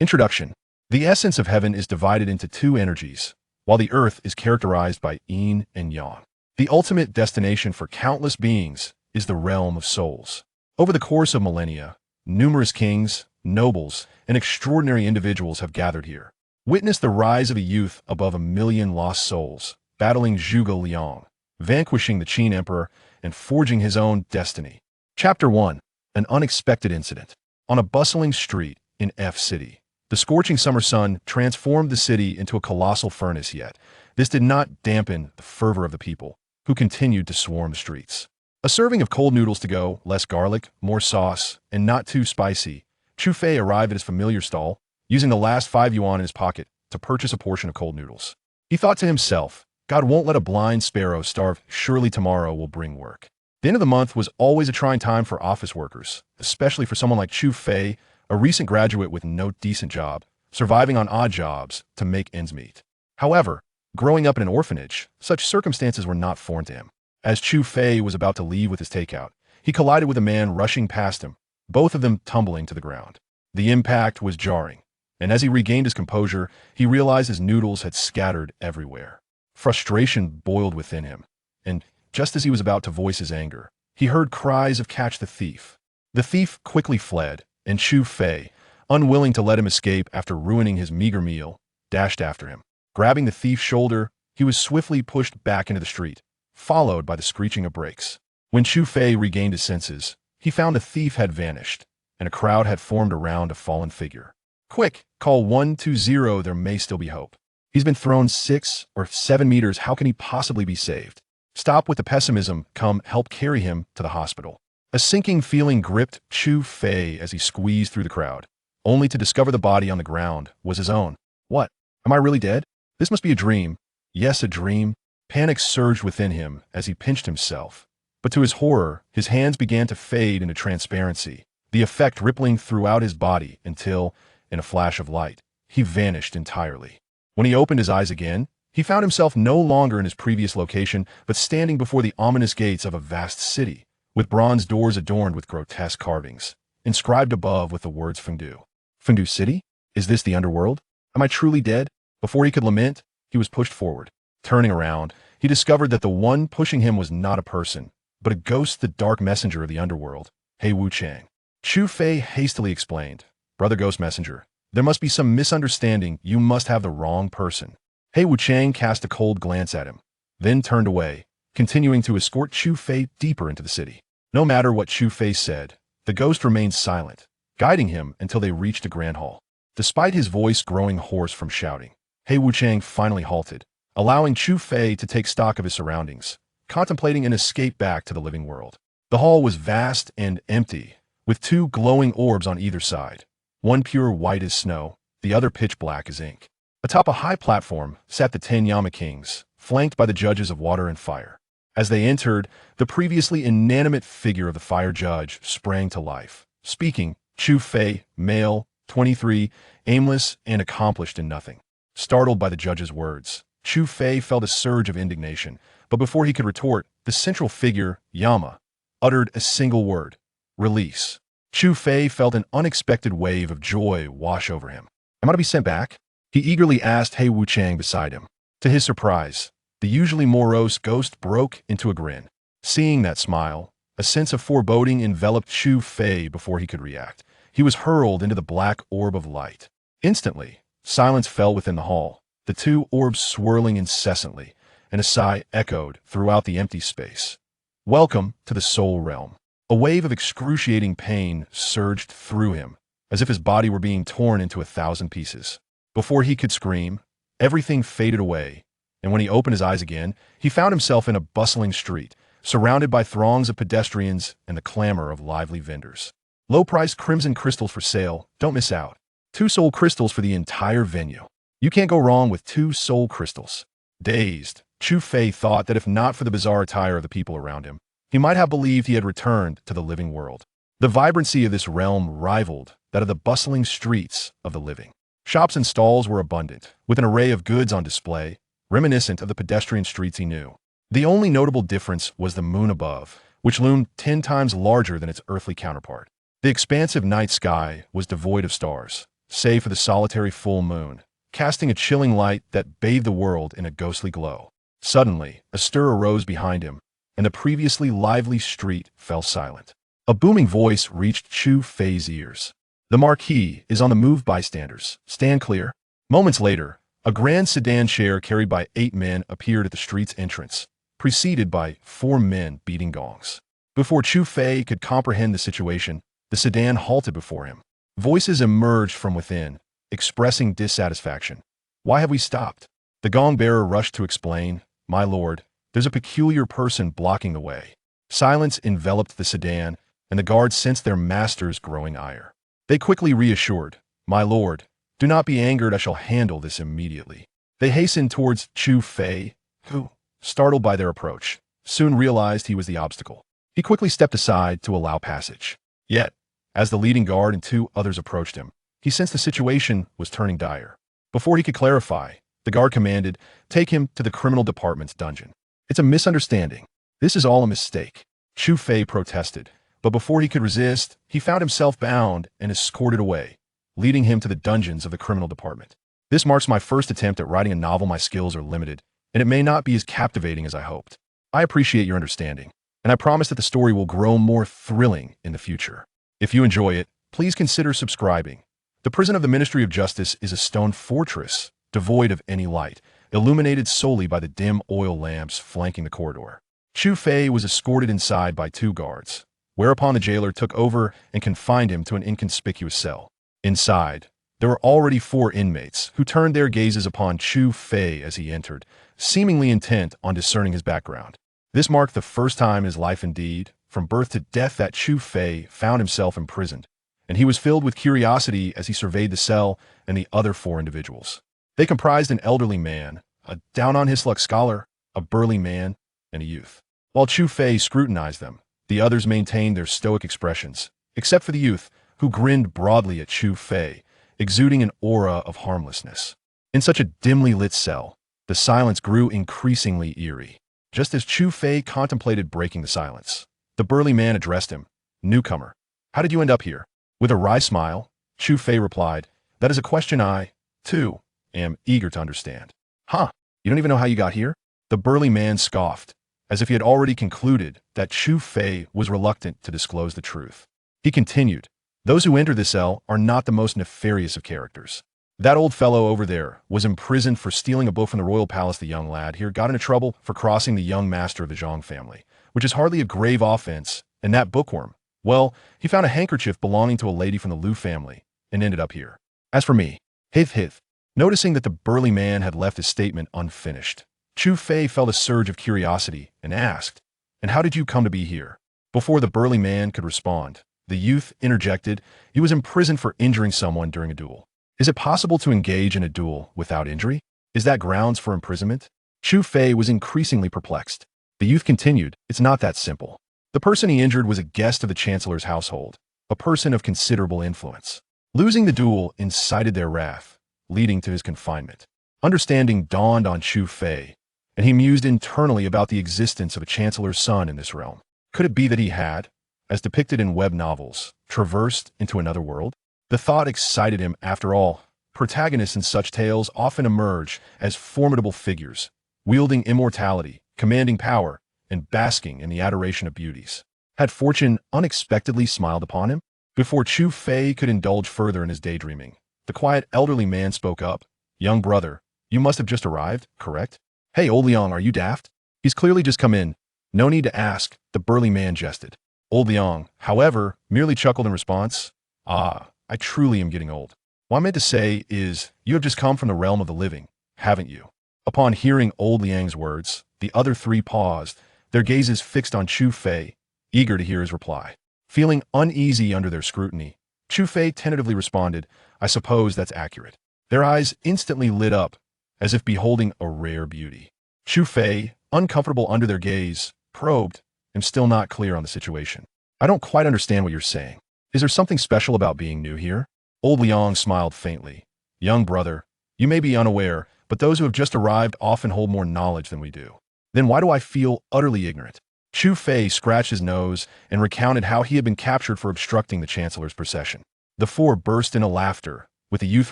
Introduction. The essence of heaven is divided into two energies, while the earth is characterized by yin and yang. The ultimate destination for countless beings is the realm of souls. Over the course of millennia, numerous kings, nobles, and extraordinary individuals have gathered here. Witness the rise of a youth above 1,000,000 lost souls, battling Zhuge Liang, vanquishing the Qin emperor, and forging his own destiny. Chapter 1. An unexpected incident. On a bustling street in F City, the scorching summer sun transformed the city into a colossal furnace, yet this did not dampen the fervor of the people, who continued to swarm the streets. A serving of cold noodles to go, less garlic, more sauce, and not too spicy, Chu Fei arrived at his familiar stall, using the last 5 yuan in his pocket to purchase a portion of cold noodles. He thought to himself, God won't let a blind sparrow starve, surely tomorrow will bring work. The end of the month was always a trying time for office workers, especially for someone like Chu Fei, a recent graduate with no decent job, surviving on odd jobs to make ends meet. However, growing up in an orphanage, such circumstances were not foreign to him. As Chu Fei was about to leave with his takeout, he collided with a man rushing past him, both of them tumbling to the ground. The impact was jarring, and as he regained his composure, he realized his noodles had scattered everywhere. Frustration boiled within him, and just as he was about to voice his anger, he heard cries of "Catch the thief." The thief quickly fled, and Chu Fei, unwilling to let him escape after ruining his meager meal, dashed after him. Grabbing the thief's shoulder, he was swiftly pushed back into the street, followed by the screeching of brakes. When Chu Fei regained his senses, he found the thief had vanished, and a crowd had formed around a fallen figure. "Quick, call 120, there may still be hope. He's been thrown 6 or 7 meters, how can he possibly be saved? Stop with the pessimism, come help carry him to the hospital." A sinking feeling gripped Chu Fei as he squeezed through the crowd, only to discover the body on the ground was his own. What? Am I really dead? This must be a dream. Yes, a dream. Panic surged within him as he pinched himself. But to his horror, his hands began to fade into transparency, the effect rippling throughout his body until, in a flash of light, he vanished entirely. When he opened his eyes again, he found himself no longer in his previous location, but standing before the ominous gates of a vast city, with bronze doors adorned with grotesque carvings, inscribed above with the words Fengdu. Fengdu City? Is this the underworld? Am I truly dead? Before he could lament, he was pushed forward. Turning around, he discovered that the one pushing him was not a person, but a ghost, the dark messenger of the underworld, He Wuchang. Chu Fei hastily explained, "Brother Ghost Messenger, there must be some misunderstanding, you must have the wrong person." He Wuchang cast a cold glance at him, then turned away, continuing to escort Chu Fei deeper into the city. No matter what Chu Fei said, the ghost remained silent, guiding him until they reached a grand hall. Despite his voice growing hoarse from shouting, He Wuchang finally halted, allowing Chu Fei to take stock of his surroundings, contemplating an escape back to the living world. The hall was vast and empty, with 2 glowing orbs on either side, one pure white as snow, the other pitch black as ink. Atop a high platform sat the 10 Yama kings, flanked by the judges of water and fire. As they entered, the previously inanimate figure of the fire judge sprang to life. Speaking, Chu Fei, male, 23, aimless and accomplished in nothing. Startled by the judge's words, Chu Fei felt a surge of indignation, but before he could retort, the central figure, Yama, uttered a single word: release. Chu Fei felt an unexpected wave of joy wash over him. "Am I to be sent back?" he eagerly asked He Wuchang beside him. To his surprise, the usually morose ghost broke into a grin. Seeing that smile, a sense of foreboding enveloped Chu Fei before he could react. He was hurled into the black orb of light. Instantly, silence fell within the hall, the 2 orbs swirling incessantly, and a sigh echoed throughout the empty space. Welcome to the soul realm. A wave of excruciating pain surged through him, as if his body were being torn into 1,000 pieces. Before he could scream, everything faded away, and when he opened his eyes again, he found himself in a bustling street, surrounded by throngs of pedestrians and the clamor of lively vendors. Low-priced crimson crystals for sale, don't miss out. 2 soul crystals for the entire venue. You can't go wrong with 2 soul crystals. Dazed, Chu Fei thought that if not for the bizarre attire of the people around him, he might have believed he had returned to the living world. The vibrancy of this realm rivaled that of the bustling streets of the living. Shops and stalls were abundant, with an array of goods on display, reminiscent of the pedestrian streets he knew. The only notable difference was the moon above, which loomed 10 times larger than its earthly counterpart. The expansive night sky was devoid of stars, save for the solitary full moon, casting a chilling light that bathed the world in a ghostly glow. Suddenly, a stir arose behind him, and the previously lively street fell silent. A booming voice reached Chu Fei's ears. "The Marquis is on the move, bystanders. Stand clear." Moments later, a grand sedan chair carried by 8 men appeared at the street's entrance, preceded by 4 men beating gongs. Before Chu Fei could comprehend the situation, the sedan halted before him. Voices emerged from within, expressing dissatisfaction. "Why have we stopped?" The gong bearer rushed to explain, "My lord, there's a peculiar person blocking the way." Silence enveloped the sedan, and the guards sensed their master's growing ire. They quickly reassured, "My lord, do not be angered, I shall handle this immediately." They hastened towards Chu Fei, who, startled by their approach, soon realized he was the obstacle. He quickly stepped aside to allow passage. Yet, as the leading guard and 2 others approached him, he sensed the situation was turning dire. Before he could clarify, the guard commanded, "Take him to the criminal department's dungeon." "It's a misunderstanding. This is all a mistake," Chu Fei protested, but before he could resist, he found himself bound and escorted away, leading him to the dungeons of the criminal department. "This marks my first attempt at writing a novel. My skills are limited, and it may not be as captivating as I hoped. I appreciate your understanding, and I promise that the story will grow more thrilling in the future. If you enjoy it, please consider subscribing." The prison of the Ministry of Justice is a stone fortress, devoid of any light, illuminated solely by the dim oil lamps flanking the corridor. Chu Fei was escorted inside by 2 guards, whereupon the jailer took over and confined him to an inconspicuous cell. Inside, there were already 4 inmates who turned their gazes upon Chu Fei as he entered, seemingly intent on discerning his background. This marked the first time in his life indeed, from birth to death, that Chu Fei found himself imprisoned, and he was filled with curiosity as he surveyed the cell and the other 4 individuals. They comprised an elderly man, a down-on-his-luck scholar, a burly man, and a youth. While Chu Fei scrutinized them, the others maintained their stoic expressions, except for the youth, who grinned broadly at Chu Fei, exuding an aura of harmlessness. In such a dimly lit cell, the silence grew increasingly eerie. Just as Chu Fei contemplated breaking the silence, the burly man addressed him, "Newcomer, how did you end up here?" With a wry smile, Chu Fei replied, "That is a question I, too, am eager to understand." "Huh, you don't even know how you got here?" The burly man scoffed, as if he had already concluded that Chu Fei was reluctant to disclose the truth. He continued, "Those who enter this cell are not the most nefarious of characters. That old fellow over there was imprisoned for stealing a book from the royal palace. The young lad here got into trouble for crossing the young master of the Zhang family, which is hardly a grave offense, and that bookworm, well, he found a handkerchief belonging to a lady from the Liu family and ended up here. As for me, hith." Noticing that the burly man had left his statement unfinished, Chu Fei felt a surge of curiosity and asked, "And how did you come to be here?" Before the burly man could respond, the youth interjected, "He was imprisoned for injuring someone during a duel." "Is it possible to engage in a duel without injury? Is that grounds for imprisonment?" Chu Fei was increasingly perplexed. The youth continued, "It's not that simple. The person he injured was a guest of the Chancellor's household, a person of considerable influence. Losing the duel incited their wrath, leading to his confinement." Understanding dawned on Chu Fei, and he mused internally about the existence of a Chancellor's son in this realm. Could it be that he had, as depicted in web novels, traversed into another world? The thought excited him. After all, protagonists in such tales often emerge as formidable figures, wielding immortality, commanding power, and basking in the adoration of beauties. Had fortune unexpectedly smiled upon him? Before Chu Fei could indulge further in his daydreaming, the quiet elderly man spoke up, "Young brother, you must have just arrived, correct?" "Hey, old Liang, are you daft? He's clearly just come in. No need to ask," the burly man jested. Old Liang, however, merely chuckled in response, "Ah, I truly am getting old. What I meant to say is, you have just come from the realm of the living, haven't you?" Upon hearing old Liang's words, the other 3 paused, their gazes fixed on Chu Fei, eager to hear his reply. Feeling uneasy under their scrutiny, Chu Fei tentatively responded, "I suppose that's accurate." Their eyes instantly lit up, as if beholding a rare beauty. Chu Fei, uncomfortable under their gaze, probed, "I'm still not clear on the situation. I don't quite understand what you're saying. Is there something special about being new here?" Old Liang smiled faintly. "Young brother, you may be unaware, but those who have just arrived often hold more knowledge than we do." "Then why do I feel utterly ignorant?" Chu Fei scratched his nose and recounted how he had been captured for obstructing the Chancellor's procession. The 4 burst into laughter, with the youth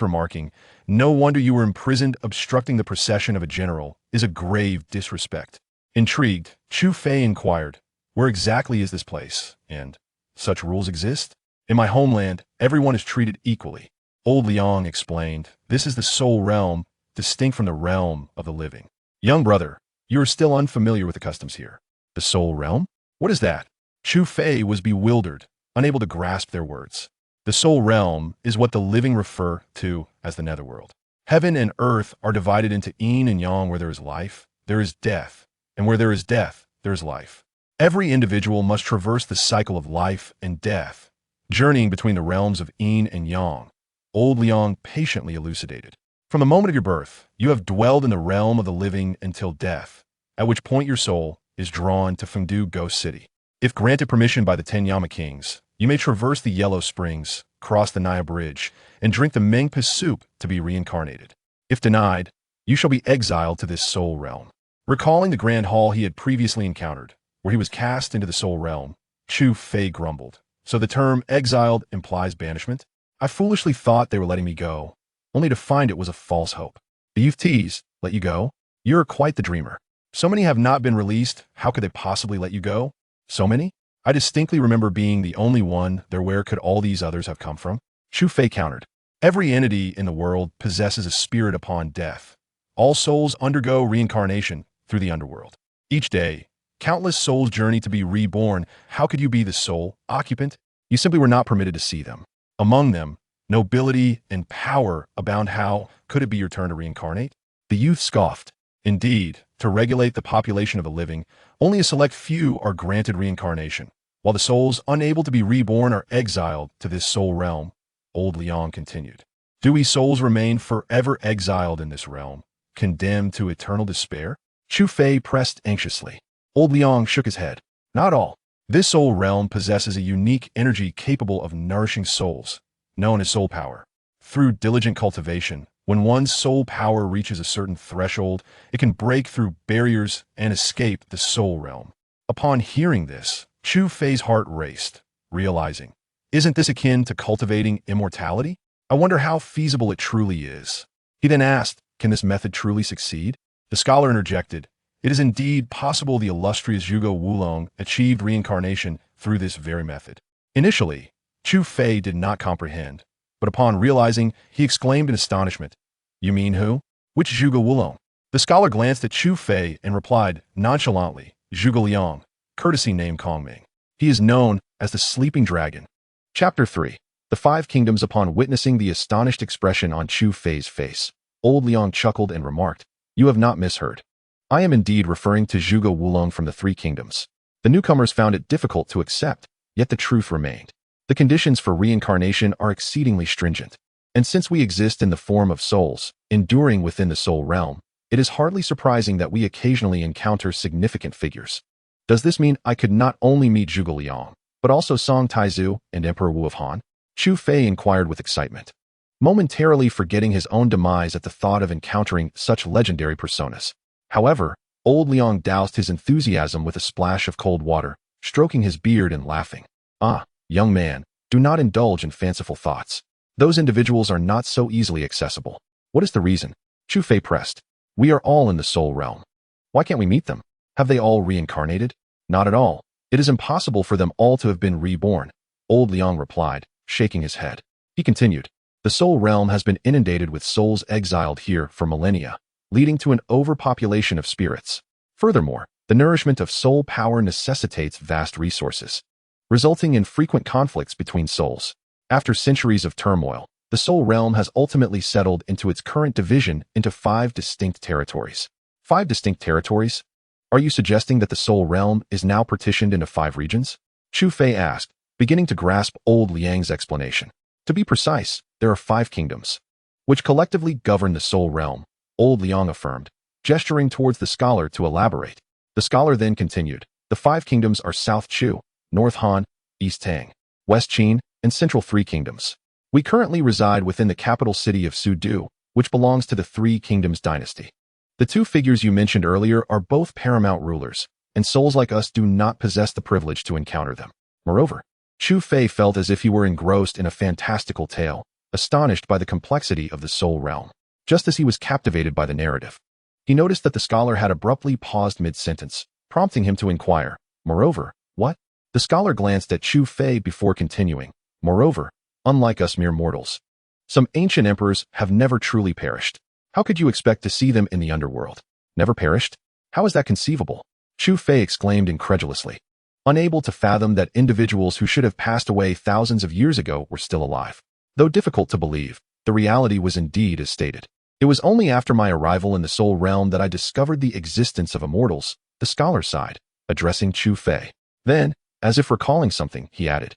remarking, "No wonder you were imprisoned. Obstructing the procession of a general is a grave disrespect." Intrigued, Chu Fei inquired, "Where exactly is this place? And such rules exist? In my homeland, everyone is treated equally." Old Liang explained, "This is the soul realm, distinct from the realm of the living." "Young brother, you are still unfamiliar with the customs here." "The soul realm? What is that?" Chu Fei was bewildered, unable to grasp their words. "The soul realm is what the living refer to as the Netherworld. Heaven and earth are divided into Yin and Yang. Where there is life, there is death, and where there is death, there is life. Every individual must traverse the cycle of life and death, journeying between the realms of Yin and Yang." Old Liang patiently elucidated. "From the moment of your birth, you have dwelled in the realm of the living until death, at which point your soul is drawn to Fengdu Ghost City. If granted permission by the 10 Yama Kings, you may traverse the Yellow Springs, cross the Naya Bridge, and drink the Mengpa soup to be reincarnated. If denied, you shall be exiled to this soul realm." Recalling the grand hall he had previously encountered, where he was cast into the soul realm, Chu Fei grumbled, "So the term exiled implies banishment? I foolishly thought they were letting me go, only to find it was a false hope." The youth teased, "Let you go? You're quite the dreamer. So many have not been released, how could they possibly let you go? So many? I distinctly remember being the only one there. Where could all these others have come from?" Chu Fei countered, "Every entity in the world possesses a spirit upon death. All souls undergo reincarnation through the underworld. Each day, countless souls journey to be reborn. How could you be the sole occupant? You simply were not permitted to see them. Among them, nobility and power abound. How could it be your turn to reincarnate?" The youth scoffed. "Indeed, to regulate the population of the living, only a select few are granted reincarnation, while the souls unable to be reborn are exiled to this soul realm." Old Liang continued, "Do we souls remain forever exiled in this realm, condemned to eternal despair?" Chu Fei pressed anxiously. Old Liang shook his head. "Not all. This soul realm possesses a unique energy capable of nourishing souls, known as soul power. Through diligent cultivation, when one's soul power reaches a certain threshold, it can break through barriers and escape the soul realm." Upon hearing this, Chu Fei's heart raced, realizing, "Isn't this akin to cultivating immortality? I wonder how feasible it truly is." He then asked, "Can this method truly succeed?" The scholar interjected, "It is indeed possible. The illustrious Zhuge Liang achieved reincarnation through this very method." Initially, Chu Fei did not comprehend, but upon realizing, he exclaimed in astonishment, "You mean who? Which Zhuge Liang?" The scholar glanced at Chu Fei and replied nonchalantly, "Zhuge Liang, courtesy name Kongming. He is known as the Sleeping Dragon." Chapter 3. The Five Kingdoms. Upon witnessing the astonished expression on Chu Fei's face, Old Liang chuckled and remarked, "You have not misheard. I am indeed referring to Zhuge Liang from the Three Kingdoms." The newcomers found it difficult to accept, yet the truth remained. The conditions for reincarnation are exceedingly stringent, and since we exist in the form of souls, enduring within the soul realm, it is hardly surprising that we occasionally encounter significant figures. Does this mean I could not only meet Zhuge Liang, but also Song Taizu and Emperor Wu of Han? Chu Fei inquired with excitement, momentarily forgetting his own demise at the thought of encountering such legendary personas. However, Old Liang doused his enthusiasm with a splash of cold water, stroking his beard and laughing. "Ah, young man, do not indulge in fanciful thoughts. Those individuals are not so easily accessible." "What is the reason?" Chu Fei pressed. "We are all in the soul realm. Why can't we meet them? Have they all reincarnated?" "Not at all. It is impossible for them all to have been reborn," Old Liang replied, shaking his head. He continued, "The soul realm has been inundated with souls exiled here for millennia, leading to an overpopulation of spirits. Furthermore, the nourishment of soul power necessitates vast resources, resulting in frequent conflicts between souls. After centuries of turmoil, the soul realm has ultimately settled into its current division into 5 distinct territories." 5 distinct territories? Are you suggesting that the soul realm is now partitioned into 5 regions? Chu Fei asked, beginning to grasp Old Liang's explanation. To be precise, there are 5 kingdoms, which collectively govern the soul realm, Old Liang affirmed, gesturing towards the scholar to elaborate. The scholar then continued, "The 5 kingdoms are South Chu, North Han, East Tang, West Qin, and Central 3 kingdoms. We currently reside within the capital city of Sudu, which belongs to the Three Kingdoms dynasty. The 2 figures you mentioned earlier are both paramount rulers, and souls like us do not possess the privilege to encounter them." Moreover, Chu Fei felt as if he were engrossed in a fantastical tale, astonished by the complexity of the soul realm. Just as he was captivated by the narrative, he noticed that the scholar had abruptly paused mid-sentence, prompting him to inquire, "Moreover, what?" The scholar glanced at Chu Fei before continuing, "Moreover, unlike us mere mortals, some ancient emperors have never truly perished. How could you expect to see them in the underworld? Never perished? How is that conceivable?" Chu Fei exclaimed incredulously, unable to fathom that individuals who should have passed away thousands of years ago were still alive. Though difficult to believe, the reality was indeed as stated. "It was only after my arrival in the soul realm that I discovered the existence of immortals," the scholar sighed, addressing Chu Fei. Then, as if recalling something, he added,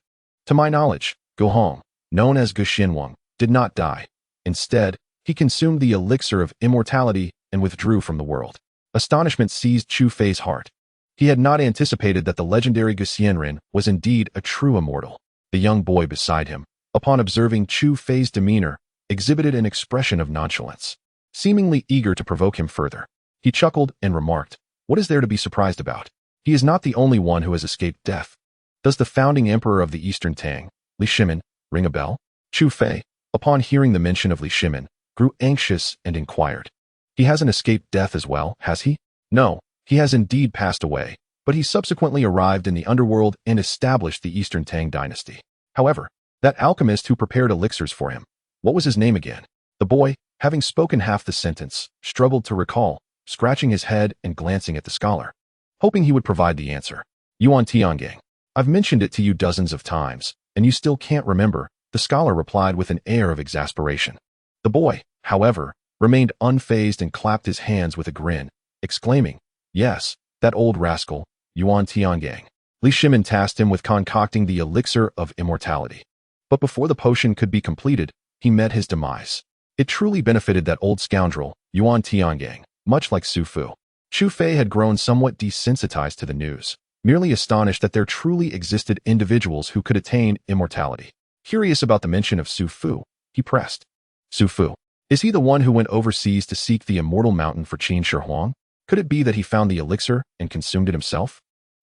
"To my knowledge, Gu Hong, known as Qin Shi Huang, did not die. Instead, he consumed the elixir of immortality and withdrew from the world." Astonishment seized Chu Fei's heart. He had not anticipated that the legendary Gu Xianren was indeed a true immortal. The young boy beside him, upon observing Chu Fei's demeanor, exhibited an expression of nonchalance, seemingly eager to provoke him further. He chuckled and remarked, "What is there to be surprised about? He is not the only one who has escaped death. Does the founding emperor of the Eastern Tang, Li Shimin, ring a bell?" Chu Fei, upon hearing the mention of Li Shimin, grew anxious and inquired, "He hasn't escaped death as well, has he?" "No, he has indeed passed away, but he subsequently arrived in the underworld and established the Eastern Tang dynasty. However, that alchemist who prepared elixirs for him, what was his name again?" The boy, having spoken half the sentence, struggled to recall, scratching his head and glancing at the scholar, hoping he would provide the answer. "Yuan Tiangang. I've mentioned it to you dozens of times, and you still can't remember," the scholar replied with an air of exasperation. The boy, however, remained unfazed and clapped his hands with a grin, exclaiming, "Yes, that old rascal, Yuan Tiangang." Li Shimin tasked him with concocting the elixir of immortality. But before the potion could be completed, he met his demise. It truly benefited that old scoundrel, Yuan Tiangang, much like Su Fu. Chu Fei had grown somewhat desensitized to the news, merely astonished that there truly existed individuals who could attain immortality. Curious about the mention of Su Fu, he pressed, "Su Fu, is he the one who went overseas to seek the immortal mountain for Qin Shi Huang? Could it be that he found the elixir and consumed it himself?"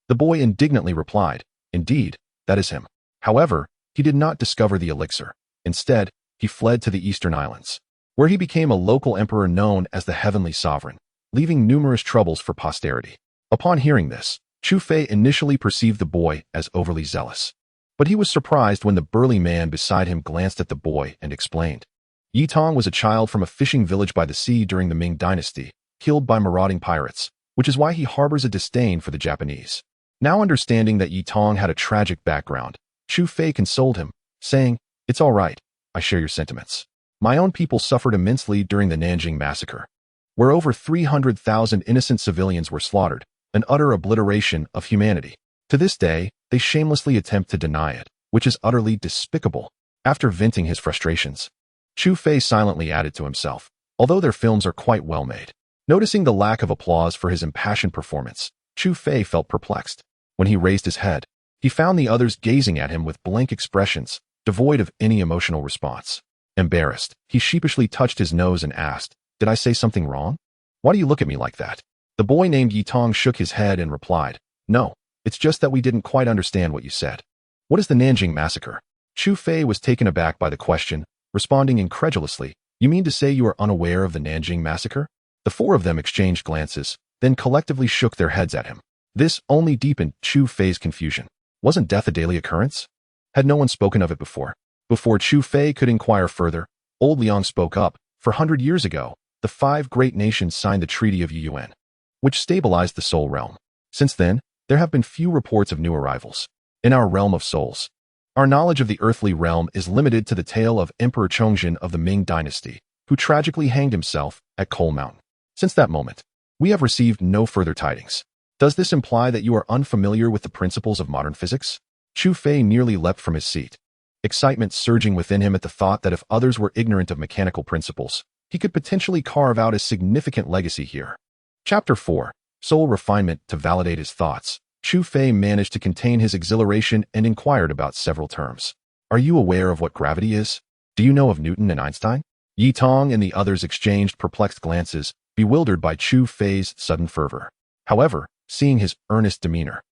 The boy indignantly replied, "Indeed, that is him. However, he did not discover the elixir. Instead, he fled to the Eastern Islands, where he became a local emperor known as the Heavenly Sovereign, leaving numerous troubles for posterity." Upon hearing this, Chu Fei initially perceived the boy as overly zealous, but he was surprised when the burly man beside him glanced at the boy and explained, "Yi Tong was a child from a fishing village by the sea during the Ming Dynasty, killed by marauding pirates, which is why he harbors a disdain for the Japanese." Now understanding that Yi Tong had a tragic background, Chu Fei consoled him, saying, "It's all right, I share your sentiments. My own people suffered immensely during the Nanjing Massacre, where over 300,000 innocent civilians were slaughtered, an utter obliteration of humanity. To this day, they shamelessly attempt to deny it, which is utterly despicable." After venting his frustrations, Chu Fei silently added to himself, "Although their films are quite well made." Noticing the lack of applause for his impassioned performance, Chu Fei felt perplexed. When he raised his head, he found the others gazing at him with blank expressions, devoid of any emotional response. Embarrassed, he sheepishly touched his nose and asked, "Did I say something wrong? Why do you look at me like that?" The boy named Yi Tong shook his head and replied, "No, it's just that we didn't quite understand what you said." "What is the Nanjing Massacre?" Chu Fei was taken aback by the question, responding incredulously, "You mean to say you are unaware of the Nanjing Massacre?" The four of them exchanged glances, then collectively shook their heads at him. This only deepened Chu Fei's confusion. Wasn't death a daily occurrence? Had no one spoken of it before? Before Chu Fei could inquire further, old Liang spoke up. "For 100 years ago, the 5 great nations signed the Treaty of Yuan, which stabilized the soul realm. Since then, there have been few reports of new arrivals. In our realm of souls, our knowledge of the earthly realm is limited to the tale of Emperor Chongzhen of the Ming Dynasty, who tragically hanged himself at Coal Mountain. Since that moment, we have received no further tidings. Does this imply that you are unfamiliar with the principles of modern physics?" Chu Fei nearly leapt from his seat, excitement surging within him at the thought that if others were ignorant of mechanical principles, he could potentially carve out a significant legacy here. Chapter 4. Soul Refinement. To validate his thoughts, Chu Fei managed to contain his exhilaration and inquired about several terms. "Are you aware of what gravity is? Do you know of Newton and Einstein?" Yi Tong and the others exchanged perplexed glances, bewildered by Chu Fei's sudden fervor. However, seeing his earnest demeanor,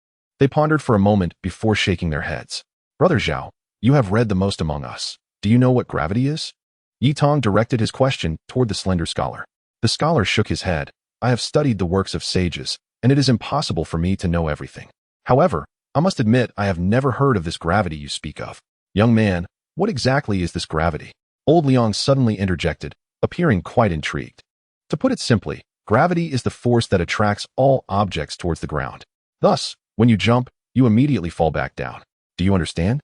they pondered for a moment before shaking their heads. "Brother Zhao, you have read the most among us. Do you know what gravity is?" Yi Tong directed his question toward the slender scholar. The scholar shook his head. I have studied the works of sages, and it is impossible for me to know everything. However, I must admit I have never heard of this gravity you speak of. Young man, what exactly is this gravity? Old Liang suddenly interjected, appearing quite intrigued. To put it simply, gravity is the force that attracts all objects towards the ground. Thus, when you jump, you immediately fall back down. Do you understand?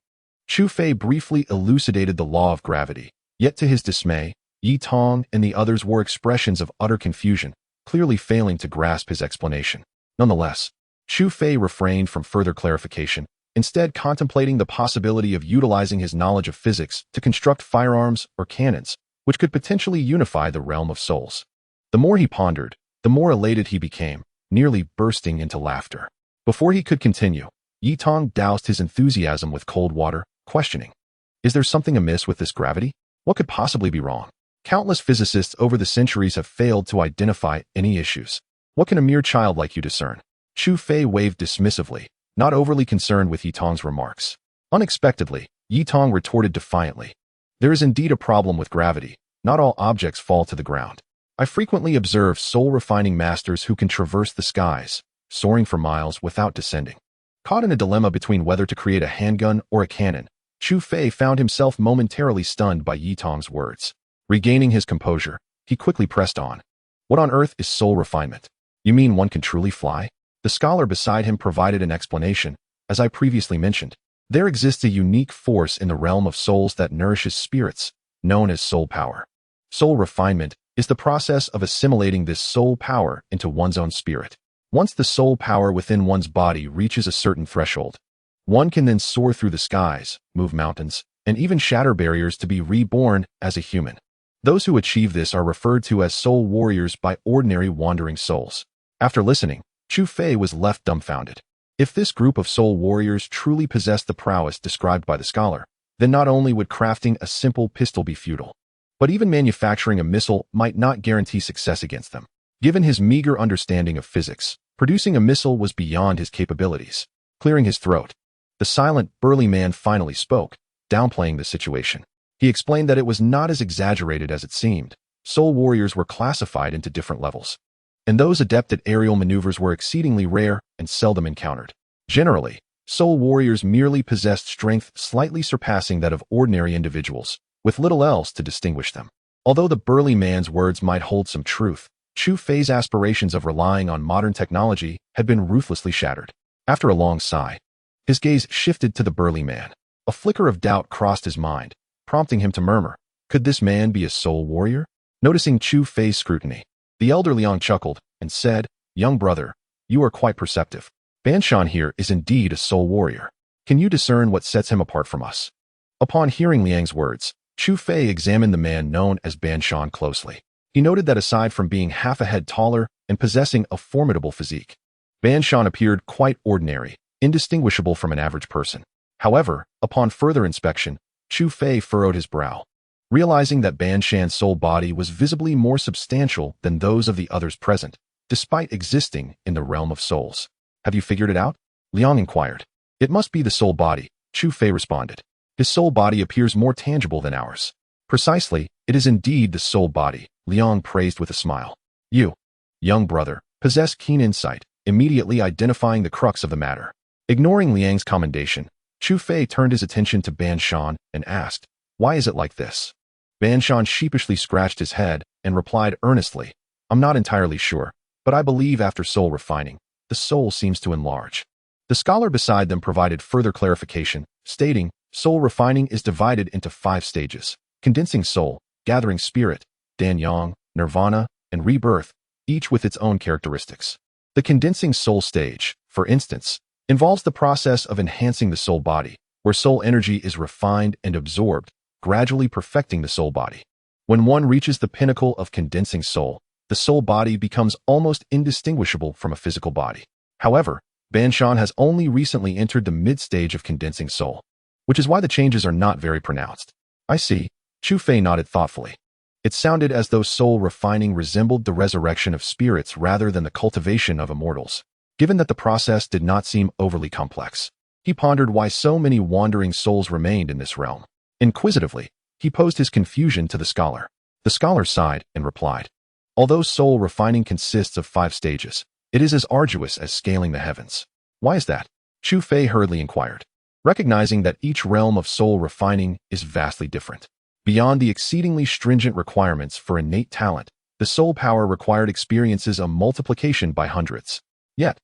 Chu Fei briefly elucidated the law of gravity, yet to his dismay, Yi Tong and the others wore expressions of utter confusion, clearly failing to grasp his explanation. Nonetheless, Chu Fei refrained from further clarification, instead contemplating the possibility of utilizing his knowledge of physics to construct firearms or cannons, which could potentially unify the realm of souls. The more he pondered, the more elated he became, nearly bursting into laughter. Before he could continue, Yi Tong doused his enthusiasm with cold water, questioning, is there something amiss with this gravity? What could possibly be wrong? Countless physicists over the centuries have failed to identify any issues. What can a mere child like you discern? Chu Fei waved dismissively, not overly concerned with Yi Tong's remarks. Unexpectedly, Yi Tong retorted defiantly. There is indeed a problem with gravity. Not all objects fall to the ground. I frequently observe soul-refining masters who can traverse the skies, soaring for miles without descending. Caught in a dilemma between whether to create a handgun or a cannon, Chu Fei found himself momentarily stunned by Yi Tong's words. Regaining his composure, he quickly pressed on. What on earth is soul refinement? You mean one can truly fly? The scholar beside him provided an explanation. As I previously mentioned, there exists a unique force in the realm of souls that nourishes spirits, known as soul power. Soul refinement is the process of assimilating this soul power into one's own spirit. Once the soul power within one's body reaches a certain threshold, one can then soar through the skies, move mountains, and even shatter barriers to be reborn as a human. Those who achieve this are referred to as soul warriors by ordinary wandering souls. After listening, Chu Fei was left dumbfounded. If this group of soul warriors truly possessed the prowess described by the scholar, then not only would crafting a simple pistol be futile, but even manufacturing a missile might not guarantee success against them. Given his meager understanding of physics, producing a missile was beyond his capabilities. Clearing his throat, the silent, burly man finally spoke, downplaying the situation. He explained that it was not as exaggerated as it seemed. Soul warriors were classified into different levels, and those adept at aerial maneuvers were exceedingly rare and seldom encountered. Generally, soul warriors merely possessed strength slightly surpassing that of ordinary individuals, with little else to distinguish them. Although the burly man's words might hold some truth, Chu Fei's aspirations of relying on modern technology had been ruthlessly shattered. After a long sigh, his gaze shifted to the burly man. A flicker of doubt crossed his mind, prompting him to murmur, could this man be a soul warrior? Noticing Chu Fei's scrutiny, the elder Liang chuckled and said, young brother, you are quite perceptive. Ban Shan here is indeed a soul warrior. Can you discern what sets him apart from us? Upon hearing Liang's words, Chu Fei examined the man known as Ban Shan closely. He noted that aside from being half a head taller and possessing a formidable physique, Ban Shan appeared quite ordinary, indistinguishable from an average person. However, upon further inspection, Chu Fei furrowed his brow, realizing that Ban Shan's soul body was visibly more substantial than those of the others present, despite existing in the realm of souls. Have you figured it out? Liang inquired. It must be the soul body, Chu Fei responded. His soul body appears more tangible than ours. Precisely, it is indeed the soul body, Liang praised with a smile. You, young brother, possess keen insight, immediately identifying the crux of the matter. Ignoring Liang's commendation, Chu Fei turned his attention to Ban Shan and asked, why is it like this? Ban Shan sheepishly scratched his head and replied earnestly, I'm not entirely sure, but I believe after soul refining, the soul seems to enlarge. The scholar beside them provided further clarification, stating, soul refining is divided into 5 stages: condensing soul, gathering spirit, Danyang, nirvana, and rebirth, each with its own characteristics. The condensing soul stage, for instance, involves the process of enhancing the soul body, where soul energy is refined and absorbed, gradually perfecting the soul body. When one reaches the pinnacle of condensing soul, the soul body becomes almost indistinguishable from a physical body. However, Ban Shan has only recently entered the mid-stage of condensing soul, which is why the changes are not very pronounced. I see. Chu Fei nodded thoughtfully. It sounded as though soul refining resembled the resurrection of spirits rather than the cultivation of immortals. Given that the process did not seem overly complex, he pondered why so many wandering souls remained in this realm. Inquisitively, He posed his confusion to the scholar. The scholar sighed and replied, although soul refining consists of 5 stages, it is as arduous as scaling the heavens. Why is that? Chu Fei hurriedly inquired, recognizing that each realm of soul refining is vastly different. Beyond the exceedingly stringent requirements for innate talent, the soul power required experiences a multiplication by hundreds. Yet,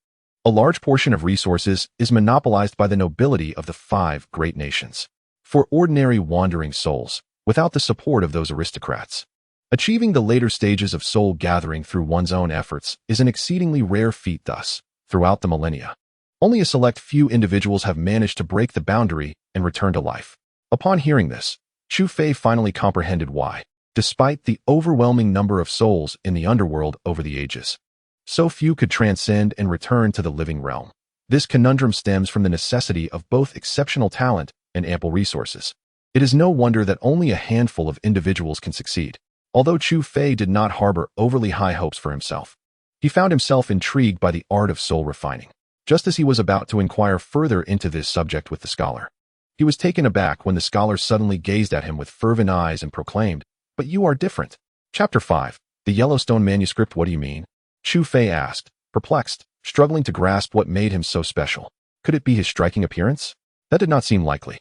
a large portion of resources is monopolized by the nobility of the 5 great nations. For ordinary wandering souls, without the support of those aristocrats, achieving the later stages of soul gathering through one's own efforts is an exceedingly rare feat. Thus, throughout the millennia, only a select few individuals have managed to break the boundary and return to life. Upon hearing this, Chu Fei finally comprehended why, despite the overwhelming number of souls in the underworld over the ages, so few could transcend and return to the living realm. This conundrum stems from the necessity of both exceptional talent and ample resources. It is no wonder that only a handful of individuals can succeed. Although Chu Fei did not harbor overly high hopes for himself, he found himself intrigued by the art of soul refining. Just as he was about to inquire further into this subject with the scholar, he was taken aback when the scholar suddenly gazed at him with fervent eyes and proclaimed, "But you are different." Chapter 5. The Yellowstone Manuscript. What do you mean? Chu Fei asked, perplexed, struggling to grasp what made him so special. Could it be his striking appearance? That did not seem likely.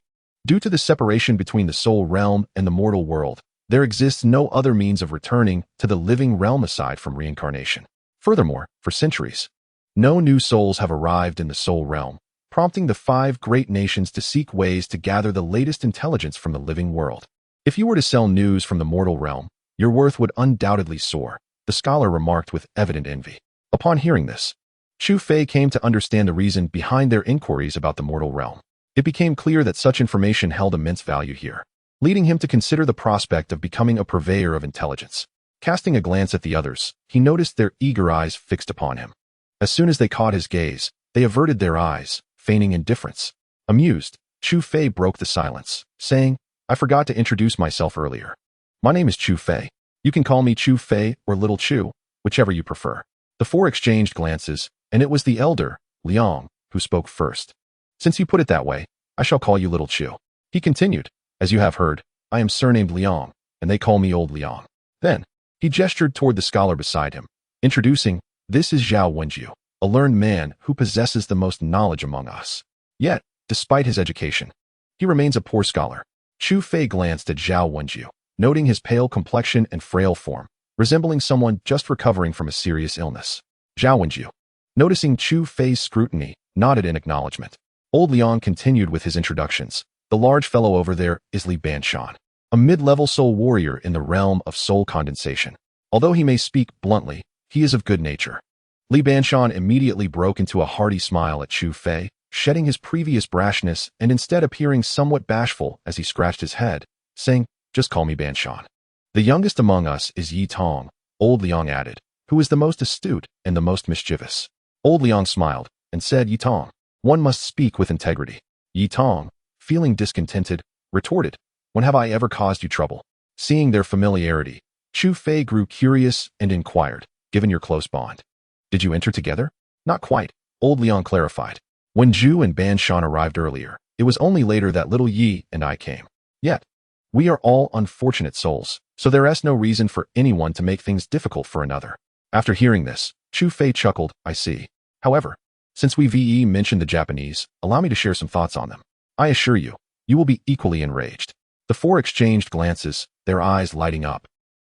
Due to the separation between the soul realm and the mortal world, there exists no other means of returning to the living realm aside from reincarnation. Furthermore, for centuries, no new souls have arrived in the soul realm, prompting the 5 great nations to seek ways to gather the latest intelligence from the living world. If you were to sell news from the mortal realm, your worth would undoubtedly soar, the scholar remarked with evident envy. Upon hearing this, Chu Fei came to understand the reason behind their inquiries about the mortal realm. It became clear that such information held immense value here, leading him to consider the prospect of becoming a purveyor of intelligence. Casting a glance at the others, he noticed their eager eyes fixed upon him. As soon as they caught his gaze, they averted their eyes, feigning indifference. Amused, Chu Fei broke the silence, saying, "I forgot to introduce myself earlier. My name is Chu Fei. You can call me Chu Fei or Little Chu, whichever you prefer." The 4 exchanged glances, and it was the elder, Liang, who spoke first. "Since you put it that way, I shall call you Little Chu." He continued, "As you have heard, I am surnamed Liang, and they call me Old Liang." Then, he gestured toward the scholar beside him, introducing, "This is Zhao Wenju, a learned man who possesses the most knowledge among us. Yet, despite his education, he remains a poor scholar." Chu Fei glanced at Zhao Wenju, noting his pale complexion and frail form, resembling someone just recovering from a serious illness. Zhao Wenju, noticing Chu Fei's scrutiny, nodded in acknowledgement. Old Liang continued with his introductions. "The large fellow over there is Li Banshan, a mid-level soul warrior in the realm of soul condensation. Although he may speak bluntly, he is of good nature." Li Banshan immediately broke into a hearty smile at Chu Fei, shedding his previous brashness and instead appearing somewhat bashful as he scratched his head, saying, "Just call me Banshan." "The youngest among us is Yi Tong," Old Liang added, "who is the most astute and the most mischievous." Old Liang smiled and said, "Yi Tong, one must speak with integrity." Yi Tong, feeling discontented, retorted, "When have I ever caused you trouble?" Seeing their familiarity, Chu Fei grew curious and inquired, "Given your close bond, did you enter together?" "Not quite," Old Liang clarified. "When Zhu and Banshan arrived earlier, it was only later that little Yi and I came. Yet, we are all unfortunate souls, so there is no reason for anyone to make things difficult for another." After hearing this, Chu Fei chuckled, "I see. However, since we mentioned the Japanese, allow me to share some thoughts on them. I assure you, you will be equally enraged." The 4 exchanged glances, their eyes lighting up.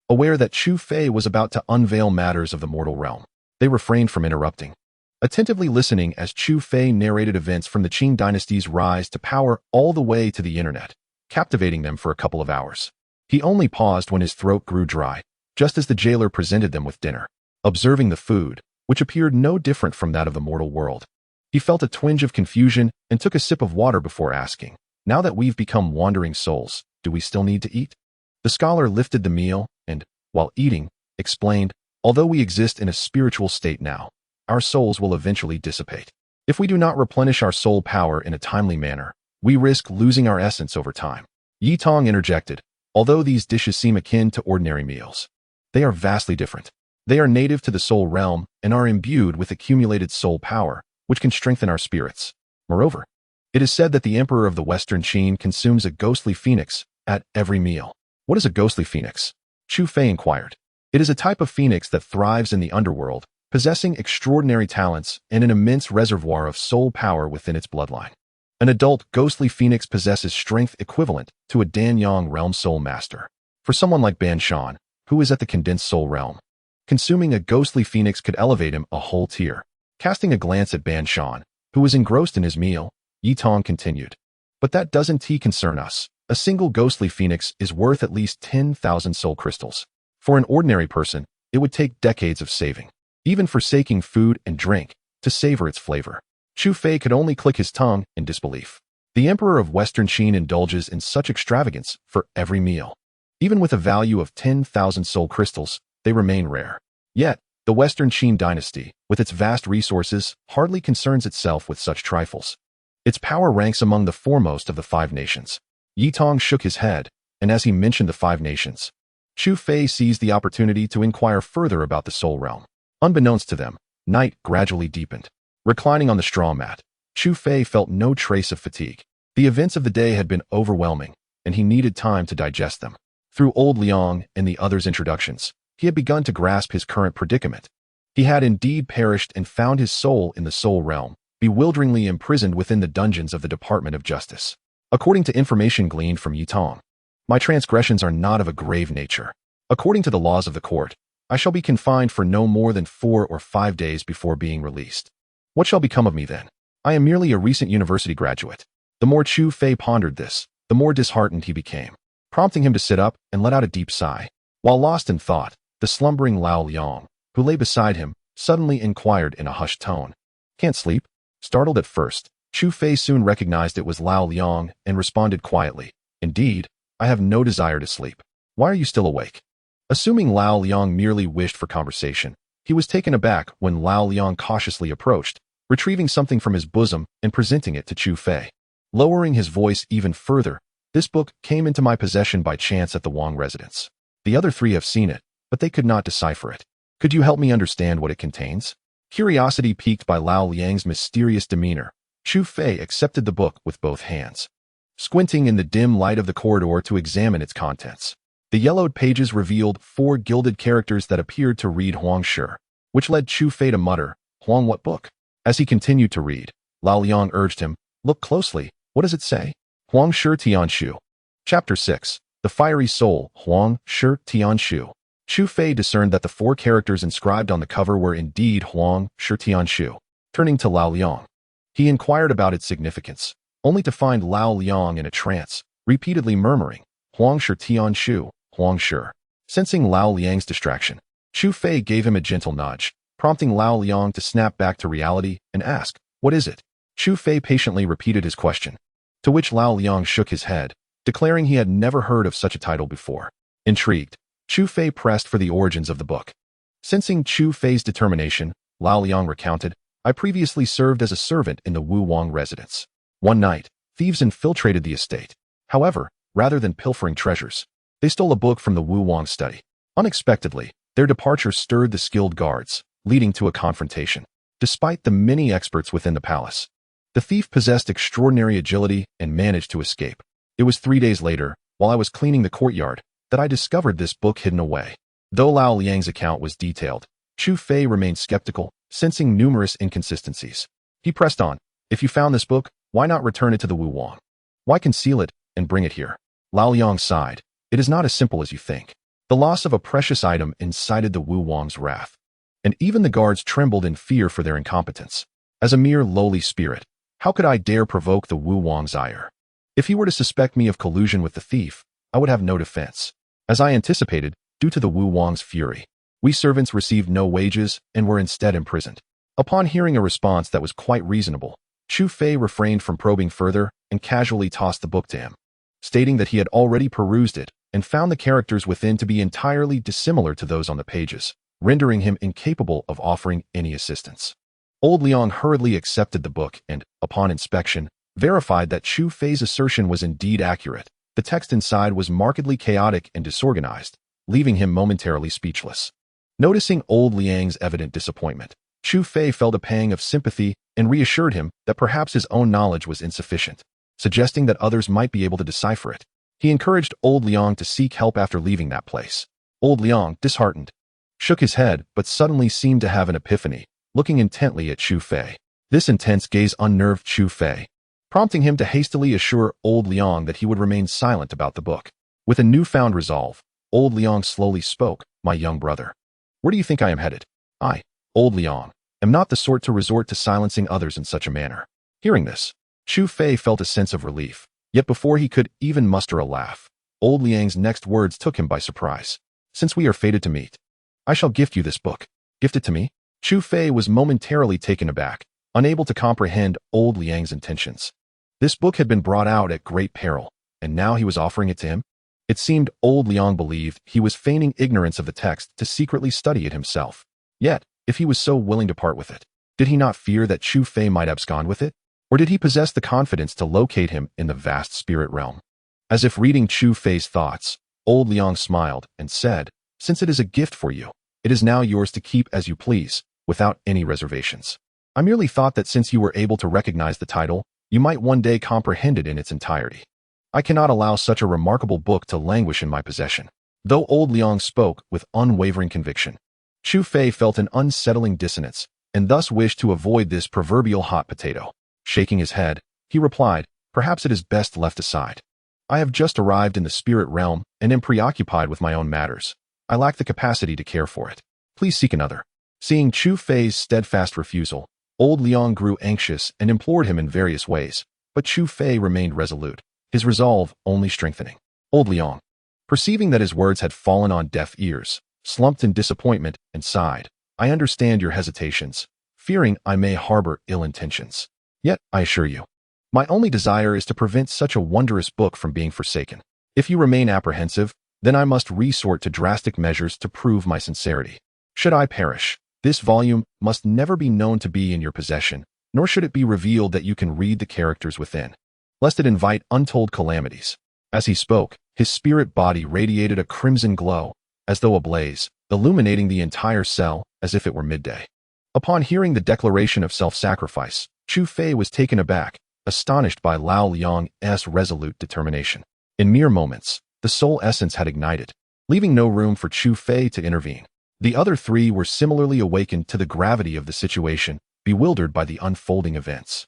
Aware that Chu Fei was about to unveil matters of the mortal realm, they refrained from interrupting, attentively listening as Chu Fei narrated events from the Qin dynasty's rise to power all the way to the internet, captivating them for a couple of hours. He only paused when his throat grew dry, just as the jailer presented them with dinner. Observing the food, which appeared no different from that of the mortal world, he felt a twinge of confusion and took a sip of water before asking, "Now that we've become wandering souls, do we still need to eat?" The scholar lifted the meal and, while eating, explained, "Although we exist in a spiritual state now, our souls will eventually dissipate. If we do not replenish our soul power in a timely manner, we risk losing our essence over time." Yi Tong interjected, "Although these dishes seem akin to ordinary meals, they are vastly different. They are native to the soul realm and are imbued with accumulated soul power, which can strengthen our spirits. Moreover, it is said that the emperor of the Western Qin consumes a ghostly phoenix at every meal." What is a ghostly phoenix? Chu Fei inquired. It is a type of phoenix that thrives in the underworld, possessing extraordinary talents and an immense reservoir of soul power within its bloodline. An adult ghostly phoenix possesses strength equivalent to a Dan-Yang realm soul master. For someone like Ban Shan, who is at the condensed soul realm, consuming a ghostly phoenix could elevate him a whole tier. Casting a glance at Ban Shan, who was engrossed in his meal, Yi Tong continued. But that doesn't concern us. A single ghostly phoenix is worth at least 10,000 soul crystals. For an ordinary person, it would take decades of saving, even forsaking food and drink, to savor its flavor. Chu Fei could only click his tongue in disbelief. The emperor of Western Qin indulges in such extravagance for every meal. Even with a value of 10,000 soul crystals, they remain rare. Yet, the Western Qin dynasty, with its vast resources, hardly concerns itself with such trifles. Its power ranks among the foremost of the 5 nations. Yi Tong shook his head, and as he mentioned the 5 nations, Chu Fei seized the opportunity to inquire further about the soul realm. Unbeknownst to them, night gradually deepened. Reclining on the straw mat, Chu Fei felt no trace of fatigue. The events of the day had been overwhelming, and he needed time to digest them. Through old Liang and the others' introductions, he had begun to grasp his current predicament. He had indeed perished and found his soul in the soul realm, bewilderingly imprisoned within the dungeons of the Department of Justice. According to information gleaned from Yi Tong, my transgressions are not of a grave nature. According to the laws of the court, I shall be confined for no more than 4 or 5 days before being released. What shall become of me then? I am merely a recent university graduate. The more Chu Fei pondered this, the more disheartened he became, prompting him to sit up and let out a deep sigh. While lost in thought, the slumbering Lao Liang, who lay beside him, suddenly inquired in a hushed tone. Can't sleep? Startled at first, Chu Fei soon recognized it was Lao Liang and responded quietly. Indeed, I have no desire to sleep. Why are you still awake? Assuming Lao Liang merely wished for conversation, he was taken aback when Lao Liang cautiously approached, retrieving something from his bosom and presenting it to Chu Fei. Lowering his voice even further, this book came into my possession by chance at the Wang residence. The other 3 have seen it, but they could not decipher it. Could you help me understand what it contains? Curiosity piqued by Lao Liang's mysterious demeanor, Chu Fei accepted the book with both hands, squinting in the dim light of the corridor to examine its contents. The yellowed pages revealed 4 gilded characters that appeared to read Huang Shi, which led Chu Fei to mutter, Huang, what book? As he continued to read, Lao Liang urged him, look closely, what does it say? Huang Shi Tian Shu. Chapter 6. The Fiery Soul, Huang Shi Tian Shu. Chu Fei discerned that the 4 characters inscribed on the cover were indeed Huang Shi Tian Shu. Turning to Lao Liang, he inquired about its significance, only to find Lao Liang in a trance, repeatedly murmuring, Huang Shi Tian Shu, Huang Shi. Sensing Lao Liang's distraction, Chu Fei gave him a gentle nudge, prompting Lao Liang to snap back to reality and ask, what is it? Chu Fei patiently repeated his question, to which Lao Liang shook his head, declaring he had never heard of such a title before. Intrigued, Chu Fei pressed for the origins of the book. Sensing Chu Fei's determination, Lao Liang recounted, I previously served as a servant in the Wu Wang residence. One night, thieves infiltrated the estate. However, rather than pilfering treasures, they stole a book from the Wu Wang study. Unexpectedly, their departure stirred the skilled guards, leading to a confrontation. Despite the many experts within the palace, the thief possessed extraordinary agility and managed to escape. It was 3 days later, while I was cleaning the courtyard, that I discovered this book hidden away. Though Lao Liang's account was detailed, Chu Fei remained skeptical, sensing numerous inconsistencies. He pressed on, if you found this book, why not return it to the Wu Wang? Why conceal it and bring it here? Lao Liang sighed. It is not as simple as you think. The loss of a precious item incited the Wu Wang's wrath, and even the guards trembled in fear for their incompetence. As a mere lowly spirit, how could I dare provoke the Wu Wang's ire? If he were to suspect me of collusion with the thief, I would have no defense. As I anticipated, due to the Wu Wang's fury, we servants received no wages and were instead imprisoned. Upon hearing a response that was quite reasonable, Chu Fei refrained from probing further and casually tossed the book to him, stating that he had already perused it and found the characters within to be entirely dissimilar to those on the pages, rendering him incapable of offering any assistance. Old Liang hurriedly accepted the book and, upon inspection, verified that Chu Fei's assertion was indeed accurate. The text inside was markedly chaotic and disorganized, leaving him momentarily speechless. Noticing Old Liang's evident disappointment, Chu Fei felt a pang of sympathy and reassured him that perhaps his own knowledge was insufficient, suggesting that others might be able to decipher it. He encouraged old Liang to seek help after leaving that place. Old Liang, disheartened, shook his head but suddenly seemed to have an epiphany, looking intently at Chu Fei. This intense gaze unnerved Chu Fei, prompting him to hastily assure old Liang that he would remain silent about the book. With a newfound resolve, old Liang slowly spoke, "My young brother, where do you think I am headed? I, old Liang, am not the sort to resort to silencing others in such a manner." Hearing this, Chu Fei felt a sense of relief, yet before he could even muster a laugh, old Liang's next words took him by surprise. "Since we are fated to meet, I shall gift you this book." "Gift it to me?" Chu Fei was momentarily taken aback, unable to comprehend old Liang's intentions. This book had been brought out at great peril, and now he was offering it to him? It seemed old Liang believed he was feigning ignorance of the text to secretly study it himself. Yet, if he was so willing to part with it, did he not fear that Chu Fei might abscond with it? Or did he possess the confidence to locate him in the vast spirit realm? As if reading Chu Fei's thoughts, old Liang smiled and said, "Since it is a gift for you, it is now yours to keep as you please, without any reservations. I merely thought that since you were able to recognize the title, you might one day comprehend it in its entirety. I cannot allow such a remarkable book to languish in my possession." Though old Liang spoke with unwavering conviction, Chu Fei felt an unsettling dissonance, and thus wished to avoid this proverbial hot potato. Shaking his head, he replied, "Perhaps it is best left aside. I have just arrived in the spirit realm and am preoccupied with my own matters. I lack the capacity to care for it. Please seek another." Seeing Chu Fei's steadfast refusal, old Liang grew anxious and implored him in various ways, but Chu Fei remained resolute, his resolve only strengthening. Old Liang, perceiving that his words had fallen on deaf ears, slumped in disappointment and sighed, "I understand your hesitations, fearing I may harbor ill intentions. Yet, I assure you, my only desire is to prevent such a wondrous book from being forsaken. If you remain apprehensive, then I must resort to drastic measures to prove my sincerity. Should I perish, this volume must never be known to be in your possession, nor should it be revealed that you can read the characters within, lest it invite untold calamities." As he spoke, his spirit body radiated a crimson glow, as though ablaze, illuminating the entire cell as if it were midday. Upon hearing the declaration of self-sacrifice, Chu Fei was taken aback, astonished by Lao Liang's resolute determination. In mere moments, the soul essence had ignited, leaving no room for Chu Fei to intervene. The other three were similarly awakened to the gravity of the situation, bewildered by the unfolding events.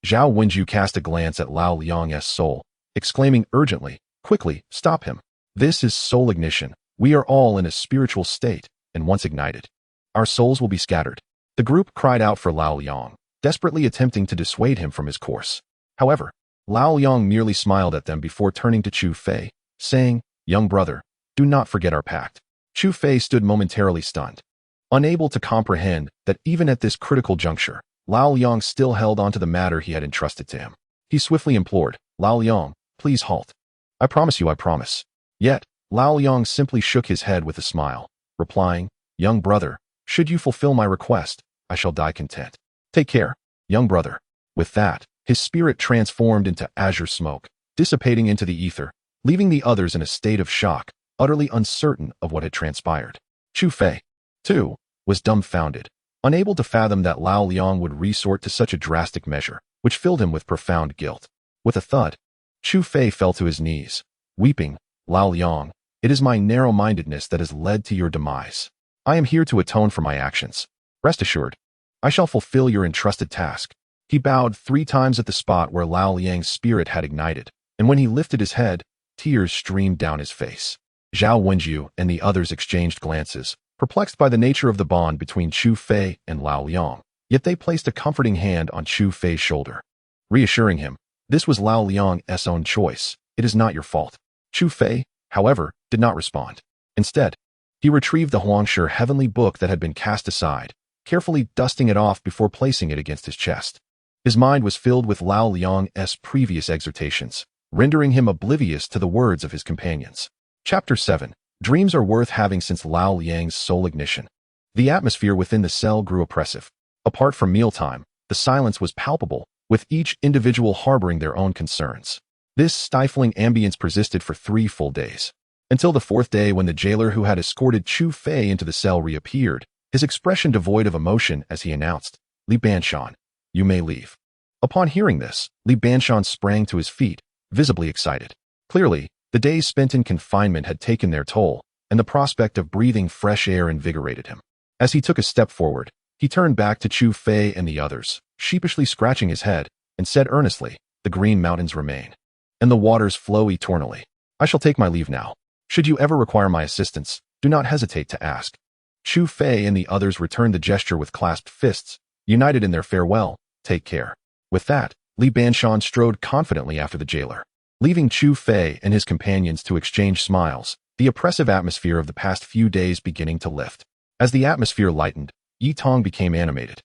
Zhao Wenju cast a glance at Lao Liang's soul, exclaiming urgently, "Quickly, stop him. This is soul ignition. We are all in a spiritual state, and once ignited, our souls will be scattered." The group cried out for Lao Liang, desperately attempting to dissuade him from his course. However, Lao Liang merely smiled at them before turning to Chu Fei, saying, "Young brother, do not forget our pact." Chu Fei stood momentarily stunned, unable to comprehend that even at this critical juncture, Lao Liang still held on to the matter he had entrusted to him. He swiftly implored, "Lao Liang, please halt. I promise you, I promise." Yet, Lao Liang simply shook his head with a smile, replying, "Young brother, should you fulfill my request, I shall die content. Take care, young brother." With that, his spirit transformed into azure smoke, dissipating into the ether, leaving the others in a state of shock, utterly uncertain of what had transpired. Chu Fei, too, was dumbfounded, unable to fathom that Lao Liang would resort to such a drastic measure, which filled him with profound guilt. With a thud, Chu Fei fell to his knees, weeping, "Lao Liang, it is my narrow-mindedness that has led to your demise. I am here to atone for my actions. Rest assured, I shall fulfill your entrusted task." He bowed 3 times at the spot where Lao Liang's spirit had ignited, and when he lifted his head, tears streamed down his face. Zhao Wenju and the others exchanged glances, perplexed by the nature of the bond between Chu Fei and Lao Liang, yet they placed a comforting hand on Chu Fei's shoulder, reassuring him, "This was Lao Liang's own choice. It is not your fault." Chu Fei, however, did not respond. Instead, he retrieved the Huangshi heavenly book that had been cast aside, carefully dusting it off before placing it against his chest. His mind was filled with Lao Liang's previous exhortations, rendering him oblivious to the words of his companions. Chapter 7. Dreams are worth having. Since Lao Liang's soul ignition, the atmosphere within the cell grew oppressive. Apart from mealtime, the silence was palpable, with each individual harboring their own concerns. This stifling ambience persisted for 3 full days, until the 4th day when the jailer who had escorted Chu Fei into the cell reappeared, his expression devoid of emotion as he announced, "Li Banshan, you may leave." Upon hearing this, Li Banshan sprang to his feet, visibly excited. Clearly, The days spent in confinement had taken their toll, and the prospect of breathing fresh air invigorated him. As he took a step forward, he turned back to Chu Fei and the others, sheepishly scratching his head, and said earnestly, "The green mountains remain, and the waters flow eternally. I shall take my leave now. Should you ever require my assistance, do not hesitate to ask." Chu Fei and the others returned the gesture with clasped fists, united in their farewell. "Take care." With that, Li Banshan strode confidently after the jailer, leaving Chu Fei and his companions to exchange smiles, the oppressive atmosphere of the past few days beginning to lift. As the atmosphere lightened, Yi Tong became animated,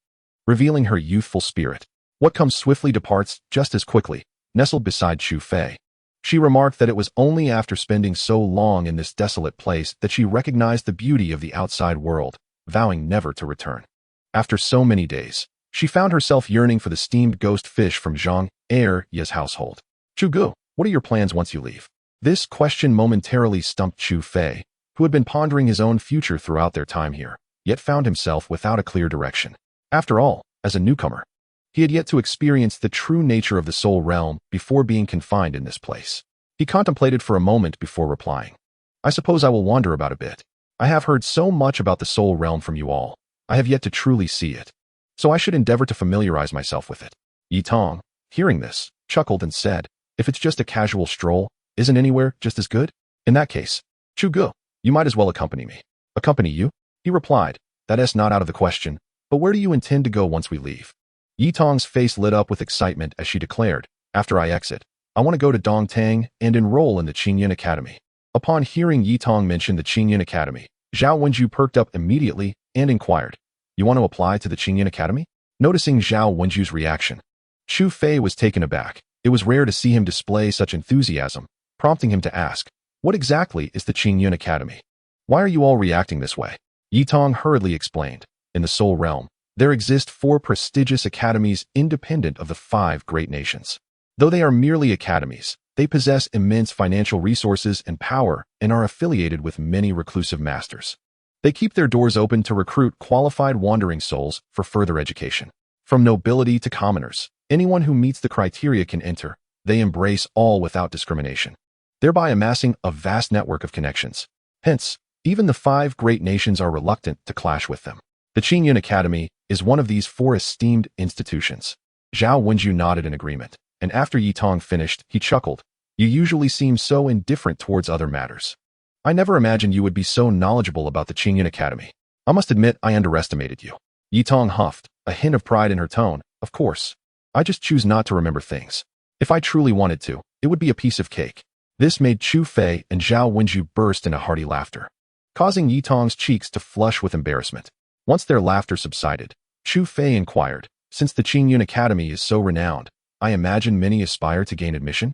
revealing her youthful spirit. What comes swiftly departs just as quickly, nestled beside Chu Fei. She remarked that it was only after spending so long in this desolate place that she recognized the beauty of the outside world, vowing never to return. After so many days, she found herself yearning for the steamed ghost fish from Zhang Ye's household. "Zhuge, what are your plans once you leave?" This question momentarily stumped Chu Fei, who had been pondering his own future throughout their time here, yet found himself without a clear direction. After all, as a newcomer, he had yet to experience the true nature of the soul realm before being confined in this place. He contemplated for a moment before replying. "I suppose I will wander about a bit. I have heard so much about the soul realm from you all. I have yet to truly see it, so I should endeavor to familiarize myself with it." Yi Tong, hearing this, chuckled and said, "If it's just a casual stroll, isn't anywhere just as good? In that case, Zhuge, you might as well accompany me." "Accompany you?" he replied. "That's not out of the question, but where do you intend to go once we leave?" Yi Tong's face lit up with excitement as she declared, "After I exit, I want to go to Dongtang and enroll in the Qinyin Academy." Upon hearing Yi Tong mention the Qinyin Academy, Zhao Wenju perked up immediately and inquired, "You want to apply to the Qinyin Academy?" Noticing Zhao Wenju's reaction, Chu Fei was taken aback. It was rare to see him display such enthusiasm, prompting him to ask, "What exactly is the Qinyin Academy? Why are you all reacting this way?" Yi Tong hurriedly explained, "In the Soul Realm, there exist 4 prestigious academies independent of the 5 great nations. Though they are merely academies, they possess immense financial resources and power and are affiliated with many reclusive masters. They keep their doors open to recruit qualified wandering souls for further education. From nobility to commoners, anyone who meets the criteria can enter. They embrace all without discrimination, thereby amassing a vast network of connections. Hence, even the 5 great nations are reluctant to clash with them. The Qinyin Academy is one of these 4 esteemed institutions." Zhao Wenju nodded in agreement, and after Yi Tong finished, he chuckled, "You usually seem so indifferent towards other matters. I never imagined you would be so knowledgeable about the Qinyin Academy. I must admit I underestimated you." Yi Tong huffed, a hint of pride in her tone. "Of course, I just choose not to remember things. If I truly wanted to, it would be a piece of cake." This made Chu Fei and Zhao Wenju burst into hearty laughter, causing Yi Tong's cheeks to flush with embarrassment. Once their laughter subsided, Chu Fei inquired, "Since the Qinyin Academy is so renowned, I imagine many aspire to gain admission?"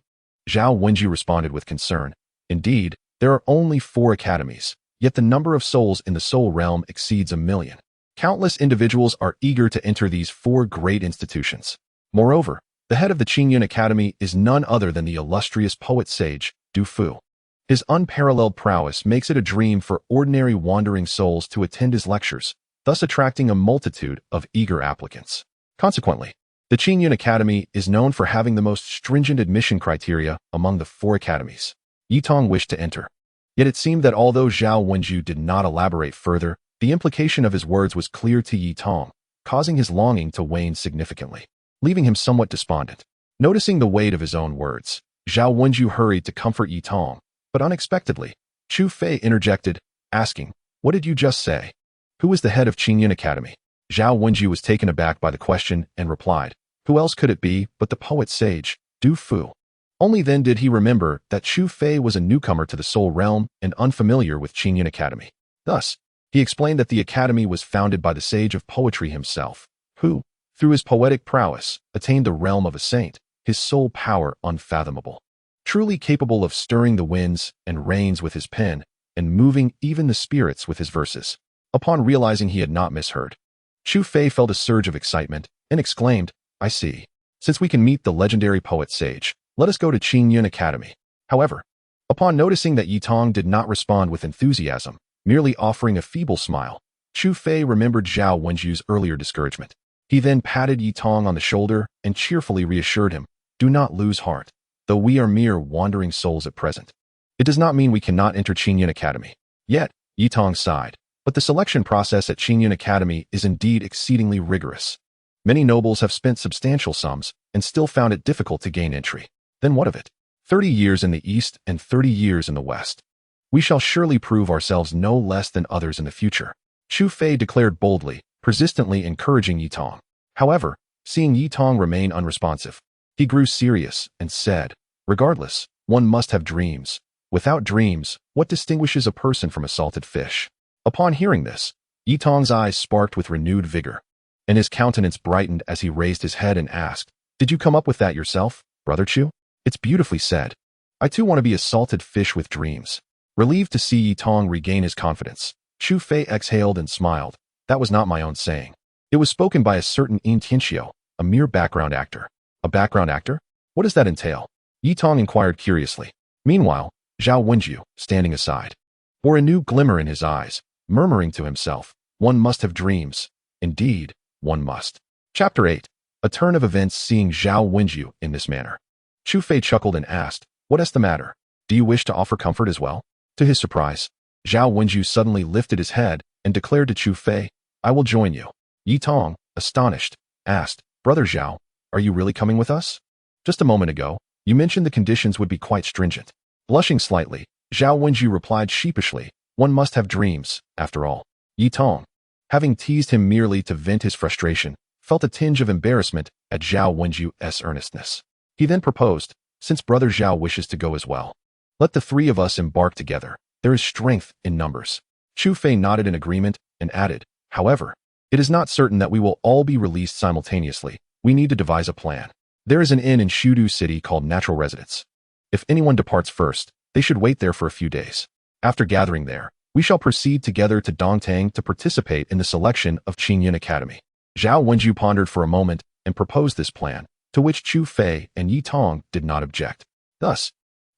Zhao Wenju responded with concern, "Indeed, there are only 4 academies, yet the number of souls in the soul realm exceeds 1 million. Countless individuals are eager to enter these 4 great institutions. Moreover, the head of the Qinyin Academy is none other than the illustrious poet-sage, Du Fu. His unparalleled prowess makes it a dream for ordinary wandering souls to attend his lectures, thus attracting a multitude of eager applicants. Consequently, the Qinyin Academy is known for having the most stringent admission criteria among the 4 academies." Yi Tong wished to enter. Yet it seemed that although Zhao Wenju did not elaborate further, the implication of his words was clear to Yi Tong, causing his longing to wane significantly, leaving him somewhat despondent. Noticing the weight of his own words, Zhao Wenju hurried to comfort Yi Tong, but unexpectedly, Chu Fei interjected, asking, "What did you just say? Who is the head of Qinyin Academy?" Zhao Wenju was taken aback by the question and replied, "Who else could it be but the poet-sage, Du Fu?" Only then did he remember that Chu Fei was a newcomer to the soul realm and unfamiliar with Qinyin Academy. Thus, he explained that the academy was founded by the sage of poetry himself, who, through his poetic prowess, attained the realm of a saint, his soul power unfathomable. Truly capable of stirring the winds and rains with his pen, and moving even the spirits with his verses. Upon realizing he had not misheard, Chu Fei felt a surge of excitement and exclaimed, "I see. Since we can meet the legendary poet-sage, let us go to Qinyin Academy." However, upon noticing that Yi Tong did not respond with enthusiasm, merely offering a feeble smile, Chu Fei remembered Zhao Wenju's earlier discouragement. He then patted Yi Tong on the shoulder and cheerfully reassured him, "Do not lose heart, though we are mere wandering souls at present. It does not mean we cannot enter Qin Academy. Yet, Yi Tong sighed. But the selection process at Qin Academy is indeed exceedingly rigorous. Many nobles have spent substantial sums and still found it difficult to gain entry. Then what of it? 30 years in the East and 30 years in the West. We shall surely prove ourselves no less than others in the future. Chu Fei declared boldly, persistently encouraging Yi Tong. However, seeing Yi Tong remain unresponsive, he grew serious and said, regardless, one must have dreams. Without dreams, what distinguishes a person from a salted fish? Upon hearing this, Yi Tong's eyes sparked with renewed vigor, and his countenance brightened as he raised his head and asked, did you come up with that yourself, Brother Chu? It's beautifully said. I too want to be a salted fish with dreams. Relieved to see Yi Tong regain his confidence, Chu Fei exhaled and smiled. That was not my own saying. It was spoken by a certain Yin Tianxiu, a mere background actor. A background actor? What does that entail? Yi Tong inquired curiously. Meanwhile, Zhao Wenju, standing aside, bore a new glimmer in his eyes, murmuring to himself, one must have dreams. Indeed, one must. Chapter 8. A turn of events seeing Zhao Wenju in this manner. Chu Fei chuckled and asked, what is the matter? Do you wish to offer comfort as well? To his surprise, Zhao Wenju suddenly lifted his head and declared to Chu Fei, I will join you. Yi Tong, astonished, asked, Brother Zhao, are you really coming with us? Just a moment ago, you mentioned the conditions would be quite stringent. Blushing slightly, Zhao Wenju replied sheepishly, one must have dreams, after all. Yi Tong, having teased him merely to vent his frustration, felt a tinge of embarrassment at Zhao Wenju's earnestness. He then proposed, since Brother Zhao wishes to go as well, let the three of us embark together. There is strength in numbers. Chu Fei nodded in agreement and added, however, it is not certain that we will all be released simultaneously. We need to devise a plan. There is an inn in Shudu City called Natural Residence. If anyone departs first, they should wait there for a few days. After gathering there, we shall proceed together to Dongtang to participate in the selection of Qin Academy. Zhao Wenju pondered for a moment and proposed this plan, to which Chu Fei and Yi Tong did not object. Thus,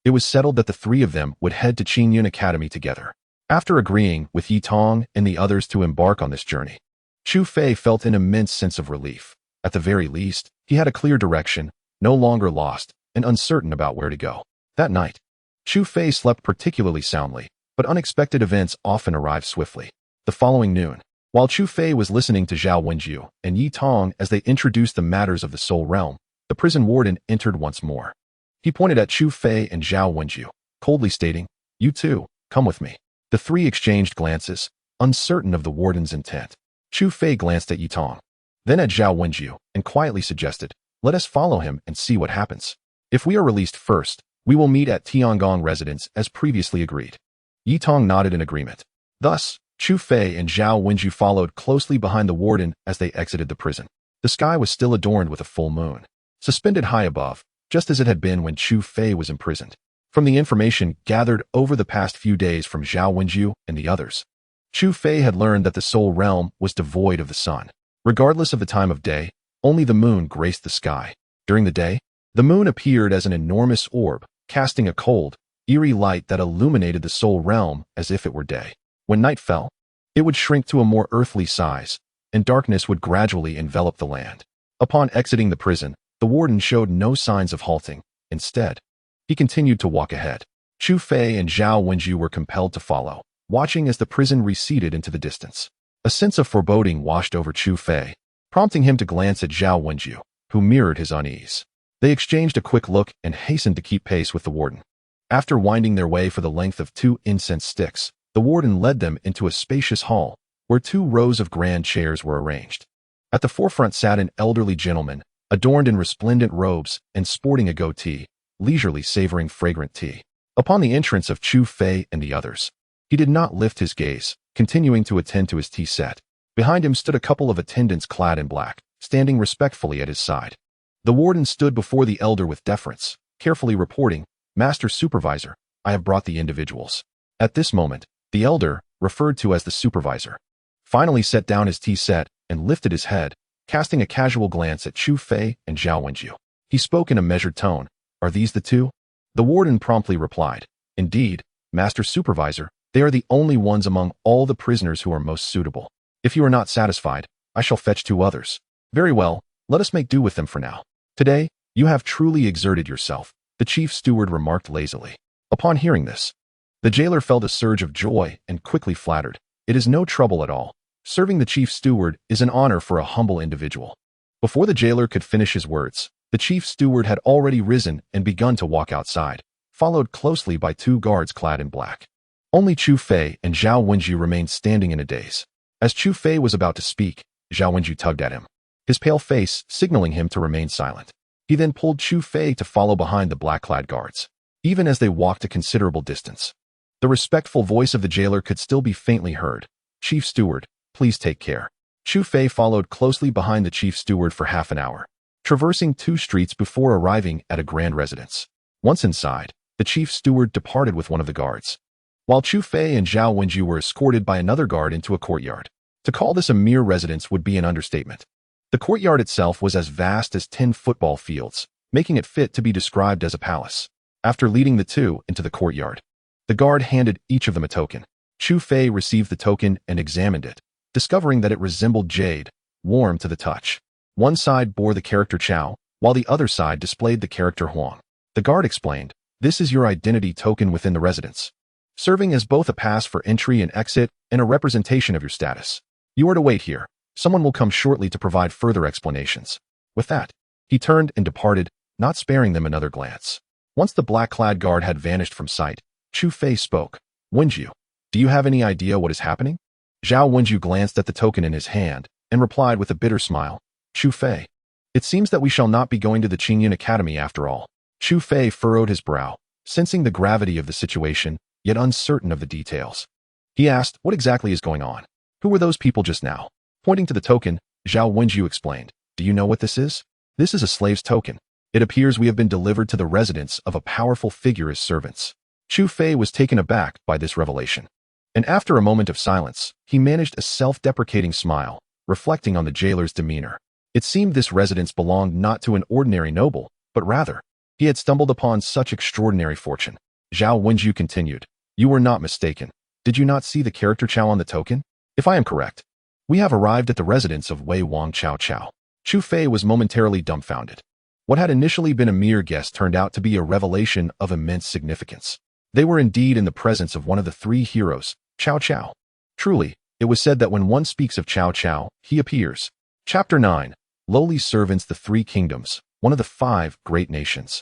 it was settled that the three of them would head to Qin Academy together. After agreeing with Yi Tong and the others to embark on this journey, Chu Fei felt an immense sense of relief. At the very least, he had a clear direction, no longer lost, and uncertain about where to go. That night, Chu Fei slept particularly soundly, but unexpected events often arrived swiftly. The following noon, while Chu Fei was listening to Zhao Wenju and Yi Tong as they introduced the matters of the Soul Realm, the prison warden entered once more. He pointed at Chu Fei and Zhao Wenju, coldly stating, you two, come with me. The three exchanged glances, uncertain of the warden's intent. Chu Fei glanced at Yi Tong, then at Zhao Wenju, and quietly suggested, let us follow him and see what happens. If we are released first, we will meet at Tiangong residence as previously agreed. Yi Tong nodded in agreement. Thus, Chu Fei and Zhao Wenju followed closely behind the warden as they exited the prison. The sky was still adorned with a full moon, suspended high above, just as it had been when Chu Fei was imprisoned. From the information gathered over the past few days from Zhao Wenju and the others, Chu Fei had learned that the Soul Realm was devoid of the sun. Regardless of the time of day, only the moon graced the sky. During the day, the moon appeared as an enormous orb, casting a cold, eerie light that illuminated the Soul Realm as if it were day. When night fell, it would shrink to a more earthly size, and darkness would gradually envelop the land. Upon exiting the prison, the warden showed no signs of halting. Instead, he continued to walk ahead. Chu Fei and Zhao Wenju were compelled to follow, watching as the prison receded into the distance. A sense of foreboding washed over Chu Fei, prompting him to glance at Zhao Wenju, who mirrored his unease. They exchanged a quick look and hastened to keep pace with the warden. After winding their way for the length of 2 incense sticks, the warden led them into a spacious hall, where 2 rows of grand chairs were arranged. At the forefront sat an elderly gentleman, adorned in resplendent robes and sporting a goatee, leisurely savoring fragrant tea. Upon the entrance of Chu Fei and the others, he did not lift his gaze, continuing to attend to his tea set. Behind him stood a couple of attendants clad in black, standing respectfully at his side. The warden stood before the elder with deference, carefully reporting, Master Supervisor, I have brought the individuals. At this moment, the elder, referred to as the supervisor, finally set down his tea set and lifted his head, casting a casual glance at Chu Fei and Zhao Wenju. He spoke in a measured tone. Are these the two? The warden promptly replied, Indeed, Master Supervisor, they are the only ones among all the prisoners who are most suitable. If you are not satisfied, I shall fetch 2 others. Very well, let us make do with them for now. Today, you have truly exerted yourself, the chief steward remarked lazily. Upon hearing this, the jailer felt a surge of joy and quickly flattered. It is no trouble at all. Serving the chief steward is an honor for a humble individual. Before the jailer could finish his words, the chief steward had already risen and begun to walk outside, followed closely by 2 guards clad in black. Only Chu Fei and Zhao Wenju remained standing in a daze. As Chu Fei was about to speak, Zhao Wenju tugged at him, his pale face signaling him to remain silent. He then pulled Chu Fei to follow behind the black-clad guards. Even as they walked a considerable distance, the respectful voice of the jailer could still be faintly heard. "Chief Steward, please take care." Chu Fei followed closely behind the chief steward for half an hour, traversing 2 streets before arriving at a grand residence. Once inside, the chief steward departed with one of the guards, while Chu Fei and Zhao Wenju were escorted by another guard into a courtyard. To call this a mere residence would be an understatement. The courtyard itself was as vast as 10 football fields, making it fit to be described as a palace. After leading the 2 into the courtyard, the guard handed each of them a token. Chu Fei received the token and examined it, discovering that it resembled jade, warm to the touch. One side bore the character Chao, while the other side displayed the character Huang. The guard explained, "This is your identity token within the residence, serving as both a pass for entry and exit and a representation of your status. You are to wait here. Someone will come shortly to provide further explanations." With that, he turned and departed, not sparing them another glance. Once the black-clad guard had vanished from sight, Chu Fei spoke. "Wenju, do you have any idea what is happening?" Zhao Wenju glanced at the token in his hand and replied with a bitter smile, "Chu Fei, it seems that we shall not be going to the Qingyun Academy after all." Chu Fei furrowed his brow, sensing the gravity of the situation, yet uncertain of the details. He asked, "What exactly is going on? Who were those people just now?" Pointing to the token, Zhao Wenju explained, "Do you know what this is? This is a slave's token. It appears we have been delivered to the residence of a powerful figure as servants." Chu Fei was taken aback by this revelation, and after a moment of silence, he managed a self-deprecating smile, reflecting on the jailer's demeanor. It seemed this residence belonged not to an ordinary noble, but rather, he had stumbled upon such extraordinary fortune. Zhao Wenju continued, "You were not mistaken. Did you not see the character Chao on the token? If I am correct, we have arrived at the residence of Wei Wang Chao Chao." Chu Fei was momentarily dumbfounded. What had initially been a mere guess turned out to be a revelation of immense significance. They were indeed in the presence of one of the 3 heroes, Chao Chao. Truly, it was said that when one speaks of Chao Chao, he appears. Chapter 9, Lowly Servants. The 3 Kingdoms, one of the 5 great nations,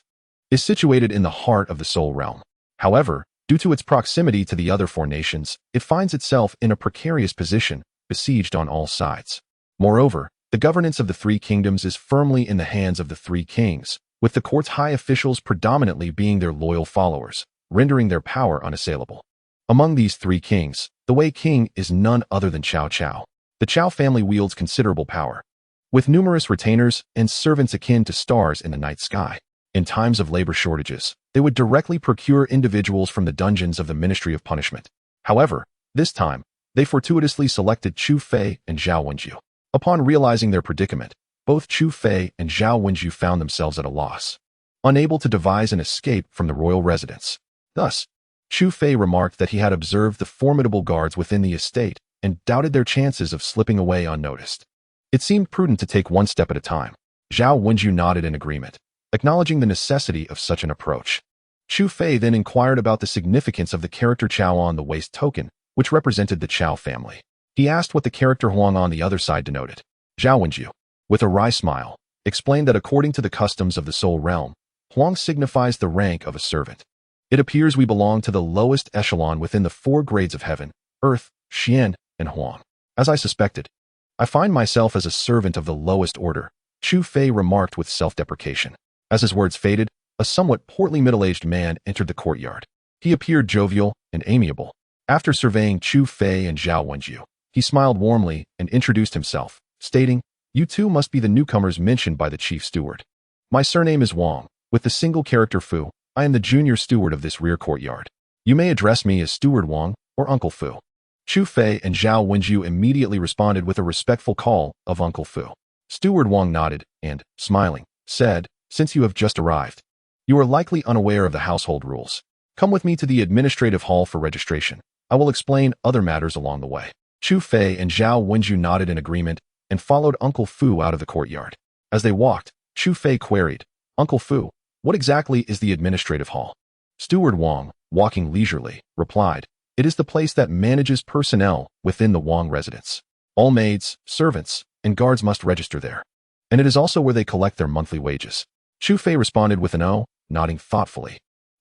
is situated in the heart of the Soul Realm. However, due to its proximity to the other 4 nations, it finds itself in a precarious position, besieged on all sides. Moreover, the governance of the 3 kingdoms is firmly in the hands of the 3 kings, with the court's high officials predominantly being their loyal followers, rendering their power unassailable. Among these 3 kings, the Wei king is none other than Chao Chao. The Chao family wields considerable power, with numerous retainers and servants akin to stars in the night sky. In times of labor shortages, they would directly procure individuals from the dungeons of the Ministry of Punishment. However, this time, they fortuitously selected Chu Fei and Zhao Wenju. Upon realizing their predicament, both Chu Fei and Zhao Wenju found themselves at a loss, unable to devise an escape from the royal residence. Thus, Chu Fei remarked that he had observed the formidable guards within the estate and doubted their chances of slipping away unnoticed. It seemed prudent to take one step at a time. Zhao Wenju nodded in agreement, acknowledging the necessity of such an approach. Chu Fei then inquired about the significance of the character Chao on the waist token, which represented the Chao family. He asked what the character Huang on the other side denoted. Zhao Wenju, with a wry smile, explained that according to the customs of the Soul Realm, Huang signifies the rank of a servant. It appears we belong to the lowest echelon within the 4 grades of heaven, earth, Xian, and Huang. As I suspected, I find myself as a servant of the lowest order, Chu Fei remarked with self-deprecation. As his words faded, a somewhat portly middle-aged man entered the courtyard. He appeared jovial and amiable. After surveying Chu Fei and Zhao Wenju, he smiled warmly and introduced himself, stating, "You 2 must be the newcomers mentioned by the chief steward. My surname is Wang, with the single character Fu. I am the junior steward of this rear courtyard. You may address me as Steward Wang or Uncle Fu." Chu Fei and Zhao Wenju immediately responded with a respectful call of Uncle Fu. Steward Wang nodded and, smiling, said, "Since you have just arrived, you are likely unaware of the household rules. Come with me to the administrative hall for registration. I will explain other matters along the way." Chu Fei and Zhao Wenju nodded in agreement and followed Uncle Fu out of the courtyard. As they walked, Chu Fei queried, "Uncle Fu, what exactly is the administrative hall?" Steward Wang, walking leisurely, replied, "It is the place that manages personnel within the Wang residence. All maids, servants, and guards must register there. And it is also where they collect their monthly wages." Chu Fei responded with an "oh," nodding thoughtfully.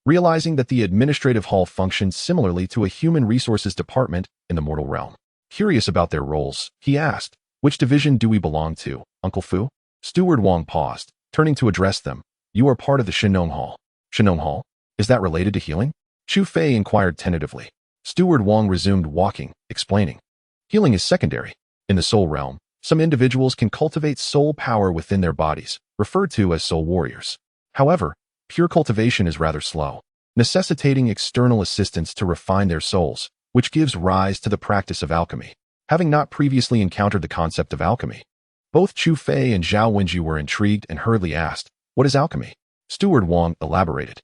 Realizing that the administrative hall functioned similarly to a human resources department in the mortal realm. Curious about their roles, he asked, "Which division do we belong to, Uncle Fu?" Steward Wang paused, turning to address them. "You are part of the Shinong Hall." "Shinong Hall? Is that related to healing?" Chu Fei inquired tentatively. Steward Wang resumed walking, explaining, "Healing is secondary. In the soul realm, some individuals can cultivate soul power within their bodies, referred to as soul warriors. However, pure cultivation is rather slow, necessitating external assistance to refine their souls, which gives rise to the practice of alchemy." Having not previously encountered the concept of alchemy, both Chu Fei and Zhao Wenju were intrigued and hurriedly asked, "What is alchemy?" Steward Wang elaborated.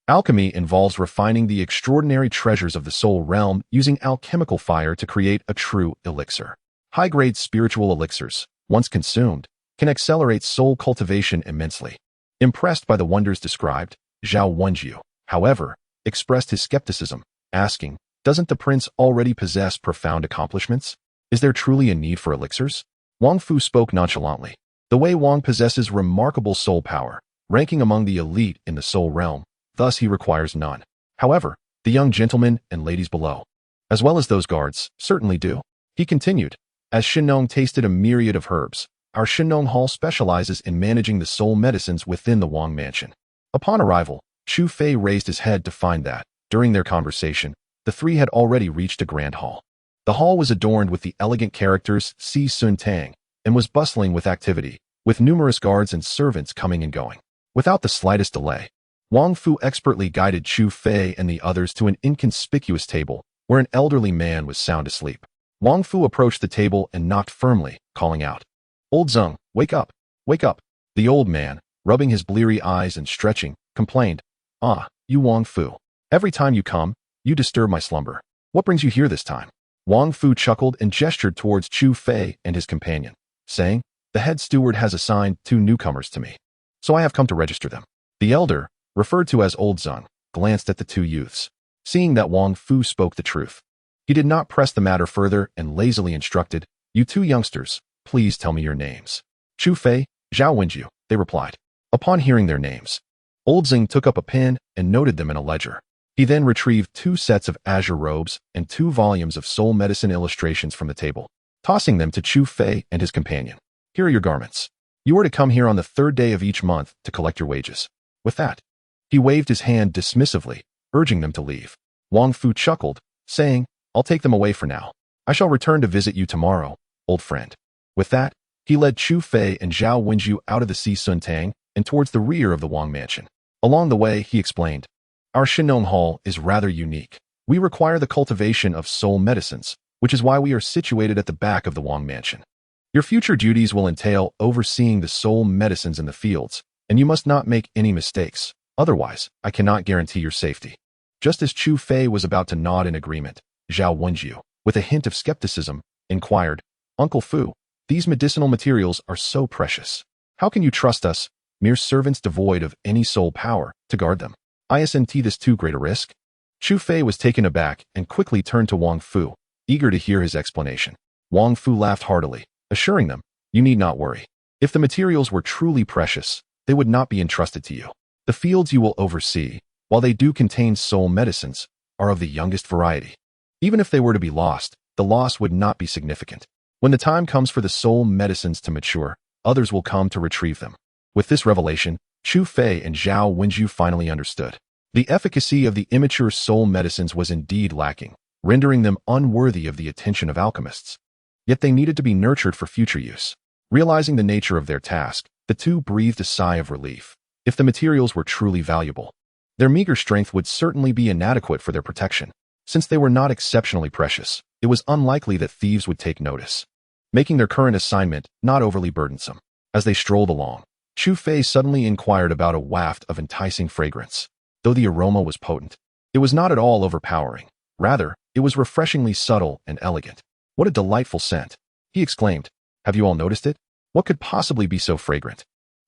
Alchemy involves refining the extraordinary treasures of the soul realm using alchemical fire to create a true elixir. High-grade spiritual elixirs, once consumed, can accelerate soul cultivation immensely. Impressed by the wonders described, Zhao Wenju, however, expressed his skepticism, asking, "Doesn't the prince already possess profound accomplishments? Is there truly a need for elixirs?" Wang Fu spoke nonchalantly. "The Wei Wang possesses remarkable soul power, ranking among the elite in the soul realm, thus he requires none. However, the young gentlemen and ladies below, as well as those guards, certainly do." He continued, "As Shinong tasted a myriad of herbs, our Shinong Hall specializes in managing the soul medicines within the Wang Mansion." Upon arrival, Chu Fei raised his head to find that, during their conversation, the three had already reached a grand hall. The hall was adorned with the elegant characters Si Sun Tang and was bustling with activity, with numerous guards and servants coming and going. Without the slightest delay, Wang Fu expertly guided Chu Fei and the others to an inconspicuous table where an elderly man was sound asleep. Wang Fu approached the table and knocked firmly, calling out, "Old Zeng, wake up, wake up." The old man, rubbing his bleary eyes and stretching, complained, "Ah, you Wang Fu. Every time you come, you disturb my slumber. What brings you here this time?" Wang Fu chuckled and gestured towards Chu Fei and his companion, saying, "The head steward has assigned 2 newcomers to me, so I have come to register them." The elder, referred to as Old Zeng, glanced at the 2 youths. Seeing that Wang Fu spoke the truth, he did not press the matter further and lazily instructed, "You 2 youngsters, please tell me your names." "Chu Fei, Zhao Wenju," they replied. Upon hearing their names, Old Zeng took up a pen and noted them in a ledger. He then retrieved 2 sets of azure robes and 2 volumes of soul medicine illustrations from the table, tossing them to Chu Fei and his companion. "Here are your garments. You are to come here on the 3rd day of each month to collect your wages." With that, he waved his hand dismissively, urging them to leave. Wang Fu chuckled, saying, "I'll take them away for now. I shall return to visit you tomorrow, old friend." With that, he led Chu Fei and Zhao Wenju out of the Si Sun Tang and towards the rear of the Wang Mansion. Along the way, he explained, "Our Shinong Hall is rather unique. We require the cultivation of soul medicines, which is why we are situated at the back of the Wang Mansion. Your future duties will entail overseeing the soul medicines in the fields, and you must not make any mistakes. Otherwise, I cannot guarantee your safety." Just as Chu Fei was about to nod in agreement, Zhao Wenju, with a hint of skepticism, inquired, "Uncle Fu, these medicinal materials are so precious. How can you trust us, mere servants devoid of any soul power, to guard them? Isn't this too great a risk?" Chu Fei was taken aback and quickly turned to Wang Fu, eager to hear his explanation. Wang Fu laughed heartily, assuring them, "You need not worry. If the materials were truly precious, they would not be entrusted to you. The fields you will oversee, while they do contain soul medicines, are of the youngest variety. Even if they were to be lost, the loss would not be significant. When the time comes for the soul medicines to mature, others will come to retrieve them." With this revelation, Chu Fei and Zhao Wenju finally understood. The efficacy of the immature soul medicines was indeed lacking, rendering them unworthy of the attention of alchemists. Yet they needed to be nurtured for future use. Realizing the nature of their task, the 2 breathed a sigh of relief. If the materials were truly valuable, their meager strength would certainly be inadequate for their protection. Since they were not exceptionally precious, it was unlikely that thieves would take notice, making their current assignment not overly burdensome. As they strolled along, Chu Fei suddenly inquired about a waft of enticing fragrance. Though the aroma was potent, it was not at all overpowering. Rather, it was refreshingly subtle and elegant. "What a delightful scent!" he exclaimed. "Have you all noticed it? What could possibly be so fragrant?"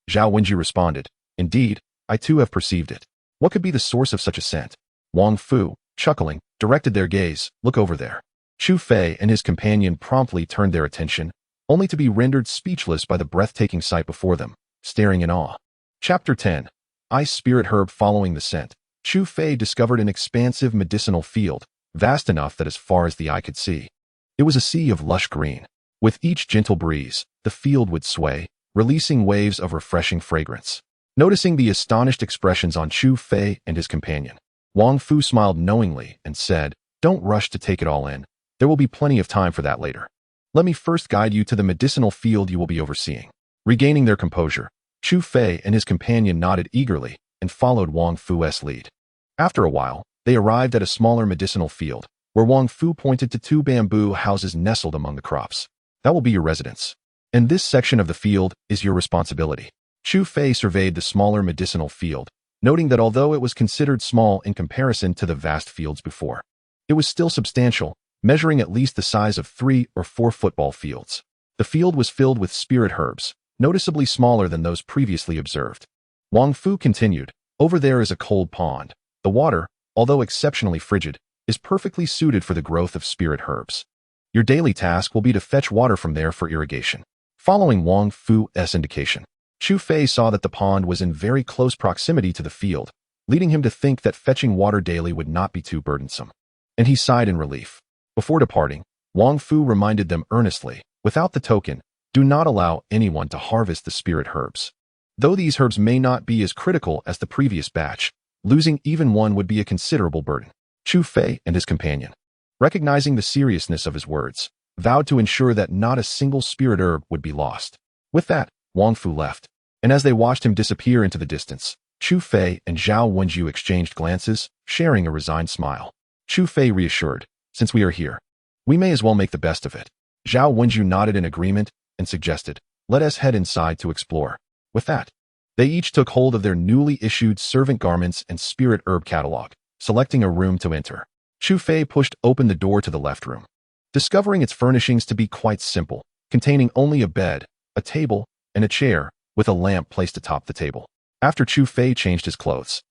Zhao Wenju responded, "Indeed, I too have perceived it. What could be the source of such a scent? Wang Fu, chuckling, directed their gaze. Look over there. Chu Fei and his companion promptly turned their attention, only to be rendered speechless by the breathtaking sight before them, staring in awe. Chapter 10. Ice Spirit Herb. Following the scent, Chu Fei discovered an expansive medicinal field, vast enough that as far as the eye could see, it was a sea of lush green. With each gentle breeze, the field would sway, releasing waves of refreshing fragrance. Noticing the astonished expressions on Chu Fei and his companion, Wang Fu smiled knowingly and said, "Don't rush to take it all in. There will be plenty of time for that later. Let me first guide you to the medicinal field you will be overseeing." Regaining their composure, Chu Fei and his companion nodded eagerly and followed Wang Fu's lead. After a while, they arrived at a smaller medicinal field, where Wang Fu pointed to 2 bamboo houses nestled among the crops. "That will be your residence. And this section of the field is your responsibility." Chu Fei surveyed the smaller medicinal field, noting that although it was considered small in comparison to the vast fields before, it was still substantial, measuring at least the size of 3 or 4 football fields. The field was filled with spirit herbs, noticeably smaller than those previously observed. Wang Fu continued, "Over there is a cold pond. The water, although exceptionally frigid, is perfectly suited for the growth of spirit herbs. Your daily task will be to fetch water from there for irrigation." Following Wang Fu's indication, Chu Fei saw that the pond was in very close proximity to the field, leading him to think that fetching water daily would not be too burdensome. And he sighed in relief. Before departing, Wang Fu reminded them earnestly, "Without the token, do not allow anyone to harvest the spirit herbs. Though these herbs may not be as critical as the previous batch, losing even one would be a considerable burden." Chu Fei and his companion, recognizing the seriousness of his words, vowed to ensure that not a single spirit herb would be lost. With that, Wang Fu left, and as they watched him disappear into the distance, Chu Fei and Zhao Wenju exchanged glances, sharing a resigned smile. Chu Fei reassured, "Since we are here, we may as well make the best of it." Zhao Wenju nodded in agreement and suggested, "Let us head inside to explore." With that, they each took hold of their newly issued servant garments and spirit herb catalog, selecting a room to enter. Chu Fei pushed open the door to the left room, discovering its furnishings to be quite simple, containing only a bed, a table, and a chair, with a lamp placed atop the table. After Chu Fei changed his clothes,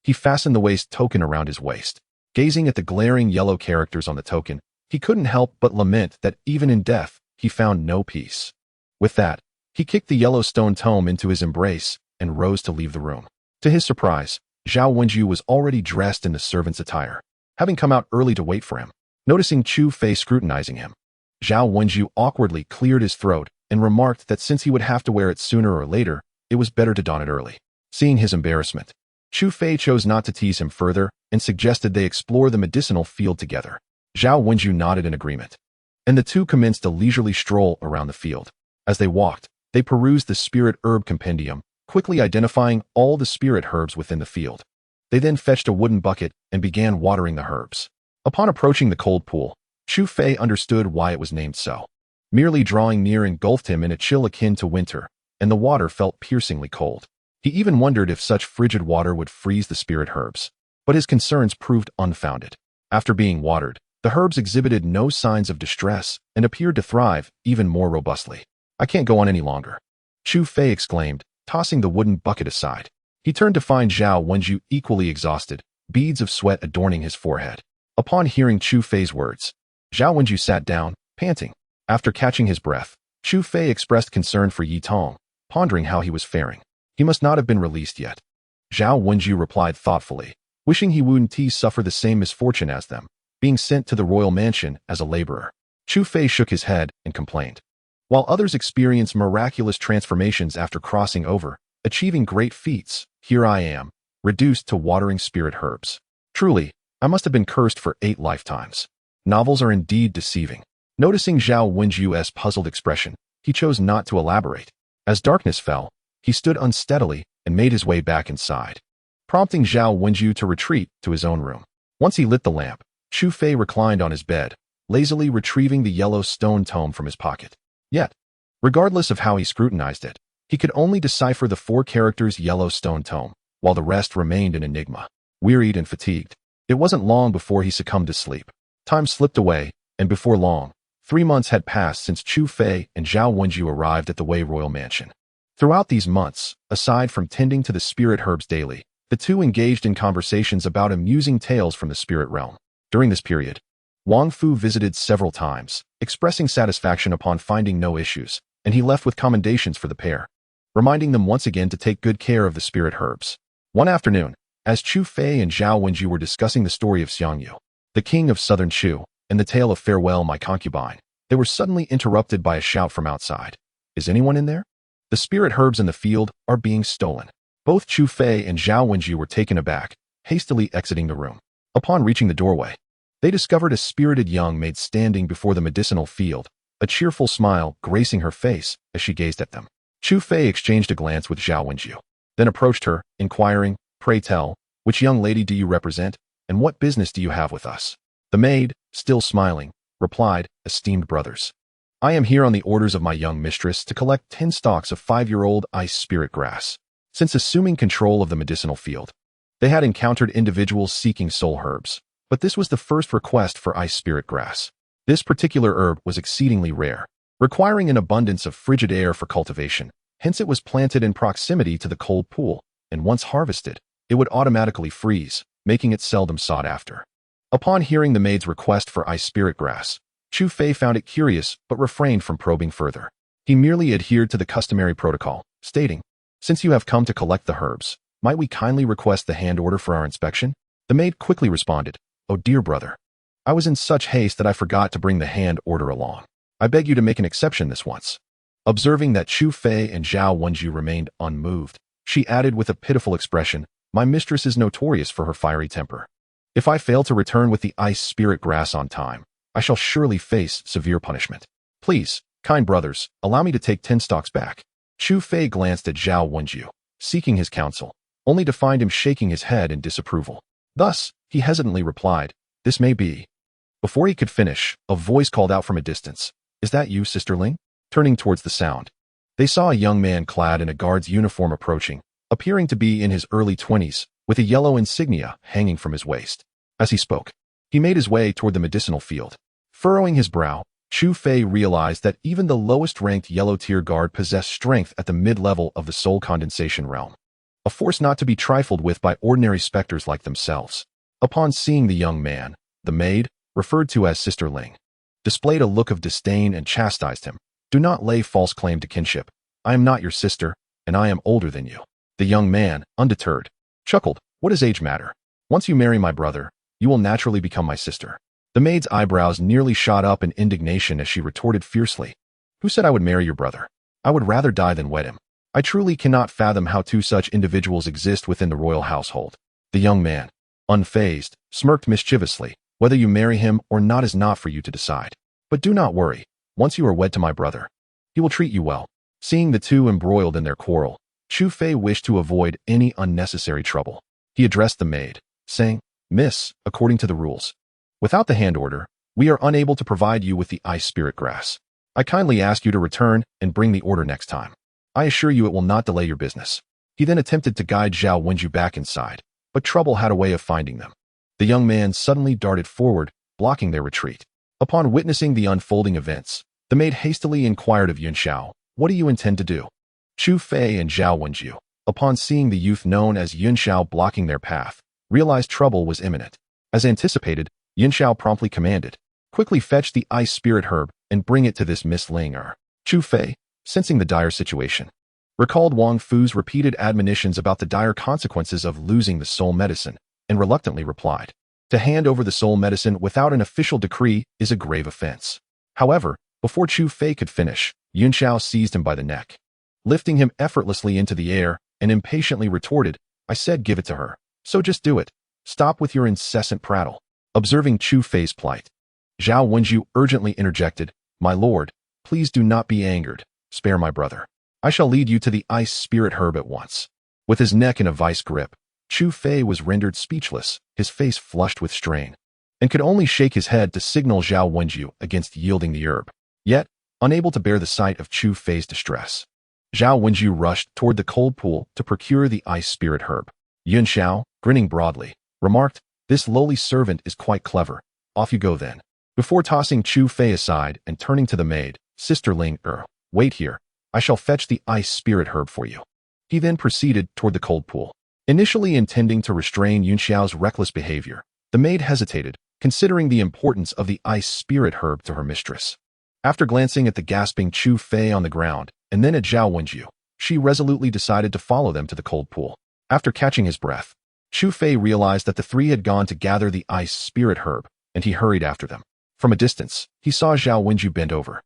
he fastened the waist token around his waist. Gazing at the glaring yellow characters on the token, he couldn't help but lament that even in death, he found no peace. With that, he kicked the yellow stone tome into his embrace and rose to leave the room. To his surprise, Zhao Wenju was already dressed in the servant's attire, having come out early to wait for him. Noticing Chu Fei scrutinizing him, Zhao Wenju awkwardly cleared his throat and remarked that since he would have to wear it sooner or later, it was better to don it early. Seeing his embarrassment, Chu Fei chose not to tease him further and suggested they explore the medicinal field together. Zhao Wenju nodded in agreement, and the two commenced a leisurely stroll around the field. As they walked, they perused the spirit herb compendium, quickly identifying all the spirit herbs within the field. They then fetched a wooden bucket and began watering the herbs. Upon approaching the cold pool, Chu Fei understood why it was named so. Merely drawing near engulfed him in a chill akin to winter, and the water felt piercingly cold. He even wondered if such frigid water would freeze the spirit herbs, but his concerns proved unfounded. After being watered, the herbs exhibited no signs of distress and appeared to thrive even more robustly. "I can't go on any longer," Chu Fei exclaimed, tossing the wooden bucket aside. He turned to find Zhao Wenju equally exhausted, beads of sweat adorning his forehead. Upon hearing Chu Fei's words, Zhao Wenju sat down, panting. After catching his breath, Chu Fei expressed concern for Yi Tong, pondering how he was faring. He must not have been released yet. Zhao Wenju replied thoughtfully, wishing he wouldn't suffer the same misfortune as them, being sent to the royal mansion as a laborer. Chu Fei shook his head and complained. While others experience miraculous transformations after crossing over, achieving great feats, here I am, reduced to watering spirit herbs. Truly, I must have been cursed for 8 lifetimes. Novels are indeed deceiving. Noticing Zhao Wenju's puzzled expression, he chose not to elaborate. As darkness fell, he stood unsteadily and made his way back inside, prompting Zhao Wenju to retreat to his own room. Once he lit the lamp, Chu Fei reclined on his bed, lazily retrieving the yellow stone tome from his pocket. Yet, regardless of how he scrutinized it, he could only decipher the 4 characters yellow stone tome, while the rest remained an enigma. Wearied and fatigued, it wasn't long before he succumbed to sleep. Time slipped away, and before long, 3 months had passed since Chu Fei and Zhao Wenju arrived at the Wei Royal Mansion. Throughout these months, aside from tending to the spirit herbs daily, The two engaged in conversations about amusing tales from the spirit realm. During this period, Wang Fu visited several times, expressing satisfaction upon finding no issues, and he left with commendations for the pair, reminding them once again to take good care of the spirit herbs. One afternoon, as Chu Fei and Zhao Wenju were discussing the story of Xiangyu, the king of southern Chu, and the tale of Farewell My Concubine, they were suddenly interrupted by a shout from outside. Is anyone in there? The spirit herbs in the field are being stolen. Both Chu Fei and Zhao Wenju were taken aback, hastily exiting the room. Upon reaching the doorway, they discovered a spirited young maid standing before the medicinal field, a cheerful smile gracing her face as she gazed at them. Chu Fei exchanged a glance with Zhao Wenju, then approached her, inquiring, "Pray tell, which young lady do you represent, and what business do you have with us?" The maid, still smiling, replied, "Esteemed brothers, I am here on the orders of my young mistress to collect 10 stalks of 5-year-old ice spirit grass." Since assuming control of the medicinal field, they had encountered individuals seeking soul herbs, but this was the first request for ice spirit grass. This particular herb was exceedingly rare, requiring an abundance of frigid air for cultivation. Hence it was planted in proximity to the cold pool, and once harvested, it would automatically freeze, making it seldom sought after. Upon hearing the maid's request for ice spirit grass, Chu Fei found it curious but refrained from probing further. He merely adhered to the customary protocol, stating, "Since you have come to collect the herbs, might we kindly request the hand order for our inspection?" The maid quickly responded, "Oh dear brother, I was in such haste that I forgot to bring the hand order along. I beg you to make an exception this once." Observing that Chu Fei and Zhao Wenju remained unmoved, she added with a pitiful expression, "My mistress is notorious for her fiery temper. If I fail to return with the ice spirit grass on time, I shall surely face severe punishment. Please, kind brothers, allow me to take 10 stalks back." Chu Fei glanced at Zhao Wenju, seeking his counsel, only to find him shaking his head in disapproval. Thus, he hesitantly replied, "This may be." Before he could finish, a voice called out from a distance, "Is that you, Sister Ling?" Turning towards the sound, they saw a young man clad in a guard's uniform approaching, appearing to be in his early 20s, with a yellow insignia hanging from his waist. As he spoke, he made his way toward the medicinal field. Furrowing his brow, Chu Fei realized that even the lowest-ranked yellow-tier guard possessed strength at the mid-level of the soul condensation realm, a force not to be trifled with by ordinary specters like themselves. Upon seeing the young man, the maid, referred to as Sister Ling, displayed a look of disdain and chastised him. "Do not lay false claim to kinship. I am not your sister, and I am older than you." The young man, undeterred, chuckled, "What does age matter? Once you marry my brother, you will naturally become my sister." The maid's eyebrows nearly shot up in indignation as she retorted fiercely, "Who said I would marry your brother? I would rather die than wed him. I truly cannot fathom how two such individuals exist within the royal household." The young man, unfazed, smirked mischievously, "Whether you marry him or not is not for you to decide. But do not worry, once you are wed to my brother, he will treat you well." Seeing the two embroiled in their quarrel, Chu Fei wished to avoid any unnecessary trouble. He addressed the maid, saying, "Miss, according to the rules, without the hand order, we are unable to provide you with the ice spirit grass. I kindly ask you to return and bring the order next time. I assure you it will not delay your business." He then attempted to guide Zhao Wenju back inside, but trouble had a way of finding them. The young man suddenly darted forward, blocking their retreat. Upon witnessing the unfolding events, the maid hastily inquired of Yun Xiao, "What do you intend to do?" Chu Fei and Zhao Wenju, upon seeing the youth known as Yun Xiao blocking their path, realized trouble was imminent. As anticipated, Yun Xiao promptly commanded, "Quickly fetch the ice spirit herb and bring it to this Miss Ling." Chu Fei, sensing the dire situation, recalled Wang Fu's repeated admonitions about the dire consequences of losing the soul medicine, and reluctantly replied, "To hand over the soul medicine without an official decree is a grave offense." However, before Chu Fei could finish, Yun Xiao seized him by the neck, lifting him effortlessly into the air, and impatiently retorted, "I said give it to her, so just do it. Stop with your incessant prattle." Observing Chu Fei's plight, Zhao Wenju urgently interjected, "My lord, please do not be angered. Spare my brother. I shall lead you to the ice spirit herb at once." With his neck in a vice grip, Chu Fei was rendered speechless, his face flushed with strain, and could only shake his head to signal Zhao Wenju against yielding the herb. Yet, unable to bear the sight of Chu Fei's distress, Zhao Wenju rushed toward the cold pool to procure the ice spirit herb. Yun Xiao, grinning broadly, remarked, "This lowly servant is quite clever. Off you go then." Before tossing Chu Fei aside and turning to the maid, "Sister Ling, wait here. I shall fetch the ice spirit herb for you." He then proceeded toward the cold pool. Initially intending to restrain Yunxiao's reckless behavior, the maid hesitated, considering the importance of the ice spirit herb to her mistress. After glancing at the gasping Chu Fei on the ground, and then at Zhao Wenju, she resolutely decided to follow them to the cold pool. After catching his breath, Chu Fei realized that the three had gone to gather the ice spirit herb, and he hurried after them. From a distance, he saw Zhao Wenju bend over,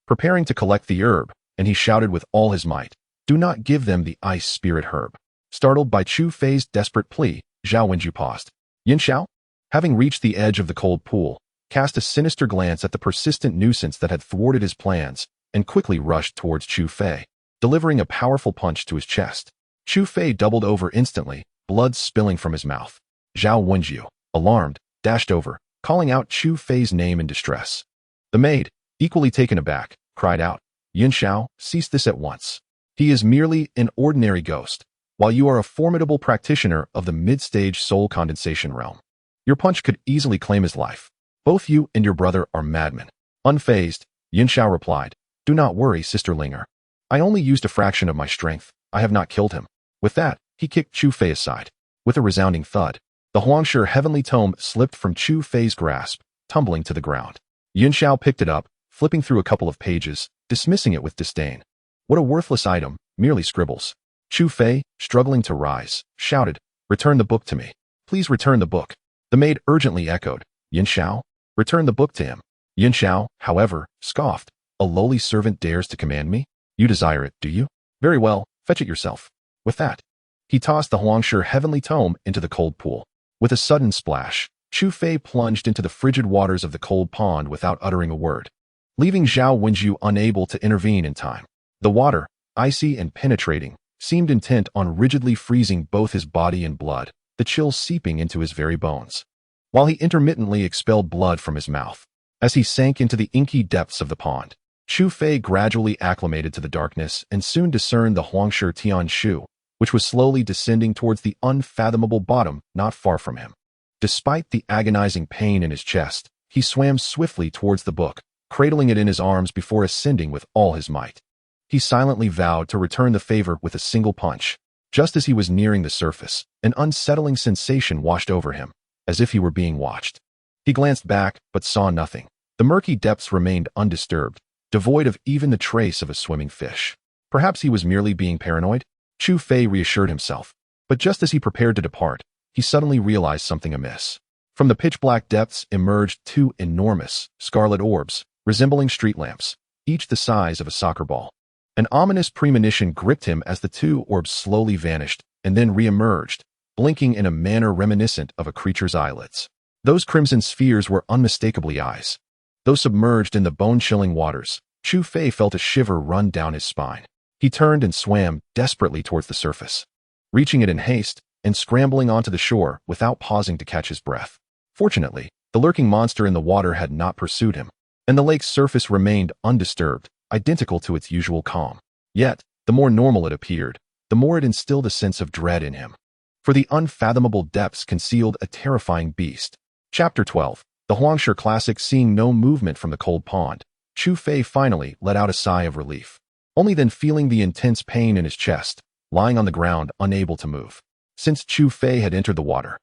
preparing to collect the herb, and he shouted with all his might, "Do not give them the ice spirit herb." Startled by Chu Fei's desperate plea, Zhao Wenju paused. Yin Xiao, having reached the edge of the cold pool, cast a sinister glance at the persistent nuisance that had thwarted his plans, and quickly rushed towards Chu Fei, delivering a powerful punch to his chest. Chu Fei doubled over instantly, blood spilling from his mouth. Zhao Wenju, alarmed, dashed over, calling out Chu Fei's name in distress. The maid, equally taken aback, cried out, "Yin Xiao, cease this at once. He is merely an ordinary ghost, while you are a formidable practitioner of the mid-stage soul condensation realm. Your punch could easily claim his life. Both you and your brother are madmen." Unfazed, Yin Xiao replied, "Do not worry, Sister Linger. I only used a fraction of my strength. I have not killed him." With that, he kicked Chu Fei aside. With a resounding thud, the Huangshi heavenly tome slipped from Chu Fei's grasp, tumbling to the ground. Yin Xiao picked it up, flipping through a couple of pages, dismissing it with disdain. What a worthless item, merely scribbles. Chu Fei, struggling to rise, shouted, "Return the book to me. Please return the book." The maid urgently echoed, "Yin Xiao, return the book to him." Yin Xiao, however, scoffed, "A lowly servant dares to command me? You desire it, do you? Very well, fetch it yourself." With that, he tossed the Huangshi heavenly tome into the cold pool. With a sudden splash, Chu Fei plunged into the frigid waters of the cold pond without uttering a word, leaving Zhao Wenju unable to intervene in time. The water, icy and penetrating, seemed intent on rigidly freezing both his body and blood, the chill seeping into his very bones, while he intermittently expelled blood from his mouth. As he sank into the inky depths of the pond, Chu Fei gradually acclimated to the darkness and soon discerned the Huangshi Tian Shu, which was slowly descending towards the unfathomable bottom not far from him. Despite the agonizing pain in his chest, he swam swiftly towards the book, cradling it in his arms before ascending with all his might. He silently vowed to return the favor with a single punch. Just as he was nearing the surface, an unsettling sensation washed over him, as if he were being watched. He glanced back, but saw nothing. The murky depths remained undisturbed, devoid of even the trace of a swimming fish. Perhaps he was merely being paranoid? Chu Fei reassured himself. But just as he prepared to depart, he suddenly realized something amiss. From the pitch-black depths emerged two enormous, scarlet orbs, resembling street lamps, each the size of a soccer ball. An ominous premonition gripped him as the two orbs slowly vanished and then re-emerged, blinking in a manner reminiscent of a creature's eyelids. Those crimson spheres were unmistakably eyes. Though submerged in the bone-chilling waters, Chu Fei felt a shiver run down his spine. He turned and swam desperately towards the surface, reaching it in haste and scrambling onto the shore without pausing to catch his breath. Fortunately, the lurking monster in the water had not pursued him, and the lake's surface remained undisturbed, identical to its usual calm. Yet, the more normal it appeared, the more it instilled a sense of dread in him. For the unfathomable depths concealed a terrifying beast. Chapter 12. The Huangshi Classic. Seeing no movement from the cold pond, Chu Fei finally let out a sigh of relief, only then feeling the intense pain in his chest, lying on the ground unable to move. Since Chu Fei had entered the water,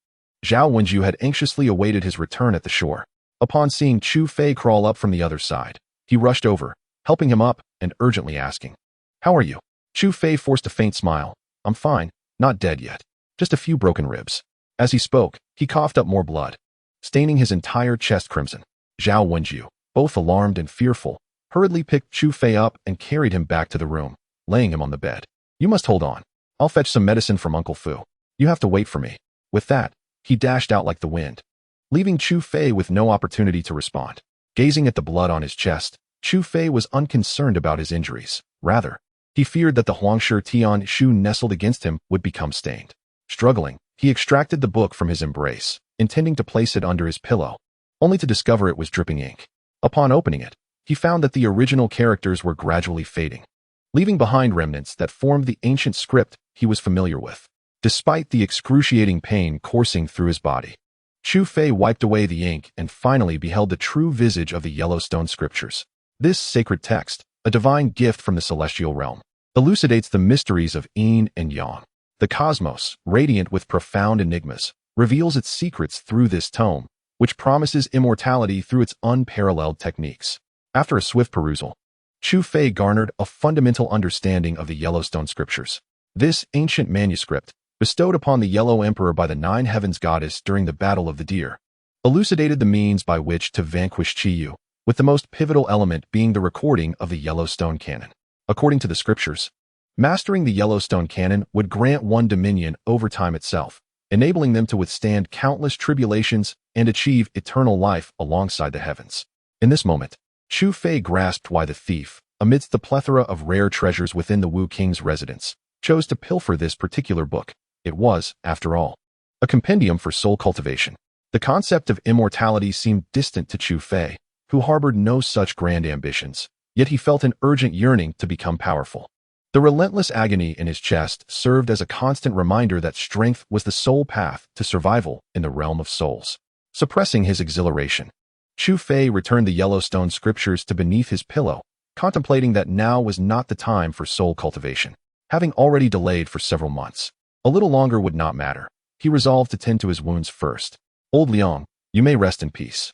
Zhao Wenju had anxiously awaited his return at the shore. Upon seeing Chu Fei crawl up from the other side, he rushed over, helping him up and urgently asking, "How are you?" Chu Fei forced a faint smile. "I'm fine, not dead yet. Just a few broken ribs." As he spoke, he coughed up more blood, staining his entire chest crimson. Zhao Wenju, both alarmed and fearful, hurriedly picked Chu Fei up and carried him back to the room, laying him on the bed. "You must hold on. I'll fetch some medicine from Uncle Fu. You have to wait for me." With that, he dashed out like the wind, leaving Chu Fei with no opportunity to respond. Gazing at the blood on his chest, Chu Fei was unconcerned about his injuries. Rather, he feared that the Huangshi Tian Shu nestled against him would become stained. Struggling, he extracted the book from his embrace, intending to place it under his pillow, only to discover it was dripping ink. Upon opening it, he found that the original characters were gradually fading, leaving behind remnants that formed the ancient script he was familiar with. Despite the excruciating pain coursing through his body, Chu Fei wiped away the ink and finally beheld the true visage of the Yellowstone Scriptures. This sacred text, a divine gift from the celestial realm, elucidates the mysteries of Yin and Yang, The cosmos, radiant with profound enigmas, reveals its secrets through this tome, which promises immortality through its unparalleled techniques. After a swift perusal, Chu Fei garnered a fundamental understanding of the Yellowstone scriptures. This ancient manuscript, bestowed upon the Yellow Emperor by the Nine Heavens goddess during the Battle of the Deer, elucidated the means by which to vanquish Qiyu, with the most pivotal element being the recording of the Yellowstone canon. According to the scriptures, mastering the Yellowstone canon would grant one dominion over time itself, enabling them to withstand countless tribulations and achieve eternal life alongside the heavens. In this moment, Chu Fei grasped why the thief, amidst the plethora of rare treasures within the Wu King's residence, chose to pilfer this particular book. It was, after all, a compendium for soul cultivation. The concept of immortality seemed distant to Chu Fei, who harbored no such grand ambitions, yet he felt an urgent yearning to become powerful. The relentless agony in his chest served as a constant reminder that strength was the sole path to survival in the realm of souls. Suppressing his exhilaration, Chu Fei returned the Yellowstone scriptures to beneath his pillow, contemplating that now was not the time for soul cultivation. Having already delayed for several months, a little longer would not matter. He resolved to tend to his wounds first. Old Liang, you may rest in peace.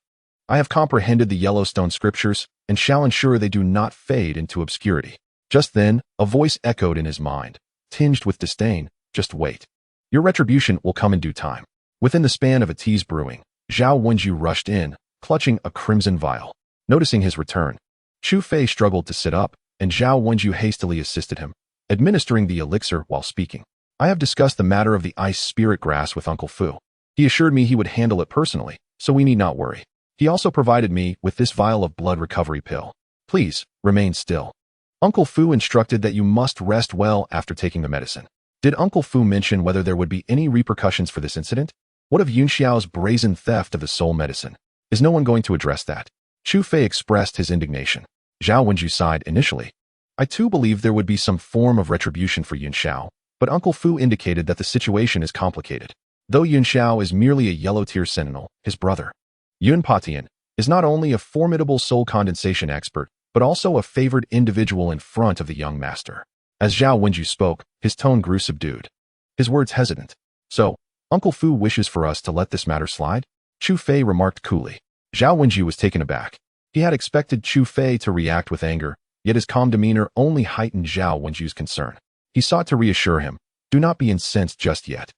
I have comprehended the Yellowstone scriptures and shall ensure they do not fade into obscurity. Just then, a voice echoed in his mind, tinged with disdain. Just wait. Your retribution will come in due time. Within the span of a tea's brewing, Zhao Wenju rushed in, clutching a crimson vial. Noticing his return, Chu Fei struggled to sit up, and Zhao Wenju hastily assisted him, administering the elixir while speaking. I have discussed the matter of the ice spirit grass with Uncle Fu. He assured me he would handle it personally, so we need not worry. He also provided me with this vial of blood recovery pill. Please, remain still. Uncle Fu instructed that you must rest well after taking the medicine. Did Uncle Fu mention whether there would be any repercussions for this incident? What of Yun Xiao's brazen theft of the soul medicine? Is no one going to address that? Chu Fei expressed his indignation. Zhao Wenju sighed initially. I too believe there would be some form of retribution for Yun Xiao, but Uncle Fu indicated that the situation is complicated. Though Yun Xiao is merely a yellow-tier sentinel, his brother, Yun Patian, is not only a formidable soul condensation expert, but also a favored individual in front of the young master. As Zhao Wenju spoke, his tone grew subdued, his words hesitant. So, Uncle Fu wishes for us to let this matter slide? Chu Fei remarked coolly. Zhao Wenju was taken aback. He had expected Chu Fei to react with anger, yet his calm demeanor only heightened Zhao Wenju's concern. He sought to reassure him, do not be incensed just yet.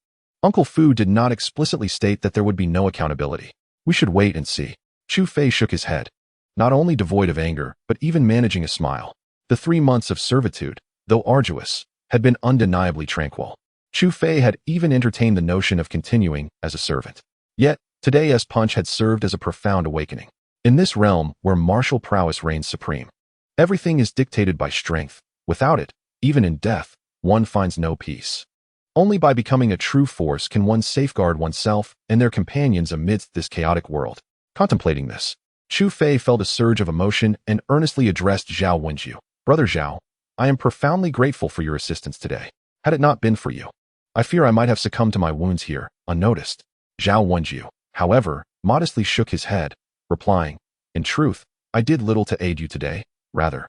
Uncle Fu did not explicitly state that there would be no accountability. We should wait and see. Chu Fei shook his head, not only devoid of anger, but even managing a smile. The 3 months of servitude, though arduous, had been undeniably tranquil. Chu Fei had even entertained the notion of continuing as a servant. Yet, today's punch had served as a profound awakening. In this realm where martial prowess reigns supreme, everything is dictated by strength. Without it, even in death, one finds no peace. Only by becoming a true force can one safeguard oneself and their companions amidst this chaotic world. Contemplating this, Chu Fei felt a surge of emotion and earnestly addressed Zhao Wenju. Brother Zhao, I am profoundly grateful for your assistance today. Had it not been for you, I fear I might have succumbed to my wounds here, unnoticed. Zhao Wenju, however, modestly shook his head, replying, in truth, I did little to aid you today. Rather,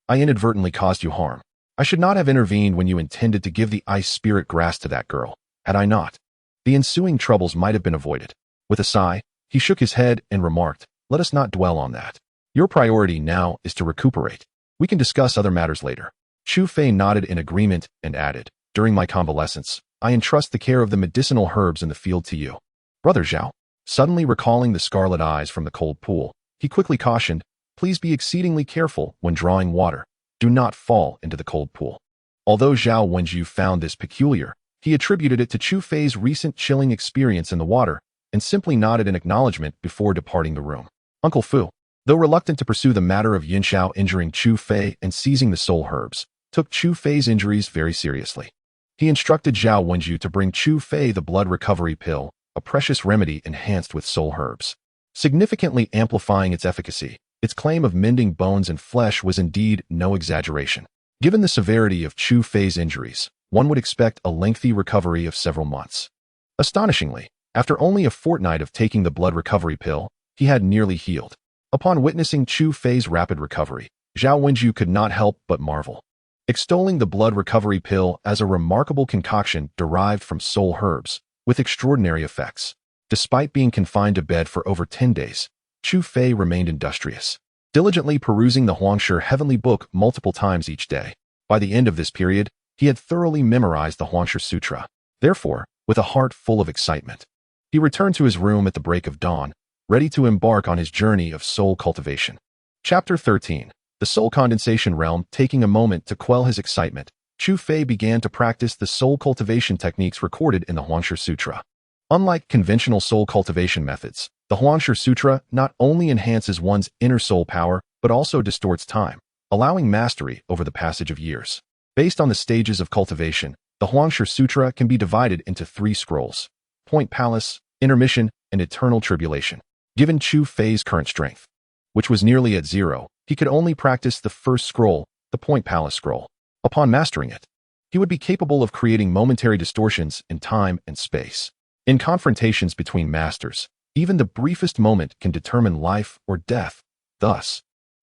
I inadvertently caused you harm. I should not have intervened when you intended to give the ice spirit grass to that girl. Had I not, the ensuing troubles might have been avoided. With a sigh, he shook his head and remarked, let us not dwell on that. Your priority now is to recuperate. We can discuss other matters later. Chu Fei nodded in agreement and added, during my convalescence, I entrust the care of the medicinal herbs in the field to you. Brother Zhao, suddenly recalling the scarlet eyes from the cold pool, he quickly cautioned, please be exceedingly careful when drawing water. Do not fall into the cold pool. Although Zhao Wenju found this peculiar, he attributed it to Chu Fei's recent chilling experience in the water and simply nodded in acknowledgement before departing the room. Uncle Fu, though reluctant to pursue the matter of Yin Xiao injuring Chu Fei and seizing the soul herbs, took Chu Fei's injuries very seriously. He instructed Zhao Wenju to bring Chu Fei the blood recovery pill, a precious remedy enhanced with soul herbs, significantly amplifying its efficacy. Its claim of mending bones and flesh was indeed no exaggeration. Given the severity of Chu Fei's injuries, one would expect a lengthy recovery of several months. Astonishingly, after only a fortnight of taking the blood recovery pill, he had nearly healed. Upon witnessing Chu Fei's rapid recovery, Zhao Wenju could not help but marvel. extolling the blood recovery pill as a remarkable concoction derived from soul herbs, with extraordinary effects. Despite being confined to bed for over 10 days, Chu Fei remained industrious, diligently perusing the Huangshi heavenly book multiple times each day. By the end of this period, he had thoroughly memorized the Huangshi Sutra. Therefore, with a heart full of excitement, he returned to his room at the break of dawn, ready to embark on his journey of soul cultivation. Chapter 13. The Soul Condensation Realm. Taking a moment to quell his excitement, Chu Fei began to practice the soul cultivation techniques recorded in the Huangshi Sutra. Unlike conventional soul cultivation methods, the Huangshi Sutra not only enhances one's inner soul power, but also distorts time, allowing mastery over the passage of years. Based on the stages of cultivation, the Huangshi Sutra can be divided into 3 scrolls: Point Palace, Intermission, and Eternal Tribulation. Given Chu Fei's current strength, which was nearly at 0, he could only practice the first scroll, the Point Palace scroll. Upon mastering it, he would be capable of creating momentary distortions in time and space. In confrontations between masters, even the briefest moment can determine life or death. Thus,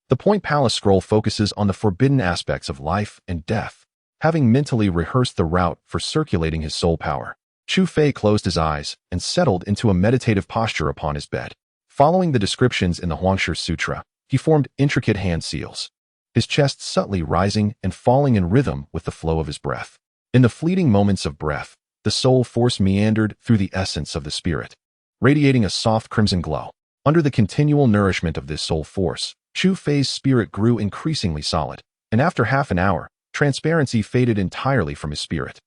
the Point Palace scroll focuses on the forbidden aspects of life and death. Having mentally rehearsed the route for circulating his soul power, Chu Fei closed his eyes and settled into a meditative posture upon his bed. Following the descriptions in the Huangshi Sutra, he formed intricate hand seals, his chest subtly rising and falling in rhythm with the flow of his breath. In the fleeting moments of breath, the soul force meandered through the essence of the spirit, radiating a soft crimson glow. Under the continual nourishment of this soul force, Chu Fei's spirit grew increasingly solid, and after half an hour, transparency faded entirely from his spirit.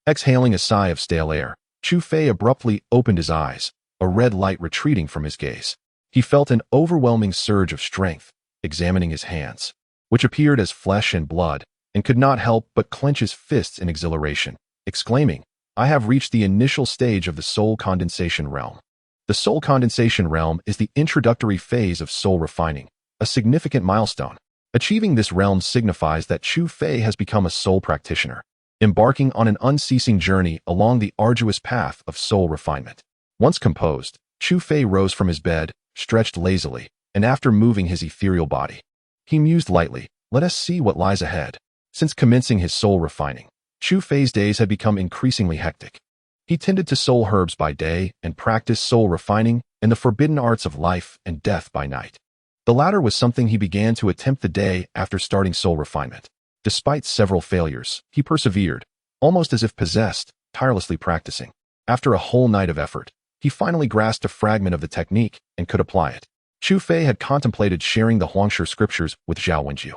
Exhaling a sigh of stale air, Chu Fei abruptly opened his eyes, a red light retreating from his gaze. He felt an overwhelming surge of strength, examining his hands, which appeared as flesh and blood, and could not help but clench his fists in exhilaration, exclaiming, "I have reached the initial stage of the soul condensation realm." The soul condensation realm is the introductory phase of soul refining, a significant milestone. Achieving this realm signifies that Chu Fei has become a soul practitioner, embarking on an unceasing journey along the arduous path of soul refinement. Once composed, Chu Fei rose from his bed, stretched lazily, and after moving his ethereal body, he mused lightly, "Let us see what lies ahead." Since commencing his soul refining, Chu Fei's days had become increasingly hectic. He tended to soul herbs by day and practiced soul refining and the forbidden arts of life and death by night. The latter was something he began to attempt the day after starting soul refinement. Despite several failures, he persevered, almost as if possessed, tirelessly practicing. After a whole night of effort, he finally grasped a fragment of the technique and could apply it. Chu Fei had contemplated sharing the Huangshi scriptures with Zhao Wenju,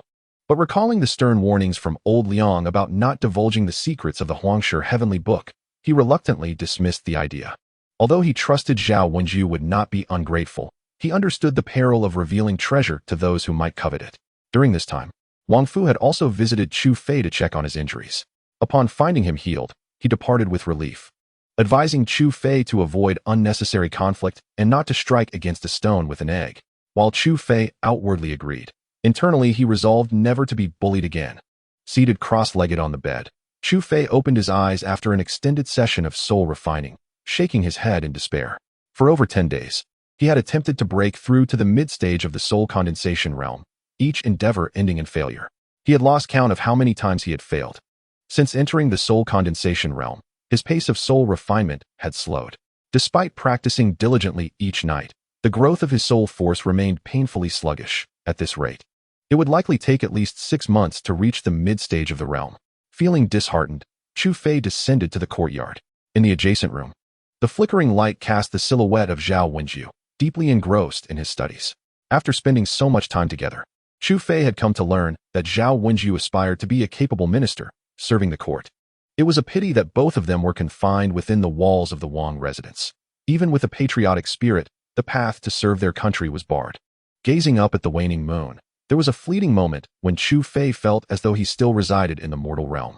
but recalling the stern warnings from old Liang about not divulging the secrets of the Huangshi heavenly book, he reluctantly dismissed the idea. Although he trusted Zhao Wenju would not be ungrateful, he understood the peril of revealing treasure to those who might covet it. During this time, Wang Fu had also visited Chu Fei to check on his injuries. Upon finding him healed, he departed with relief, advising Chu Fei to avoid unnecessary conflict and not to strike against a stone with an egg. While Chu Fei outwardly agreed, internally he resolved never to be bullied again. Seated cross-legged on the bed, Chu Fei opened his eyes after an extended session of soul refining, shaking his head in despair. For over 10 days, he had attempted to break through to the mid-stage of the soul condensation realm, each endeavor ending in failure. He had lost count of how many times he had failed. Since entering the soul condensation realm, his pace of soul refinement had slowed. Despite practicing diligently each night, the growth of his soul force remained painfully sluggish. At this rate, it would likely take at least 6 months to reach the mid-stage of the realm. Feeling disheartened, Chu Fei descended to the courtyard. In the adjacent room, the flickering light cast the silhouette of Zhao Wenju, deeply engrossed in his studies. After spending so much time together, Chu Fei had come to learn that Zhao Wenju aspired to be a capable minister, serving the court. It was a pity that both of them were confined within the walls of the Wang residence. Even with a patriotic spirit, the path to serve their country was barred. Gazing up at the waning moon, there was a fleeting moment when Chu Fei felt as though he still resided in the mortal realm,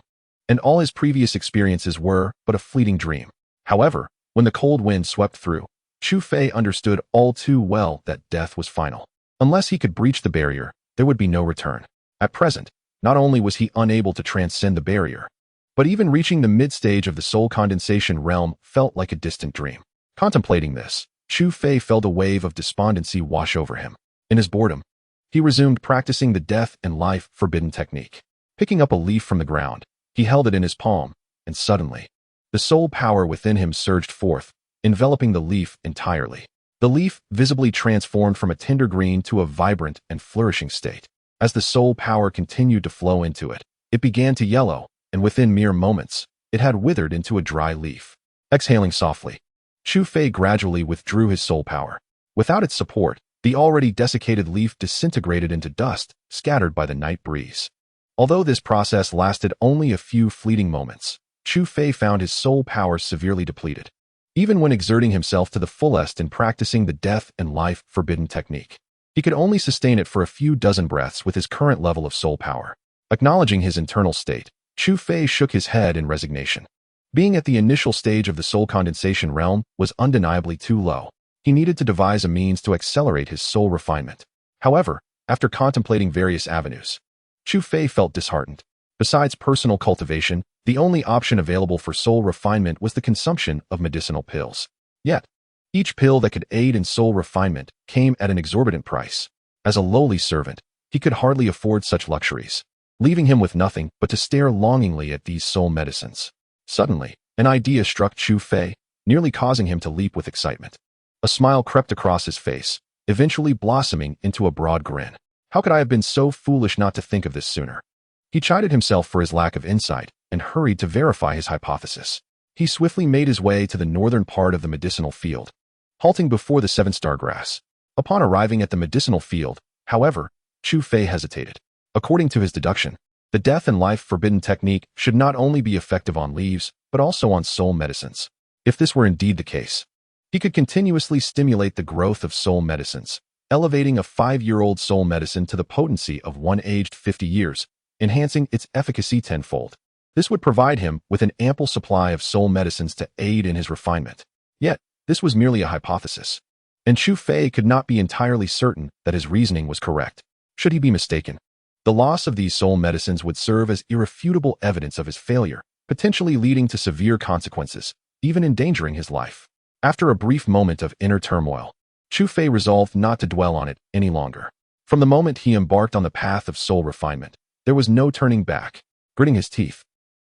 and all his previous experiences were but a fleeting dream. However, when the cold wind swept through, Chu Fei understood all too well that death was final. Unless he could breach the barrier, there would be no return. At present, not only was he unable to transcend the barrier, but even reaching the mid-stage of the soul condensation realm felt like a distant dream. Contemplating this, Chu Fei felt a wave of despondency wash over him. In his boredom, he resumed practicing the death and life forbidden technique. Picking up a leaf from the ground, he held it in his palm, and suddenly, the soul power within him surged forth, enveloping the leaf entirely. The leaf visibly transformed from a tender green to a vibrant and flourishing state. As the soul power continued to flow into it, it began to yellow, and within mere moments, it had withered into a dry leaf. Exhaling softly, Chu Fei gradually withdrew his soul power. Without its support, the already desiccated leaf disintegrated into dust, scattered by the night breeze. Although this process lasted only a few fleeting moments, Chu Fei found his soul power severely depleted. Even when exerting himself to the fullest in practicing the death and life forbidden technique, he could only sustain it for a few dozen breaths with his current level of soul power. Acknowledging his internal state, Chu Fei shook his head in resignation. Being at the initial stage of the soul condensation realm was undeniably too low. He needed to devise a means to accelerate his soul refinement. However, after contemplating various avenues, Chu Fei felt disheartened. Besides personal cultivation, the only option available for soul refinement was the consumption of medicinal pills. Yet, each pill that could aid in soul refinement came at an exorbitant price. As a lowly servant, he could hardly afford such luxuries, leaving him with nothing but to stare longingly at these soul medicines. Suddenly, an idea struck Chu Fei, nearly causing him to leap with excitement. A smile crept across his face, eventually blossoming into a broad grin. How could I have been so foolish not to think of this sooner? He chided himself for his lack of insight and hurried to verify his hypothesis. He swiftly made his way to the northern part of the medicinal field, halting before the seven-star grass. Upon arriving at the medicinal field, however, Chu Fei hesitated. According to his deduction, the death and life forbidden technique should not only be effective on leaves, but also on soul medicines. If this were indeed the case, he could continuously stimulate the growth of soul medicines, elevating a 5-year-old soul medicine to the potency of one aged 50 years, enhancing its efficacy tenfold. This would provide him with an ample supply of soul medicines to aid in his refinement. Yet, this was merely a hypothesis, and Chu Fei could not be entirely certain that his reasoning was correct. Should he be mistaken, the loss of these soul medicines would serve as irrefutable evidence of his failure, potentially leading to severe consequences, even endangering his life. After a brief moment of inner turmoil, Chu Fei resolved not to dwell on it any longer. From the moment he embarked on the path of soul refinement, there was no turning back. Gritting his teeth,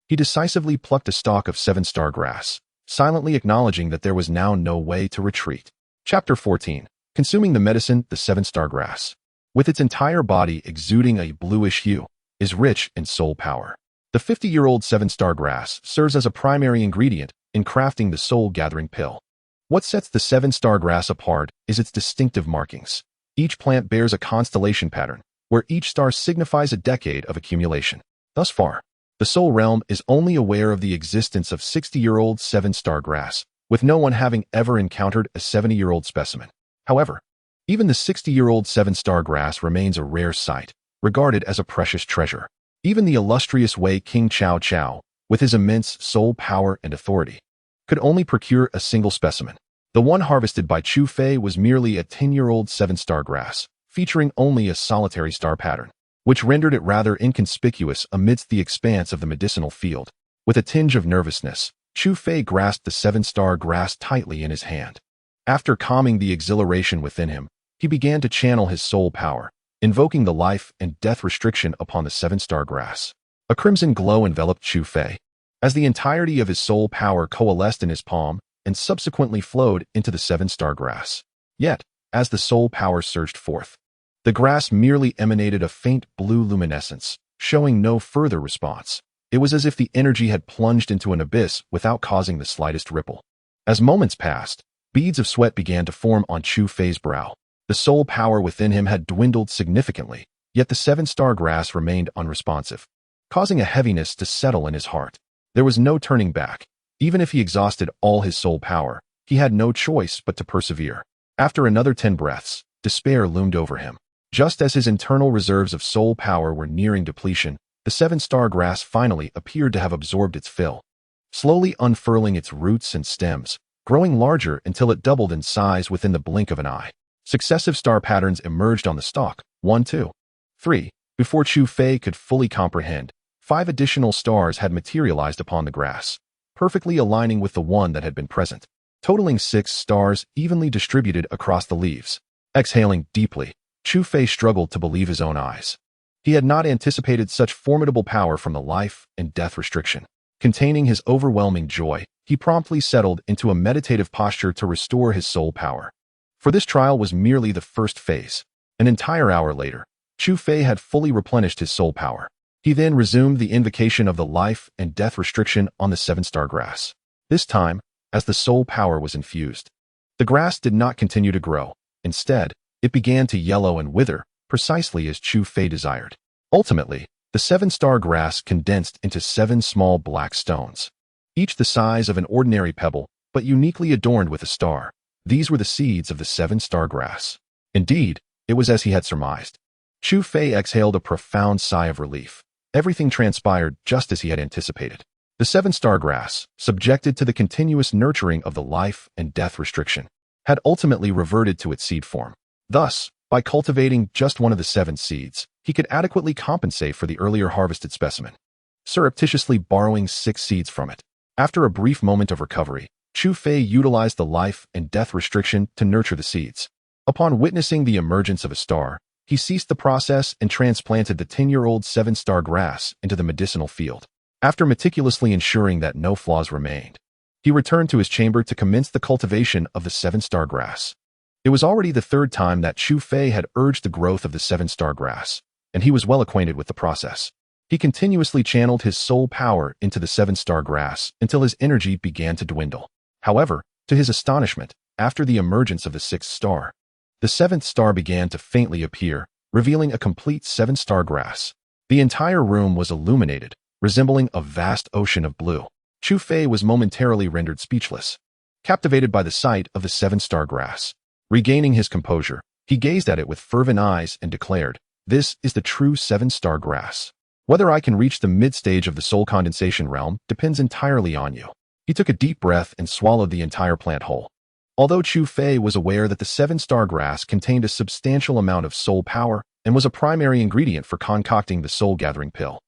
he decisively plucked a stalk of seven-star grass, silently acknowledging that there was now no way to retreat. Chapter 14. Consuming the medicine, the seven-star grass, with its entire body exuding a bluish hue, is rich in soul power. The 50-year-old seven-star grass serves as a primary ingredient in crafting the soul-gathering pill. What sets the seven-star grass apart is its distinctive markings. Each plant bears a constellation pattern, where each star signifies a decade of accumulation. Thus far, the soul realm is only aware of the existence of 60-year-old seven-star grass, with no one having ever encountered a 70-year-old specimen. However, even the 60-year-old seven-star grass remains a rare sight, regarded as a precious treasure. Even the illustrious Wei King Cao Cao, with his immense soul power and authority, could only procure a single specimen. The one harvested by Chu Fei was merely a 10-year-old seven-star grass, featuring only a solitary star pattern, which rendered it rather inconspicuous amidst the expanse of the medicinal field. With a tinge of nervousness, Chu Fei grasped the seven-star grass tightly in his hand. After calming the exhilaration within him, he began to channel his soul power, invoking the life and death restriction upon the seven-star grass. A crimson glow enveloped Chu Fei, as the entirety of his soul power coalesced in his palm and subsequently flowed into the seven-star grass. Yet, as the soul power surged forth, the grass merely emanated a faint blue luminescence, showing no further response. It was as if the energy had plunged into an abyss without causing the slightest ripple. As moments passed, beads of sweat began to form on Chu Fei's brow. The soul power within him had dwindled significantly, yet the seven-star grass remained unresponsive, causing a heaviness to settle in his heart. There was no turning back. Even if he exhausted all his soul power, he had no choice but to persevere. After another 10 breaths, despair loomed over him. Just as his internal reserves of soul power were nearing depletion, the seven-star grass finally appeared to have absorbed its fill, slowly unfurling its roots and stems, growing larger until it doubled in size within the blink of an eye. Successive star patterns emerged on the stalk, 1, 2, 3. Before Chu Fei could fully comprehend, 5 additional stars had materialized upon the grass, perfectly aligning with the one that had been present, totaling 6 stars evenly distributed across the leaves. Exhaling deeply, Chu Fei struggled to believe his own eyes. He had not anticipated such formidable power from the life and death restriction. Containing his overwhelming joy, he promptly settled into a meditative posture to restore his soul power. For this trial was merely the first phase. An entire hour later, Chu Fei had fully replenished his soul power. He then resumed the invocation of the life and death restriction on the seven-star grass. This time, as the soul power was infused, the grass did not continue to grow. Instead, it began to yellow and wither, precisely as Chu Fei desired. Ultimately, the seven-star grass condensed into 7 small black stones, each the size of an ordinary pebble, but uniquely adorned with a star. These were the seeds of the seven-star grass. Indeed, it was as he had surmised. Chu Fei exhaled a profound sigh of relief. Everything transpired just as he had anticipated. The seven-star grass, subjected to the continuous nurturing of the life and death restriction, had ultimately reverted to its seed form. Thus, by cultivating just one of the 7 seeds, he could adequately compensate for the earlier harvested specimen, surreptitiously borrowing 6 seeds from it. After a brief moment of recovery, Chu Fei utilized the life and death restriction to nurture the seeds. Upon witnessing the emergence of a star, he ceased the process and transplanted the 10-year-old seven-star grass into the medicinal field. After meticulously ensuring that no flaws remained, he returned to his chamber to commence the cultivation of the seven-star grass. It was already the 3rd time that Chu Fei had urged the growth of the seven-star grass, and he was well acquainted with the process. He continuously channeled his soul power into the seven-star grass until his energy began to dwindle. However, to his astonishment, after the emergence of the 6th star, the 7th star began to faintly appear, revealing a complete seven-star grass. The entire room was illuminated, resembling a vast ocean of blue. Chu Fei was momentarily rendered speechless, captivated by the sight of the seven-star grass. Regaining his composure, he gazed at it with fervent eyes and declared, "This is the true seven-star grass. Whether I can reach the mid-stage of the soul condensation realm depends entirely on you." He took a deep breath and swallowed the entire plant whole. Although Chu Fei was aware that the seven-star grass contained a substantial amount of soul power and was a primary ingredient for concocting the soul-gathering pill,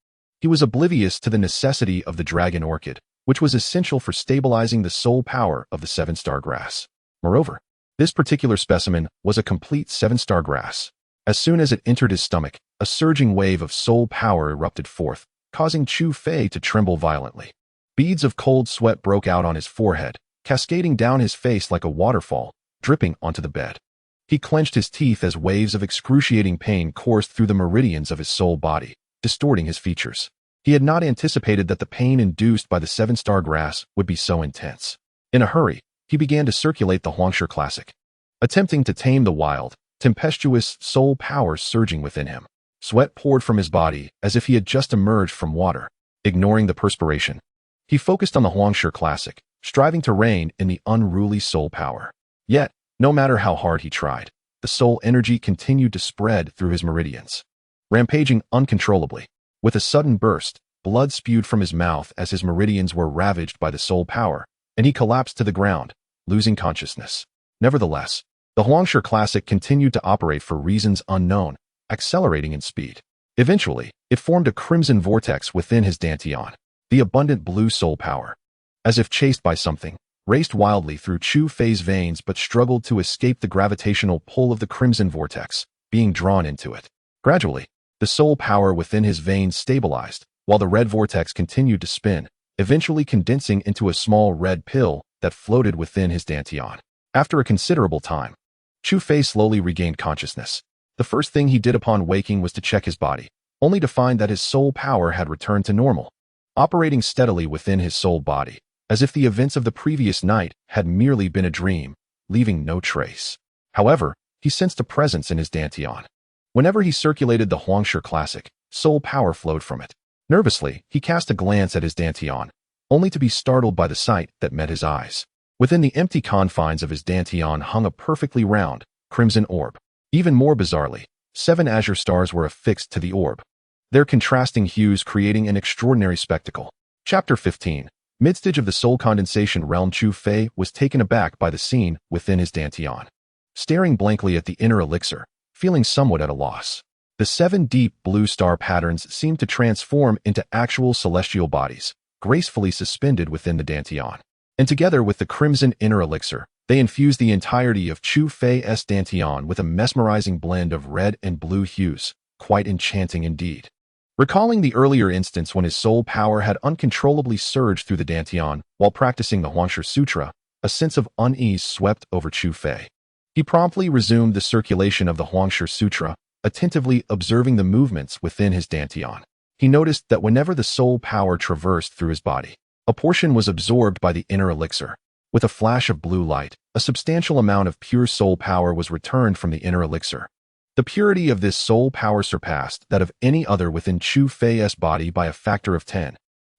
he was oblivious to the necessity of the dragon orchid, which was essential for stabilizing the soul power of the seven-star grass. Moreover, this particular specimen was a complete seven-star grass. As soon as it entered his stomach, a surging wave of soul power erupted forth, causing Chu Fei to tremble violently. Beads of cold sweat broke out on his forehead, cascading down his face like a waterfall, dripping onto the bed. He clenched his teeth as waves of excruciating pain coursed through the meridians of his soul body, distorting his features. He had not anticipated that the pain induced by the seven-star grass would be so intense. In a hurry, he began to circulate the Huangshi classic, attempting to tame the wild, tempestuous soul power surging within him. Sweat poured from his body as if he had just emerged from water. Ignoring the perspiration, he focused on the Huangshi classic, striving to rein in the unruly soul power. Yet, no matter how hard he tried, the soul energy continued to spread through his meridians, rampaging uncontrollably. With a sudden burst, blood spewed from his mouth as his meridians were ravaged by the soul power, and he collapsed to the ground, losing consciousness. Nevertheless, the Huangshi classic continued to operate for reasons unknown, accelerating in speed. Eventually, it formed a crimson vortex within his dantian. The abundant blue soul power, as if chased by something, raced wildly through Chu Fei's veins but struggled to escape the gravitational pull of the crimson vortex, being drawn into it. Gradually, the soul power within his veins stabilized, while the red vortex continued to spin, eventually condensing into a small red pill that floated within his dantian. After a considerable time, Chu Fei slowly regained consciousness. The first thing he did upon waking was to check his body, only to find that his soul power had returned to normal, operating steadily within his soul body, as if the events of the previous night had merely been a dream, leaving no trace. However, he sensed a presence in his dantian. Whenever he circulated the Huangshi classic, soul power flowed from it. Nervously, he cast a glance at his dantian, only to be startled by the sight that met his eyes. Within the empty confines of his dantian hung a perfectly round, crimson orb. Even more bizarrely, 7 azure stars were affixed to the orb, their contrasting hues creating an extraordinary spectacle. Chapter 15. Midstage of the soul condensation realm. Chu Fei was taken aback by the scene within his dantian. Staring blankly at the inner elixir, feeling somewhat at a loss, the 7 deep blue star patterns seemed to transform into actual celestial bodies, gracefully suspended within the dantian. And together with the crimson inner elixir, they infused the entirety of Chu Fei's dantian with a mesmerizing blend of red and blue hues, quite enchanting indeed. Recalling the earlier instance when his soul power had uncontrollably surged through the dantian while practicing the Huangshi Sutra, a sense of unease swept over Chu Fei. He promptly resumed the circulation of the Huangshi Sutra, attentively observing the movements within his dantian. He noticed that whenever the soul power traversed through his body, a portion was absorbed by the inner elixir. With a flash of blue light, a substantial amount of pure soul power was returned from the inner elixir. The purity of this soul power surpassed that of any other within Chu Fei's body by a factor of 10.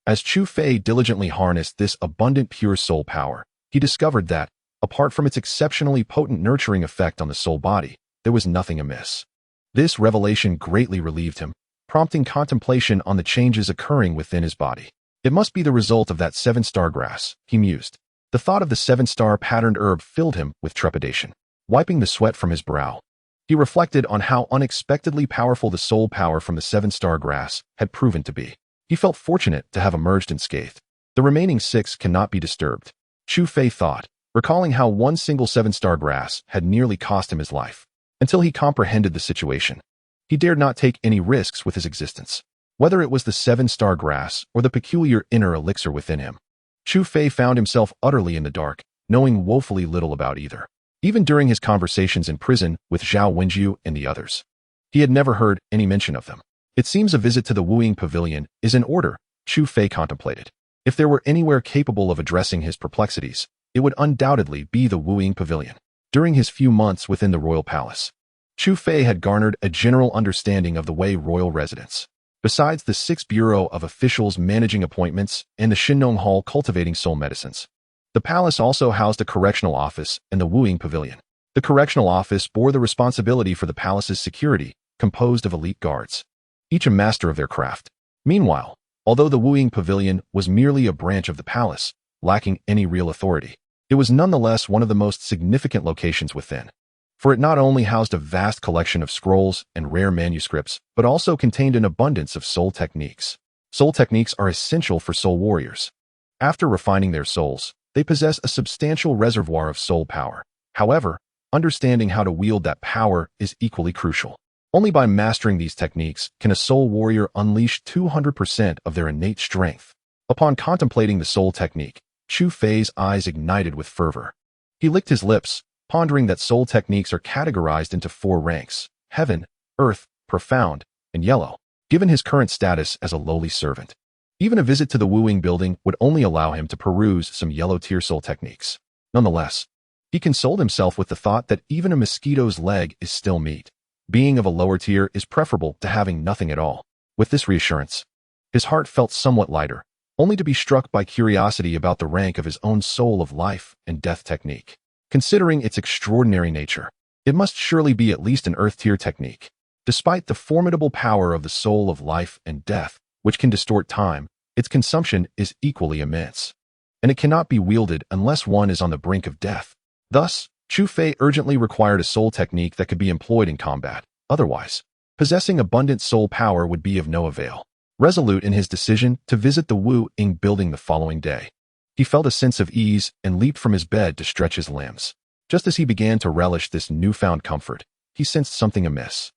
As Chu Fei diligently harnessed this abundant pure soul power, he discovered that, apart from its exceptionally potent nurturing effect on the soul body, there was nothing amiss. This revelation greatly relieved him, prompting contemplation on the changes occurring within his body. It must be the result of that seven-star grass, he mused. The thought of the seven-star patterned herb filled him with trepidation. Wiping the sweat from his brow, he reflected on how unexpectedly powerful the soul power from the seven-star grass had proven to be. He felt fortunate to have emerged unscathed. The remaining 6 cannot be disturbed, Chu Fei thought, recalling how one single seven-star grass had nearly cost him his life. Until he comprehended the situation, he dared not take any risks with his existence. Whether it was the seven-star grass or the peculiar inner elixir within him, Chu Fei found himself utterly in the dark, knowing woefully little about either. Even during his conversations in prison with Zhao Wenjiu and the others, he had never heard any mention of them. It seems a visit to the Wuing Pavilion is in order, Chu Fei contemplated. If there were anywhere capable of addressing his perplexities, it would undoubtedly be the Wuing Pavilion. During his few months within the royal palace, Chu Fei had garnered a general understanding of the Wei royal residence. Besides the 6 bureau of officials managing appointments and the Shinnong Hall cultivating soul medicines, the palace also housed a correctional office and the Wuing Pavilion. The correctional office bore the responsibility for the palace's security, composed of elite guards, each a master of their craft. Meanwhile, although the Wuing Pavilion was merely a branch of the palace, lacking any real authority, it was nonetheless one of the most significant locations within. For it not only housed a vast collection of scrolls and rare manuscripts, but also contained an abundance of soul techniques. Soul techniques are essential for soul warriors. After refining their souls, they possess a substantial reservoir of soul power. However, understanding how to wield that power is equally crucial. Only by mastering these techniques can a soul warrior unleash 200% of their innate strength. Upon contemplating the soul technique, Chu Fei's eyes ignited with fervor. He licked his lips, pondering that soul techniques are categorized into 4 ranks: heaven, earth, profound, and yellow. Given his current status as a lowly servant, even a visit to the Wuing building would only allow him to peruse some yellow-tier soul techniques. Nonetheless, he consoled himself with the thought that even a mosquito's leg is still meat. Being of a lower tier is preferable to having nothing at all. With this reassurance, his heart felt somewhat lighter, only to be struck by curiosity about the rank of his own soul of life and death technique. Considering its extraordinary nature, it must surely be at least an earth-tier technique. Despite the formidable power of the soul of life and death, which can distort time, its consumption is equally immense, and it cannot be wielded unless one is on the brink of death. Thus, Chu Fei urgently required a soul technique that could be employed in combat. Otherwise, possessing abundant soul power would be of no avail. Resolute in his decision to visit the Wuing building the following day, he felt a sense of ease and leaped from his bed to stretch his limbs. Just as he began to relish this newfound comfort, he sensed something amiss.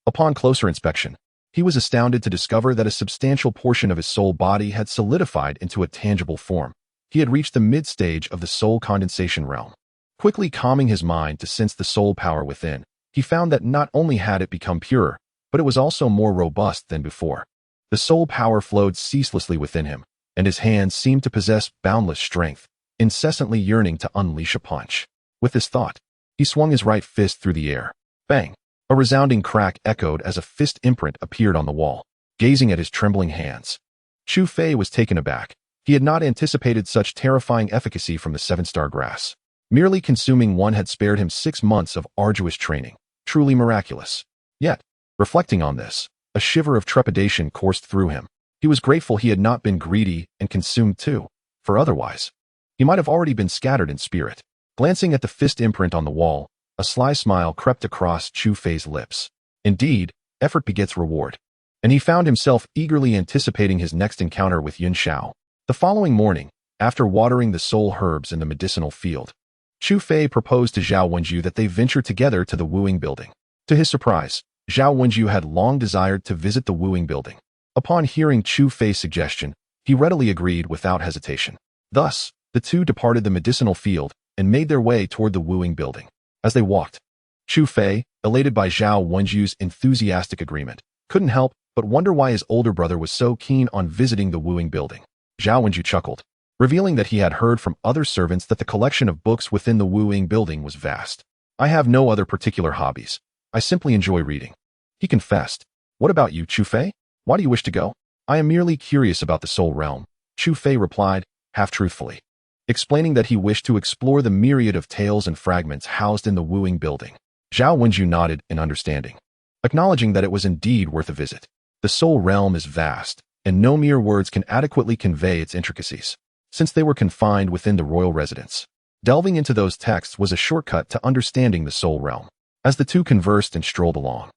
Upon closer inspection, he was astounded to discover that a substantial portion of his soul body had solidified into a tangible form. He had reached the mid-stage of the soul condensation realm. Quickly calming his mind to sense the soul power within, he found that not only had it become purer, but it was also more robust than before. The soul power flowed ceaselessly within him, and his hands seemed to possess boundless strength, incessantly yearning to unleash a punch. With this thought, he swung his right fist through the air. Bang! A resounding crack echoed as a fist imprint appeared on the wall. Gazing at his trembling hands, Chu Fei was taken aback. He had not anticipated such terrifying efficacy from the seven-star grass. Merely consuming one had spared him 6 months of arduous training. Truly miraculous. Yet, reflecting on this, a shiver of trepidation coursed through him. He was grateful he had not been greedy and consumed too, for otherwise, he might have already been scattered in spirit. Glancing at the fist imprint on the wall, a sly smile crept across Chu Fei's lips. Indeed, effort begets reward, and he found himself eagerly anticipating his next encounter with Yun Shao. The following morning, after watering the soul herbs in the medicinal field, Chu Fei proposed to Zhao Wenjiu that they venture together to the Wuing building. To his surprise, Zhao Wenju had long desired to visit the Wuing building. Upon hearing Chu Fei's suggestion, he readily agreed without hesitation. Thus, the two departed the medicinal field and made their way toward the Wuing building. As they walked, Chu Fei, elated by Zhao Wenju's enthusiastic agreement, couldn't help but wonder why his older brother was so keen on visiting the Wuing building. Zhao Wenju chuckled, revealing that he had heard from other servants that the collection of books within the Wuing building was vast. I have no other particular hobbies. I simply enjoy reading, he confessed. What about you, Chu Fei? Why do you wish to go? I am merely curious about the Soul Realm, Chu Fei replied, half-truthfully, explaining that he wished to explore the myriad of tales and fragments housed in the Wuing building. Zhao Wenju nodded in understanding, acknowledging that it was indeed worth a visit. The Soul Realm is vast, and no mere words can adequately convey its intricacies, since they were confined within the royal residence. Delving into those texts was a shortcut to understanding the Soul Realm. As the two conversed and strolled along,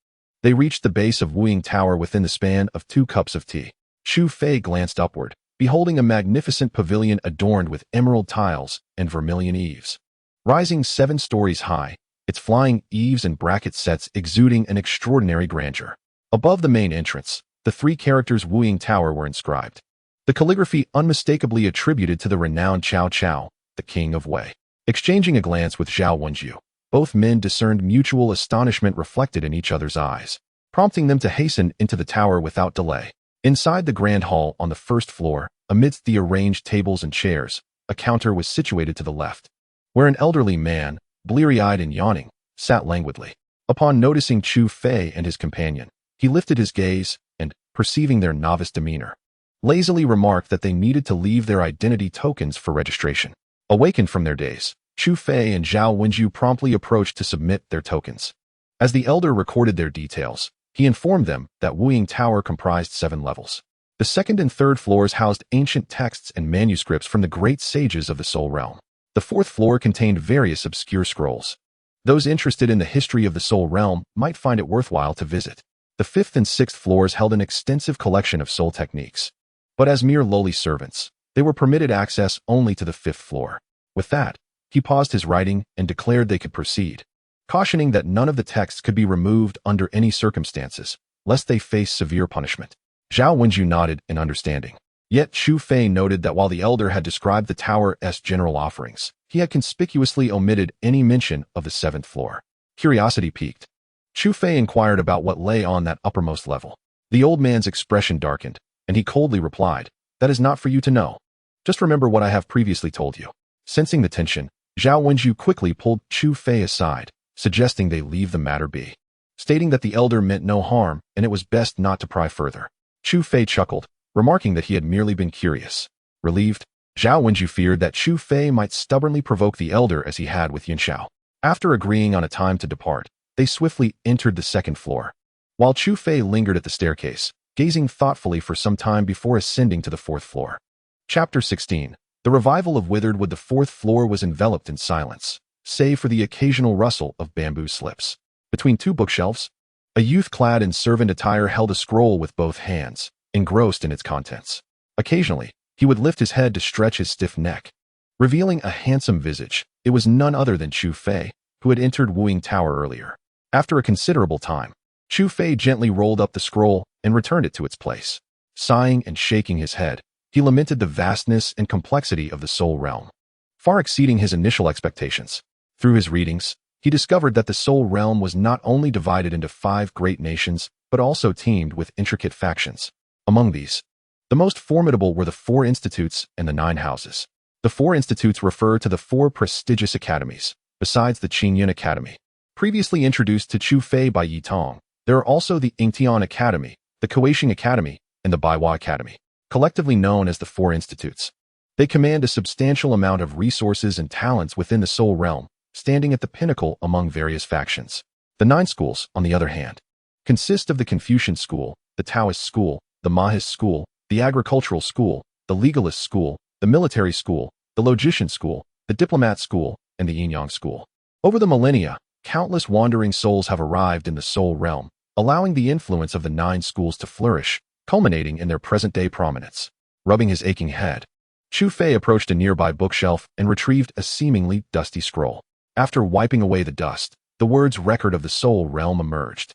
they reached the base of Wuing Tower within the span of 2 cups of tea. Chu Fei glanced upward, beholding a magnificent pavilion adorned with emerald tiles and vermilion eaves. Rising 7 stories high, its flying eaves and bracket sets exuding an extraordinary grandeur. Above the main entrance, the 3 characters Wuing Tower were inscribed, the calligraphy unmistakably attributed to the renowned Cao Cao, the king of Wei. Exchanging a glance with Zhao Wenju, both men discerned mutual astonishment reflected in each other's eyes, prompting them to hasten into the tower without delay. Inside the grand hall on the 1st floor, amidst the arranged tables and chairs, a counter was situated to the left, where an elderly man, bleary-eyed and yawning, sat languidly. Upon noticing Chu Fei and his companion, he lifted his gaze and, perceiving their novice demeanor, lazily remarked that they needed to leave their identity tokens for registration. Awakened from their daze, Chu Fei and Zhao Wenju promptly approached to submit their tokens. As the elder recorded their details, he informed them that Wuing Tower comprised 7 levels. The 2nd and 3rd floors housed ancient texts and manuscripts from the great sages of the Soul Realm. The 4th floor contained various obscure scrolls. Those interested in the history of the Soul Realm might find it worthwhile to visit. The 5th and 6th floors held an extensive collection of soul techniques, but as mere lowly servants, they were permitted access only to the 5th floor. With that, he paused his writing and declared they could proceed, cautioning that none of the texts could be removed under any circumstances, lest they face severe punishment. Zhao Wenju nodded in understanding. Yet Chu Fei noted that while the elder had described the tower's general offerings, he had conspicuously omitted any mention of the 7th floor. Curiosity piqued, Chu Fei inquired about what lay on that uppermost level. The old man's expression darkened, and he coldly replied, "That is not for you to know. Just remember what I have previously told you." Sensing the tension, Zhao Wenju quickly pulled Chu Fei aside, suggesting they leave the matter be, stating that the elder meant no harm and it was best not to pry further. Chu Fei chuckled, remarking that he had merely been curious. Relieved, Zhao Wenju feared that Chu Fei might stubbornly provoke the elder as he had with Yin Xiao. After agreeing on a time to depart, they swiftly entered the 2nd floor, while Chu Fei lingered at the staircase, gazing thoughtfully for some time before ascending to the 4th floor. Chapter 16. The revival of withered wood. The 4th floor was enveloped in silence, save for the occasional rustle of bamboo slips. Between 2 bookshelves, a youth clad in servant attire held a scroll with both hands, engrossed in its contents. Occasionally, he would lift his head to stretch his stiff neck, revealing a handsome visage. It was none other than Chu Fei, who had entered Wuing Tower earlier. After a considerable time, Chu Fei gently rolled up the scroll and returned it to its place. Sighing and shaking his head, he lamented the vastness and complexity of the Soul Realm, far exceeding his initial expectations. Through his readings, he discovered that the Soul Realm was not only divided into 5 great nations, but also teemed with intricate factions. Among these, the most formidable were the 4 institutes and the 9 houses. The 4 institutes refer to the 4 prestigious academies, besides the Qinyan Academy, previously introduced to Chu Fei by Yi Tong. There are also the Yingtian Academy, the Kueisheng Academy, and the Baiwa Academy, collectively known as the 4 institutes. They command a substantial amount of resources and talents within the Soul Realm, standing at the pinnacle among various factions. The 9 schools, on the other hand, consist of the Confucian School, the Taoist School, the Mahist School, the Agricultural School, the Legalist School, the Military School, the Logician School, the Diplomat School, and the Yin-Yang School. Over the millennia, countless wandering souls have arrived in the Soul Realm, allowing the influence of the 9 schools to flourish, culminating in their present-day prominence. Rubbing his aching head, Chu Fei approached a nearby bookshelf and retrieved a seemingly dusty scroll. After wiping away the dust, the words "Record of the Soul Realm" emerged.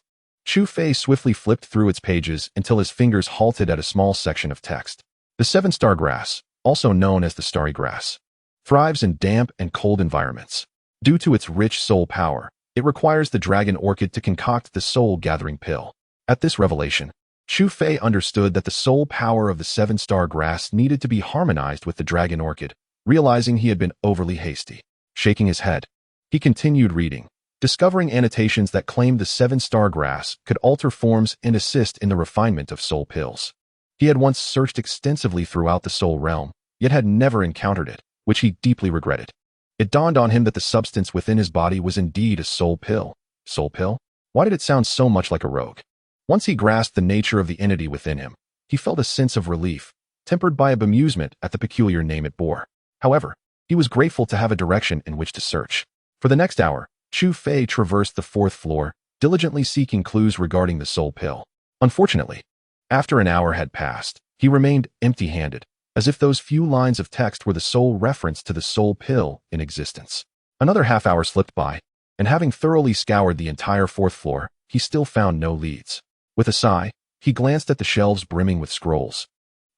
Chu Fei swiftly flipped through its pages until his fingers halted at a small section of text. The seven-star grass, also known as the starry grass, thrives in damp and cold environments. Due to its rich soul power, it requires the dragon orchid to concoct the soul-gathering pill. At this revelation, Chu Fei understood that the soul power of the seven-star grass needed to be harmonized with the dragon orchid, realizing he had been overly hasty. Shaking his head, he continued reading, discovering annotations that claimed the seven-star grass could alter forms and assist in the refinement of soul pills. He had once searched extensively throughout the soul realm, yet had never encountered it, which he deeply regretted. It dawned on him that the substance within his body was indeed a soul pill. Soul pill? Why did it sound so much like a rogue? Once he grasped the nature of the entity within him, he felt a sense of relief, tempered by a bemusement at the peculiar name it bore. However, he was grateful to have a direction in which to search. For the next hour, Chu Fei traversed the fourth floor, diligently seeking clues regarding the soul pill. Unfortunately, after an hour had passed, he remained empty-handed, as if those few lines of text were the sole reference to the soul pill in existence. Another half-hour slipped by, and having thoroughly scoured the entire fourth floor, he still found no leads. With a sigh, he glanced at the shelves brimming with scrolls,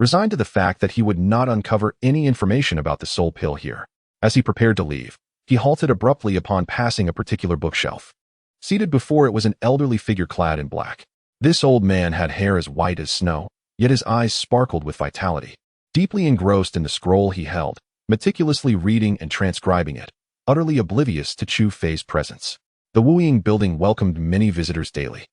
resigned to the fact that he would not uncover any information about the soul pill here. As he prepared to leave, he halted abruptly upon passing a particular bookshelf. Seated before it was an elderly figure clad in black. This old man had hair as white as snow, yet his eyes sparkled with vitality. Deeply engrossed in the scroll he held, meticulously reading and transcribing it, utterly oblivious to Chu Fei's presence. The Wuying building welcomed many visitors daily.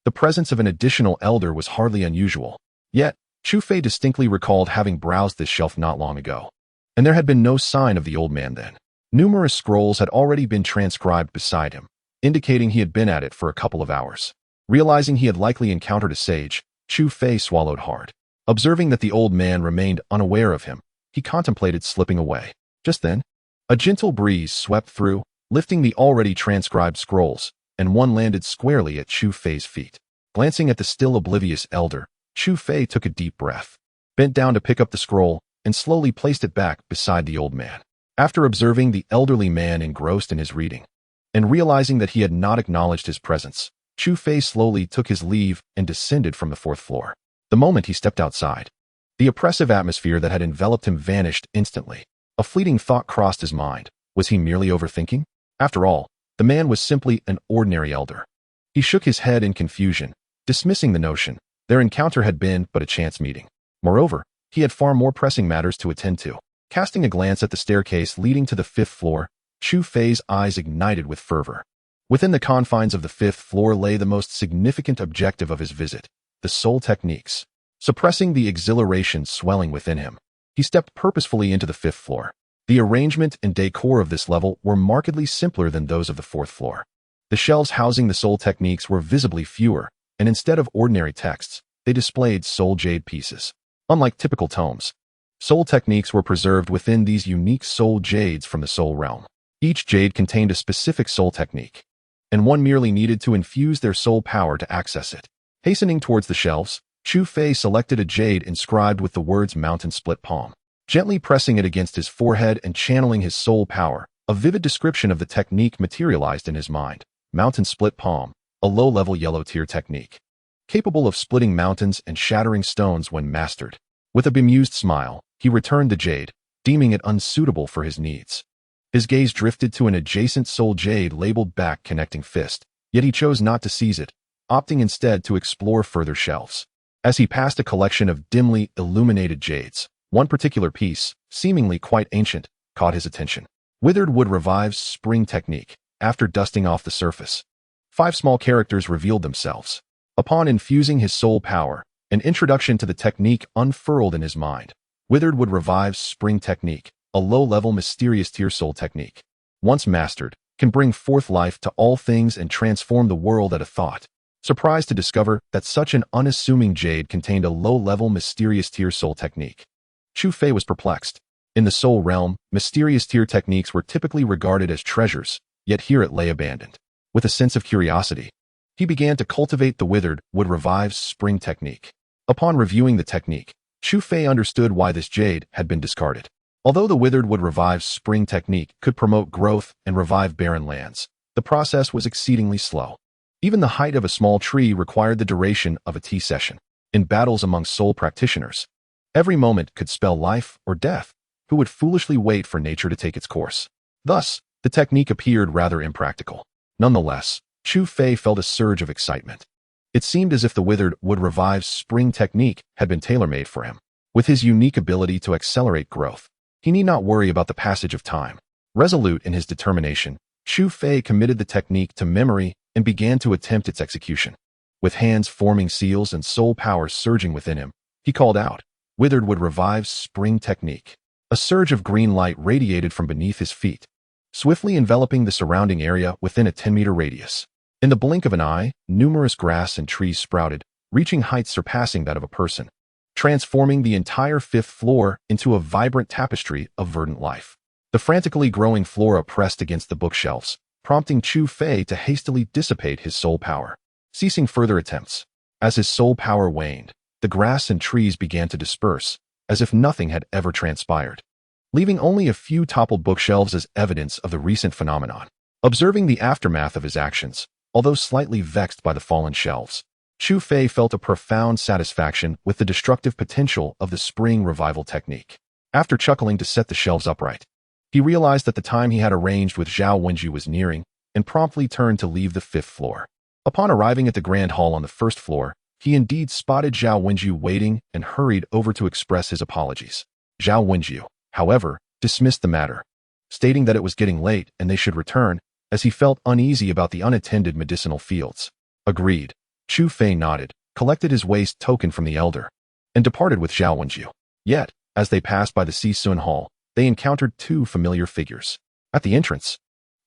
The presence of an additional elder was hardly unusual. Yet, Chu Fei distinctly recalled having browsed this shelf not long ago. And there had been no sign of the old man then. Numerous scrolls had already been transcribed beside him, indicating he had been at it for a couple of hours. Realizing he had likely encountered a sage, Chu Fei swallowed hard. Observing that the old man remained unaware of him, he contemplated slipping away. Just then, a gentle breeze swept through, lifting the already transcribed scrolls, and one landed squarely at Chu Fei's feet. Glancing at the still oblivious elder, Chu Fei took a deep breath, bent down to pick up the scroll, and slowly placed it back beside the old man. After observing the elderly man engrossed in his reading, and realizing that he had not acknowledged his presence, Chu Fei slowly took his leave and descended from the fourth floor. The moment he stepped outside, the oppressive atmosphere that had enveloped him vanished instantly. A fleeting thought crossed his mind. Was he merely overthinking? After all, the man was simply an ordinary elder. He shook his head in confusion, dismissing the notion. Their encounter had been but a chance meeting. Moreover, he had far more pressing matters to attend to. Casting a glance at the staircase leading to the fifth floor, Chu Fei's eyes ignited with fervor. Within the confines of the fifth floor lay the most significant objective of his visit, the soul techniques. Suppressing the exhilaration swelling within him, he stepped purposefully into the fifth floor. The arrangement and decor of this level were markedly simpler than those of the fourth floor. The shelves housing the soul techniques were visibly fewer, and instead of ordinary texts, they displayed soul jade pieces. Unlike typical tomes, soul techniques were preserved within these unique soul jades from the soul realm. Each jade contained a specific soul technique, and one merely needed to infuse their soul power to access it. Hastening towards the shelves, Chu Fei selected a jade inscribed with the words Mountain Split Palm. Gently pressing it against his forehead and channeling his soul power, a vivid description of the technique materialized in his mind. Mountain Split Palm, a low-level yellow tier technique, capable of splitting mountains and shattering stones when mastered. With a bemused smile, he returned the jade, deeming it unsuitable for his needs. His gaze drifted to an adjacent soul jade labeled Back Connecting Fist, yet he chose not to seize it, opting instead to explore further shelves. As he passed a collection of dimly illuminated jades, one particular piece, seemingly quite ancient, caught his attention. Withered Wood Revives Spring Technique. After dusting off the surface, 5 small characters revealed themselves. Upon infusing his soul power, an introduction to the technique unfurled in his mind. Withered Wood Revives Spring Technique, a low-level mysterious tier soul technique. Once mastered, can bring forth life to all things and transform the world at a thought. Surprised to discover that such an unassuming jade contained a low-level mysterious tier soul technique, Chu Fei was perplexed. In the soul realm, mysterious tier techniques were typically regarded as treasures, yet here it lay abandoned. With a sense of curiosity, he began to cultivate the Withered Wood Revives Spring Technique. Upon reviewing the technique, Chu Fei understood why this jade had been discarded. Although the Withered Wood Revives Spring Technique could promote growth and revive barren lands, the process was exceedingly slow. Even the height of a small tree required the duration of a tea session. In battles among soul practitioners, every moment could spell life or death. Who would foolishly wait for nature to take its course? Thus, the technique appeared rather impractical. Nonetheless, Chu Fei felt a surge of excitement. It seemed as if the withered would revive spring technique had been tailor-made for him. With his unique ability to accelerate growth, he need not worry about the passage of time. Resolute in his determination, Chu Fei committed the technique to memory and began to attempt its execution. With hands forming seals and soul power surging within him, he called out, "Withered would revive spring technique." A surge of green light radiated from beneath his feet, swiftly enveloping the surrounding area within a 10-meter radius. In the blink of an eye, numerous grass and trees sprouted, reaching heights surpassing that of a person, transforming the entire 5th floor into a vibrant tapestry of verdant life. The frantically growing flora pressed against the bookshelves, prompting Chu Fei to hastily dissipate his soul power, ceasing further attempts. As his soul power waned, the grass and trees began to disperse, as if nothing had ever transpired, leaving only a few toppled bookshelves as evidence of the recent phenomenon. Observing the aftermath of his actions, although slightly vexed by the fallen shelves, Chu Fei felt a profound satisfaction with the destructive potential of the spring revival technique. After chuckling to set the shelves upright, he realized that the time he had arranged with Zhao Wenju was nearing and promptly turned to leave the 5th floor. Upon arriving at the grand hall on the 1st floor, he indeed spotted Zhao Wenju waiting and hurried over to express his apologies. Zhao Wenju, however, dismissed the matter, stating that it was getting late and they should return, as he felt uneasy about the unattended medicinal fields. Agreed. Chu Fei nodded, collected his waste token from the elder, and departed with Zhao Wenju. Yet, as they passed by the Si Sun Hall, they encountered two familiar figures. At the entrance,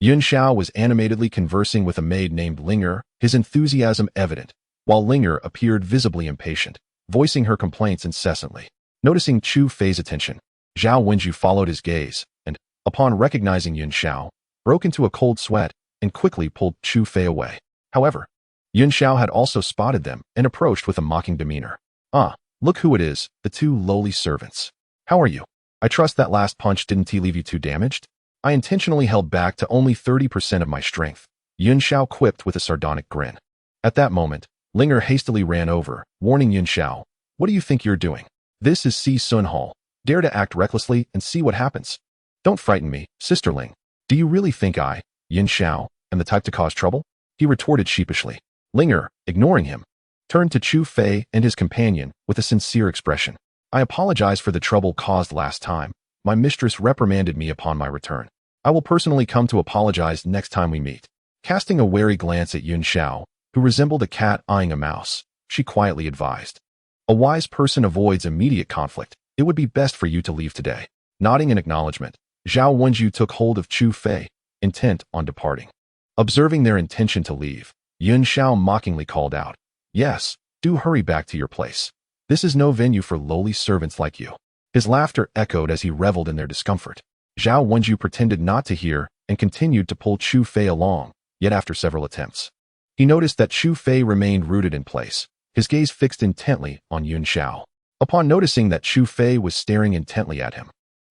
Yun Xiao was animatedly conversing with a maid named Linger, his enthusiasm evident, while Linger appeared visibly impatient, voicing her complaints incessantly. Noticing Chu Fei's attention, Zhao Wenju followed his gaze, and, upon recognizing Yun Xiao, broke into a cold sweat and quickly pulled Chu Fei away. However, Yun Xiao had also spotted them and approached with a mocking demeanor. "Ah, look who it is, the two lowly servants. How are you? I trust that last punch didn't leave you too damaged? I intentionally held back to only 30% of my strength," Yun Xiao quipped with a sardonic grin. At that moment, Linger hastily ran over, warning Yun Xiao, "What do you think you're doing? This is Si Sun Hall. Dare to act recklessly and see what happens. Don't frighten me, sisterling. Do you really think I, Yun Xiao, am the type to cause trouble?" he retorted sheepishly. Linger, ignoring him, turned to Chu Fei and his companion with a sincere expression. "I apologize for the trouble caused last time. My mistress reprimanded me upon my return. I will personally come to apologize next time we meet." Casting a wary glance at Yun Xiao, who resembled a cat eyeing a mouse, she quietly advised, "A wise person avoids immediate conflict. It would be best for you to leave today." Nodding in acknowledgement, Zhao Wenju took hold of Chu Fei, intent on departing. Observing their intention to leave, Yun Xiao mockingly called out, "Yes, do hurry back to your place. This is no venue for lowly servants like you." His laughter echoed as he reveled in their discomfort. Zhao Wenju pretended not to hear and continued to pull Chu Fei along, yet after several attempts, he noticed that Chu Fei remained rooted in place, his gaze fixed intently on Yun Xiao. Upon noticing that Chu Fei was staring intently at him,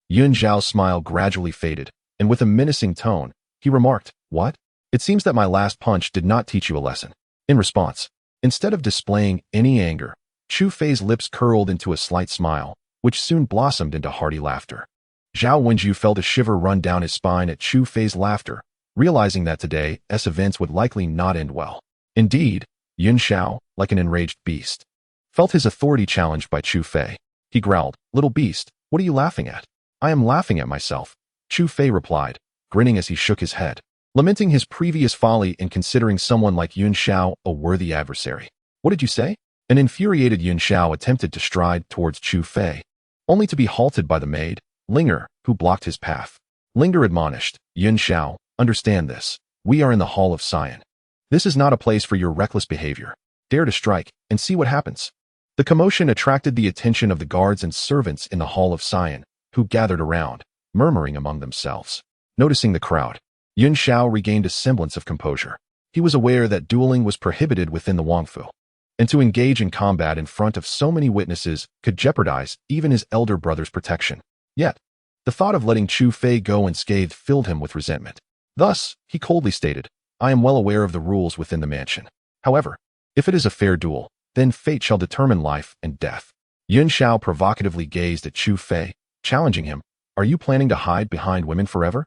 Yun Xiao's smile gradually faded, and with a menacing tone, he remarked, "What? It seems that my last punch did not teach you a lesson." In response, instead of displaying any anger, Chu Fei's lips curled into a slight smile, which soon blossomed into hearty laughter. Zhao Wenju felt a shiver run down his spine at Chu Fei's laughter, realizing that today's events would likely not end well. Indeed, Yun Xiao, like an enraged beast, felt his authority challenged by Chu Fei. He growled, "Little beast, what are you laughing at?" "I am laughing at myself," Chu Fei replied, grinning as he shook his head, lamenting his previous folly in considering someone like Yun Xiao a worthy adversary. "What did you say?" An infuriated Yun Xiao attempted to stride towards Chu Fei, only to be halted by the maid, Linger, who blocked his path. Linger admonished, "Yun Xiao, understand this. We are in the Hall of Sion. This is not a place for your reckless behavior. Dare to strike, and see what happens." The commotion attracted the attention of the guards and servants in the Hall of Sion, who gathered around, murmuring among themselves. Noticing the crowd, Yun Xiao regained a semblance of composure. He was aware that dueling was prohibited within the Wangfu, and to engage in combat in front of so many witnesses could jeopardize even his elder brother's protection. Yet, the thought of letting Chu Fei go unscathed filled him with resentment. Thus, he coldly stated, I am well aware of the rules within the mansion. However, if it is a fair duel, then fate shall determine life and death. Yun Xiao provocatively gazed at Chu Fei, challenging him. Are you planning to hide behind women forever?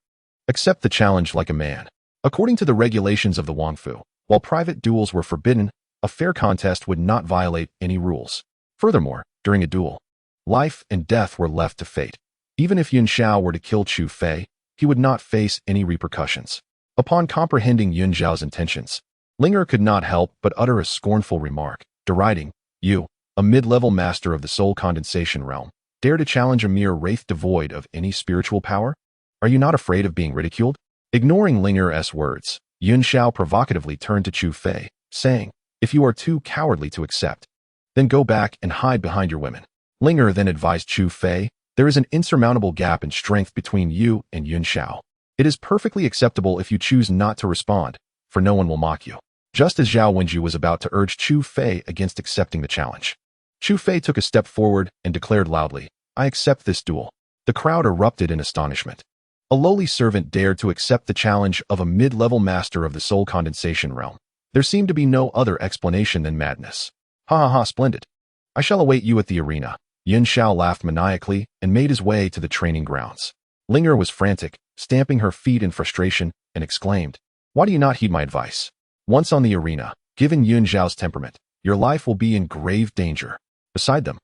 Accept the challenge like a man. According to the regulations of the Wangfu, while private duels were forbidden, a fair contest would not violate any rules. Furthermore, during a duel, life and death were left to fate. Even if Yun Xiao were to kill Chu Fei, he would not face any repercussions. Upon comprehending Yun Xiao's intentions, Linger could not help but utter a scornful remark, deriding, "You, a mid-level master of the soul condensation realm, dare to challenge a mere wraith devoid of any spiritual power? Are you not afraid of being ridiculed?" Ignoring Linger's words, Yun Xiao provocatively turned to Chu Fei, saying, "If you are too cowardly to accept, then go back and hide behind your women." Linger then advised Chu Fei, "There is an insurmountable gap in strength between you and Yun Xiao. It is perfectly acceptable if you choose not to respond, for no one will mock you." Just as Zhao Wenju was about to urge Chu Fei against accepting the challenge, Chu Fei took a step forward and declared loudly, "I accept this duel." The crowd erupted in astonishment. A lowly servant dared to accept the challenge of a mid-level master of the soul condensation realm. There seemed to be no other explanation than madness. "Ha ha ha, splendid. I shall await you at the arena." Yun Xiao laughed maniacally and made his way to the training grounds. Linger was frantic, stamping her feet in frustration, and exclaimed, "Why do you not heed my advice? Once on the arena, given Yun Xiao's temperament, your life will be in grave danger." Beside them,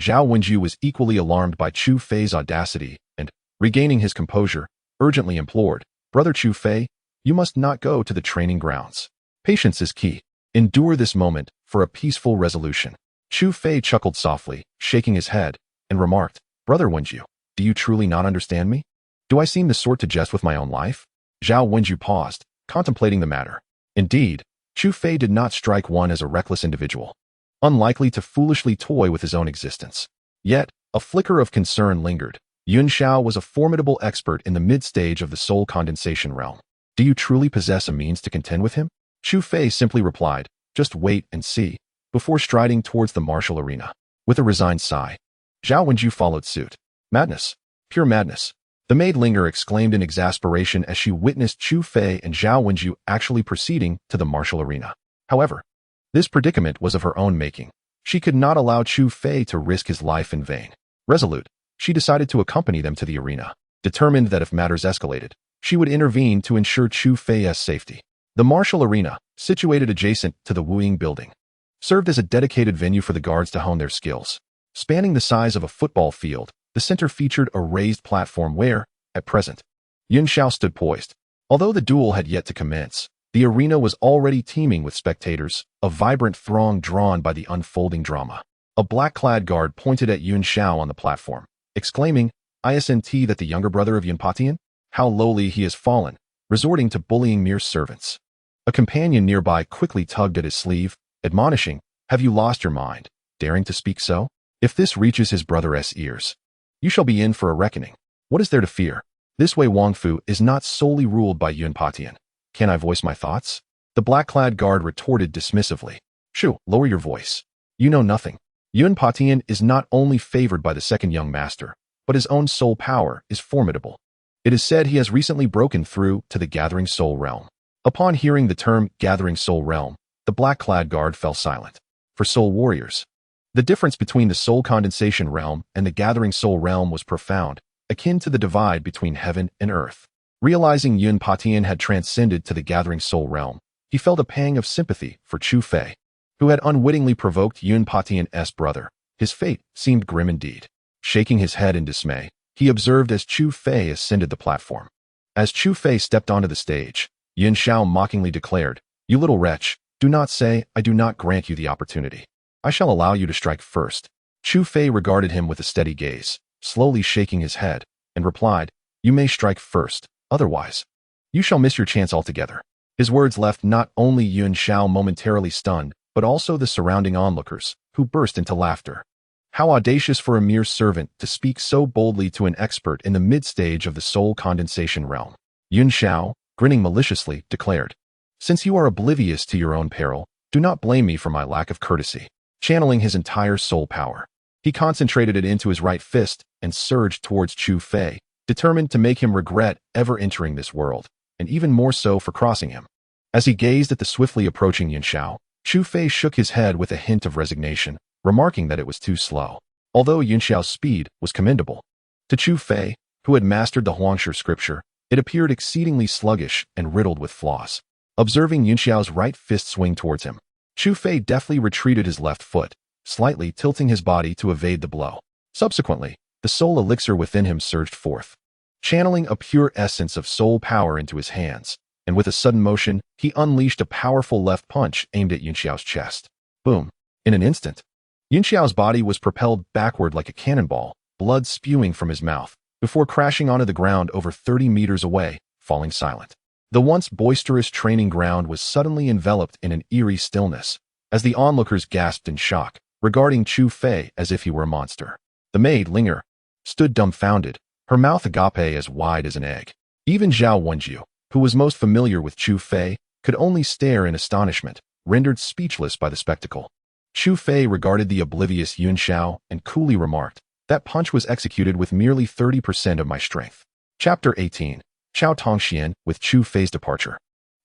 Zhao Wenju was equally alarmed by Chu Fei's audacity and, regaining his composure, urgently implored, "Brother Chu Fei, you must not go to the training grounds. Patience is key. Endure this moment for a peaceful resolution." Chu Fei chuckled softly, shaking his head, and remarked, "Brother Wenju, do you truly not understand me? Do I seem the sort to jest with my own life?" Zhao Wenju paused, contemplating the matter. Indeed, Chu Fei did not strike one as a reckless individual, unlikely to foolishly toy with his own existence. Yet, a flicker of concern lingered. Yun Xiao was a formidable expert in the mid-stage of the soul condensation realm. Do you truly possess a means to contend with him? Chu Fei simply replied, "Just wait and see," before striding towards the martial arena. With a resigned sigh, Zhao Wenju followed suit. "Madness. Pure madness." The maid Linger exclaimed in exasperation as she witnessed Chu Fei and Zhao Wenju actually proceeding to the martial arena. However, this predicament was of her own making. She could not allow Chu Fei to risk his life in vain. Resolute, she decided to accompany them to the arena, determined that if matters escalated, she would intervene to ensure Chu Fei's safety. The martial arena, situated adjacent to the Wu Ying building, served as a dedicated venue for the guards to hone their skills. Spanning the size of a football field, the center featured a raised platform where, at present, Yun Xiao stood poised. Although the duel had yet to commence, the arena was already teeming with spectators, a vibrant throng drawn by the unfolding drama. A black-clad guard pointed at Yun Xiao on the platform, exclaiming, "Isn't that the younger brother of Yun Patian? How lowly he has fallen, resorting to bullying mere servants." A companion nearby quickly tugged at his sleeve, admonishing, "Have you lost your mind, daring to speak so? If this reaches his brother's ears, you shall be in for a reckoning. What is there to fear? This Wei Wangfu is not solely ruled by Yun Patian. Can I voice my thoughts?" The black-clad guard retorted dismissively, "Shoo, lower your voice. You know nothing. Yun Patian is not only favored by the second young master, but his own soul power is formidable. It is said he has recently broken through to the Gathering Soul Realm." Upon hearing the term Gathering Soul Realm, the black-clad guard fell silent. For soul warriors, the difference between the soul condensation realm and the Gathering Soul Realm was profound, akin to the divide between heaven and earth. Realizing Yun Patian had transcended to the Gathering Soul Realm, he felt a pang of sympathy for Chu Fei, who had unwittingly provoked Yun Patian's brother. His fate seemed grim indeed. Shaking his head in dismay, he observed as Chu Fei ascended the platform. As Chu Fei stepped onto the stage, Yun Xiao mockingly declared, "You little wretch, do not say I do not grant you the opportunity. I shall allow you to strike first." Chu Fei regarded him with a steady gaze, slowly shaking his head, and replied, "You may strike first, otherwise, you shall miss your chance altogether." His words left not only Yun Xiao momentarily stunned, but also the surrounding onlookers, who burst into laughter. How audacious for a mere servant to speak so boldly to an expert in the mid-stage of the soul condensation realm. Yun Xiao, grinning maliciously, declared, "Since you are oblivious to your own peril, do not blame me for my lack of courtesy." Channeling his entire soul power, he concentrated it into his right fist and surged towards Chu Fei, determined to make him regret ever entering this world, and even more so for crossing him. As he gazed at the swiftly approaching Yin Xiao, Chu Fei shook his head with a hint of resignation, remarking that it was too slow. Although Yin Xiao's speed was commendable, to Chu Fei, who had mastered the Huangshi scripture, it appeared exceedingly sluggish and riddled with flaws. Observing Yin Xiao's right fist swing towards him, Chu Fei deftly retreated his left foot, slightly tilting his body to evade the blow. Subsequently, the soul elixir within him surged forth, channeling a pure essence of soul power into his hands, and with a sudden motion, he unleashed a powerful left punch aimed at Yin Xiao's chest. Boom! In an instant, Yin Xiao's body was propelled backward like a cannonball, blood spewing from his mouth, before crashing onto the ground over 30 meters away, falling silent. The once boisterous training ground was suddenly enveloped in an eerie stillness, as the onlookers gasped in shock, regarding Chu Fei as if he were a monster. The maid, Linger, stood dumbfounded, her mouth agape as wide as an egg. Even Zhao Wenju, who was most familiar with Chu Fei, could only stare in astonishment, rendered speechless by the spectacle. Chu Fei regarded the oblivious Yun Xiao and coolly remarked, "That punch was executed with merely 30% of my strength." Chapter 18. Chao Tongxian. With Chu Fei's departure,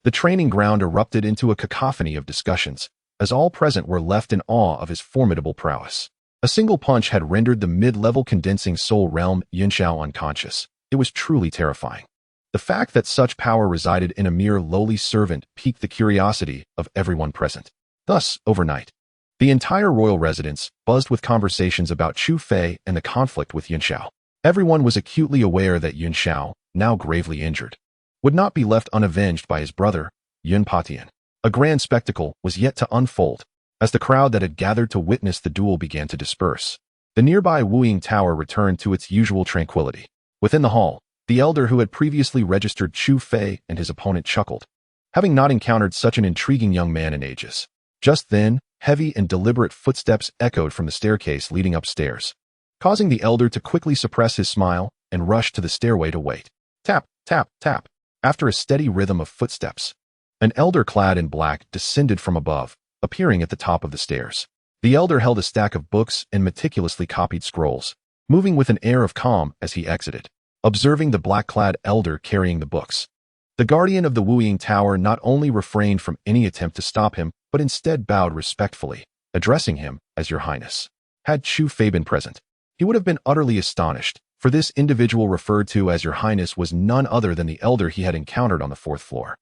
the training ground erupted into a cacophony of discussions, as all present were left in awe of his formidable prowess. A single punch had rendered the mid-level condensing soul realm Yin Xiao unconscious. It was truly terrifying. The fact that such power resided in a mere lowly servant piqued the curiosity of everyone present. Thus, overnight, the entire royal residence buzzed with conversations about Chu Fei and the conflict with Yin Xiao. Everyone was acutely aware that Yin Xiao, now gravely injured, would not be left unavenged by his brother, Yun Patian. A grand spectacle was yet to unfold, as the crowd that had gathered to witness the duel began to disperse. The nearby Wuying Tower returned to its usual tranquility. Within the hall, the elder who had previously registered Chu Fei and his opponent chuckled, having not encountered such an intriguing young man in ages. Just then, heavy and deliberate footsteps echoed from the staircase leading upstairs, causing the elder to quickly suppress his smile and rush to the stairway to wait. Tap, tap, tap. After a steady rhythm of footsteps, an elder clad in black descended from above, appearing at the top of the stairs. The elder held a stack of books and meticulously copied scrolls, moving with an air of calm as he exited. Observing the black-clad elder carrying the books, the guardian of the Wuying Tower not only refrained from any attempt to stop him, but instead bowed respectfully, addressing him as Your Highness. Had Chu Fei been present, he would have been utterly astonished, for this individual referred to as Your Highness was none other than the elder he had encountered on the 4th floor.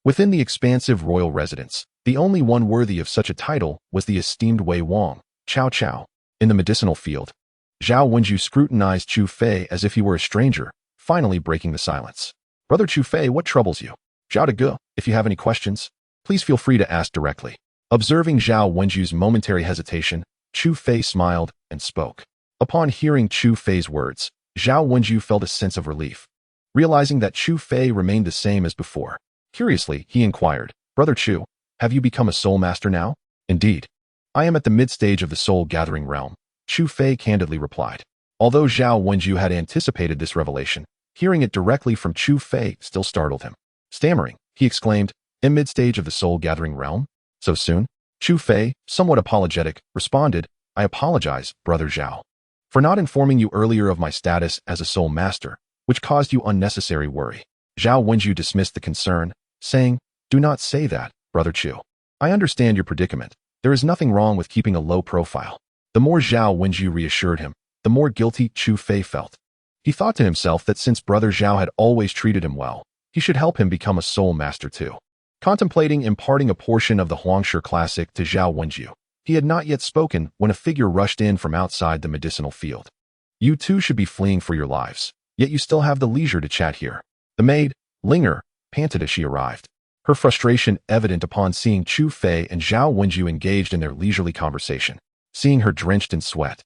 Within the expansive royal residence, the only one worthy of such a title was the esteemed Wei Wang, Chao Chao. In the medicinal field, Zhao Wenju scrutinized Chu Fei as if he were a stranger, finally breaking the silence. "Brother Chu Fei, what troubles you? Zhao de Ge, if you have any questions, please feel free to ask directly." Observing Zhao Wenju's momentary hesitation, Chu Fei smiled and spoke. Upon hearing Chu Fei's words, Zhao Wenju felt a sense of relief, realizing that Chu Fei remained the same as before. Curiously, he inquired, "Brother Chu, have you become a soul master now?" "Indeed. I am at the mid-stage of the soul-gathering realm," Chu Fei candidly replied. Although Zhao Wenju had anticipated this revelation, hearing it directly from Chu Fei still startled him. Stammering, he exclaimed, "In mid-stage of the soul-gathering realm? So soon?" Chu Fei, somewhat apologetic, responded, "I apologize, Brother Zhao, for not informing you earlier of my status as a soul master, which caused you unnecessary worry." Zhao Wenju dismissed the concern, saying, "Do not say that, Brother Chu. I understand your predicament. There is nothing wrong with keeping a low profile." The more Zhao Wenju reassured him, the more guilty Chu Fei felt. He thought to himself that since Brother Zhao had always treated him well, he should help him become a soul master too. Contemplating imparting a portion of the Huangshi classic to Zhao Wenju, he had not yet spoken when a figure rushed in from outside the medicinal field. "You two should be fleeing for your lives, yet you still have the leisure to chat here." The maid, Linger, panted as she arrived, her frustration evident upon seeing Chu Fei and Zhao Wenju engaged in their leisurely conversation. Seeing her drenched in sweat,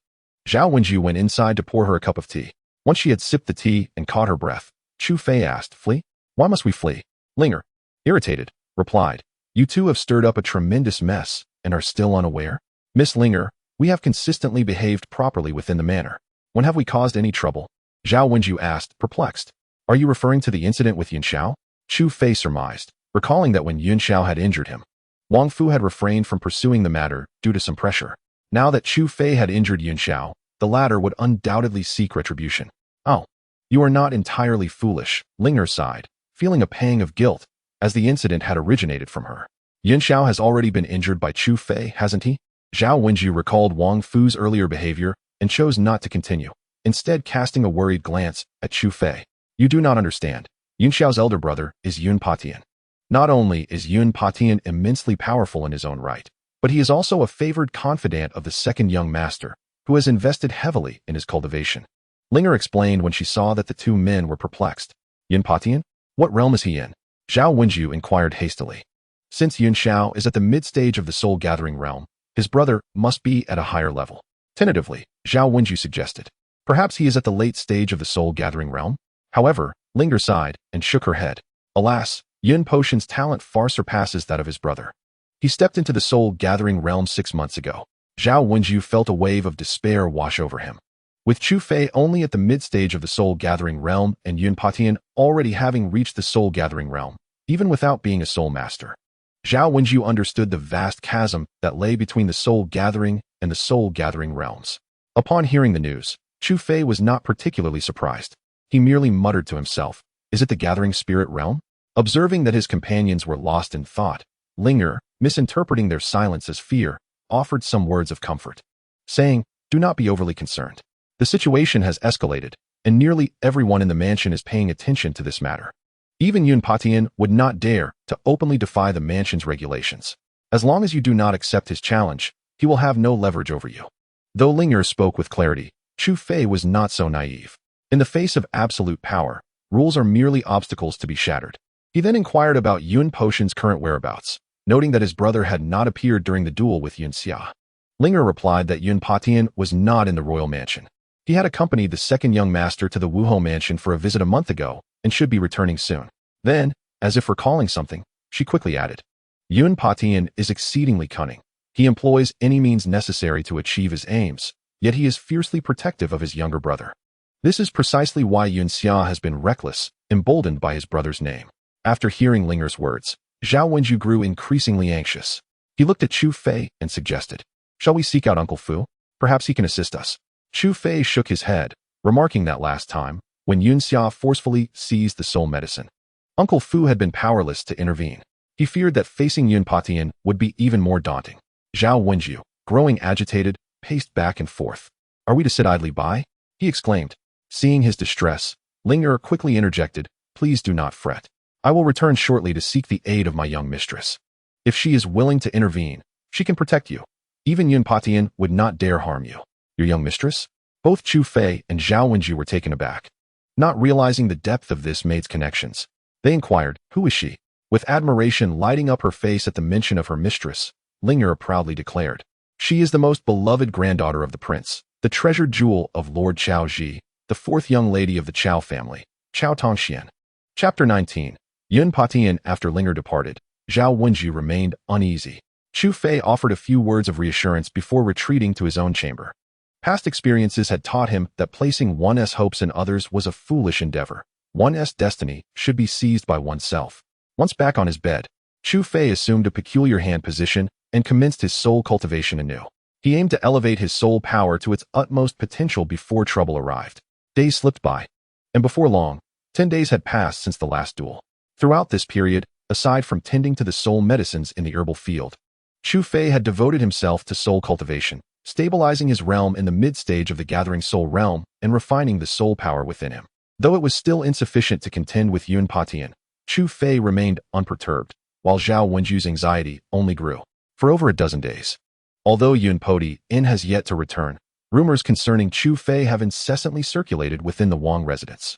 Zhao Wenju went inside to pour her a cup of tea. Once she had sipped the tea and caught her breath, Chu Fei asked, "Flee? Why must we flee?" Linger, irritated, replied, "You two have stirred up a tremendous mess and are still unaware? Miss Linger, we have consistently behaved properly within the manor. When have we caused any trouble?" Zhao Wenju asked, perplexed. "Are you referring to the incident with Yin Xiao?" Chu Fei surmised, recalling that when Yin Xiao had injured him, Wang Fu had refrained from pursuing the matter due to some pressure. Now that Chu Fei had injured Yin Xiao, the latter would undoubtedly seek retribution. "Oh, you are not entirely foolish," Linger sighed, feeling a pang of guilt, as the incident had originated from her. Yin Xiao has already been injured by Chu Fei, hasn't he? Zhao Wenju recalled Wang Fu's earlier behavior and chose not to continue, instead casting a worried glance at Chu Fei. You do not understand. Yun Xiao's elder brother is Yun Patian. Not only is Yun Patian immensely powerful in his own right, but he is also a favored confidant of the second young master, who has invested heavily in his cultivation. Linger explained when she saw that the two men were perplexed. Yun Patian? What realm is he in? Zhao Wenju inquired hastily. Since Yun Xiao is at the mid-stage of the soul-gathering realm, his brother must be at a higher level. Tentatively, Zhao Wenju suggested. Perhaps he is at the late stage of the soul-gathering realm? However, Linger sighed and shook her head. Alas, Yun Potion's talent far surpasses that of his brother. He stepped into the soul-gathering realm 6 months ago. Zhao Wenju felt a wave of despair wash over him. With Chu Fei only at the mid-stage of the soul-gathering realm and Yun Patian already having reached the soul-gathering realm, even without being a soul master, Zhao Wenju understood the vast chasm that lay between the soul-gathering and the soul-gathering realms. Upon hearing the news, Chu Fei was not particularly surprised. He merely muttered to himself, "Is it the gathering spirit realm?" Observing that his companions were lost in thought, Linger, misinterpreting their silence as fear, offered some words of comfort, saying, "Do not be overly concerned. The situation has escalated, and nearly everyone in the mansion is paying attention to this matter. Even Yun Patian would not dare to openly defy the mansion's regulations. As long as you do not accept his challenge, he will have no leverage over you." Though Linger spoke with clarity, Chu Fei was not so naive. In the face of absolute power, rules are merely obstacles to be shattered. He then inquired about Yun Potion's current whereabouts, noting that his brother had not appeared during the duel with Yun Xia. Linger replied that Yun Patian was not in the royal mansion. He had accompanied the second young master to the Wuhou mansion for a visit a month ago and should be returning soon. Then, as if recalling something, she quickly added, "Yun Patian is exceedingly cunning. He employs any means necessary to achieve his aims, yet he is fiercely protective of his younger brother. This is precisely why Yun Xia has been reckless, emboldened by his brother's name." After hearing Linger's words, Zhao Wenju grew increasingly anxious. He looked at Chu Fei and suggested, "Shall we seek out Uncle Fu? Perhaps he can assist us." Chu Fei shook his head, remarking that last time, when Yun Xia forcefully seized the soul medicine, Uncle Fu had been powerless to intervene. He feared that facing Yun Patian would be even more daunting. Zhao Wenju, growing agitated, paced back and forth. "Are we to sit idly by?" he exclaimed. Seeing his distress, Linger quickly interjected, "Please do not fret. I will return shortly to seek the aid of my young mistress. If she is willing to intervene, she can protect you. Even Yun Patian would not dare harm you." "Your young mistress?" Both Chu Fei and Zhao Wenju were taken aback. Not realizing the depth of this maid's connections, they inquired, "Who is she?" With admiration lighting up her face at the mention of her mistress, Linger proudly declared, "She is the most beloved granddaughter of the prince, the treasured jewel of Lord Chao Ji, the fourth young lady of the Chao family, Chao Tongxian." Chapter 19. Yun Patian. After Linger departed, Zhao Wenju remained uneasy. Chu Fei offered a few words of reassurance before retreating to his own chamber. Past experiences had taught him that placing one's hopes in others was a foolish endeavor. One's destiny should be seized by oneself. Once back on his bed, Chu Fei assumed a peculiar hand position and commenced his soul cultivation anew. He aimed to elevate his soul power to its utmost potential before trouble arrived. Days slipped by, and before long, 10 days had passed since the last duel. Throughout this period, aside from tending to the soul medicines in the herbal field, Chu Fei had devoted himself to soul cultivation, stabilizing his realm in the mid-stage of the gathering soul realm and refining the soul power within him. Though it was still insufficient to contend with Yun Patian, Chu Fei remained unperturbed, while Zhao Wenju's anxiety only grew. For over a dozen days. Although Yun Patian has yet to return, rumors concerning Chu Fei have incessantly circulated within the Wang residence.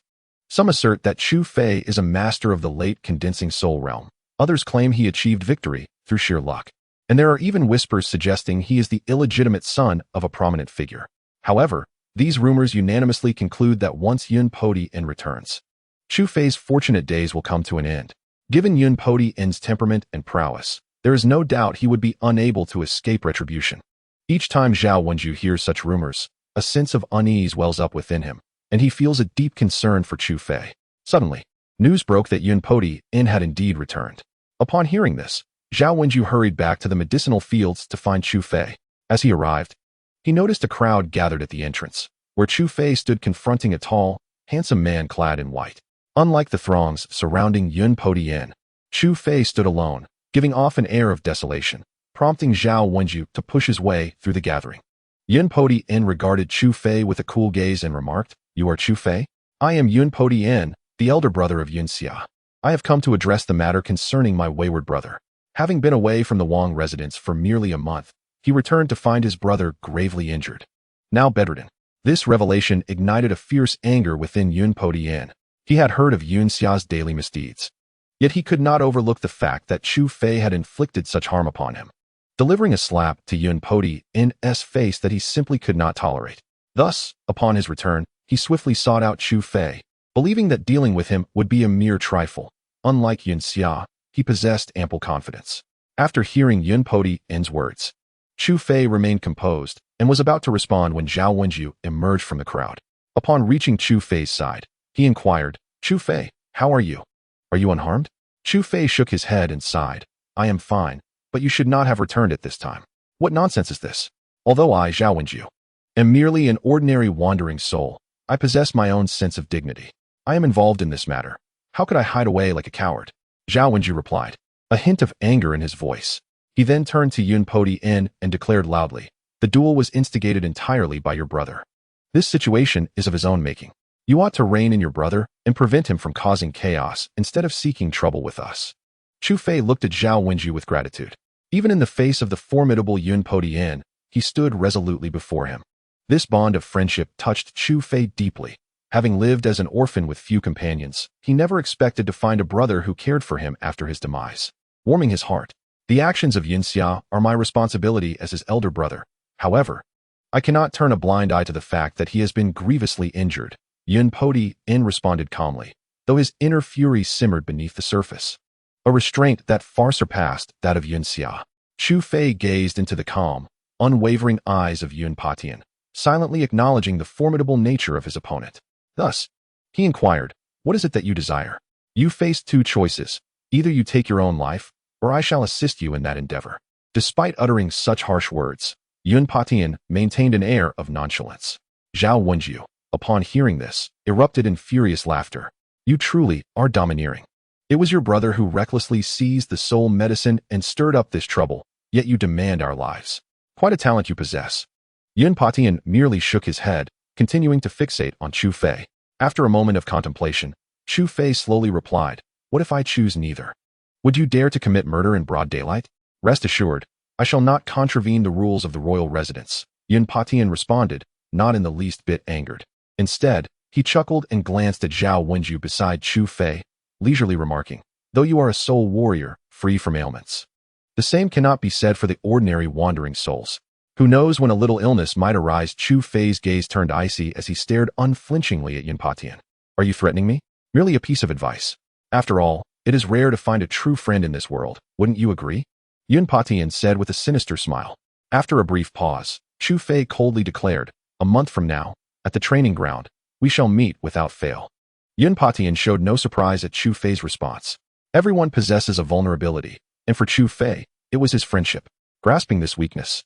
Some assert that Chu Fei is a master of the late condensing soul realm. Others claim he achieved victory through sheer luck. And there are even whispers suggesting he is the illegitimate son of a prominent figure. However, these rumors unanimously conclude that once Yun Patian returns, Chu Fei's fortunate days will come to an end. Given Yun Patian's temperament and prowess, there is no doubt he would be unable to escape retribution. Each time Zhao Wenju hears such rumors, a sense of unease wells up within him, and he feels a deep concern for Chu Fei. Suddenly, news broke that Yun Patian had indeed returned. Upon hearing this, Zhao Wenju hurried back to the medicinal fields to find Chu Fei. As he arrived, he noticed a crowd gathered at the entrance, where Chu Fei stood confronting a tall, handsome man clad in white. Unlike the throngs surrounding Yun Patian, Chu Fei stood alone, giving off an air of desolation, prompting Zhao Wenju to push his way through the gathering. Yunpoti In regarded Chu Fei with a cool gaze and remarked, "You are Chu Fei? I am Yunpoti In, the elder brother of Yun Xia. I have come to address the matter concerning my wayward brother." Having been away from the Wang residence for merely a month, he returned to find his brother gravely injured, now bedridden. This revelation ignited a fierce anger within Yunpoti In. He had heard of Yun Xia's daily misdeeds. Yet he could not overlook the fact that Chu Fei had inflicted such harm upon him, delivering a slap to Yunpoti In's face that he simply could not tolerate. Thus, upon his return, he swiftly sought out Chu Fei, believing that dealing with him would be a mere trifle. Unlike Yun Xia, he possessed ample confidence. After hearing Yunpoti In's words, Chu Fei remained composed and was about to respond when Zhao Wenju emerged from the crowd. Upon reaching Chu Fei's side, he inquired, "Chu Fei, how are you? Are you unharmed?" Chu Fei shook his head and sighed. "I am fine, but you should not have returned at this time. What nonsense is this? Although I, Zhao Wenju, am merely an ordinary wandering soul, I possess my own sense of dignity. I am involved in this matter. How could I hide away like a coward?" Zhao Wenju replied, a hint of anger in his voice. He then turned to Yunpoti In and declared loudly, "The duel was instigated entirely by your brother. This situation is of his own making. You ought to rein in your brother and prevent him from causing chaos instead of seeking trouble with us." Chu Fei looked at Zhao Wenju with gratitude. Even in the face of the formidable Yunpoti In, he stood resolutely before him. This bond of friendship touched Chu Fei deeply. Having lived as an orphan with few companions, he never expected to find a brother who cared for him after his demise, warming his heart. "The actions of Yun Xia are my responsibility as his elder brother. However, I cannot turn a blind eye to the fact that he has been grievously injured." Yunpoti In responded calmly, though his inner fury simmered beneath the surface, a restraint that far surpassed that of Yun Xia. Chu Fei gazed into the calm, unwavering eyes of Yunpoti In, silently acknowledging the formidable nature of his opponent. Thus, he inquired, "What is it that you desire? You face two choices. Either you take your own life, or I shall assist you in that endeavor." Despite uttering such harsh words, Yunpoti In maintained an air of nonchalance. Zhao Wenju, upon hearing this, erupted in furious laughter. "You truly are domineering. It was your brother who recklessly seized the soul medicine and stirred up this trouble, yet you demand our lives. Quite a talent you possess." Yunpoti In merely shook his head, continuing to fixate on Chu Fei. After a moment of contemplation, Chu Fei slowly replied, "What if I choose neither? Would you dare to commit murder in broad daylight?" "Rest assured, I shall not contravene the rules of the royal residence," Yunpoti In responded, not in the least bit angered. Instead, he chuckled and glanced at Zhao Wenju beside Chu Fei, leisurely remarking, "Though you are a soul warrior, free from ailments, the same cannot be said for the ordinary wandering souls. Who knows when a little illness might arise?" Chu Fei's gaze turned icy as he stared unflinchingly at Yunpoti In. "Are you threatening me?" "Merely a piece of advice. After all, it is rare to find a true friend in this world, wouldn't you agree?" Yunpoti In said with a sinister smile. After a brief pause, Chu Fei coldly declared, "A month from now, at the training ground, we shall meet without fail." Yunpoti In showed no surprise at Chu Fei's response. Everyone possesses a vulnerability, and for Chu Fei, it was his friendship. Grasping this weakness,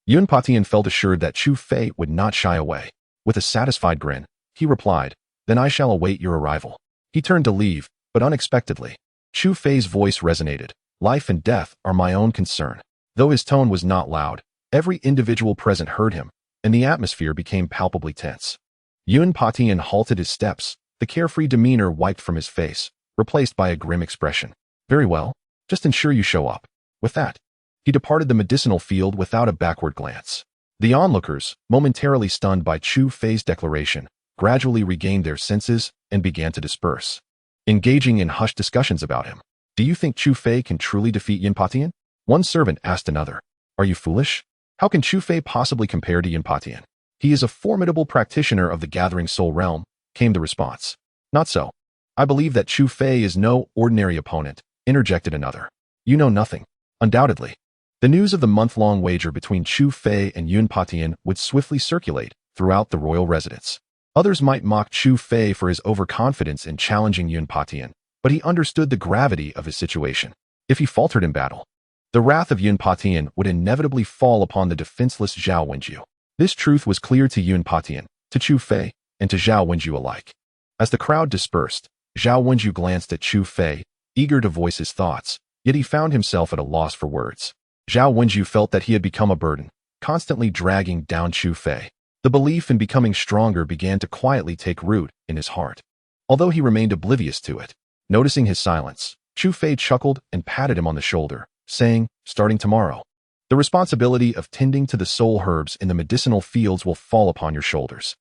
Yunpoti In felt assured that Chu Fei would not shy away. With a satisfied grin, he replied, "Then I shall await your arrival." He turned to leave, but unexpectedly, Chu Fei's voice resonated. "Life and death are my own concern." Though his tone was not loud, every individual present heard him, and the atmosphere became palpably tense. Yunpoti In halted his steps, the carefree demeanor wiped from his face, replaced by a grim expression. "Very well, just ensure you show up." With that, he departed the medicinal field without a backward glance. The onlookers, momentarily stunned by Chu Fei's declaration, gradually regained their senses and began to disperse, engaging in hushed discussions about him. "Do you think Chu Fei can truly defeat Yunpoti In?" one servant asked another. "Are you foolish? How can Chu Fei possibly compare to Yunpoti In? He is a formidable practitioner of the gathering soul realm," came the response. "Not so. I believe that Chu Fei is no ordinary opponent," interjected another. "You know nothing." Undoubtedly, the news of the month-long wager between Chu Fei and Yunpoti In would swiftly circulate throughout the royal residence. Others might mock Chu Fei for his overconfidence in challenging Yunpoti In, but he understood the gravity of his situation. If he faltered in battle, the wrath of Yunpoti In would inevitably fall upon the defenseless Zhao Wenju. This truth was clear to Yunpoti In, to Chu Fei, and to Zhao Wenju alike. As the crowd dispersed, Zhao Wenju glanced at Chu Fei, eager to voice his thoughts, yet he found himself at a loss for words. Zhao Wenju felt that he had become a burden, constantly dragging down Chu Fei. The belief in becoming stronger began to quietly take root in his heart. Although he remained oblivious to it, noticing his silence, Chu Fei chuckled and patted him on the shoulder, saying, "Starting tomorrow, the responsibility of tending to the soul herbs in the medicinal fields will fall upon your shoulders."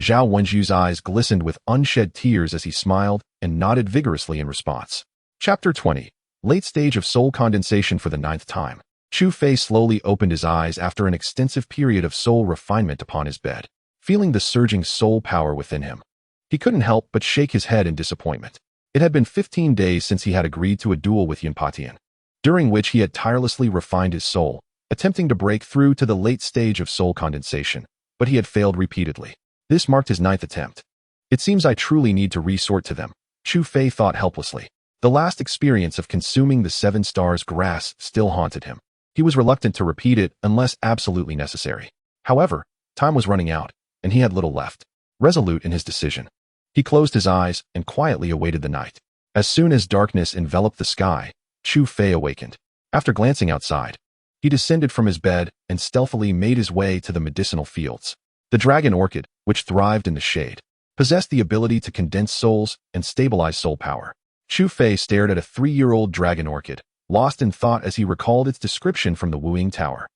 Zhao Wenju's eyes glistened with unshed tears as he smiled and nodded vigorously in response. Chapter 20. Late stage of soul condensation for the 9th time. Chu Fei slowly opened his eyes after an extensive period of soul refinement upon his bed, feeling the surging soul power within him. He couldn't help but shake his head in disappointment. It had been 15 days since he had agreed to a duel with Yunpatian, during which he had tirelessly refined his soul, attempting to break through to the late stage of soul condensation, but he had failed repeatedly. This marked his 9th attempt. It seems I truly need to resort to them, Chu Fei thought helplessly. The last experience of consuming the 7 stars grass still haunted him. He was reluctant to repeat it unless absolutely necessary. However, time was running out, and he had little left. Resolute in his decision, he closed his eyes and quietly awaited the night. As soon as darkness enveloped the sky, Chu Fei awakened. After glancing outside, he descended from his bed and stealthily made his way to the medicinal fields. The dragon orchid, which thrived in the shade, possessed the ability to condense souls and stabilize soul power. Chu Fei stared at a 3-year-old dragon orchid, lost in thought as he recalled its description from the Wuing Tower.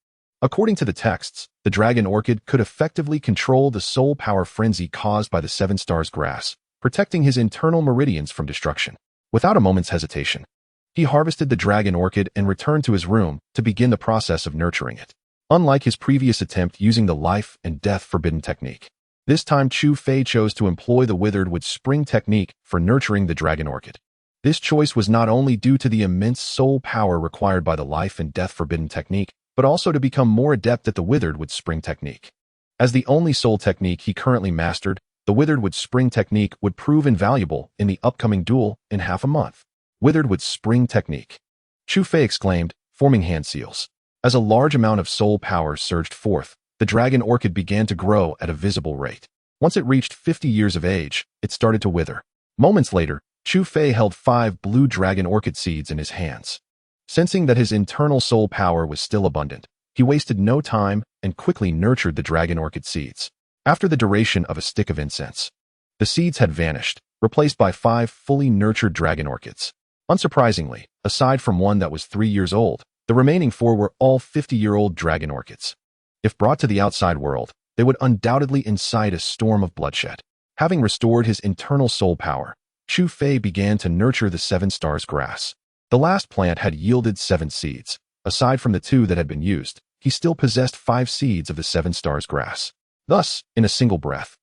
According to the texts, the dragon orchid could effectively control the soul power frenzy caused by the 7 stars grass, protecting his internal meridians from destruction. Without a moment's hesitation, he harvested the dragon orchid and returned to his room to begin the process of nurturing it. Unlike his previous attempt using the life and death forbidden technique, this time Chu Fei chose to employ the withered wood spring technique for nurturing the dragon orchid. This choice was not only due to the immense soul power required by the life and death forbidden technique, but also to become more adept at the withered wood spring technique. As the only soul technique he currently mastered, the withered wood spring technique would prove invaluable in the upcoming duel in half a month. Withered wood spring technique, Chu Fei exclaimed, forming hand seals. As a large amount of soul power surged forth, the dragon orchid began to grow at a visible rate. Once it reached 50 years of age, it started to wither. Moments later, Chu Fei held 5 blue dragon orchid seeds in his hands. Sensing that his internal soul power was still abundant, he wasted no time and quickly nurtured the dragon orchid seeds. After the duration of a stick of incense, the seeds had vanished, replaced by 5 fully nurtured dragon orchids. Unsurprisingly, aside from one that was 3 years old, the remaining 4 were all 50-year-old dragon orchids. If brought to the outside world, they would undoubtedly incite a storm of bloodshed. Having restored his internal soul power, Chu Fei began to nurture the 7 stars grass. The last plant had yielded 7 seeds. Aside from the 2 that had been used, he still possessed 5 seeds of the 7 stars grass. Thus, in a single breath,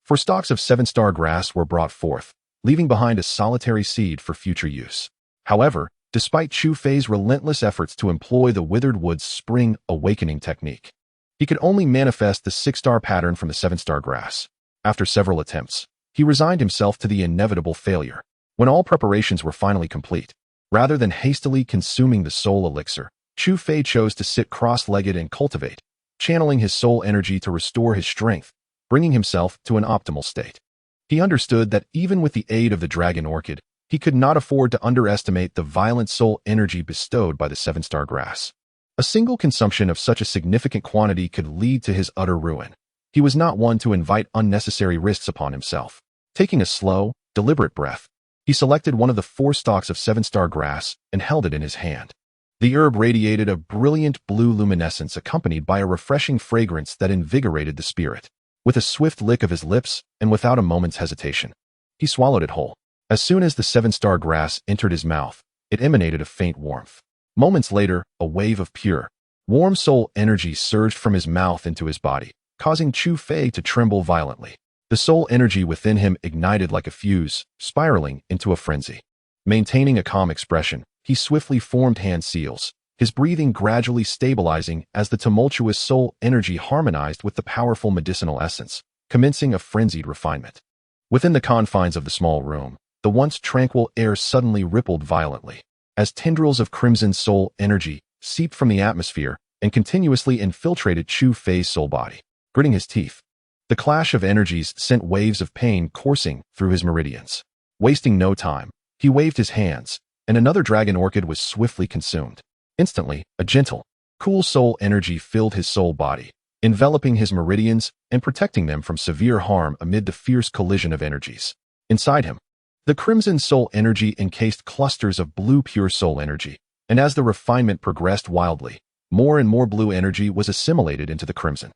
4 stalks of 7-star grass were brought forth, leaving behind a solitary seed for future use. However, despite Chu Fei's relentless efforts to employ the withered wood's spring awakening technique, he could only manifest the 6-star pattern from the 7-star grass. After several attempts, he resigned himself to the inevitable failure. When all preparations were finally complete, rather than hastily consuming the soul elixir, Chu Fei chose to sit cross-legged and cultivate, channeling his soul energy to restore his strength, bringing himself to an optimal state. He understood that even with the aid of the dragon orchid, he could not afford to underestimate the violent soul energy bestowed by the 7-star grass. A single consumption of such a significant quantity could lead to his utter ruin. He was not one to invite unnecessary risks upon himself. Taking a slow, deliberate breath, he selected one of the 4 stalks of 7-star grass and held it in his hand. The herb radiated a brilliant blue luminescence accompanied by a refreshing fragrance that invigorated the spirit. With a swift lick of his lips and without a moment's hesitation, he swallowed it whole. As soon as the 7-star grass entered his mouth, it emanated a faint warmth. Moments later, a wave of pure, warm soul energy surged from his mouth into his body, causing Chu Fei to tremble violently. The soul energy within him ignited like a fuse, spiraling into a frenzy. Maintaining a calm expression, he swiftly formed hand seals, his breathing gradually stabilizing as the tumultuous soul energy harmonized with the powerful medicinal essence, commencing a frenzied refinement. Within the confines of the small room, the once tranquil air suddenly rippled violently, as tendrils of crimson soul energy seeped from the atmosphere and continuously infiltrated Chu Fei's soul body. Gritting his teeth, the clash of energies sent waves of pain coursing through his meridians. Wasting no time, he waved his hands, and another dragon orchid was swiftly consumed. Instantly, a gentle, cool soul energy filled his soul body, enveloping his meridians and protecting them from severe harm amid the fierce collision of energies. Inside him, the crimson soul energy encased clusters of blue pure soul energy, and as the refinement progressed wildly, more and more blue energy was assimilated into the crimson.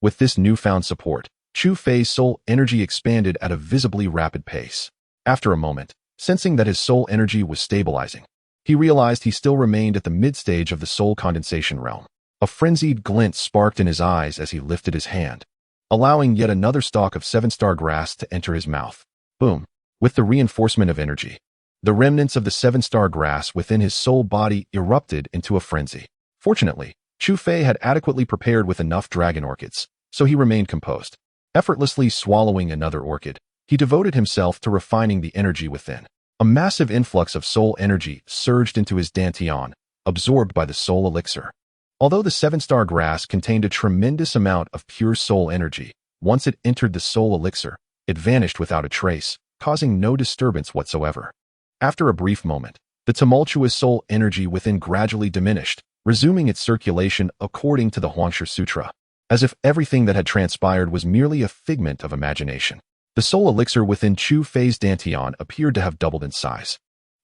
With this newfound support, Chu Fei's soul energy expanded at a visibly rapid pace. After a moment, sensing that his soul energy was stabilizing, he realized he still remained at the mid-stage of the soul condensation realm. A frenzied glint sparked in his eyes as he lifted his hand, allowing yet another stalk of seven-star grass to enter his mouth. Boom! With the reinforcement of energy, the remnants of the seven-star grass within his soul body erupted into a frenzy. Fortunately, Chu Fei had adequately prepared with enough dragon orchids, so he remained composed. Effortlessly swallowing another orchid, he devoted himself to refining the energy within. A massive influx of soul energy surged into his dantian, absorbed by the soul elixir. Although the seven-star grass contained a tremendous amount of pure soul energy, once it entered the soul elixir, it vanished without a trace, causing no disturbance whatsoever. After a brief moment, the tumultuous soul energy within gradually diminished, resuming its circulation according to the Huangshi Sutra, as if everything that had transpired was merely a figment of imagination. The soul elixir within Chu Fei's dantian appeared to have doubled in size,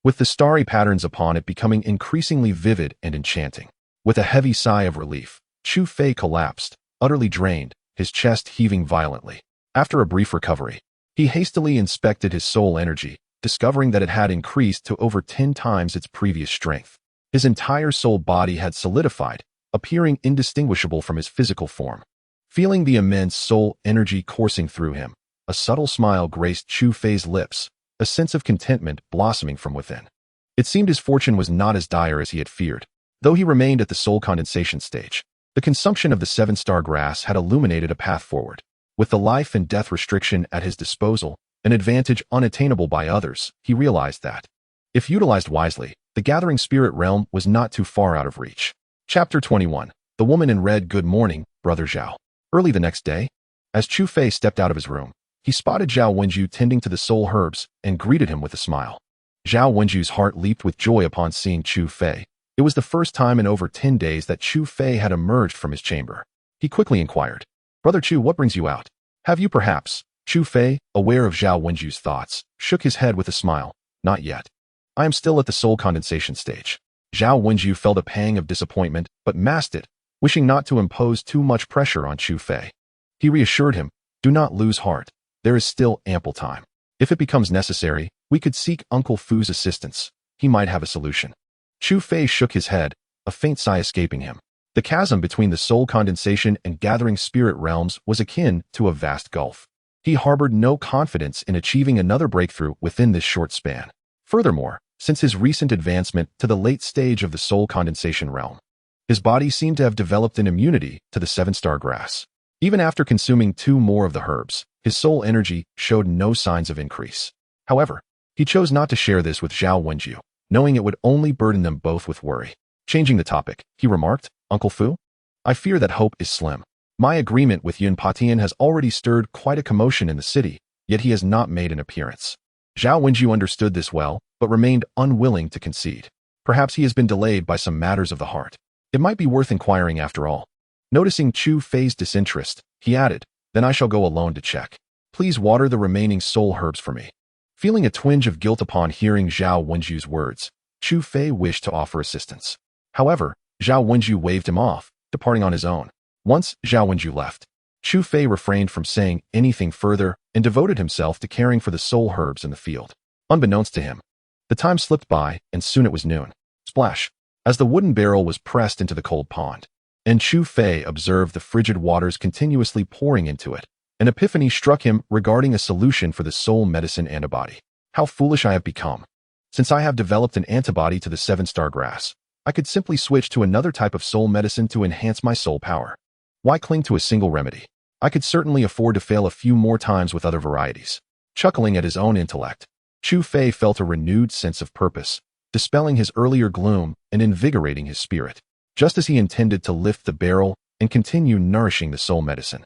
with the starry patterns upon it becoming increasingly vivid and enchanting. With a heavy sigh of relief, Chu Fei collapsed, utterly drained, his chest heaving violently. After a brief recovery, he hastily inspected his soul energy, discovering that it had increased to over 10 times its previous strength. His entire soul body had solidified, appearing indistinguishable from his physical form. Feeling the immense soul energy coursing through him, a subtle smile graced Chu Fei's lips, a sense of contentment blossoming from within. It seemed his fortune was not as dire as he had feared. Though he remained at the soul condensation stage, the consumption of the seven-star grass had illuminated a path forward. With the life and death restriction at his disposal, an advantage unattainable by others, he realized that, if utilized wisely, the gathering spirit realm was not too far out of reach. Chapter 21. The Woman in Red. Good morning, Brother Zhao. Early the next day, as Chu Fei stepped out of his room, he spotted Zhao Wenju tending to the soul herbs and greeted him with a smile. Zhao Wenju's heart leaped with joy upon seeing Chu Fei. It was the first time in over 10 days that Chu Fei had emerged from his chamber. He quickly inquired, "Brother Chu, what brings you out? Have you perhaps?" Chu Fei, aware of Zhao Wenju's thoughts, shook his head with a smile. "Not yet. I am still at the soul condensation stage." Zhao Wenju felt a pang of disappointment, but masked it, wishing not to impose too much pressure on Chu Fei. He reassured him, "Do not lose heart. There is still ample time. If it becomes necessary, we could seek Uncle Fu's assistance. He might have a solution." Chu Fei shook his head, a faint sigh escaping him. The chasm between the soul condensation and gathering spirit realms was akin to a vast gulf. He harbored no confidence in achieving another breakthrough within this short span. Furthermore, since his recent advancement to the late stage of the soul condensation realm, his body seemed to have developed an immunity to the seven-star grass. Even after consuming 2 more of the herbs, his soul energy showed no signs of increase. However, he chose not to share this with Zhao Wenju, knowing it would only burden them both with worry. Changing the topic, he remarked, "Uncle Fu? I fear that hope is slim. My agreement with Yun Patian has already stirred quite a commotion in the city, yet he has not made an appearance." Zhao Wenju understood this well, but remained unwilling to concede. Perhaps he has been delayed by some matters of the heart. It might be worth inquiring after all. Noticing Chu Fei's disinterest, he added, "Then I shall go alone to check. Please water the remaining soul herbs for me." Feeling a twinge of guilt upon hearing Zhao Wenju's words, Chu Fei wished to offer assistance. However, Zhao Wenju waved him off, departing on his own. Once Zhao Wenju left, Chu Fei refrained from saying anything further and devoted himself to caring for the soul herbs in the field. Unbeknownst to him, the time slipped by, and soon it was noon. Splash! As the wooden barrel was pressed into the cold pond, and Chu Fei observed the frigid waters continuously pouring into it, an epiphany struck him regarding a solution for the soul medicine antibody. How foolish I have become. Since I have developed an antibody to the seven-star grass, I could simply switch to another type of soul medicine to enhance my soul power. Why cling to a single remedy? I could certainly afford to fail a few more times with other varieties. Chuckling at his own intellect, Chu Fei felt a renewed sense of purpose, dispelling his earlier gloom and invigorating his spirit. Just as he intended to lift the barrel and continue nourishing the soul medicine,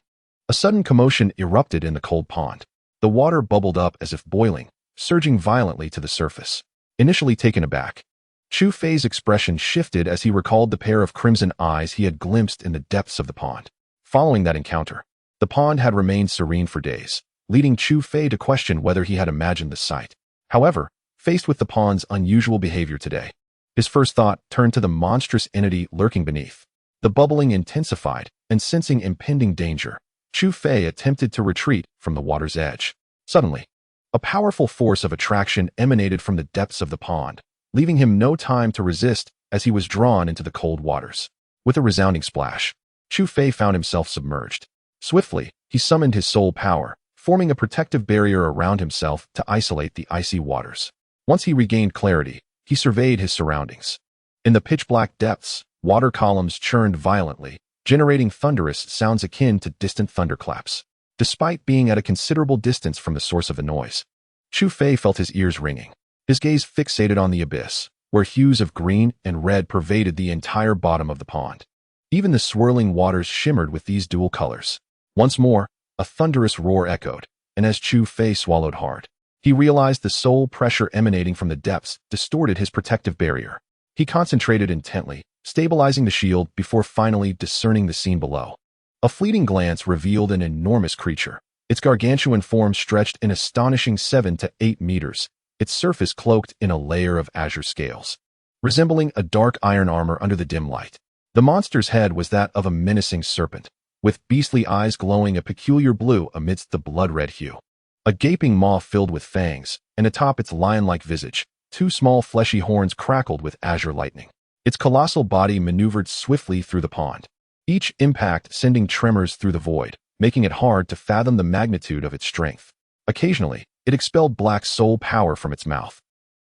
a sudden commotion erupted in the cold pond. The water bubbled up as if boiling, surging violently to the surface. Initially taken aback, Chu Fei's expression shifted as he recalled the pair of crimson eyes he had glimpsed in the depths of the pond. Following that encounter, the pond had remained serene for days, leading Chu Fei to question whether he had imagined the sight. However, faced with the pond's unusual behavior today, his first thought turned to the monstrous entity lurking beneath. The bubbling intensified, and sensing impending danger, Chu Fei attempted to retreat from the water's edge. Suddenly, a powerful force of attraction emanated from the depths of the pond, leaving him no time to resist as he was drawn into the cold waters. With a resounding splash, Chu Fei found himself submerged. Swiftly, he summoned his soul power, forming a protective barrier around himself to isolate the icy waters. Once he regained clarity, he surveyed his surroundings. In the pitch-black depths, water columns churned violently, generating thunderous sounds akin to distant thunderclaps. Despite being at a considerable distance from the source of the noise, Chu Fei felt his ears ringing. His gaze fixated on the abyss, where hues of green and red pervaded the entire bottom of the pond. Even the swirling waters shimmered with these dual colors. Once more, a thunderous roar echoed, and as Chu Fei swallowed hard, he realized the soul pressure emanating from the depths distorted his protective barrier. He concentrated intently, stabilizing the shield before finally discerning the scene below. A fleeting glance revealed an enormous creature. Its gargantuan form stretched an astonishing 7 to 8 meters, its surface cloaked in a layer of azure scales, resembling a dark iron armor under the dim light. The monster's head was that of a menacing serpent, with beastly eyes glowing a peculiar blue amidst the blood-red hue. A gaping maw filled with fangs, and atop its lion-like visage, 2 small fleshy horns crackled with azure lightning. Its colossal body maneuvered swiftly through the pond, each impact sending tremors through the void, making it hard to fathom the magnitude of its strength. Occasionally, it expelled black soul power from its mouth,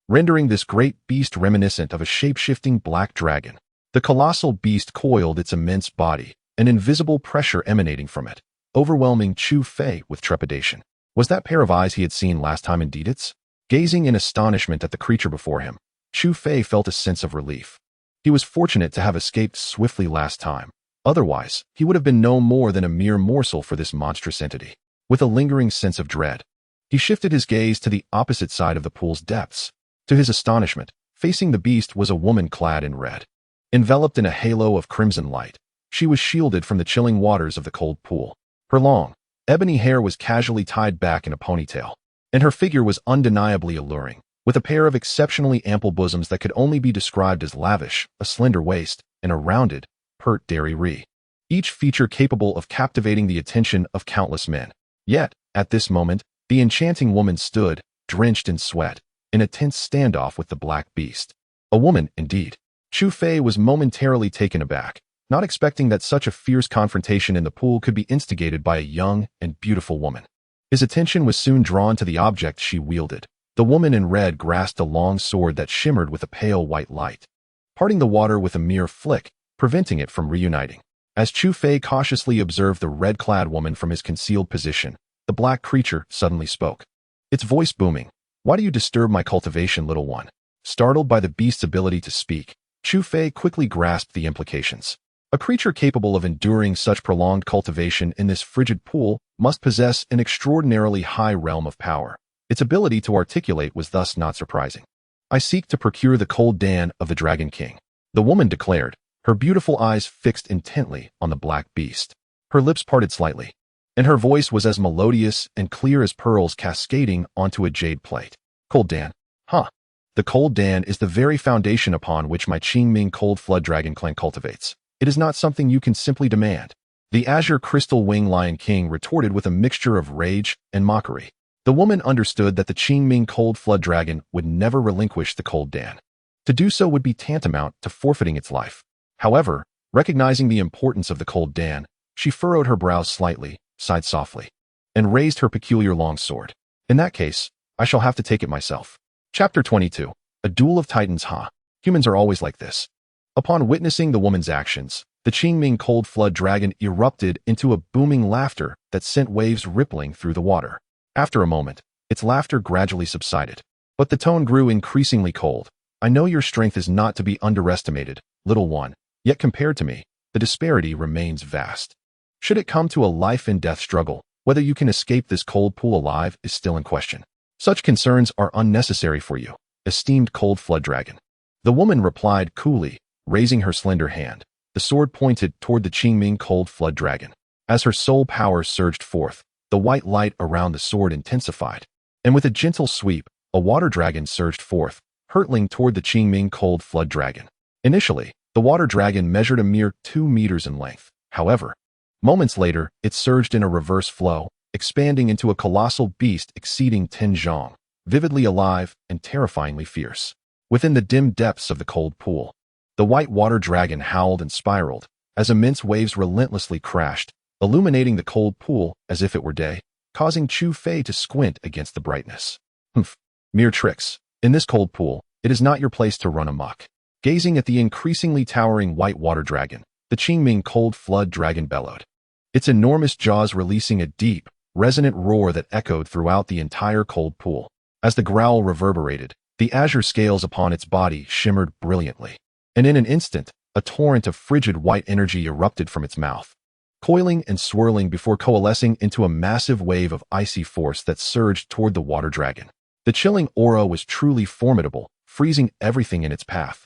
rendering this great beast reminiscent of a shape-shifting black dragon. The colossal beast coiled its immense body, an invisible pressure emanating from it, overwhelming Chu Fei with trepidation. Was that pair of eyes he had seen last time indeed its? Gazing in astonishment at the creature before him, Chu Fei felt a sense of relief. He was fortunate to have escaped swiftly last time. Otherwise, he would have been no more than a mere morsel for this monstrous entity. With a lingering sense of dread, he shifted his gaze to the opposite side of the pool's depths. To his astonishment, facing the beast was a woman clad in red. Enveloped in a halo of crimson light, she was shielded from the chilling waters of the cold pool. Her long, ebony hair was casually tied back in a ponytail, and her figure was undeniably alluring, with a pair of exceptionally ample bosoms that could only be described as lavish, a slender waist, and a rounded, pert dairy each feature capable of captivating the attention of countless men. Yet, at this moment, the enchanting woman stood, drenched in sweat, in a tense standoff with the black beast. A woman, indeed. Chu Fei was momentarily taken aback, not expecting that such a fierce confrontation in the pool could be instigated by a young and beautiful woman. His attention was soon drawn to the object she wielded. The woman in red grasped a long sword that shimmered with a pale white light, parting the water with a mere flick, preventing it from reuniting. As Chu Fei cautiously observed the red-clad woman from his concealed position, the black creature suddenly spoke, its voice booming. "Why do you disturb my cultivation, little one?" Startled by the beast's ability to speak, Chu Fei quickly grasped the implications. A creature capable of enduring such prolonged cultivation in this frigid pool must possess an extraordinarily high realm of power. Its ability to articulate was thus not surprising. "I seek to procure the cold dan of the Dragon King," the woman declared, her beautiful eyes fixed intently on the black beast. Her lips parted slightly, and her voice was as melodious and clear as pearls cascading onto a jade plate. "Cold dan? Huh. The cold dan is the very foundation upon which my Qingming Cold Flood Dragon clan cultivates. It is not something you can simply demand." The azure crystal wing Lion King retorted with a mixture of rage and mockery. The woman understood that the Qingming Cold Flood Dragon would never relinquish the cold dan. To do so would be tantamount to forfeiting its life. However, recognizing the importance of the cold dan, she furrowed her brows slightly, sighed softly, and raised her peculiar long sword. "In that case, I shall have to take it myself." Chapter 22. A Duel of Titans. Humans are always like this. Upon witnessing the woman's actions, the Qingming Cold Flood Dragon erupted into a booming laughter that sent waves rippling through the water. After a moment, its laughter gradually subsided, but the tone grew increasingly cold. "I know your strength is not to be underestimated, little one, yet compared to me, the disparity remains vast. Should it come to a life-and-death struggle, whether you can escape this cold pool alive is still in question. Such concerns are unnecessary for you, esteemed Cold Flood Dragon." The woman replied coolly, raising her slender hand. The sword pointed toward the Qingming cold flood dragon. As her soul power surged forth, the white light around the sword intensified, and with a gentle sweep, a water dragon surged forth, hurtling toward the Qingming cold flood dragon. Initially, the water dragon measured a mere 2 meters in length. However, moments later, it surged in a reverse flow, expanding into a colossal beast exceeding 10 zhang, vividly alive and terrifyingly fierce. Within the dim depths of the cold pool, the white water dragon howled and spiraled as immense waves relentlessly crashed, illuminating the cold pool as if it were day, causing Chu Fei to squint against the brightness. Humph, mere tricks. In this cold pool, it is not your place to run amok. Gazing at the increasingly towering white water dragon, the Qingming cold flood dragon bellowed, its enormous jaws releasing a deep, resonant roar that echoed throughout the entire cold pool. As the growl reverberated, the azure scales upon its body shimmered brilliantly, and in an instant, a torrent of frigid white energy erupted from its mouth, coiling and swirling before coalescing into a massive wave of icy force that surged toward the water dragon. The chilling aura was truly formidable, freezing everything in its path.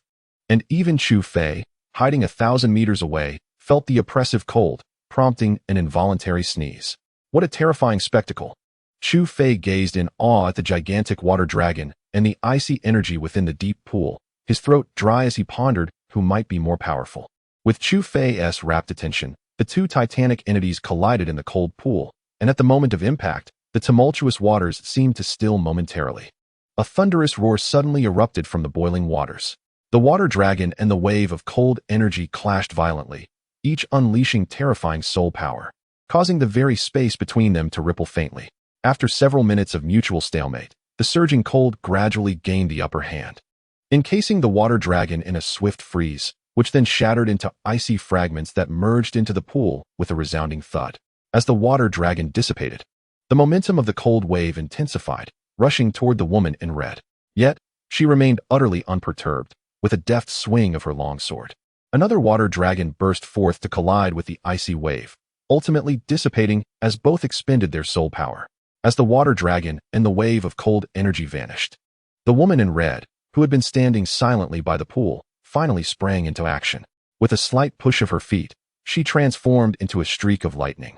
And even Chu Fei, hiding 1,000 meters away, felt the oppressive cold, prompting an involuntary sneeze. What a terrifying spectacle! Chu Fei gazed in awe at the gigantic water dragon and the icy energy within the deep pool, his throat dry as he pondered who might be more powerful. With Chu Fei's rapt attention, the two titanic entities collided in the cold pool, and at the moment of impact, the tumultuous waters seemed to still momentarily. A thunderous roar suddenly erupted from the boiling waters. The water dragon and the wave of cold energy clashed violently, each unleashing terrifying soul power, causing the very space between them to ripple faintly. After several minutes of mutual stalemate, the surging cold gradually gained the upper hand, encasing the water dragon in a swift freeze, which then shattered into icy fragments that merged into the pool with a resounding thud. As the water dragon dissipated, the momentum of the cold wave intensified, rushing toward the woman in red. Yet, she remained utterly unperturbed, with a deft swing of her long sword. Another water dragon burst forth to collide with the icy wave, ultimately dissipating as both expended their soul power. As the water dragon and the wave of cold energy vanished, the woman in red, who had been standing silently by the pool, finally sprang into action. With a slight push of her feet, she transformed into a streak of lightning,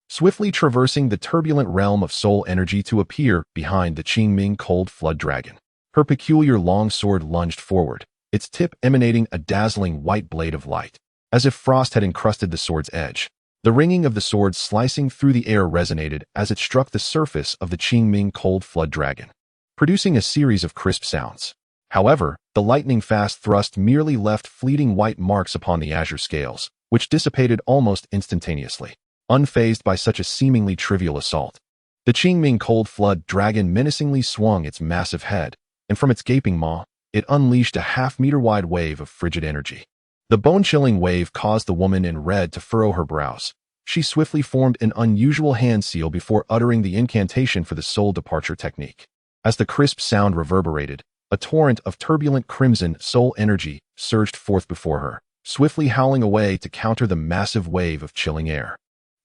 swiftly traversing the turbulent realm of soul energy to appear behind the Qingming cold flood dragon. Her peculiar long sword lunged forward, its tip emanating a dazzling white blade of light, as if frost had encrusted the sword's edge. The ringing of the sword slicing through the air resonated as it struck the surface of the Qingming cold flood dragon, producing a series of crisp sounds. However, the lightning-fast thrust merely left fleeting white marks upon the azure scales, which dissipated almost instantaneously. Unfazed by such a seemingly trivial assault, the Qingming cold flood dragon menacingly swung its massive head, and from its gaping maw, it unleashed a half-meter-wide wave of frigid energy. The bone-chilling wave caused the woman in red to furrow her brows. She swiftly formed an unusual hand seal before uttering the incantation for the soul departure technique. As the crisp sound reverberated, a torrent of turbulent crimson soul energy surged forth before her, swiftly howling away to counter the massive wave of chilling air.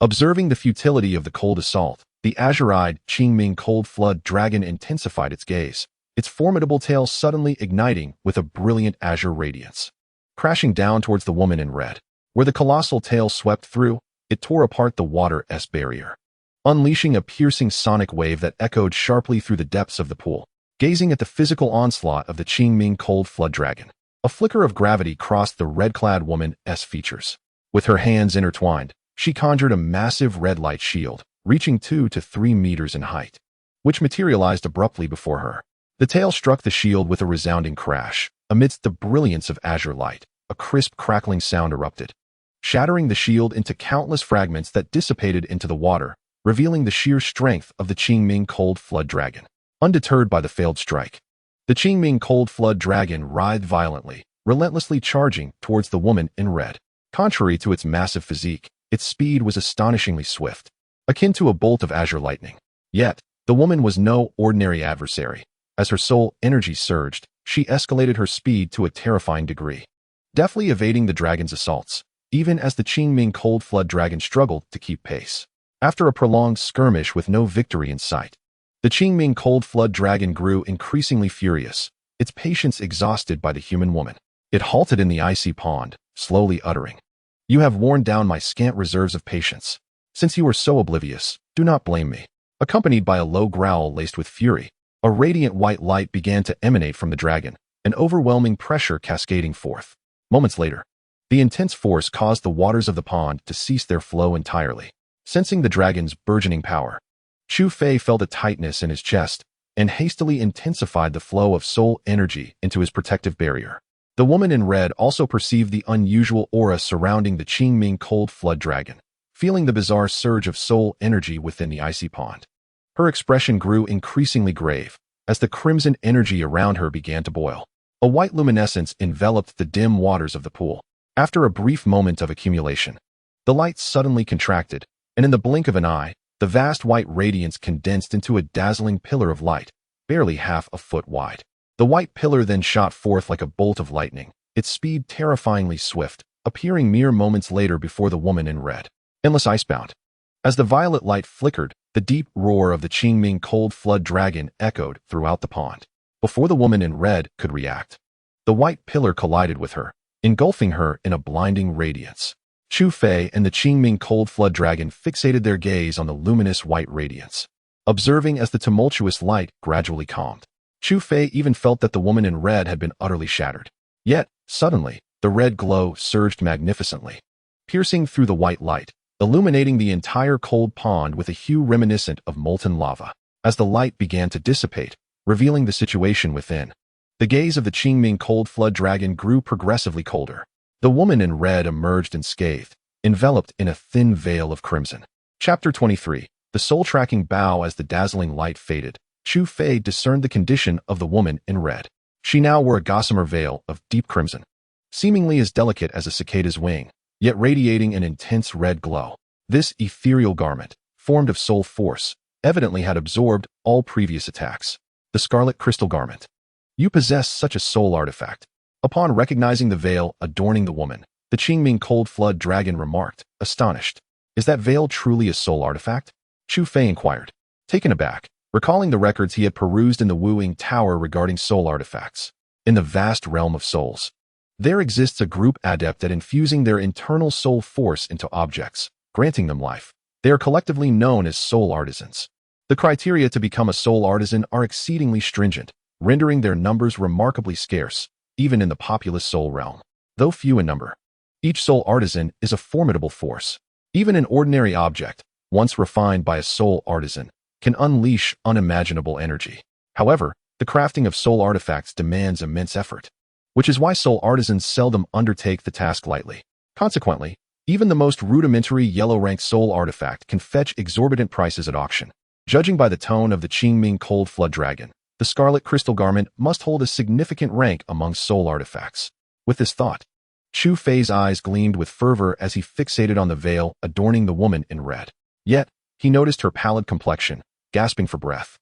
Observing the futility of the cold assault, the azure-eyed Qingming cold flood dragon intensified its gaze, its formidable tail suddenly igniting with a brilliant azure radiance. Crashing down towards the woman in red, where the colossal tail swept through, it tore apart the water's barrier, unleashing a piercing sonic wave that echoed sharply through the depths of the pool. Gazing at the physical onslaught of the Qingming cold flood dragon, a flicker of gravity crossed the red-clad woman's features. With her hands intertwined, she conjured a massive red light shield, reaching 2 to 3 meters in height, which materialized abruptly before her. The tail struck the shield with a resounding crash. Amidst the brilliance of azure light, a crisp crackling sound erupted, shattering the shield into countless fragments that dissipated into the water, revealing the sheer strength of the Qingming cold flood dragon. Undeterred by the failed strike, the Qingming cold flood dragon writhed violently, relentlessly charging towards the woman in red. Contrary to its massive physique, its speed was astonishingly swift, akin to a bolt of azure lightning. Yet, the woman was no ordinary adversary. As her soul energy surged, she escalated her speed to a terrifying degree, deftly evading the dragon's assaults, even as the Qingming cold flood dragon struggled to keep pace. After a prolonged skirmish with no victory in sight, the Qingming cold flood dragon grew increasingly furious, its patience exhausted by the human woman. It halted in the icy pond, slowly uttering, "You have worn down my scant reserves of patience. Since you are so oblivious, do not blame me." Accompanied by a low growl laced with fury, a radiant white light began to emanate from the dragon, an overwhelming pressure cascading forth. Moments later, the intense force caused the waters of the pond to cease their flow entirely. Sensing the dragon's burgeoning power, Chu Fei felt a tightness in his chest and hastily intensified the flow of soul energy into his protective barrier. The woman in red also perceived the unusual aura surrounding the Qingming cold flood dragon, feeling the bizarre surge of soul energy within the icy pond. Her expression grew increasingly grave as the crimson energy around her began to boil. A white luminescence enveloped the dim waters of the pool. After a brief moment of accumulation, the light suddenly contracted, and in the blink of an eye, the vast white radiance condensed into a dazzling pillar of light, barely half a foot wide. The white pillar then shot forth like a bolt of lightning, its speed terrifyingly swift, appearing mere moments later before the woman in red. Endless icebound. As the violet light flickered, the deep roar of the Qingming cold flood dragon echoed throughout the pond. Before the woman in red could react, the white pillar collided with her, engulfing her in a blinding radiance. Chu Fei and the Qingming cold flood dragon fixated their gaze on the luminous white radiance, observing as the tumultuous light gradually calmed. Chu Fei even felt that the woman in red had been utterly shattered. Yet, suddenly, the red glow surged magnificently, piercing through the white light, illuminating the entire cold pond with a hue reminiscent of molten lava. As the light began to dissipate, revealing the situation within, the gaze of the Qingming cold flood dragon grew progressively colder. The woman in red emerged unscathed, enveloped in a thin veil of crimson. Chapter 23. The soul-tracking bow. As the dazzling light faded, Chu Fei discerned the condition of the woman in red. She now wore a gossamer veil of deep crimson, seemingly as delicate as a cicada's wing, yet radiating an intense red glow. This ethereal garment, formed of soul force, evidently had absorbed all previous attacks. The scarlet crystal garment. You possess such a soul artifact. Upon recognizing the veil adorning the woman, the Qingming cold flood dragon remarked, astonished. Is that veil truly a soul artifact? Chu Fei inquired, taken aback, recalling the records he had perused in the Wuing Tower regarding soul artifacts. In the vast realm of souls, there exists a group adept at infusing their internal soul force into objects, granting them life. They are collectively known as soul artisans. The criteria to become a soul artisan are exceedingly stringent, rendering their numbers remarkably scarce, even in the populous soul realm. Though few in number, each soul artisan is a formidable force. Even an ordinary object, once refined by a soul artisan, can unleash unimaginable energy. However, the crafting of soul artifacts demands immense effort, which is why soul artisans seldom undertake the task lightly. Consequently, even the most rudimentary yellow-rank soul artifact can fetch exorbitant prices at auction. Judging by the tone of the Qingming cold flood dragon, the scarlet crystal garment must hold a significant rank among soul artifacts. With this thought, Chu Fei's eyes gleamed with fervor as he fixated on the veil adorning the woman in red. Yet, he noticed her pallid complexion, gasping for breath,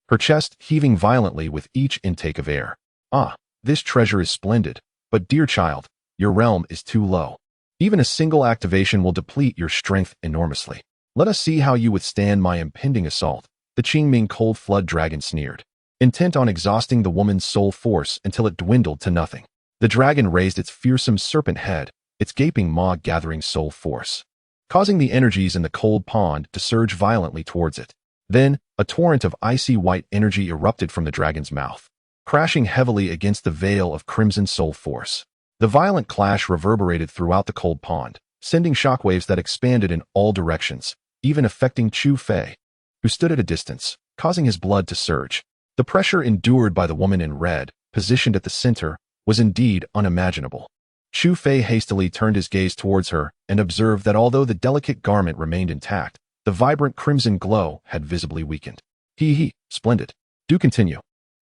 her chest heaving violently with each intake of air. Ah, this treasure is splendid, but dear child, your realm is too low. Even a single activation will deplete your strength enormously. Let us see how you withstand my impending assault, the Qingming cold flood dragon sneered, intent on exhausting the woman's soul force until it dwindled to nothing. The dragon raised its fearsome serpent head, its gaping maw gathering soul force, causing the energies in the cold pond to surge violently towards it. Then, a torrent of icy white energy erupted from the dragon's mouth, crashing heavily against the veil of crimson soul force. The violent clash reverberated throughout the cold pond, sending shockwaves that expanded in all directions, even affecting Chu Fei, who stood at a distance, causing his blood to surge. The pressure endured by the woman in red, positioned at the center, was indeed unimaginable. Chu Fei hastily turned his gaze towards her and observed that although the delicate garment remained intact, the vibrant crimson glow had visibly weakened. Splendid. Do continue.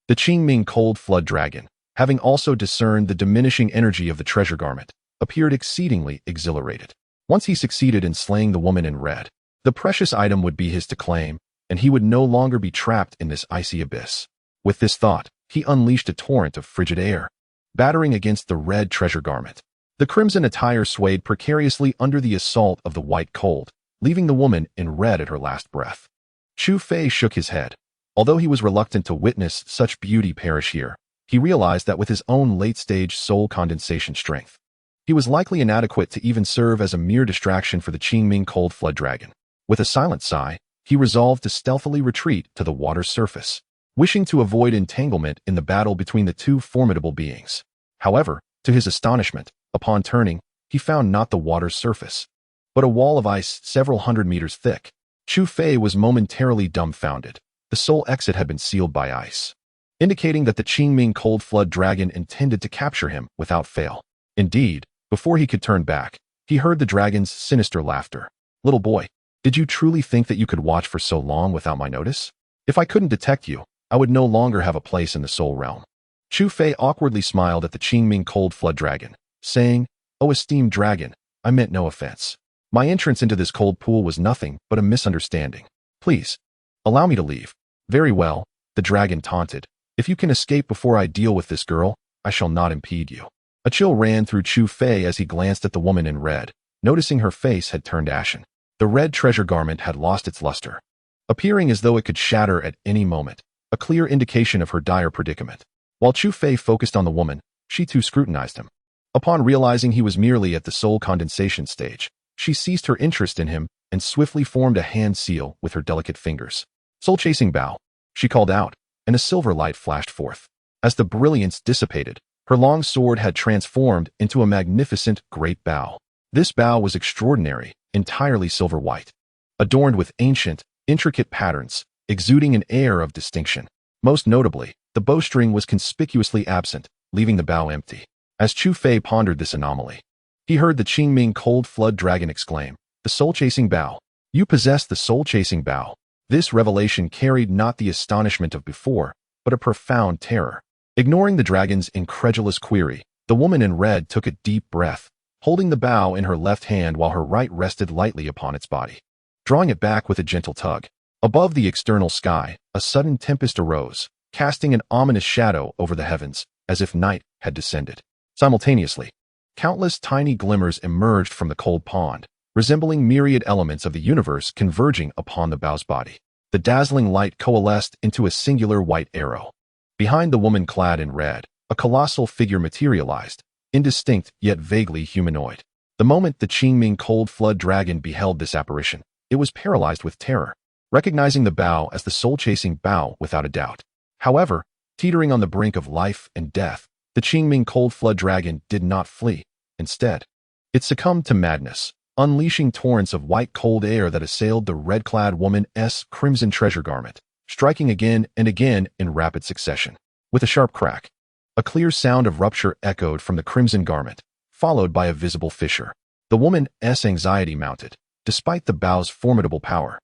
The Qingming cold flood dragon, having also discerned the diminishing energy of the treasure garment, appeared exceedingly exhilarated. Once he succeeded in slaying the woman in red, the precious item would be his to claim, and he would no longer be trapped in this icy abyss. With this thought, he unleashed a torrent of frigid air, battering against the red treasure garment. The crimson attire swayed precariously under the assault of the white cold, leaving the woman in red at her last breath. Chu Fei shook his head. Although he was reluctant to witness such beauty perish here, he realized that with his own late-stage soul condensation strength, he was likely inadequate to even serve as a mere distraction for the Qingming Cold Flood Dragon. With a silent sigh, he resolved to stealthily retreat to the water's surface, wishing to avoid entanglement in the battle between the two formidable beings. However, to his astonishment, upon turning, he found not the water's surface, but a wall of ice several hundred meters thick. Chu Fei was momentarily dumbfounded. The soul exit had been sealed by ice, indicating that the Qingming Cold Flood Dragon intended to capture him without fail. Indeed, before he could turn back, he heard the dragon's sinister laughter. "Little boy, did you truly think that you could watch for so long without my notice? If I couldn't detect you, I would no longer have a place in the soul realm." Chu Fei awkwardly smiled at the Qingming Cold Flood Dragon, saying, "Oh, esteemed dragon, I meant no offense. My entrance into this cold pool was nothing but a misunderstanding. Please, allow me to leave." "Very well," the dragon taunted. "If you can escape before I deal with this girl, I shall not impede you." A chill ran through Chu Fei as he glanced at the woman in red, noticing her face had turned ashen. The red treasure garment had lost its luster, appearing as though it could shatter at any moment, a clear indication of her dire predicament. While Chu Fei focused on the woman, she too scrutinized him. Upon realizing he was merely at the soul condensation stage, she ceased her interest in him and swiftly formed a hand seal with her delicate fingers. "Soul-chasing bow," she called out, and a silver light flashed forth. As the brilliance dissipated, her long sword had transformed into a magnificent great bow. This bow was extraordinary, entirely silver white, adorned with ancient, intricate patterns, exuding an air of distinction. Most notably, the bowstring was conspicuously absent, leaving the bow empty. As Chu Fei pondered this anomaly, he heard the Qingming Cold Flood Dragon exclaim, "The soul-chasing bow! You possess the soul-chasing bow!" This revelation carried not the astonishment of before, but a profound terror. Ignoring the dragon's incredulous query, the woman in red took a deep breath, holding the bow in her left hand while her right rested lightly upon its body. Drawing it back with a gentle tug, above the external sky, a sudden tempest arose, casting an ominous shadow over the heavens, as if night had descended. Simultaneously, countless tiny glimmers emerged from the cold pond, resembling myriad elements of the universe converging upon the bow's body. The dazzling light coalesced into a singular white arrow. Behind the woman clad in red, a colossal figure materialized, indistinct yet vaguely humanoid. The moment the Qingming Cold Flood Dragon beheld this apparition, it was paralyzed with terror, recognizing the bow as the soul-chasing bow without a doubt. However, teetering on the brink of life and death, the Qingming Cold Flood Dragon did not flee. Instead, it succumbed to madness, unleashing torrents of white cold air that assailed the red-clad woman's crimson treasure garment, striking again and again in rapid succession. With a sharp crack, a clear sound of rupture echoed from the crimson garment, followed by a visible fissure. The woman's anxiety mounted, despite the bow's formidable power.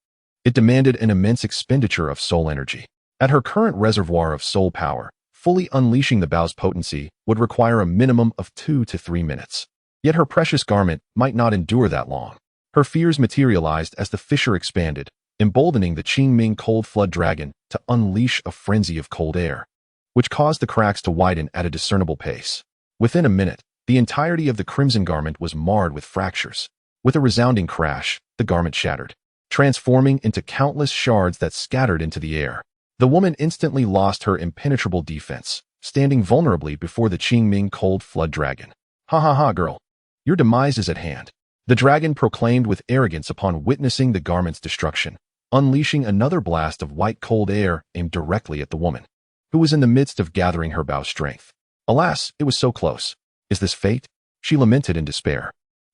It demanded an immense expenditure of soul energy. At her current reservoir of soul power, fully unleashing the bow's potency would require a minimum of 2 to 3 minutes. Yet her precious garment might not endure that long. Her fears materialized as the fissure expanded, emboldening the Qingming Cold Flood Dragon to unleash a frenzy of cold air, which caused the cracks to widen at a discernible pace. Within a minute, the entirety of the crimson garment was marred with fractures. With a resounding crash, the garment shattered, transforming into countless shards that scattered into the air. The woman instantly lost her impenetrable defense, standing vulnerably before the Qingming Cold Flood Dragon. "Ha ha ha, girl. Your demise is at hand," the dragon proclaimed with arrogance upon witnessing the garment's destruction, unleashing another blast of white cold air aimed directly at the woman, who was in the midst of gathering her bow strength. Alas, it was so close. "Is this fate?" she lamented in despair,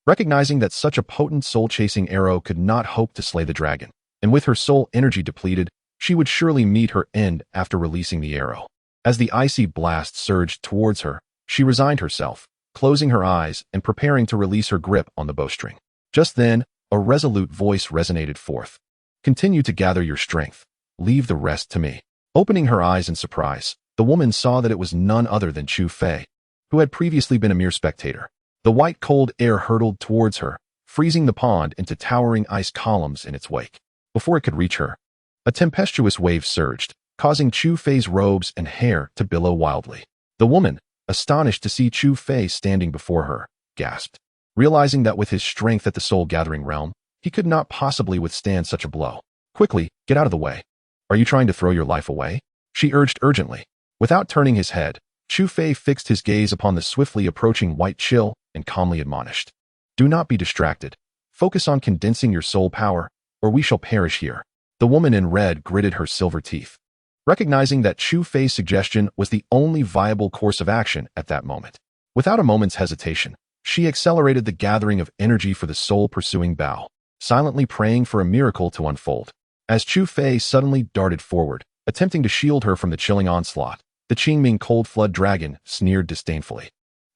recognizing that such a potent soul-chasing arrow could not hope to slay the dragon, and with her soul energy depleted, she would surely meet her end after releasing the arrow. As the icy blast surged towards her, she resigned herself, closing her eyes and preparing to release her grip on the bowstring. Just then, a resolute voice resonated forth. "Continue to gather your strength. Leave the rest to me." Opening her eyes in surprise, the woman saw that it was none other than Chu Fei, who had previously been a mere spectator. The white cold air hurtled towards her, freezing the pond into towering ice columns in its wake. Before it could reach her, a tempestuous wave surged, causing Chu Fei's robes and hair to billow wildly. The woman, astonished to see Chu Fei standing before her, gasped, realizing that with his strength at the soul-gathering realm, he could not possibly withstand such a blow. "Quickly, get out of the way. Are you trying to throw your life away?" she urged urgently. Without turning his head, Chu Fei fixed his gaze upon the swiftly approaching white chill and calmly admonished. Do not be distracted. Focus on condensing your soul power, or we shall perish here. The woman in red gritted her silver teeth. Recognizing that Chu Fei's suggestion was the only viable course of action at that moment. Without a moment's hesitation, she accelerated the gathering of energy for the soul-pursuing bow, silently praying for a miracle to unfold. As Chu Fei suddenly darted forward, attempting to shield her from the chilling onslaught, the Qingming Cold Flood Dragon sneered disdainfully.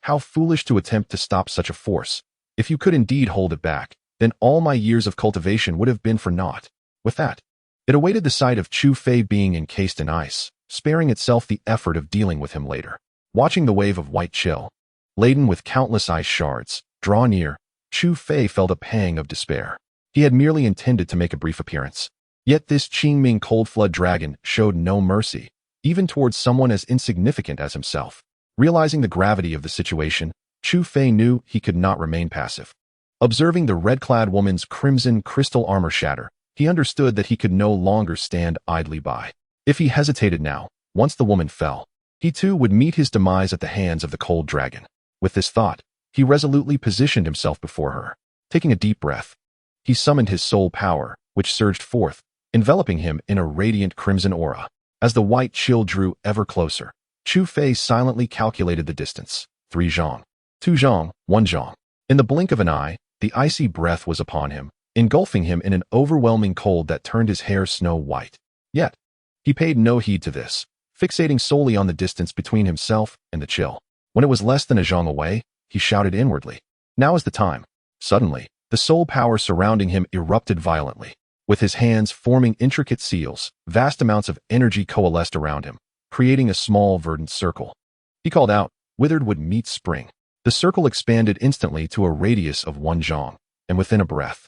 How foolish to attempt to stop such a force. If you could indeed hold it back, then all my years of cultivation would have been for naught. With that, it awaited the sight of Chu Fei being encased in ice, sparing itself the effort of dealing with him later. Watching the wave of white chill, laden with countless ice shards, draw near, Chu Fei felt a pang of despair. He had merely intended to make a brief appearance. Yet this Qingming Cold Flood Dragon showed no mercy, even towards someone as insignificant as himself. Realizing the gravity of the situation, Chu Fei knew he could not remain passive. Observing the red-clad woman's crimson crystal armor shatter, he understood that he could no longer stand idly by. If he hesitated now, once the woman fell, he too would meet his demise at the hands of the cold dragon. With this thought, he resolutely positioned himself before her. Taking a deep breath, he summoned his soul power, which surged forth, enveloping him in a radiant crimson aura. As the white chill drew ever closer, Chu Fei silently calculated the distance. 3 zhang. 2 zhang, 1 zhang. In the blink of an eye, the icy breath was upon him, engulfing him in an overwhelming cold that turned his hair snow white. Yet, he paid no heed to this, fixating solely on the distance between himself and the chill. When it was less than a zhang away, he shouted inwardly, "Now is the time." Suddenly, the soul power surrounding him erupted violently. With his hands forming intricate seals, vast amounts of energy coalesced around him, creating a small verdant circle. He called out, "Withered wood meets spring." The circle expanded instantly to a radius of 1 zhang, and within a breath,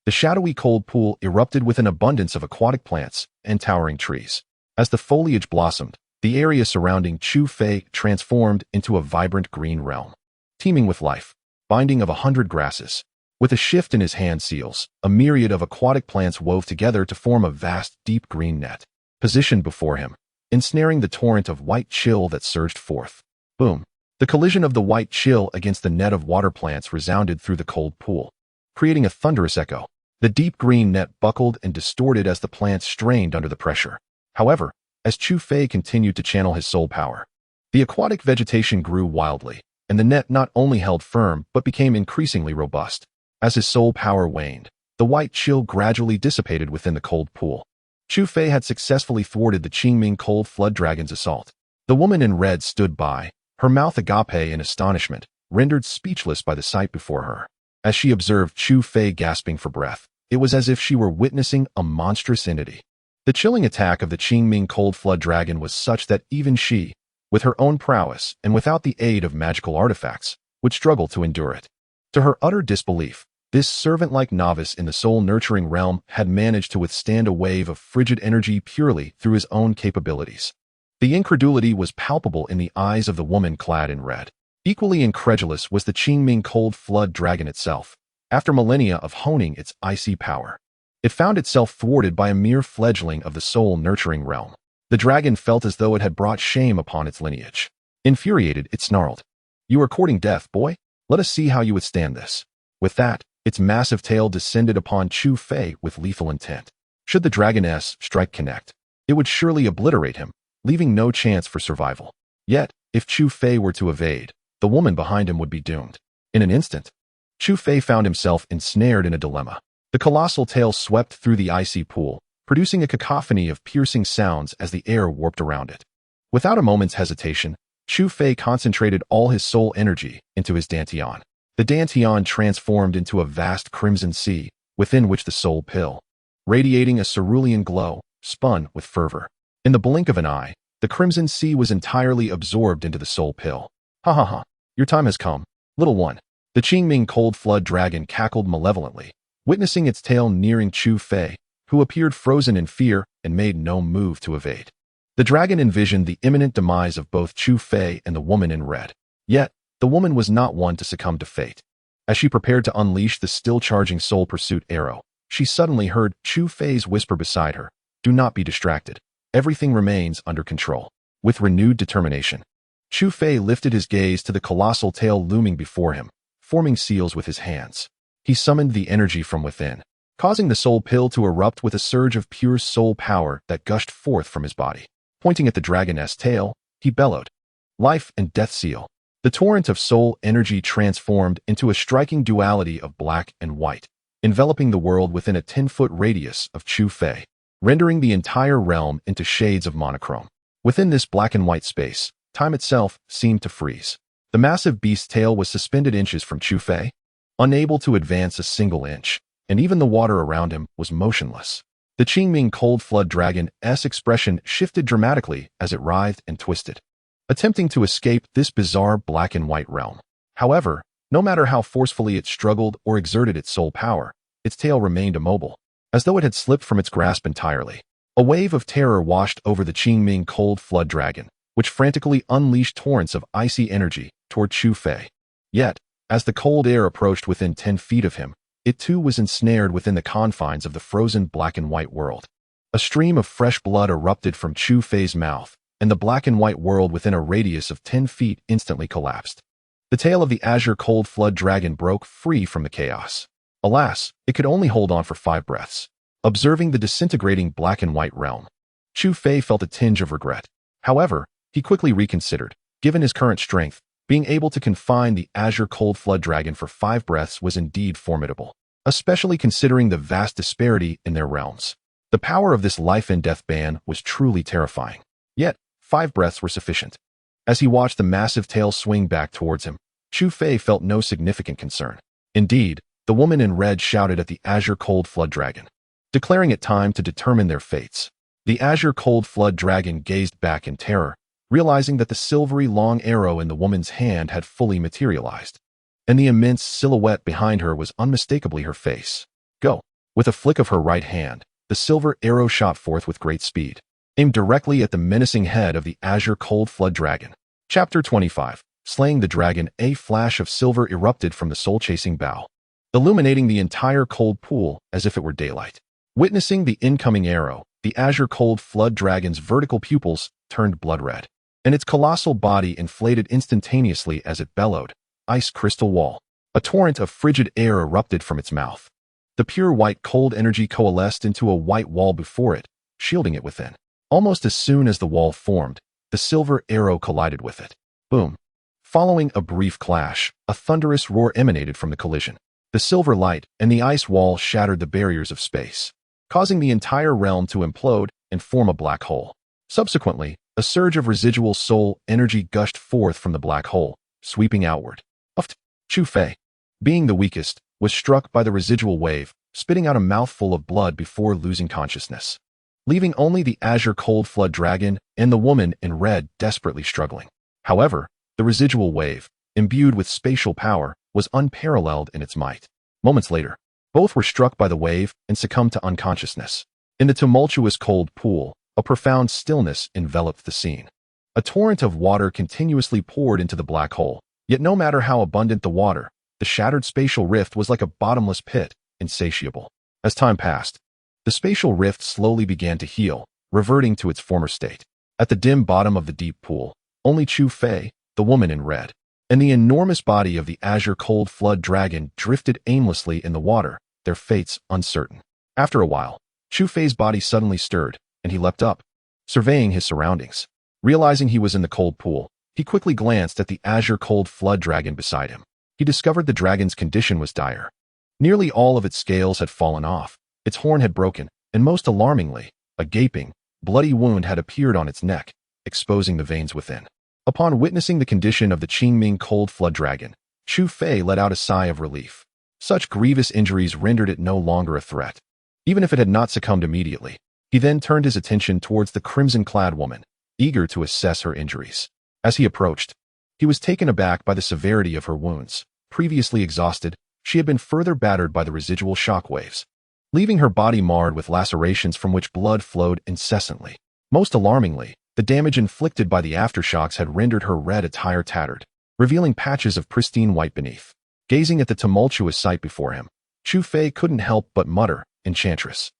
the shadowy cold pool erupted with an abundance of aquatic plants and towering trees. As the foliage blossomed, the area surrounding Chu Fei transformed into a vibrant green realm, teeming with life, binding of 100 grasses. With a shift in his hand seals, a myriad of aquatic plants wove together to form a vast, deep green net, positioned before him, ensnaring the torrent of white chill that surged forth. Boom! The collision of the white chill against the net of water plants resounded through the cold pool, creating a thunderous echo. The deep green net buckled and distorted as the plants strained under the pressure. However, as Chu Fei continued to channel his soul power, the aquatic vegetation grew wildly, and the net not only held firm but became increasingly robust. As his soul power waned, the white chill gradually dissipated within the cold pool. Chu Fei had successfully thwarted the Qingming Cold Flood Dragon's assault. The woman in red stood by, her mouth agape in astonishment, rendered speechless by the sight before her. As she observed Chu Fei gasping for breath, it was as if she were witnessing a monstrous entity. The chilling attack of the Qingming Cold Flood Dragon was such that even she, with her own prowess and without the aid of magical artifacts, would struggle to endure it. To her utter disbelief, this servant-like novice in the soul-nurturing realm had managed to withstand a wave of frigid energy purely through his own capabilities. The incredulity was palpable in the eyes of the woman clad in red. Equally incredulous was the Qingming Cold Flood Dragon itself. After millennia of honing its icy power, it found itself thwarted by a mere fledgling of the soul-nurturing realm. The dragon felt as though it had brought shame upon its lineage. Infuriated, it snarled, "You are courting death, boy? Let us see how you withstand this." With that, its massive tail descended upon Chu Fei with lethal intent. Should the dragoness strike connect, it would surely obliterate him, leaving no chance for survival. Yet, if Chu Fei were to evade, the woman behind him would be doomed. In an instant, Chu Fei found himself ensnared in a dilemma. The colossal tail swept through the icy pool, producing a cacophony of piercing sounds as the air warped around it. Without a moment's hesitation, Chu Fei concentrated all his soul energy into his dantian. The dantian transformed into a vast crimson sea, within which the soul pill, radiating a cerulean glow, spun with fervor. In the blink of an eye, the crimson sea was entirely absorbed into the soul pill. "Ha ha ha, your time has come, little one." The Qingming Cold Flood Dragon cackled malevolently, witnessing its tail nearing Chu Fei, who appeared frozen in fear and made no move to evade. The dragon envisioned the imminent demise of both Chu Fei and the woman in red. Yet, the woman was not one to succumb to fate. As she prepared to unleash the still-charging soul pursuit arrow, she suddenly heard Chu Fei's whisper beside her, "Do not be distracted. Everything remains under control." With renewed determination, Chu Fei lifted his gaze to the colossal tail looming before him, forming seals with his hands. He summoned the energy from within, causing the soul pill to erupt with a surge of pure soul power that gushed forth from his body. Pointing at the dragoness tail, he bellowed, "Life and death seal." The torrent of soul energy transformed into a striking duality of black and white, enveloping the world within a 10-foot radius of Chu Fei, rendering the entire realm into shades of monochrome. Within this black and white space, time itself seemed to freeze. The massive beast's tail was suspended inches from Chu Fei, unable to advance a single inch, and even the water around him was motionless. The Qingming cold flood dragon's expression shifted dramatically as it writhed and twisted, attempting to escape this bizarre black and white realm. However, no matter how forcefully it struggled or exerted its soul power, its tail remained immobile, as though it had slipped from its grasp entirely. A wave of terror washed over the Qingming cold flood dragon, which frantically unleashed torrents of icy energy toward Chu Fei. Yet, as the cold air approached within 10 feet of him, it too was ensnared within the confines of the frozen black and white world. A stream of fresh blood erupted from Chu Fei's mouth, and the black and white world within a radius of 10 feet instantly collapsed. The tail of the azure cold flood dragon broke free from the chaos. Alas, it could only hold on for 5 breaths. Observing the disintegrating black and white realm, Chu Fei felt a tinge of regret. However, he quickly reconsidered. Given his current strength, being able to confine the azure cold flood dragon for 5 breaths was indeed formidable, especially considering the vast disparity in their realms. The power of this life and death ban was truly terrifying. Yet, 5 breaths were sufficient. As he watched the massive tail swing back towards him, Chu Fei felt no significant concern. Indeed, the woman in red shouted at the azure cold flood dragon, declaring it time to determine their fates. The azure cold flood dragon gazed back in terror, realizing that the silvery long arrow in the woman's hand had fully materialized, and the immense silhouette behind her was unmistakably her face. Go! With a flick of her right hand, the silver arrow shot forth with great speed, aimed directly at the menacing head of the azure cold flood dragon. Chapter 25. Slaying the dragon. A flash of silver erupted from the soul-chasing bow, illuminating the entire cold pool as if it were daylight. Witnessing the incoming arrow, the azure cold flood dragon's vertical pupils turned blood red, and its colossal body inflated instantaneously as it bellowed, "Ice crystal wall." A torrent of frigid air erupted from its mouth. The pure white cold energy coalesced into a white wall before it, shielding it within. Almost as soon as the wall formed, the silver arrow collided with it. Boom! Following a brief clash, a thunderous roar emanated from the collision. The silver light and the ice wall shattered the barriers of space, causing the entire realm to implode and form a black hole. Subsequently, a surge of residual soul energy gushed forth from the black hole, sweeping outward. Chu Fei, being the weakest, was struck by the residual wave, spitting out a mouthful of blood before losing consciousness, leaving only the azure cold flood dragon and the woman in red desperately struggling. However, the residual wave, imbued with spatial power, was unparalleled in its might. Moments later, both were struck by the wave and succumbed to unconsciousness. In the tumultuous cold pool, a profound stillness enveloped the scene. A torrent of water continuously poured into the black hole, yet no matter how abundant the water, the shattered spatial rift was like a bottomless pit, insatiable. As time passed, the spatial rift slowly began to heal, reverting to its former state. At the dim bottom of the deep pool, only Chu Fei, the woman in red, and the enormous body of the azure cold flood dragon drifted aimlessly in the water, their fates uncertain. After a while, Chu Fei's body suddenly stirred, and he leapt up, surveying his surroundings. Realizing he was in the cold pool, he quickly glanced at the azure cold flood dragon beside him. He discovered the dragon's condition was dire. Nearly all of its scales had fallen off, its horn had broken, and most alarmingly, a gaping, bloody wound had appeared on its neck, exposing the veins within. Upon witnessing the condition of the Qingming cold flood dragon, Chu Fei let out a sigh of relief. Such grievous injuries rendered it no longer a threat, even if it had not succumbed immediately. He then turned his attention towards the crimson-clad woman, eager to assess her injuries. As he approached, he was taken aback by the severity of her wounds. Previously exhausted, she had been further battered by the residual shock waves, leaving her body marred with lacerations from which blood flowed incessantly. Most alarmingly, the damage inflicted by the aftershocks had rendered her red attire tattered, revealing patches of pristine white beneath. Gazing at the tumultuous sight before him, Chu Fei couldn't help but mutter, "Enchantress."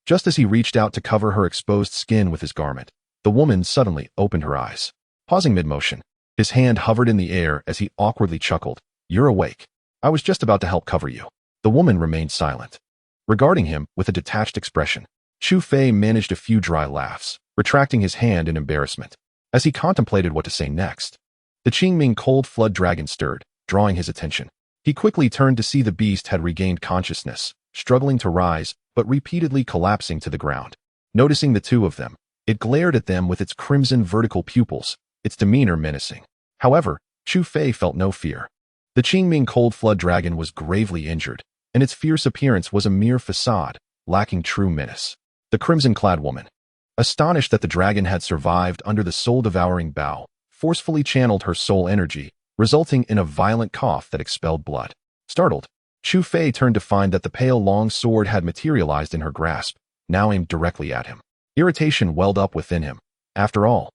Just as he reached out to cover her exposed skin with his garment, the woman suddenly opened her eyes. Pausing mid-motion, His hand hovered in the air as he awkwardly chuckled. "You're awake. I was just about to help cover you." The woman remained silent, regarding him with a detached expression. Chu Fei managed a few dry laughs, retracting his hand in embarrassment. As he contemplated what to say next, the Qingming cold flood dragon stirred, drawing his attention. He quickly turned to see the beast had regained consciousness, struggling to rise, but repeatedly collapsing to the ground. Noticing the two of them, it glared at them with its crimson vertical pupils, its demeanor menacing. However, Chu Fei felt no fear. The Qingming cold flood dragon was gravely injured, and its fierce appearance was a mere facade, lacking true menace. The crimson-clad woman, astonished that the dragon had survived under the soul-devouring bow, forcefully channeled her soul energy, resulting in a violent cough that expelled blood. Startled, Chu Fei turned to find that the pale long sword had materialized in her grasp, now aimed directly at him. Irritation welled up within him. After all,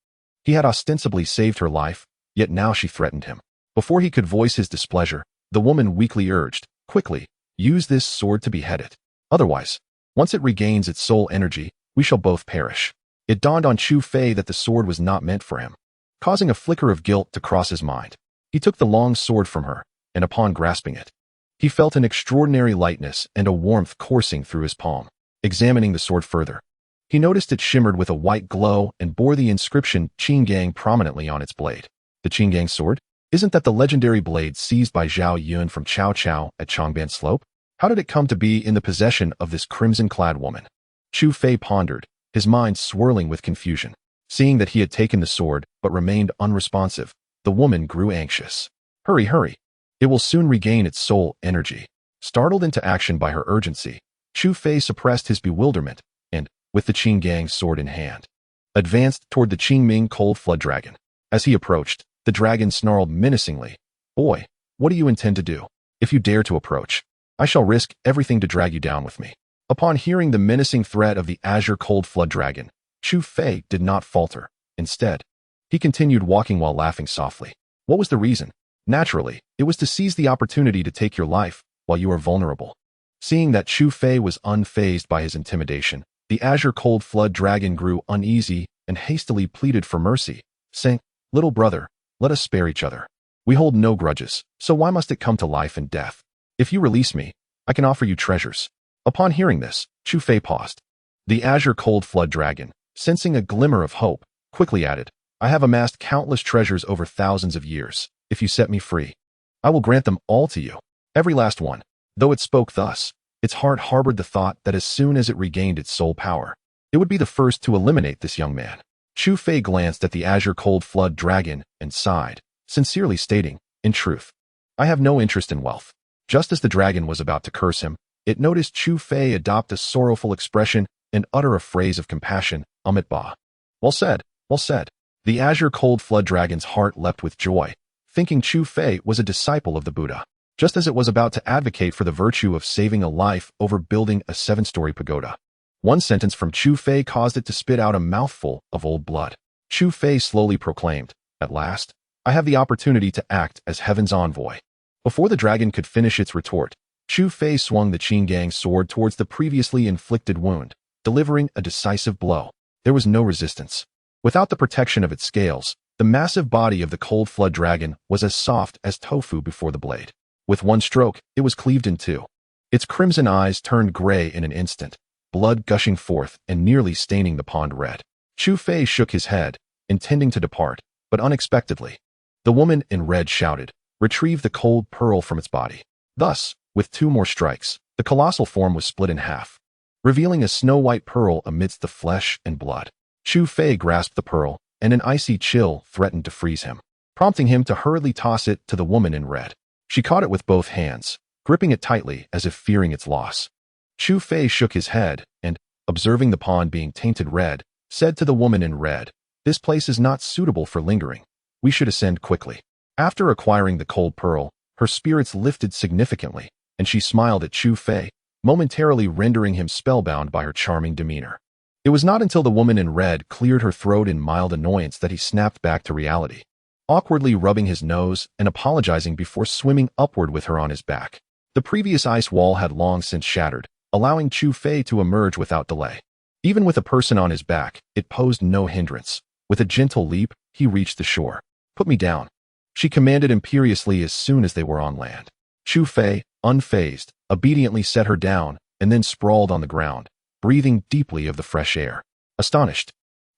he had ostensibly saved her life, yet now she threatened him. Before he could voice his displeasure, the woman weakly urged, "Quickly, use this sword to behead it. Otherwise, once it regains its soul energy, we shall both perish." It dawned on Chu Fei that the sword was not meant for him, causing a flicker of guilt to cross his mind. He took the long sword from her, and upon grasping it, he felt an extraordinary lightness and a warmth coursing through his palm. Examining the sword further, he noticed it shimmered with a white glow and bore the inscription Qinggang prominently on its blade. The Qinggang sword? Isn't that the legendary blade seized by Zhao Yun from Cao Cao at Changban Slope? How did it come to be in the possession of this crimson-clad woman? Chu Fei pondered, his mind swirling with confusion. Seeing that he had taken the sword but remained unresponsive, the woman grew anxious. "Hurry, hurry. It will soon regain its soul energy." Startled into action by her urgency, Chu Fei suppressed his bewilderment and, with the Qinggang sword in hand, advanced toward the Qingming cold flood dragon. As he approached, the dragon snarled menacingly, "Boy, what do you intend to do? If you dare to approach, I shall risk everything to drag you down with me." Upon hearing the menacing threat of the azure cold flood dragon, Chu Fei did not falter. Instead, he continued walking while laughing softly. What was the reason? Naturally, it was to seize the opportunity to take your life while you are vulnerable. Seeing that Chu Fei was unfazed by his intimidation, the azure cold flood dragon grew uneasy and hastily pleaded for mercy, saying, "Little brother, let us spare each other. We hold no grudges, so why must it come to life and death? If you release me, I can offer you treasures." Upon hearing this, Chu Fei paused. The azure cold flood dragon, sensing a glimmer of hope, quickly added, "I have amassed countless treasures over thousands of years. If you set me free, I will grant them all to you. Every last one." Though it spoke thus, its heart harbored the thought that as soon as it regained its soul power, it would be the first to eliminate this young man. Chu Fei glanced at the azure cold flood dragon and sighed, sincerely stating, "In truth, I have no interest in wealth." Just as the dragon was about to curse him, it noticed Chu Fei adopt a sorrowful expression and utter a phrase of compassion, Amit Ba. Well said, well said." The azure cold flood dragon's heart leapt with joy, thinking Chu Fei was a disciple of the Buddha, just as it was about to advocate for the virtue of saving a life over building a 7-story pagoda. One sentence from Chu Fei caused it to spit out a mouthful of old blood. Chu Fei slowly proclaimed, "At last, I have the opportunity to act as heaven's envoy." Before the dragon could finish its retort, Chu Fei swung the Qinggang sword towards the previously inflicted wound, delivering a decisive blow. There was no resistance. Without the protection of its scales, the massive body of the cold flood dragon was as soft as tofu before the blade. With one stroke, it was cleaved in two. Its crimson eyes turned gray in an instant, blood gushing forth and nearly staining the pond red. Chu Fei shook his head, intending to depart, but unexpectedly, the woman in red shouted, "Retrieve the cold pearl from its body." Thus, with 2 more strikes, the colossal form was split in half, revealing a snow-white pearl amidst the flesh and blood. Chu Fei grasped the pearl, and an icy chill threatened to freeze him, prompting him to hurriedly toss it to the woman in red. She caught it with both hands, gripping it tightly as if fearing its loss. Chu Fei shook his head and, observing the pond being tainted red, said to the woman in red, "This place is not suitable for lingering. We should ascend quickly." After acquiring the cold pearl, her spirits lifted significantly, and she smiled at Chu Fei, momentarily rendering him spellbound by her charming demeanor. It was not until the woman in red cleared her throat in mild annoyance that he snapped back to reality, awkwardly rubbing his nose and apologizing before swimming upward with her on his back. The previous ice wall had long since shattered, allowing Chu Fei to emerge without delay. Even with a person on his back, it posed no hindrance. With a gentle leap, he reached the shore. "Put me down," she commanded imperiously as soon as they were on land. Chu Fei, unfazed, obediently set her down and then sprawled on the ground, breathing deeply of the fresh air. Astonished,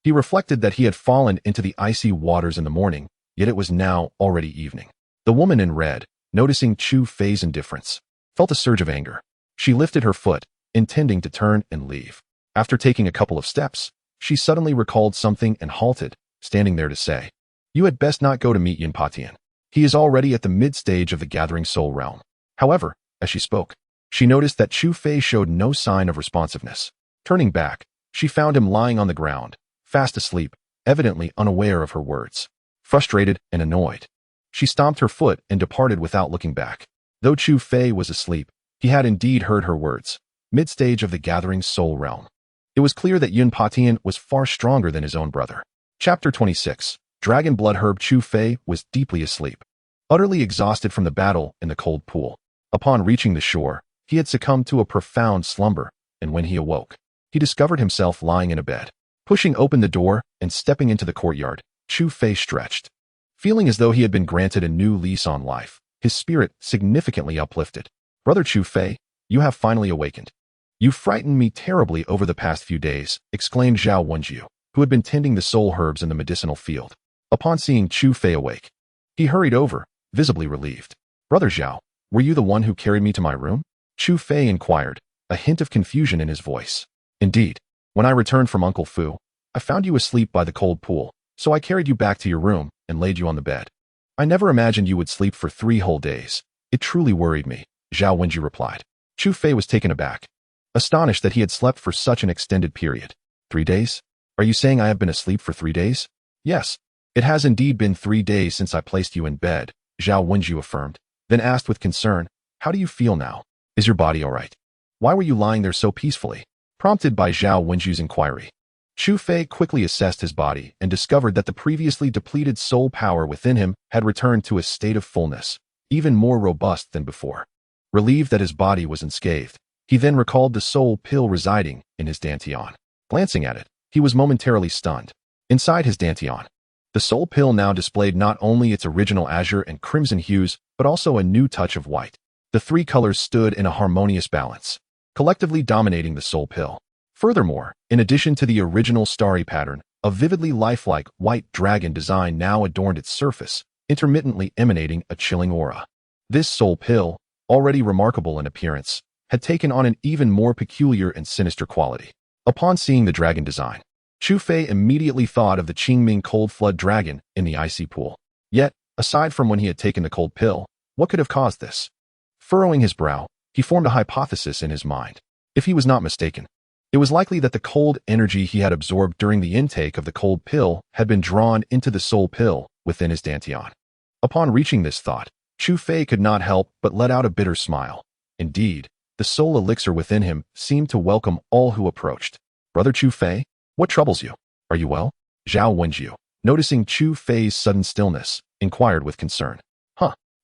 he reflected that he had fallen into the icy waters in the morning, yet it was now already evening. The woman in red, noticing Chu Fei's indifference, felt a surge of anger. She lifted her foot, intending to turn and leave. After taking a couple of steps, she suddenly recalled something and halted, standing there to say, "You had best not go to meet Yin-Yang. He is already at the mid-stage of the gathering soul realm." However, as she spoke, she noticed that Chu Fei showed no sign of responsiveness. Turning back, she found him lying on the ground, fast asleep, evidently unaware of her words. Frustrated and annoyed, she stomped her foot and departed without looking back. Though Chu Fei was asleep, he had indeed heard her words. Mid-stage of the gathering soul realm. It was clear that Yin-Yang was far stronger than his own brother. Chapter 26. Dragon Blood Herb. Chu Fei was deeply asleep, utterly exhausted from the battle in the cold pool. Upon reaching the shore, he had succumbed to a profound slumber, and when he awoke, he discovered himself lying in a bed. Pushing open the door and stepping into the courtyard, Chu Fei stretched. Feeling as though he had been granted a new lease on life, his spirit significantly uplifted. "Brother Chu Fei, you have finally awakened. You frightened me terribly over the past few days," exclaimed Zhao Wenju, who had been tending the soul herbs in the medicinal field. Upon seeing Chu Fei awake, he hurried over, visibly relieved. "Brother Zhao, were you the one who carried me to my room?" Chu Fei inquired, a hint of confusion in his voice. "Indeed. When I returned from Uncle Fu, I found you asleep by the cold pool, so I carried you back to your room and laid you on the bed. I never imagined you would sleep for 3 whole days. It truly worried me," Zhao Wenju replied. Chu Fei was taken aback, astonished that he had slept for such an extended period. 3 days? Are you saying I have been asleep for 3 days? Yes. It has indeed been 3 days since I placed you in bed, Zhao Wenju affirmed, then asked with concern, "How do you feel now? Is your body all right? Why were you lying there so peacefully?" Prompted by Zhao Wenju's inquiry, Chu Fei quickly assessed his body and discovered that the previously depleted soul power within him had returned to a state of fullness, even more robust than before. Relieved that his body was unscathed, he then recalled the soul pill residing in his dantian. Glancing at it, he was momentarily stunned. Inside his dantian, the soul pill now displayed not only its original azure and crimson hues, but also a new touch of white. The 3 colors stood in a harmonious balance, collectively dominating the soul pill. Furthermore, in addition to the original starry pattern, a vividly lifelike white dragon design now adorned its surface, intermittently emanating a chilling aura. This soul pill, already remarkable in appearance, had taken on an even more peculiar and sinister quality. Upon seeing the dragon design, Chu Fei immediately thought of the Qingming cold flood dragon in the icy pool. Yet, aside from when he had taken the cold pill, what could have caused this? Furrowing his brow, he formed a hypothesis in his mind. If he was not mistaken, it was likely that the cold energy he had absorbed during the intake of the cold pill had been drawn into the soul pill within his dantian. Upon reaching this thought, Chu Fei could not help but let out a bitter smile. Indeed, the soul elixir within him seemed to welcome all who approached. "Brother Chu Fei, what troubles you? Are you well?" Zhao Wenju, noticing Chu Fei's sudden stillness, inquired with concern.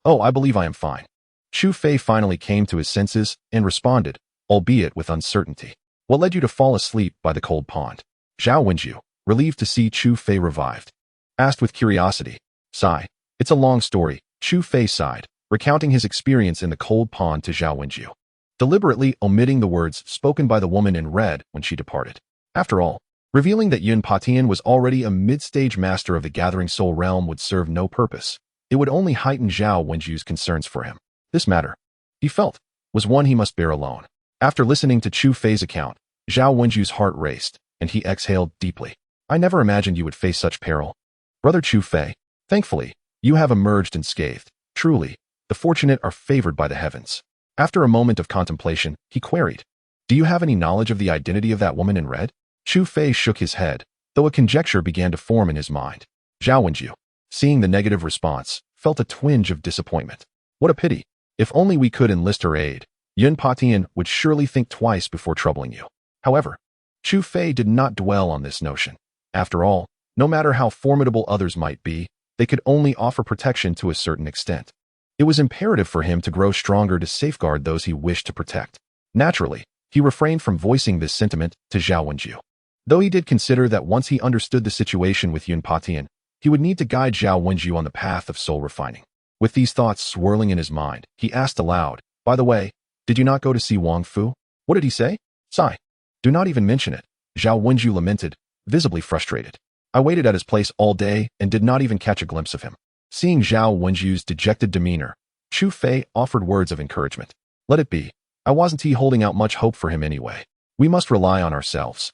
"Oh, I believe I am fine." Chu Fei finally came to his senses and responded, albeit with uncertainty. "What led you to fall asleep by the cold pond?" Zhao Wenju, relieved to see Chu Fei revived, asked with curiosity. "Sigh. It's a long story," Chu Fei sighed, recounting his experience in the cold pond to Zhao Wenju, deliberately omitting the words spoken by the woman in red when she departed. After all, revealing that Yin-Yang was already a mid-stage master of the gathering soul realm would serve no purpose. It would only heighten Zhao Wenju's concerns for him. This matter, he felt, was one he must bear alone. After listening to Chu Fei's account, Zhao Wenju's heart raced, and he exhaled deeply. "I never imagined you would face such peril. Brother Chu Fei, thankfully, you have emerged unscathed. Truly, the fortunate are favored by the heavens." After a moment of contemplation, he queried, "Do you have any knowledge of the identity of that woman in red?" Chu Fei shook his head, though a conjecture began to form in his mind. Zhao Wenju, seeing the negative response, felt a twinge of disappointment. What a pity. If only we could enlist her aid, Yin-Yang would surely think twice before troubling you. However, Chu Fei did not dwell on this notion. After all, no matter how formidable others might be, they could only offer protection to a certain extent. It was imperative for him to grow stronger to safeguard those he wished to protect. Naturally, he refrained from voicing this sentiment to Zhao Wenju, though he did consider that once he understood the situation with Yin-Yang, He would need to guide Zhao Wenju on the path of soul refining. With these thoughts swirling in his mind, he asked aloud, "By the way, did you not go to see Wang Fu?" "What did he say?" "Sigh. Do not even mention it," Zhao Wenju lamented, visibly frustrated. "I waited at his place all day and did not even catch a glimpse of him." Seeing Zhao Wenju's dejected demeanor, Chu Fei offered words of encouragement. "Let it be. I wasn't holding out much hope for him anyway. We must rely on ourselves.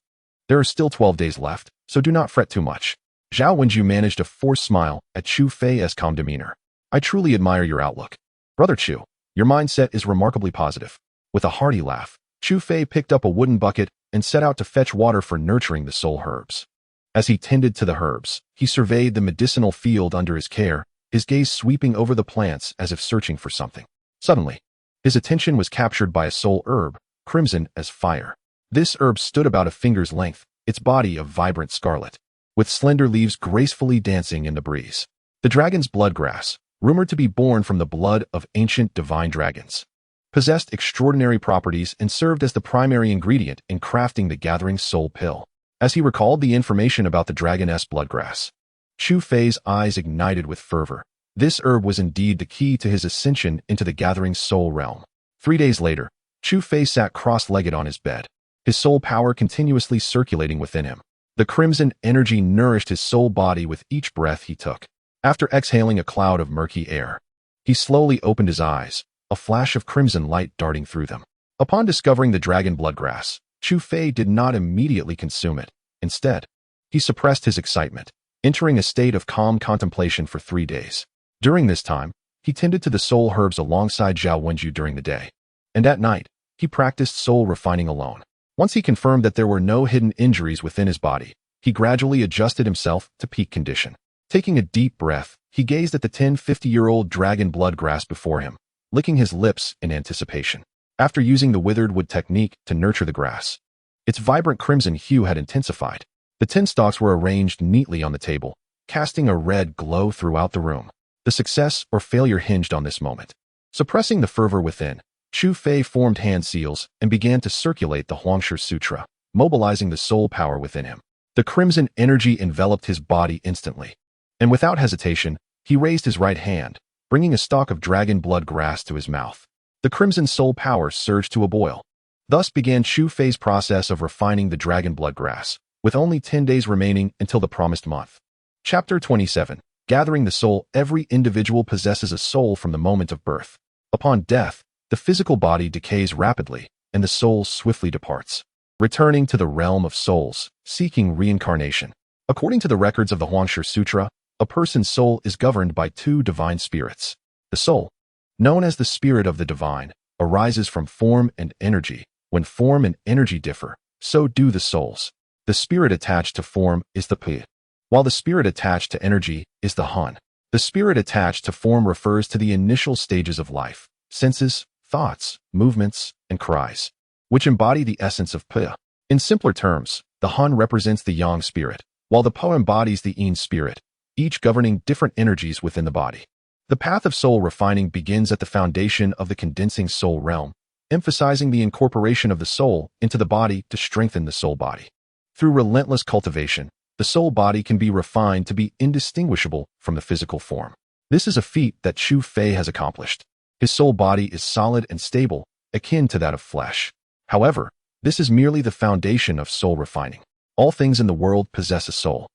There are still 12 days left, so do not fret too much." Zhao Wenju managed a forced smile at Chu Fei's calm demeanor. "I truly admire your outlook. Brother Chu, your mindset is remarkably positive." With a hearty laugh, Chu Fei picked up a wooden bucket and set out to fetch water for nurturing the soul herbs. As he tended to the herbs, he surveyed the medicinal field under his care, his gaze sweeping over the plants as if searching for something. Suddenly, his attention was captured by a soul herb, crimson as fire. This herb stood about a finger's length, its body of vibrant scarlet, with slender leaves gracefully dancing in the breeze. The dragon's blood grass, rumored to be born from the blood of ancient divine dragons, possessed extraordinary properties and served as the primary ingredient in crafting the gathering soul pill. As he recalled the information about the dragoness bloodgrass, Chu Fei's eyes ignited with fervor. This herb was indeed the key to his ascension into the gathering soul realm. 3 days later, Chu Fei sat cross-legged on his bed, his soul power continuously circulating within him. The crimson energy nourished his soul body with each breath he took. After exhaling a cloud of murky air, he slowly opened his eyes, a flash of crimson light darting through them. Upon discovering the dragon bloodgrass, Chu Fei did not immediately consume it. Instead, he suppressed his excitement, entering a state of calm contemplation for 3 days. During this time, he tended to the soul herbs alongside Zhao Wenju during the day, and at night, he practiced soul refining alone. Once he confirmed that there were no hidden injuries within his body, he gradually adjusted himself to peak condition. Taking a deep breath, he gazed at the 10-50-year-old dragon bloodgrass before him, licking his lips in anticipation. After using the withered wood technique to nurture the grass, its vibrant crimson hue had intensified. The 10 stalks were arranged neatly on the table, casting a red glow throughout the room. The success or failure hinged on this moment. Suppressing the fervor within, Chu Fei formed hand seals and began to circulate the Huangshi Sutra, mobilizing the soul power within him. The crimson energy enveloped his body instantly, and without hesitation, he raised his right hand, bringing a stalk of dragon blood grass to his mouth. The crimson soul power surged to a boil. Thus began Chu Fei's process of refining the dragon blood grass, with only 10 days remaining until the promised month. Chapter 27. Gathering the soul. Every individual possesses a soul from the moment of birth. Upon death, the physical body decays rapidly, and the soul swiftly departs, returning to the realm of souls, seeking reincarnation. According to the records of the Huangshi Sutra, a person's soul is governed by 2 divine spirits. The soul, known as the spirit of the divine, arises from form and energy. When form and energy differ, so do the souls. The spirit attached to form is the Pi, while the spirit attached to energy is the Han. The spirit attached to form refers to the initial stages of life, senses, thoughts, movements, and cries, which embody the essence of Pi. In simpler terms, the Han represents the Yang spirit, while the Po embodies the Yin spirit, each governing different energies within the body. The path of soul refining begins at the foundation of the condensing soul realm, emphasizing the incorporation of the soul into the body to strengthen the soul body. Through relentless cultivation, the soul body can be refined to be indistinguishable from the physical form. This is a feat that Chu Fei has accomplished. His soul body is solid and stable, akin to that of flesh. However, this is merely the foundation of soul refining. All things in the world possess a soul.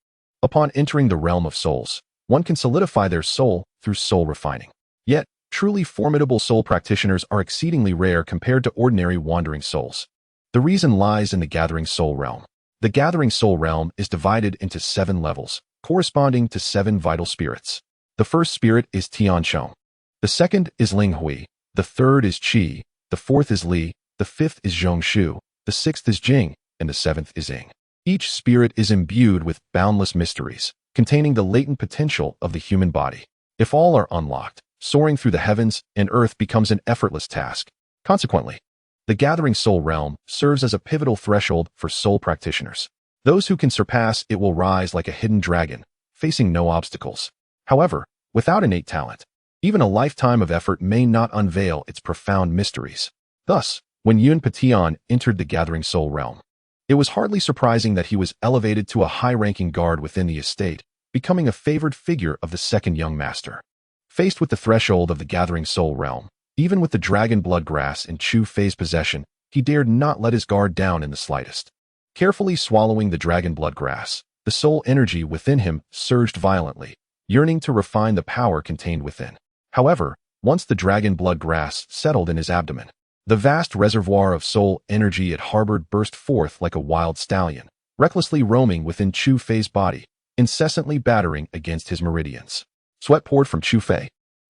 Upon entering the realm of souls, one can solidify their soul through soul refining. Yet, truly formidable soul practitioners are exceedingly rare compared to ordinary wandering souls. The reason lies in the gathering soul realm. The gathering soul realm is divided into 7 levels, corresponding to 7 vital spirits. The first spirit is Tianchong. The second is Linghui. The third is Qi. The fourth is Li. The fifth is Zhongshu. The sixth is Jing. And the 7th is Ying. Each spirit is imbued with boundless mysteries, containing the latent potential of the human body. If all are unlocked, soaring through the heavens and earth becomes an effortless task. Consequently, the gathering soul realm serves as a pivotal threshold for soul practitioners. Those who can surpass it will rise like a hidden dragon, facing no obstacles. However, without innate talent, even a lifetime of effort may not unveil its profound mysteries. Thus, when Yun Patian entered the gathering soul realm, it was hardly surprising that he was elevated to a high-ranking guard within the estate, becoming a favored figure of the second young master. Faced with the threshold of the gathering soul realm, even with the dragon blood grass in Chu Fei's possession, he dared not let his guard down in the slightest. Carefully swallowing the dragon blood grass, the soul energy within him surged violently, yearning to refine the power contained within. However, once the dragon blood grass settled in his abdomen, the vast reservoir of soul energy it harbored burst forth like a wild stallion, recklessly roaming within Chu Fei's body, incessantly battering against his meridians. Sweat poured from Chu Fei,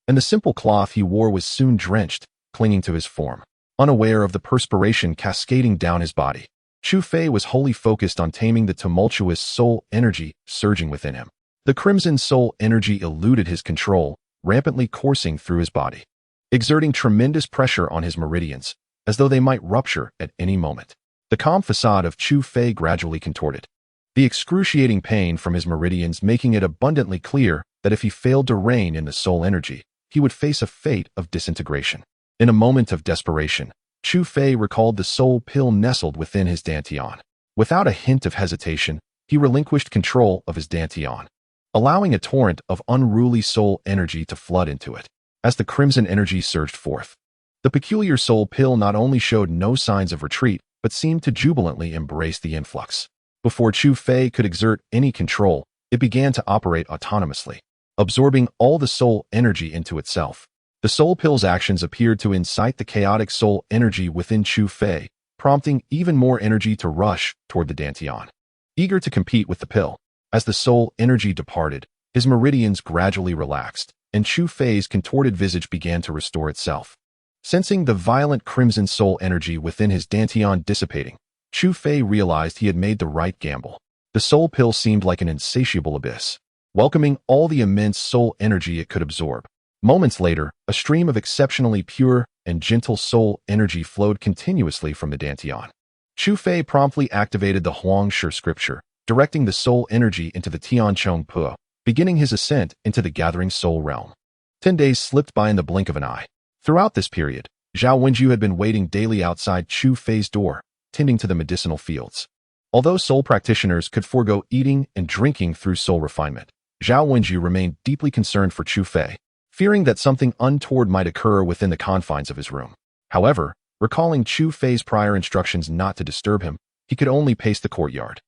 and the simple cloth he wore was soon drenched, clinging to his form. Unaware of the perspiration cascading down his body, Chu Fei was wholly focused on taming the tumultuous soul energy surging within him. The crimson soul energy eluded his control, rampantly coursing through his body, exerting tremendous pressure on his meridians, as though they might rupture at any moment. The calm facade of Chu Fei gradually contorted, the excruciating pain from his meridians making it abundantly clear that if he failed to rein in the soul energy, he would face a fate of disintegration. In a moment of desperation, Chu Fei recalled the soul pill nestled within his dantian. Without a hint of hesitation, he relinquished control of his dantian, allowing a torrent of unruly soul energy to flood into it. As the crimson energy surged forth, the peculiar soul pill not only showed no signs of retreat, but seemed to jubilantly embrace the influx. Before Chu Fei could exert any control, it began to operate autonomously, absorbing all the soul energy into itself. The soul pill's actions appeared to incite the chaotic soul energy within Chu Fei, prompting even more energy to rush toward the dantian. Eager to compete with the pill, as the soul energy departed, his meridians gradually relaxed, and Chu Fei's contorted visage began to restore itself. Sensing the violent crimson soul energy within his dantian dissipating, Chu Fei realized he had made the right gamble. The soul pill seemed like an insatiable abyss, welcoming all the immense soul energy it could absorb. Moments later, a stream of exceptionally pure and gentle soul energy flowed continuously from the dantian. Chu Fei promptly activated the Huang Shi scripture, directing the soul energy into the Tianchong Po, beginning his ascent into the gathering soul realm. 10 days slipped by in the blink of an eye. Throughout this period, Zhao Wenju had been waiting daily outside Chu Fei's door, tending to the medicinal fields. Although soul practitioners could forego eating and drinking through soul refinement, Zhao Wenju remained deeply concerned for Chu Fei, fearing that something untoward might occur within the confines of his room. However, recalling Chu Fei's prior instructions not to disturb him, he could only pace the courtyard,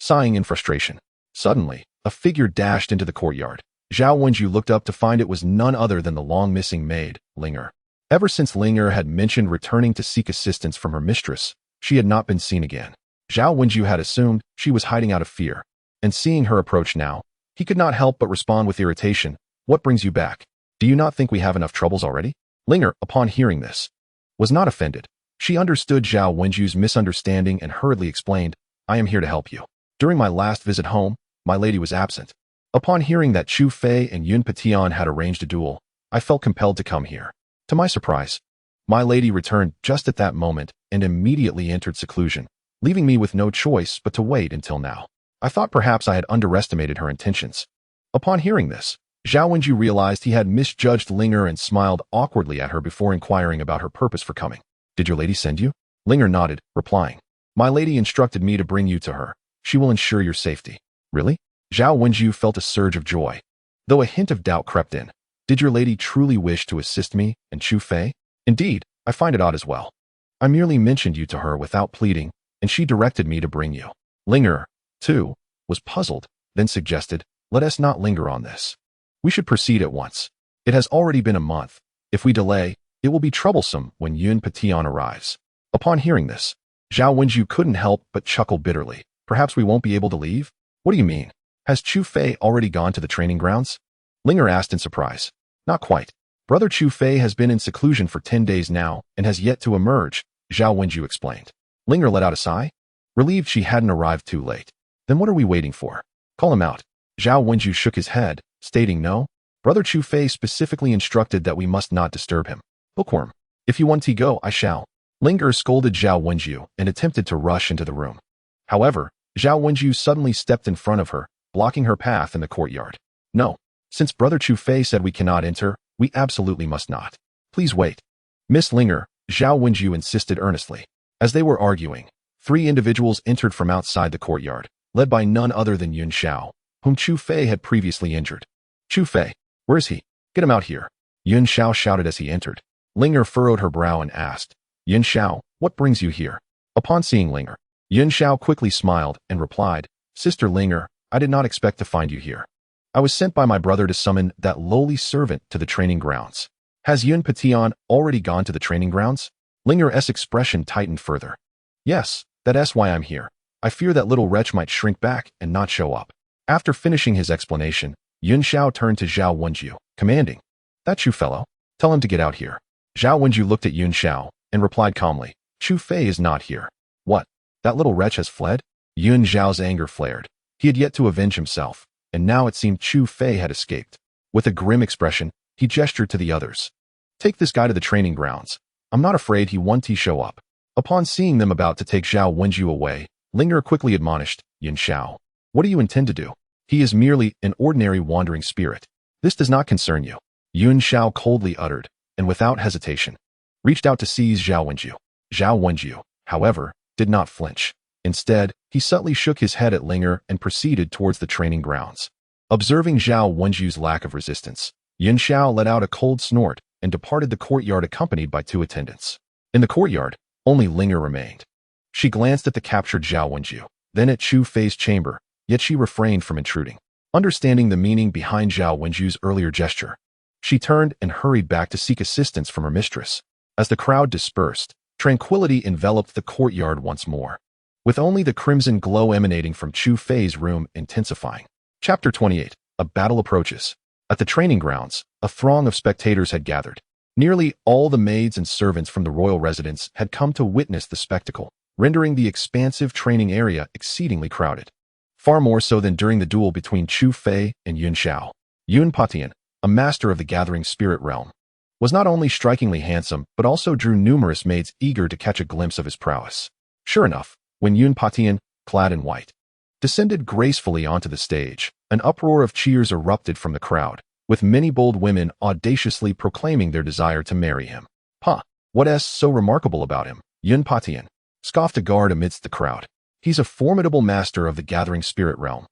sighing in frustration. Suddenly, a figure dashed into the courtyard. Zhao Wenju looked up to find it was none other than the long-missing maid, Linger. Ever since Linger had mentioned returning to seek assistance from her mistress, she had not been seen again. Zhao Wenju had assumed she was hiding out of fear, and seeing her approach now, he could not help but respond with irritation. "What brings you back? Do you not think we have enough troubles already?" Linger, upon hearing this, was not offended. She understood Zhao Wenju's misunderstanding and hurriedly explained, "I am here to help you. During my last visit home, my lady was absent. Upon hearing that Chu Fei and Yun Patian had arranged a duel, I felt compelled to come here. To my surprise, my lady returned just at that moment and immediately entered seclusion, leaving me with no choice but to wait until now. I thought perhaps I had underestimated her intentions." Upon hearing this, Zhao Wenju realized he had misjudged Linger and smiled awkwardly at her before inquiring about her purpose for coming. "Did your lady send you?" Linger nodded, replying, "My lady instructed me to bring you to her. She will ensure your safety." "Really?" Zhao Wenju felt a surge of joy, though a hint of doubt crept in. "Did your lady truly wish to assist me and Chu Fei?" "Indeed, I find it odd as well. I merely mentioned you to her without pleading, and she directed me to bring you." Linger, too, was puzzled, then suggested, "Let us not linger on this. We should proceed at once. It has already been a month. If we delay, it will be troublesome when Yun Patian arrives." Upon hearing this, Zhao Wenju couldn't help but chuckle bitterly. "Perhaps we won't be able to leave?" "What do you mean? Has Chu Fei already gone to the training grounds?" Linger asked in surprise. "Not quite. Brother Chu Fei has been in seclusion for 10 days now and has yet to emerge," Zhao Wenju explained. Linger let out a sigh, relieved she hadn't arrived too late. "Then what are we waiting for? Call him out." Zhao Wenju shook his head, stating no. Brother Chu Fei specifically instructed that we must not disturb him. "Bookworm, if you want to go, I shall." Linger scolded Zhao Wenju and attempted to rush into the room. However, Zhao Wenju suddenly stepped in front of her, blocking her path in the courtyard. "No. Since Brother Chu Fei said we cannot enter, we absolutely must not. Please wait." "Miss Linger," Zhao Wenju insisted earnestly. As they were arguing, 3 individuals entered from outside the courtyard, led by none other than Yun Xiao, whom Chu Fei had previously injured. Chu Fei, where is he? Get him out here. Yun Xiao shouted as he entered. Linger furrowed her brow and asked, Yun Xiao, what brings you here? Upon seeing Linger, Yun Xiao quickly smiled and replied, Sister Linger, I did not expect to find you here. I was sent by my brother to summon that lowly servant to the training grounds. Has Yun Patian already gone to the training grounds? Linger's expression tightened further. Yes, that's why I'm here. I fear that little wretch might shrink back and not show up. After finishing his explanation, Yun Xiao turned to Zhao Wenju, commanding, That Chu fellow, tell him to get out here. Zhao Wenju looked at Yun Xiao and replied calmly, Chu Fei is not here. What? That little wretch has fled? Yun Xiao's anger flared. He had yet to avenge himself, and now it seemed Chu Fei had escaped. With a grim expression, he gestured to the others. Take this guy to the training grounds. I'm not afraid he won't show up. Upon seeing them about to take Zhao Wenju away, Linger quickly admonished, Yun Xiao, what do you intend to do? He is merely an ordinary wandering spirit. This does not concern you. Yun Xiao coldly uttered, and without hesitation, reached out to seize Zhao Wenju. Zhao Wenju, however, did not flinch. Instead, he subtly shook his head at Linger and proceeded towards the training grounds. Observing Zhao Wenju's lack of resistance, Yun Xiao let out a cold snort and departed the courtyard accompanied by 2 attendants. In the courtyard, only Linger remained. She glanced at the captured Zhao Wenju, then at Chu Fei's chamber, yet she refrained from intruding. Understanding the meaning behind Zhao Wenju's earlier gesture, she turned and hurried back to seek assistance from her mistress. As the crowd dispersed, tranquility enveloped the courtyard once more, with only the crimson glow emanating from Chu Fei's room intensifying. Chapter 28. A battle approaches. At the training grounds, a throng of spectators had gathered. Nearly all the maids and servants from the royal residence had come to witness the spectacle, rendering the expansive training area exceedingly crowded. Far more so than during the duel between Chu Fei and Yun Xiao. Yun Patian, a master of the gathering spirit realm, was not only strikingly handsome but also drew numerous maids eager to catch a glimpse of his prowess. Sure enough, when Yun Patian, clad in white, descended gracefully onto the stage, an uproar of cheers erupted from the crowd, with many bold women audaciously proclaiming their desire to marry him. What's so remarkable about him? Yun Patian, scoffed a guard amidst the crowd. He's a formidable master of the gathering spirit realm.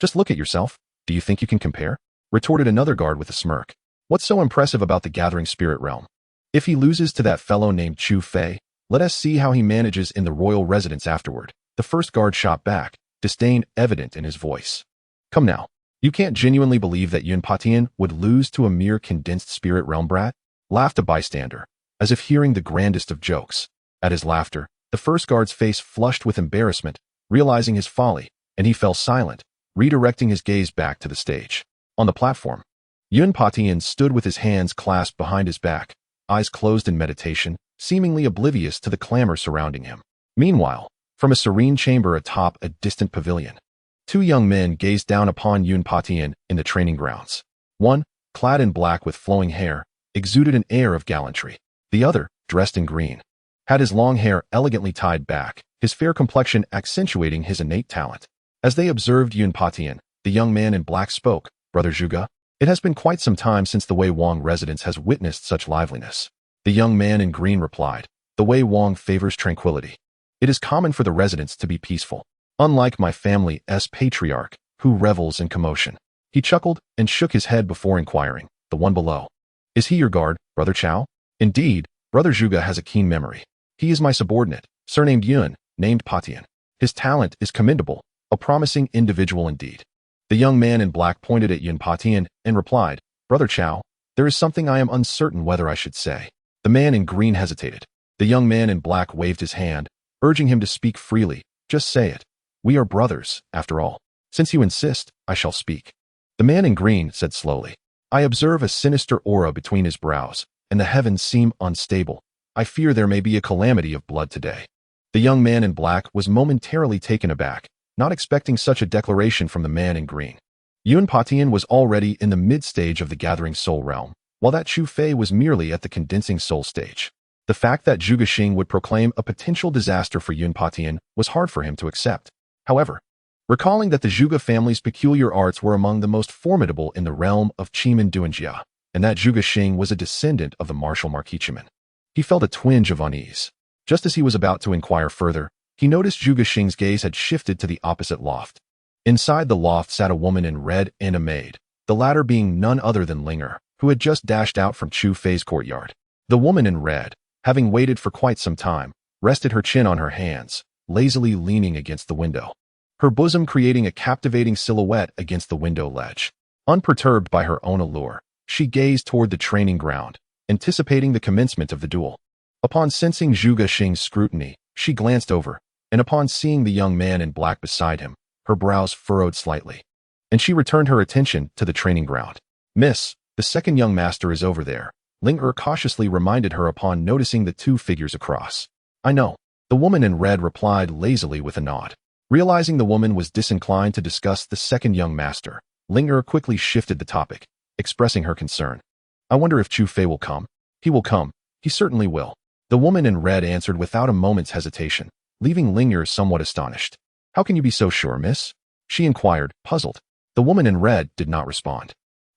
Just look at yourself. Do you think you can compare? Retorted another guard with a smirk. What's so impressive about the gathering spirit realm? If he loses to that fellow named Chu Fei, let us see how he manages in the royal residence afterward. The first guard shot back, disdain evident in his voice. Come now, you can't genuinely believe that Yun Patian would lose to a mere condensed spirit realm brat? Laughed a bystander, as if hearing the grandest of jokes. At his laughter, the first guard's face flushed with embarrassment, realizing his folly, and he fell silent, redirecting his gaze back to the stage. On the platform, Yun Patian stood with his hands clasped behind his back, eyes closed in meditation, seemingly oblivious to the clamor surrounding him. Meanwhile, from a serene chamber atop a distant pavilion, 2 young men gazed down upon Yun Patian in the training grounds. One, clad in black with flowing hair, exuded an air of gallantry. The other, dressed in green, had his long hair elegantly tied back, his fair complexion accentuating his innate talent. As they observed Yun Patian, the young man in black spoke, Brother Zhuge, it has been quite some time since the Wei Wang residence has witnessed such liveliness. The young man in green replied, The Wei Wang favors tranquility. It is common for the residents to be peaceful, unlike my family's patriarch, who revels in commotion. He chuckled and shook his head before inquiring, The one below. Is he your guard, Brother Chao? Indeed, Brother Zhuge has a keen memory. He is my subordinate, surnamed Yun, named Patian. His talent is commendable, a promising individual indeed. The young man in black pointed at Yun Patian and replied, Brother Chao, there is something I am uncertain whether I should say. The man in green hesitated. The young man in black waved his hand, urging him to speak freely. Just say it. We are brothers, after all. Since you insist, I shall speak. The man in green said slowly, I observe a sinister aura between his brows, and the heavens seem unstable. I fear there may be a calamity of blood today. The young man in black was momentarily taken aback, not expecting such a declaration from the man in green. Yun Patian was already in the mid-stage of the gathering soul realm, while that Chu Fei was merely at the condensing soul stage. The fact that Zhuge Liang would proclaim a potential disaster for Yun Patian was hard for him to accept. However, recalling that the Zhuge family's peculiar arts were among the most formidable in the realm of Qimen Duanjia, and that Zhuge Liang was a descendant of the martial Marquichiman, he felt a twinge of unease. Just as he was about to inquire further, he noticed Zhuge Liang's gaze had shifted to the opposite loft. Inside the loft sat a woman in red and a maid, the latter being none other than Linger, who had just dashed out from Chu Fei's courtyard. The woman in red, having waited for quite some time, rested her chin on her hands, lazily leaning against the window, her bosom creating a captivating silhouette against the window ledge. Unperturbed by her own allure, she gazed toward the training ground, anticipating the commencement of the duel. Upon sensing Zhuge Liang's scrutiny, she glanced over, and upon seeing the young man in black beside him, her brows furrowed slightly, and she returned her attention to the training ground. "Miss, the second young master is over there," Linger cautiously reminded her upon noticing the two figures across. "I know," the woman in red replied lazily with a nod. Realizing the woman was disinclined to discuss the second young master, Linger quickly shifted the topic, expressing her concern. "I wonder if Chu Fei will come." "He will come. He certainly will," the woman in red answered without a moment's hesitation, leaving Linger somewhat astonished. "How can you be so sure, miss?" she inquired, puzzled. The woman in red did not respond.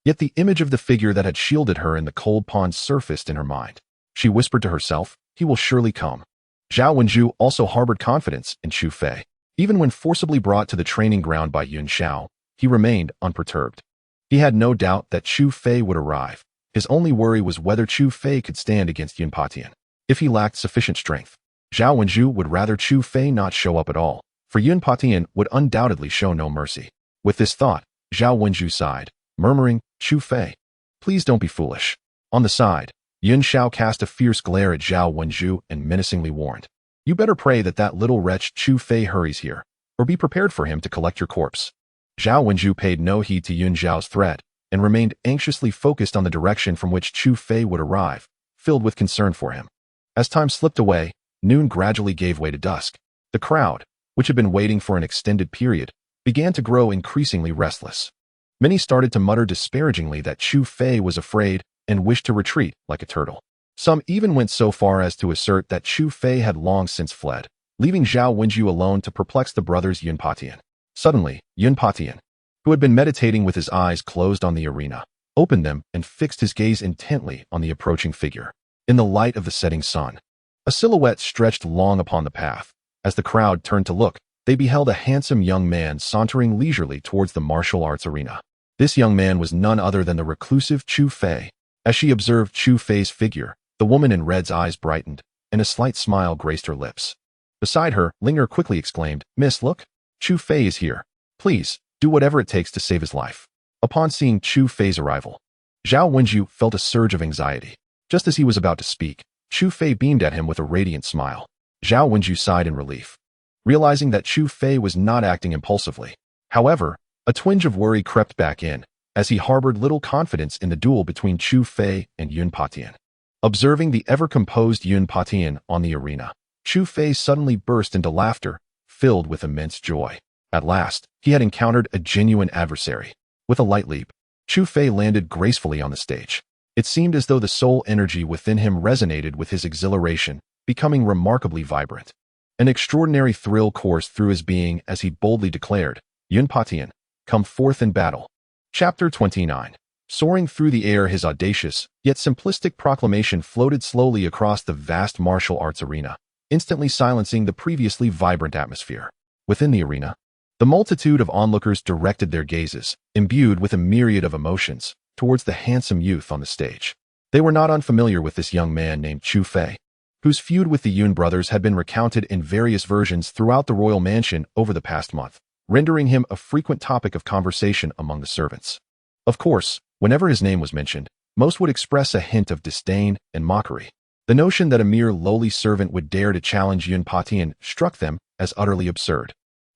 Yet the image of the figure that had shielded her in the cold pond surfaced in her mind. She whispered to herself, "He will surely come." Zhao Wenju also harbored confidence in Chu Fei. Even when forcibly brought to the training ground by Yun Xiao, he remained unperturbed. He had no doubt that Chu Fei would arrive. His only worry was whether Chu Fei could stand against Yun Patian. If he lacked sufficient strength, Zhao Wenju would rather Chu Fei not show up at all, for Yun Patian would undoubtedly show no mercy. With this thought, Zhao Wenju sighed, murmuring, "Chu Fei, please don't be foolish." On the side, Yun Xiao cast a fierce glare at Zhao Wenju and menacingly warned, "You better pray that that little wretch Chu Fei hurries here, or be prepared for him to collect your corpse." Zhao Wenju paid no heed to Yun Xiao's threat and remained anxiously focused on the direction from which Chu Fei would arrive, filled with concern for him. As time slipped away, noon gradually gave way to dusk. The crowd, which had been waiting for an extended period, began to grow increasingly restless. Many started to mutter disparagingly that Chu Fei was afraid and wished to retreat like a turtle. Some even went so far as to assert that Chu Fei had long since fled, leaving Zhao Wenju alone to perplex the brothers Yun Patian. Suddenly, Yun Patian, who had been meditating with his eyes closed on the arena, opened them and fixed his gaze intently on the approaching figure. In the light of the setting sun, a silhouette stretched long upon the path. As the crowd turned to look, they beheld a handsome young man sauntering leisurely towards the martial arts arena. This young man was none other than the reclusive Chu Fei. As she observed Chu Fei's figure, the woman in red's eyes brightened, and a slight smile graced her lips. Beside her, Linger quickly exclaimed, "Miss, look! Chu Fei is here. Please, do whatever it takes to save his life." Upon seeing Chu Fei's arrival, Zhao Wenju felt a surge of anxiety. Just as he was about to speak, Chu Fei beamed at him with a radiant smile. Zhao Wenju sighed in relief, realizing that Chu Fei was not acting impulsively. However, a twinge of worry crept back in, as he harbored little confidence in the duel between Chu Fei and Yun Patian. Observing the ever-composed Yun Patian on the arena, Chu Fei suddenly burst into laughter, filled with immense joy. At last, he had encountered a genuine adversary. With a light leap, Chu Fei landed gracefully on the stage. It seemed as though the soul energy within him resonated with his exhilaration, becoming remarkably vibrant. An extraordinary thrill coursed through his being as he boldly declared, "Yun Patian, come forth in battle." Chapter 29. Soaring through the air, his audacious, yet simplistic proclamation floated slowly across the vast martial arts arena, instantly silencing the previously vibrant atmosphere. Within the arena, the multitude of onlookers directed their gazes, imbued with a myriad of emotions, towards the handsome youth on the stage. They were not unfamiliar with this young man named Chu Fei, whose feud with the Yun brothers had been recounted in various versions throughout the royal mansion over the past month, rendering him a frequent topic of conversation among the servants. Of course, whenever his name was mentioned, most would express a hint of disdain and mockery. The notion that a mere lowly servant would dare to challenge Yun Patian struck them as utterly absurd,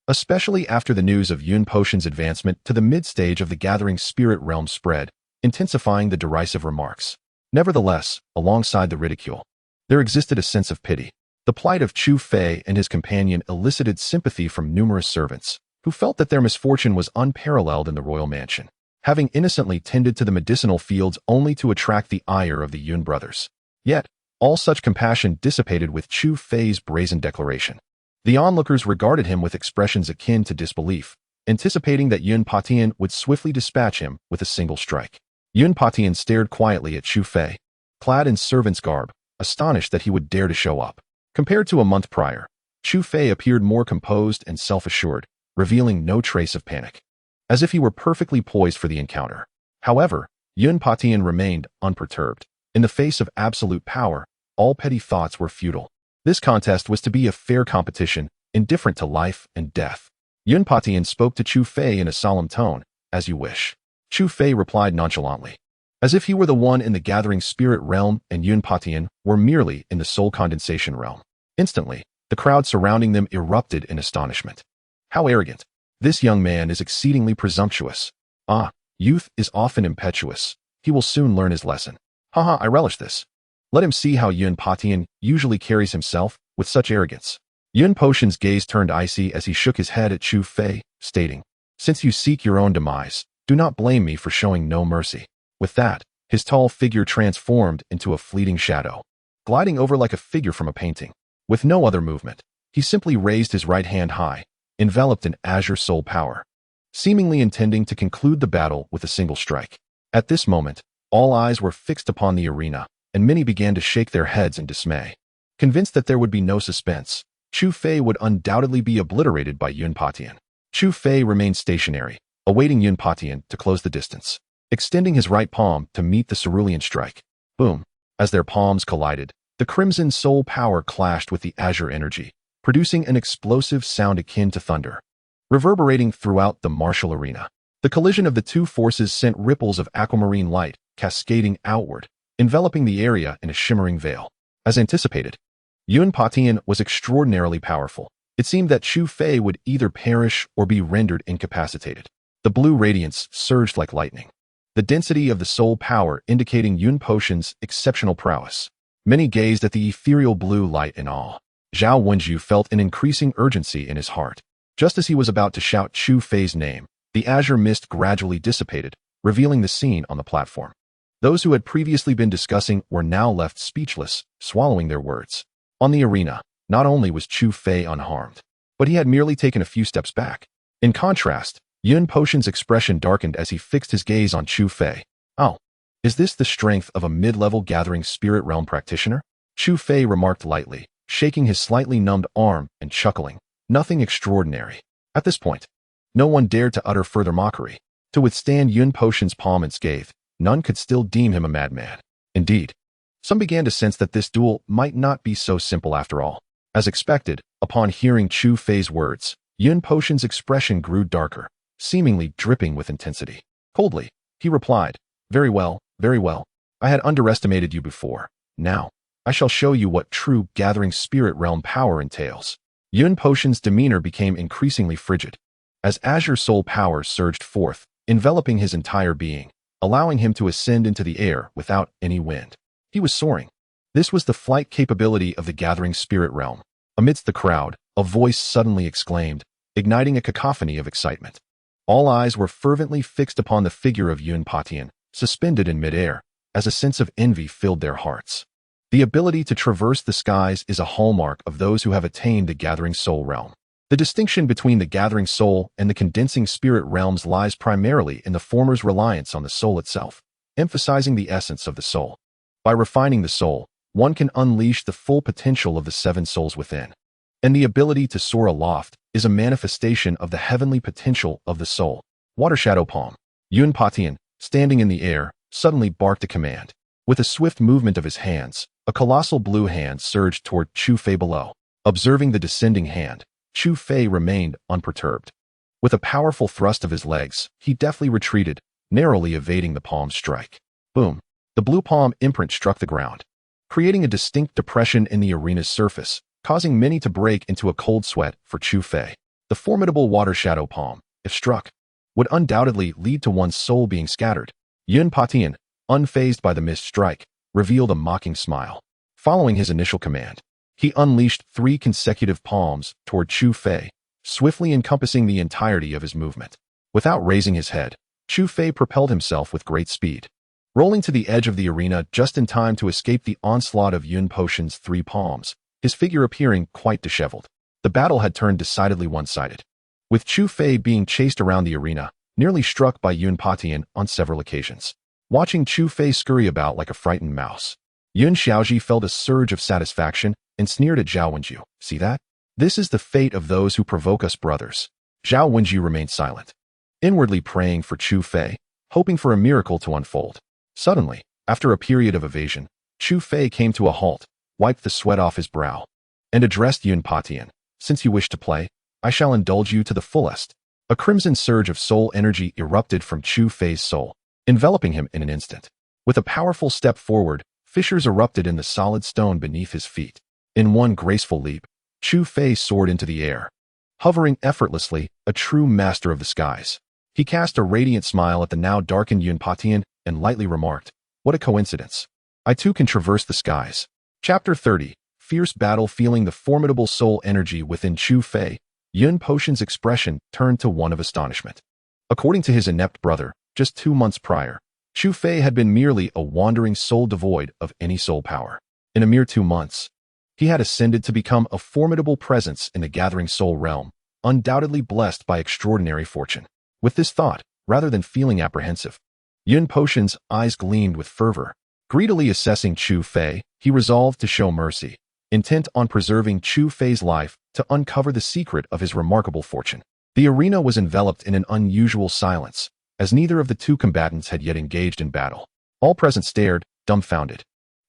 especially after the news of Yun Potion's advancement to the mid-stage of the gathering spirit realm spread, intensifying the derisive remarks. Nevertheless, alongside the ridicule, there existed a sense of pity. The plight of Chu Fei and his companion elicited sympathy from numerous servants, who felt that their misfortune was unparalleled in the royal mansion, having innocently tended to the medicinal fields only to attract the ire of the Yun brothers. Yet, all such compassion dissipated with Chu Fei's brazen declaration. The onlookers regarded him with expressions akin to disbelief, anticipating that Yun Patian would swiftly dispatch him with a single strike. Yun Patian stared quietly at Chu Fei, clad in servant's garb, astonished that he would dare to show up. Compared to a month prior, Chu Fei appeared more composed and self-assured, revealing no trace of panic, as if he were perfectly poised for the encounter. However, Yun Patian remained unperturbed. In the face of absolute power, all petty thoughts were futile. This contest was to be a fair competition, indifferent to life and death. Yun Patian spoke to Chu Fei in a solemn tone, "As you wish." Chu Fei replied nonchalantly, as if he were the one in the gathering spirit realm and Yun Patian were merely in the soul condensation realm. Instantly, the crowd surrounding them erupted in astonishment. How arrogant! This young man is exceedingly presumptuous. Ah, youth is often impetuous. He will soon learn his lesson. Haha, I relish this. Let him see how Yun Patian usually carries himself with such arrogance. Yun Potion's gaze turned icy as he shook his head at Chu Fei, stating, "Since you seek your own demise, do not blame me for showing no mercy." With that, his tall figure transformed into a fleeting shadow, gliding over like a figure from a painting. With no other movement, he simply raised his right hand high, enveloped in azure soul power, seemingly intending to conclude the battle with a single strike. At this moment, all eyes were fixed upon the arena, and many began to shake their heads in dismay. Convinced that there would be no suspense, Chu Fei would undoubtedly be obliterated by Yun Patian. Chu Fei remained stationary, awaiting Yun Patian to close the distance, extending his right palm to meet the cerulean strike. Boom! As their palms collided, the crimson soul power clashed with the azure energy, producing an explosive sound akin to thunder, reverberating throughout the martial arena. The collision of the two forces sent ripples of aquamarine light cascading outward, enveloping the area in a shimmering veil. As anticipated, Yun Patian was extraordinarily powerful. It seemed that Chu Fei would either perish or be rendered incapacitated. The blue radiance surged like lightning, the density of the soul power indicating Yun Potion's exceptional prowess. Many gazed at the ethereal blue light in awe. Zhao Wenju felt an increasing urgency in his heart. Just as he was about to shout Chu Fei's name, the azure mist gradually dissipated, revealing the scene on the platform. Those who had previously been discussing were now left speechless, swallowing their words. On the arena, not only was Chu Fei unharmed, but he had merely taken a few steps back. In contrast, Yun Potion's expression darkened as he fixed his gaze on Chu Fei. "Oh, is this the strength of a mid-level gathering spirit realm practitioner?" Chu Fei remarked lightly, shaking his slightly numbed arm and chuckling. Nothing extraordinary. At this point, no one dared to utter further mockery. To withstand Yun Potion's palm unscathed, none could still deem him a madman. Indeed, some began to sense that this duel might not be so simple after all. As expected, upon hearing Chu Fei's words, Yun Potion's expression grew darker, seemingly dripping with intensity. Coldly, he replied, very well. I had underestimated you before. Now, I shall show you what true gathering spirit realm power entails." Yun Potion's demeanor became increasingly frigid, as azure soul power surged forth, enveloping his entire being, allowing him to ascend into the air without any wind. He was soaring. This was the flight capability of the gathering spirit realm. Amidst the crowd, a voice suddenly exclaimed, igniting a cacophony of excitement. All eyes were fervently fixed upon the figure of Yun Patian, suspended in midair, as a sense of envy filled their hearts. The ability to traverse the skies is a hallmark of those who have attained the gathering soul realm. The distinction between the gathering soul and the condensing spirit realms lies primarily in the former's reliance on the soul itself, emphasizing the essence of the soul. By refining the soul, one can unleash the full potential of the seven souls within. And the ability to soar aloft is a manifestation of the heavenly potential of the soul. Water Shadow Palm. Yun Patian, standing in the air, suddenly barked a command. With a swift movement of his hands, a colossal blue hand surged toward Chu Fei below. Observing the descending hand, Chu Fei remained unperturbed. With a powerful thrust of his legs, he deftly retreated, narrowly evading the palm's strike. Boom! The blue palm imprint struck the ground, creating a distinct depression in the arena's surface, causing many to break into a cold sweat for Chu Fei. The formidable water shadow palm, if struck, would undoubtedly lead to one's soul being scattered. Yun Patian, unfazed by the missed strike, revealed a mocking smile. Following his initial command, he unleashed 3 consecutive palms toward Chu Fei, swiftly encompassing the entirety of his movement. Without raising his head, Chu Fei propelled himself with great speed, rolling to the edge of the arena just in time to escape the onslaught of Yun Potion's 3 palms, his figure appearing quite disheveled. The battle had turned decidedly one-sided, with Chu Fei being chased around the arena, nearly struck by Yun Patian on several occasions. Watching Chu Fei scurry about like a frightened mouse, Yun Xiaoji felt a surge of satisfaction and sneered at Zhao Wenju. "See that? This is the fate of those who provoke us brothers." Zhao Wenju remained silent, inwardly praying for Chu Fei, hoping for a miracle to unfold. Suddenly, after a period of evasion, Chu Fei came to a halt, wiped the sweat off his brow, and addressed Yun Patian. Since you wish to play, I shall indulge you to the fullest. A crimson surge of soul energy erupted from Chu Fei's soul, enveloping him in an instant. With a powerful step forward, fissures erupted in the solid stone beneath his feet. In one graceful leap, Chu Fei soared into the air, hovering effortlessly, a true master of the skies. He cast a radiant smile at the now darkened Yun Patian and lightly remarked, "What a coincidence. I too can traverse the skies." Chapter 30. Fierce battle. Feeling the formidable soul energy within Chu Fei, Yun Patian's expression turned to one of astonishment. According to his inept brother, just 2 months prior, Chu Fei had been merely a wandering soul devoid of any soul power. In a mere 2 months, he had ascended to become a formidable presence in the gathering soul realm, undoubtedly blessed by extraordinary fortune. With this thought, rather than feeling apprehensive, Yun Patian's eyes gleamed with fervor. Greedily assessing Chu Fei, he resolved to show mercy, intent on preserving Chu Fei's life to uncover the secret of his remarkable fortune. The arena was enveloped in an unusual silence, as neither of the two combatants had yet engaged in battle. All present stared, dumbfounded,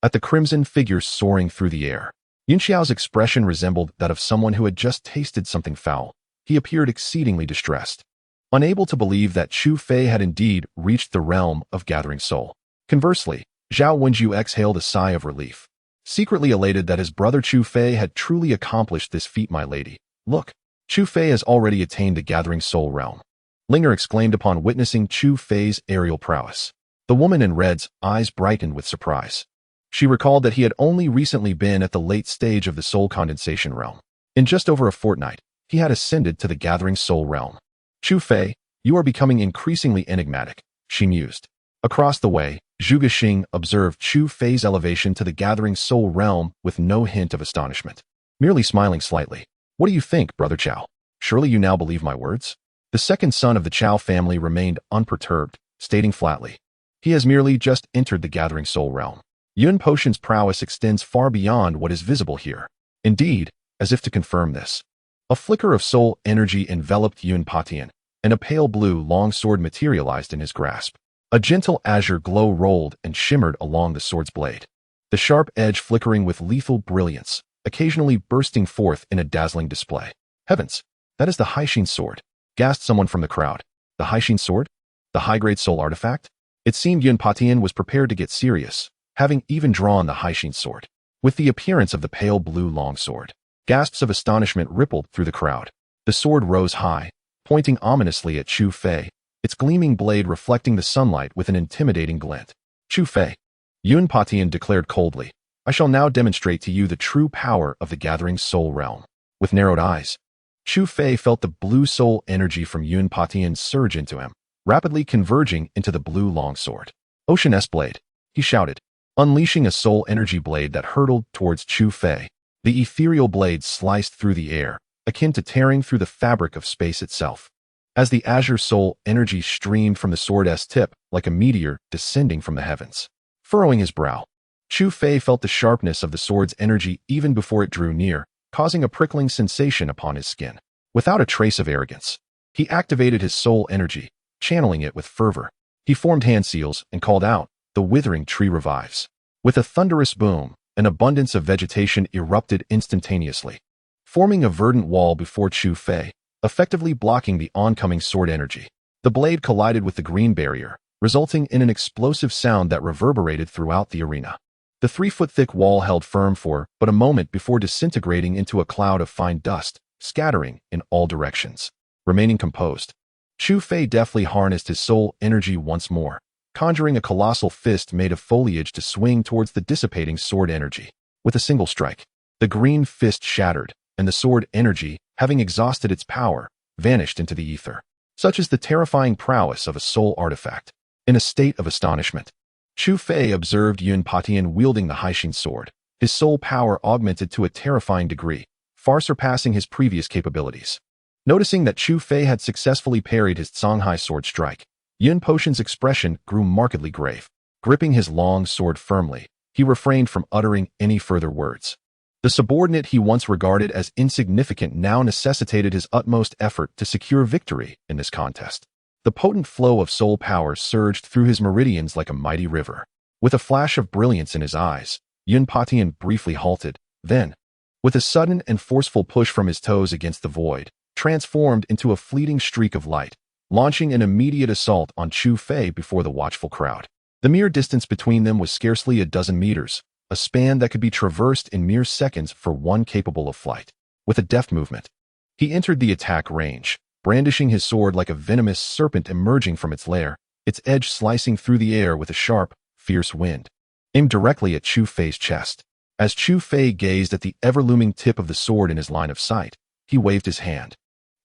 at the crimson figure soaring through the air. Yun Xiao's expression resembled that of someone who had just tasted something foul. He appeared exceedingly distressed, unable to believe that Chu Fei had indeed reached the realm of gathering soul. Conversely, Zhao Wenju exhaled a sigh of relief, secretly elated that his brother Chu Fei had truly accomplished this feat. "My lady, look, Chu Fei has already attained the gathering soul realm," Linger exclaimed upon witnessing Chu Fei's aerial prowess. The woman in red's eyes brightened with surprise. She recalled that he had only recently been at the late stage of the soul condensation realm. In just over a fortnight, he had ascended to the gathering soul realm. "Chu Fei, you are becoming increasingly enigmatic," she mused. Across the way, Zhuge Liang observed Chu Fei's elevation to the gathering soul realm with no hint of astonishment, merely smiling slightly. "What do you think, Brother Chao? Surely you now believe my words?" The second son of the Chao family remained unperturbed, stating flatly, "He has merely just entered the gathering soul realm. Yun Patian's prowess extends far beyond what is visible here." Indeed, as if to confirm this, a flicker of soul energy enveloped Yun Patian, and a pale blue long sword materialized in his grasp. A gentle azure glow rolled and shimmered along the sword's blade, the sharp edge flickering with lethal brilliance, occasionally bursting forth in a dazzling display. "Heavens, that is the Haixin sword," gasped someone from the crowd. "The Haixin sword? The high-grade soul artifact?" It seemed Yun Patian was prepared to get serious, having even drawn the Haixin sword. With the appearance of the pale blue longsword, gasps of astonishment rippled through the crowd. The sword rose high, pointing ominously at Chu Fei, its gleaming blade reflecting the sunlight with an intimidating glint. "Chu Fei," Yun Patian declared coldly, "I shall now demonstrate to you the true power of the gathering soul realm." With narrowed eyes, Chu Fei felt the blue soul energy from Yun Patian surge into him, rapidly converging into the blue longsword. "Ocean S-blade," he shouted, unleashing a soul energy blade that hurtled towards Chu Fei. The ethereal blade sliced through the air, akin to tearing through the fabric of space itself. As the azure soul energy streamed from the sword's tip like a meteor descending from the heavens. Furrowing his brow, Chu Fei felt the sharpness of the sword's energy even before it drew near, causing a prickling sensation upon his skin. Without a trace of arrogance, he activated his soul energy, channeling it with fervor. He formed hand seals and called out, "The withering tree revives." With a thunderous boom, an abundance of vegetation erupted instantaneously, forming a verdant wall before Chu Fei, effectively blocking the oncoming sword energy. The blade collided with the green barrier, resulting in an explosive sound that reverberated throughout the arena. The 3-foot-thick wall held firm for but a moment before disintegrating into a cloud of fine dust, scattering in all directions. Remaining composed, Chu Fei deftly harnessed his soul energy once more, conjuring a colossal fist made of foliage to swing towards the dissipating sword energy. With a single strike, the green fist shattered, and the sword energy, having exhausted its power, vanished into the ether. Such is the terrifying prowess of a soul artifact. In a state of astonishment, Chu Fei observed Yun Patian wielding the Haixin sword, his soul power augmented to a terrifying degree, far surpassing his previous capabilities. Noticing that Chu Fei had successfully parried his Songhai sword strike, Yun Patian's expression grew markedly grave. Gripping his long sword firmly, he refrained from uttering any further words. The subordinate he once regarded as insignificant now necessitated his utmost effort to secure victory in this contest. The potent flow of soul power surged through his meridians like a mighty river. With a flash of brilliance in his eyes, Yin-Yang briefly halted, then, with a sudden and forceful push from his toes against the void, transformed into a fleeting streak of light, launching an immediate assault on Chu Fei before the watchful crowd. The mere distance between them was scarcely a dozen meters, a span that could be traversed in mere seconds for one capable of flight. With a deft movement, he entered the attack range, brandishing his sword like a venomous serpent emerging from its lair, its edge slicing through the air with a sharp, fierce wind, aimed directly at Chu Fei's chest. As Chu Fei gazed at the ever-looming tip of the sword in his line of sight, he waved his hand,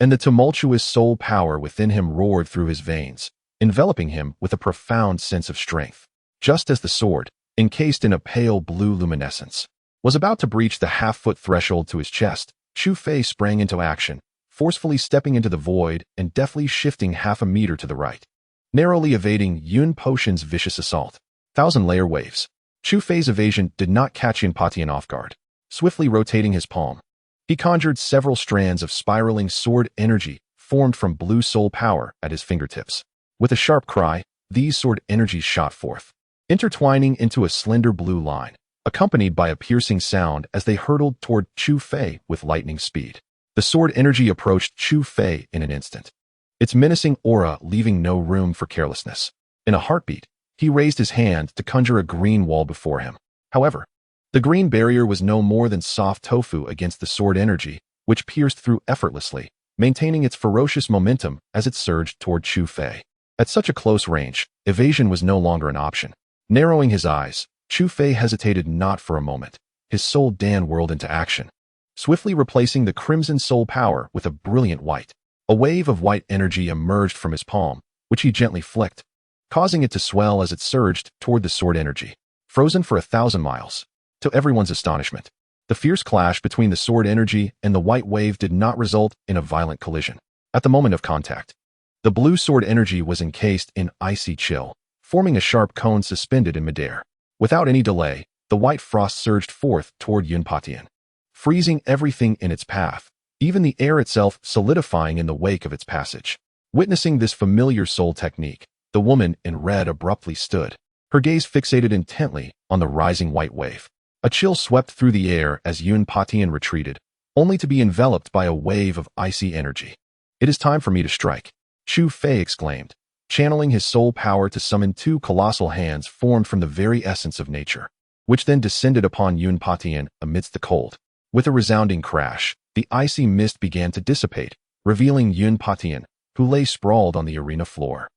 and the tumultuous soul power within him roared through his veins, enveloping him with a profound sense of strength. Just as the sword, encased in a pale blue luminescence, was about to breach the half-foot threshold to his chest, Chu Fei sprang into action, forcefully stepping into the void and deftly shifting half a meter to the right, narrowly evading Yun Potion's vicious assault. Thousand-layer waves. Chu Fei's evasion did not catch Yin-Yang off guard. Swiftly rotating his palm, he conjured several strands of spiraling sword energy formed from blue soul power at his fingertips. With a sharp cry, these sword energies shot forth, intertwining into a slender blue line, accompanied by a piercing sound as they hurtled toward Chu Fei with lightning speed. The sword energy approached Chu Fei in an instant, its menacing aura leaving no room for carelessness. In a heartbeat, he raised his hand to conjure a green wall before him. However, the green barrier was no more than soft tofu against the sword energy, which pierced through effortlessly, maintaining its ferocious momentum as it surged toward Chu Fei. At such a close range, evasion was no longer an option. Narrowing his eyes, Chu Fei hesitated not for a moment. His soul Dan whirled into action, swiftly replacing the crimson soul power with a brilliant white. A wave of white energy emerged from his palm, which he gently flicked, causing it to swell as it surged toward the sword energy. Frozen for 1,000 miles. To everyone's astonishment, the fierce clash between the sword energy and the white wave did not result in a violent collision. At the moment of contact, the blue sword energy was encased in icy chill, forming a sharp cone suspended in midair. Without any delay, the white frost surged forth toward Yin-Yang, freezing everything in its path, even the air itself solidifying in the wake of its passage. Witnessing this familiar soul technique, the woman in red abruptly stood, her gaze fixated intently on the rising white wave. A chill swept through the air as Yin-Yang retreated, only to be enveloped by a wave of icy energy. "It is time for me to strike," Chu Fei exclaimed, channeling his soul power to summon two colossal hands formed from the very essence of nature, which then descended upon Yin-Yang amidst the cold. With a resounding crash, the icy mist began to dissipate, revealing Yin-Yang, who lay sprawled on the arena floor.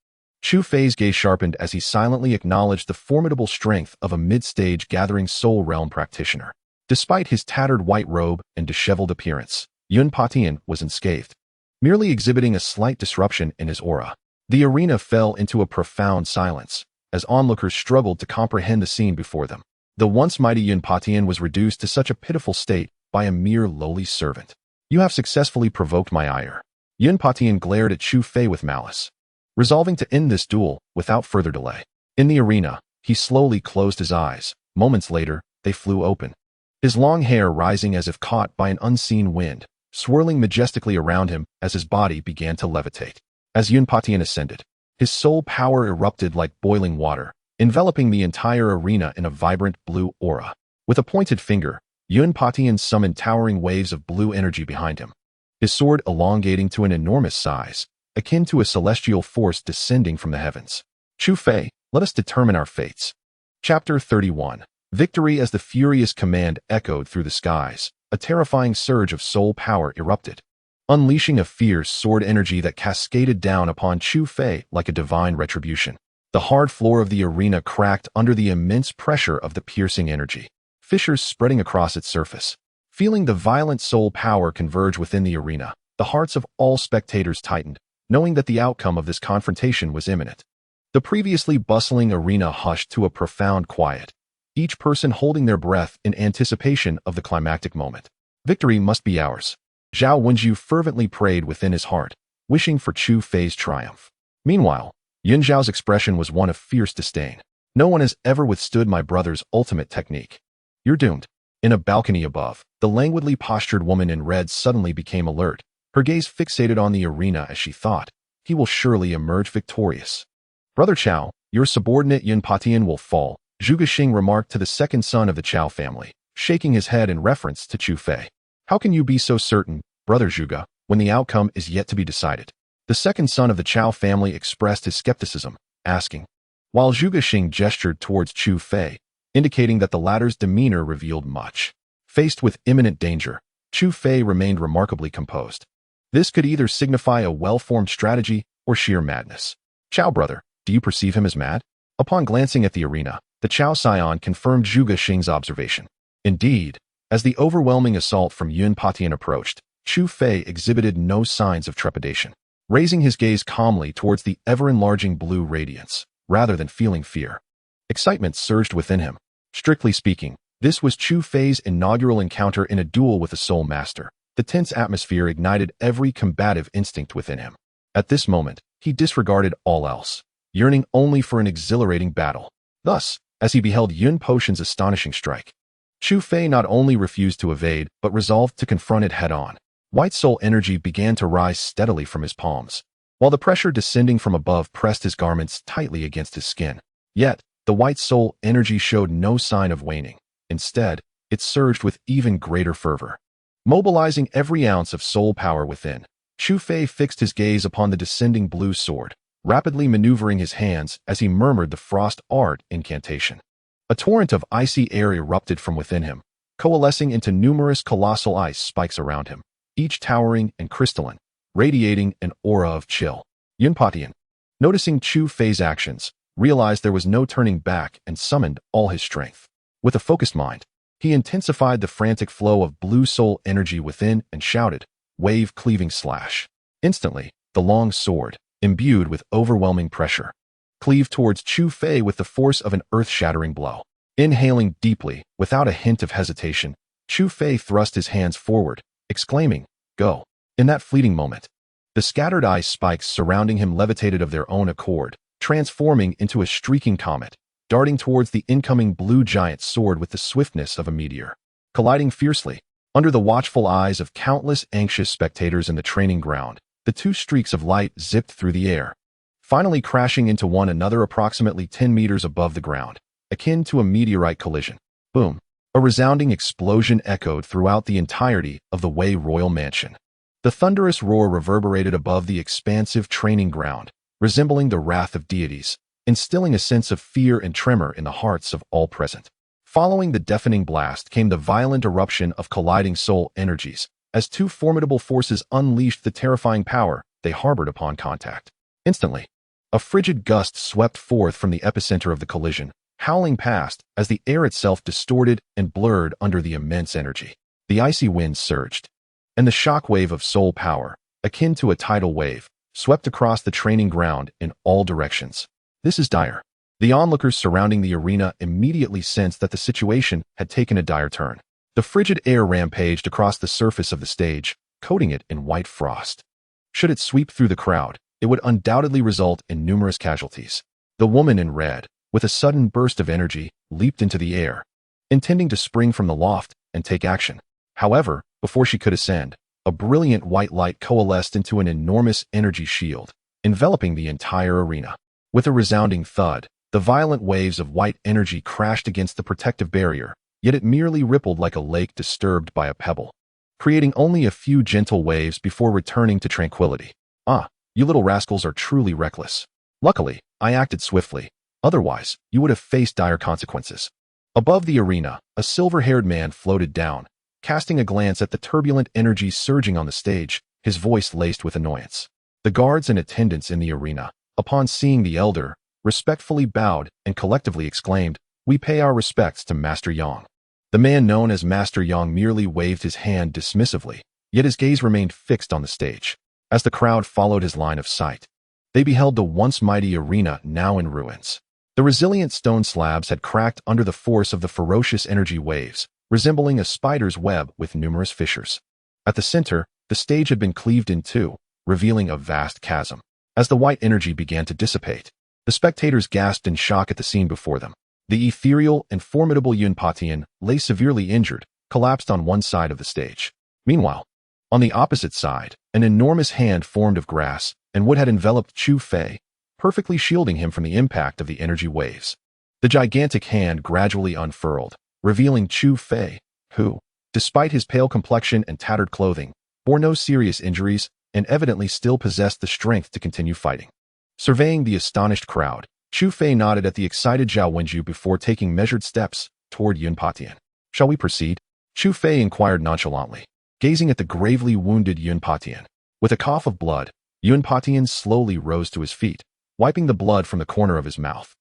Chu Fei's gaze sharpened as he silently acknowledged the formidable strength of a mid-stage gathering soul realm practitioner. Despite his tattered white robe and disheveled appearance, Yin-Yang was unscathed, merely exhibiting a slight disruption in his aura. The arena fell into a profound silence, as onlookers struggled to comprehend the scene before them. The once mighty Yin-Yang was reduced to such a pitiful state by a mere lowly servant. "You have successfully provoked my ire." Yin-Yang glared at Chu Fei with malice, resolving to end this duel without further delay. In the arena, he slowly closed his eyes. Moments later, they flew open, his long hair rising as if caught by an unseen wind, swirling majestically around him as his body began to levitate. As Yin-Yang ascended, his soul power erupted like boiling water, enveloping the entire arena in a vibrant blue aura. With a pointed finger, Yin-Yang summoned towering waves of blue energy behind him, his sword elongating to an enormous size, akin to a celestial force descending from the heavens. "Chu Fei, let us determine our fates." Chapter 31. Victory. As the furious command echoed through the skies, a terrifying surge of soul power erupted, unleashing a fierce sword energy that cascaded down upon Chu Fei like a divine retribution. The hard floor of the arena cracked under the immense pressure of the piercing energy, fissures spreading across its surface. Feeling the violent soul power converge within the arena, the hearts of all spectators tightened, knowing that the outcome of this confrontation was imminent. The previously bustling arena hushed to a profound quiet, each person holding their breath in anticipation of the climactic moment. Victory must be ours, Zhao Wenju fervently prayed within his heart, wishing for Chu Fei's triumph. Meanwhile, Yun Zhao's expression was one of fierce disdain. "No one has ever withstood my brother's ultimate technique. You're doomed." In a balcony above, the languidly postured woman in red suddenly became alert, her gaze fixated on the arena as she thought, he will surely emerge victorious. Brother Chao, your subordinate Yin-Patian will fall, Zhuge Liang remarked to the second son of the Chao family, shaking his head in reference to Chu Fei. How can you be so certain, Brother Zhuge, when the outcome is yet to be decided? The second son of the Chao family expressed his skepticism, asking, while Zhuge Liang gestured towards Chu Fei, indicating that the latter's demeanor revealed much. Faced with imminent danger, Chu Fei remained remarkably composed. This could either signify a well-formed strategy or sheer madness. Chao brother, do you perceive him as mad? Upon glancing at the arena, the Chao scion confirmed Zhuge Liang's observation. Indeed, as the overwhelming assault from Yin-Patian approached, Chu Fei exhibited no signs of trepidation, raising his gaze calmly towards the ever-enlarging blue radiance, rather than feeling fear. Excitement surged within him. Strictly speaking, this was Chu Fei's inaugural encounter in a duel with a soul master. The tense atmosphere ignited every combative instinct within him. At this moment, he disregarded all else, yearning only for an exhilarating battle. Thus, as he beheld Yun Potion's astonishing strike, Chu Fei not only refused to evade, but resolved to confront it head-on. White soul energy began to rise steadily from his palms, while the pressure descending from above pressed his garments tightly against his skin. Yet, the white soul energy showed no sign of waning. Instead, it surged with even greater fervor. Mobilizing every ounce of soul power within, Chu Fei fixed his gaze upon the descending blue sword, rapidly maneuvering his hands as he murmured the frost art incantation. A torrent of icy air erupted from within him, coalescing into numerous colossal ice spikes around him, each towering and crystalline, radiating an aura of chill. Yin-Patian, noticing Chu Fei's actions, realized there was no turning back and summoned all his strength. With a focused mind, he intensified the frantic flow of blue soul energy within and shouted, wave-cleaving slash. Instantly, the long sword, imbued with overwhelming pressure, cleaved towards Chu Fei with the force of an earth-shattering blow. Inhaling deeply, without a hint of hesitation, Chu Fei thrust his hands forward, exclaiming, "Go!" In that fleeting moment, the scattered ice spikes surrounding him levitated of their own accord, transforming into a streaking comet, darting towards the incoming blue giant sword with the swiftness of a meteor. Colliding fiercely, under the watchful eyes of countless anxious spectators in the training ground, the two streaks of light zipped through the air, finally crashing into one another approximately 10 meters above the ground, akin to a meteorite collision. Boom! A resounding explosion echoed throughout the entirety of the Wei royal mansion. The thunderous roar reverberated above the expansive training ground, resembling the wrath of deities, instilling a sense of fear and tremor in the hearts of all present. Following the deafening blast came the violent eruption of colliding soul energies, as two formidable forces unleashed the terrifying power they harbored upon contact. Instantly, a frigid gust swept forth from the epicenter of the collision, howling past as the air itself distorted and blurred under the immense energy. The icy wind surged, and the shock wave of soul power, akin to a tidal wave, swept across the training ground in all directions. This is dire. The onlookers surrounding the arena immediately sensed that the situation had taken a dire turn. The frigid air rampaged across the surface of the stage, coating it in white frost. Should it sweep through the crowd, it would undoubtedly result in numerous casualties. The woman in red, with a sudden burst of energy, leaped into the air, intending to spring from the loft and take action. However, before she could ascend, a brilliant white light coalesced into an enormous energy shield, enveloping the entire arena. With a resounding thud, the violent waves of white energy crashed against the protective barrier, yet it merely rippled like a lake disturbed by a pebble, creating only a few gentle waves before returning to tranquility. Ah, you little rascals are truly reckless. Luckily, I acted swiftly, otherwise, you would have faced dire consequences. Above the arena, a silver-haired man floated down, casting a glance at the turbulent energy surging on the stage, his voice laced with annoyance. The guards and attendants in the arena, upon seeing the elder, respectfully bowed and collectively exclaimed, "We pay our respects to Master Yang." The man known as Master Yang merely waved his hand dismissively, yet his gaze remained fixed on the stage. As the crowd followed his line of sight, they beheld the once mighty arena now in ruins. The resilient stone slabs had cracked under the force of the ferocious energy waves, resembling a spider's web with numerous fissures. At the center, the stage had been cleaved in two, revealing a vast chasm. As the white energy began to dissipate, the spectators gasped in shock at the scene before them. The ethereal and formidable Yin-Patian lay severely injured, collapsed on one side of the stage. Meanwhile, on the opposite side, an enormous hand formed of grass and wood had enveloped Chu Fei, perfectly shielding him from the impact of the energy waves. The gigantic hand gradually unfurled, revealing Chu Fei, who, despite his pale complexion and tattered clothing, bore no serious injuries and evidently still possessed the strength to continue fighting. Surveying the astonished crowd, Chu Fei nodded at the excited Zhao Wenju before taking measured steps toward Yun Patian. "Shall we proceed?" Chu Fei inquired nonchalantly, gazing at the gravely wounded Yun Patian. With a cough of blood, Yun Patian slowly rose to his feet, wiping the blood from the corner of his mouth,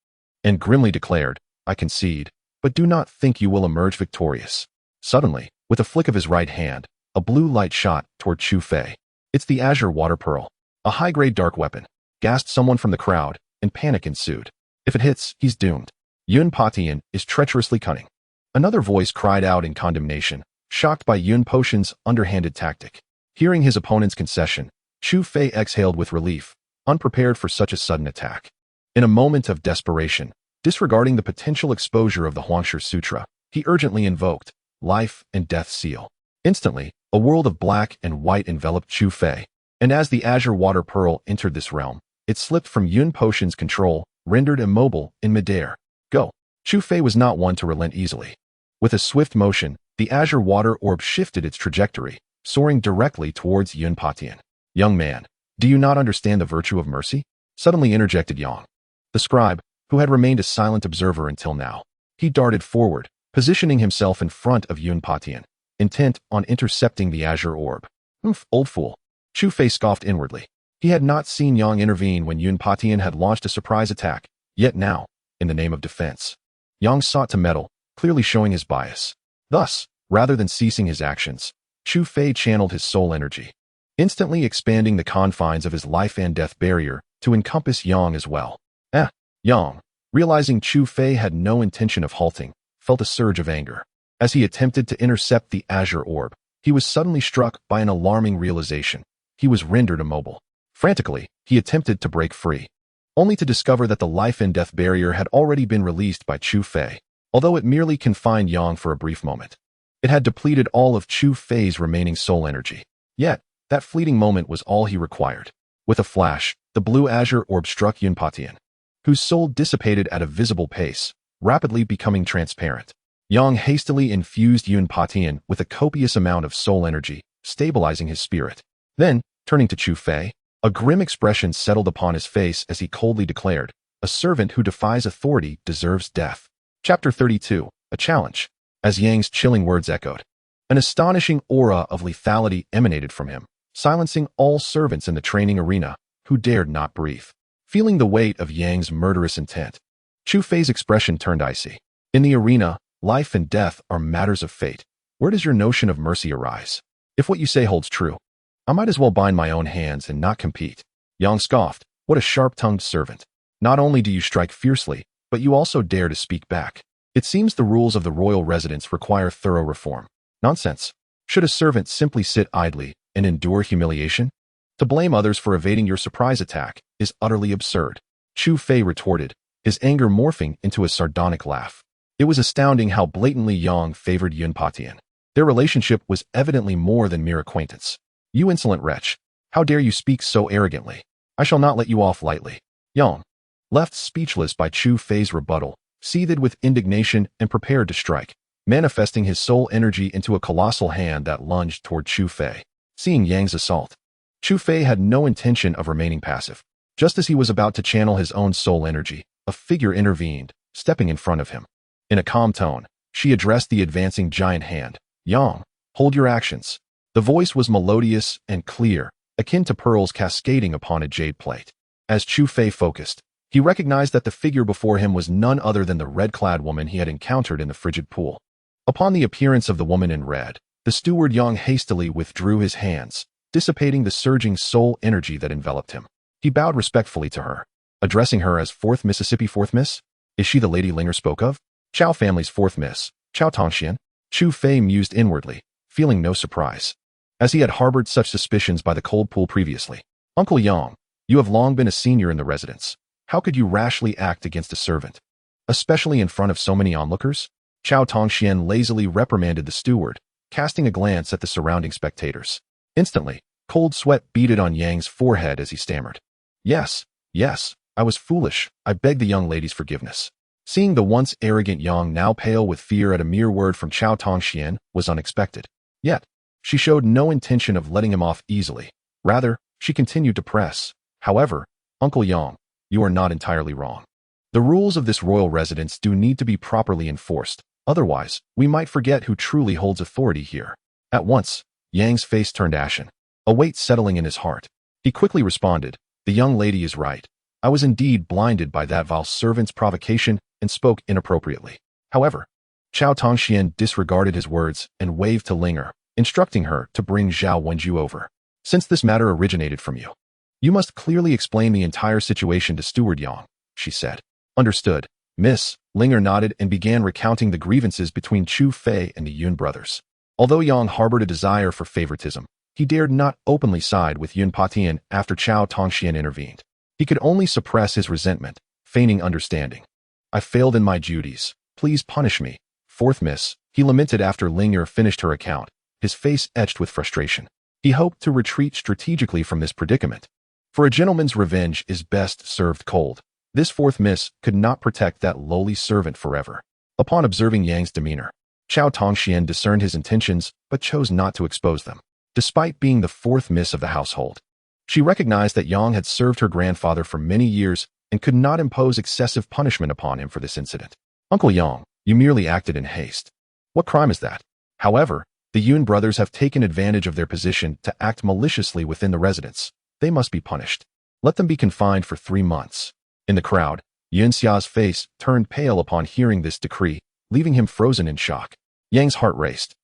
and grimly declared, "I concede, but do not think you will emerge victorious." Suddenly, with a flick of his right hand, a blue light shot toward Chu Fei. "It's the Azure Water Pearl, a high-grade dark weapon," gasped someone from the crowd, and panic ensued. "If it hits, he's doomed. Yun Patian is treacherously cunning." Another voice cried out in condemnation, shocked by Yun Potion's underhanded tactic. Hearing his opponent's concession, Chu Fei exhaled with relief, unprepared for such a sudden attack. In a moment of desperation, disregarding the potential exposure of the Huangshi Sutra, he urgently invoked Life and Death Seal. Instantly, a world of black and white enveloped Chu Fei, and as the Azure Water Pearl entered this realm, it slipped from Yun Potion's control, rendered immobile in midair. Go! Chu Fei was not one to relent easily. With a swift motion, the Azure Water Orb shifted its trajectory, soaring directly towards Yun Patian. "Young man, do you not understand the virtue of mercy?" suddenly interjected Yang. The scribe, who had remained a silent observer until now, he darted forward, positioning himself in front of Yun Patian, intent on intercepting the Azure Orb. Old fool. Chu Fei scoffed inwardly. He had not seen Yang intervene when Yun Patian had launched a surprise attack, yet now, in the name of defense, Yang sought to meddle, clearly showing his bias. Thus, rather than ceasing his actions, Chu Fei channeled his soul energy, instantly expanding the confines of his life and death barrier to encompass Yang as well. Yang, realizing Chu Fei had no intention of halting, felt a surge of anger. As he attempted to intercept the Azure Orb, he was suddenly struck by an alarming realization. He was rendered immobile. Frantically, he attempted to break free, only to discover that the life and death barrier had already been released by Chu Fei, although it merely confined Yang for a brief moment. It had depleted all of Chu Fei's remaining soul energy. Yet, that fleeting moment was all he required. With a flash, the blue Azure Orb struck Yun Patian, whose soul dissipated at a visible pace, rapidly becoming transparent. Yang hastily infused Yun Patian with a copious amount of soul energy, stabilizing his spirit. Then, turning to Chu Fei, a grim expression settled upon his face as he coldly declared, "A servant who defies authority deserves death." Chapter 32, A Challenge. As Yang's chilling words echoed, an astonishing aura of lethality emanated from him, silencing all servants in the training arena who dared not breathe. Feeling the weight of Yang's murderous intent, Chu Fei's expression turned icy. "In the arena, life and death are matters of fate. Where does your notion of mercy arise? If what you say holds true, I might as well bind my own hands and not compete." Yang scoffed. "What a sharp-tongued servant. Not only do you strike fiercely, but you also dare to speak back. It seems the rules of the royal residence require thorough reform." "Nonsense. Should a servant simply sit idly and endure humiliation? To blame others for evading your surprise attack is utterly absurd." Chu Fei retorted, his anger morphing into a sardonic laugh. It was astounding how blatantly Yang favored Yun Patian. Their relationship was evidently more than mere acquaintance. "You insolent wretch. How dare you speak so arrogantly? I shall not let you off lightly." Yang, left speechless by Chu Fei's rebuttal, seethed with indignation and prepared to strike, manifesting his soul energy into a colossal hand that lunged toward Chu Fei. Seeing Yang's assault, Chu Fei had no intention of remaining passive. Just as he was about to channel his own soul energy, a figure intervened, stepping in front of him. In a calm tone, she addressed the advancing giant hand. "Yang, hold your actions." The voice was melodious and clear, akin to pearls cascading upon a jade plate. As Chu Fei focused, he recognized that the figure before him was none other than the red-clad woman he had encountered in the frigid pool. Upon the appearance of the woman in red, the steward Yang hastily withdrew his hands, dissipating the surging soul energy that enveloped him. He bowed respectfully to her, addressing her as Fourth Mississippi Fourth Miss. "Is she the lady Linger spoke of? Chao family's fourth miss, Chao Tongxian?" Chu Fei mused inwardly, feeling no surprise, as he had harbored such suspicions by the cold pool previously. "Uncle Yang, you have long been a senior in the residence. How could you rashly act against a servant, especially in front of so many onlookers?" Qiao Tongxian lazily reprimanded the steward, casting a glance at the surrounding spectators. Instantly, cold sweat beaded on Yang's forehead as he stammered. Yes, I was foolish. I beg the young lady's forgiveness. Seeing the once arrogant Yang now pale with fear at a mere word from Qiao Tongxian was unexpected. Yet, she showed no intention of letting him off easily. Rather, she continued to press. However, Uncle Yang, you are not entirely wrong. The rules of this royal residence do need to be properly enforced. Otherwise, we might forget who truly holds authority here. At once, Yang's face turned ashen, a weight settling in his heart. He quickly responded, the young lady is right. I was indeed blinded by that vile servant's provocation and spoke inappropriately. However, Qiao Tongxian disregarded his words and waved to Linger, instructing her to bring Zhao Wenju over. Since this matter originated from you, you must clearly explain the entire situation to Steward Yang, she said. Understood, Miss. Linger nodded and began recounting the grievances between Chu Fei and the Yun brothers. Although Yang harbored a desire for favoritism, he dared not openly side with Yun Patian after Qiao Tongxian intervened. He could only suppress his resentment, feigning understanding. I failed in my duties. Please punish me. Fourth Miss, he lamented after Linger finished her account, his face etched with frustration. He hoped to retreat strategically from this predicament. For a gentleman's revenge is best served cold. This fourth Miss could not protect that lowly servant forever. Upon observing Yang's demeanor, Qiao Tongxian discerned his intentions but chose not to expose them. Despite being the fourth Miss of the household, she recognized that Yang had served her grandfather for many years and could not impose excessive punishment upon him for this incident. Uncle Yang, you merely acted in haste. What crime is that? However, the Yun brothers have taken advantage of their position to act maliciously within the residence. They must be punished. Let them be confined for 3 months. In the crowd, Yun Xia's face turned pale upon hearing this decree, leaving him frozen in shock. Yang's heart raced.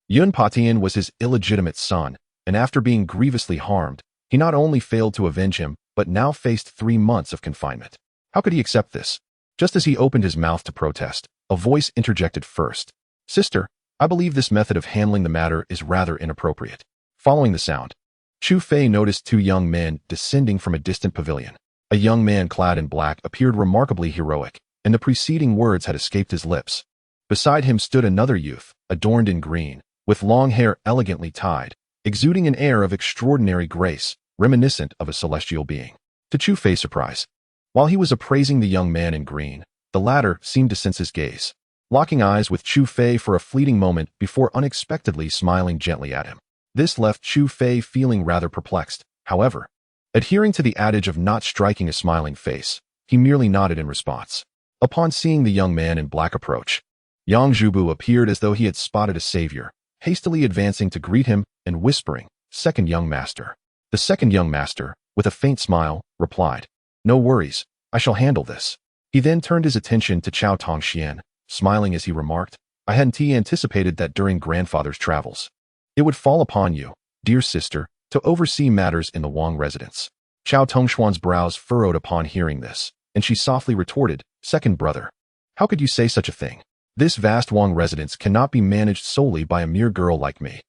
Yun Patian was his illegitimate son, and after being grievously harmed, he not only failed to avenge him, but now faced 3 months of confinement. How could he accept this? Just as he opened his mouth to protest, a voice interjected first. Sister, I believe this method of handling the matter is rather inappropriate. Following the sound, Chu Fei noticed 2 young men descending from a distant pavilion. A young man clad in black appeared remarkably heroic, and the preceding words had escaped his lips. Beside him stood another youth, adorned in green, with long hair elegantly tied, exuding an air of extraordinary grace, reminiscent of a celestial being. To Chu Fei's surprise, while he was appraising the young man in green, the latter seemed to sense his gaze, locking eyes with Chu Fei for a fleeting moment before unexpectedly smiling gently at him. This left Chu Fei feeling rather perplexed. However, adhering to the adage of not striking a smiling face, he merely nodded in response. Upon seeing the young man in black approach, Yang Zhubu appeared as though he had spotted a savior, hastily advancing to greet him and whispering, "Second young master." The second young master, with a faint smile, replied, "No worries, I shall handle this." He then turned his attention to Qiao Tongxian, smiling as he remarked, "I hadn't anticipated that during grandfather's travels, it would fall upon you, dear sister, to oversee matters in the Wang residence." Qiao Tongxuan's brows furrowed upon hearing this, and she softly retorted, "Second brother, how could you say such a thing? This vast Wang residence cannot be managed solely by a mere girl like me.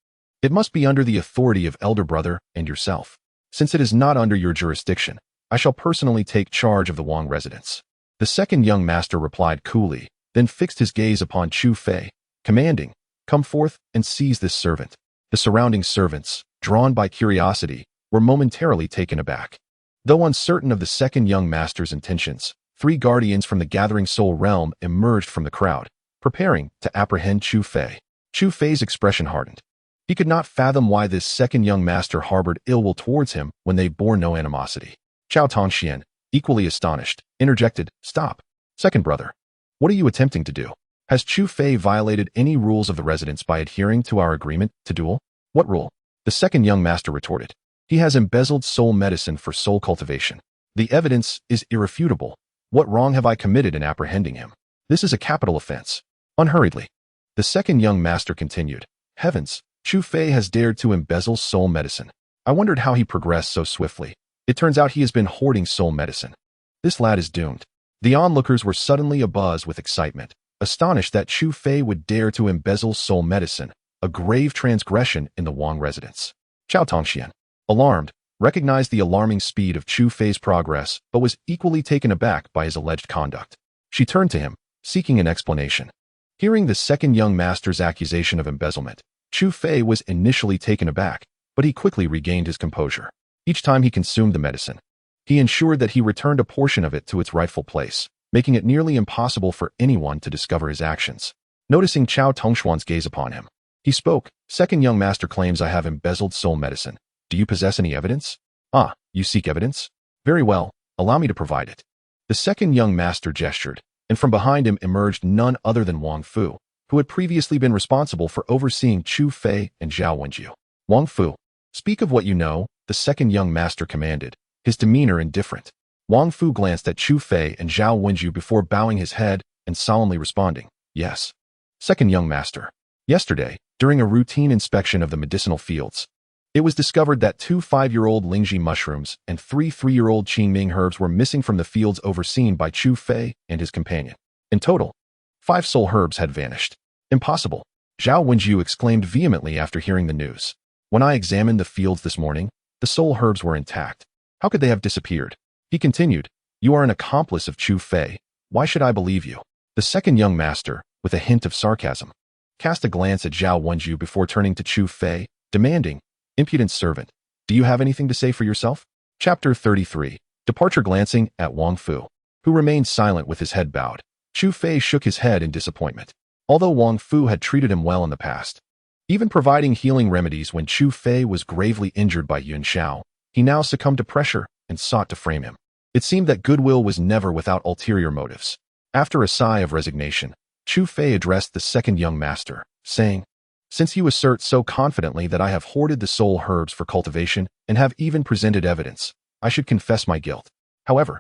It must be under the authority of elder brother and yourself. Since it is not under your jurisdiction, I shall personally take charge of the Wang residence." The second young master replied coolly, then fixed his gaze upon Chu Fei, commanding, "Come forth and seize this servant." The surrounding servants, drawn by curiosity, were momentarily taken aback. Though uncertain of the second young master's intentions, 3 guardians from the Gathering Soul realm emerged from the crowd, preparing to apprehend Chu Fei. Chu Fei's expression hardened. He could not fathom why this second young master harbored ill will towards him when they bore no animosity. Qiao Tongxian, equally astonished, interjected, "Stop. Second brother, what are you attempting to do? Has Chu Fei violated any rules of the residence by adhering to our agreement to duel?" "What rule?" The second young master retorted. "He has embezzled soul medicine for soul cultivation. The evidence is irrefutable. What wrong have I committed in apprehending him? This is a capital offense." Unhurriedly, the second young master continued, "Heavens, Chu Fei has dared to embezzle soul medicine. I wondered how he progressed so swiftly. It turns out he has been hoarding soul medicine. This lad is doomed." The onlookers were suddenly abuzz with excitement, astonished that Chu Fei would dare to embezzle soul medicine, a grave transgression in the Wang residence. Qiao Tongxian, alarmed, recognized the alarming speed of Chu Fei's progress, but was equally taken aback by his alleged conduct. She turned to him, seeking an explanation. Hearing the second young master's accusation of embezzlement, Chu Fei was initially taken aback, but he quickly regained his composure. Each time he consumed the medicine, he ensured that he returned a portion of it to its rightful place, making it nearly impossible for anyone to discover his actions. Noticing Cao Tongshuan's gaze upon him, he spoke, "Second young master claims I have embezzled soul medicine. Do you possess any evidence?" "Ah, you seek evidence? Very well, allow me to provide it." The second young master gestured, and from behind him emerged none other than Wang Fu, who had previously been responsible for overseeing Chu Fei and Zhao Wenju. "Wang Fu, speak of what you know," the second young master commanded, his demeanor indifferent. Wang Fu glanced at Chu Fei and Zhao Wenju before bowing his head and solemnly responding, "Yes." Second young master. Yesterday, during a routine inspection of the medicinal fields, it was discovered that 2 5-year-old Lingji mushrooms and 3 3-year-old Qingming herbs were missing from the fields overseen by Chu Fei and his companion. In total, 5 soul herbs had vanished. "Impossible," Zhao Wenju exclaimed vehemently after hearing the news. "When I examined the fields this morning, the soul herbs were intact. How could they have disappeared?" He continued, "You are an accomplice of Chu Fei. Why should I believe you?" The second young master, with a hint of sarcasm, cast a glance at Zhao Wenju before turning to Chu Fei, demanding, "Impudent servant, do you have anything to say for yourself?" Chapter 33. Departure. Glancing at Wang Fu, who remained silent with his head bowed, Chu Fei shook his head in disappointment. Although Wang Fu had treated him well in the past, even providing healing remedies when Chu Fei was gravely injured by Yun Xiao, he now succumbed to pressure and sought to frame him. It seemed that goodwill was never without ulterior motives. After a sigh of resignation, Chu Fei addressed the second young master, saying, "Since you assert so confidently that I have hoarded the soul herbs for cultivation and have even presented evidence, I should confess my guilt. However,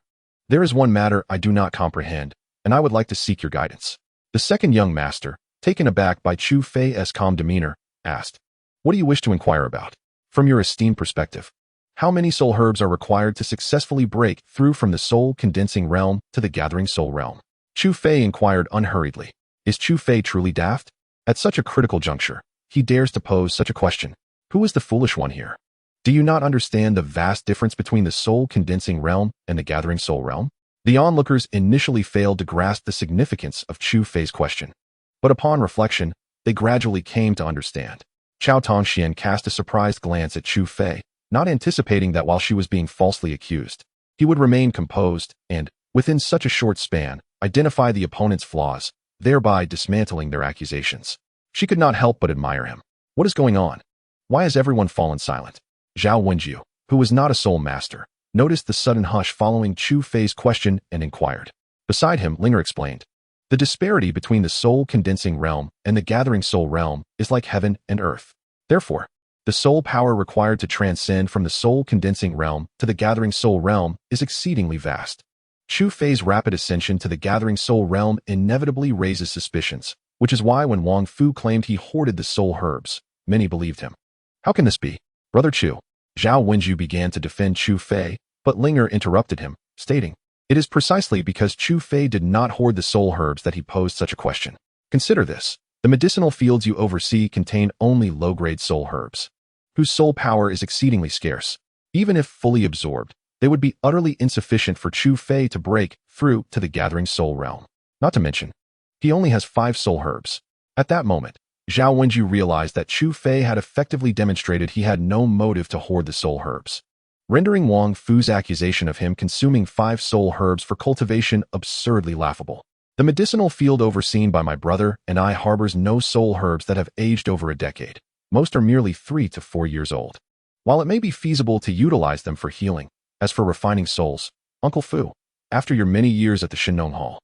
there is one matter I do not comprehend, and I would like to seek your guidance." The second young master, taken aback by Chu Fei's calm demeanor, asked, "What do you wish to inquire about? From your esteemed perspective, how many soul herbs are required to successfully break through from the soul condensing realm to the gathering soul realm?" Chu Fei inquired unhurriedly. Is Chu Fei truly daft? At such a critical juncture, he dares to pose such a question. Who is the foolish one here? Do you not understand the vast difference between the soul condensing realm and the gathering soul realm? The onlookers initially failed to grasp the significance of Chu Fei's question, but upon reflection, they gradually came to understand. Cao Tongxian cast a surprised glance at Chu Fei, not anticipating that while she was being falsely accused, he would remain composed and, within such a short span, identify the opponent's flaws, thereby dismantling their accusations. She could not help but admire him. What is going on? Why has everyone fallen silent? Zhao Wenju, who was not a soul master, noticed the sudden hush following Chu Fei's question and inquired. Beside him, Linger explained, "The disparity between the soul condensing realm and the gathering soul realm is like heaven and earth. Therefore, the soul power required to transcend from the soul condensing realm to the gathering soul realm is exceedingly vast." Chu Fei's rapid ascension to the gathering soul realm inevitably raises suspicions, which is why when Wang Fu claimed he hoarded the soul herbs, many believed him. "How can this be? Brother Chu?" Zhao Wenju began to defend Chu Fei, but Linger interrupted him, stating, "It is precisely because Chu Fei did not hoard the soul herbs that he posed such a question. Consider this. The medicinal fields you oversee contain only low-grade soul herbs, whose soul power is exceedingly scarce. Even if fully absorbed, they would be utterly insufficient for Chu Fei to break through to the gathering soul realm. Not to mention, he only has 5 soul herbs." At that moment, Zhao Wenju realized that Chu Fei had effectively demonstrated he had no motive to hoard the soul herbs, rendering Wang Fu's accusation of him consuming 5 soul herbs for cultivation absurdly laughable. "The medicinal field overseen by my brother and I harbors no soul herbs that have aged over a decade. Most are merely 3 to 4 years old. While it may be feasible to utilize them for healing, as for refining souls, Uncle Fu, after your many years at the Shinong Hall,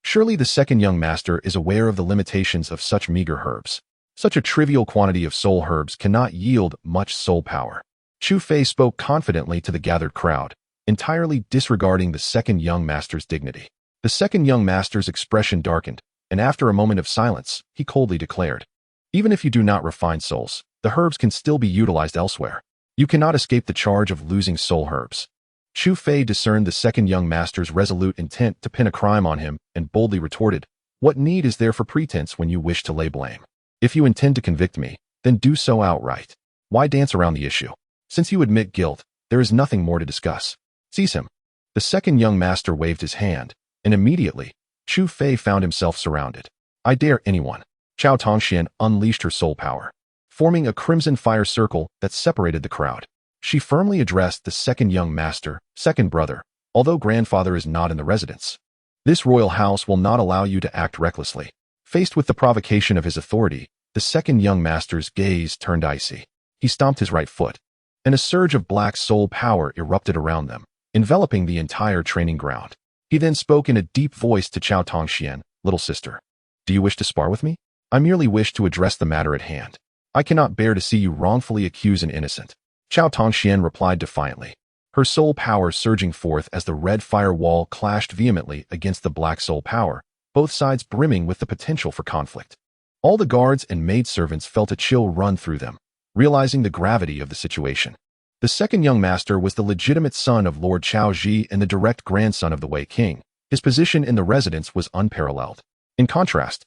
surely the second young master is aware of the limitations of such meager herbs. Such a trivial quantity of soul herbs cannot yield much soul power." Chu Fei spoke confidently to the gathered crowd, entirely disregarding the second young master's dignity. The second young master's expression darkened, and after a moment of silence, he coldly declared, "Even if you do not refine souls, the herbs can still be utilized elsewhere. You cannot escape the charge of losing soul herbs." Chu Fei discerned the second young master's resolute intent to pin a crime on him and boldly retorted, "What need is there for pretense when you wish to lay blame? If you intend to convict me, then do so outright. Why dance around the issue? Since you admit guilt, there is nothing more to discuss. Seize him." The second young master waved his hand, and immediately, Chu Fei found himself surrounded. I dare anyone. Qiao Tongxian unleashed her soul power, forming a crimson fire circle that separated the crowd. She firmly addressed the second young master, second brother, although grandfather is not in the residence. This royal house will not allow you to act recklessly. Faced with the provocation of his authority, the second young master's gaze turned icy. He stomped his right foot, and a surge of black soul power erupted around them, enveloping the entire training ground. He then spoke in a deep voice to Qiao Tongxian, little sister. Do you wish to spar with me? I merely wish to address the matter at hand. I cannot bear to see you wrongfully accuse an innocent. Qiao Tongxian replied defiantly, her soul power surging forth as the red fire wall clashed vehemently against the black soul power, both sides brimming with the potential for conflict. All the guards and maidservants felt a chill run through them, realizing the gravity of the situation. The second young master was the legitimate son of Lord Qiao Ji and the direct grandson of the Wei King. His position in the residence was unparalleled. In contrast,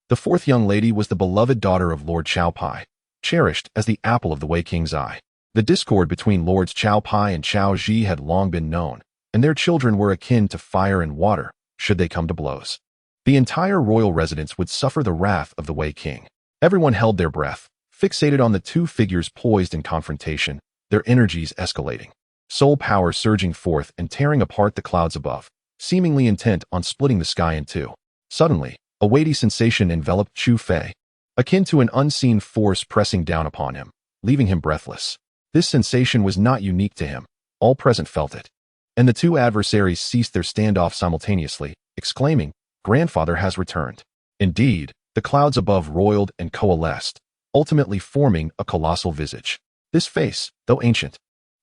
the fourth young lady was the beloved daughter of Lord Qiao Pai, cherished as the apple of the Wei King's eye. The discord between Lords Qiao Pai and Qiao Ji had long been known, and their children were akin to fire and water, should they come to blows. The entire royal residence would suffer the wrath of the Wei King. Everyone held their breath, fixated on the two figures poised in confrontation, their energies escalating. Soul power surging forth and tearing apart the clouds above, seemingly intent on splitting the sky in two. Suddenly, a weighty sensation enveloped Chu Fei, akin to an unseen force pressing down upon him, leaving him breathless. This sensation was not unique to him. All present felt it. And the two adversaries ceased their standoff simultaneously, exclaiming, Grandfather has returned. Indeed, the clouds above roiled and coalesced, ultimately forming a colossal visage. This face, though ancient,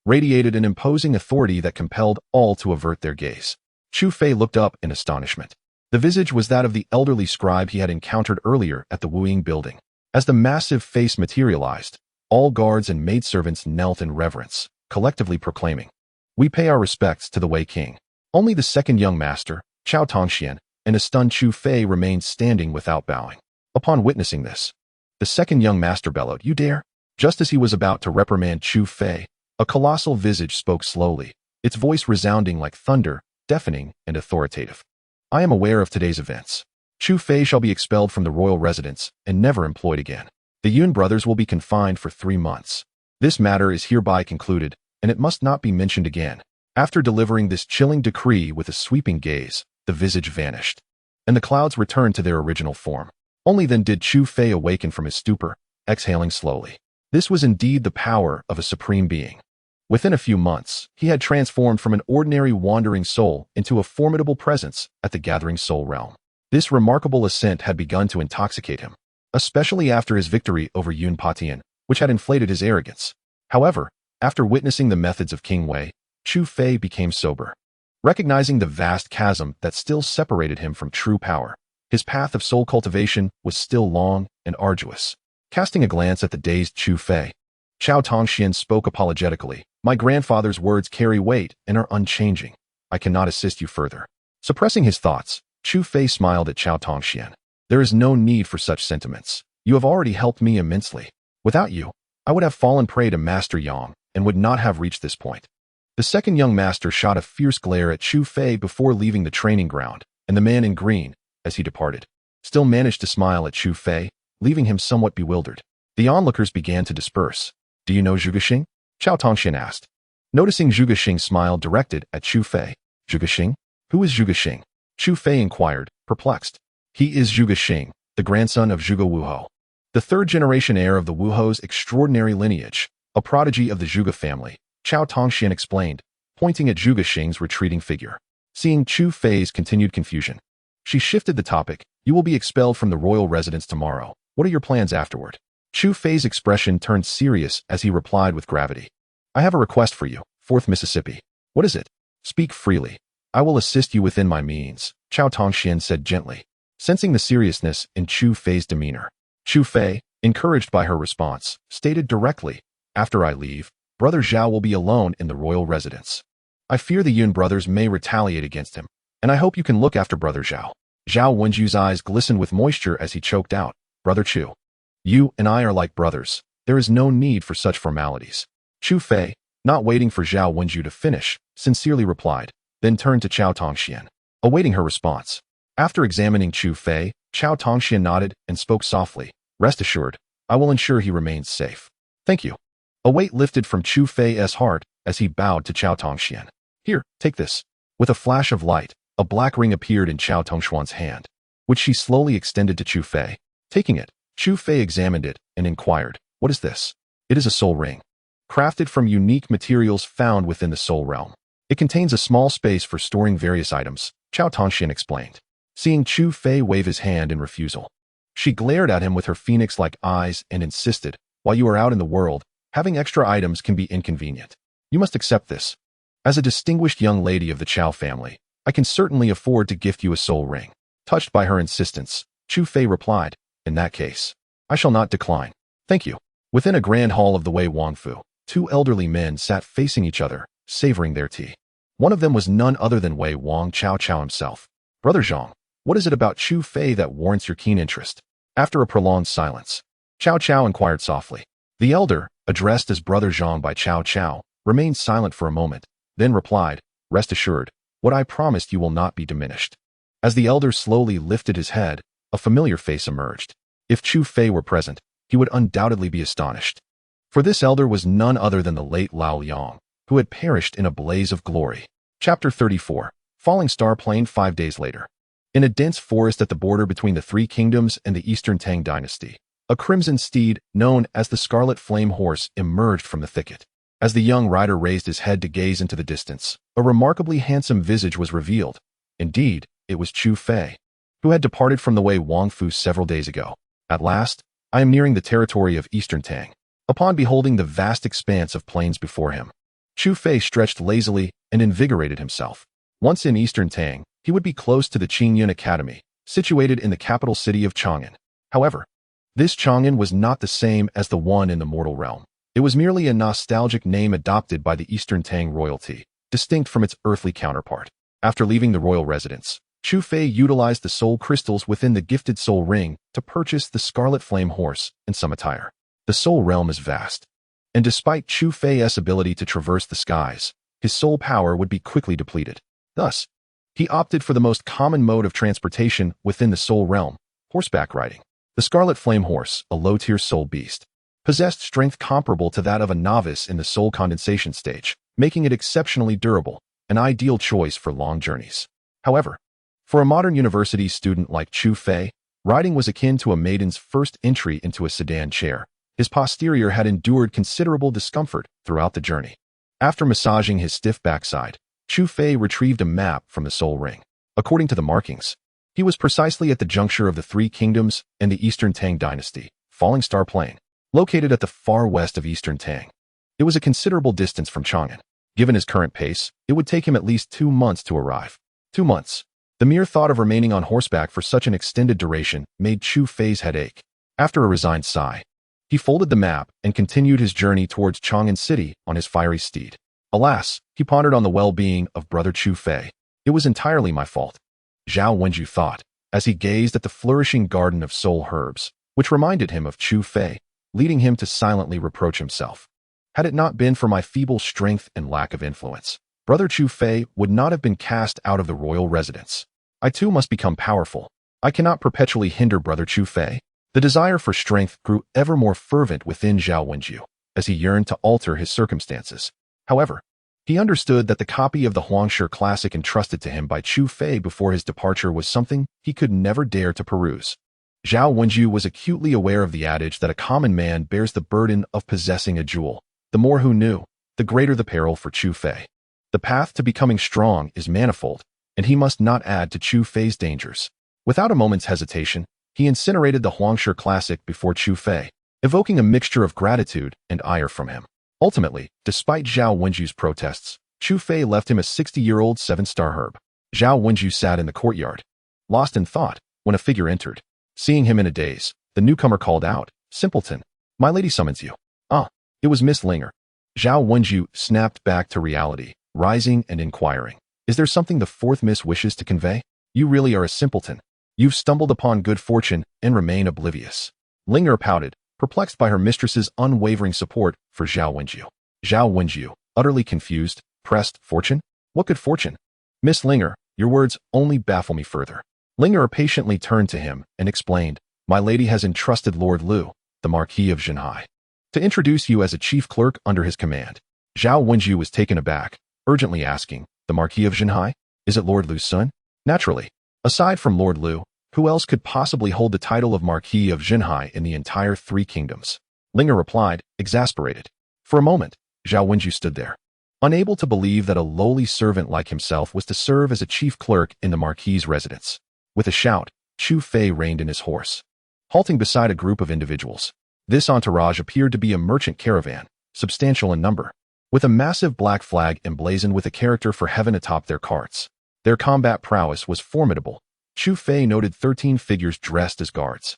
radiated an imposing authority that compelled all to avert their gaze. Chu Fei looked up in astonishment. The visage was that of the elderly scribe he had encountered earlier at the Wuying building. As the massive face materialized, all guards and maidservants knelt in reverence, collectively proclaiming, We pay our respects to the Wei King. Only the second young master, Qiao Tongxian, and a stunned Chu Fei remained standing without bowing. Upon witnessing this, the second young master bellowed, You dare? Just as he was about to reprimand Chu Fei, a colossal visage spoke slowly, its voice resounding like thunder, deafening and authoritative. I am aware of today's events. Chu Fei shall be expelled from the royal residence and never employed again. The Yun brothers will be confined for 3 months. This matter is hereby concluded, and it must not be mentioned again. After delivering this chilling decree with a sweeping gaze, the visage vanished, and the clouds returned to their original form. Only then did Chu Fei awaken from his stupor, exhaling slowly. This was indeed the power of a supreme being. Within a few months, he had transformed from an ordinary wandering soul into a formidable presence at the gathering soul realm. This remarkable ascent had begun to intoxicate him, especially after his victory over Yun Patian, which had inflated his arrogance. However, after witnessing the methods of King Wei, Chu Fei became sober. Recognizing the vast chasm that still separated him from true power, his path of soul cultivation was still long and arduous. Casting a glance at the dazed Chu Fei, Qiao Tongxian spoke apologetically, My grandfather's words carry weight and are unchanging. I cannot assist you further. Suppressing his thoughts, Chu Fei smiled at Qiao Tongxian. There is no need for such sentiments. You have already helped me immensely. Without you, I would have fallen prey to Master Yang and would not have reached this point. The second young master shot a fierce glare at Chu Fei before leaving the training ground, and the man in green, as he departed, still managed to smile at Chu Fei, leaving him somewhat bewildered. The onlookers began to disperse. Do you know Zhuge Liang? Qiao Tongxian asked. Noticing Zhuge Liang's smile directed at Chu Fei. Zhuge Liang? Who is Zhuge Liang? Chu Fei inquired, perplexed. He is Zhuge Liang, the grandson of Zhuge Wuhou, the third-generation heir of the Wuhou's extraordinary lineage, a prodigy of the Zhuge family, Qiao Tongxian explained, pointing at Zhuge Liang's retreating figure. Seeing Chu Fei's continued confusion, she shifted the topic. You will be expelled from the royal residence tomorrow. What are your plans afterward? Chu Fei's expression turned serious as he replied with gravity. I have a request for you, 4th Mississippi. What is it? Speak freely. I will assist you within my means, Qiao Tongxian said gently, sensing the seriousness in Chu Fei's demeanor. Chu Fei, encouraged by her response, stated directly, After I leave, Brother Zhao will be alone in the royal residence. I fear the Yun brothers may retaliate against him, and I hope you can look after Brother Zhao. Zhao Wenju's eyes glistened with moisture as he choked out, Brother Chu. You and I are like brothers. There is no need for such formalities. Chu Fei, not waiting for Zhao Wenju to finish, sincerely replied, then turned to Qiao Tongxian, awaiting her response. After examining Chu Fei, Qiao Tongxian nodded and spoke softly. Rest assured, I will ensure he remains safe. Thank you. A weight lifted from Chu Fei's heart as he bowed to Qiao Tongxian. Here, take this. With a flash of light, a black ring appeared in Qiao Tongxuan's hand, which she slowly extended to Chu Fei. Taking it, Chu Fei examined it and inquired, what is this? It is a soul ring, crafted from unique materials found within the soul realm. It contains a small space for storing various items, Qiao Tongxian explained. Seeing Chu Fei wave his hand in refusal, she glared at him with her phoenix-like eyes and insisted, while you are out in the world, having extra items can be inconvenient. You must accept this. As a distinguished young lady of the Qiao family, I can certainly afford to gift you a soul ring. Touched by her insistence, Chu Fei replied, in that case, I shall not decline. Thank you. Within a grand hall of the Wei Wangfu, two elderly men sat facing each other, savoring their tea. One of them was none other than Wei Wang Chao himself. Brother Zhang, what is it about Chu Fei that warrants your keen interest? After a prolonged silence, Cao inquired softly. The elder, addressed as Brother Zhang by Cao, remained silent for a moment, then replied, rest assured, what I promised you will not be diminished. As the elder slowly lifted his head, a familiar face emerged. If Chu Fei were present, he would undoubtedly be astonished. For this elder was none other than the late Lao Liang, who had perished in a blaze of glory. Chapter 34. Falling Star Plain 5 days later. In a dense forest at the border between the Three Kingdoms and the Eastern Tang Dynasty, a crimson steed, known as the Scarlet Flame Horse, emerged from the thicket. As the young rider raised his head to gaze into the distance, a remarkably handsome visage was revealed. Indeed, it was Chu Fei, who had departed from the Wei Wangfu several days ago. At last, I am nearing the territory of Eastern Tang. Upon beholding the vast expanse of plains before him, Chu Fei stretched lazily and invigorated himself. Once in Eastern Tang, he would be close to the Qingyun Academy, situated in the capital city of Chang'an. However, this Chang'an was not the same as the one in the mortal realm. It was merely a nostalgic name adopted by the Eastern Tang royalty, distinct from its earthly counterpart. After leaving the royal residence, Chu Fei utilized the soul crystals within the gifted soul ring to purchase the Scarlet Flame Horse and some attire. The soul realm is vast, and despite Chu Fei's ability to traverse the skies, his soul power would be quickly depleted. Thus, he opted for the most common mode of transportation within the soul realm, horseback riding. The Scarlet Flame Horse, a low-tier soul beast, possessed strength comparable to that of a novice in the soul condensation stage, making it exceptionally durable, an ideal choice for long journeys. However, for a modern university student like Chu Fei, riding was akin to a maiden's first entry into a sedan chair. His posterior had endured considerable discomfort throughout the journey. After massaging his stiff backside, Chu Fei retrieved a map from the soul ring. According to the markings, he was precisely at the juncture of the Three Kingdoms and the Eastern Tang Dynasty, Falling Star Plain, located at the far west of Eastern Tang. It was a considerable distance from Chang'an. Given his current pace, it would take him at least 2 months to arrive. 2 months. The mere thought of remaining on horseback for such an extended duration made Chu Fei's head ache. After a resigned sigh, he folded the map and continued his journey towards Chang'an City on his fiery steed. Alas, he pondered on the well-being of brother Chu Fei. It was entirely my fault, Zhao Wenju thought, as he gazed at the flourishing garden of soul herbs, which reminded him of Chu Fei, leading him to silently reproach himself. Had it not been for my feeble strength and lack of influence, brother Chu Fei would not have been cast out of the royal residence. I too must become powerful. I cannot perpetually hinder brother Chu Fei. The desire for strength grew ever more fervent within Zhao Wenju, as he yearned to alter his circumstances. However, he understood that the copy of the Huangshi classic entrusted to him by Chu Fei before his departure was something he could never dare to peruse. Zhao Wenju was acutely aware of the adage that a common man bears the burden of possessing a jewel. The more who knew, the greater the peril for Chu Fei. The path to becoming strong is manifold, and he must not add to Chu Fei's dangers. Without a moment's hesitation, he incinerated the Huangshi classic before Chu Fei, evoking a mixture of gratitude and ire from him. Ultimately, despite Zhao Wenju's protests, Chu Fei left him a 60-year-old 7-star herb. Zhao Wenju sat in the courtyard, lost in thought, when a figure entered. Seeing him in a daze, the newcomer called out, "Simpleton, my lady summons you." Ah, it was Miss Linger. Zhao Wenju snapped back to reality, rising and inquiring, "Is there something the fourth miss wishes to convey? You really are a simpleton. You've stumbled upon good fortune and remain oblivious." Linger pouted, perplexed by her mistress's unwavering support for Zhao Wenju. Zhao Wenju, utterly confused, pressed, "Fortune? What good fortune? Miss Linger, your words only baffle me further." Linger patiently turned to him and explained, "My lady has entrusted Lord Lu, the Marquis of Zhenhai, to introduce you as a chief clerk under his command." Zhao Wenju was taken aback, urgently asking, "The Marquis of Zhenhai? Is it Lord Lu's son?" Naturally. Aside from Lord Lu, who else could possibly hold the title of Marquis of Zhenhai in the entire Three Kingdoms? Linger replied, exasperated. For a moment, Zhao Wenju stood there, unable to believe that a lowly servant like himself was to serve as a chief clerk in the Marquis's residence. With a shout, Chu Fei reined in his horse, halting beside a group of individuals. This entourage appeared to be a merchant caravan, substantial in number, with a massive black flag emblazoned with a character for heaven atop their carts. Their combat prowess was formidable. Chu Fei noted 13 figures dressed as guards,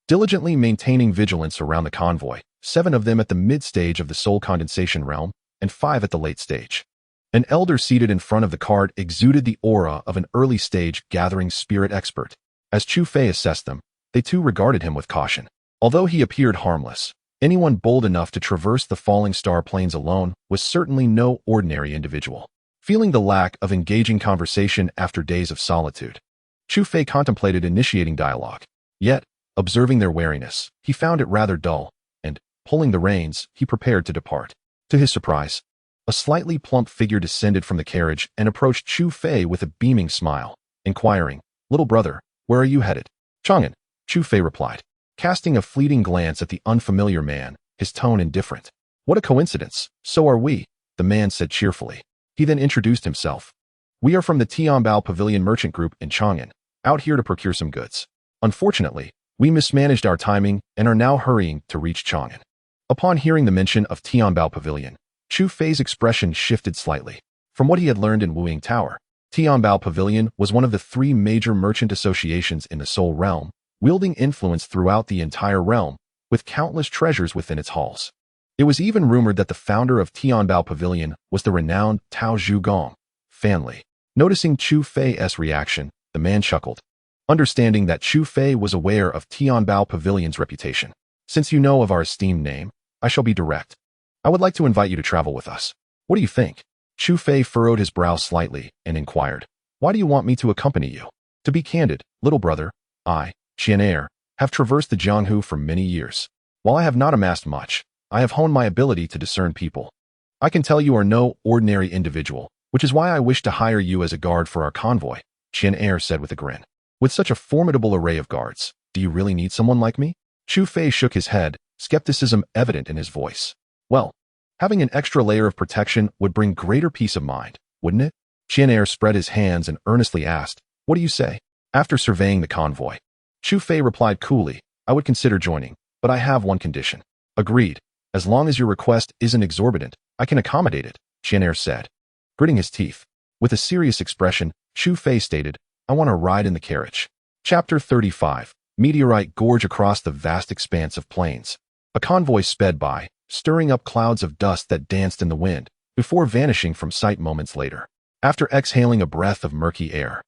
diligently maintaining vigilance around the convoy, 7 of them at the mid-stage of the soul condensation realm, and 5 at the late stage. An elder seated in front of the cart exuded the aura of an early-stage gathering spirit expert. As Chu Fei assessed them, they too regarded him with caution. Although he appeared harmless, anyone bold enough to traverse the falling star plains alone was certainly no ordinary individual. Feeling the lack of engaging conversation after days of solitude, Chu Fei contemplated initiating dialogue. Yet, observing their wariness, he found it rather dull, and, pulling the reins, he prepared to depart. To his surprise, a slightly plump figure descended from the carriage and approached Chu Fei with a beaming smile, inquiring, "Little brother, where are you headed?" "Chang'an," Chu Fei replied, casting a fleeting glance at the unfamiliar man, his tone indifferent. "What a coincidence, so are we," the man said cheerfully. He then introduced himself. "We are from the Tianbao Pavilion Merchant Group in Chang'an, out here to procure some goods. Unfortunately, we mismanaged our timing and are now hurrying to reach Chang'an." Upon hearing the mention of Tianbao Pavilion, Chu Fei's expression shifted slightly. From what he had learned in Wuying Tower, Tianbao Pavilion was one of the 3 major merchant associations in the Soul Realm, wielding influence throughout the entire realm, with countless treasures within its halls. It was even rumored that the founder of Tianbao Pavilion was the renowned Tao Zhuge family. Noticing Chu Fei's reaction, the man chuckled, understanding that Chu Fei was aware of Tianbao Pavilion's reputation. "Since you know of our esteemed name, I shall be direct. I would like to invite you to travel with us. What do you think?" Chu Fei furrowed his brow slightly and inquired, "Why do you want me to accompany you?" "To be candid, little brother, I, Qian, have traversed the Jianghu for many years. While I have not amassed much, I have honed my ability to discern people. I can tell you are no ordinary individual, which is why I wish to hire you as a guard for our convoy," Qian said with a grin. "With such a formidable array of guards, do you really need someone like me?" Chu Fei shook his head, skepticism evident in his voice. "Well, having an extra layer of protection would bring greater peace of mind, wouldn't it?" Qian spread his hands and earnestly asked, "What do you say?" After surveying the convoy, Chu Fei replied coolly, "I would consider joining, but I have one condition." "Agreed. As long as your request isn't exorbitant, I can accommodate it," Qian said. Gritting his teeth, with a serious expression, Chu Fei stated, "I want to ride in the carriage." Chapter 35. Meteorite gorge across the vast expanse of plains. A convoy sped by, stirring up clouds of dust that danced in the wind, before vanishing from sight moments later. After exhaling a breath of murky air,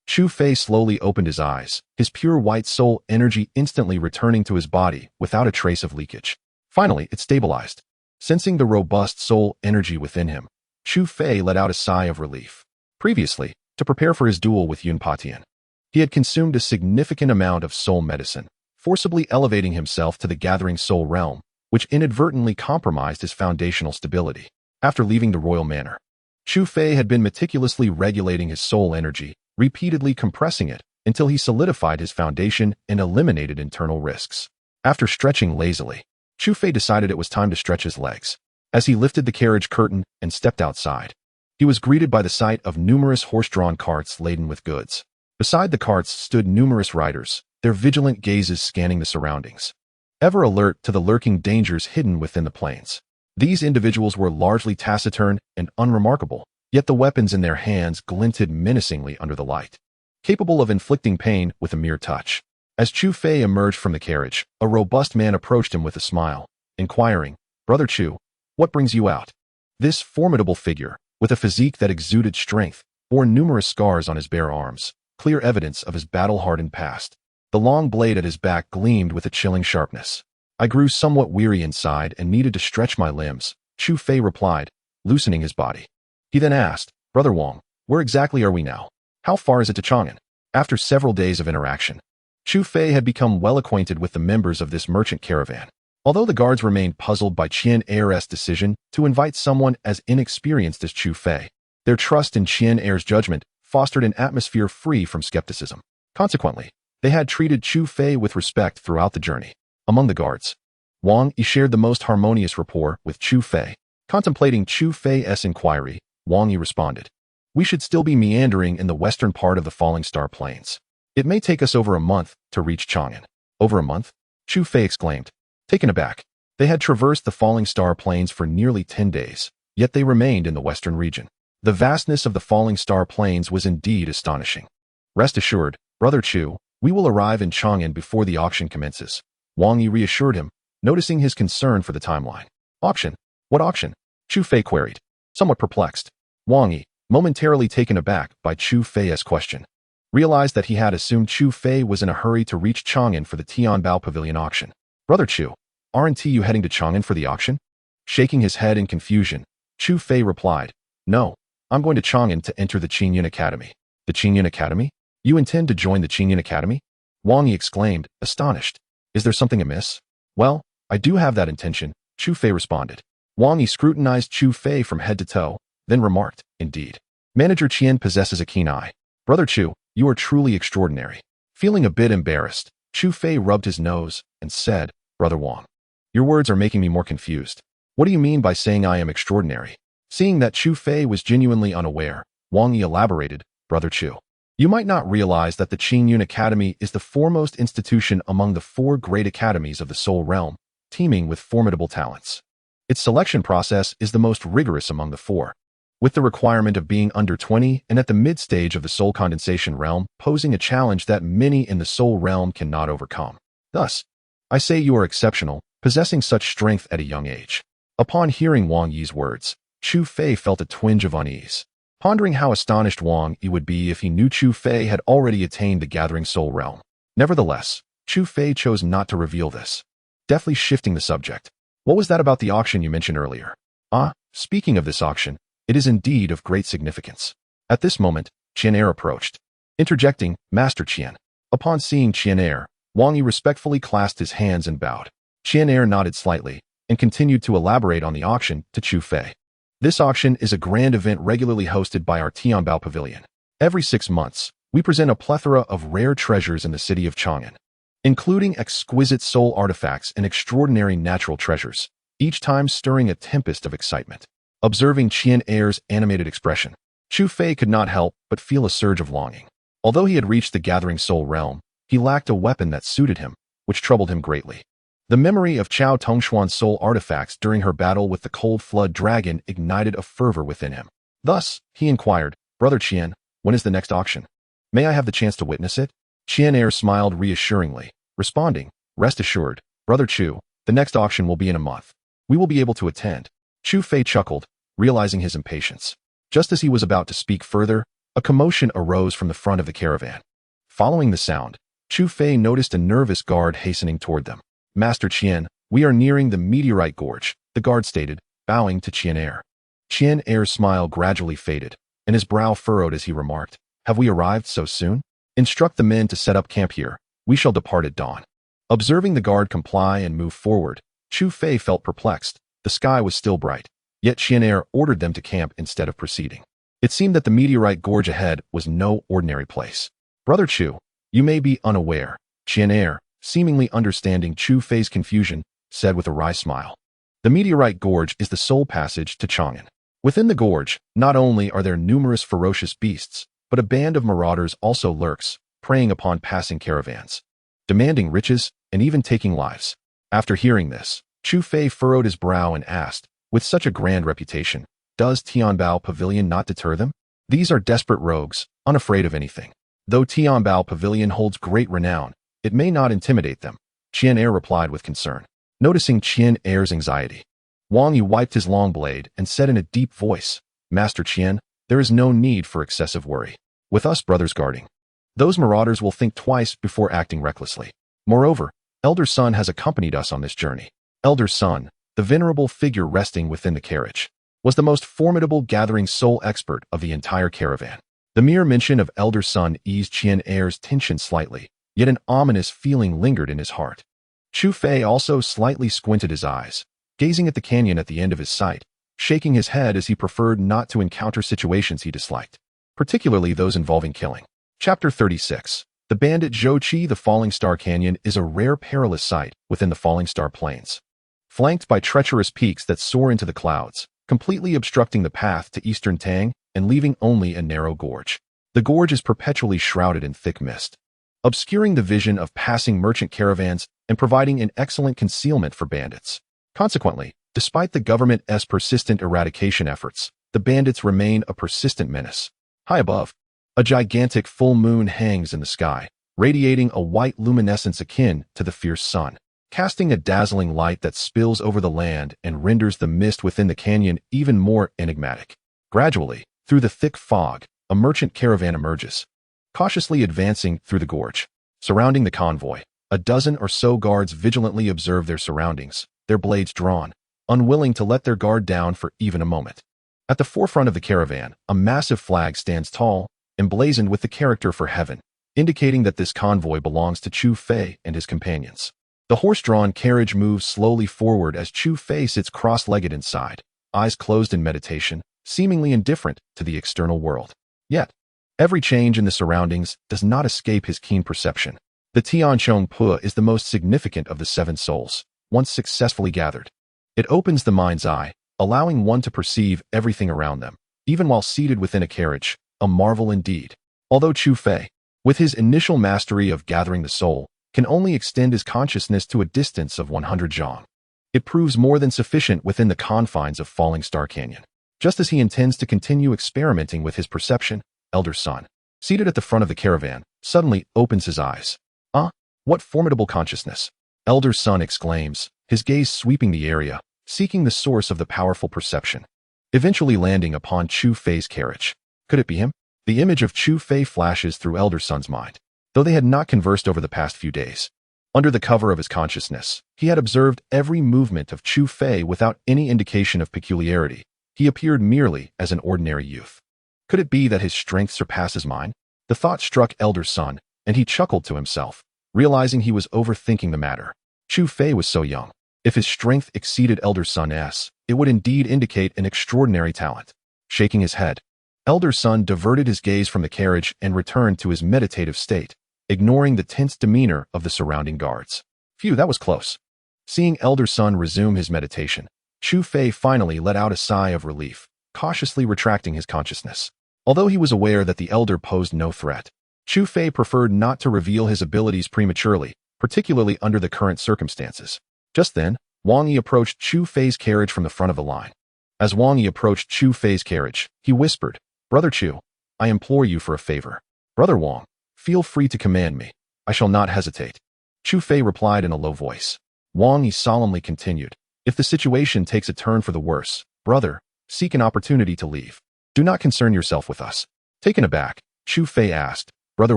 Chu Fei slowly opened his eyes, his pure white soul energy instantly returning to his body without a trace of leakage. Finally, it stabilized. Sensing the robust soul energy within him, Chu Fei let out a sigh of relief. Previously, to prepare for his duel with Yun Patian, he had consumed a significant amount of soul medicine, forcibly elevating himself to the gathering soul realm, which inadvertently compromised his foundational stability. After leaving the royal manor, Chu Fei had been meticulously regulating his soul energy, repeatedly compressing it until he solidified his foundation and eliminated internal risks. After stretching lazily, Chu Fei decided it was time to stretch his legs. As he lifted the carriage curtain and stepped outside, he was greeted by the sight of numerous horse-drawn carts laden with goods. Beside the carts stood numerous riders, their vigilant gazes scanning the surroundings, ever alert to the lurking dangers hidden within the plains. These individuals were largely taciturn and unremarkable, yet the weapons in their hands glinted menacingly under the light, capable of inflicting pain with a mere touch. As Chu Fei emerged from the carriage, a robust man approached him with a smile, inquiring, "Brother Chu, what brings you out?" This formidable figure, with a physique that exuded strength, bore numerous scars on his bare arms, clear evidence of his battle-hardened past. The long blade at his back gleamed with a chilling sharpness. "I grew somewhat weary inside and needed to stretch my limbs," Chu Fei replied, loosening his body. He then asked, "Brother Wang, where exactly are we now? How far is it to Chang'an?" After several days of interaction, Chu Fei had become well acquainted with the members of this merchant caravan. Although the guards remained puzzled by Qian Er's decision to invite someone as inexperienced as Chu Fei, their trust in Qian Er's judgment fostered an atmosphere free from skepticism. Consequently, they had treated Chu Fei with respect throughout the journey. Among the guards, Wang Yi shared the most harmonious rapport with Chu Fei. Contemplating Chu Fei's inquiry, Wang Yi responded, "We should still be meandering in the western part of the Falling Star Plains. It may take us over a month to reach Chang'an." "Over a month?" Chu Fei exclaimed. Taken aback, they had traversed the Falling Star Plains for nearly 10 days, yet they remained in the western region. The vastness of the Falling Star Plains was indeed astonishing. "Rest assured, Brother Chu, we will arrive in Chang'an before the auction commences," Wang Yi reassured him, noticing his concern for the timeline. "Auction? What auction?" Chu Fei queried, somewhat perplexed. Wang Yi, momentarily taken aback by Chu Fei's question, realized that he had assumed Chu Fei was in a hurry to reach Chang'an for the Tianbao Pavilion auction. "Brother Chu, aren't you heading to Chang'an for the auction?" Shaking his head in confusion, Chu Fei replied, "No, I'm going to Chang'an to enter the Qingyun Academy." "The Qingyun Academy? You intend to join the Qingyun Academy?" Wang Yi exclaimed, astonished. "Is there something amiss?" "Well, I do have that intention," Chu Fei responded. Wang Yi scrutinized Chu Fei from head to toe, then remarked, "Indeed. Manager Qian possesses a keen eye. Brother Chu, you are truly extraordinary." Feeling a bit embarrassed, Chu Fei rubbed his nose and said, "Brother Wang, your words are making me more confused. What do you mean by saying I am extraordinary?" Seeing that Chu Fei was genuinely unaware, Wang Yi elaborated, "Brother Chu, you might not realize that the Qingyun Academy is the foremost institution among the 4 great academies of the Soul Realm, teeming with formidable talents. Its selection process is the most rigorous among the 4, with the requirement of being under 20 and at the mid-stage of the Soul Condensation Realm posing a challenge that many in the Soul Realm cannot overcome. Thus, I say you are exceptional, possessing such strength at a young age." Upon hearing Wang Yi's words, Chu Fei felt a twinge of unease, pondering how astonished Wang Yi would be if he knew Chu Fei had already attained the Gathering Soul Realm. Nevertheless, Chu Fei chose not to reveal this, deftly shifting the subject. "What was that about the auction you mentioned earlier?" "Ah, speaking of this auction, it is indeed of great significance." At this moment, Qian Er approached, interjecting, "Master Qian." Upon seeing Qian Er, Wang Yi respectfully clasped his hands and bowed. Qian Er nodded slightly and continued to elaborate on the auction to Chu Fei. "This auction is a grand event regularly hosted by our Tianbao Pavilion. Every 6 months, we present a plethora of rare treasures in the city of Chang'an, including exquisite soul artifacts and extraordinary natural treasures, each time stirring a tempest of excitement." Observing Qian Er's animated expression, Chu Fei could not help but feel a surge of longing. Although he had reached the Gathering Soul Realm, he lacked a weapon that suited him, which troubled him greatly. The memory of Chao Tongshuan's soul artifacts during her battle with the Cold Flood Dragon ignited a fervor within him. Thus, he inquired, "Brother Qian, when is the next auction? May I have the chance to witness it?" Qian Er smiled reassuringly, responding, "Rest assured, Brother Chu, the next auction will be in a month. We will be able to attend." Chu Fei chuckled, realizing his impatience. Just as he was about to speak further, a commotion arose from the front of the caravan. Following the sound, Chu Fei noticed a nervous guard hastening toward them. "Master Qian, we are nearing the Meteorite Gorge," the guard stated, bowing to Qian Er. Qian Er's smile gradually faded, and his brow furrowed as he remarked, "Have we arrived so soon? Instruct the men to set up camp here. We shall depart at dawn." Observing the guard comply and move forward, Chu Fei felt perplexed. The sky was still bright, yet Qian Er ordered them to camp instead of proceeding. It seemed that the Meteorite Gorge ahead was no ordinary place. "Brother Chu, you may be unaware," Qian Er, seemingly understanding Chu Fei's confusion, said with a wry smile. "The Meteorite Gorge is the sole passage to Chang'an. Within the gorge, not only are there numerous ferocious beasts, but a band of marauders also lurks, preying upon passing caravans, demanding riches, and even taking lives." After hearing this, Chu Fei furrowed his brow and asked, "With such a grand reputation, does Tianbao Pavilion not deter them? These are desperate rogues, unafraid of anything. Though Tianbao Pavilion holds great renown, it may not intimidate them," Qian Er replied with concern. Noticing Qian Er's anxiety, Wang Yi wiped his long blade and said in a deep voice, "Master Qian, there is no need for excessive worry. With us brothers guarding, those marauders will think twice before acting recklessly. Moreover, Elder Sun has accompanied us on this journey." Elder Sun, the venerable figure resting within the carriage, was the most formidable gathering soul expert of the entire caravan. The mere mention of elder son eased Qian Er's tension slightly, yet an ominous feeling lingered in his heart. Chu Fei also slightly squinted his eyes, gazing at the canyon at the end of his sight, shaking his head as he preferred not to encounter situations he disliked, particularly those involving killing. Chapter 36. The Bandit Zhou. The Falling Star Canyon is a rare perilous site within the Falling Star Plains. Flanked by treacherous peaks that soar into the clouds, completely obstructing the path to eastern Tang and leaving only a narrow gorge. The gorge is perpetually shrouded in thick mist, obscuring the vision of passing merchant caravans and providing an excellent concealment for bandits. Consequently, despite the government's persistent eradication efforts, the bandits remain a persistent menace. High above, a gigantic full moon hangs in the sky, radiating a white luminescence akin to the fierce sun, casting a dazzling light that spills over the land and renders the mist within the canyon even more enigmatic. Gradually, through the thick fog, a merchant caravan emerges, cautiously advancing through the gorge. Surrounding the convoy, a dozen or so guards vigilantly observe their surroundings, their blades drawn, unwilling to let their guard down for even a moment. At the forefront of the caravan, a massive flag stands tall, emblazoned with the character for heaven, indicating that this convoy belongs to Chu Fei and his companions. The horse-drawn carriage moves slowly forward as Chu Fei sits cross-legged inside, eyes closed in meditation, seemingly indifferent to the external world. Yet, every change in the surroundings does not escape his keen perception. The Tianchong Pu is the most significant of the seven souls, once successfully gathered. It opens the mind's eye, allowing one to perceive everything around them, even while seated within a carriage, a marvel indeed. Although Chu Fei, with his initial mastery of gathering the soul, can only extend his consciousness to a distance of 100 zhang, it proves more than sufficient within the confines of Falling Star Canyon. Just as he intends to continue experimenting with his perception, Elder Sun, seated at the front of the caravan, suddenly opens his eyes. "Ah, what formidable consciousness!" Elder Sun exclaims, his gaze sweeping the area, seeking the source of the powerful perception, eventually landing upon Chu Fei's carriage. Could it be him? The image of Chu Fei flashes through Elder Sun's mind. Though they had not conversed over the past few days, under the cover of his consciousness, he had observed every movement of Chu Fei without any indication of peculiarity. He appeared merely as an ordinary youth. Could it be that his strength surpasses mine? The thought struck Elder Sun, and he chuckled to himself, realizing he was overthinking the matter. Chu Fei was so young. If his strength exceeded Elder Sun's, it would indeed indicate an extraordinary talent. Shaking his head, Elder Sun diverted his gaze from the carriage and returned to his meditative state, ignoring the tense demeanor of the surrounding guards. Phew, that was close. Seeing Elder Sun resume his meditation, Chu Fei finally let out a sigh of relief, cautiously retracting his consciousness. Although he was aware that the elder posed no threat, Chu Fei preferred not to reveal his abilities prematurely, particularly under the current circumstances. Just then, Wang Yi approached Chu Fei's carriage from the front of the line. As Wang Yi approached Chu Fei's carriage, he whispered, "Brother Chu, I implore you for a favor." "Brother Wang, feel free to command me. I shall not hesitate." Chu Fei replied in a low voice. Wang Yi solemnly continued, "If the situation takes a turn for the worse, brother, seek an opportunity to leave. Do not concern yourself with us." Taken aback, Chu Fei asked, "Brother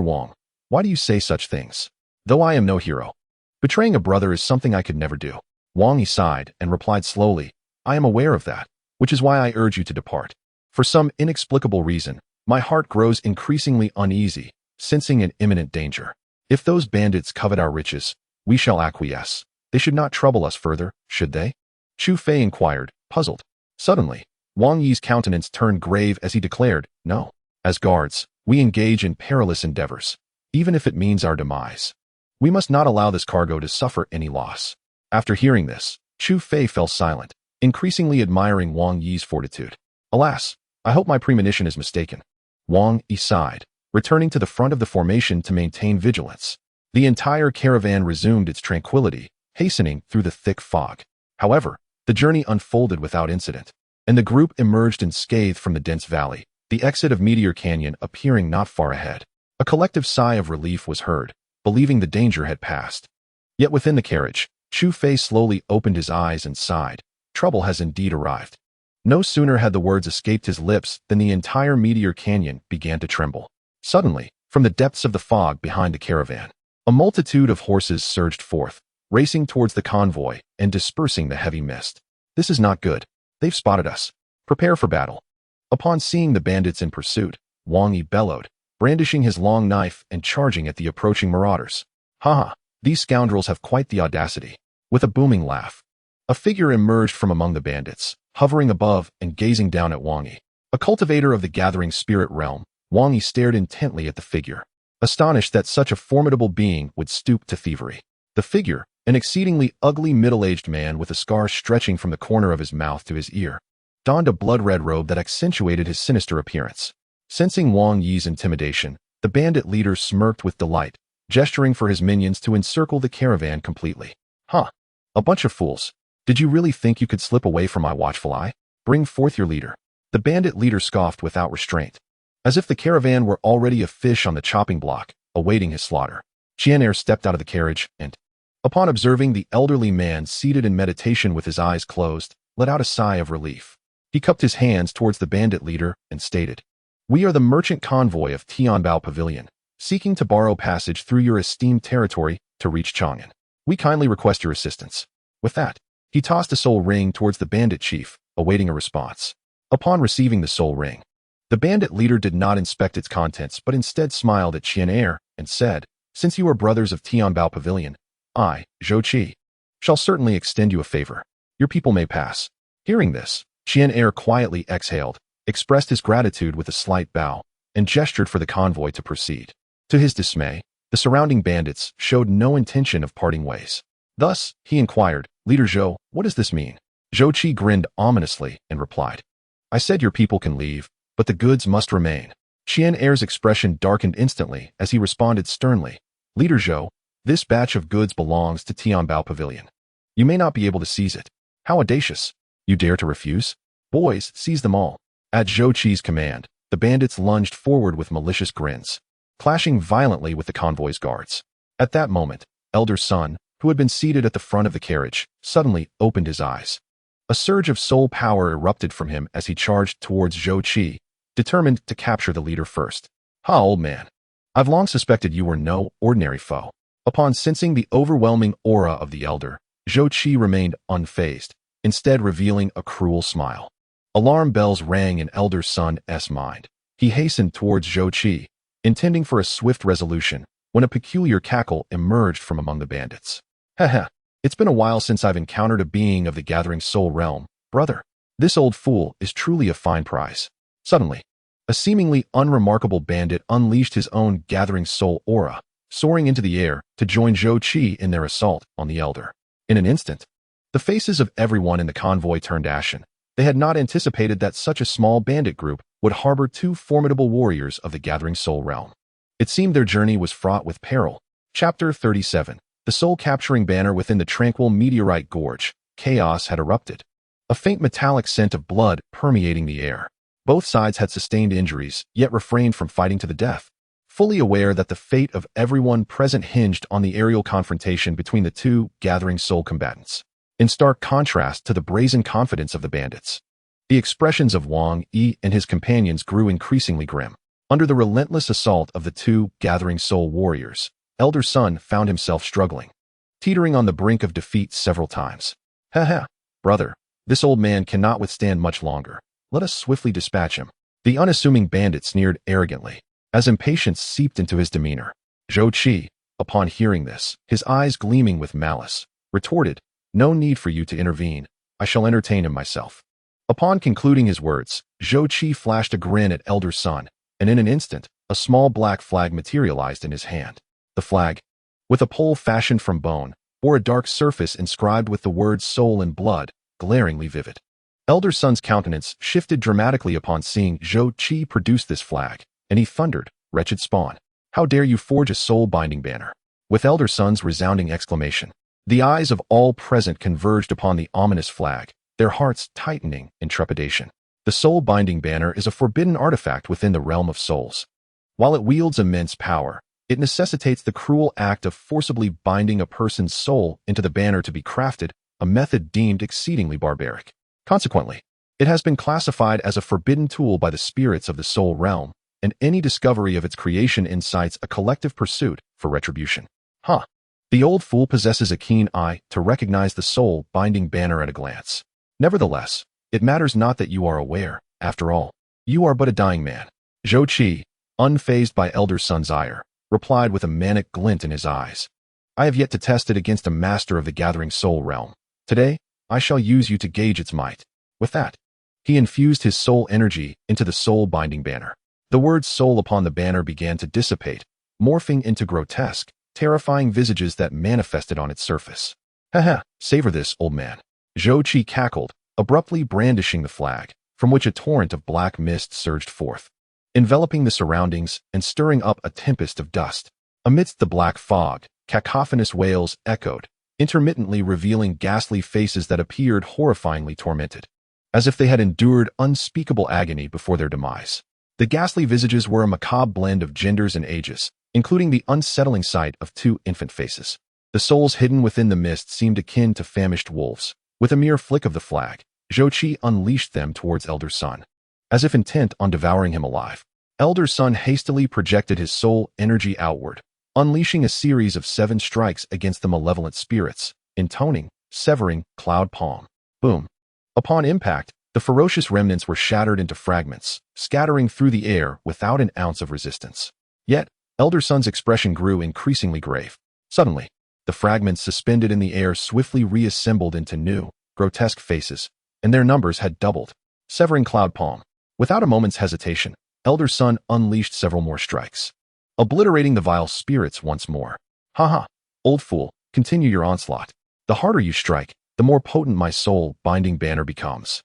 Wang, why do you say such things? Though I am no hero, betraying a brother is something I could never do." Wang Yi sighed and replied slowly, "I am aware of that, which is why I urge you to depart. For some inexplicable reason, my heart grows increasingly uneasy, sensing an imminent danger. If those bandits covet our riches, we shall acquiesce. They should not trouble us further, should they?" Chu Fei inquired, puzzled. Suddenly, Wang Yi's countenance turned grave as he declared, "No. As guards, we engage in perilous endeavors, even if it means our demise. We must not allow this cargo to suffer any loss." After hearing this, Chu Fei fell silent, increasingly admiring Wang Yi's fortitude. "Alas, I hope my premonition is mistaken." Wang Yi sighed, returning to the front of the formation to maintain vigilance. The entire caravan resumed its tranquility, hastening through the thick fog. However, the journey unfolded without incident, and the group emerged unscathed from the dense valley, the exit of Meteor Canyon appearing not far ahead. A collective sigh of relief was heard, believing the danger had passed. Yet within the carriage, Chu Fei slowly opened his eyes and sighed. Trouble has indeed arrived. No sooner had the words escaped his lips than the entire Meteor Canyon began to tremble. Suddenly, from the depths of the fog behind the caravan, a multitude of horses surged forth, racing towards the convoy and dispersing the heavy mist. "This is not good. They've spotted us. Prepare for battle." Upon seeing the bandits in pursuit, Wang Yi bellowed, brandishing his long knife and charging at the approaching marauders. Haha, these scoundrels have quite the audacity. With a booming laugh, a figure emerged from among the bandits, hovering above and gazing down at Wang Yi. A cultivator of the gathering spirit realm, Wang Yi stared intently at the figure, astonished that such a formidable being would stoop to thievery. The figure, an exceedingly ugly middle-aged man with a scar stretching from the corner of his mouth to his ear, donned a blood-red robe that accentuated his sinister appearance. Sensing Wang Yi's intimidation, the bandit leader smirked with delight, gesturing for his minions to encircle the caravan completely. Huh. A bunch of fools. Did you really think you could slip away from my watchful eye? Bring forth your leader. The bandit leader scoffed without restraint, as if the caravan were already a fish on the chopping block, awaiting his slaughter. Qian stepped out of the carriage and, upon observing the elderly man seated in meditation with his eyes closed, let out a sigh of relief. He cupped his hands towards the bandit leader and stated, "We are the merchant convoy of Tianbao Pavilion, seeking to borrow passage through your esteemed territory to reach Chang'an. We kindly request your assistance." With that, he tossed a soul ring towards the bandit chief, awaiting a response. Upon receiving the soul ring, the bandit leader did not inspect its contents but instead smiled at Qian and said, "Since you are brothers of Tianbao Pavilion, I, Zhou Qi, shall certainly extend you a favor. Your people may pass." Hearing this, Qian quietly exhaled, expressed his gratitude with a slight bow, and gestured for the convoy to proceed. To his dismay, the surrounding bandits showed no intention of parting ways. Thus, he inquired, "Leader Zhou, what does this mean?" Zhou Qi grinned ominously and replied, "I said your people can leave, but the goods must remain." Qian's expression darkened instantly as he responded sternly, "Leader Zhou, this batch of goods belongs to Tianbao Pavilion. You may not be able to seize it. How audacious! You dare to refuse? Boys, seize them all." At Zhou Qi's command, the bandits lunged forward with malicious grins, clashing violently with the convoy's guards. At that moment, Elder Sun, who had been seated at the front of the carriage, suddenly opened his eyes. A surge of soul power erupted from him as he charged towards Zhou Qi, determined to capture the leader first. "Ha, old man. I've long suspected you were no ordinary foe." Upon sensing the overwhelming aura of the elder, Zhou Qi remained unfazed, instead revealing a cruel smile. Alarm bells rang in Elder Sun's mind. He hastened towards Zhou Qi, intending for a swift resolution, when a peculiar cackle emerged from among the bandits. "Heh. It's been a while since I've encountered a being of the gathering soul realm, brother. This old fool is truly a fine prize." Suddenly, a seemingly unremarkable bandit unleashed his own gathering soul aura, soaring into the air to join Zhou Qi in their assault on the elder. In an instant, the faces of everyone in the convoy turned ashen. They had not anticipated that such a small bandit group would harbor two formidable warriors of the gathering soul realm. It seemed their journey was fraught with peril. Chapter 37. The soul-capturing banner within the tranquil meteorite gorge. Chaos had erupted, a faint metallic scent of blood permeating the air. Both sides had sustained injuries, yet refrained from fighting to the death, fully aware that the fate of everyone present hinged on the aerial confrontation between the two gathering soul combatants. In stark contrast to the brazen confidence of the bandits, the expressions of Wang Yi and his companions grew increasingly grim. Under the relentless assault of the two gathering soul warriors, Elder Sun found himself struggling, teetering on the brink of defeat several times. "Heh, brother, this old man cannot withstand much longer. Let us swiftly dispatch him." The unassuming bandit sneered arrogantly, as impatience seeped into his demeanor. Zhou Qi, upon hearing this, his eyes gleaming with malice, retorted, "No need for you to intervene. I shall entertain him myself." Upon concluding his words, Zhou Qi flashed a grin at Elder Sun, and in an instant, a small black flag materialized in his hand. The flag, with a pole fashioned from bone, bore a dark surface inscribed with the words soul and blood, glaringly vivid. Elder Sun's countenance shifted dramatically upon seeing Zhou Qi produce this flag, and he thundered, "Wretched spawn! How dare you forge a soul-binding banner?" With Elder Sun's resounding exclamation, the eyes of all present converged upon the ominous flag, their hearts tightening in trepidation. The soul-binding banner is a forbidden artifact within the realm of souls. While it wields immense power, it necessitates the cruel act of forcibly binding a person's soul into the banner to be crafted, a method deemed exceedingly barbaric. Consequently, it has been classified as a forbidden tool by the spirits of the soul realm, and any discovery of its creation incites a collective pursuit for retribution. The old fool possesses a keen eye to recognize the soul-binding banner at a glance. Nevertheless, it matters not that you are aware. After all, you are but a dying man. Zhou Qi, unfazed by elder son's ire, replied with a manic glint in his eyes. I have yet to test it against a master of the gathering soul realm. Today, I shall use you to gauge its might. With that, he infused his soul energy into the soul-binding banner. The words soul upon the banner began to dissipate, morphing into grotesque, terrifying visages that manifested on its surface. Haha, savor this, old man. Zhou Qi cackled, abruptly brandishing the flag, from which a torrent of black mist surged forth, enveloping the surroundings and stirring up a tempest of dust. Amidst the black fog, cacophonous wails echoed, intermittently revealing ghastly faces that appeared horrifyingly tormented, as if they had endured unspeakable agony before their demise. The ghastly visages were a macabre blend of genders and ages, including the unsettling sight of two infant faces. The souls hidden within the mist seemed akin to famished wolves. With a mere flick of the flag, Zhou Qi unleashed them towards Elder Sun, as if intent on devouring him alive. Elder Sun hastily projected his soul energy outward, unleashing a series of 7 strikes against the malevolent spirits, intoning, severing, cloud palm. Boom. Upon impact, the ferocious remnants were shattered into fragments, scattering through the air without an ounce of resistance. Yet, Elder Sun's expression grew increasingly grave. Suddenly, the fragments suspended in the air swiftly reassembled into new, grotesque faces, and their numbers had doubled, severing cloud palm. Without a moment's hesitation, Elder Sun unleashed several more strikes, obliterating the vile spirits once more. Haha, old fool, continue your onslaught. The harder you strike, the more potent my soul-binding banner becomes.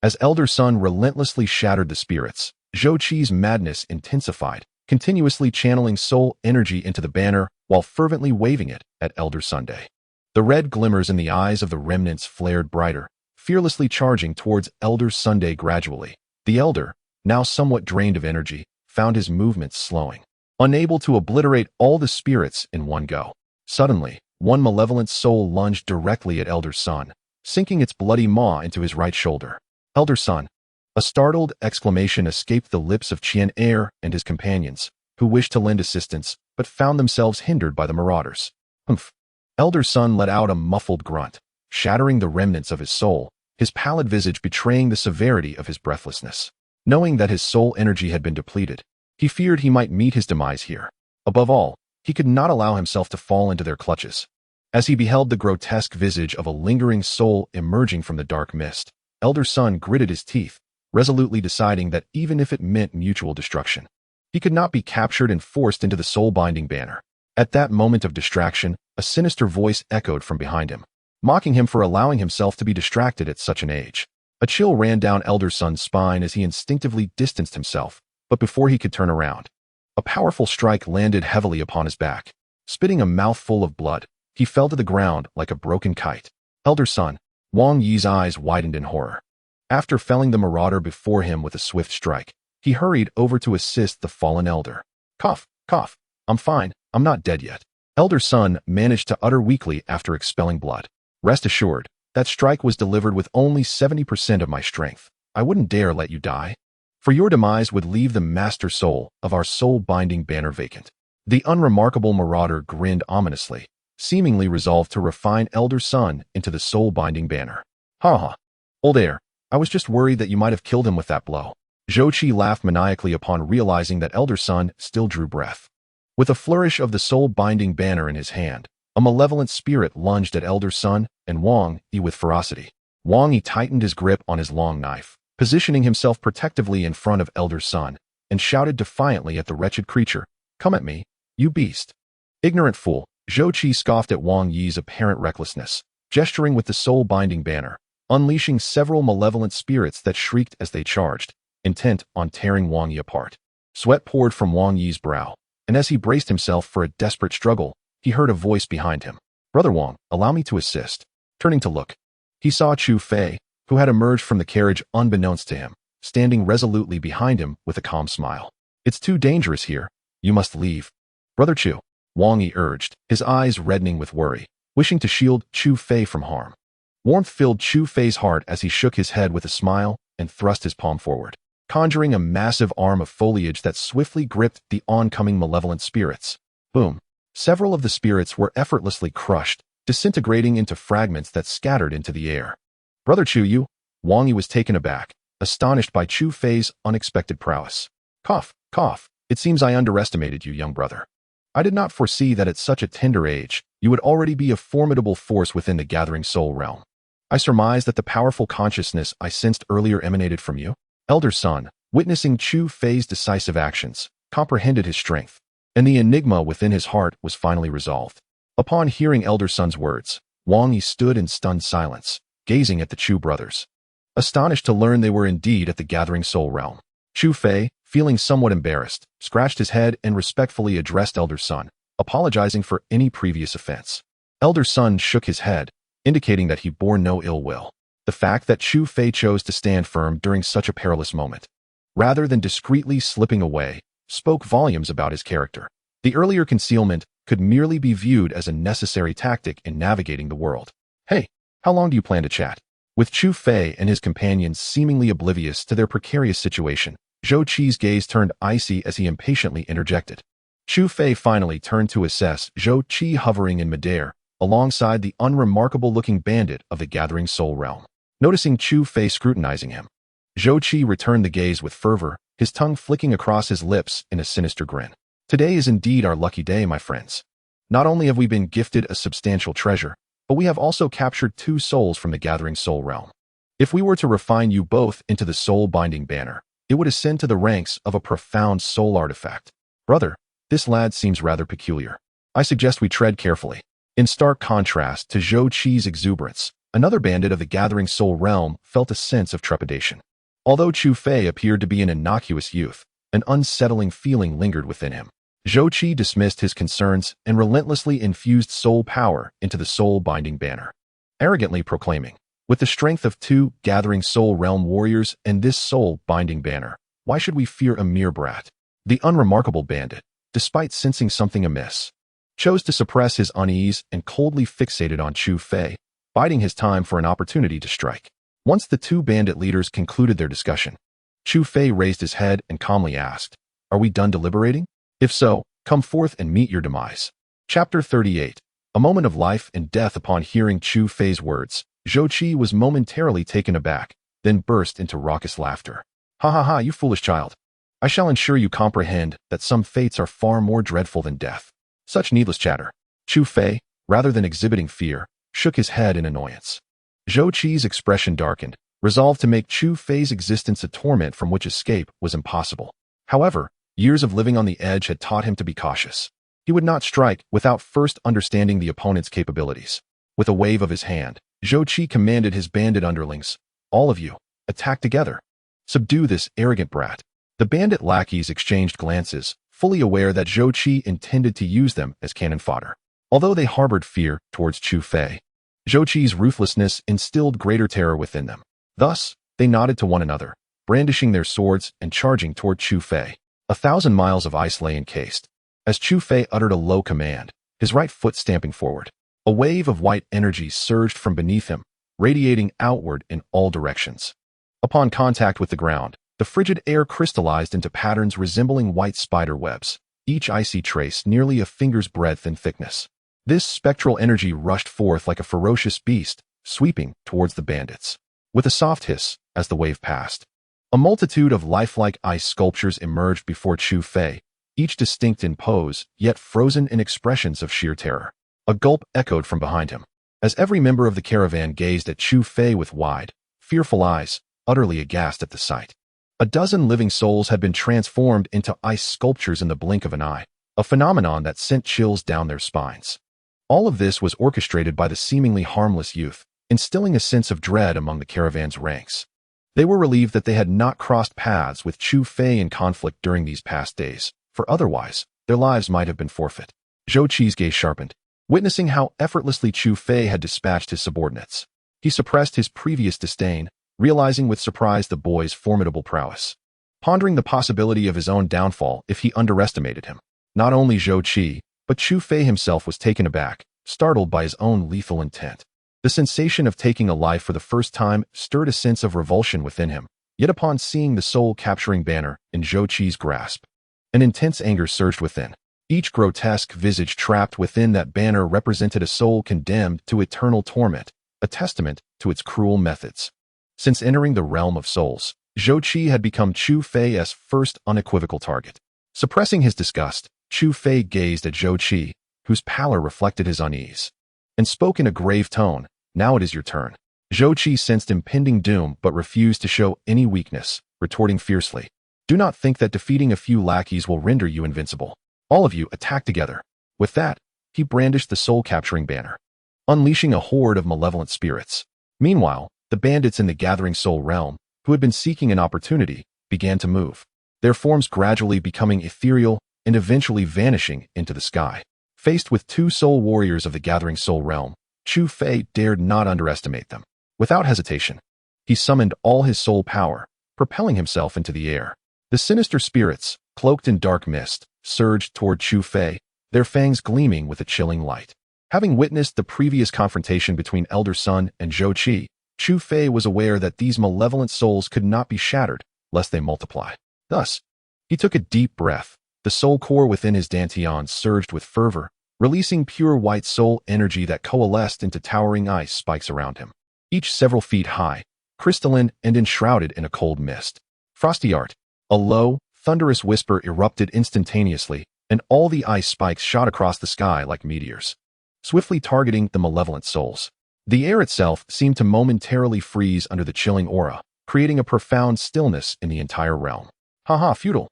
As Elder Sun relentlessly shattered the spirits, Zhou Qi's madness intensified, continuously channeling soul energy into the banner while fervently waving it at Elder Sunday. The red glimmers in the eyes of the remnants flared brighter, fearlessly charging towards Elder Sunday gradually. The Elder, now somewhat drained of energy, found his movements slowing, unable to obliterate all the spirits in one go. Suddenly, one malevolent soul lunged directly at Elder Sun, sinking its bloody maw into his right shoulder. Elder Sun. A startled exclamation escaped the lips of Qian Er and his companions, who wished to lend assistance, but found themselves hindered by the marauders. Humph. Elder Sun let out a muffled grunt, shattering the remnants of his soul, his pallid visage betraying the severity of his breathlessness. Knowing that his soul energy had been depleted, he feared he might meet his demise here. Above all, he could not allow himself to fall into their clutches. As he beheld the grotesque visage of a lingering soul emerging from the dark mist, Elder Sun gritted his teeth, resolutely deciding that even if it meant mutual destruction, he could not be captured and forced into the soul-binding banner. At that moment of distraction, a sinister voice echoed from behind him, mocking him for allowing himself to be distracted at such an age. A chill ran down Elder Sun's spine as he instinctively distanced himself, but before he could turn around, a powerful strike landed heavily upon his back. Spitting a mouthful of blood, he fell to the ground like a broken kite. Elder Sun. Wang Yi's eyes widened in horror. After felling the marauder before him with a swift strike, he hurried over to assist the fallen elder. Cough, cough. I'm fine, I'm not dead yet. Elder Sun managed to utter weakly after expelling blood. Rest assured, that strike was delivered with only 70% of my strength. I wouldn't dare let you die. For your demise would leave the master soul of our soul-binding banner vacant. The unremarkable marauder grinned ominously, seemingly resolved to refine Elder Sun into the soul-binding banner. Ha ha. Old Air, I was just worried that you might have killed him with that blow. Zhou Qi laughed maniacally upon realizing that Elder Sun still drew breath. With a flourish of the soul-binding banner in his hand, a malevolent spirit lunged at Elder Sun and Wang Yi with ferocity. Wang Yi tightened his grip on his long knife, positioning himself protectively in front of Elder Sun, and shouted defiantly at the wretched creature, "Come at me, you beast." Ignorant fool, Zhou Qi scoffed at Wang Yi's apparent recklessness, gesturing with the soul-binding banner, unleashing several malevolent spirits that shrieked as they charged, intent on tearing Wang Yi apart. Sweat poured from Wang Yi's brow, and as he braced himself for a desperate struggle, he heard a voice behind him. "Brother Wang, allow me to assist." Turning to look, he saw Chu Fei, who had emerged from the carriage unbeknownst to him, standing resolutely behind him with a calm smile. "It's too dangerous here. You must leave." "Brother Chu," Wang Yi urged, his eyes reddening with worry, wishing to shield Chu Fei from harm. Warmth filled Chu Fei's heart as he shook his head with a smile and thrust his palm forward, conjuring a massive arm of foliage that swiftly gripped the oncoming malevolent spirits. Boom. Several of the spirits were effortlessly crushed, disintegrating into fragments that scattered into the air. "Brother Chu, you?" Wang Yi was taken aback, astonished by Chu Fei's unexpected prowess. Cough, Cough. It seems I underestimated you, young brother. I did not foresee that at such a tender age, you would already be a formidable force within the gathering soul realm. I surmise that the powerful consciousness I sensed earlier emanated from you. Elder son, witnessing Chu Fei's decisive actions, comprehended his strength, and the enigma within his heart was finally resolved. Upon hearing Elder son's words, Wang Yi stood in stunned silence, gazing at the Chu brothers, astonished to learn they were indeed at the gathering soul realm. Chu Fei, feeling somewhat embarrassed, scratched his head and respectfully addressed Elder son, apologizing for any previous offense. Elder son shook his head, indicating that he bore no ill will. The fact that Chu Fei chose to stand firm during such a perilous moment, rather than discreetly slipping away, spoke volumes about his character. The earlier concealment could merely be viewed as a necessary tactic in navigating the world. Hey, how long do you plan to chat? With Chu Fei and his companions seemingly oblivious to their precarious situation, Zhou Qi's gaze turned icy as he impatiently interjected. Chu Fei finally turned to assess Zhou Qi hovering in midair, alongside the unremarkable-looking bandit of the gathering soul realm. Noticing Chu Fei scrutinizing him, Zhou Qi returned the gaze with fervor, his tongue flicking across his lips in a sinister grin. Today is indeed our lucky day, my friends. Not only have we been gifted a substantial treasure, but we have also captured 2 souls from the gathering soul realm. If we were to refine you both into the soul-binding banner, it would ascend to the ranks of a profound soul artifact. Brother, this lad seems rather peculiar. I suggest we tread carefully. In stark contrast to Zhou Qi's exuberance, another bandit of the gathering soul realm felt a sense of trepidation. Although Chu Fei appeared to be an innocuous youth, an unsettling feeling lingered within him. Zhou Qi dismissed his concerns and relentlessly infused soul power into the soul-binding banner, arrogantly proclaiming, with the strength of 2 gathering soul realm warriors and this soul-binding banner, why should we fear a mere brat? The unremarkable bandit, despite sensing something amiss, chose to suppress his unease and coldly fixated on Chu Fei, biding his time for an opportunity to strike. Once the 2 bandit leaders concluded their discussion, Chu Fei raised his head and calmly asked, "Are we done deliberating? If so, come forth and meet your demise." Chapter 38. A moment of life and death. Upon hearing Chu Fei's words, Zhou Qi was momentarily taken aback, then burst into raucous laughter. "Ha ha ha, you foolish child. I shall ensure you comprehend that some fates are far more dreadful than death." Such needless chatter. Chu Fei, rather than exhibiting fear, shook his head in annoyance. Zhou Qi's expression darkened, resolved to make Chu Fei's existence a torment from which escape was impossible. However, years of living on the edge had taught him to be cautious. He would not strike without first understanding the opponent's capabilities. With a wave of his hand, Zhou Qi commanded his bandit underlings, "All of you, attack together. Subdue this arrogant brat." The bandit lackeys exchanged glances, fully aware that Zhou Qi intended to use them as cannon fodder. Although they harbored fear towards Chu Fei, Zhou Qi's ruthlessness instilled greater terror within them. Thus, they nodded to one another, brandishing their swords and charging toward Chu Fei. 1,000 miles of ice lay encased. As Chu Fei uttered a low command, his right foot stamping forward, a wave of white energy surged from beneath him, radiating outward in all directions. Upon contact with the ground, the frigid air crystallized into patterns resembling white spider webs, each icy trace nearly a finger's breadth in thickness. This spectral energy rushed forth like a ferocious beast, sweeping towards the bandits. With a soft hiss, as the wave passed, a multitude of lifelike ice sculptures emerged before Chu Fei, each distinct in pose, yet frozen in expressions of sheer terror. A gulp echoed from behind him, as every member of the caravan gazed at Chu Fei with wide, fearful eyes, utterly aghast at the sight. A dozen living souls had been transformed into ice sculptures in the blink of an eye, a phenomenon that sent chills down their spines. All of this was orchestrated by the seemingly harmless youth, instilling a sense of dread among the caravan's ranks. They were relieved that they had not crossed paths with Chu Fei in conflict during these past days, for otherwise, their lives might have been forfeit. Zhou Qi's gaze sharpened, witnessing how effortlessly Chu Fei had dispatched his subordinates. He suppressed his previous disdain, realizing with surprise the boy's formidable prowess, pondering the possibility of his own downfall if he underestimated him. Not only Zhou Qi, but Chu Fei himself was taken aback, startled by his own lethal intent. The sensation of taking a life for the first time stirred a sense of revulsion within him, yet upon seeing the soul-capturing banner in Zhou Qi's grasp, an intense anger surged within. Each grotesque visage trapped within that banner represented a soul condemned to eternal torment, a testament to its cruel methods. Since entering the realm of souls, Zhou Qi had become Chu Fei's first unequivocal target. Suppressing his disgust, Chu Fei gazed at Zhou Qi, whose pallor reflected his unease, and spoke in a grave tone, "Now it is your turn." Zhou Qi sensed impending doom but refused to show any weakness, retorting fiercely, "Do not think that defeating a few lackeys will render you invincible. All of you attack together." With that, he brandished the soul-capturing banner, unleashing a horde of malevolent spirits. Meanwhile, the bandits in the gathering soul realm, who had been seeking an opportunity, began to move, their forms gradually becoming ethereal and eventually vanishing into the sky. Faced with two soul warriors of the gathering soul realm, Chu Fei dared not underestimate them. Without hesitation, he summoned all his soul power, propelling himself into the air. The sinister spirits, cloaked in dark mist, surged toward Chu Fei, their fangs gleaming with a chilling light. Having witnessed the previous confrontation between Elder Sun and Zhou Qi, Chu Fei was aware that these malevolent souls could not be shattered, lest they multiply. Thus, he took a deep breath. The soul core within his dantian surged with fervor, releasing pure white soul energy that coalesced into towering ice spikes around him, each several feet high, crystalline and enshrouded in a cold mist. Frosty art. A low, thunderous whisper erupted instantaneously, and all the ice spikes shot across the sky like meteors, swiftly targeting the malevolent souls. The air itself seemed to momentarily freeze under the chilling aura, creating a profound stillness in the entire realm. "Haha, futile."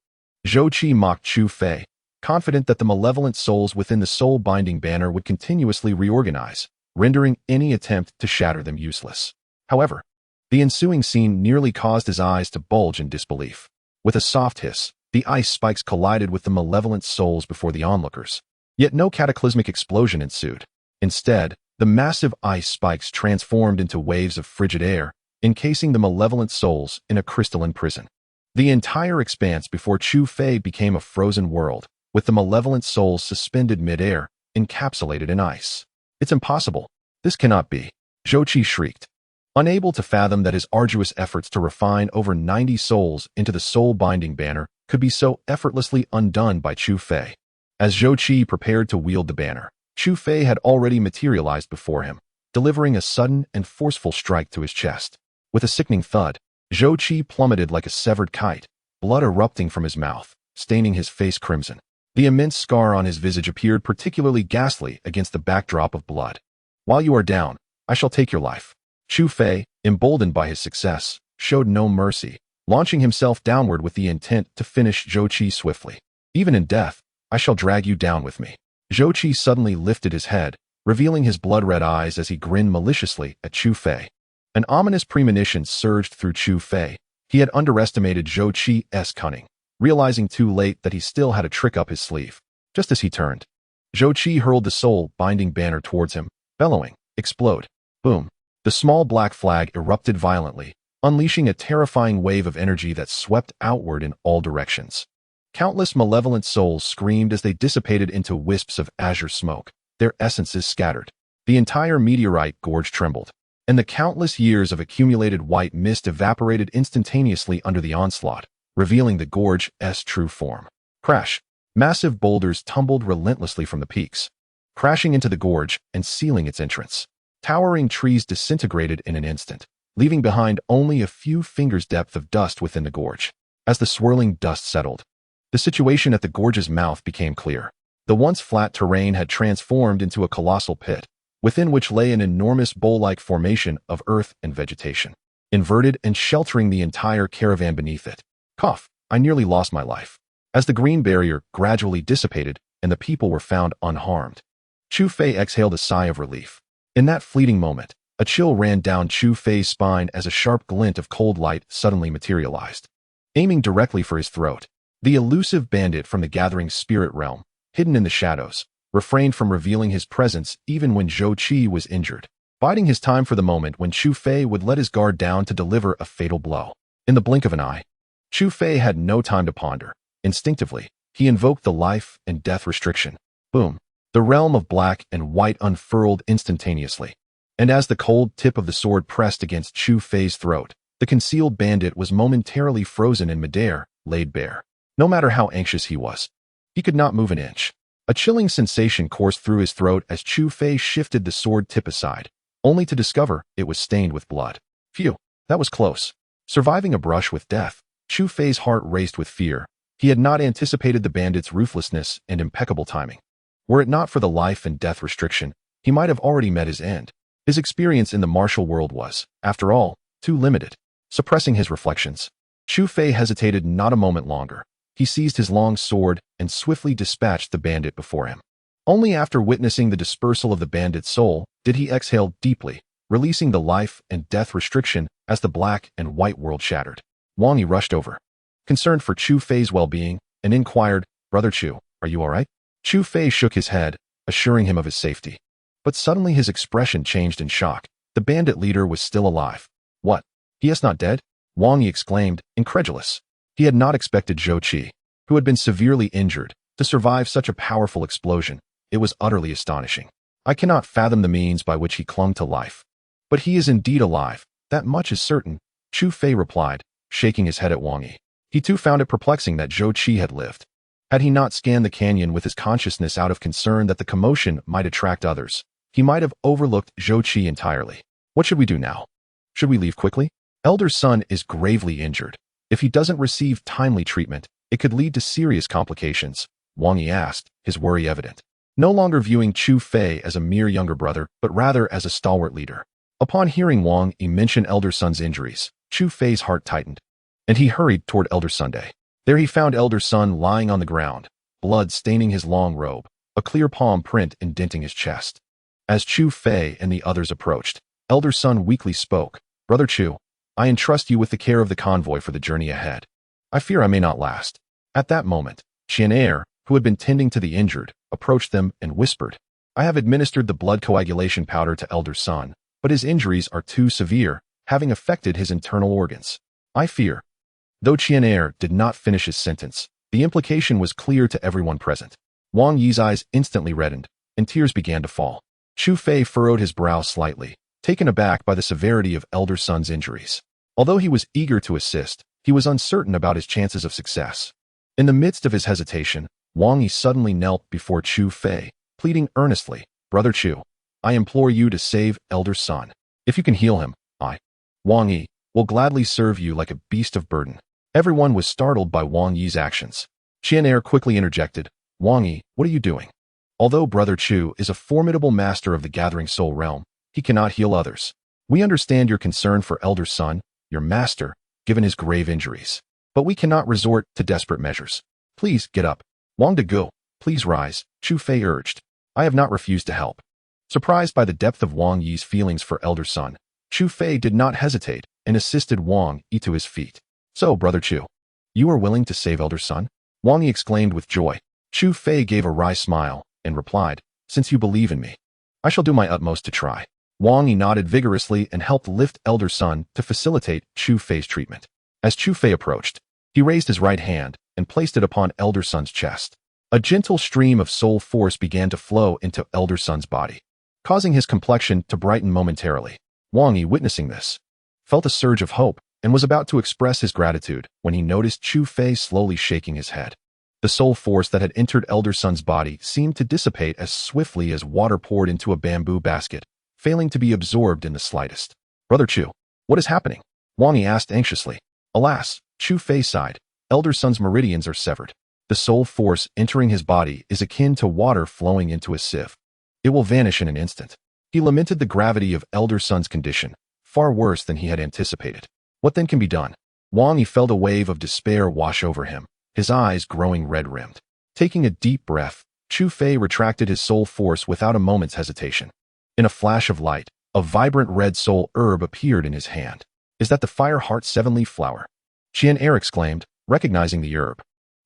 Zhou Qi mocked Chu Fei, confident that the malevolent souls within the soul-binding banner would continuously reorganize, rendering any attempt to shatter them useless. However, the ensuing scene nearly caused his eyes to bulge in disbelief. With a soft hiss, the ice spikes collided with the malevolent souls before the onlookers. Yet no cataclysmic explosion ensued. Instead, the massive ice spikes transformed into waves of frigid air, encasing the malevolent souls in a crystalline prison. The entire expanse before Chu Fei became a frozen world, with the malevolent souls suspended mid-air, encapsulated in ice. "It's impossible. This cannot be," Zhou Qi shrieked, unable to fathom that his arduous efforts to refine over 90 souls into the soul-binding banner could be so effortlessly undone by Chu Fei. As Zhou Qi prepared to wield the banner, Chu Fei had already materialized before him, delivering a sudden and forceful strike to his chest. With a sickening thud, Zhou Qi plummeted like a severed kite, blood erupting from his mouth, staining his face crimson. The immense scar on his visage appeared particularly ghastly against the backdrop of blood. "While you are down, I shall take your life." Chu Fei, emboldened by his success, showed no mercy, launching himself downward with the intent to finish Zhou Qi swiftly. "Even in death, I shall drag you down with me." Zhou Qi suddenly lifted his head, revealing his blood-red eyes as he grinned maliciously at Chu Fei. An ominous premonition surged through Chu Fei. He had underestimated Zhou Qi's cunning, realizing too late that he still had a trick up his sleeve. Just as he turned, Zhou Qi hurled the soul-binding banner towards him, bellowing, "Explode." Boom. The small black flag erupted violently, unleashing a terrifying wave of energy that swept outward in all directions. Countless malevolent souls screamed as they dissipated into wisps of azure smoke, their essences scattered. The entire meteorite gorge trembled, and the countless years of accumulated white mist evaporated instantaneously under the onslaught, revealing the gorge's true form. Crash! Massive boulders tumbled relentlessly from the peaks, crashing into the gorge and sealing its entrance. Towering trees disintegrated in an instant, leaving behind only a few fingers' depth of dust within the gorge. As the swirling dust settled, the situation at the gorge's mouth became clear. The once flat terrain had transformed into a colossal pit, within which lay an enormous bowl-like formation of earth and vegetation, inverted and sheltering the entire caravan beneath it. Cough, I nearly lost my life. As the green barrier gradually dissipated and the people were found unharmed, Chu Fei exhaled a sigh of relief. In that fleeting moment, a chill ran down Chu Fei's spine as a sharp glint of cold light suddenly materialized, aiming directly for his throat. The elusive bandit from the gathering spirit realm, hidden in the shadows, refrained from revealing his presence even when Zhou Qi was injured, biding his time for the moment when Chu Fei would let his guard down to deliver a fatal blow. In the blink of an eye, Chu Fei had no time to ponder. Instinctively, he invoked the life and death restriction. Boom! The realm of black and white unfurled instantaneously, and as the cold tip of the sword pressed against Chu Fei's throat, the concealed bandit was momentarily frozen in midair, laid bare. No matter how anxious he was, he could not move an inch. A chilling sensation coursed through his throat as Chu Fei shifted the sword tip aside, only to discover it was stained with blood. Phew, that was close. Surviving a brush with death, Chu Fei's heart raced with fear. He had not anticipated the bandit's ruthlessness and impeccable timing. Were it not for the life and death restriction, he might have already met his end. His experience in the martial world was, after all, too limited. Suppressing his reflections, Xu Fei hesitated not a moment longer. He seized his long sword and swiftly dispatched the bandit before him. Only after witnessing the dispersal of the bandit's soul did he exhale deeply, releasing the life and death restriction as the black and white world shattered. Wang Yi rushed over, concerned for Xu Fei's well-being, and inquired, "Brother Chu, are you all right?" Xu Fei shook his head, assuring him of his safety. But suddenly his expression changed in shock. The bandit leader was still alive. "What? He is not dead?" Wang Yi exclaimed, incredulous. He had not expected Zhou Qi, who had been severely injured, to survive such a powerful explosion. It was utterly astonishing. I cannot fathom the means by which he clung to life. But he is indeed alive, that much is certain, Xu Fei replied, shaking his head at Wang Yi. He too found it perplexing that Zhou Qi had lived. Had he not scanned the canyon with his consciousness out of concern that the commotion might attract others, he might have overlooked Zhou Qi entirely. What should we do now? Should we leave quickly? Elder Sun is gravely injured. If he doesn't receive timely treatment, it could lead to serious complications, Wang Yi asked, his worry evident. No longer viewing Xu Fei as a mere younger brother, but rather as a stalwart leader. Upon hearing Wang Yi mention Elder Sun's injuries, Xu Fei's heart tightened, and he hurried toward Elder Sunday. There he found Elder Sun lying on the ground, blood staining his long robe, a clear palm print indenting his chest. As Xu Fei and the others approached, Elder Sun weakly spoke, "Brother Chu, I entrust you with the care of the convoy for the journey ahead. I fear I may not last." At that moment, Qian, who had been tending to the injured, approached them and whispered, "I have administered the blood coagulation powder to Elder Sun, but his injuries are too severe, having affected his internal organs. I fear." Though Qian did not finish his sentence, the implication was clear to everyone present. Wang Yi's eyes instantly reddened, and tears began to fall. Xu Fei furrowed his brow slightly, taken aback by the severity of Elder Sun's injuries. Although he was eager to assist, he was uncertain about his chances of success. In the midst of his hesitation, Wang Yi suddenly knelt before Xu Fei, pleading earnestly, "Brother Chu, I implore you to save Elder Sun. If you can heal him, I, Wang Yi, will gladly serve you like a beast of burden." Everyone was startled by Wang Yi's actions. Qian quickly interjected, "Wang Yi, what are you doing? Although Brother Chu is a formidable master of the Gathering Soul realm, he cannot heal others. We understand your concern for Elder Sun, your master, given his grave injuries. But we cannot resort to desperate measures. Please get up. Wang De, please rise," Xu Fei urged. "I have not refused to help." Surprised by the depth of Wang Yi's feelings for Elder Sun, Xu Fei did not hesitate and assisted Wang Yi to his feet. "So, Brother Chu, you are willing to save Elder Sun?" Wang Yi exclaimed with joy. Xu Fei gave a wry smile and replied, "Since you believe in me, I shall do my utmost to try." Wang Yi nodded vigorously and helped lift Elder Sun to facilitate Xu Fei's treatment. As Xu Fei approached, he raised his right hand and placed it upon Elder Sun's chest. A gentle stream of soul force began to flow into Elder Sun's body, causing his complexion to brighten momentarily. Wang Yi, witnessing this, felt a surge of hope and was about to express his gratitude when he noticed Xu Fei slowly shaking his head. The soul force that had entered Elder Sun's body seemed to dissipate as swiftly as water poured into a bamboo basket, failing to be absorbed in the slightest. "Brother Chu, what is happening?" Wang Yi asked anxiously. "Alas," Xu Fei sighed, "Elder Sun's meridians are severed. The soul force entering his body is akin to water flowing into a sieve. It will vanish in an instant." He lamented the gravity of Elder Sun's condition, far worse than he had anticipated. What then can be done? Wang Yi felt a wave of despair wash over him, his eyes growing red-rimmed. Taking a deep breath, Xu Fei retracted his soul force without a moment's hesitation. In a flash of light, a vibrant red soul herb appeared in his hand. "Is that the Fire Heart Seven-Leaf Flower?" Qian exclaimed, recognizing the herb.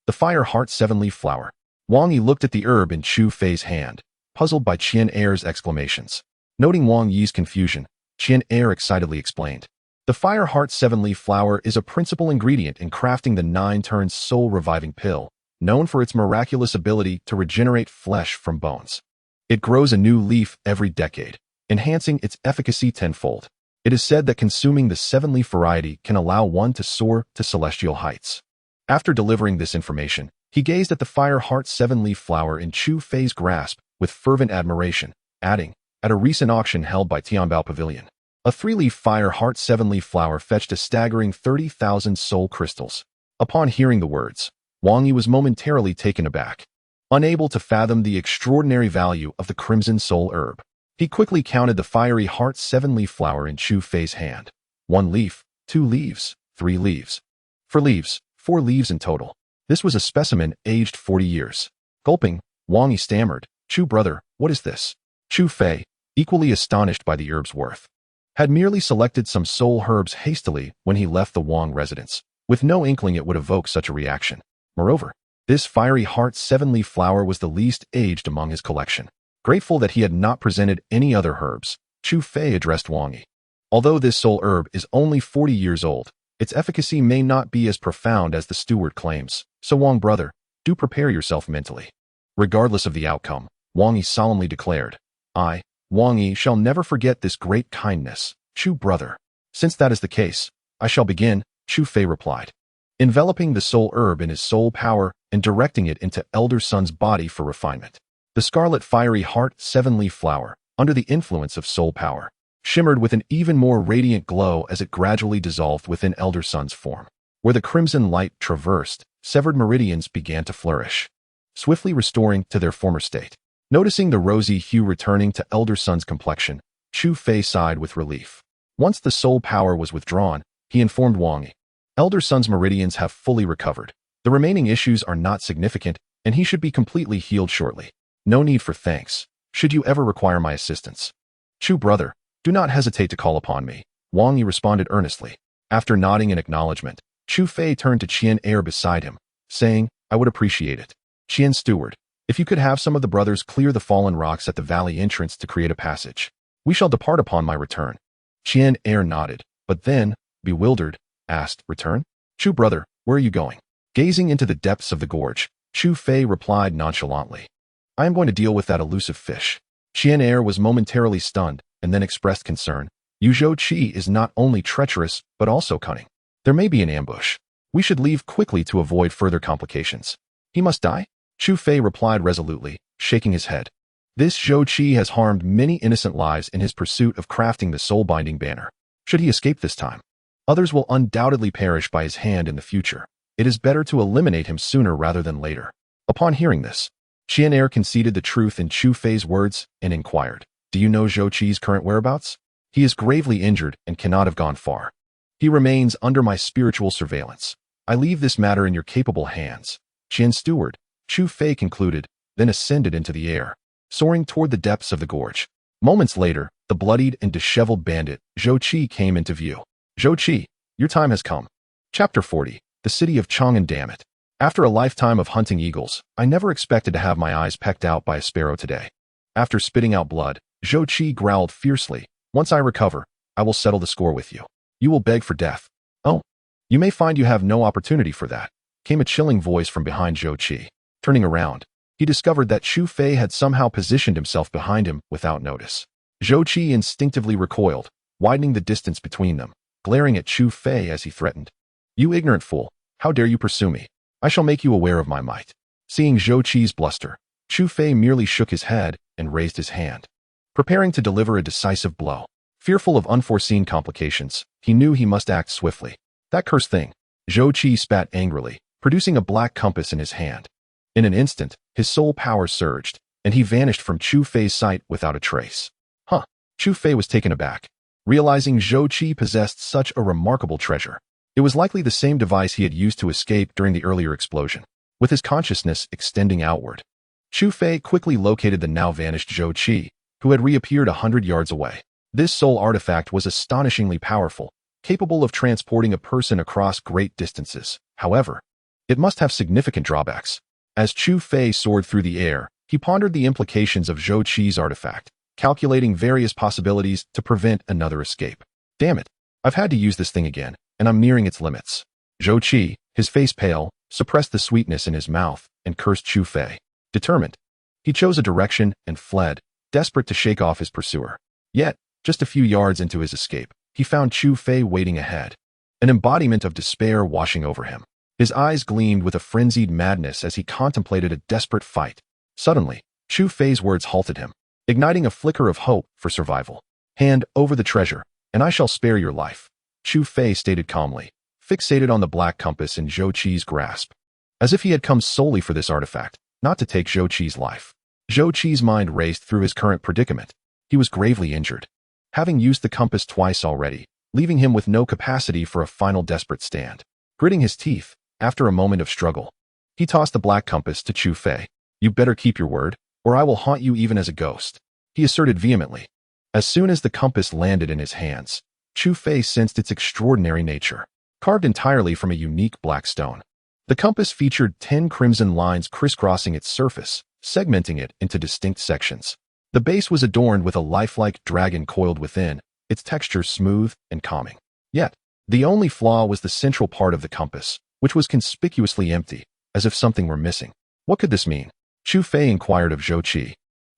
The Fire Heart Seven-Leaf Flower. Wang Yi looked at the herb in Xu Fei's hand, puzzled by Qian exclamations. Noting Wang Yi's confusion, Qian excitedly explained. The Fire Heart Seven-Leaf Flower is a principal ingredient in crafting the 9-turns soul-reviving pill, known for its miraculous ability to regenerate flesh from bones. It grows a new leaf every decade, enhancing its efficacy tenfold. It is said that consuming the 7-leaf variety can allow one to soar to celestial heights. After delivering this information, he gazed at the Fire Heart 7-leaf flower in Xu Fei's grasp with fervent admiration, adding, "At a recent auction held by Tianbao Pavilion, a 3-leaf Fire Heart 7-leaf flower fetched a staggering 30,000 soul crystals." Upon hearing the words, Wang Yi was momentarily taken aback, unable to fathom the extraordinary value of the crimson soul herb. He quickly counted the fiery heart 7-leaf flower in Chu Fei's hand. 1 leaf, 2 leaves, 3 leaves. 4 leaves, 4 leaves in total. This was a specimen aged 40 years. Gulping, Wang Yi stammered, "Chu brother, what is this?" Chu Fei, equally astonished by the herb's worth, had merely selected some soul herbs hastily when he left the Wang residence, with no inkling it would evoke such a reaction. Moreover, this fiery heart 7-leaf flower was the least aged among his collection. Grateful that he had not presented any other herbs, Chu Fei addressed Wang Yi. Although this soul herb is only 40 years old, its efficacy may not be as profound as the steward claims, so Wang brother, do prepare yourself mentally. Regardless of the outcome, Wang Yi solemnly declared, I, Wang Yi, shall never forget this great kindness, Chu brother. Since that is the case, I shall begin, Chu Fei replied, enveloping the soul herb in his soul power and directing it into elder son's body for refinement. The scarlet fiery heart 7-leaf flower, under the influence of soul power, shimmered with an even more radiant glow as it gradually dissolved within elder son's form. Where the crimson light traversed, severed meridians began to flourish, swiftly restoring to their former state. Noticing the rosy hue returning to elder son's complexion, Chu Fei sighed with relief. Once the soul power was withdrawn, he informed Wang Yi, elder son's meridians have fully recovered. The remaining issues are not significant, and he should be completely healed shortly. No need for thanks, should you ever require my assistance. Chu brother, do not hesitate to call upon me, Wang Yi responded earnestly. After nodding in acknowledgement, Chu Fei turned to Qian Air beside him, saying, I would appreciate it. Qian steward, if you could have some of the brothers clear the fallen rocks at the valley entrance to create a passage. We shall depart upon my return. Qian Air nodded, but then, bewildered, asked, Return? Chu brother, where are you going? Gazing into the depths of the gorge, Chu Fei replied nonchalantly, I am going to deal with that elusive fish. Qian Air was momentarily stunned, and then expressed concern. Yu Zhou Qi is not only treacherous, but also cunning. There may be an ambush. We should leave quickly to avoid further complications. He must die? Chu Fei replied resolutely, shaking his head. This Zhou Qi has harmed many innocent lives in his pursuit of crafting the soul-binding banner. Should he escape this time, others will undoubtedly perish by his hand in the future. It is better to eliminate him sooner rather than later. Upon hearing this, Qian Air conceded the truth in Chu Fei's words and inquired, Do you know Zhou Qi's current whereabouts? He is gravely injured and cannot have gone far. He remains under my spiritual surveillance. I leave this matter in your capable hands. Qian steward, Chu Fei concluded, then ascended into the air, soaring toward the depths of the gorge. Moments later, the bloodied and disheveled bandit, Zhou Qi, came into view. Zhou Qi, your time has come. Chapter 40, The City of Chang'an. Damn it. After a lifetime of hunting eagles, I never expected to have my eyes pecked out by a sparrow today. After spitting out blood, Zhou Qi growled fiercely, Once I recover, I will settle the score with you. You will beg for death. Oh, you may find you have no opportunity for that, came a chilling voice from behind Zhou Qi. Turning around, he discovered that Chu Fei had somehow positioned himself behind him without notice. Zhou Qi instinctively recoiled, widening the distance between them, glaring at Chu Fei as he threatened. You ignorant fool, how dare you pursue me? I shall make you aware of my might. Seeing Zhou Qi's bluster, Chu Fei merely shook his head and raised his hand, preparing to deliver a decisive blow. Fearful of unforeseen complications, he knew he must act swiftly. That cursed thing. Zhou Qi spat angrily, producing a black compass in his hand. In an instant, his soul power surged, and he vanished from Chu Fei's sight without a trace. Huh. Chu Fei was taken aback, realizing Zhou Qi possessed such a remarkable treasure. It was likely the same device he had used to escape during the earlier explosion, with his consciousness extending outward. Chu Fei quickly located the now-vanished Zhou Qi, who had reappeared 100 yards away. This soul artifact was astonishingly powerful, capable of transporting a person across great distances. However, it must have significant drawbacks. As Chu Fei soared through the air, he pondered the implications of Zhou Qi's artifact, calculating various possibilities to prevent another escape. Damn it, I've had to use this thing again, and I'm nearing its limits. Zhou Qi, his face pale, suppressed the sweetness in his mouth and cursed Chu Fei. Determined, he chose a direction and fled, desperate to shake off his pursuer. Yet, just a few yards into his escape, he found Chu Fei waiting ahead, an embodiment of despair washing over him. His eyes gleamed with a frenzied madness as he contemplated a desperate fight. Suddenly, Chu Fei's words halted him, igniting a flicker of hope for survival. Hand over the treasure, and I shall spare your life, Chu Fei stated calmly, fixated on the black compass in Zhou Qi's grasp. as if he had come solely for this artifact, not to take Zhou Qi's life. Zhou Qi's mind raced through his current predicament. He was gravely injured, having used the compass twice already, leaving him with no capacity for a final desperate stand. Gritting his teeth, after a moment of struggle, he tossed the black compass to Chu Fei. "You better keep your word, or I will haunt you even as a ghost," he asserted vehemently. As soon as the compass landed in his hands, Chu Fei sensed its extraordinary nature. Carved entirely from a unique black stone, the compass featured 10 crimson lines crisscrossing its surface, segmenting it into distinct sections. The base was adorned with a lifelike dragon coiled within, its texture smooth and calming. Yet, the only flaw was the central part of the compass, which was conspicuously empty, as if something were missing. What could this mean? Chu Fei inquired of Zhou Qi.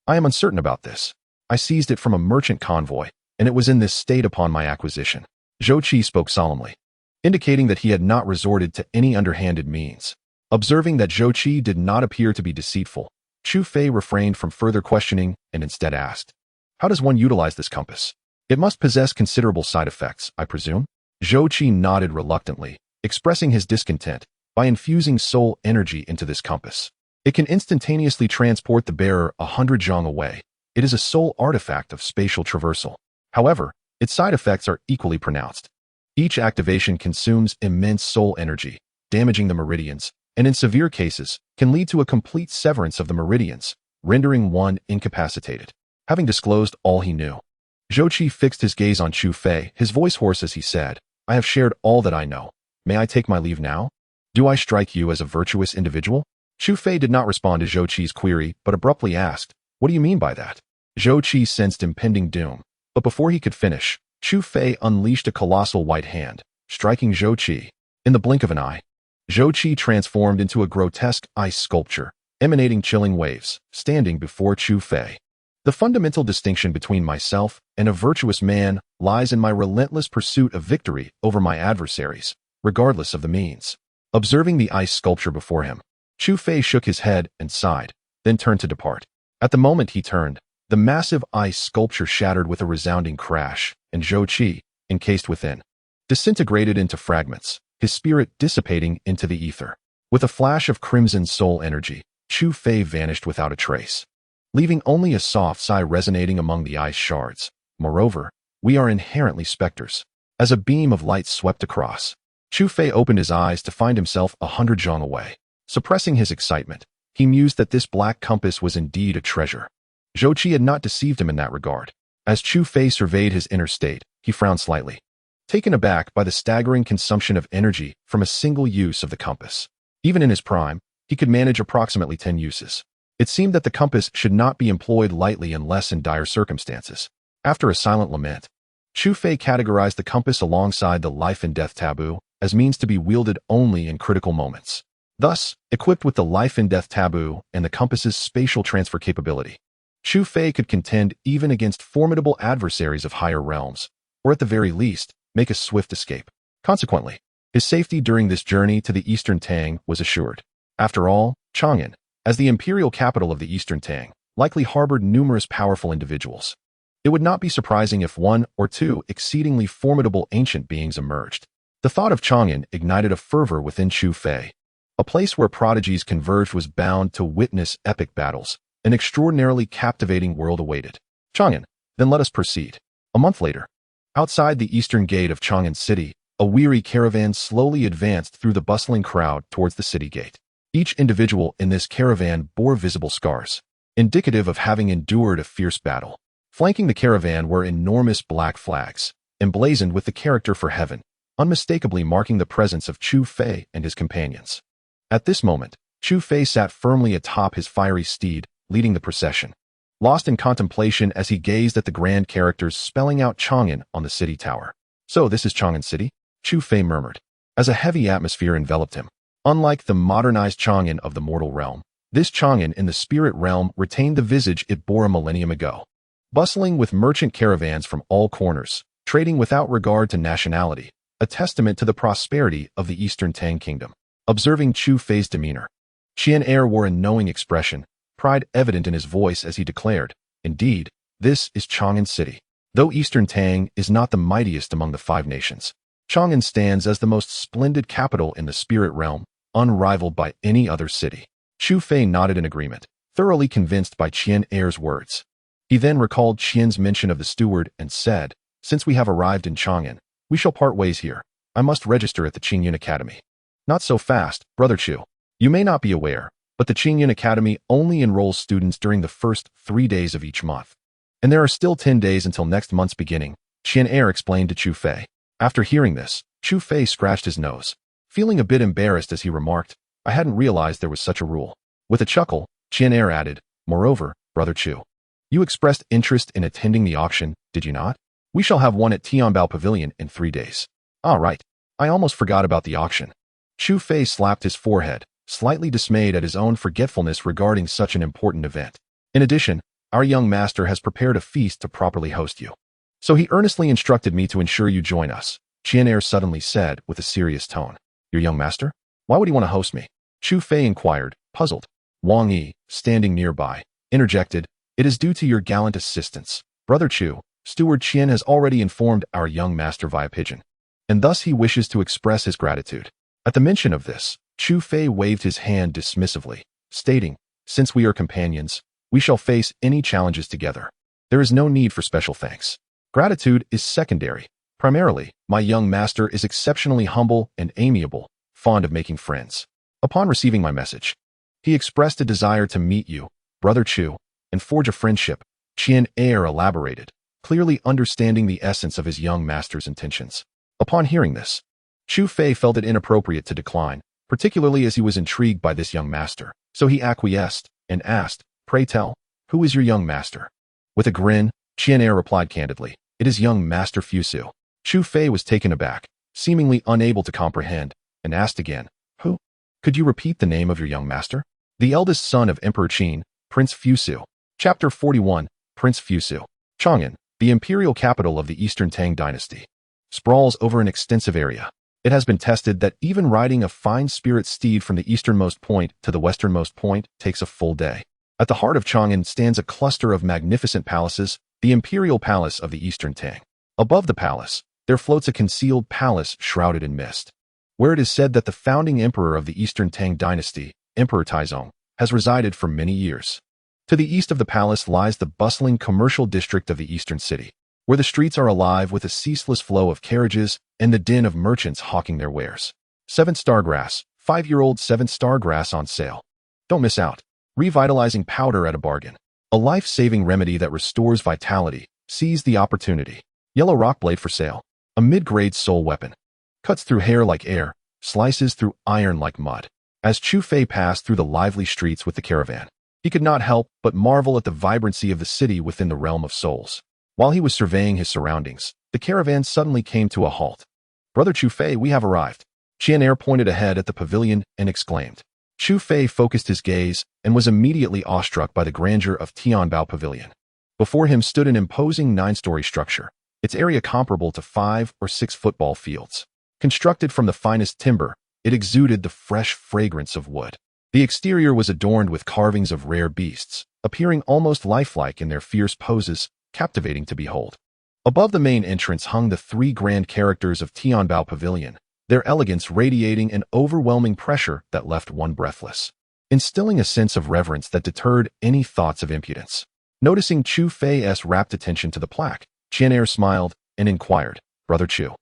"I am uncertain about this. I seized it from a merchant convoy, and it was in this state upon my acquisition." Zhou Qi spoke solemnly, indicating that he had not resorted to any underhanded means. Observing that Zhou Qi did not appear to be deceitful, Chu Fei refrained from further questioning and instead asked, "How does one utilize this compass? It must possess considerable side effects, I presume?" Zhou Qi nodded reluctantly, expressing his discontent. "By infusing soul energy into this compass, it can instantaneously transport the bearer 100 zhang away. It is a soul artifact of spatial traversal. However, its side effects are equally pronounced. Each activation consumes immense soul energy, damaging the meridians, and in severe cases, can lead to a complete severance of the meridians, rendering one incapacitated." Having disclosed all he knew, Zhou Qi fixed his gaze on Chu Fei, his voice hoarse as he said, "I have shared all that I know. May I take my leave now? Do I strike you as a virtuous individual?" Chu Fei did not respond to Zhou Qi's query, but abruptly asked, "What do you mean by that?" Zhou Qi sensed impending doom, but before he could finish, Chu Fei unleashed a colossal white hand, striking Zhou Qi. In the blink of an eye, Zhou Qi transformed into a grotesque ice sculpture, emanating chilling waves, standing before Chu Fei. "The fundamental distinction between myself and a virtuous man lies in my relentless pursuit of victory over my adversaries, regardless of the means." Observing the ice sculpture before him, Chu Fei shook his head and sighed, then turned to depart. At the moment he turned, the massive ice sculpture shattered with a resounding crash, and Zhou Qi, encased within, disintegrated into fragments, his spirit dissipating into the ether. With a flash of crimson soul energy, Chu Fei vanished without a trace, leaving only a soft sigh resonating among the ice shards. Moreover, we are inherently specters. As a beam of light swept across, Chu Fei opened his eyes to find himself 100 zhang away. Suppressing his excitement, he mused that this black compass was indeed a treasure. Zhou Qi had not deceived him in that regard. As Chu Fei surveyed his inner state, he frowned slightly, taken aback by the staggering consumption of energy from a single use of the compass. Even in his prime, he could manage approximately 10 uses. It seemed that the compass should not be employed lightly unless in dire circumstances. After a silent lament, Chu Fei categorized the compass alongside the life and death taboo as means to be wielded only in critical moments. Thus, equipped with the life and death taboo and the compass's spatial transfer capability, Chu Fei could contend even against formidable adversaries of higher realms, or at the very least, make a swift escape. Consequently, his safety during this journey to the Eastern Tang was assured. After all, Chang'an, as the imperial capital of the Eastern Tang, likely harbored numerous powerful individuals. It would not be surprising if one or two exceedingly formidable ancient beings emerged. The thought of Chang'an ignited a fervor within Chu Fei. A place where prodigies converged was bound to witness epic battles. An extraordinarily captivating world awaited. Chang'an, then let us proceed. A month later, outside the eastern gate of Chang'an City, a weary caravan slowly advanced through the bustling crowd towards the city gate. Each individual in this caravan bore visible scars, indicative of having endured a fierce battle. Flanking the caravan were enormous black flags, emblazoned with the character for heaven, unmistakably marking the presence of Chu Fei and his companions. At this moment, Chu Fei sat firmly atop his fiery steed, leading the procession, lost in contemplation as he gazed at the grand characters spelling out Chang'an on the city tower. "So this is Chang'an City?" Chu Fei murmured, as a heavy atmosphere enveloped him. Unlike the modernized Chang'an of the mortal realm, this Chang'an in the spirit realm retained the visage it bore a millennium ago. Bustling with merchant caravans from all corners, trading without regard to nationality, a testament to the prosperity of the Eastern Tang Kingdom. Observing Chu Fei's demeanor, Qian Er wore a knowing expression, pride evident in his voice as he declared, "Indeed, this is Chang'an City. Though Eastern Tang is not the mightiest among the 5 nations, Chang'an stands as the most splendid capital in the spirit realm, unrivaled by any other city. Chu Fei nodded in agreement, thoroughly convinced by Qian Er's words. He then recalled Qian's mention of the steward and said, "Since we have arrived in Chang'an, we shall part ways here. I must register at the Qingyun Academy." "Not so fast, Brother Chu. You may not be aware, but the Qingyun Academy only enrolls students during the first 3 days of each month. And there are still 10 days until next month's beginning," Qian Er explained to Chu Fei. After hearing this, Chu Fei scratched his nose, feeling a bit embarrassed as he remarked, "I hadn't realized there was such a rule." With a chuckle, Qian Er added, "Moreover, Brother Chu, you expressed interest in attending the auction, did you not? We shall have one at Tianbao Pavilion in 3 days. Ah, right. I almost forgot about the auction." Chu Fei slapped his forehead, slightly dismayed at his own forgetfulness regarding such an important event. "In addition, our young master has prepared a feast to properly host you. So he earnestly instructed me to ensure you join us," Qian Er suddenly said with a serious tone. "Your young master? Why would he want to host me?" Chu Fei inquired, puzzled. Wang Yi, standing nearby, interjected, "It is due to your gallant assistance. Brother Chu, Steward Qian has already informed our young master via pigeon, and thus he wishes to express his gratitude." At the mention of this, Chu Fei waved his hand dismissively, stating, "Since we are companions, we shall face any challenges together. There is no need for special thanks. Gratitude is secondary. Primarily, my young master is exceptionally humble and amiable, fond of making friends." Upon receiving my message, he expressed a desire to meet you, Brother Chu, and forge a friendship, Qian Er elaborated, clearly understanding the essence of his young master's intentions. Upon hearing this, Chu Fei felt it inappropriate to decline, particularly as he was intrigued by this young master, so he acquiesced and asked, "Pray tell, who is your young master?" With a grin, Qian Er replied candidly, "It is young Master Fusu." Chu Fei was taken aback, seemingly unable to comprehend, and asked again, "Who? Could you repeat the name of your young master?" "The eldest son of Emperor Qin, Prince Fusu." Chapter 41, Prince Fusu. Chang'an, the imperial capital of the Eastern Tang dynasty, sprawls over an extensive area. It has been tested that even riding a fine-spirit steed from the easternmost point to the westernmost point takes a full day. At the heart of Chang'an stands a cluster of magnificent palaces, the Imperial Palace of the Eastern Tang. Above the palace, there floats a concealed palace shrouded in mist, where it is said that the founding emperor of the Eastern Tang dynasty, Emperor Taizong, has resided for many years. To the east of the palace lies the bustling commercial district of the eastern city, where the streets are alive with a ceaseless flow of carriages and the din of merchants hawking their wares. 7-star grass, 5-year-old 7-star grass on sale. Don't miss out. Revitalizing powder at a bargain. A life-saving remedy that restores vitality. Seize the opportunity. Yellow rock blade for sale. A mid-grade soul weapon. Cuts through hair like air, slices through iron like mud. As Chu Fei passed through the lively streets with the caravan, he could not help but marvel at the vibrancy of the city within the realm of souls. While he was surveying his surroundings, the caravan suddenly came to a halt. "Brother Chu Fei, we have arrived." Qian Er pointed ahead at the pavilion and exclaimed. Chu Fei focused his gaze and was immediately awestruck by the grandeur of Tianbao Pavilion. Before him stood an imposing 9-story structure, its area comparable to 5 or 6 football fields. Constructed from the finest timber, it exuded the fresh fragrance of wood. The exterior was adorned with carvings of rare beasts, appearing almost lifelike in their fierce poses, captivating to behold. Above the main entrance hung the 3 grand characters of Tianbao Pavilion, their elegance radiating an overwhelming pressure that left one breathless, instilling a sense of reverence that deterred any thoughts of impudence. Noticing Chu Fei's rapt attention to the plaque, Qian Er smiled and inquired, "Brother Chu,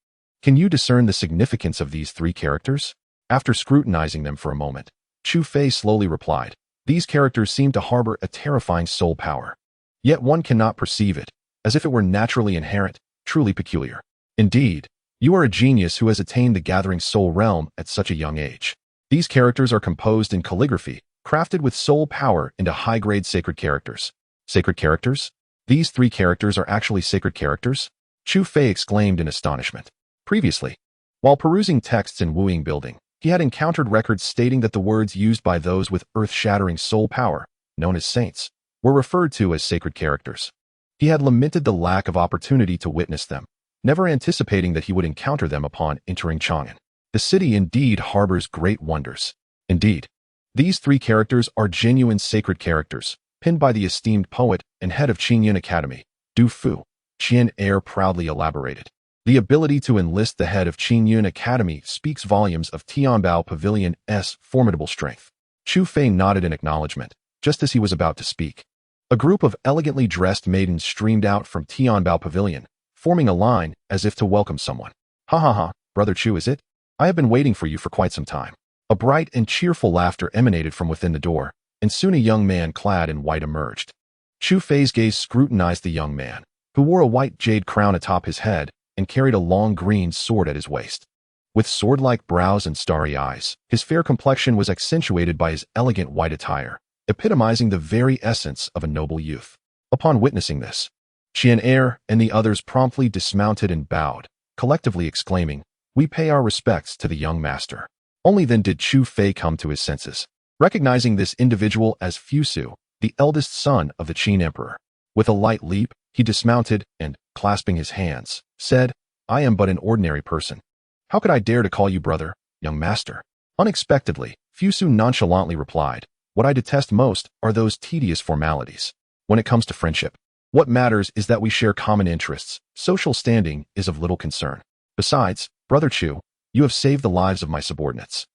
can you discern the significance of these 3 characters?" After scrutinizing them for a moment, Chu Fei slowly replied, "These characters seem to harbor a terrifying soul power. Yet one cannot perceive it, as if it were naturally inherent, truly peculiar. Indeed, you are a genius who has attained the gathering soul realm at such a young age. These characters are composed in calligraphy, crafted with soul power into high-grade sacred characters." "Sacred characters? These 3 characters are actually sacred characters?" Chu Fei exclaimed in astonishment. Previously, while perusing texts in Wuying Building, he had encountered records stating that the words used by those with earth-shattering soul power, known as saints, were referred to as sacred characters. He had lamented the lack of opportunity to witness them, never anticipating that he would encounter them upon entering Chang'an. The city indeed harbors great wonders. Indeed, these 3 characters are genuine sacred characters, penned by the esteemed poet and head of Qingyun Academy, Du Fu, Qian Er proudly elaborated. The ability to enlist the head of Qin Yun Academy speaks volumes of Tianbao Pavilion's formidable strength. Chu Fei nodded in acknowledgement, just as he was about to speak. A group of elegantly dressed maidens streamed out from Tianbao Pavilion, forming a line as if to welcome someone. Ha ha ha, Brother Chu, is it? I have been waiting for you for quite some time. A bright and cheerful laughter emanated from within the door, and soon a young man clad in white emerged. Chu Fei's gaze scrutinized the young man, who wore a white jade crown atop his head and carried a long green sword at his waist. With sword-like brows and starry eyes, his fair complexion was accentuated by his elegant white attire, epitomizing the very essence of a noble youth. Upon witnessing this, Qian Er and the others promptly dismounted and bowed, collectively exclaiming, "We pay our respects to the young master." Only then did Chu Fei come to his senses, recognizing this individual as Fusu, the eldest son of the Qin Emperor. With a light leap, he dismounted and, clasping his hands, said, "I am but an ordinary person. How could I dare to call you brother, young master?" Unexpectedly, Fusu nonchalantly replied, "What I detest most are those tedious formalities. When it comes to friendship, what matters is that we share common interests. Social standing is of little concern. Besides, Brother Chu, you have saved the lives of my subordinates.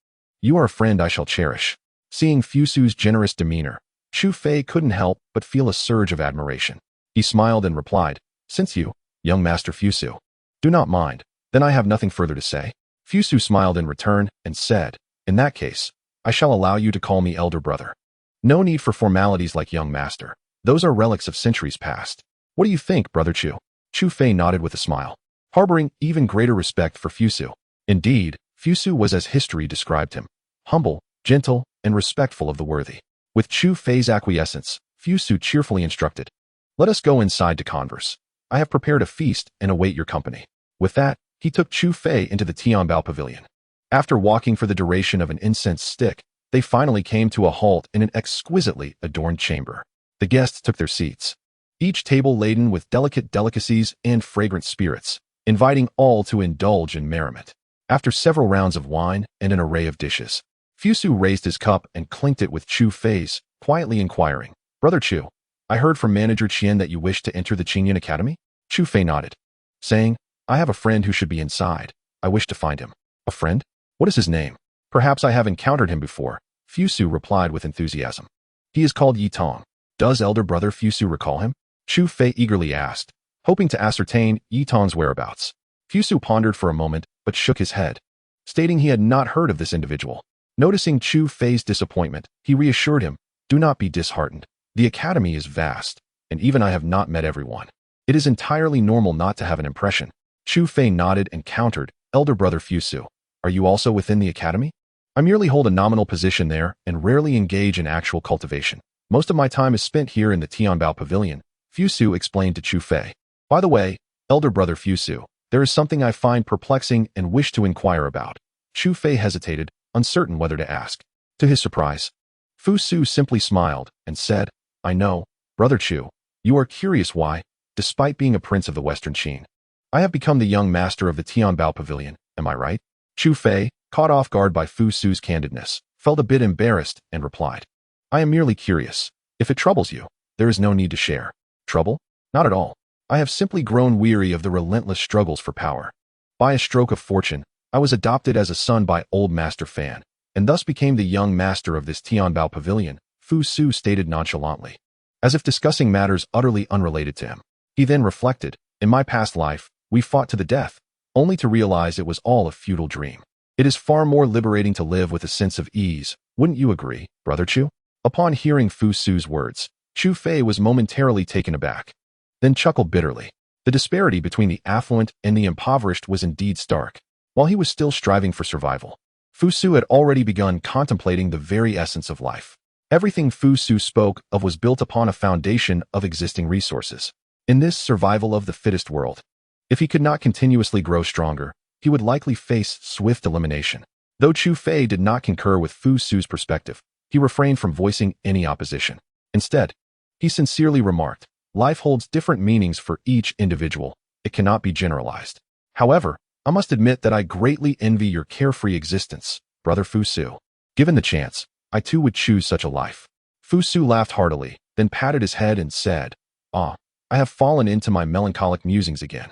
You are a friend I shall cherish." Seeing Fusu's generous demeanor, Chu Fei couldn't help but feel a surge of admiration. He smiled and replied, "Since you, young Master Fusu, do not mind, then I have nothing further to say." Fusu smiled in return and said, "In that case, I shall allow you to call me elder brother. No need for formalities like young master. Those are relics of centuries past. What do you think, Brother Chu?" Chu Fei nodded with a smile, harboring even greater respect for Fusu. Indeed, Fusu was as history described him, humble, gentle, and respectful of the worthy. With Chu Fei's acquiescence, Fusu cheerfully instructed, "Let us go inside to converse. I have prepared a feast and await your company." With that, he took Chu Fei into the Tianbao Pavilion. After walking for the duration of an incense stick, they finally came to a halt in an exquisitely adorned chamber. The guests took their seats, each table laden with delicate delicacies and fragrant spirits, inviting all to indulge in merriment. After several rounds of wine and an array of dishes, Fusu raised his cup and clinked it with Chu Fei's, quietly inquiring, "Brother Chu, I heard from Manager Qian that you wish to enter the Qin Yun Academy?" Chu Fei nodded, saying, "I have a friend who should be inside. I wish to find him." "A friend? What is his name? Perhaps I have encountered him before," Fusu replied with enthusiasm. "He is called Yi Tong. Does elder brother Fusu recall him?" Chu Fei eagerly asked, hoping to ascertain Yi Tong's whereabouts. Fusu pondered for a moment, but shook his head, stating he had not heard of this individual. Noticing Chu Fei's disappointment, he reassured him, "Do not be disheartened. The academy is vast, and even I have not met everyone. It is entirely normal not to have an impression." Chu Fei nodded and countered, "Elder brother Fusu, are you also within the academy?" "I merely hold a nominal position there and rarely engage in actual cultivation. Most of my time is spent here in the Tianbao Pavilion," Fusu explained to Chu Fei. "By the way, elder brother Fusu, there is something I find perplexing and wish to inquire about." Chu Fei hesitated, uncertain whether to ask. To his surprise, Fusu simply smiled and said, "I know, Brother Chu, you are curious why, despite being a prince of the Western Qin, I have become the young master of the Tianbao Pavilion, am I right?" Chu Fei, caught off guard by Fusu's candidness, felt a bit embarrassed and replied, "I am merely curious. If it troubles you, there is no need to share." "Trouble? Not at all. I have simply grown weary of the relentless struggles for power. By a stroke of fortune, I was adopted as a son by old Master Fan, and thus became the young master of this Tianbao Pavilion," Fusu stated nonchalantly, as if discussing matters utterly unrelated to him. He then reflected, "In my past life, we fought to the death, only to realize it was all a futile dream. It is far more liberating to live with a sense of ease, wouldn't you agree, Brother Chu?" Upon hearing Fusu's words, Chu Fei was momentarily taken aback, then chuckled bitterly. The disparity between the affluent and the impoverished was indeed stark. While he was still striving for survival, Fusu had already begun contemplating the very essence of life. Everything Fusu spoke of was built upon a foundation of existing resources. In this survival of the fittest world, if he could not continuously grow stronger, he would likely face swift elimination. Though Chu Fei did not concur with Fusu's perspective, he refrained from voicing any opposition. Instead, he sincerely remarked, "Life holds different meanings for each individual. It cannot be generalized. However, I must admit that I greatly envy your carefree existence, Brother Fusu. Given the chance, I too would choose such a life." Fusu laughed heartily, then patted his head and said, "Ah, I have fallen into my melancholic musings again.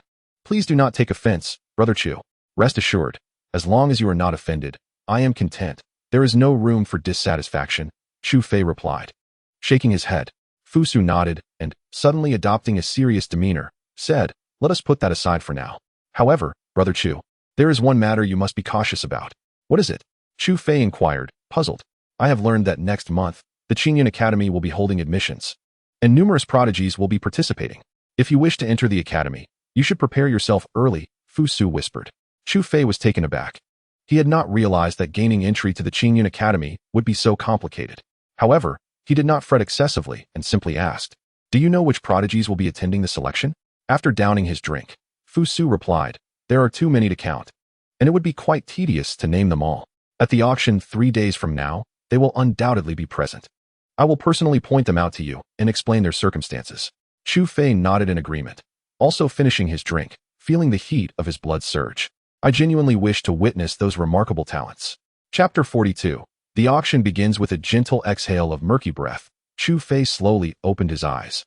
Please do not take offense, Brother Chu. Rest assured, as long as you are not offended, I am content. There is no room for dissatisfaction, Chu Fei replied. Shaking his head, Fusu nodded and, suddenly adopting a serious demeanor, said, let us put that aside for now. However, Brother Chu, there is one matter you must be cautious about. What is it? Chu Fei inquired, puzzled. I have learned that next month, the Qin Academy will be holding admissions, and numerous prodigies will be participating. If you wish to enter the academy, you should prepare yourself early, Fusu whispered. Chu Fei was taken aback. He had not realized that gaining entry to the Qin Academy would be so complicated. However, he did not fret excessively and simply asked, do you know which prodigies will be attending the selection? After downing his drink, Fusu replied, there are too many to count, and it would be quite tedious to name them all. At the auction 3 days from now, they will undoubtedly be present. I will personally point them out to you and explain their circumstances. Chu Fei nodded in agreement, also finishing his drink, feeling the heat of his blood surge. I genuinely wish to witness those remarkable talents. Chapter 42. The auction begins with a gentle exhale of murky breath. Chu Fei slowly opened his eyes.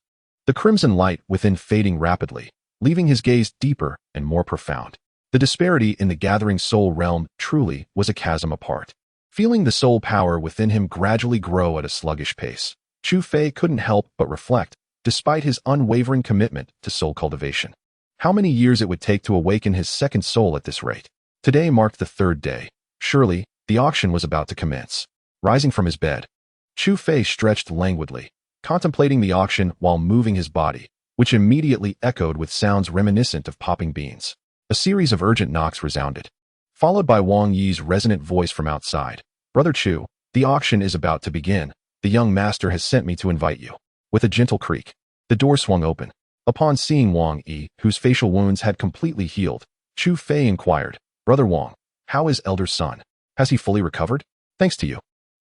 The crimson light within fading rapidly, leaving his gaze deeper and more profound. The disparity in the gathering soul realm truly was a chasm apart. Feeling the soul power within him gradually grow at a sluggish pace, Chu Fei couldn't help but reflect, despite his unwavering commitment to soul cultivation, how many years it would take to awaken his second soul at this rate. Today marked the 3rd day. Surely, the auction was about to commence. Rising from his bed, Chu Fei stretched languidly, contemplating the auction while moving his body, which immediately echoed with sounds reminiscent of popping beans. A series of urgent knocks resounded, followed by Wang Yi's resonant voice from outside. Brother Chu, the auction is about to begin. The young master has sent me to invite you. With a gentle creak, the door swung open. Upon seeing Wang Yi, whose facial wounds had completely healed, Chu Fei inquired, Brother Wang, how is elder son? Has he fully recovered? Thanks to you.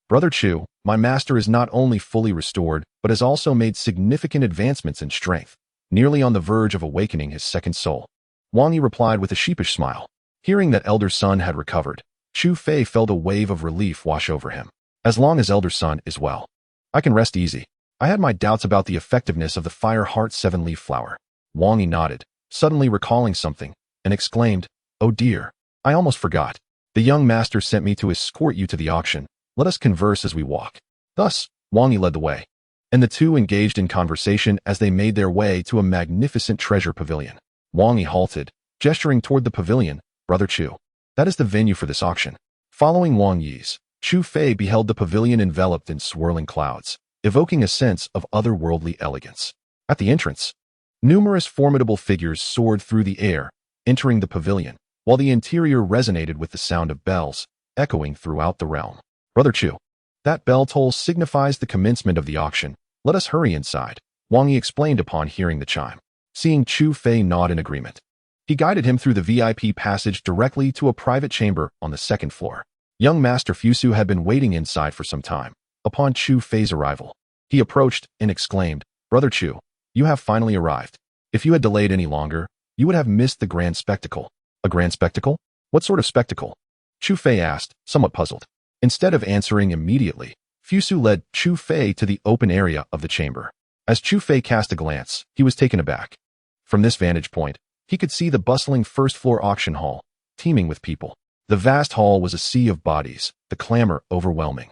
Brother Chu, my master is not only fully restored, but has also made significant advancements in strength, nearly on the verge of awakening his second soul. Wang Yi replied with a sheepish smile. Hearing that elder son had recovered, Chu Fei felt a wave of relief wash over him. As long as elder son is well, I can rest easy. I had my doubts about the effectiveness of the Fire Heart 7-leaf flower. Wang Yi nodded, suddenly recalling something, and exclaimed, oh dear, I almost forgot. The young master sent me to escort you to the auction. Let us converse as we walk. Thus, Wang Yi led the way, and the two engaged in conversation as they made their way to a magnificent treasure pavilion. Wang Yi halted, gesturing toward the pavilion. Brother Chu, that is the venue for this auction. Following Wang Yi's, Chu Fei beheld the pavilion enveloped in swirling clouds, evoking a sense of otherworldly elegance. At the entrance, numerous formidable figures soared through the air, entering the pavilion, while the interior resonated with the sound of bells, echoing throughout the realm. Brother Chu, that bell toll signifies the commencement of the auction. Let us hurry inside, Wang Yi explained upon hearing the chime. Seeing Chu Fei nod in agreement, he guided him through the VIP passage directly to a private chamber on the 2nd floor. Young Master Fusu had been waiting inside for some time. Upon Chu Fei's arrival, he approached and exclaimed, Brother Chu, you have finally arrived. If you had delayed any longer, you would have missed the grand spectacle. A grand spectacle? What sort of spectacle? Chu Fei asked, somewhat puzzled. Instead of answering immediately, Fusu led Chu Fei to the open area of the chamber. As Chu Fei cast a glance, he was taken aback. From this vantage point, he could see the bustling 1st-floor auction hall, teeming with people. The vast hall was a sea of bodies, the clamor overwhelming.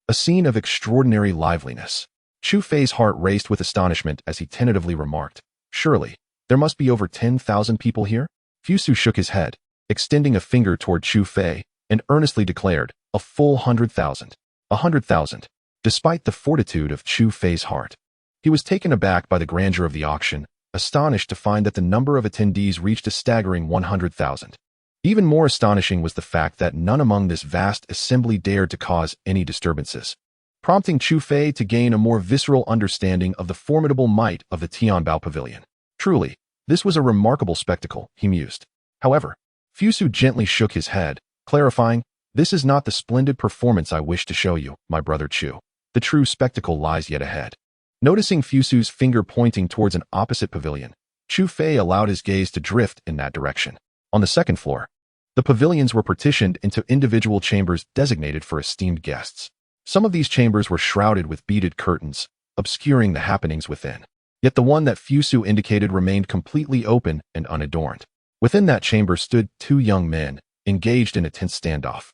A scene of extraordinary liveliness. Chu Fei's heart raced with astonishment as he tentatively remarked, surely, there must be over 10,000 people here? Fusu shook his head, extending a finger toward Chu Fei, and earnestly declared, a full 100,000. 100,000. Despite the fortitude of Chu Fei's heart, he was taken aback by the grandeur of the auction, astonished to find that the number of attendees reached a staggering 100,000. Even more astonishing was the fact that none among this vast assembly dared to cause any disturbances, prompting Chu Fei to gain a more visceral understanding of the formidable might of the Tianbao Pavilion. Truly, this was a remarkable spectacle, he mused. However, Fusu gently shook his head, clarifying, this is not the splendid performance I wish to show you, my brother Chu. The true spectacle lies yet ahead. Noticing Fusu's finger pointing towards an opposite pavilion, Chu Fei allowed his gaze to drift in that direction. On the 2nd floor, the pavilions were partitioned into individual chambers designated for esteemed guests. Some of these chambers were shrouded with beaded curtains, obscuring the happenings within. Yet the one that Fusu indicated remained completely open and unadorned. Within that chamber stood two young men, engaged in a tense standoff.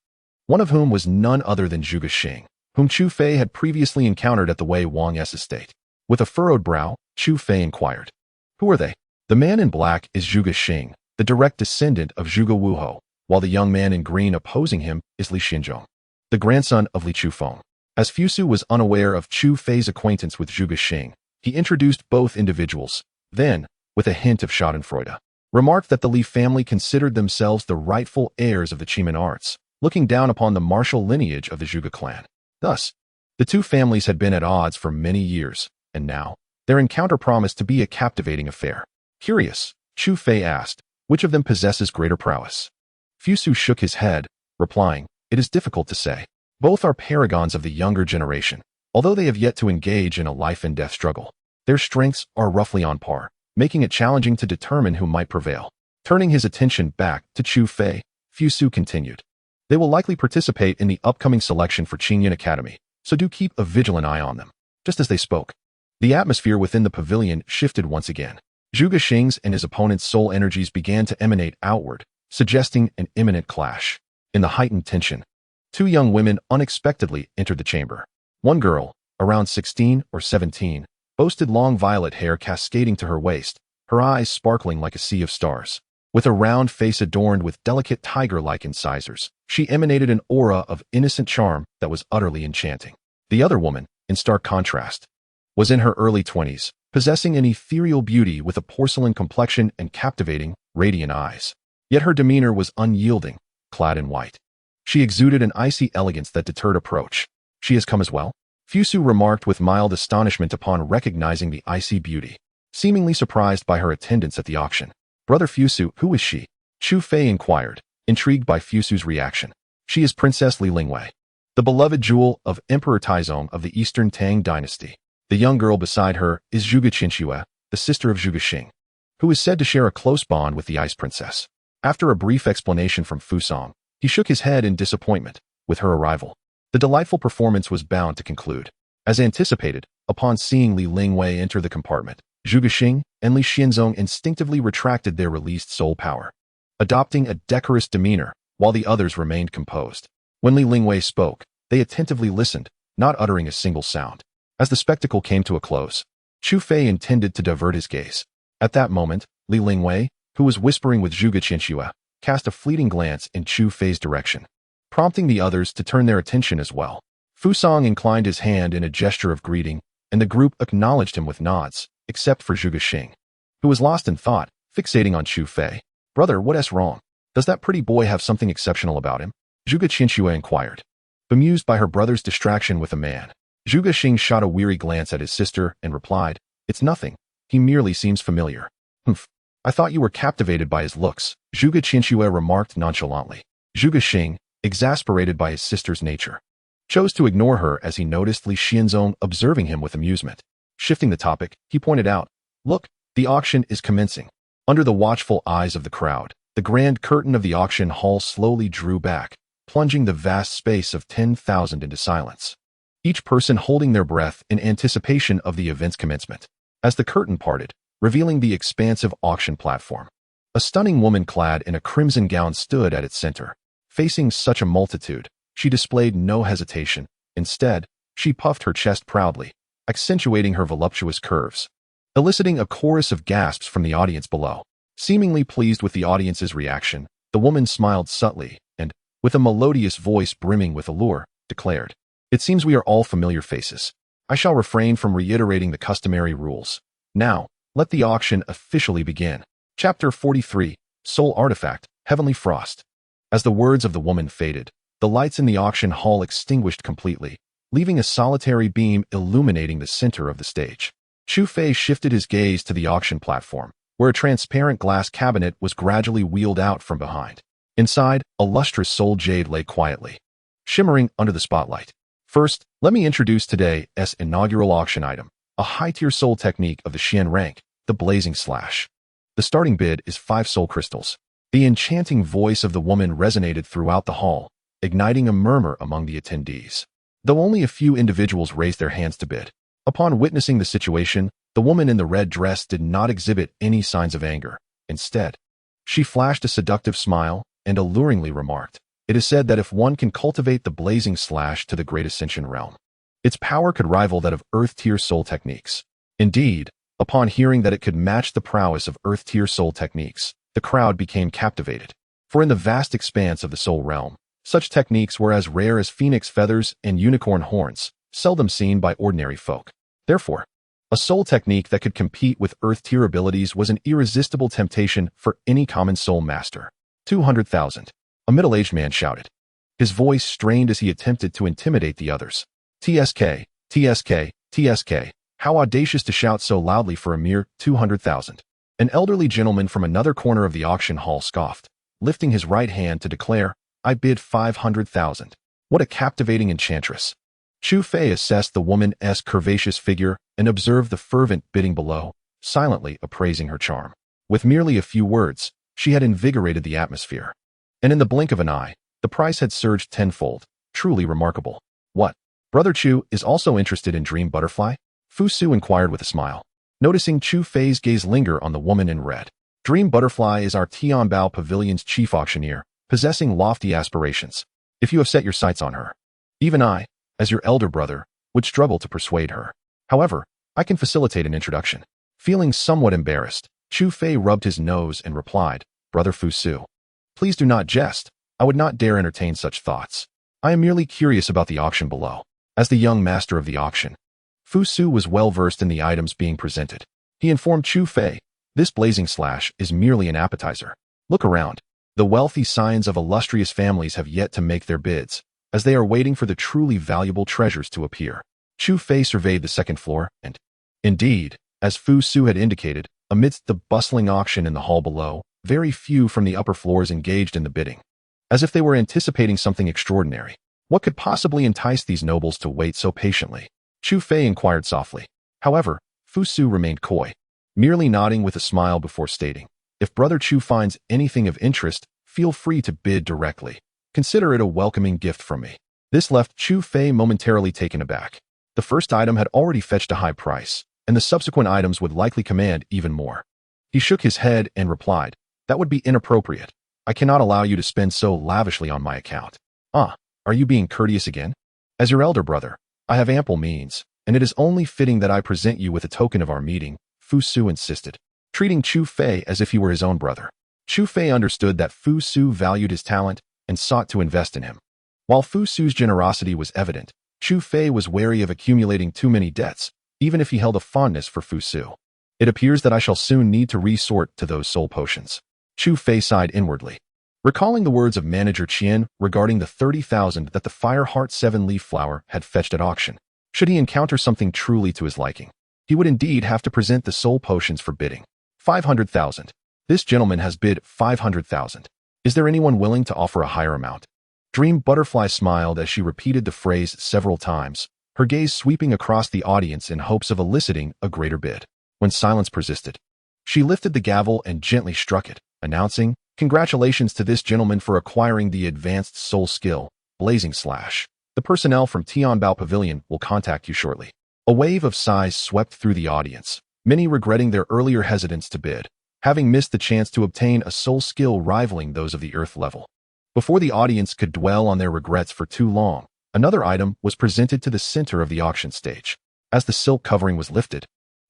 One of whom was none other than Zhuge Liang, whom Chu Fei had previously encountered at the Wei Wang's estate. With a furrowed brow, Chu Fei inquired, "Who are they?" The man in black is Zhuge Liang, the direct descendant of Zhuge Wuhou, while the young man in green opposing him is Li Xinzhong, the grandson of Li Chufeng. As Fusu was unaware of Chu Fei's acquaintance with Zhuge Liang, he introduced both individuals, then, with a hint of schadenfreude, remarked that the Li family considered themselves the rightful heirs of the Qin arts, looking down upon the martial lineage of the Zhuge clan. Thus, the two families had been at odds for many years, and now, their encounter promised to be a captivating affair. Curious, Chu Fei asked, which of them possesses greater prowess? Fusu shook his head, replying, "It is difficult to say. Both are paragons of the younger generation, although they have yet to engage in a life-and-death struggle. Their strengths are roughly on par, making it challenging to determine who might prevail." Turning his attention back to Chu Fei, Fusu continued, "They will likely participate in the upcoming selection for Qinyan Academy, so do keep a vigilant eye on them." Just as they spoke, the atmosphere within the pavilion shifted once again. Zhuge Liang's and his opponent's soul energies began to emanate outward, suggesting an imminent clash. In the heightened tension, two young women unexpectedly entered the chamber. One girl, around 16 or 17, boasted long violet hair cascading to her waist, her eyes sparkling like a sea of stars. With a round face adorned with delicate tiger-like incisors, she emanated an aura of innocent charm that was utterly enchanting. The other woman, in stark contrast, was in her early 20s, possessing an ethereal beauty with a porcelain complexion and captivating, radiant eyes. Yet her demeanor was unyielding, clad in white. She exuded an icy elegance that deterred approach. "She has come as well?" Fusu remarked with mild astonishment upon recognizing the icy beauty, seemingly surprised by her attendance at the auction. "Brother Fusu, who is she?" Chu Fei inquired, intrigued by Fusu's reaction. "She is Princess Li Lingwei, the beloved jewel of Emperor Taizong of the Eastern Tang dynasty. The young girl beside her is Zhuge Qianxue, the sister of Zhuge Liang, who is said to share a close bond with the Ice Princess." After a brief explanation from Fusong, he shook his head in disappointment. With her arrival, the delightful performance was bound to conclude. As anticipated, upon seeing Li Lingwei enter the compartment, Zhuge Liang and Li Xinzong instinctively retracted their released soul power, adopting a decorous demeanor, while the others remained composed. When Li Lingwei spoke, they attentively listened, not uttering a single sound. As the spectacle came to a close, Chu Fei intended to divert his gaze. At that moment, Li Lingwei, who was whispering with Zhuge Qianxue, cast a fleeting glance in Chu Fei's direction, prompting the others to turn their attention as well. Fusong inclined his hand in a gesture of greeting, and the group acknowledged him with nods, except for Zhuge Liang, who was lost in thought, fixating on Chu Fei. "Brother, what's wrong? Does that pretty boy have something exceptional about him?" Zhuge Qianxue inquired, bemused by her brother's distraction with a man. Zhuge Liang shot a weary glance at his sister and replied, "It's nothing. He merely seems familiar." "Humph. I thought you were captivated by his looks," Zhuge Qianxue remarked nonchalantly. Zhuge Liang, exasperated by his sister's nature, chose to ignore her as he noticed Li Xinzong observing him with amusement. Shifting the topic, he pointed out, "Look, the auction is commencing." Under the watchful eyes of the crowd, the grand curtain of the auction hall slowly drew back, plunging the vast space of 10,000 into silence, each person holding their breath in anticipation of the event's commencement. As the curtain parted, revealing the expansive auction platform, a stunning woman clad in a crimson gown stood at its center. Facing such a multitude, she displayed no hesitation. Instead, she puffed her chest proudly, accentuating her voluptuous curves, eliciting a chorus of gasps from the audience below. Seemingly pleased with the audience's reaction, the woman smiled subtly and, with a melodious voice brimming with allure, declared, "It seems we are all familiar faces. I shall refrain from reiterating the customary rules. Now, let the auction officially begin." Chapter 43, Soul Artifact, Heavenly Frost. As the words of the woman faded, the lights in the auction hall extinguished completely, leaving a solitary beam illuminating the center of the stage. Chu Fei shifted his gaze to the auction platform, where a transparent glass cabinet was gradually wheeled out from behind. Inside, a lustrous soul jade lay quietly, shimmering under the spotlight. First, let me introduce today's inaugural auction item, a high-tier soul technique of the Xian rank, the Blazing Slash. The starting bid is 5 soul crystals. The enchanting voice of the woman resonated throughout the hall, igniting a murmur among the attendees. Though only a few individuals raised their hands to bid. Upon witnessing the situation, the woman in the red dress did not exhibit any signs of anger. Instead, She flashed a seductive smile and alluringly remarked, "It is said that if one can cultivate the blazing slash to the great ascension realm, its power could rival that of Earth-tier soul techniques." Indeed, upon hearing that it could match the prowess of Earth-tier soul techniques, the crowd became captivated. For in the vast expanse of the soul realm, such techniques were as rare as phoenix feathers and unicorn horns, seldom seen by ordinary folk. Therefore, a soul technique that could compete with Earth-tier abilities was an irresistible temptation for any common soul master. 200,000. A middle-aged man shouted. His voice strained as he attempted to intimidate the others. TSK, TSK, TSK. How audacious to shout so loudly for a mere 200,000. An elderly gentleman from another corner of the auction hall scoffed, lifting his right hand to declare, "I bid 500,000. What a captivating enchantress." Chu Fei assessed the woman's curvaceous figure and observed the fervent bidding below, silently appraising her charm. With merely a few words, she had invigorated the atmosphere. And in the blink of an eye, the price had surged tenfold. Truly remarkable. "What? Brother Chu is also interested in Dream Butterfly?" Fu Su inquired with a smile, noticing Chu Fei's gaze linger on the woman in red. "Dream Butterfly is our Tianbao Pavilion's chief auctioneer, possessing lofty aspirations. If you have set your sights on her, even I, as your elder brother, would struggle to persuade her. However, I can facilitate an introduction." Feeling somewhat embarrassed, Chu Fei rubbed his nose and replied, "Brother Fu Su, please do not jest. I would not dare entertain such thoughts. I am merely curious about the auction below." As the young master of the auction, Fu Su was well versed in the items being presented. He informed Chu Fei, "This blazing slash is merely an appetizer. Look around. The wealthy scions of illustrious families have yet to make their bids, as they are waiting for the truly valuable treasures to appear." Chu Fei surveyed the second floor, and, indeed, as Fu Su had indicated, amidst the bustling auction in the hall below, very few from the upper floors engaged in the bidding, as if they were anticipating something extraordinary. What could possibly entice these nobles to wait so patiently? Chu Fei inquired softly. However, Fu Su remained coy, merely nodding with a smile before stating, "If Brother Chu finds anything of interest, feel free to bid directly. Consider it a welcoming gift from me." This left Chu Fei momentarily taken aback. The first item had already fetched a high price, and the subsequent items would likely command even more. He shook his head and replied, "That would be inappropriate. I cannot allow you to spend so lavishly on my account." "Ah, are you being courteous again? As your elder brother, I have ample means, and it is only fitting that I present you with a token of our meeting," Fu Su insisted, treating Chu Fei as if he were his own brother. Chu Fei understood that Fu Su valued his talent and sought to invest in him. While Fu Su's generosity was evident, Chu Fei was wary of accumulating too many debts, even if he held a fondness for Fu Su. "It appears that I shall soon need to resort to those soul potions." Chu Fei sighed inwardly, recalling the words of manager Qian regarding the 30,000 that the Fire Heart 7-leaf flower had fetched at auction. Should he encounter something truly to his liking, he would indeed have to present the soul potions for bidding. 500,000. This gentleman has bid 500,000. Is there anyone willing to offer a higher amount? Dream Butterfly smiled as she repeated the phrase several times, her gaze sweeping across the audience in hopes of eliciting a greater bid. When silence persisted, she lifted the gavel and gently struck it, announcing, "Congratulations to this gentleman for acquiring the advanced soul skill, Blazing Slash. The personnel from Tianbao Pavilion will contact you shortly." A wave of sighs swept through the audience, many regretting their earlier hesitance to bid, having missed the chance to obtain a soul skill rivaling those of the Earth level. Before the audience could dwell on their regrets for too long, another item was presented to the center of the auction stage. As the silk covering was lifted,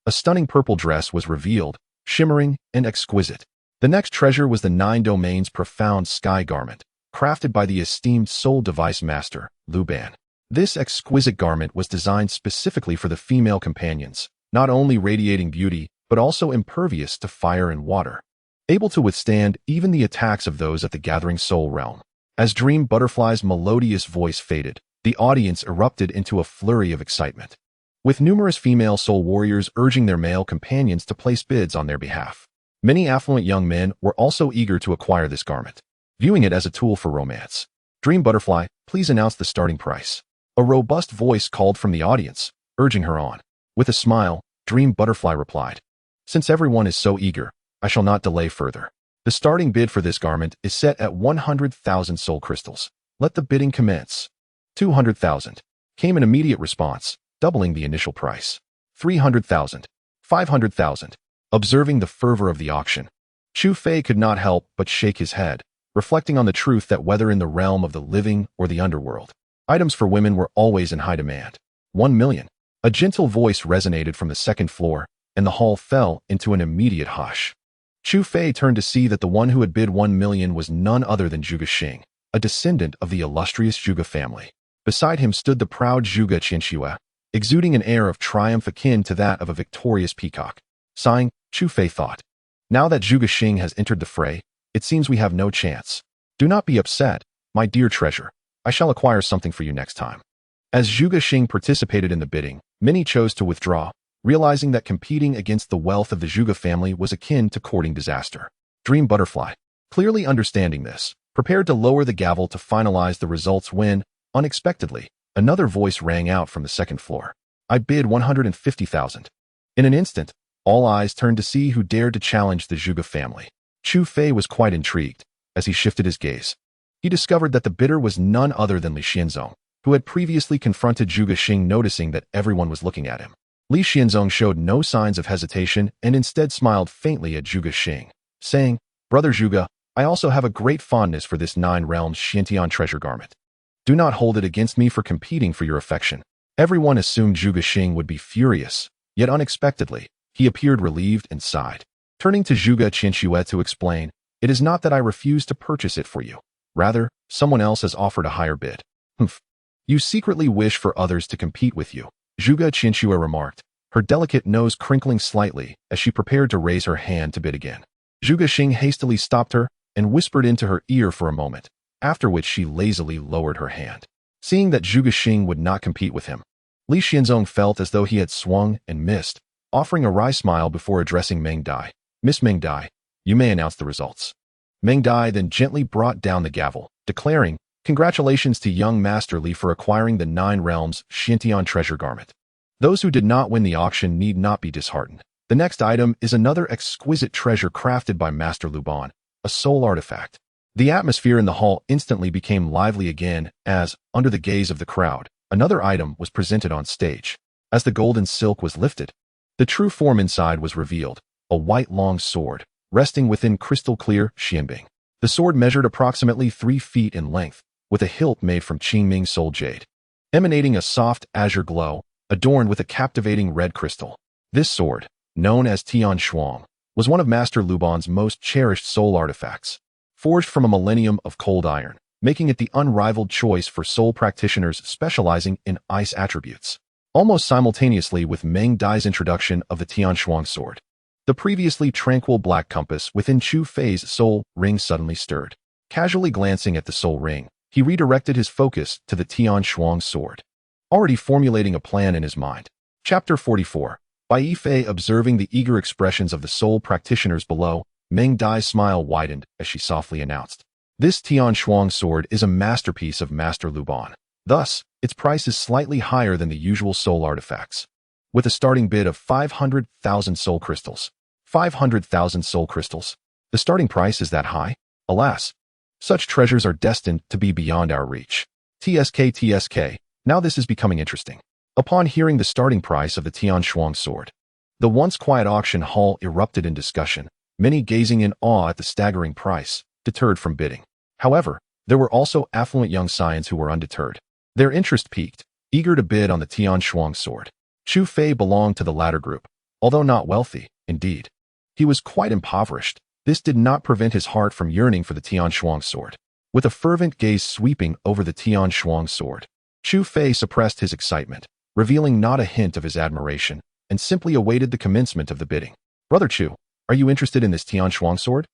a stunning purple dress was revealed, shimmering and exquisite. The next treasure was the 9 Domains Profound Sky Garment, crafted by the esteemed soul device master, Lu Ban. This exquisite garment was designed specifically for the female companions, not only radiating beauty, but also impervious to fire and water, able to withstand even the attacks of those at the gathering soul realm. As Dream Butterfly's melodious voice faded, the audience erupted into a flurry of excitement, with numerous female soul warriors urging their male companions to place bids on their behalf. Many affluent young men were also eager to acquire this garment, viewing it as a tool for romance. "Dream Butterfly, please announce the starting price." A robust voice called from the audience, urging her on. With a smile, Dream Butterfly replied, "Since everyone is so eager, I shall not delay further. The starting bid for this garment is set at 100,000 soul crystals. Let the bidding commence." 200,000 came an immediate response, doubling the initial price. 300,000, 500,000. Observing the fervor of the auction, Chu Fei could not help but shake his head, reflecting on the truth that whether in the realm of the living or the underworld, items for women were always in high demand. 1 million. A gentle voice resonated from the second floor, and the hall fell into an immediate hush. Chu Fei turned to see that the one who had bid 1 million was none other than Zhuge Liang, a descendant of the illustrious Zhuge family. Beside him stood the proud Zhuge Qin Shi Huang, exuding an air of triumph akin to that of a victorious peacock. Sighing, Chu Fei thought, now that Zhuge Liang has entered the fray, it seems we have no chance. Do not be upset, my dear treasure. I shall acquire something for you next time. As Zhuge Liang participated in the bidding, many chose to withdraw, realizing that competing against the wealth of the Zhuge family was akin to courting disaster. Dream Butterfly, clearly understanding this, prepared to lower the gavel to finalize the results when, unexpectedly, another voice rang out from the second floor. I bid 150,000. In an instant, all eyes turned to see who dared to challenge the Zhuge family. Chu Fei was quite intrigued. As he shifted his gaze, he discovered that the bidder was none other than Li Xianzong, who had previously confronted Zhuge Liang, noticing that everyone was looking at him. Li Xianzong showed no signs of hesitation and instead smiled faintly at Zhuge Liang, saying, Brother Zhuge, I also have a great fondness for this 9 realms Xiantian treasure garment. Do not hold it against me for competing for your affection. Everyone assumed Zhuge Liang would be furious, yet unexpectedly, he appeared relieved and sighed. Turning to Zhuge Qin Shi Huang to explain, it is not that I refuse to purchase it for you. Rather, someone else has offered a higher bid. Humph. You secretly wish for others to compete with you, Zhuge Qin Shi Huang remarked, her delicate nose crinkling slightly as she prepared to raise her hand to bid again. Zhuge Liang hastily stopped her and whispered into her ear for a moment, after which she lazily lowered her hand. Seeing that Zhuge Liang would not compete with him, Li Xianzong felt as though he had swung and missed, offering a wry smile before addressing Meng Dai. Miss Meng Dai, you may announce the results. Meng Dai then gently brought down the gavel, declaring, congratulations to young Master Li for acquiring the 9 realms Xiantian treasure garment. Those who did not win the auction need not be disheartened. The next item is another exquisite treasure crafted by Master Lu Ban, a soul artifact. The atmosphere in the hall instantly became lively again as, under the gaze of the crowd, another item was presented on stage. As the golden silk was lifted, the true form inside was revealed, a white long sword, resting within crystal-clear xianbing. The sword measured approximately 3 feet in length, with a hilt made from Qingming soul jade, emanating a soft azure glow, adorned with a captivating red crystal. This sword, known as Tian Shuang, was one of Master Lu Ban's most cherished soul artifacts, forged from a millennium of cold iron, making it the unrivaled choice for soul practitioners specializing in ice attributes. Almost simultaneously with Meng Dai's introduction of the Tian Shuang sword, the previously tranquil black compass within Chu Fei's soul ring suddenly stirred. Casually glancing at the soul ring, he redirected his focus to the Tian Shuang sword, already formulating a plan in his mind. Chapter 44. By Yifei observing the eager expressions of the soul practitioners below, Meng Dai's smile widened as she softly announced, this Tian Shuang sword is a masterpiece of Master Lu Ban. Thus, its price is slightly higher than the usual soul artifacts, with a starting bid of 500,000 soul crystals. 500,000 soul crystals. The starting price is that high? Alas, such treasures are destined to be beyond our reach. TSK. Now this is becoming interesting. Upon hearing the starting price of the Tian Shuang sword, the once quiet auction hall erupted in discussion, many gazing in awe at the staggering price, deterred from bidding. However, there were also affluent young scions who were undeterred. Their interest piqued, eager to bid on the Tian Shuang sword. Chu Fei belonged to the latter group, although not wealthy, indeed. He was quite impoverished. This did not prevent his heart from yearning for the Tian Shuang sword. With a fervent gaze sweeping over the Tian Shuang sword, Chu Fei suppressed his excitement, revealing not a hint of his admiration, and simply awaited the commencement of the bidding. Brother Chu, are you interested in this Tian Shuang sword?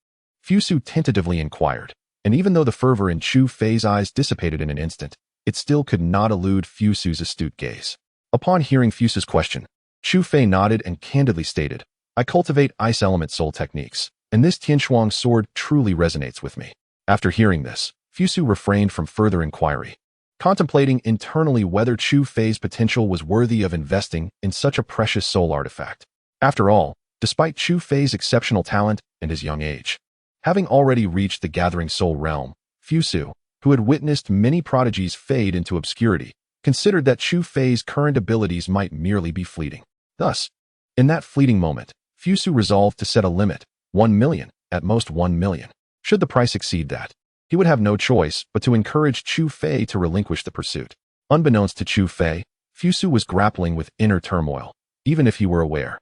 Fusu tentatively inquired, and even though the fervor in Chu Fei's eyes dissipated in an instant, it still could not elude Fusu's astute gaze. Upon hearing Fusu's question, Chu Fei nodded and candidly stated, I cultivate ice element soul techniques, and this Tian Shuang sword truly resonates with me. After hearing this, Fusu refrained from further inquiry, contemplating internally whether Chu Fei's potential was worthy of investing in such a precious soul artifact. After all, despite Chu Fei's exceptional talent and his young age, having already reached the gathering soul realm, Fusu, who had witnessed many prodigies fade into obscurity, considered that Chu Fei's current abilities might merely be fleeting. Thus, in that fleeting moment, Fusu resolved to set a limit, 1 million, at most 1 million. Should the price exceed that, he would have no choice but to encourage Chu Fei to relinquish the pursuit. Unbeknownst to Chu Fei, Fusu was grappling with inner turmoil. Even if he were aware,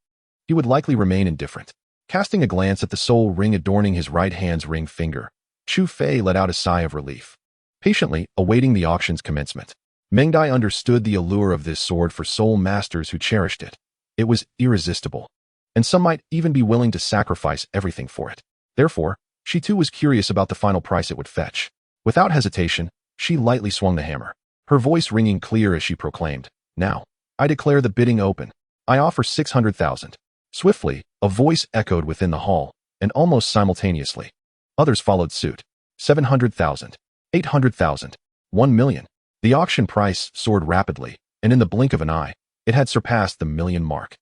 he would likely remain indifferent. Casting a glance at the soul ring adorning his right hand's ring finger, Chu Fei let out a sigh of relief, patiently awaiting the auction's commencement. Meng Dai understood the allure of this sword for soul masters who cherished it. It was irresistible, and some might even be willing to sacrifice everything for it. Therefore, she too was curious about the final price it would fetch. Without hesitation, she lightly swung the hammer, her voice ringing clear as she proclaimed, "Now, I declare the bidding open. I offer 600,000. Swiftly, a voice echoed within the hall, and almost simultaneously, others followed suit. 700,000. 800,000. 1 million. The auction price soared rapidly, and in the blink of an eye, it had surpassed the million mark.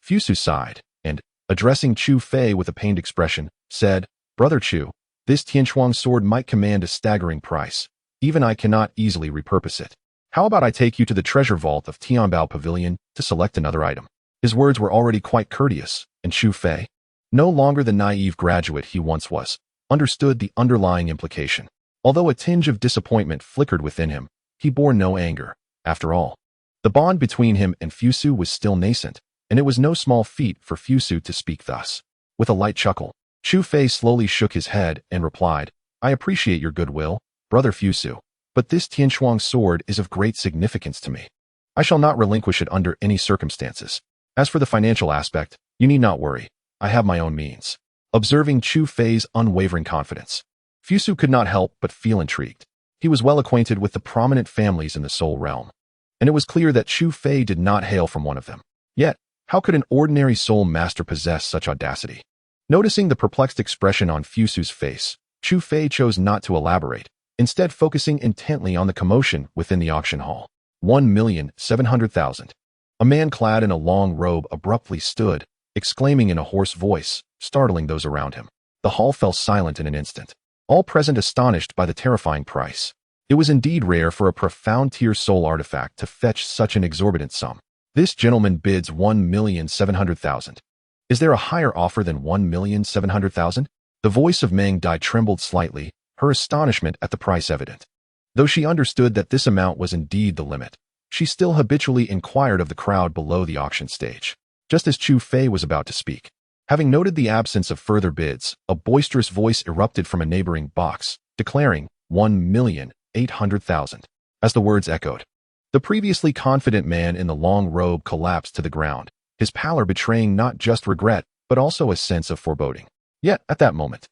Fusu sighed, and, addressing Chu Fei with a pained expression, said, "Brother Chu, this Tianshuang sword might command a staggering price. Even I cannot easily repurpose it. How about I take you to the treasure vault of Tianbao Pavilion to select another item?" His words were already quite courteous, and Chu Fei, no longer the naive graduate he once was, understood the underlying implication. Although a tinge of disappointment flickered within him, he bore no anger. After all, the bond between him and Fusu was still nascent, and it was no small feat for Fusu to speak thus. With a light chuckle, Chu Fei slowly shook his head and replied, "I appreciate your goodwill, Brother Fusu, but this Tianshuang sword is of great significance to me. I shall not relinquish it under any circumstances. As for the financial aspect, you need not worry. I have my own means." Observing Chu Fei's unwavering confidence, Fusu could not help but feel intrigued. He was well acquainted with the prominent families in the Soul Realm, and it was clear that Chu Fei did not hail from one of them. Yet, how could an ordinary soul master possess such audacity? Noticing the perplexed expression on Fusu's face, Chu Fei chose not to elaborate, instead focusing intently on the commotion within the auction hall. 1,700,000. A man clad in a long robe abruptly stood, exclaiming in a hoarse voice, startling those around him. The hall fell silent in an instant, all present astonished by the terrifying price. It was indeed rare for a profound tier soul artifact to fetch such an exorbitant sum. "This gentleman bids 1,700,000. Is there a higher offer than 1,700,000? The voice of Meng Dai trembled slightly, her astonishment at the price evident. Though she understood that this amount was indeed the limit, she still habitually inquired of the crowd below the auction stage. Just as Chu Fei was about to speak, having noted the absence of further bids, a boisterous voice erupted from a neighboring box, declaring 1,800,000. As the words echoed, the previously confident man in the long robe collapsed to the ground, his pallor betraying not just regret, but also a sense of foreboding. Yet, at that moment,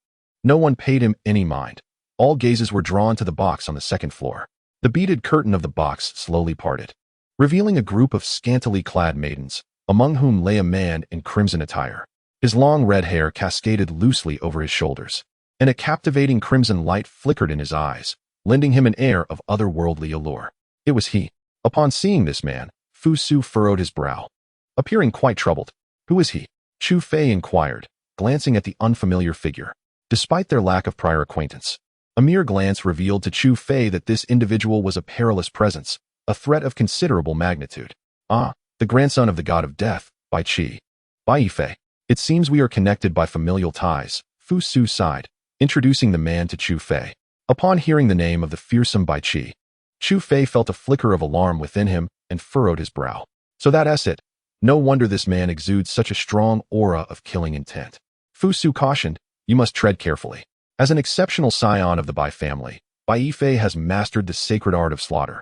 no one paid him any mind. All gazes were drawn to the box on the second floor. The beaded curtain of the box slowly parted, revealing a group of scantily clad maidens, among whom lay a man in crimson attire. His long red hair cascaded loosely over his shoulders, and a captivating crimson light flickered in his eyes, lending him an air of otherworldly allure. It was he. Upon seeing this man, Fusu furrowed his brow, appearing quite troubled. "Who is he?" Chu Fei inquired, glancing at the unfamiliar figure. Despite their lack of prior acquaintance, a mere glance revealed to Chu Fei that this individual was a perilous presence, a threat of considerable magnitude. "Ah, the grandson of the god of death, Bai Qi. Bai Yifei. It seems we are connected by familial ties," Fusu sighed, introducing the man to Chu Fei. Upon hearing the name of the fearsome Bai Qi, Chu Fei felt a flicker of alarm within him and furrowed his brow. So that's it. No wonder this man exudes such a strong aura of killing intent. Fusu cautioned, "You must tread carefully. As an exceptional scion of the Bai family, Bai Yifei has mastered the sacred art of slaughter.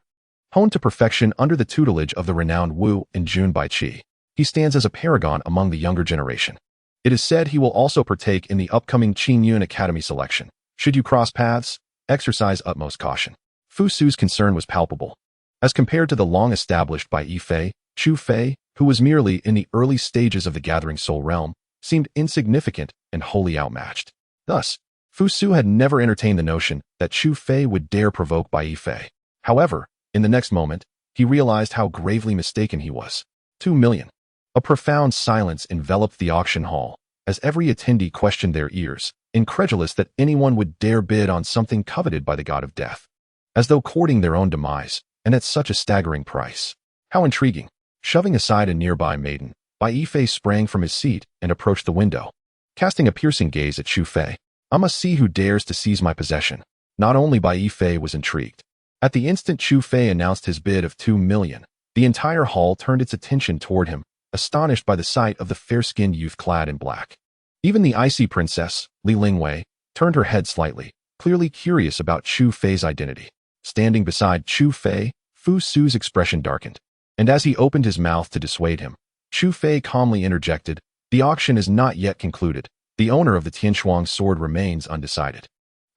Honed to perfection under the tutelage of the renowned Wu and Jun Bai Qi, he stands as a paragon among the younger generation. It is said he will also partake in the upcoming Qin Yun Academy selection. Should you cross paths, exercise utmost caution." Fusu's concern was palpable. As compared to the long-established Bai Yifei, Chu Fei, who was merely in the early stages of the gathering soul realm, seemed insignificant and wholly outmatched. Thus, Fusu had never entertained the notion that Chu Fei would dare provoke Bai Yifei. However, in the next moment, he realized how gravely mistaken he was. 2 million. A profound silence enveloped the auction hall, as every attendee questioned their ears, incredulous that anyone would dare bid on something coveted by the god of death, as though courting their own demise, and at such a staggering price. How intriguing. Shoving aside a nearby maiden, Bai Yifei sprang from his seat and approached the window. casting a piercing gaze at Xu Fei. I must see who dares to seize my possession. Not only Bai Yifei was intrigued. At the instant Xu Fei announced his bid of 2 million, the entire hall turned its attention toward him, astonished by the sight of the fair-skinned youth clad in black. Even the icy princess, Li Lingwei, turned her head slightly, clearly curious about Xu Fei's identity. Standing beside Xu Fei, Fu Su's expression darkened. And as he opened his mouth to dissuade him, Xu Fei calmly interjected, "The auction is not yet concluded. The owner of the Tianshuang sword remains undecided.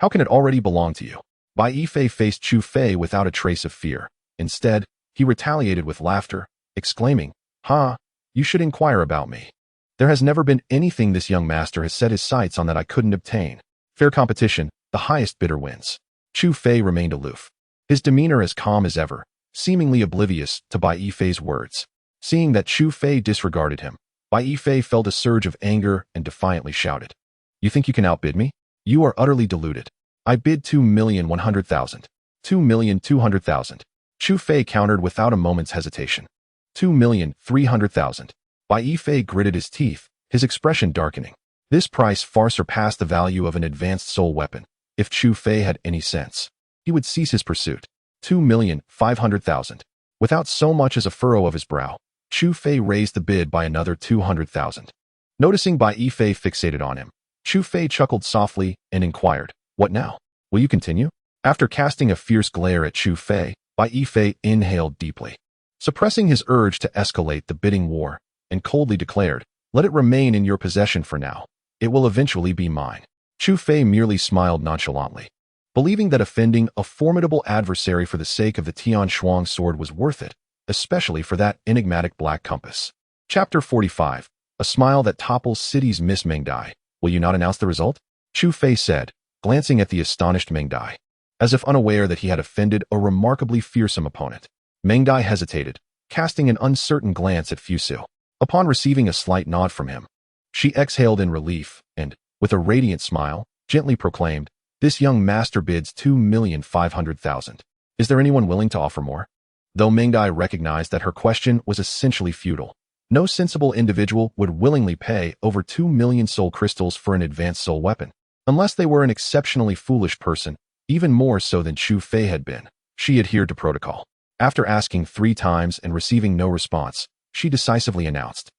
How can it already belong to you?" Bai Yifei faced Xu Fei without a trace of fear. Instead, he retaliated with laughter, exclaiming, "Ha! You should inquire about me. There has never been anything this young master has set his sights on that I couldn't obtain. Fair competition, the highest bidder wins." Xu Fei remained aloof, his demeanor as calm as ever, seemingly oblivious to Bai Yifei's words. Seeing that Xu Fei disregarded him, Bai Yifei felt a surge of anger and defiantly shouted, "You think you can outbid me? You are utterly deluded. I bid 2,100,000. 2,200,000. Xu Fei countered without a moment's hesitation. 2,300,000. Bai Yifei gritted his teeth, his expression darkening. This price far surpassed the value of an advanced soul weapon. If Xu Fei had any sense, he would cease his pursuit. 2,500,000. Without so much as a furrow of his brow, Xu Fei raised the bid by another 200,000. Noticing Bai Yifei fixated on him, Xu Fei chuckled softly and inquired, "What now? Will you continue?" After casting a fierce glare at Xu Fei, Bai Yifei inhaled deeply, suppressing his urge to escalate the bidding war, and coldly declared, "Let it remain in your possession for now. It will eventually be mine." Xu Fei merely smiled nonchalantly, believing that offending a formidable adversary for the sake of the Tianshuang sword was worth it, especially for that enigmatic black compass. Chapter 45. A smile that topples city's Miss Meng Dai. "Will you not announce the result?" Xu Fei said, glancing at the astonished Meng Dai, as if unaware that he had offended a remarkably fearsome opponent. Meng Dai hesitated, casting an uncertain glance at Fu Su. Upon receiving a slight nod from him, she exhaled in relief and, with a radiant smile, gently proclaimed, "This young master bids 2,500,000. Is there anyone willing to offer more?" Though Meng Dai recognized that her question was essentially futile, no sensible individual would willingly pay over 2 million soul crystals for an advanced soul weapon, unless they were an exceptionally foolish person, even more so than Xu Fei had been. She adhered to protocol. After asking 3 times and receiving no response, she decisively announced,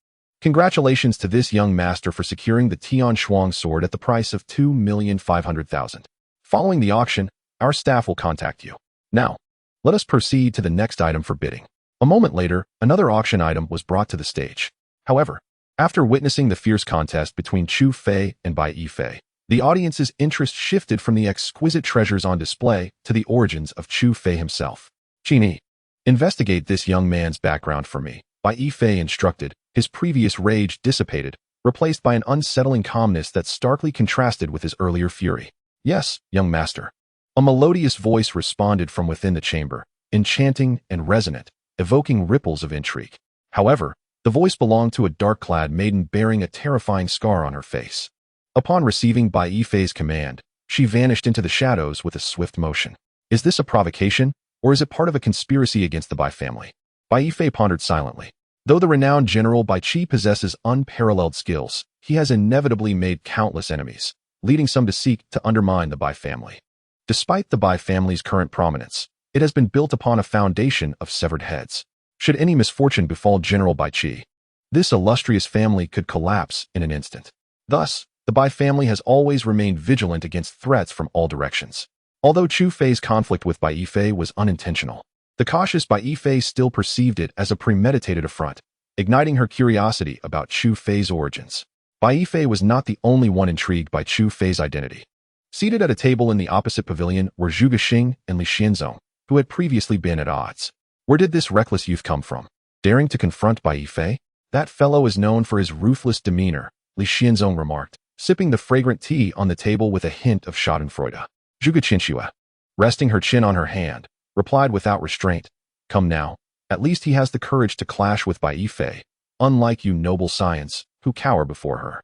"Congratulations to this young master for securing the Tianshuang sword at the price of 2,500,000. Following the auction, our staff will contact you. Now, let us proceed to the next item for bidding." A moment later, another auction item was brought to the stage. However, after witnessing the fierce contest between Xu Fei and Bai Yifei, the audience's interest shifted from the exquisite treasures on display to the origins of Xu Fei himself. "Qin, investigate this young man's background for me," Bai Yifei instructed. His previous rage dissipated, replaced by an unsettling calmness that starkly contrasted with his earlier fury. "Yes, young master." A melodious voice responded from within the chamber, enchanting and resonant, evoking ripples of intrigue. However, the voice belonged to a dark-clad maiden bearing a terrifying scar on her face. Upon receiving Bai Yifei's command, she vanished into the shadows with a swift motion. Is this a provocation, or is it part of a conspiracy against the Bai family? Bai Yifei pondered silently. Though the renowned General Bai Qi possesses unparalleled skills, he has inevitably made countless enemies, leading some to seek to undermine the Bai family. Despite the Bai family's current prominence, it has been built upon a foundation of severed heads. Should any misfortune befall General Bai Qi, this illustrious family could collapse in an instant. Thus, the Bai family has always remained vigilant against threats from all directions. Although Xu Fei's conflict with Bai Yifei was unintentional, the cautious Bai Yifei still perceived it as a premeditated affront, igniting her curiosity about Xu Fei's origins. Bai Yifei was not the only one intrigued by Xu Fei's identity. Seated at a table in the opposite pavilion were Zhuge Liang and Li Xianzong, who had previously been at odds. Where did this reckless youth come from? Daring to confront Bai Yifei? "That fellow is known for his ruthless demeanor," Li Xianzong remarked, sipping the fragrant tea on the table with a hint of schadenfreude. Zhuge Qinshiwa, resting her chin on her hand, replied without restraint, "Come now, at least he has the courage to clash with Bai Yifei, unlike you noble scions, who cower before her."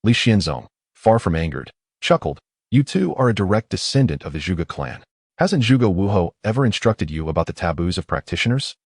Li Xianzong, far from angered, chuckled, "You two are a direct descendant of the Zhuge clan. Hasn't Zhuge Wuhou ever instructed you about the taboos of practitioners?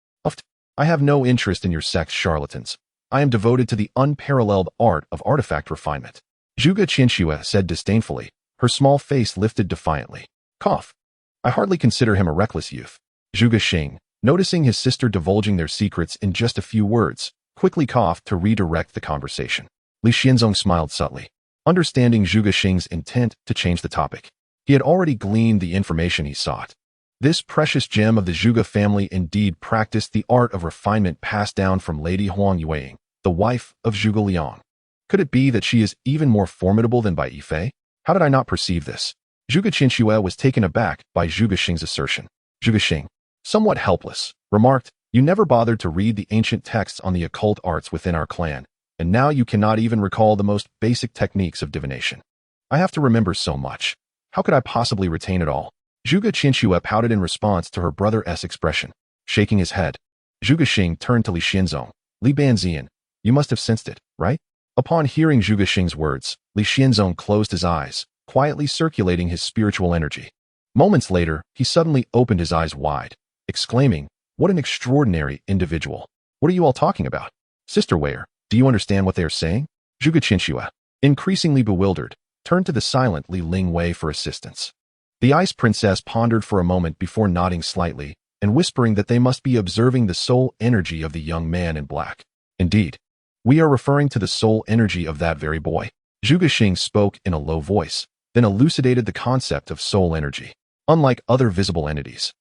I have no interest in your sect's charlatans. I am devoted to the unparalleled art of artifact refinement." Zhuge Qianxue said disdainfully, her small face lifted defiantly. Cough. I hardly consider him a reckless youth. Zhuge Xing, noticing his sister divulging their secrets in just a few words, quickly coughed to redirect the conversation. Li Xianzong smiled subtly, understanding Zhuge Xing's intent to change the topic. He had already gleaned the information he sought. This precious gem of the Zhuge family indeed practiced the art of refinement passed down from Lady Huang Yueying, the wife of Zhuge Liang. Could it be that she is even more formidable than Bai Yifei? How did I not perceive this? Zhuge Qianxue was taken aback by Zhuge Xing's assertion. Zhuge Xing, somewhat helpless, remarked, you never bothered to read the ancient texts on the occult arts within our clan, and now you cannot even recall the most basic techniques of divination. I have to remember so much. How could I possibly retain it all? Zhuge Qianxue pouted in response to her brother's expression, shaking his head. Zhuge Xing turned to Li Xianzong. Li Banzian, you must have sensed it, right? Upon hearing Zhuge Xing's words, Li Xianzong closed his eyes, quietly circulating his spiritual energy. Moments later, he suddenly opened his eyes wide, exclaiming, what an extraordinary individual. What are you all talking about? Sister Wei, do you understand what they are saying? Zhuge Qianxue, increasingly bewildered, turned to the silent Li Lingwei for assistance. The Ice Princess pondered for a moment before nodding slightly and whispering that they must be observing the soul energy of the young man in black. Indeed, we are referring to the soul energy of that very boy. Zhuge Xing spoke in a low voice, then elucidated the concept of soul energy. Unlike other visible entities,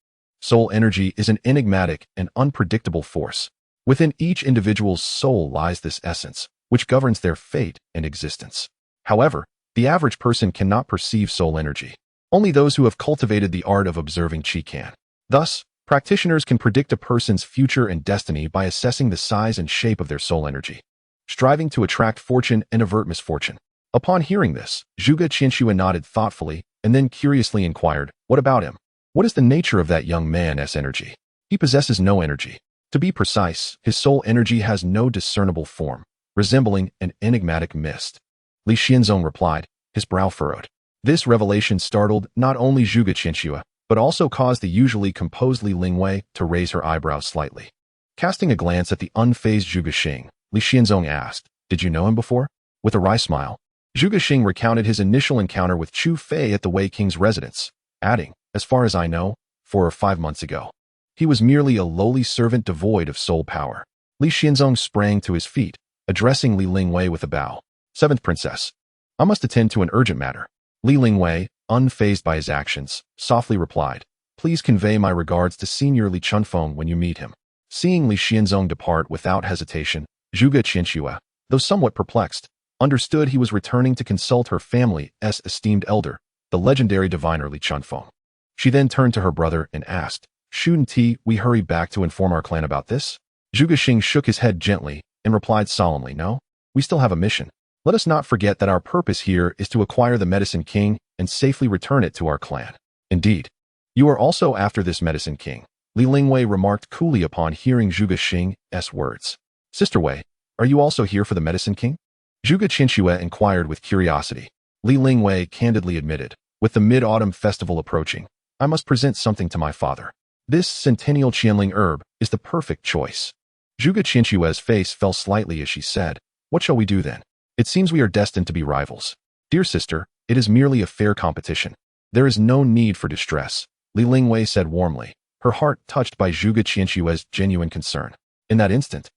soul energy is an enigmatic and unpredictable force. Within each individual's soul lies this essence, which governs their fate and existence. However, the average person cannot perceive soul energy. Only those who have cultivated the art of observing qi can. Thus, practitioners can predict a person's future and destiny by assessing the size and shape of their soul energy, striving to attract fortune and avert misfortune. Upon hearing this, Zhuge Qianxue nodded thoughtfully and then curiously inquired, what about him? What is the nature of that young man's energy? He possesses no energy. To be precise, his soul energy has no discernible form, resembling an enigmatic mist. Li Xianzong replied, his brow furrowed. This revelation startled not only Zhuge Qianxue, but also caused the usually composed Li Lingwei to raise her eyebrows slightly. Casting a glance at the unfazed Zhuge Xing, Li Xianzong asked, did you know him before? With a wry smile, Zhuge Xing recounted his initial encounter with Chu Fei at the Wei King's residence, adding, as far as I know, 4 or 5 months ago. He was merely a lowly servant devoid of soul power. Li Xianzong sprang to his feet, addressing Li Lingwei with a bow. Seventh Princess, I must attend to an urgent matter. Li Lingwei, unfazed by his actions, softly replied, please convey my regards to Senior Li Chunfeng when you meet him. Seeing Li Xianzong depart without hesitation, Zhuge Qianxue, though somewhat perplexed, understood he was returning to consult her family's esteemed elder, the legendary diviner Li Chunfeng. She then turned to her brother and asked, shouldn't we hurry back to inform our clan about this? Zhuge Xing shook his head gently and replied solemnly, no, we still have a mission. Let us not forget that our purpose here is to acquire the Medicine King and safely return it to our clan. Indeed, you are also after this Medicine King, Li Lingwei remarked coolly upon hearing Zhuge Xing's words. Sister Wei, are you also here for the Medicine King? Zhuge Qianxue inquired with curiosity. Li Lingwei candidly admitted, with the mid-autumn festival approaching, I must present something to my father. This centennial Qianling herb is the perfect choice. Zhuge Qianxue's face fell slightly as she said, what shall we do then? It seems we are destined to be rivals. Dear sister, it is merely a fair competition. There is no need for distress, Li Lingwei said warmly, her heart touched by Zhuge Qianxue's genuine concern. In that instant,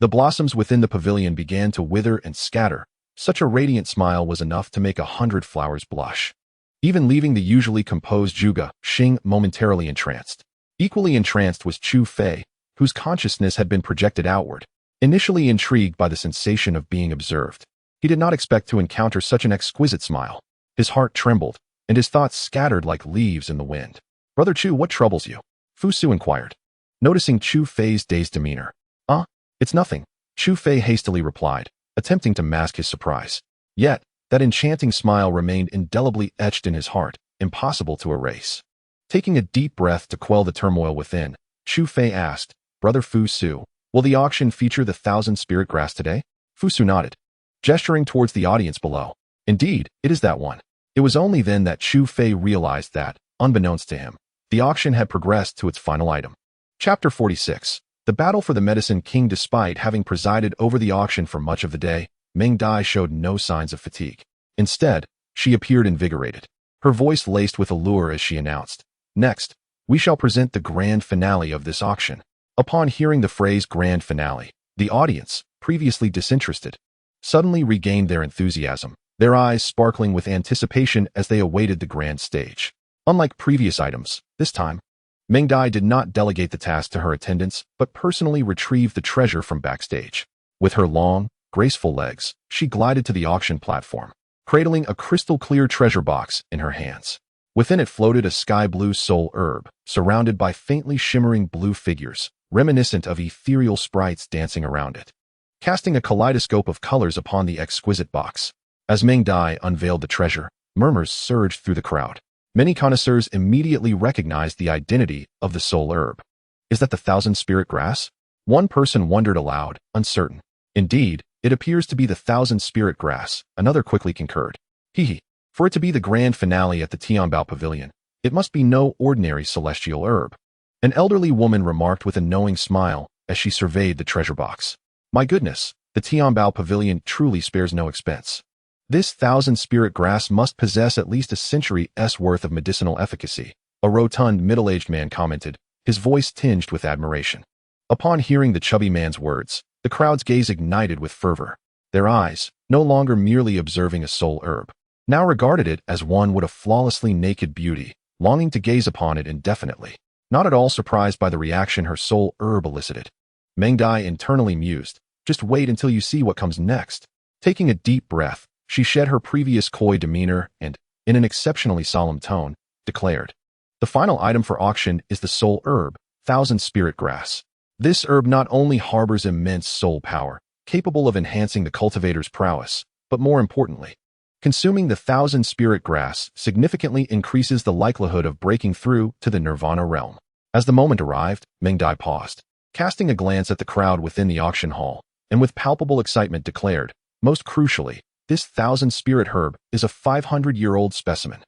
the blossoms within the pavilion began to wither and scatter. Such a radiant smile was enough to make 100 flowers blush, even leaving the usually composed Zhuge Xing momentarily entranced. Equally entranced was Chu Fei, whose consciousness had been projected outward, initially intrigued by the sensation of being observed. He did not expect to encounter such an exquisite smile. His heart trembled, and his thoughts scattered like leaves in the wind. Brother Chu, what troubles you? Fu Su inquired, noticing Chu Fei's dazed demeanor. It's nothing, Chu Fei hastily replied, attempting to mask his surprise. Yet, that enchanting smile remained indelibly etched in his heart, impossible to erase. Taking a deep breath to quell the turmoil within, Chu Fei asked, Brother Fu Su, will the auction feature the 1,000 spirit grass today? Fu Su nodded, gesturing towards the audience below. Indeed, it is that one. It was only then that Chu Fei realized that, unbeknownst to him, the auction had progressed to its final item. Chapter 46. The battle for the Medicine King. Despite having presided over the auction for much of the day, Meng Dai showed no signs of fatigue. Instead, she appeared invigorated, her voice laced with allure as she announced, "Next, we shall present the grand finale of this auction." Upon hearing the phrase grand finale, the audience, previously disinterested, suddenly regained their enthusiasm, their eyes sparkling with anticipation as they awaited the grand stage. Unlike previous items, this time, Meng Dai did not delegate the task to her attendants, but personally retrieved the treasure from backstage. With her long, graceful legs, she glided to the auction platform, cradling a crystal-clear treasure box in her hands. Within it floated a sky-blue soul herb, surrounded by faintly shimmering blue figures, reminiscent of ethereal sprites dancing around it, casting a kaleidoscope of colors upon the exquisite box. As Meng Dai unveiled the treasure, murmurs surged through the crowd. Many connoisseurs immediately recognized the identity of the soul herb. "Is that the thousand-spirit grass?" One person wondered aloud, uncertain. "Indeed, it appears to be the thousand-spirit grass," another quickly concurred. "Hee. For it to be the grand finale at the Tianbao Pavilion, it must be no ordinary celestial herb." An elderly woman remarked with a knowing smile as she surveyed the treasure box. "My goodness, the Tianbao Pavilion truly spares no expense. This thousand-spirit grass must possess at least a century's worth of medicinal efficacy," a rotund, middle-aged man commented, his voice tinged with admiration. Upon hearing the chubby man's words, the crowd's gaze ignited with fervor. Their eyes, no longer merely observing a soul herb, now regarded it as one with a flawlessly naked beauty, longing to gaze upon it indefinitely. Not at all surprised by the reaction her soul herb elicited, Meng Dai internally mused, "Just wait until you see what comes next." Taking a deep breath, she shed her previous coy demeanor and, in an exceptionally solemn tone, declared, "The final item for auction is the soul herb, thousand-spirit grass. This herb not only harbors immense soul power, capable of enhancing the cultivator's prowess, but more importantly, consuming the thousand-spirit grass significantly increases the likelihood of breaking through to the nirvana realm." As the moment arrived, Meng Dai paused, casting a glance at the crowd within the auction hall, and with palpable excitement declared, "Most crucially, this thousand-spirit herb is a 500-year-old specimen."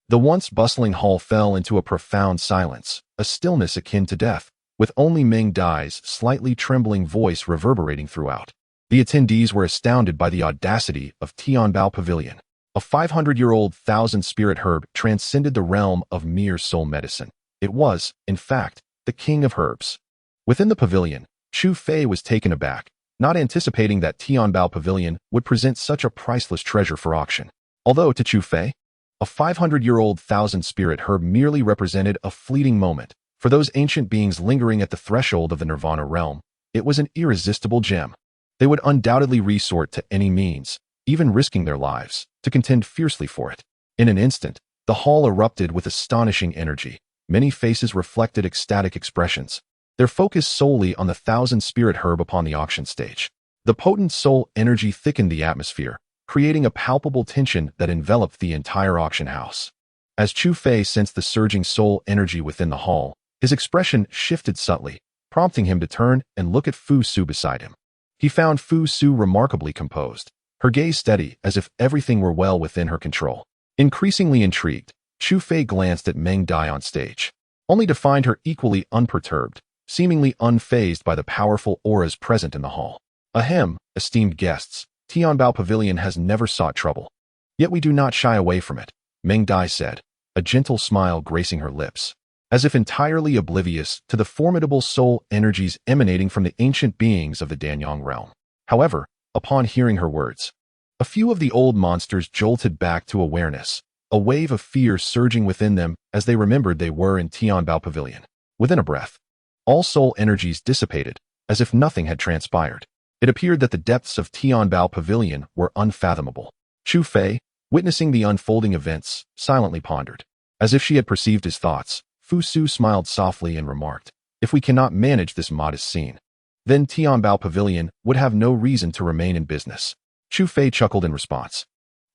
The once bustling hall fell into a profound silence, a stillness akin to death, with only Meng Dai's slightly trembling voice reverberating throughout. The attendees were astounded by the audacity of Tianbao Pavilion. A 500-year-old thousand-spirit herb transcended the realm of mere soul medicine. It was, in fact, the king of herbs. Within the pavilion, Chu Fei was taken aback, not anticipating that Tianbao Pavilion would present such a priceless treasure for auction. Although to Chu Fei, a 500-year-old thousand-spirit herb merely represented a fleeting moment, for those ancient beings lingering at the threshold of the nirvana realm, it was an irresistible gem. They would undoubtedly resort to any means, even risking their lives, to contend fiercely for it. In an instant, the hall erupted with astonishing energy. Many faces reflected ecstatic expressions, their focus solely on the thousand-spirit herb upon the auction stage. The potent soul energy thickened the atmosphere, creating a palpable tension that enveloped the entire auction house. As Chu Fei sensed the surging soul energy within the hall, his expression shifted subtly, prompting him to turn and look at Fu Su beside him. He found Fu Su remarkably composed, her gaze steady as if everything were well within her control. Increasingly intrigued, Chu Fei glanced at Meng Dai on stage, only to find her equally unperturbed, seemingly unfazed by the powerful auras present in the hall. "Ahem, esteemed guests, Tianbao Pavilion has never sought trouble. Yet we do not shy away from it," Meng Dai said, a gentle smile gracing her lips, as if entirely oblivious to the formidable soul energies emanating from the ancient beings of the Danyang realm. However, upon hearing her words, a few of the old monsters jolted back to awareness, a wave of fear surging within them as they remembered they were in Tianbao Pavilion. Within a breath, all soul energies dissipated, as if nothing had transpired. It appeared that the depths of Tianbao Pavilion were unfathomable. Chu Fei, witnessing the unfolding events, silently pondered. As if she had perceived his thoughts, Fu Su smiled softly and remarked, "If we cannot manage this modest scene, then Tianbao Pavilion would have no reason to remain in business." Chu Fei chuckled in response,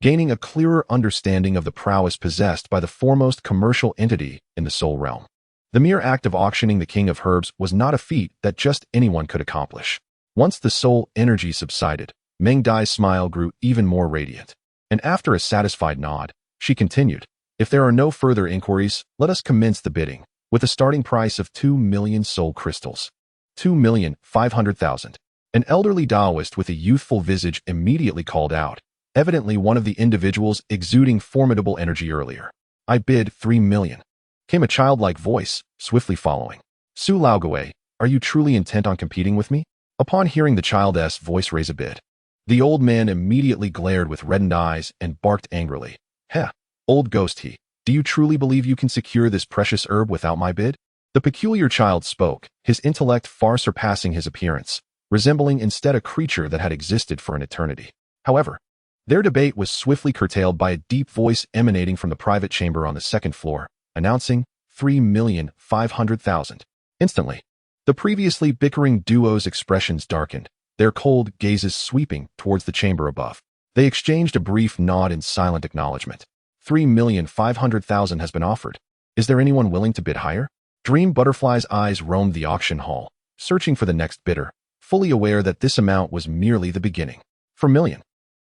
gaining a clearer understanding of the prowess possessed by the foremost commercial entity in the soul realm. The mere act of auctioning the king of herbs was not a feat that just anyone could accomplish. Once the soul energy subsided, Meng Dai's smile grew even more radiant, and after a satisfied nod, she continued, "If there are no further inquiries, let us commence the bidding, with a starting price of 2 million soul crystals. 2,500,000. An elderly Taoist with a youthful visage immediately called out, evidently one of the individuals exuding formidable energy earlier. I bid 3 million. Came a childlike voice, swiftly following. Su Laoguei, are you truly intent on competing with me? Upon hearing the child's voice raise a bid, the old man immediately glared with reddened eyes and barked angrily. Heh, old ghost he, do you truly believe you can secure this precious herb without my bid? The peculiar child spoke, his intellect far surpassing his appearance, resembling instead a creature that had existed for an eternity. However, their debate was swiftly curtailed by a deep voice emanating from the private chamber on the second floor, announcing 3,500,000. Instantly, the previously bickering duo's expressions darkened, their cold gazes sweeping towards the chamber above. They exchanged a brief nod in silent acknowledgement. 3,500,000 has been offered. Is there anyone willing to bid higher? Dream Butterfly's eyes roamed the auction hall, searching for the next bidder, fully aware that this amount was merely the beginning. For million.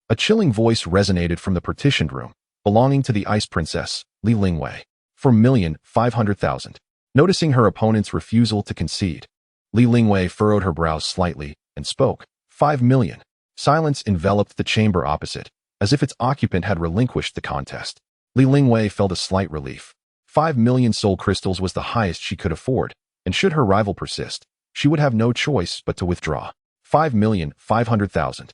A chilling voice resonated from the partitioned room, belonging to the Ice Princess, Li Lingwei. For 1,500,000. Noticing her opponent's refusal to concede, Li Lingwei furrowed her brows slightly and spoke. 5 million. Silence enveloped the chamber opposite, as if its occupant had relinquished the contest. Li Lingwei felt a slight relief. 5 million soul crystals was the highest she could afford, and should her rival persist, she would have no choice but to withdraw. 5,500,000.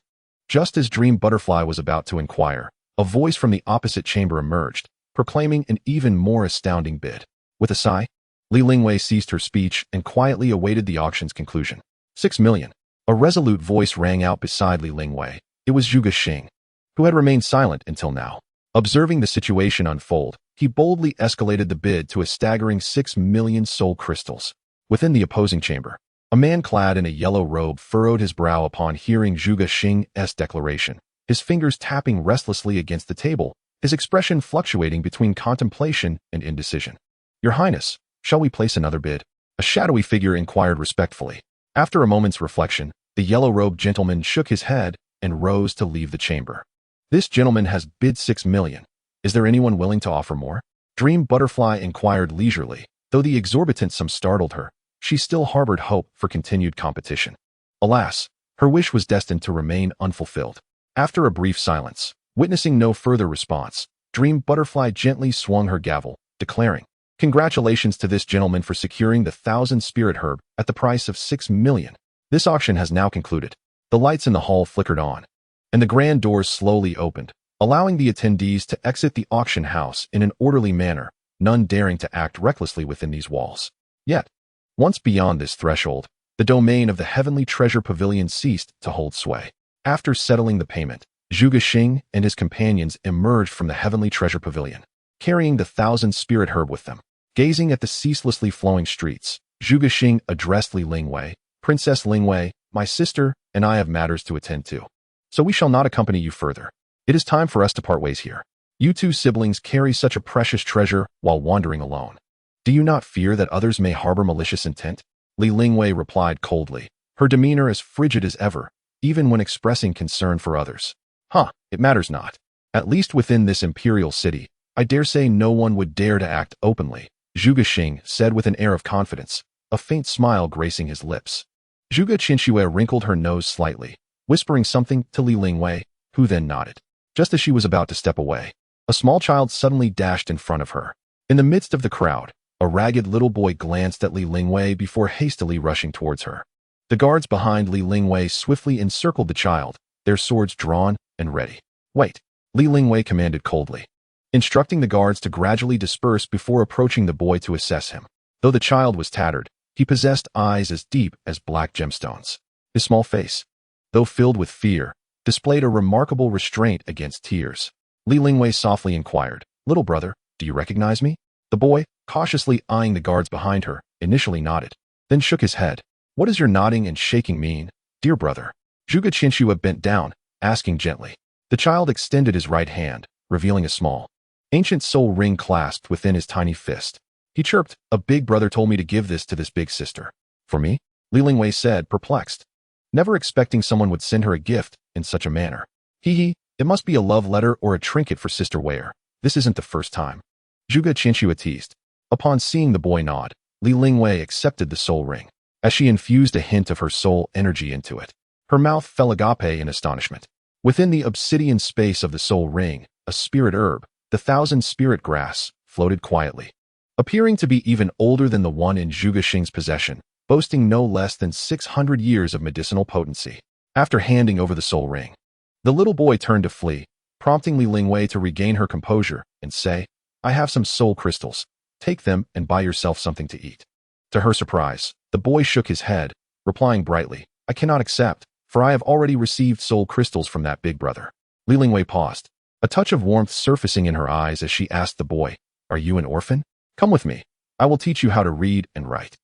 Just as Dream Butterfly was about to inquire, a voice from the opposite chamber emerged, proclaiming an even more astounding bid. With a sigh, Li Lingwei ceased her speech and quietly awaited the auction's conclusion. 6 million. A resolute voice rang out beside Li Lingwei. It was Zhuge Liang, who had remained silent until now. Observing the situation unfold, he boldly escalated the bid to a staggering 6 million soul crystals. Within the opposing chamber, a man clad in a yellow robe furrowed his brow upon hearing Zhuge Liang's declaration, his fingers tapping restlessly against the table, his expression fluctuating between contemplation and indecision. Your Highness, shall we place another bid? A shadowy figure inquired respectfully. After a moment's reflection, the yellow-robed gentleman shook his head and rose to leave the chamber. This gentleman has bid 6 million. Is there anyone willing to offer more? Dream Butterfly inquired leisurely. Though the exorbitant sum startled her, she still harbored hope for continued competition. Alas, her wish was destined to remain unfulfilled. After a brief silence, witnessing no further response, Dream Butterfly gently swung her gavel, declaring, Congratulations to this gentleman for securing the 1,000 spirit herb at the price of 6 million. This auction has now concluded. The lights in the hall flickered on, and the grand doors slowly opened, allowing the attendees to exit the auction house in an orderly manner, none daring to act recklessly within these walls. Yet, once beyond this threshold, the domain of the Heavenly Treasure Pavilion ceased to hold sway. After settling the payment, Zhuge Liang and his companions emerged from the Heavenly Treasure Pavilion, carrying the 1,000 spirit herb with them. Gazing at the ceaselessly flowing streets, Zhuge Liang addressed Li Lingwei. Princess Lingwei, my sister and I have matters to attend to, so we shall not accompany you further. It is time for us to part ways here. You two siblings carry such a precious treasure while wandering alone. Do you not fear that others may harbor malicious intent? Li Lingwei replied coldly, her demeanor as frigid as ever, even when expressing concern for others. It matters not. At least within this imperial city, I dare say no one would dare to act openly, Zhuge Liang said with an air of confidence, a faint smile gracing his lips. Zhuge Qinshihui wrinkled her nose slightly, whispering something to Li Lingwei, who then nodded. Just as she was about to step away, a small child suddenly dashed in front of her. In the midst of the crowd, a ragged little boy glanced at Li Lingwei before hastily rushing towards her. The guards behind Li Lingwei swiftly encircled the child, their swords drawn and ready. Wait, Li Lingwei commanded coldly, instructing the guards to gradually disperse before approaching the boy to assess him. Though the child was tattered, he possessed eyes as deep as black gemstones. His small face, though filled with fear, displayed a remarkable restraint against tears. Li Lingwei softly inquired, Little brother, do you recognize me? The boy, cautiously eyeing the guards behind her, initially nodded, then shook his head. What does your nodding and shaking mean, dear brother? Zhuge Qinshihui bent down, asking gently. The child extended his right hand, revealing a small, ancient soul ring clasped within his tiny fist. He chirped, a big brother told me to give this to this big sister. For me? Li Lingwei said, perplexed, never expecting someone would send her a gift in such a manner. It must be a love letter or a trinket for Sister Wei. This isn't the first time. Zhuge Qinshihui teased. Upon seeing the boy nod, Li Lingwei accepted the soul ring, as she infused a hint of her soul energy into it. Her mouth fell agape in astonishment. Within the obsidian space of the soul ring, a spirit herb, the 1,000-spirit grass, floated quietly, appearing to be even older than the one in Zhuge Liang's possession, boasting no less than 600 years of medicinal potency. After handing over the soul ring, the little boy turned to flee, prompting Li Lingwei to regain her composure and say, "I have some soul crystals. Take them and buy yourself something to eat." To her surprise, the boy shook his head, replying brightly, "I cannot accept, for I have already received soul crystals from that big brother." Li Lingwei paused, a touch of warmth surfacing in her eyes as she asked the boy, "Are you an orphan? Come with me. I will teach you how to read and write."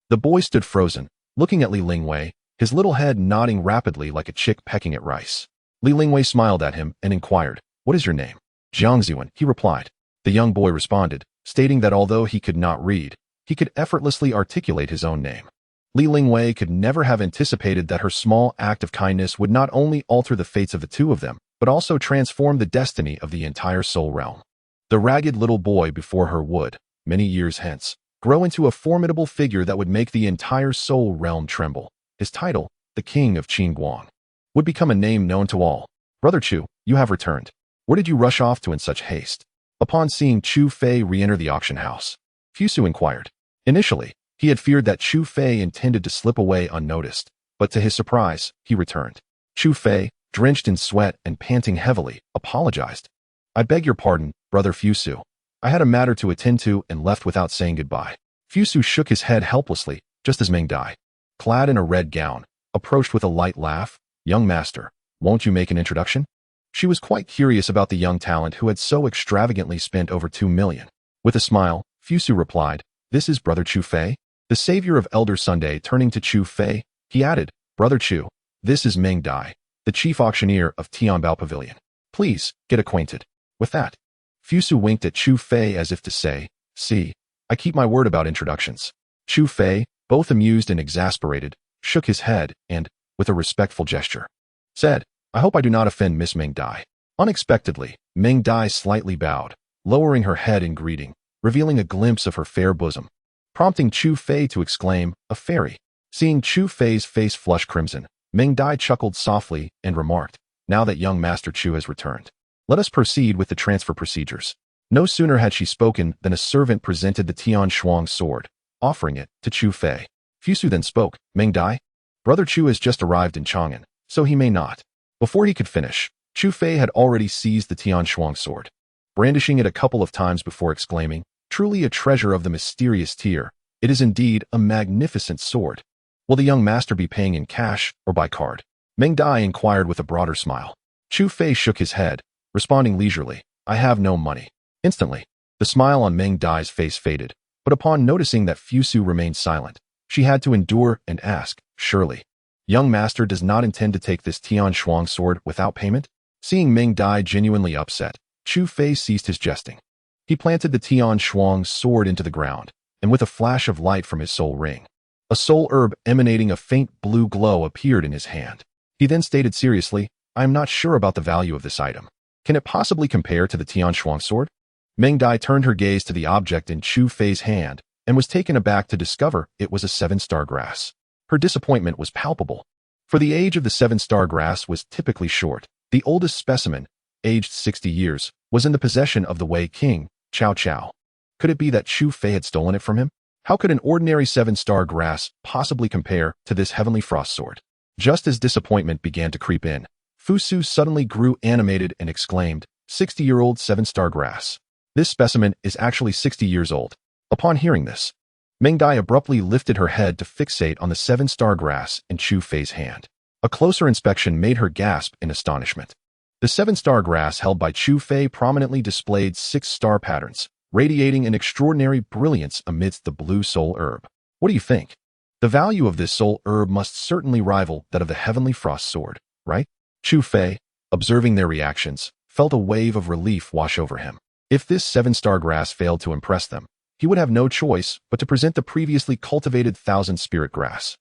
The boy stood frozen, looking at Li Lingwei, his little head nodding rapidly like a chick pecking at rice. Li Lingwei smiled at him and inquired, "What is your name?" "Jiangziwen," he replied. The young boy responded, stating that although he could not read, he could effortlessly articulate his own name. Li Lingwei could never have anticipated that her small act of kindness would not only alter the fates of the two of them, but also transform the destiny of the entire soul realm. The ragged little boy before her would, many years hence, grow into a formidable figure that would make the entire soul realm tremble. His title, the King of Qin Huang, would become a name known to all. "Brother Chu, you have returned. Where did you rush off to in such haste?" Upon seeing Chu Fei re-enter the auction house, Fusu inquired. Initially, he had feared that Chu Fei intended to slip away unnoticed, but to his surprise, he returned. Chu Fei, drenched in sweat and panting heavily, apologized. "I beg your pardon, Brother Fusu. I had a matter to attend to and left without saying goodbye." Fusu shook his head helplessly, just as Meng Dai, clad in a red gown, approached with a light laugh. "Young master, won't you make an introduction?" She was quite curious about the young talent who had so extravagantly spent over 2 million. With a smile, Fusu replied, "This is Brother Chu Fei." The savior of Elder Sunday turning to Chu Fei, he added, "Brother Chu, this is Meng Dai, the chief auctioneer of Tianbao Pavilion. Please, get acquainted." With that, Fusu winked at Chu Fei as if to say, "See, I keep my word about introductions." Chu Fei, both amused and exasperated, shook his head and, with a respectful gesture, said, "I hope I do not offend Miss Meng Dai." Unexpectedly, Meng Dai slightly bowed, lowering her head in greeting, revealing a glimpse of her fair bosom, prompting Chu Fei to exclaim, "A fairy." Seeing Chu Fei's face flush crimson, Meng Dai chuckled softly and remarked, "Now that young Master Chu has returned, let us proceed with the transfer procedures." No sooner had she spoken than a servant presented the Tian Shuang sword, offering it to Chu Fei. Fusu then spoke, "Meng Dai, Brother Chu has just arrived in Chang'an, so he may not." Before he could finish, Chu Fei had already seized the Tian Shuang sword, brandishing it a couple of times before exclaiming, "Truly a treasure of the mysterious tier. It is indeed a magnificent sword. Will the young master be paying in cash or by card?" Meng Dai inquired with a broader smile. Chu Fei shook his head, responding leisurely, "I have no money." Instantly, the smile on Meng Dai's face faded, but upon noticing that Fusu remained silent, she had to endure and ask, "Surely, young master does not intend to take this Tian Shuang sword without payment?" Seeing Meng Dai genuinely upset, Chu Fei ceased his jesting. He planted the Tian Shuang sword into the ground, and with a flash of light from his soul ring, a soul herb emanating a faint blue glow appeared in his hand. He then stated seriously, "I am not sure about the value of this item. Can it possibly compare to the Tian Shuang sword?" Meng Dai turned her gaze to the object in Chu Fei's hand and was taken aback to discover it was a 7-star grass. Her disappointment was palpable, for the age of the 7-star grass was typically short. The oldest specimen, aged 60 years, was in the possession of the Wei King, Cao Cao. Could it be that Chu Fei had stolen it from him? How could an ordinary 7-star grass possibly compare to this heavenly frost sword? Just as disappointment began to creep in, Fusu suddenly grew animated and exclaimed, 60-year-old 7-star grass. This specimen is actually 60 years old. Upon hearing this, Meng Dai abruptly lifted her head to fixate on the 7-star grass in Chu Fei's hand. A closer inspection made her gasp in astonishment. The 7-star grass held by Chu Fei prominently displayed 6 star patterns, radiating an extraordinary brilliance amidst the blue soul herb. What do you think? The value of this soul herb must certainly rival that of the heavenly frost sword, right? Chu Fei, observing their reactions, felt a wave of relief wash over him. If this 7-star grass failed to impress them, he would have no choice but to present the previously cultivated 1,000-spirit grass.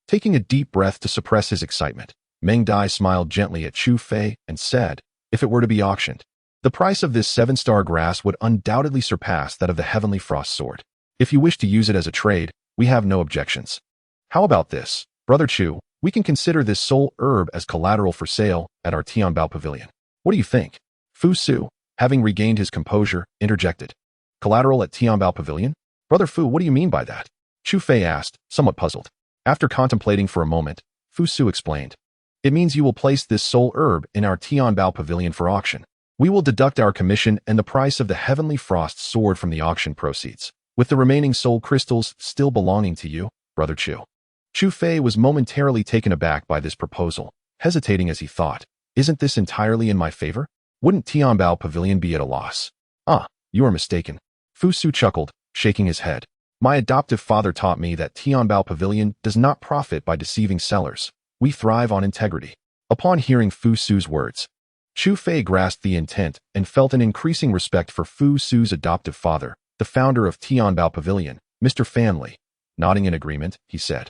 Taking a deep breath to suppress his excitement, Meng Dai smiled gently at Chu Fei and said, "If it were to be auctioned, the price of this 7-star grass would undoubtedly surpass that of the heavenly frost sword. If you wish to use it as a trade, we have no objections. How about this, Brother Chu? We can consider this soul herb as collateral for sale at our Tianbao pavilion. What do you think? Fu Su, having regained his composure, interjected. Collateral at Tianbao pavilion? Brother Fu, what do you mean by that? Chu Fei asked, somewhat puzzled. After contemplating for a moment, Fu Su explained. It means you will place this soul herb in our Tianbao pavilion for auction. We will deduct our commission and the price of the Heavenly Frost sword from the auction proceeds, with the remaining soul crystals still belonging to you, Brother Chu. Chu Fei was momentarily taken aback by this proposal, hesitating as he thought, isn't this entirely in my favor? Wouldn't Tianbao pavilion be at a loss? Ah, you are mistaken. Fu Su chuckled, shaking his head. My adoptive father taught me that Tianbao pavilion does not profit by deceiving sellers. We thrive on integrity. Upon hearing Fu Su's words, Chu Fei grasped the intent and felt an increasing respect for Fu Su's adoptive father, the founder of Tianbao Pavilion, Mr. Fanli. Nodding in agreement, he said,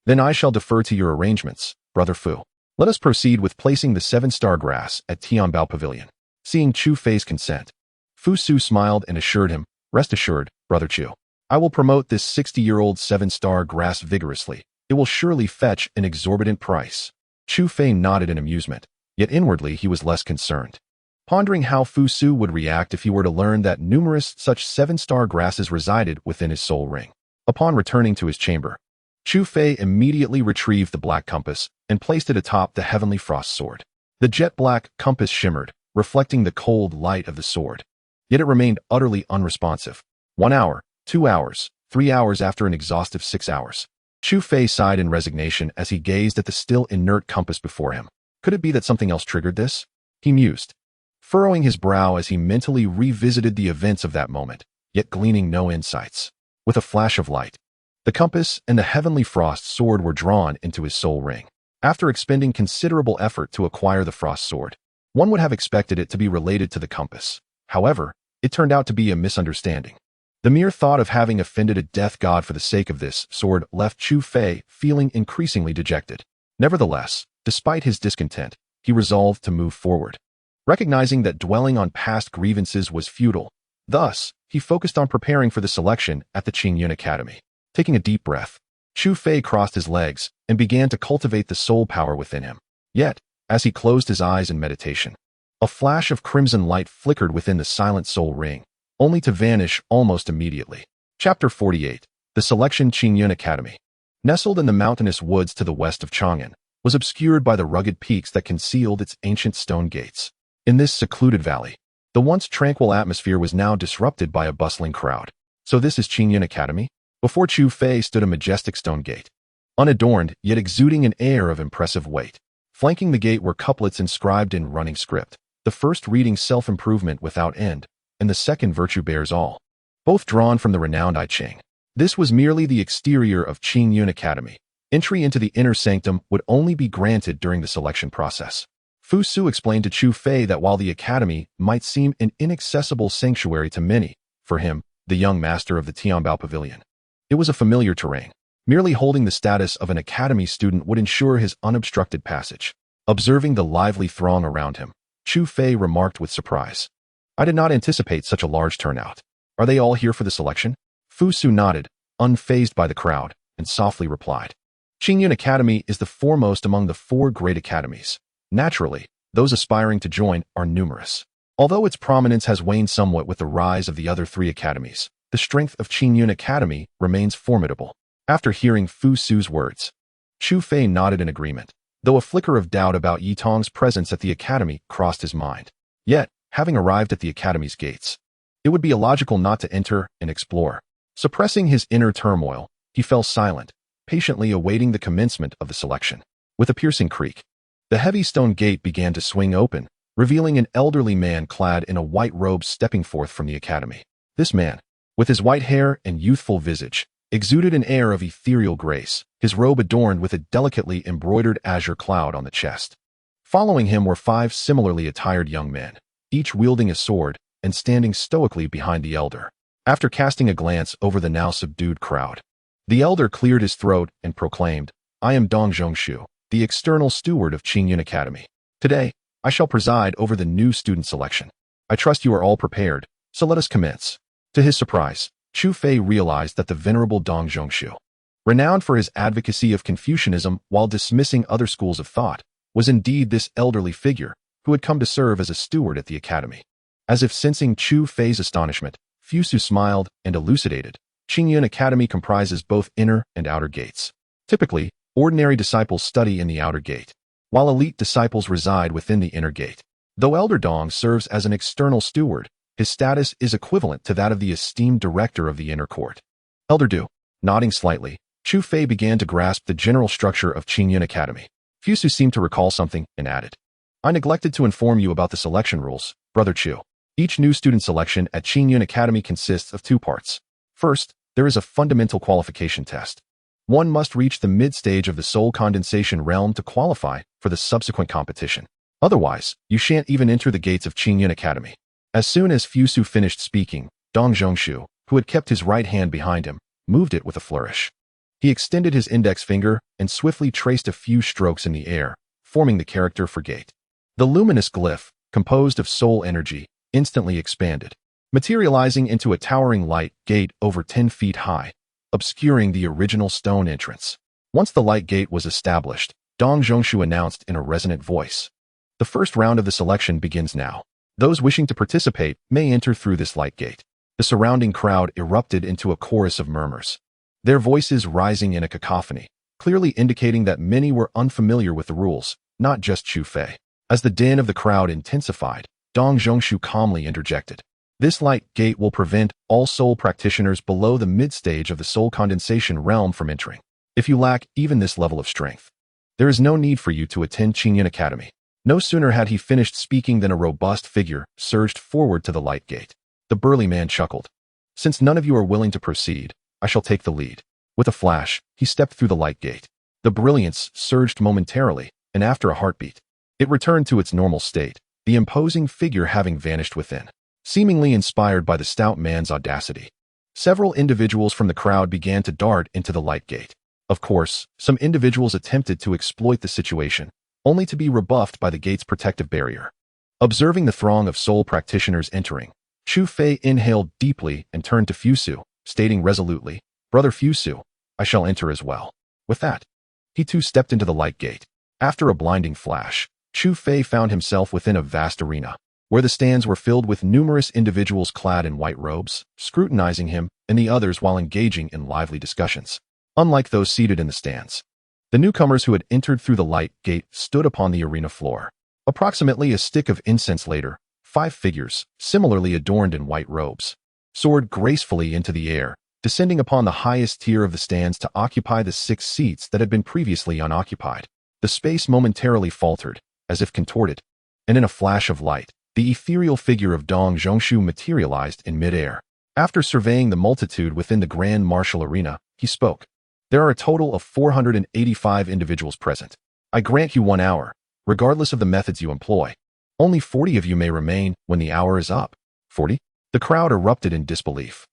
Then I shall defer to your arrangements, Brother Fu. Let us proceed with placing the 7-star grass at Tianbao Pavilion. Seeing Chu Fei's consent, Fu Su smiled and assured him, Rest assured, Brother Chu. I will promote this 60-year-old 7-star grass vigorously. It will surely fetch an exorbitant price. Chu Fei nodded in amusement, yet inwardly he was less concerned, pondering how Fu Su would react if he were to learn that numerous such 7-star grasses resided within his soul ring. Upon returning to his chamber, Chu Fei immediately retrieved the black compass and placed it atop the Heavenly Frost sword. The jet-black compass shimmered, reflecting the cold light of the sword. Yet it remained utterly unresponsive. 1 hour, 2 hours, 3 hours after an exhaustive 6 hours. Chu Fei sighed in resignation as he gazed at the still inert compass before him. Could it be that something else triggered this? He mused, furrowing his brow as he mentally revisited the events of that moment, yet gleaning no insights. With a flash of light, the compass and the Heavenly Frost sword were drawn into his soul ring. After expending considerable effort to acquire the Frost sword, one would have expected it to be related to the compass. However, it turned out to be a misunderstanding. The mere thought of having offended a death god for the sake of this sword left Chu Fei feeling increasingly dejected. Nevertheless, despite his discontent, he resolved to move forward. Recognizing that dwelling on past grievances was futile, thus, he focused on preparing for the selection at the Qingyun Academy. Taking a deep breath, Chu Fei crossed his legs and began to cultivate the soul power within him. Yet, as he closed his eyes in meditation, a flash of crimson light flickered within the silent soul ring, only to vanish almost immediately. Chapter 48. The Selection Qingyun Academy. Nestled in the mountainous woods to the west of Chang'an, was obscured by the rugged peaks that concealed its ancient stone gates. In this secluded valley, the once tranquil atmosphere was now disrupted by a bustling crowd. So this is Qingyun Academy? Before Chu Fei stood a majestic stone gate, unadorned yet exuding an air of impressive weight. Flanking the gate were couplets inscribed in running script, the first reading self-improvement without end, and the second virtue bears all, both drawn from the renowned I Ching. This was merely the exterior of Qingyun Academy. Entry into the inner sanctum would only be granted during the selection process. Fu Su explained to Chu Fei that while the academy might seem an inaccessible sanctuary to many, for him, the young master of the Tianbao Pavilion, it was a familiar terrain. Merely holding the status of an academy student would ensure his unobstructed passage. Observing the lively throng around him, Chu Fei remarked with surprise, I did not anticipate such a large turnout. Are they all here for the selection? Fu Su nodded, unfazed by the crowd, and softly replied, Qingyun Academy is the foremost among the 4 great academies. Naturally, those aspiring to join are numerous. Although its prominence has waned somewhat with the rise of the other 3 academies, the strength of Qingyun Academy remains formidable. After hearing Fu Su's words, Chu Fei nodded in agreement, though a flicker of doubt about Yi Tong's presence at the academy crossed his mind. Yet, having arrived at the academy's gates, it would be illogical not to enter and explore. Suppressing his inner turmoil, he fell silent, patiently awaiting the commencement of the selection. With a piercing creak, the heavy stone gate began to swing open, revealing an elderly man clad in a white robe stepping forth from the academy. This man, with his white hair and youthful visage, exuded an air of ethereal grace, his robe adorned with a delicately embroidered azure cloud on the chest. Following him were 5 similarly attired young men, each wielding a sword and standing stoically behind the elder. After casting a glance over the now subdued crowd, the elder cleared his throat and proclaimed, I am Dong Zhongshu, the external steward of Qingyun Academy. Today, I shall preside over the new student selection. I trust you are all prepared, so let us commence. To his surprise, Chu Fei realized that the venerable Dong Zhongshu Renowned for his advocacy of Confucianism while dismissing other schools of thought, was indeed this elderly figure who had come to serve as a steward at the academy. As if sensing Chu Fei's astonishment, Fusu smiled and elucidated. Qingyun Academy comprises both inner and outer gates. Typically, ordinary disciples study in the outer gate, while elite disciples reside within the inner gate. Though Elder Dong serves as an external steward, his status is equivalent to that of the esteemed director of the inner court. Elder Du, nodding slightly, Chu Fei began to grasp the general structure of Qingyun Academy. Fusu seemed to recall something and added, I neglected to inform you about the selection rules, Brother Chu. Each new student selection at Qingyun Academy consists of two parts. First, there is a fundamental qualification test. One must reach the mid-stage of the soul condensation realm to qualify for the subsequent competition. Otherwise, you shan't even enter the gates of Qingyun Academy. As soon as Fusu finished speaking, Dong Zhongshu, who had kept his right hand behind him, moved it with a flourish. He extended his index finger and swiftly traced a few strokes in the air, forming the character for gate. The luminous glyph, composed of soul energy, instantly expanded, materializing into a towering light gate over 10 feet high, obscuring the original stone entrance. Once the light gate was established, Dong Zhongshu announced in a resonant voice, the first round of the selection begins now. Those wishing to participate may enter through this light gate. The surrounding crowd erupted into a chorus of murmurs, their voices rising in a cacophony, clearly indicating that many were unfamiliar with the rules, not just Chu Fei. As the din of the crowd intensified, Dong Zhongshu calmly interjected, this light gate will prevent all soul practitioners below the mid-stage of the soul condensation realm from entering. If you lack even this level of strength, there is no need for you to attend Qingyun Academy. No sooner had he finished speaking than a robust figure surged forward to the light gate. The burly man chuckled. Since none of you are willing to proceed, I shall take the lead. With a flash, he stepped through the light gate. The brilliance surged momentarily, and after a heartbeat, it returned to its normal state, the imposing figure having vanished within. Seemingly inspired by the stout man's audacity, several individuals from the crowd began to dart into the light gate. Of course, some individuals attempted to exploit the situation, only to be rebuffed by the gate's protective barrier. Observing the throng of soul practitioners entering, Chu Fei inhaled deeply and turned to Fusu, stating resolutely, Brother Fusu, I shall enter as well. With that, he too stepped into the light gate. After a blinding flash, Chu Fei found himself within a vast arena, where the stands were filled with numerous individuals clad in white robes, scrutinizing him and the others while engaging in lively discussions. Unlike those seated in the stands, the newcomers who had entered through the light gate stood upon the arena floor. Approximately a stick of incense later, 5 figures, similarly adorned in white robes, soared gracefully into the air, descending upon the highest tier of the stands to occupy the 6 seats that had been previously unoccupied. The space momentarily faltered, as if contorted, and in a flash of light, the ethereal figure of Dong Zhongshu materialized in midair. After surveying the multitude within the grand martial arena, he spoke. There are a total of 485 individuals present. I grant you 1 hour, regardless of the methods you employ. Only 40 of you may remain when the hour is up. 40? The crowd erupted in disbelief.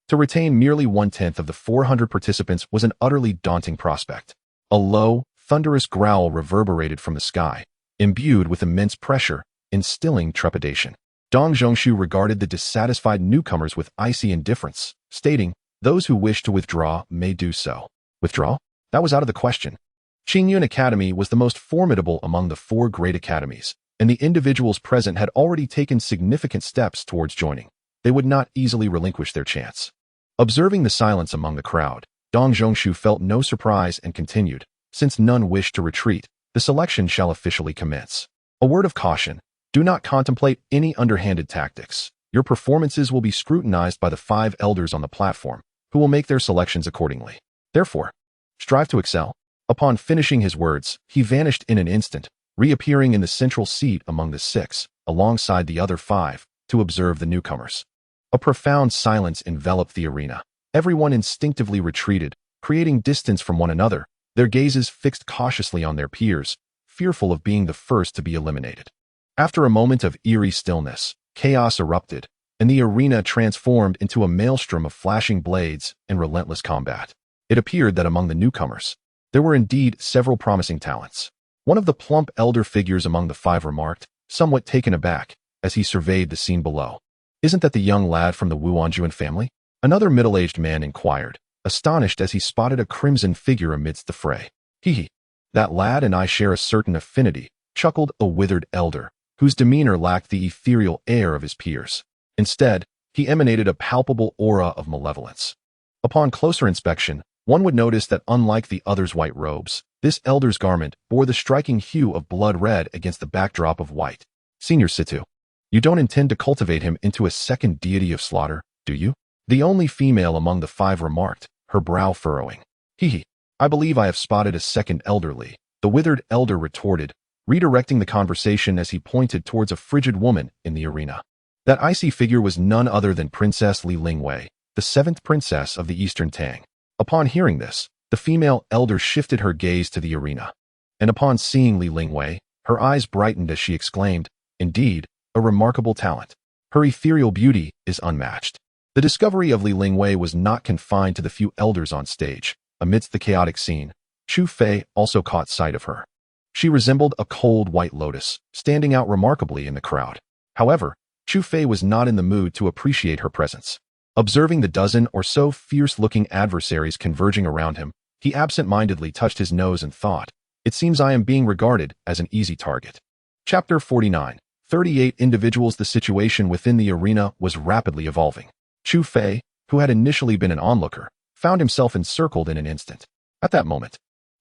To retain merely 1/10 of the 400 participants was an utterly daunting prospect. A low, thunderous growl reverberated from the sky, imbued with immense pressure, instilling trepidation. Dong Zhongshu regarded the dissatisfied newcomers with icy indifference, stating, those who wish to withdraw may do so. Withdraw? That was out of the question. Qingyun Academy was the most formidable among the 4 great academies, and the individuals present had already taken significant steps towards joining. They would not easily relinquish their chance. Observing the silence among the crowd, Dong Zhongshu felt no surprise and continued, since none wished to retreat, the selection shall officially commence. A word of caution. Do not contemplate any underhanded tactics. Your performances will be scrutinized by the 5 elders on the platform, who will make their selections accordingly. Therefore, strive to excel. Upon finishing his words, he vanished in an instant, reappearing in the central seat among the 6, alongside the other 5, to observe the newcomers. A profound silence enveloped the arena. Everyone instinctively retreated, creating distance from one another, their gazes fixed cautiously on their peers, fearful of being the first to be eliminated. After a moment of eerie stillness, chaos erupted, and the arena transformed into a maelstrom of flashing blades and relentless combat. It appeared that among the newcomers, there were indeed several promising talents. One of the plump elder figures among the 5 remarked, somewhat taken aback, as he surveyed the scene below. Isn't that the young lad from the Wuanjuan family? Another middle-aged man inquired, astonished as he spotted a crimson figure amidst the fray. Hee. That lad and I share a certain affinity, chuckled a withered elder, whose demeanor lacked the ethereal air of his peers. Instead, he emanated a palpable aura of malevolence. Upon closer inspection, one would notice that unlike the other's white robes, this elder's garment bore the striking hue of blood red against the backdrop of white. Senior Situ, you don't intend to cultivate him into a second deity of slaughter, do you? The only female among the five remarked, her brow furrowing. Hee. I believe I have spotted a second elderly, the withered elder retorted, redirecting the conversation as he pointed towards a frigid woman in the arena. That icy figure was none other than Princess Li Lingwei, the seventh princess of the Eastern Tang. Upon hearing this, the female elder shifted her gaze to the arena. And upon seeing Li Lingwei, her eyes brightened as she exclaimed, indeed, a remarkable talent. Her ethereal beauty is unmatched. The discovery of Li Lingwei was not confined to the few elders on stage. Amidst the chaotic scene, Chu Fei also caught sight of her. She resembled a cold white lotus, standing out remarkably in the crowd. However, Chu Fei was not in the mood to appreciate her presence. Observing the dozen or so fierce-looking adversaries converging around him, he absent-mindedly touched his nose and thought, it seems I am being regarded as an easy target. Chapter 49. 38 individuals. The situation within the arena was rapidly evolving. Chu Fei, who had initially been an onlooker, found himself encircled in an instant. At that moment,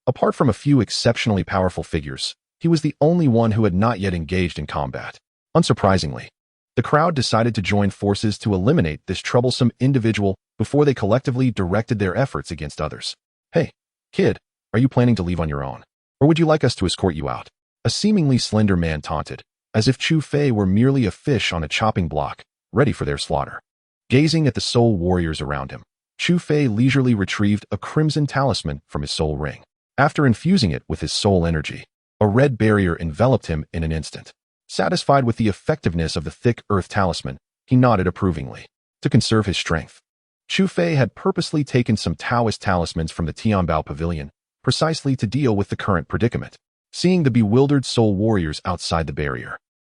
apart from a few exceptionally powerful figures, he was the only one who had not yet engaged in combat. Unsurprisingly, the crowd decided to join forces to eliminate this troublesome individual before they collectively directed their efforts against others. Hey, kid, are you planning to leave on your own? Or would you like us to escort you out? A seemingly slender man taunted, as if Chu Fei were merely a fish on a chopping block, ready for their slaughter. Gazing at the soul warriors around him, Chu Fei leisurely retrieved a crimson talisman from his soul ring. After infusing it with his soul energy, a red barrier enveloped him in an instant. Satisfied with the effectiveness of the thick earth talisman, he nodded approvingly. To conserve his strength, Chu Fei had purposely taken some Taoist talismans from the Tianbao Pavilion, precisely to deal with the current predicament. Seeing the bewildered soul warriors outside the barrier,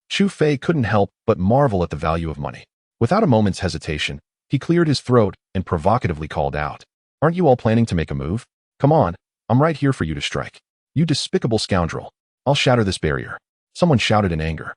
Chu Fei couldn't help but marvel at the value of money. Without a moment's hesitation, he cleared his throat and provocatively called out, aren't you all planning to make a move? Come on, I'm right here for you to strike. You despicable scoundrel. I'll shatter this barrier. Someone shouted in anger.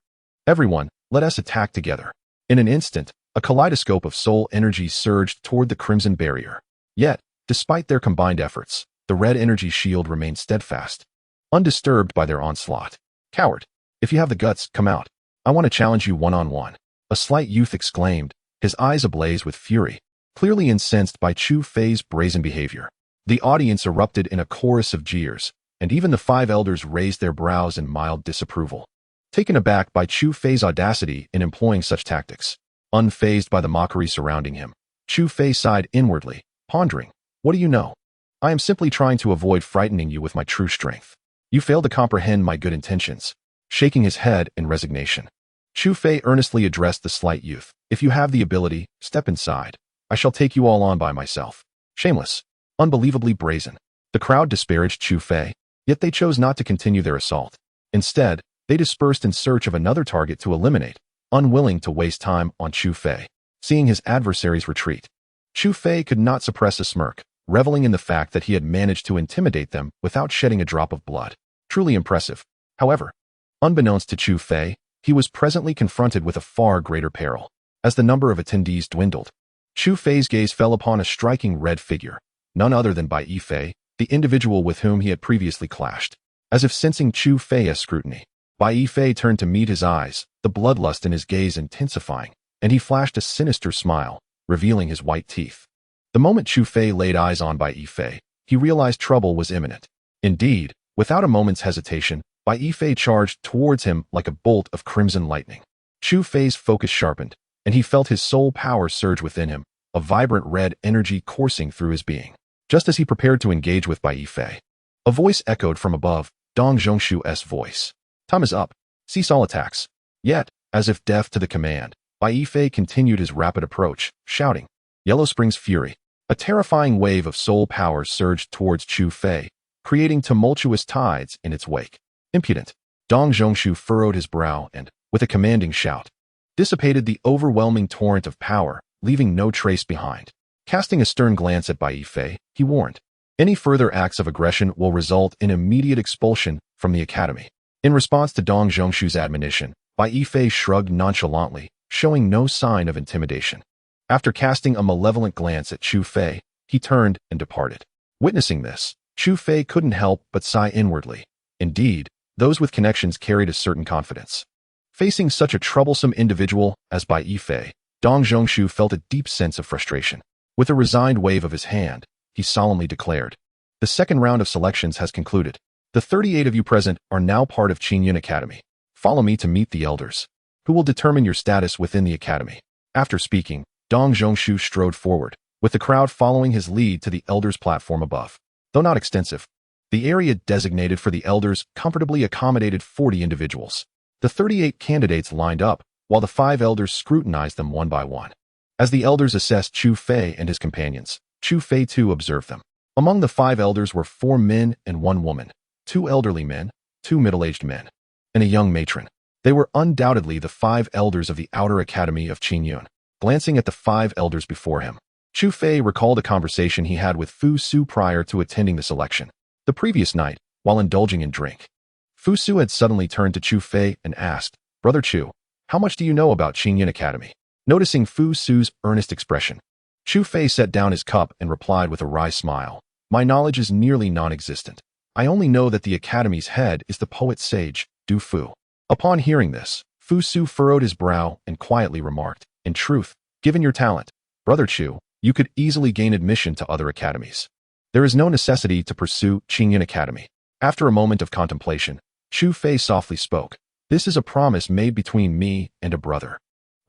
Everyone, let us attack together. In an instant, a kaleidoscope of soul energy surged toward the crimson barrier. Yet, despite their combined efforts, the red energy shield remained steadfast, undisturbed by their onslaught. Coward, if you have the guts, come out. I want to challenge you one-on-one. A slight youth exclaimed, his eyes ablaze with fury, clearly incensed by Chu Fei's brazen behavior. The audience erupted in a chorus of jeers, and even the five elders raised their brows in mild disapproval. Taken aback by Chu Fei's audacity in employing such tactics, unfazed by the mockery surrounding him, Chu Fei sighed inwardly, pondering, what do you know? I am simply trying to avoid frightening you with my true strength. You fail to comprehend my good intentions. Shaking his head in resignation, Chu Fei earnestly addressed the slight youth. If you have the ability, step inside. I shall take you all on by myself. Shameless. Unbelievably brazen. The crowd disparaged Chu Fei, yet they chose not to continue their assault. Instead, they dispersed in search of another target to eliminate, unwilling to waste time on Chu Fei. Seeing his adversaries retreat, Chu Fei could not suppress a smirk, reveling in the fact that he had managed to intimidate them without shedding a drop of blood. Truly impressive. However, unbeknownst to Chu Fei, he was presently confronted with a far greater peril. As the number of attendees dwindled, Chu Fei's gaze fell upon a striking red figure, none other than Bai Yifei, the individual with whom he had previously clashed. As if sensing Chu Fei's scrutiny, Bai Yifei turned to meet his eyes, the bloodlust in his gaze intensifying, and he flashed a sinister smile, revealing his white teeth. The moment Chu Fei laid eyes on Bai Yifei, he realized trouble was imminent. Indeed, without a moment's hesitation, Bai Yifei charged towards him like a bolt of crimson lightning. Chu Fei's focus sharpened, and he felt his soul power surge within him, a vibrant red energy coursing through his being. Just as he prepared to engage with Bai Yifei, a voice echoed from above, Dong Zhongshu's voice. Time is up. Cease all attacks. Yet, as if deaf to the command, Bai Yifei continued his rapid approach, shouting, Yellow Spring's fury. A terrifying wave of soul power surged towards Chu Fei, creating tumultuous tides in its wake. Impudent. Dong Zhongshu furrowed his brow and, with a commanding shout, dissipated the overwhelming torrent of power, leaving no trace behind. Casting a stern glance at Bai Yifei, he warned, "Any further acts of aggression will result in immediate expulsion from the academy." In response to Dong Zhongshu's admonition, Bai Yifei shrugged nonchalantly, showing no sign of intimidation. After casting a malevolent glance at Chu Fei, he turned and departed. Witnessing this, Chu Fei couldn't help but sigh inwardly. Indeed, those with connections carried a certain confidence. Facing such a troublesome individual as Bai Yifei, Dong Zhongshu felt a deep sense of frustration. With a resigned wave of his hand, he solemnly declared, "The second round of selections has concluded. The 38 of you present are now part of Qin Academy. Follow me to meet the elders, who will determine your status within the academy." After speaking, Dong Zhongshu strode forward, with the crowd following his lead to the elders' platform above. Though not extensive, the area designated for the elders comfortably accommodated 40 individuals. The 38 candidates lined up, while the 5 elders scrutinized them one by one. As the elders assessed Chu Fei and his companions, Chu Fei too observed them. Among the 5 elders were 4 men and 1 woman, 2 elderly men, 2 middle-aged men, and a young matron. They were undoubtedly the 5 elders of the Outer Academy of Qin. Glancing at the 5 elders before him, Chu Fei recalled a conversation he had with Fu Su prior to attending the selection. The previous night, while indulging in drink, Fu Su had suddenly turned to Chu Fei and asked, "Brother Chu, how much do you know about Qin Academy?" Noticing Fu Su's earnest expression, Chu Fei set down his cup and replied with a wry smile, "My knowledge is nearly non-existent. I only know that the academy's head is the poet sage, Du Fu." Upon hearing this, Fu Su furrowed his brow and quietly remarked, "In truth, given your talent, Brother Chu, you could easily gain admission to other academies. There is no necessity to pursue Qin Academy." After a moment of contemplation, Chu Fei softly spoke, "This is a promise made between me and a brother.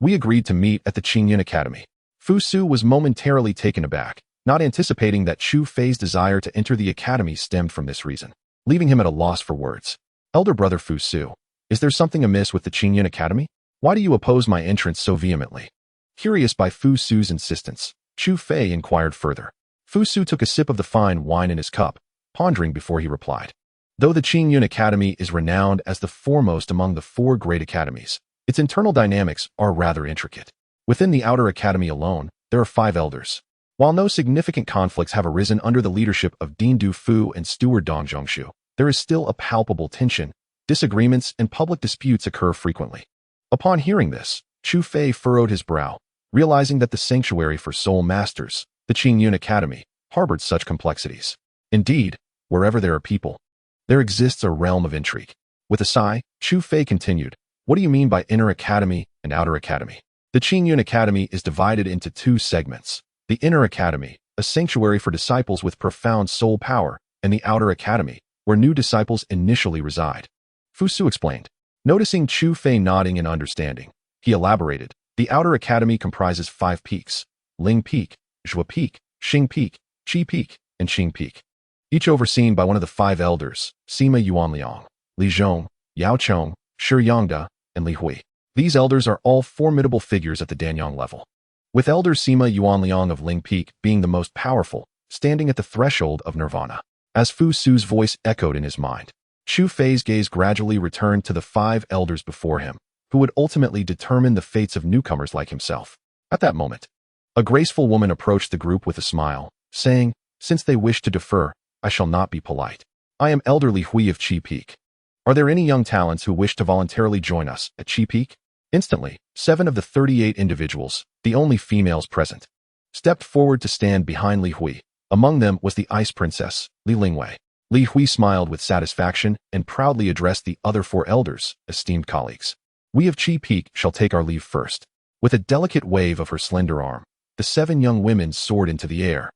We agreed to meet at the Qin Academy." Fu Su was momentarily taken aback, not anticipating that Chu Fei's desire to enter the academy stemmed from this reason, leaving him at a loss for words. "Elder brother Fu Su, is there something amiss with the Qin Academy? Why do you oppose my entrance so vehemently?" Curious by Fu Su's insistence, Chu Fei inquired further. Fu Su took a sip of the fine wine in his cup, pondering before he replied. Though the Qin Academy is renowned as the foremost among the 4 great academies, its internal dynamics are rather intricate. Within the Outer Academy alone, there are 5 elders. While no significant conflicts have arisen under the leadership of Dean Du Fu and Steward Dong Zhongshu, there is still a palpable tension. Disagreements and public disputes occur frequently. Upon hearing this, Chu Fei furrowed his brow, realizing that the sanctuary for soul masters, the Qin Academy, harbored such complexities. Indeed, wherever there are people, there exists a realm of intrigue. With a sigh, Chu Fei continued, "What do you mean by Inner Academy and Outer Academy?" The Qin Academy is divided into 2 segments. The Inner Academy, a sanctuary for disciples with profound soul power, and the Outer Academy, where new disciples initially reside. Fu Su explained. Noticing Chu Fei nodding in understanding, he elaborated, "The Outer Academy comprises 5 peaks: Ling Peak, Zhue Peak, Xing Peak, Qi Peak, and Xing Peak, each overseen by one of the 5 elders, Sima Yuanliang, Li Zhong, Yao Chong, Shi Yangda, and Li Hui. These elders are all formidable figures at the Danyang level, with Elder Sima Yuanliang of Ling Peak being the most powerful, standing at the threshold of nirvana." As Fu Su's voice echoed in his mind, Chu Fei's gaze gradually returned to the 5 elders before him, who would ultimately determine the fates of newcomers like himself. At that moment, a graceful woman approached the group with a smile, saying, "Since they wish to defer, I shall not be polite. I am Elder Li Hui of Qi Peak. Are there any young talents who wish to voluntarily join us at Qi Peak?" Instantly, 7 of the 38 individuals, the only females present, stepped forward to stand behind Li Hui. Among them was the Ice Princess, Li Lingwei. Li Hui smiled with satisfaction and proudly addressed the other 4 elders, esteemed colleagues. "We of Qi Peak shall take our leave first." With a delicate wave of her slender arm, the 7 young women soared into the air,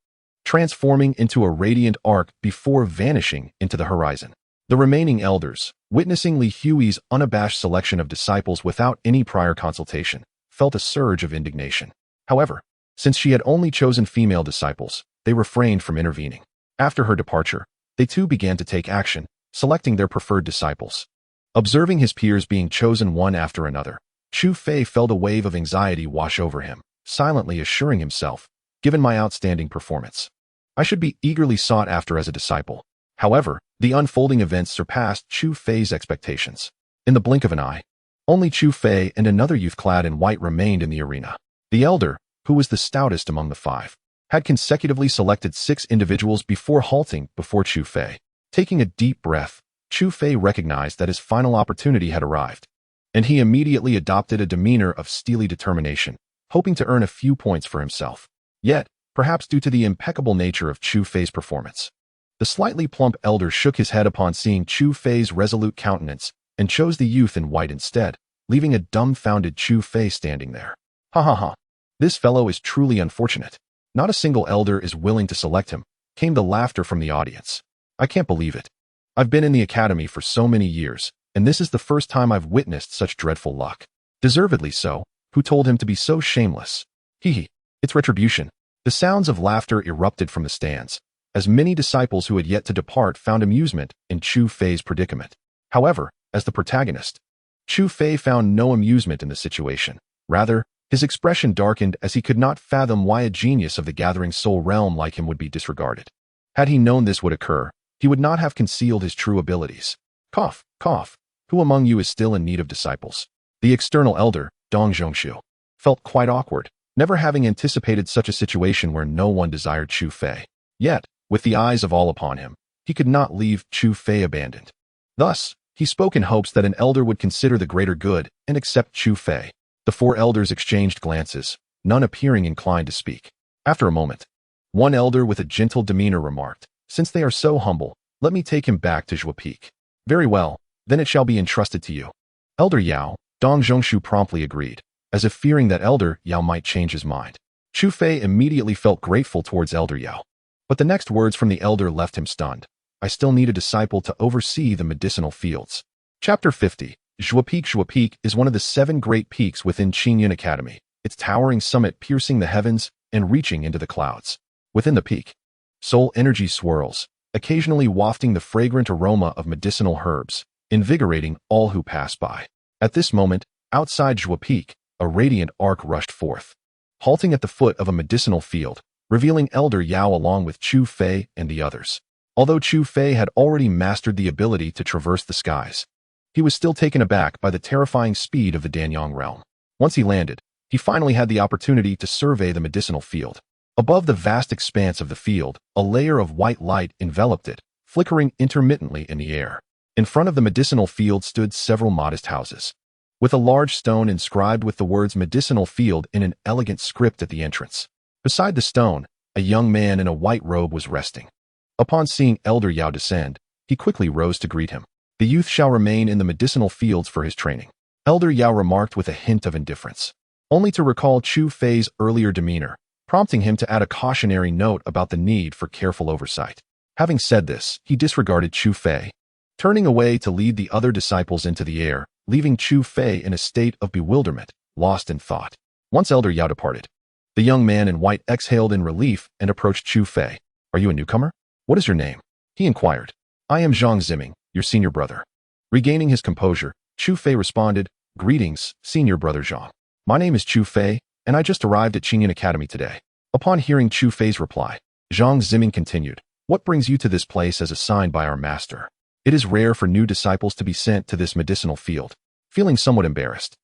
transforming into a radiant arc before vanishing into the horizon. The remaining elders, witnessing Li Hui's unabashed selection of disciples without any prior consultation, felt a surge of indignation. However, since she had only chosen female disciples, they refrained from intervening. After her departure, they too began to take action, selecting their preferred disciples. Observing his peers being chosen one after another, Chu Fei felt a wave of anxiety wash over him, silently assuring himself, "Given my outstanding performance, I should be eagerly sought after as a disciple." However, the unfolding events surpassed Chu Fei's expectations. In the blink of an eye, only Chu Fei and another youth clad in white remained in the arena. The elder, who was the stoutest among the 5, had consecutively selected 6 individuals before halting before Chu Fei. Taking a deep breath, Chu Fei recognized that his final opportunity had arrived, and he immediately adopted a demeanor of steely determination, hoping to earn a few points for himself. Yet, perhaps due to the impeccable nature of Chu Fei's performance, the slightly plump elder shook his head upon seeing Chu Fei's resolute countenance and chose the youth in white instead, leaving a dumbfounded Chu Fei standing there. Ha ha ha. This fellow is truly unfortunate. Not a single elder is willing to select him, came the laughter from the audience. I can't believe it. I've been in the academy for so many years, and this is the first time I've witnessed such dreadful luck. Deservedly so. Who told him to be so shameless? Hee hee. It's retribution. The sounds of laughter erupted from the stands, as many disciples who had yet to depart found amusement in Chu Fei's predicament. However, as the protagonist, Chu Fei found no amusement in the situation. Rather, his expression darkened as he could not fathom why a genius of the gathering soul realm like him would be disregarded. Had he known this would occur, he would not have concealed his true abilities. Cough, cough. Who among you is still in need of disciples? The external elder, Dong Zhongshu, felt quite awkward, never having anticipated such a situation where no one desired Chu Fei. Yet, with the eyes of all upon him, he could not leave Chu Fei abandoned. Thus, he spoke in hopes that an elder would consider the greater good and accept Chu Fei. The 4 elders exchanged glances, none appearing inclined to speak. After a moment, one elder with a gentle demeanor remarked, "Since they are so humble, let me take him back to Zhuge Peak." "Very well, then it shall be entrusted to you." Elder Yao, Dong Zhongshu promptly agreed, as if fearing that Elder Yao might change his mind. Chu Fei immediately felt grateful towards Elder Yao. But the next words from the elder left him stunned. I still need a disciple to oversee the medicinal fields. Chapter 50. Zhuge Peak is one of the 7 great peaks within Qin Academy, its towering summit piercing the heavens and reaching into the clouds. Within the peak, soul energy swirls, occasionally wafting the fragrant aroma of medicinal herbs, invigorating all who pass by. At this moment, outside Zhuge Peak, a radiant arc rushed forth, halting at the foot of a medicinal field, revealing Elder Yao along with Chu Fei and the others. Although Chu Fei had already mastered the ability to traverse the skies, he was still taken aback by the terrifying speed of the Danyang realm. Once he landed, he finally had the opportunity to survey the medicinal field. Above the vast expanse of the field, a layer of white light enveloped it, flickering intermittently in the air. In front of the medicinal field stood several modest houses, with a large stone inscribed with the words medicinal field in an elegant script at the entrance. Beside the stone, a young man in a white robe was resting. Upon seeing Elder Yao descend, he quickly rose to greet him. The youth shall remain in the medicinal fields for his training, Elder Yao remarked with a hint of indifference, only to recall Chu Fei's earlier demeanor, prompting him to add a cautionary note about the need for careful oversight. Having said this, he disregarded Chu Fei, turning away to lead the other disciples into the air, leaving Chu Fei in a state of bewilderment, lost in thought. Once Elder Yao departed, the young man in white exhaled in relief and approached Chu Fei. Are you a newcomer? What is your name? He inquired. I am Zhang Ziming, your senior brother. Regaining his composure, Chu Fei responded, Greetings, senior brother Zhang. My name is Chu Fei, and I just arrived at Qin Academy today. Upon hearing Chu Fei's reply, Zhang Ziming continued, What brings you to this place as assigned by our master? It is rare for new disciples to be sent to this medicinal field. Feeling somewhat embarrassed,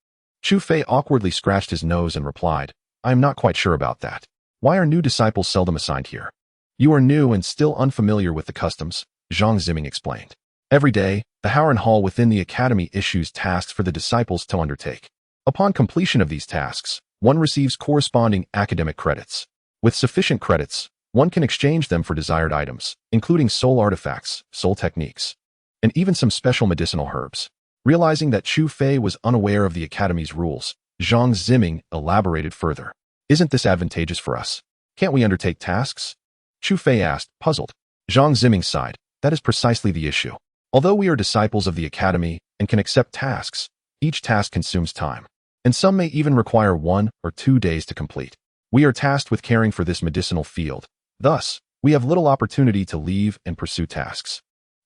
Chu Fei awkwardly scratched his nose and replied, I am not quite sure about that. Why are new disciples seldom assigned here? You are new and still unfamiliar with the customs, Zhang Ziming explained. Every day, the Howren Hall within the academy issues tasks for the disciples to undertake. Upon completion of these tasks, one receives corresponding academic credits. With sufficient credits, one can exchange them for desired items, including soul artifacts, soul techniques, and even some special medicinal herbs. Realizing that Chu Fei was unaware of the academy's rules, Zhang Ziming elaborated further. Isn't this advantageous for us? Can't we undertake tasks? Chu Fei asked, puzzled. Zhang Ziming sighed. That is precisely the issue. Although we are disciples of the academy and can accept tasks, each task consumes time, and some may even require 1 or 2 days to complete. We are tasked with caring for this medicinal field. Thus, we have little opportunity to leave and pursue tasks.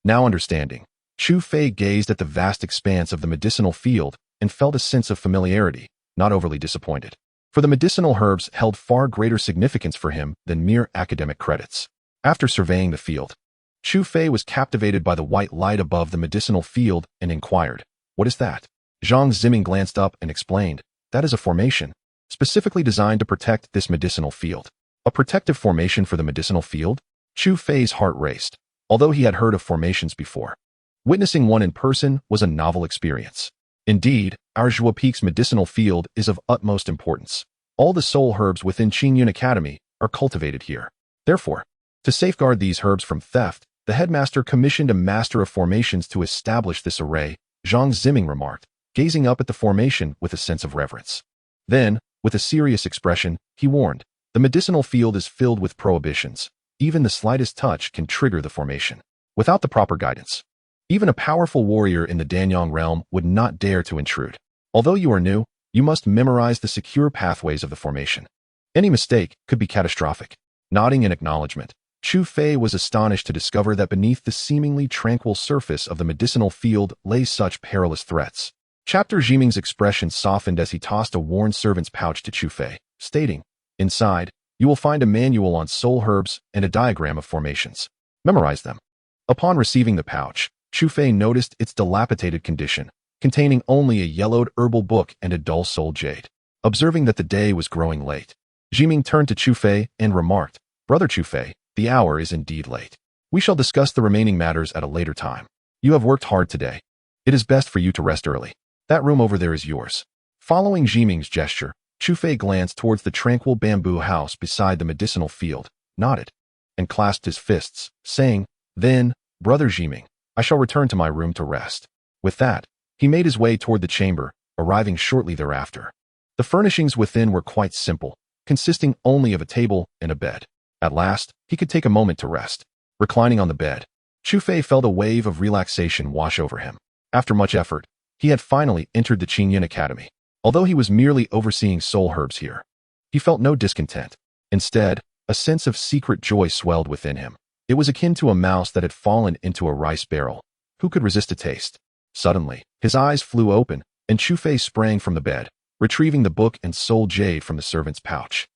Now understanding, Chu Fei gazed at the vast expanse of the medicinal field and felt a sense of familiarity, not overly disappointed. For the medicinal herbs held far greater significance for him than mere academic credits. After surveying the field, Chu Fei was captivated by the white light above the medicinal field and inquired, What is that? Zhang Ziming glanced up and explained, That is a formation, specifically designed to protect this medicinal field. A protective formation for the medicinal field? Chu Fei's heart raced, although he had heard of formations before. Witnessing one in person was a novel experience. Indeed, our Zhuge Peak's medicinal field is of utmost importance. All the soul herbs within Qin Yun Academy are cultivated here. Therefore, to safeguard these herbs from theft, the headmaster commissioned a master of formations to establish this array, Zhang Ziming remarked, gazing up at the formation with a sense of reverence. Then, with a serious expression, he warned, the medicinal field is filled with prohibitions. Even the slightest touch can trigger the formation. Without the proper guidance, even a powerful warrior in the Danyang realm would not dare to intrude. Although you are new, you must memorize the secure pathways of the formation. Any mistake could be catastrophic. Nodding in acknowledgement, Chu Fei was astonished to discover that beneath the seemingly tranquil surface of the medicinal field lay such perilous threats. Chapter Jiming's expression softened as he tossed a worn servant's pouch to Chu Fei, stating, inside, you will find a manual on soul herbs and a diagram of formations. Memorize them. Upon receiving the pouch, Chu Fei noticed its dilapidated condition, containing only a yellowed herbal book and a dull soul jade. Observing that the day was growing late, Jiming turned to Chu Fei and remarked, Brother Chu Fei, the hour is indeed late. We shall discuss the remaining matters at a later time. You have worked hard today. It is best for you to rest early. That room over there is yours. Following Jiming's gesture, Chu Fei glanced towards the tranquil bamboo house beside the medicinal field, nodded, and clasped his fists, saying, Then, Brother Jiming, I shall return to my room to rest. With that, he made his way toward the chamber, arriving shortly thereafter. The furnishings within were quite simple, consisting only of a table and a bed. At last, he could take a moment to rest. Reclining on the bed, Chu Fei felt a wave of relaxation wash over him. After much effort, he had finally entered the Qin Yun Academy. Although he was merely overseeing soul herbs here, he felt no discontent. Instead, a sense of secret joy swelled within him. It was akin to a mouse that had fallen into a rice barrel. Who could resist a taste? Suddenly, his eyes flew open, and Chu Fei sprang from the bed, retrieving the book and soul jade from the servant's pouch.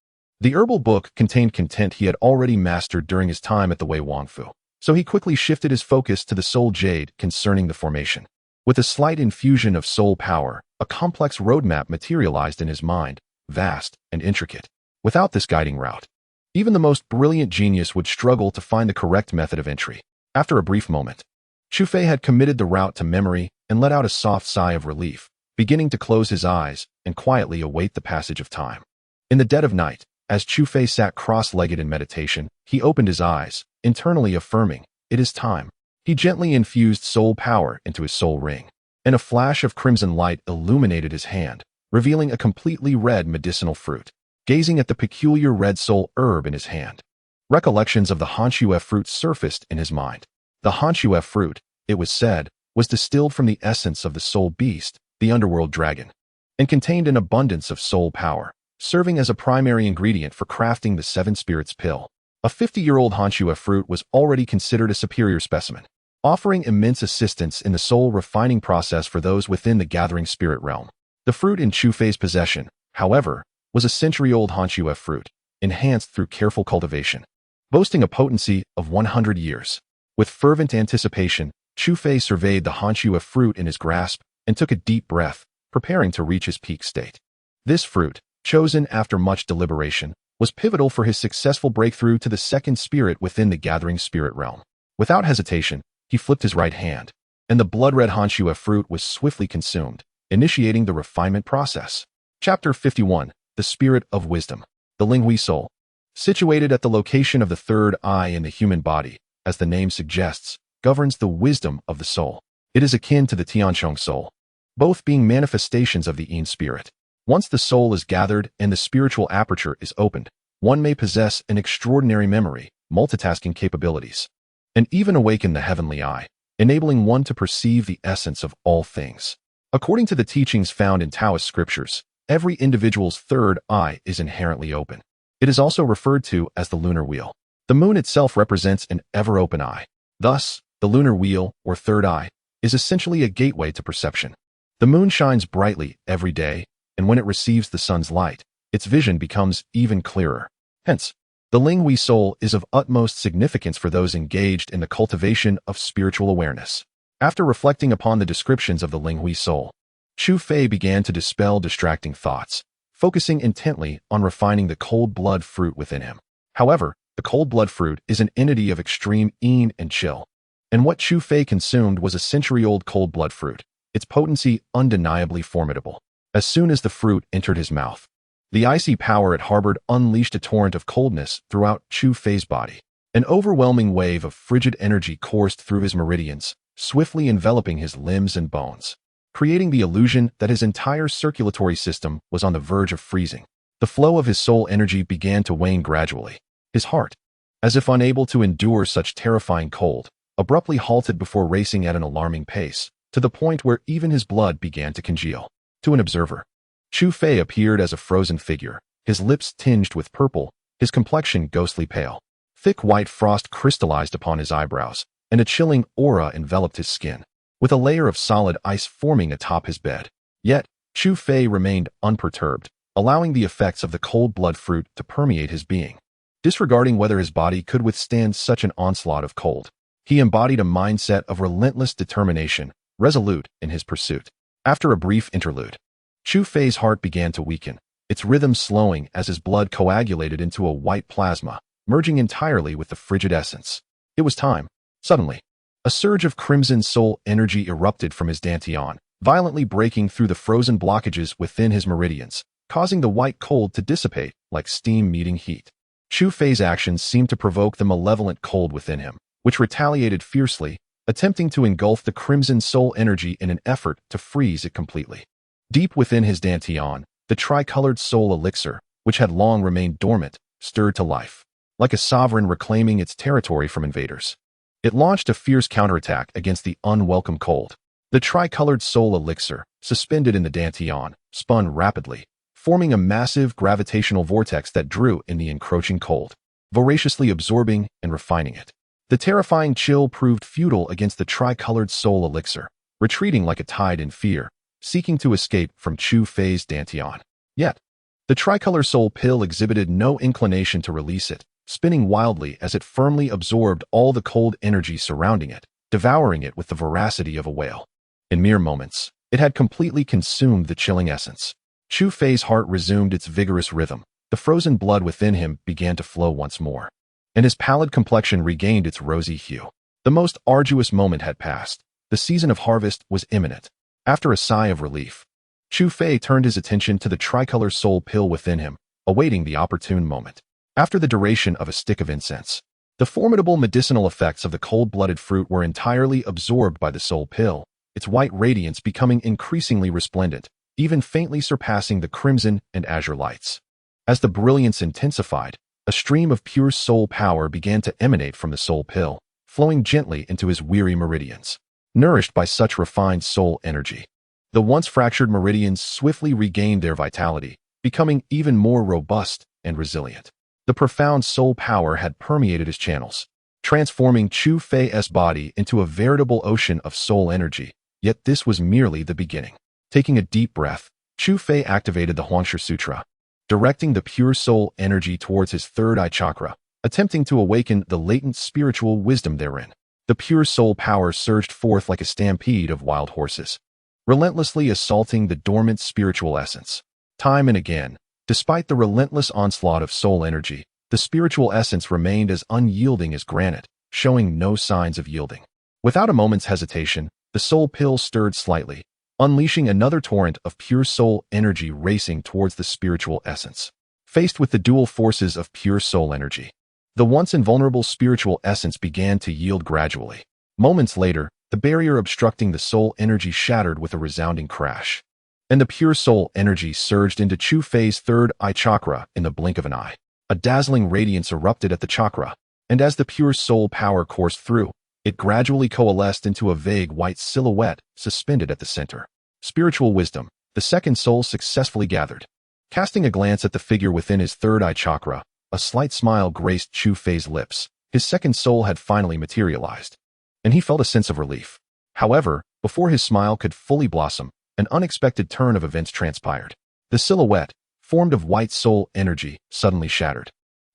The herbal book contained content he had already mastered during his time at the Wei Wangfu, so he quickly shifted his focus to the soul jade concerning the formation. With a slight infusion of soul power, a complex roadmap materialized in his mind, vast and intricate. Without this guiding route, even the most brilliant genius would struggle to find the correct method of entry. After a brief moment, Chu Fei had committed the route to memory and let out a soft sigh of relief, beginning to close his eyes and quietly await the passage of time. In the dead of night, as Chu Fei sat cross-legged in meditation, he opened his eyes, internally affirming, "It is time." He gently infused soul power into his soul ring, and a flash of crimson light illuminated his hand, revealing a completely red medicinal fruit. Gazing at the peculiar red soul herb in his hand, recollections of the Hanxue fruit surfaced in his mind. The Hanxue fruit, it was said, was distilled from the essence of the soul beast, the underworld dragon, and contained an abundance of soul power, serving as a primary ingredient for crafting the Seven Spirits pill. A 50-year-old Hanxue fruit was already considered a superior specimen, offering immense assistance in the soul refining process for those within the gathering spirit realm. The fruit in Chu Fei's possession, however, was a century-old Hanxue fruit, enhanced through careful cultivation, boasting a potency of 100 years. With fervent anticipation, Chu Fei surveyed the Hanxue fruit in his grasp and took a deep breath, preparing to reach his peak state. This fruit, chosen after much deliberation, was pivotal for his successful breakthrough to the second spirit within the gathering spirit realm. Without hesitation, he flipped his right hand, and the blood-red Hanxue fruit was swiftly consumed, initiating the refinement process. Chapter 51. The Spirit of Wisdom. The Linghui Soul. Situated at the location of the third eye in the human body, as the name suggests, governs the wisdom of the soul. It is akin to the Tianchong soul, both being manifestations of the Yin spirit. Once the soul is gathered and the spiritual aperture is opened, one may possess an extraordinary memory, multitasking capabilities, and even awaken the heavenly eye, enabling one to perceive the essence of all things. According to the teachings found in Taoist scriptures, every individual's third eye is inherently open. It is also referred to as the lunar wheel. The moon itself represents an ever-open eye. Thus, the lunar wheel, or third eye, is essentially a gateway to perception. The moon shines brightly every day, and when it receives the sun's light, its vision becomes even clearer. Hence, the Linghui soul is of utmost significance for those engaged in the cultivation of spiritual awareness. After reflecting upon the descriptions of the Linghui soul, Chu Fei began to dispel distracting thoughts, focusing intently on refining the cold blood fruit within him. However, the cold blood fruit is an entity of extreme yin and chill. And what Chu Fei consumed was a century-old cold blood fruit, its potency undeniably formidable. As soon as the fruit entered his mouth, the icy power it harbored unleashed a torrent of coldness throughout Chu Fei's body. An overwhelming wave of frigid energy coursed through his meridians, swiftly enveloping his limbs and bones, creating the illusion that his entire circulatory system was on the verge of freezing. The flow of his soul energy began to wane gradually. His heart, as if unable to endure such terrifying cold, abruptly halted before racing at an alarming pace, to the point where even his blood began to congeal. To an observer, Chu Fei appeared as a frozen figure, his lips tinged with purple, his complexion ghostly pale. Thick white frost crystallized upon his eyebrows, and a chilling aura enveloped his skin, with a layer of solid ice forming atop his bed. Yet, Chu Fei remained unperturbed, allowing the effects of the cold blood fruit to permeate his being. Disregarding whether his body could withstand such an onslaught of cold, he embodied a mindset of relentless determination, resolute in his pursuit. After a brief interlude, Chu Fei's heart began to weaken, its rhythm slowing as his blood coagulated into a white plasma, merging entirely with the frigid essence. It was time. Suddenly, a surge of crimson soul energy erupted from his dantian, violently breaking through the frozen blockages within his meridians, causing the white cold to dissipate like steam meeting heat. Chu Fei's actions seemed to provoke the malevolent cold within him, which retaliated fiercely, attempting to engulf the crimson soul energy in an effort to freeze it completely. Deep within his dantian, the tricolored soul elixir, which had long remained dormant, stirred to life. Like a sovereign reclaiming its territory from invaders, it launched a fierce counterattack against the unwelcome cold. The tricolored soul elixir, suspended in the dantian, spun rapidly, forming a massive gravitational vortex that drew in the encroaching cold, voraciously absorbing and refining it. The terrifying chill proved futile against the tricolored soul elixir, retreating like a tide in fear, seeking to escape from Chu Fei's dantian. Yet, the tricolor soul pill exhibited no inclination to release it, spinning wildly as it firmly absorbed all the cold energy surrounding it, devouring it with the voracity of a whale. In mere moments, it had completely consumed the chilling essence. Chu Fei's heart resumed its vigorous rhythm, the frozen blood within him began to flow once more, and his pallid complexion regained its rosy hue. The most arduous moment had passed. The season of harvest was imminent. After a sigh of relief, Chu Fei turned his attention to the tricolor soul pill within him, awaiting the opportune moment. After the duration of a stick of incense, the formidable medicinal effects of the cold-blooded fruit were entirely absorbed by the soul pill, its white radiance becoming increasingly resplendent, even faintly surpassing the crimson and azure lights. As the brilliance intensified, a stream of pure soul power began to emanate from the soul pill, flowing gently into his weary meridians. Nourished by such refined soul energy, the once fractured meridians swiftly regained their vitality, becoming even more robust and resilient. The profound soul power had permeated his channels, transforming Chu Fei's body into a veritable ocean of soul energy. Yet this was merely the beginning. Taking a deep breath, Chu Fei activated the Huangshu Sutra, directing the pure soul energy towards his third eye chakra, attempting to awaken the latent spiritual wisdom therein. The pure soul power surged forth like a stampede of wild horses, relentlessly assaulting the dormant spiritual essence. Time and again, despite the relentless onslaught of soul energy, the spiritual essence remained as unyielding as granite, showing no signs of yielding. Without a moment's hesitation, the soul pill stirred slightly, unleashing another torrent of pure soul energy racing towards the spiritual essence. Faced with the dual forces of pure soul energy, the once invulnerable spiritual essence began to yield gradually. Moments later, the barrier obstructing the soul energy shattered with a resounding crash, and the pure soul energy surged into Chu Fei's third eye chakra in the blink of an eye. A dazzling radiance erupted at the chakra, and as the pure soul power coursed through, it gradually coalesced into a vague white silhouette suspended at the center. Spiritual wisdom, the second soul successfully gathered. Casting a glance at the figure within his third eye chakra, a slight smile graced Chu Fei's lips. His second soul had finally materialized, and he felt a sense of relief. However, before his smile could fully blossom, an unexpected turn of events transpired. The silhouette, formed of white soul energy, suddenly shattered,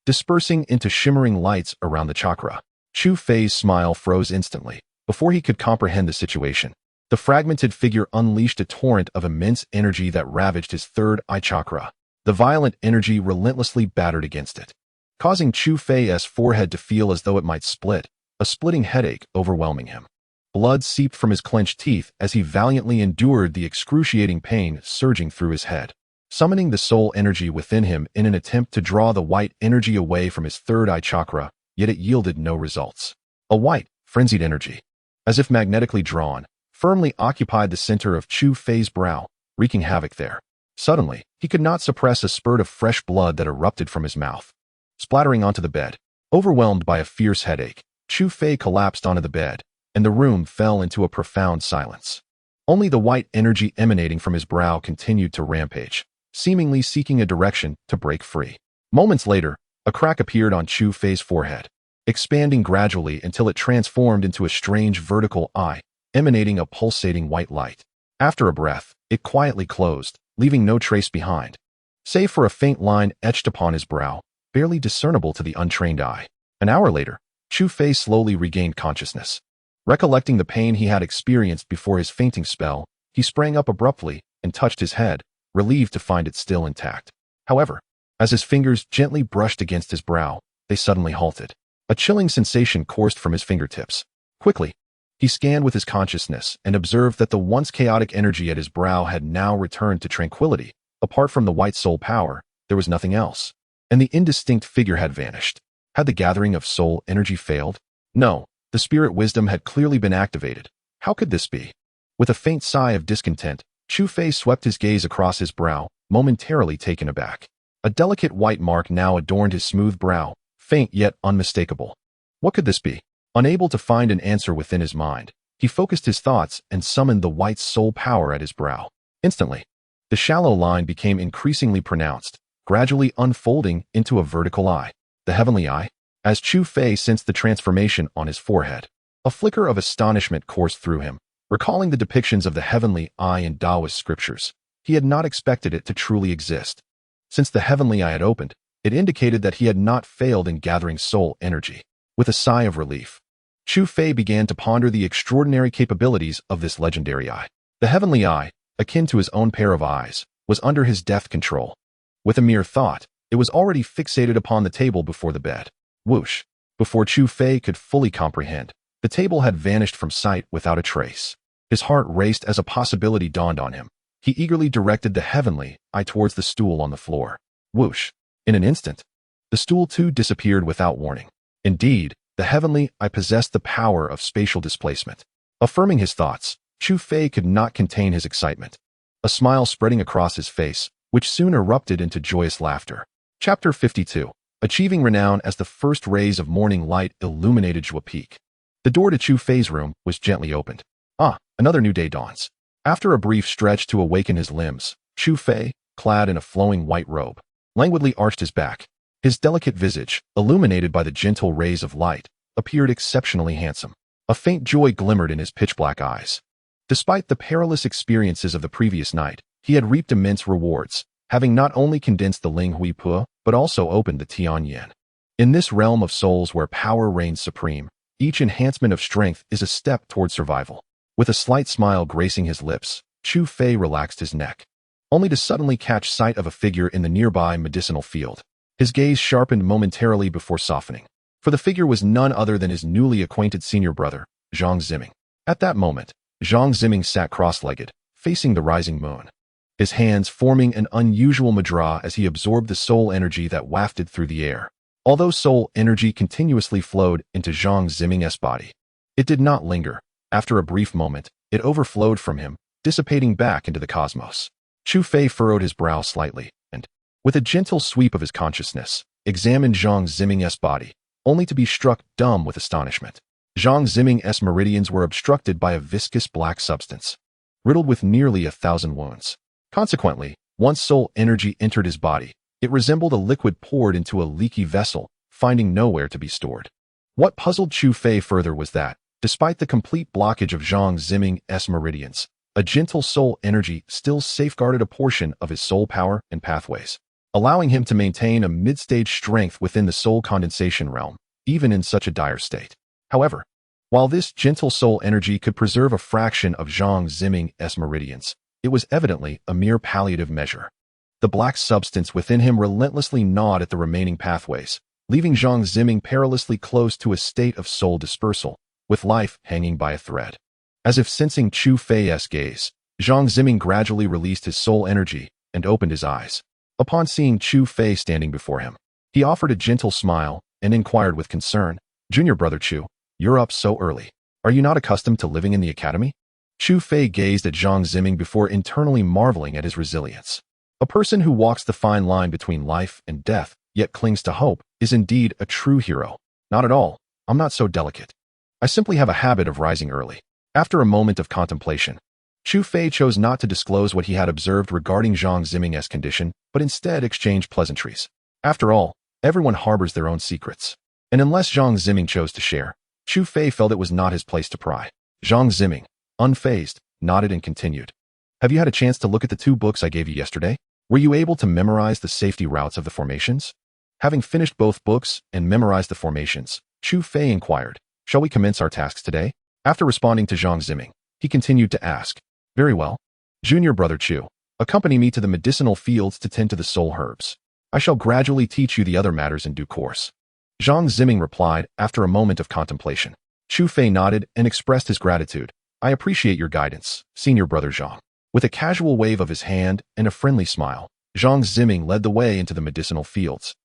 dispersing into shimmering lights around the chakra. Chu Fei's smile froze instantly. Before he could comprehend the situation, the fragmented figure unleashed a torrent of immense energy that ravaged his third eye chakra. The violent energy relentlessly battered against it, causing Chu Fei's forehead to feel as though it might split, a splitting headache overwhelming him. Blood seeped from his clenched teeth as he valiantly endured the excruciating pain surging through his head. Summoning the soul energy within him in an attempt to draw the white energy away from his third eye chakra, yet it yielded no results. A white, frenzied energy, as if magnetically drawn, firmly occupied the center of Chu Fei's brow, wreaking havoc there. Suddenly, he could not suppress a spurt of fresh blood that erupted from his mouth. Splattering onto the bed, overwhelmed by a fierce headache, Chu Fei collapsed onto the bed, and the room fell into a profound silence. Only the white energy emanating from his brow continued to rampage, seemingly seeking a direction to break free. Moments later, a crack appeared on Chu Fei's forehead, expanding gradually until it transformed into a strange vertical eye, emanating a pulsating white light. After a breath, it quietly closed, leaving no trace behind, save for a faint line etched upon his brow, barely discernible to the untrained eye. An hour later, Chu Fei slowly regained consciousness. Recollecting the pain he had experienced before his fainting spell, he sprang up abruptly and touched his head, relieved to find it still intact. However, as his fingers gently brushed against his brow, they suddenly halted. A chilling sensation coursed from his fingertips. Quickly, he scanned with his consciousness and observed that the once chaotic energy at his brow had now returned to tranquility. Apart from the white soul power, there was nothing else, and the indistinct figure had vanished. Had the gathering of soul energy failed? No, the spirit wisdom had clearly been activated. How could this be? With a faint sigh of discontent, Chu Fei swept his gaze across his brow, momentarily taken aback. A delicate white mark now adorned his smooth brow, faint yet unmistakable. What could this be? Unable to find an answer within his mind, he focused his thoughts and summoned the white soul power at his brow. Instantly, the shallow line became increasingly pronounced, gradually unfolding into a vertical eye. The heavenly eye? As Chu Fei sensed the transformation on his forehead, a flicker of astonishment coursed through him. Recalling the depictions of the heavenly eye in Taoist scriptures, he had not expected it to truly exist. Since the heavenly eye had opened, it indicated that he had not failed in gathering soul energy. With a sigh of relief, Chu Fei began to ponder the extraordinary capabilities of this legendary eye. The heavenly eye, akin to his own pair of eyes, was under his deft control. With a mere thought, it was already fixated upon the table before the bed. Whoosh! Before Chu Fei could fully comprehend, the table had vanished from sight without a trace. His heart raced as a possibility dawned on him. He eagerly directed the heavenly eye towards the stool on the floor. Whoosh! In an instant, the stool too disappeared without warning. Indeed, the heavenly eye possessed the power of spatial displacement. Affirming his thoughts, Chu Fei could not contain his excitement, a smile spreading across his face, which soon erupted into joyous laughter. Chapter 52. Achieving renown as the first rays of morning light illuminated Zhuge Peak. The door to Chu Fei's room was gently opened. Ah, another new day dawns. After a brief stretch to awaken his limbs, Chu Fei, clad in a flowing white robe, languidly arched his back. His delicate visage, illuminated by the gentle rays of light, appeared exceptionally handsome. A faint joy glimmered in his pitch-black eyes. Despite the perilous experiences of the previous night, he had reaped immense rewards, having not only condensed the Ling Hui Po, but also opened the Tianyan. In this realm of souls where power reigns supreme, each enhancement of strength is a step toward survival. With a slight smile gracing his lips, Chu Fei relaxed his neck, only to suddenly catch sight of a figure in the nearby medicinal field. His gaze sharpened momentarily before softening, for the figure was none other than his newly acquainted senior brother, Zhang Ziming. At that moment, Zhang Ziming sat cross-legged, facing the rising moon, his hands forming an unusual mudra as he absorbed the soul energy that wafted through the air. Although soul energy continuously flowed into Zhang Ziming's body, it did not linger. After a brief moment, it overflowed from him, dissipating back into the cosmos. Chu Fei furrowed his brow slightly, and, with a gentle sweep of his consciousness, examined Zhang Ziming's body, only to be struck dumb with astonishment. Zhang Ziming's meridians were obstructed by a viscous black substance, riddled with nearly 1,000 wounds. Consequently, once soul energy entered his body, it resembled a liquid poured into a leaky vessel, finding nowhere to be stored. What puzzled Chu Fei further was that, despite the complete blockage of Zhang Ziming's meridians, a gentle soul energy still safeguarded a portion of his soul power and pathways, allowing him to maintain a mid-stage strength within the soul condensation realm, even in such a dire state. However, while this gentle soul energy could preserve a fraction of Zhang Ziming's meridians, it was evidently a mere palliative measure. The black substance within him relentlessly gnawed at the remaining pathways, leaving Zhang Ziming perilously close to a state of soul dispersal, with life hanging by a thread. As if sensing Chu Fei's gaze, Zhang Ziming gradually released his soul energy and opened his eyes. Upon seeing Chu Fei standing before him, he offered a gentle smile and inquired with concern, "Junior brother Chu, you're up so early. Are you not accustomed to living in the academy?" Chu Fei gazed at Zhang Ziming before internally marveling at his resilience. A person who walks the fine line between life and death, yet clings to hope, is indeed a true hero. "Not at all. I'm not so delicate. I simply have a habit of rising early." After a moment of contemplation, Chu Fei chose not to disclose what he had observed regarding Zhang Ziming's condition, but instead exchanged pleasantries. After all, everyone harbors their own secrets. And unless Zhang Ziming chose to share, Chu Fei felt it was not his place to pry. Zhang Ziming, unfazed, nodded and continued. "Have you had a chance to look at the 2 books I gave you yesterday? Were you able to memorize the safety routes of the formations?" Having finished both books and memorized the formations, Chu Fei inquired, "Shall we commence our tasks today?" After responding to Zhang Ziming, he continued to ask, "Very well. Junior brother Chu, accompany me to the medicinal fields to tend to the soul herbs. I shall gradually teach you the other matters in due course." Zhang Ziming replied after a moment of contemplation. Chu Fei nodded and expressed his gratitude. "I appreciate your guidance, senior brother Zhang." With a casual wave of his hand and a friendly smile, Zhang Ziming led the way into the medicinal fields,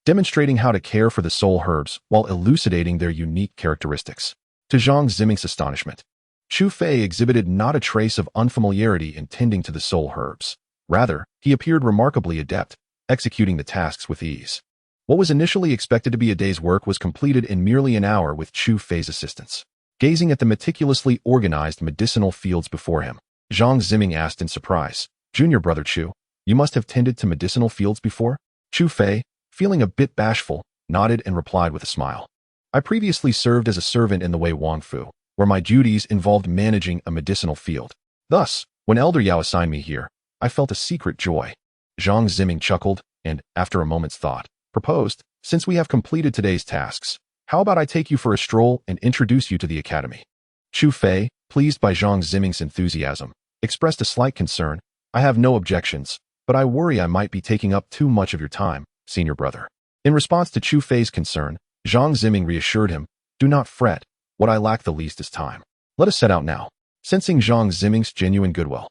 demonstrating how to care for the soul herbs while elucidating their unique characteristics. To Zhang Ziming's astonishment, Chu Fei exhibited not a trace of unfamiliarity in tending to the soul herbs. Rather, he appeared remarkably adept, executing the tasks with ease. What was initially expected to be a day's work was completed in merely an hour with Chu Fei's assistance. Gazing at the meticulously organized medicinal fields before him, Zhang Ziming asked in surprise, "Junior brother Chu, you must have tended to medicinal fields before?" Chu Fei, feeling a bit bashful, nodded and replied with a smile. "I previously served as a servant in the Wei Wangfu, where my duties involved managing a medicinal field. Thus, when Elder Yao assigned me here, I felt a secret joy." Zhang Ziming chuckled and, after a moment's thought, proposed, "Since we have completed today's tasks, how about I take you for a stroll and introduce you to the academy?" Chu Fei, pleased by Zhang Ziming's enthusiasm, expressed a slight concern. "I have no objections, but I worry I might be taking up too much of your time, senior brother." In response to Chu Fei's concern, Zhang Ziming reassured him, "Do not fret. What I lack the least is time. Let us set out now." Sensing Zhang Ziming's genuine goodwill,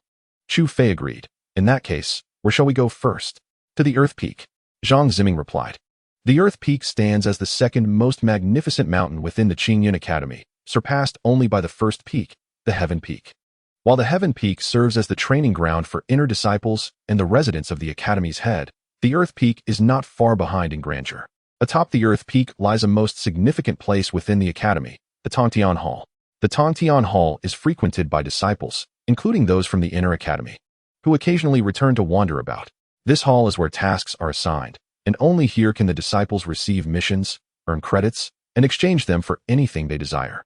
Chu Fei agreed. "In that case, where shall we go first?" "To the Earth Peak," Zhang Ziming replied. The Earth Peak stands as the second most magnificent mountain within the Qingyun Academy, surpassed only by the first peak, the Heaven Peak. While the Heaven Peak serves as the training ground for inner disciples and the residence of the Academy's head, the Earth Peak is not far behind in grandeur. Atop the Earth Peak lies a most significant place within the Academy, the Tongtian Hall. The Tongtian Hall is frequented by disciples, including those from the Inner Academy, who occasionally return to wander about. This hall is where tasks are assigned, and only here can the disciples receive missions, earn credits, and exchange them for anything they desire.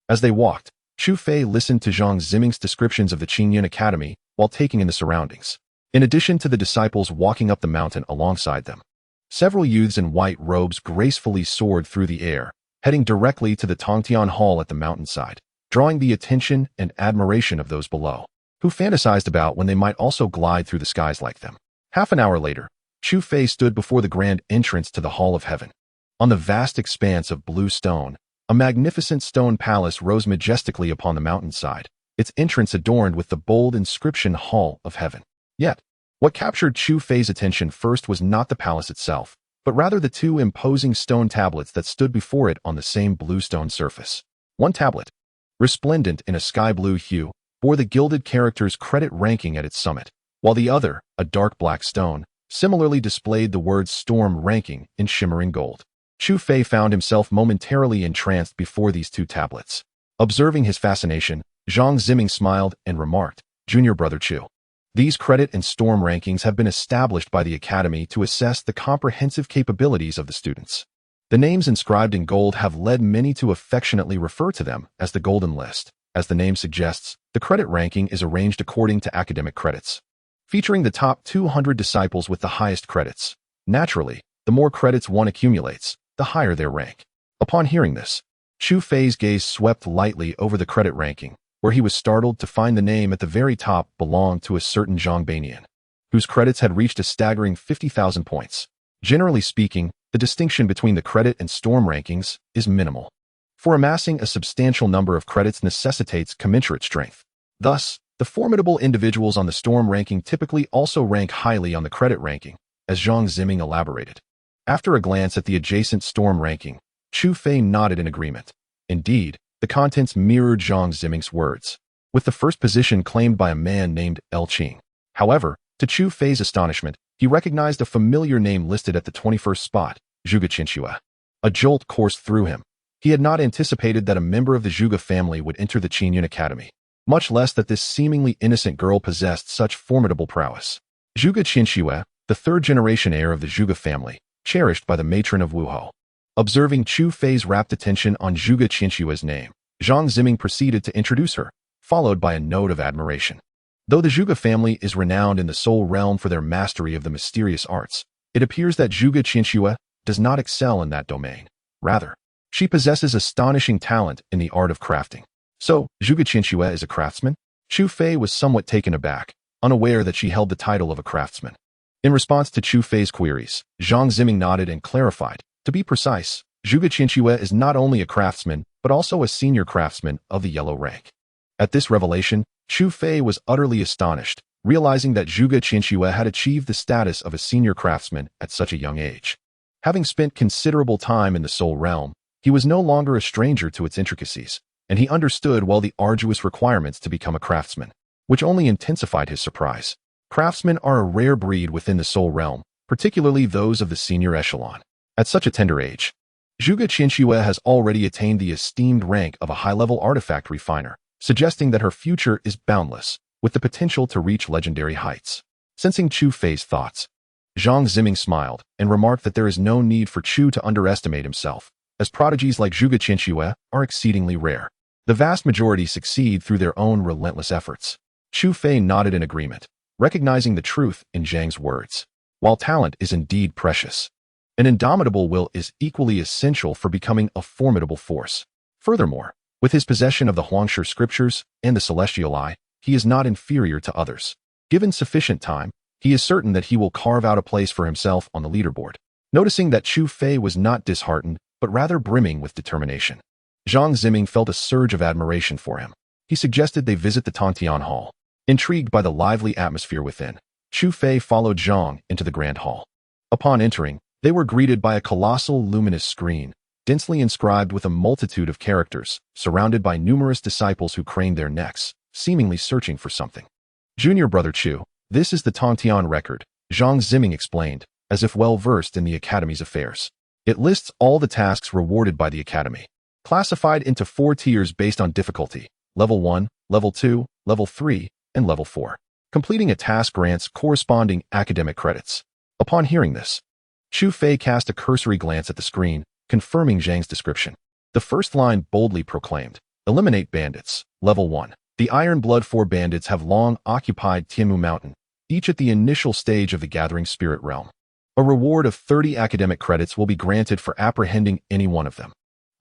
As they walked, Chu Fei listened to Zhang Ziming's descriptions of the Qingyun Academy while taking in the surroundings. In addition to the disciples walking up the mountain alongside them, several youths in white robes gracefully soared through the air, heading directly to the Tongtian Hall at the mountainside, drawing the attention and admiration of those below, who fantasized about when they might also glide through the skies like them. Half an hour later, Chu Fei stood before the grand entrance to the Hall of Heaven. On the vast expanse of blue stone, a magnificent stone palace rose majestically upon the mountainside, its entrance adorned with the bold inscription Hall of Heaven. Yet, what captured Chu Fei's attention first was not the palace itself, but rather the 2 imposing stone tablets that stood before it on the same blue stone surface. One tablet, resplendent in a sky blue hue, bore the gilded characters credit ranking at its summit, while the other, a dark black stone, similarly displayed the words storm ranking in shimmering gold. Chu Fei found himself momentarily entranced before these 2 tablets. Observing his fascination, Zhang Ziming smiled and remarked, "Junior brother Chu, these credit and storm rankings have been established by the Academy to assess the comprehensive capabilities of the students. The names inscribed in gold have led many to affectionately refer to them as the Golden List. As the name suggests, the credit ranking is arranged according to academic credits, featuring the top 200 disciples with the highest credits. Naturally, the more credits one accumulates, the higher their rank." Upon hearing this, Chu Fei's gaze swept lightly over the credit ranking, where he was startled to find the name at the very top belonged to a certain Zhang Banian, whose credits had reached a staggering 50,000 points. Generally speaking, the distinction between the credit and storm rankings is minimal. For amassing a substantial number of credits necessitates commensurate strength. Thus, the formidable individuals on the storm ranking typically also rank highly on the credit ranking, as Zhang Ziming elaborated. After a glance at the adjacent storm ranking, Chu Fei nodded in agreement. Indeed, the contents mirrored Zhang Ziming's words, with the first position claimed by a man named El Qing. However, to Chu Fei's astonishment, he recognized a familiar name listed at the 21st spot, Qin Shi Huang. A jolt coursed through him. He had not anticipated that a member of the Zhuge family would enter the Qin Academy, much less that this seemingly innocent girl possessed such formidable prowess. Qin Shi Huang, the third-generation heir of the Zhuge family, cherished by the matron of Wuhou. Observing Chu Fei's rapt attention on Qin Shi Huang's name, Zhang Ziming proceeded to introduce her, followed by a note of admiration. Though the Zhuge family is renowned in the Soul realm for their mastery of the mysterious arts, it appears that Qin Shi Huang does not excel in that domain. Rather, she possesses astonishing talent in the art of crafting. So, Qin Shi Huang is a craftsman? Chu Fei was somewhat taken aback, unaware that she held the title of a craftsman. In response to Chu Fei's queries, Zhang Ziming nodded and clarified. To be precise, Qin Shi Huang is not only a craftsman, but also a senior craftsman of the yellow rank. At this revelation, Chu Fei was utterly astonished, realizing that Qin Shi Huang had achieved the status of a senior craftsman at such a young age. Having spent considerable time in the Soul realm, he was no longer a stranger to its intricacies, and he understood well the arduous requirements to become a craftsman, which only intensified his surprise. Craftsmen are a rare breed within the Soul realm, particularly those of the senior echelon. At such a tender age, Qin Shi Huang has already attained the esteemed rank of a high-level artifact refiner, suggesting that her future is boundless, with the potential to reach legendary heights. Sensing Chu Fei's thoughts, Zhang Ziming smiled and remarked that there is no need for Chu to underestimate himself, as prodigies like Qin Shi Huang are exceedingly rare. The vast majority succeed through their own relentless efforts. Chu Fei nodded in agreement, recognizing the truth in Zhang's words. While talent is indeed precious, an indomitable will is equally essential for becoming a formidable force. Furthermore, with his possession of the Huangshi scriptures and the celestial eye, he is not inferior to others. Given sufficient time, he is certain that he will carve out a place for himself on the leaderboard. Noticing that Chu Fei was not disheartened, but rather brimming with determination, Zhang Ziming felt a surge of admiration for him. He suggested they visit the Tongtian Hall. Intrigued by the lively atmosphere within, Chu Fei followed Zhang into the Grand Hall. Upon entering, they were greeted by a colossal luminous screen, densely inscribed with a multitude of characters, surrounded by numerous disciples who craned their necks, seemingly searching for something. Junior Brother Chu, this is the Tongtian record, Zhang Ziming explained, as if well-versed in the Academy's affairs. It lists all the tasks rewarded by the Academy, classified into 4 tiers based on difficulty: Level 1, Level 2, Level 3, and Level 4. Completing a task grants corresponding academic credits. Upon hearing this, Chu Fei cast a cursory glance at the screen, confirming Zhang's description. The first line boldly proclaimed, "Eliminate bandits, Level 1. The Iron Blood 4 bandits have long occupied Tianmu Mountain, each at the initial stage of the Gathering Spirit realm. A reward of 30 academic credits will be granted for apprehending any one of them."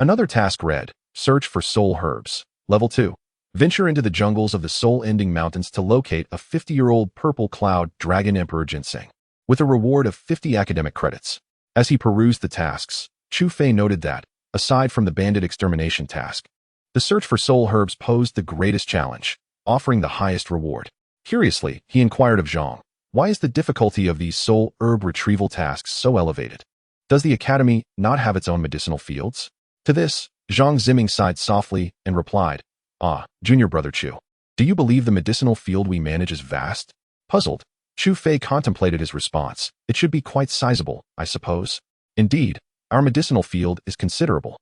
Another task read, "Search for soul herbs, Level 2. Venture into the jungles of the soul-ending mountains to locate a 50-year-old purple cloud dragon emperor ginseng, with a reward of 50 academic credits." As he perused the tasks, Chu Fei noted that, aside from the bandit extermination task, the search for soul herbs posed the greatest challenge, offering the highest reward. Curiously, he inquired of Zhang, why is the difficulty of these soul herb retrieval tasks so elevated? Does the Academy not have its own medicinal fields? To this, Zhang Ziming sighed softly and replied, "Ah, Junior Brother Chu, do you believe the medicinal field we manage is vast?" Puzzled, Chu Fei contemplated his response. "It should be quite sizable, I suppose." "Indeed, our medicinal field is considerable,"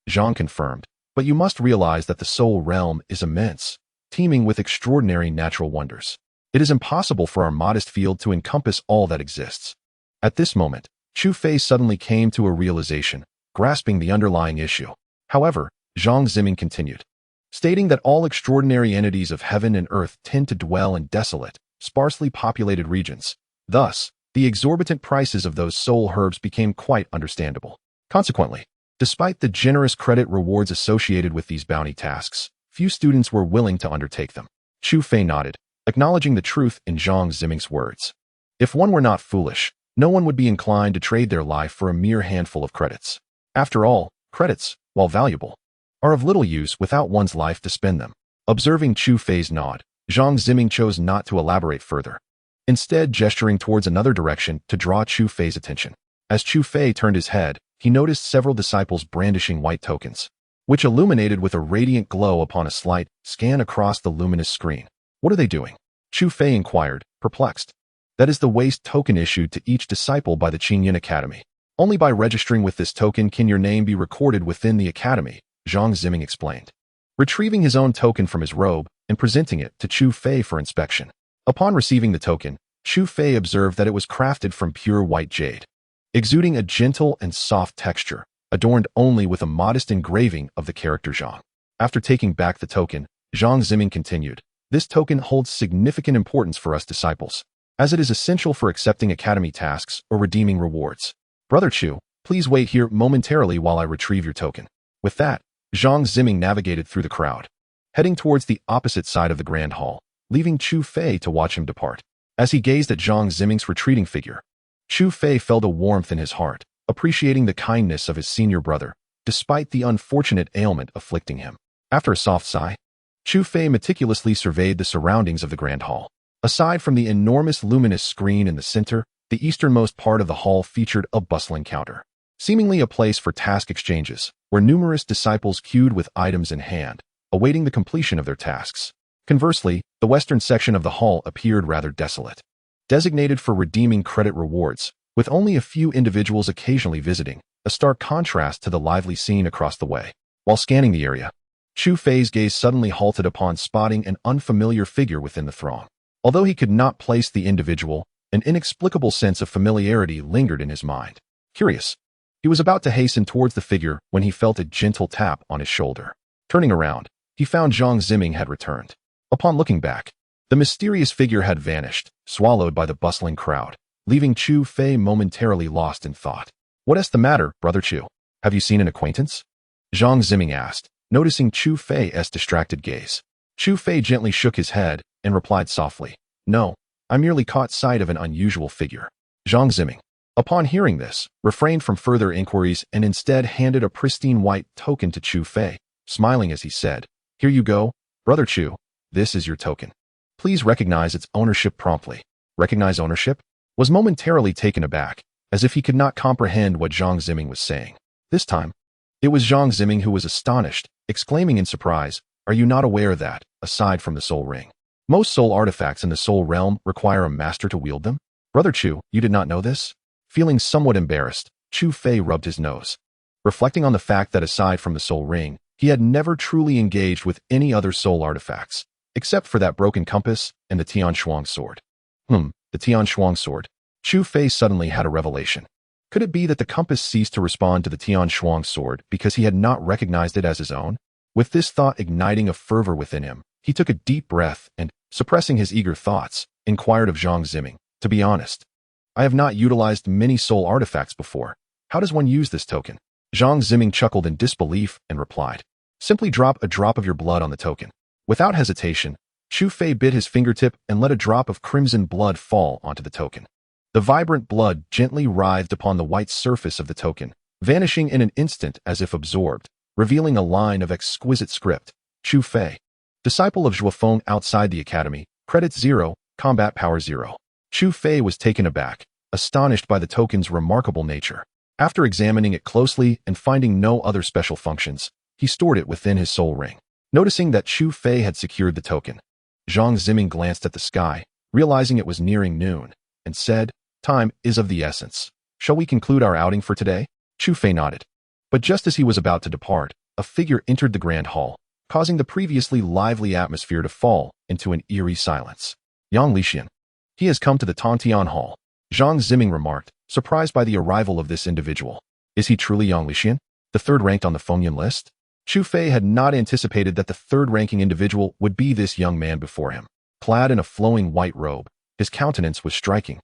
Zhang confirmed, "but you must realize that the Soul realm is immense, teeming with extraordinary natural wonders. It is impossible for our modest field to encompass all that exists." At this moment, Chu Fei suddenly came to a realization, grasping the underlying issue. However, Zhang Ziming continued, stating that all extraordinary entities of heaven and earth tend to dwell in desolate, sparsely populated regions. Thus, the exorbitant prices of those soul herbs became quite understandable. Consequently, despite the generous credit rewards associated with these bounty tasks, few students were willing to undertake them. Chu Fei nodded, acknowledging the truth in Zhang Ziming's words. If one were not foolish, No one would be inclined to trade their life for a mere handful of credits. After all, credits, while valuable, are of little use without one's life to spend them. Observing Chu Fei's nod, Zhang Ziming chose not to elaborate further, instead gesturing towards another direction to draw Chu Fei's attention. As Chu Fei turned his head, he noticed several disciples brandishing white tokens, which illuminated with a radiant glow upon a slight scan across the luminous screen. What are they doing? Chu Fei inquired, perplexed. That is the waste token issued to each disciple by the Qin Academy. Only by registering with this token can your name be recorded within the academy, Zhang Ziming explained, retrieving his own token from his robe and presenting it to Chu Fei for inspection. Upon receiving the token, Chu Fei observed that it was crafted from pure white jade, exuding a gentle and soft texture, adorned only with a modest engraving of the character Zhang. After taking back the token, Zhang Ziming continued, this token holds significant importance for us disciples, as it is essential for accepting academy tasks or redeeming rewards. Brother Chu, please wait here momentarily while I retrieve your token. With that, Zhang Ziming navigated through the crowd, heading towards the opposite side of the grand hall, leaving Chu Fei to watch him depart. As he gazed at Zhang Ziming's retreating figure, Chu Fei felt a warmth in his heart, appreciating the kindness of his senior brother, despite the unfortunate ailment afflicting him. After a soft sigh, Chu Fei meticulously surveyed the surroundings of the grand hall. Aside from the enormous luminous screen in the center, the easternmost part of the hall featured a bustling counter, seemingly a place for task exchanges, where numerous disciples queued with items in hand, awaiting the completion of their tasks. Conversely, the western section of the hall appeared rather desolate, designated for redeeming credit rewards, with only a few individuals occasionally visiting, a stark contrast to the lively scene across the way. While scanning the area, Chu Fei's gaze suddenly halted upon spotting an unfamiliar figure within the throng. Although he could not place the individual, an inexplicable sense of familiarity lingered in his mind. Curious, he was about to hasten towards the figure when he felt a gentle tap on his shoulder. Turning around, he found Zhang Ziming had returned. Upon looking back, the mysterious figure had vanished, swallowed by the bustling crowd, leaving Chu Fei momentarily lost in thought. What is the matter, Brother Chu? Have you seen an acquaintance? Zhang Ziming asked, noticing Chu Fei's distracted gaze. Chu Fei gently shook his head and replied softly, no, I merely caught sight of an unusual figure. Zhang Ziming, upon hearing this, refrained from further inquiries and instead handed a pristine white token to Chu Fei, smiling as he said, here you go, Brother Chu, this is your token. Please recognize its ownership promptly. Recognize ownership? Was momentarily taken aback, as if he could not comprehend what Zhang Ziming was saying. This time, it was Zhang Ziming who was astonished, exclaiming in surprise, are you not aware that, aside from the soul ring, most soul artifacts in the soul realm require a master to wield them? Brother Chu, you did not know this? Feeling somewhat embarrassed, Chu Fei rubbed his nose, reflecting on the fact that aside from the soul ring, he had never truly engaged with any other soul artifacts, except for that broken compass and the Tian Shuang sword. The Tian Shuang sword. Chu Fei suddenly had a revelation. Could it be that the compass ceased to respond to the Tian Shuang sword because he had not recognized it as his own? With this thought igniting a fervor within him, he took a deep breath and, suppressing his eager thoughts, inquired of Zhang Ziming, to be honest, I have not utilized many soul artifacts before. How does one use this token? Zhang Ziming chuckled in disbelief and replied, simply drop a drop of your blood on the token. Without hesitation, Chu Fei bit his fingertip and let a drop of crimson blood fall onto the token. The vibrant blood gently writhed upon the white surface of the token, vanishing in an instant as if absorbed, revealing a line of exquisite script. Chu Fei, disciple of Zhuge Liang outside the academy, credits 0, combat power 0. Chu Fei was taken aback, astonished by the token's remarkable nature. After examining it closely and finding no other special functions, he stored it within his soul ring. Noticing that Chu Fei had secured the token, Zhang Ziming glanced at the sky, realizing it was nearing noon, and said, time is of the essence. Shall we conclude our outing for today? Chu Fei nodded. But just as he was about to depart, a figure entered the grand hall, causing the previously lively atmosphere to fall into an eerie silence. Yang Lixian. He has come to the Tontian Hall, Zhang Ziming remarked, surprised by the arrival of this individual. Is he truly Yang Lixian, the third ranked on the Fengyan list? Chu Fei had not anticipated that the third-ranking individual would be this young man before him. Clad in a flowing white robe, his countenance was striking,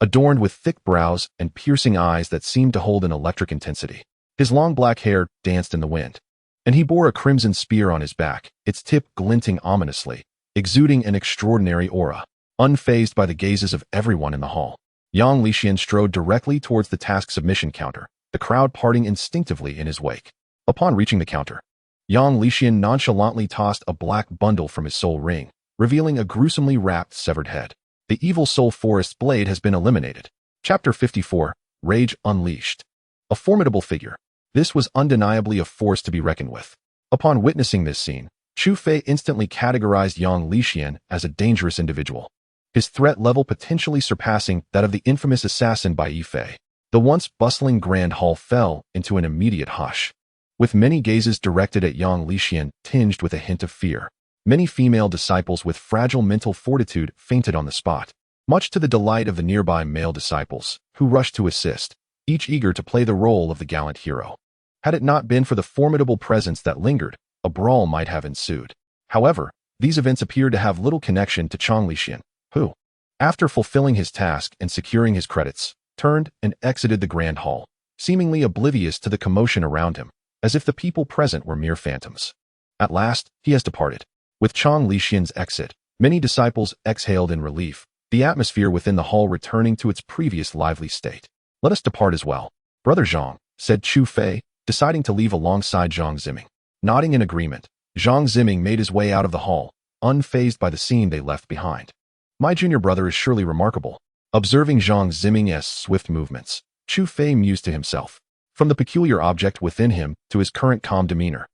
adorned with thick brows and piercing eyes that seemed to hold an electric intensity. His long black hair danced in the wind, and he bore a crimson spear on his back, its tip glinting ominously, exuding an extraordinary aura. Unfazed by the gazes of everyone in the hall, Yang Lixian strode directly towards the task submission counter, the crowd parting instinctively in his wake. Upon reaching the counter, Yang Lixian nonchalantly tossed a black bundle from his soul ring, revealing a gruesomely wrapped severed head. The evil soul forest blade has been eliminated. Chapter 54, Rage Unleashed. A formidable figure. This was undeniably a force to be reckoned with. Upon witnessing this scene, Chu Fei instantly categorized Yang Lixian as a dangerous individual, his threat level potentially surpassing that of the infamous assassin by Yi Fei. The once bustling grand hall fell into an immediate hush, with many gazes directed at Yang Lixian tinged with a hint of fear. Many female disciples with fragile mental fortitude fainted on the spot, much to the delight of the nearby male disciples, who rushed to assist, each eager to play the role of the gallant hero. Had it not been for the formidable presence that lingered, a brawl might have ensued. However, these events appeared to have little connection to Chang Lixian, who, after fulfilling his task and securing his credits, turned and exited the grand hall, seemingly oblivious to the commotion around him, as if the people present were mere phantoms. At last, he has departed. With Chang Lixian's exit, many disciples exhaled in relief, the atmosphere within the hall returning to its previous lively state. Let us depart as well, Brother Zhang, said Chu Fei, deciding to leave alongside Zhang Ziming. Nodding in agreement, Zhang Ziming made his way out of the hall, unfazed by the scene they left behind. My junior brother is surely remarkable. Observing Zhang Ziming's swift movements, Chu Fei mused to himself. From the peculiar object within him to his current calm demeanor,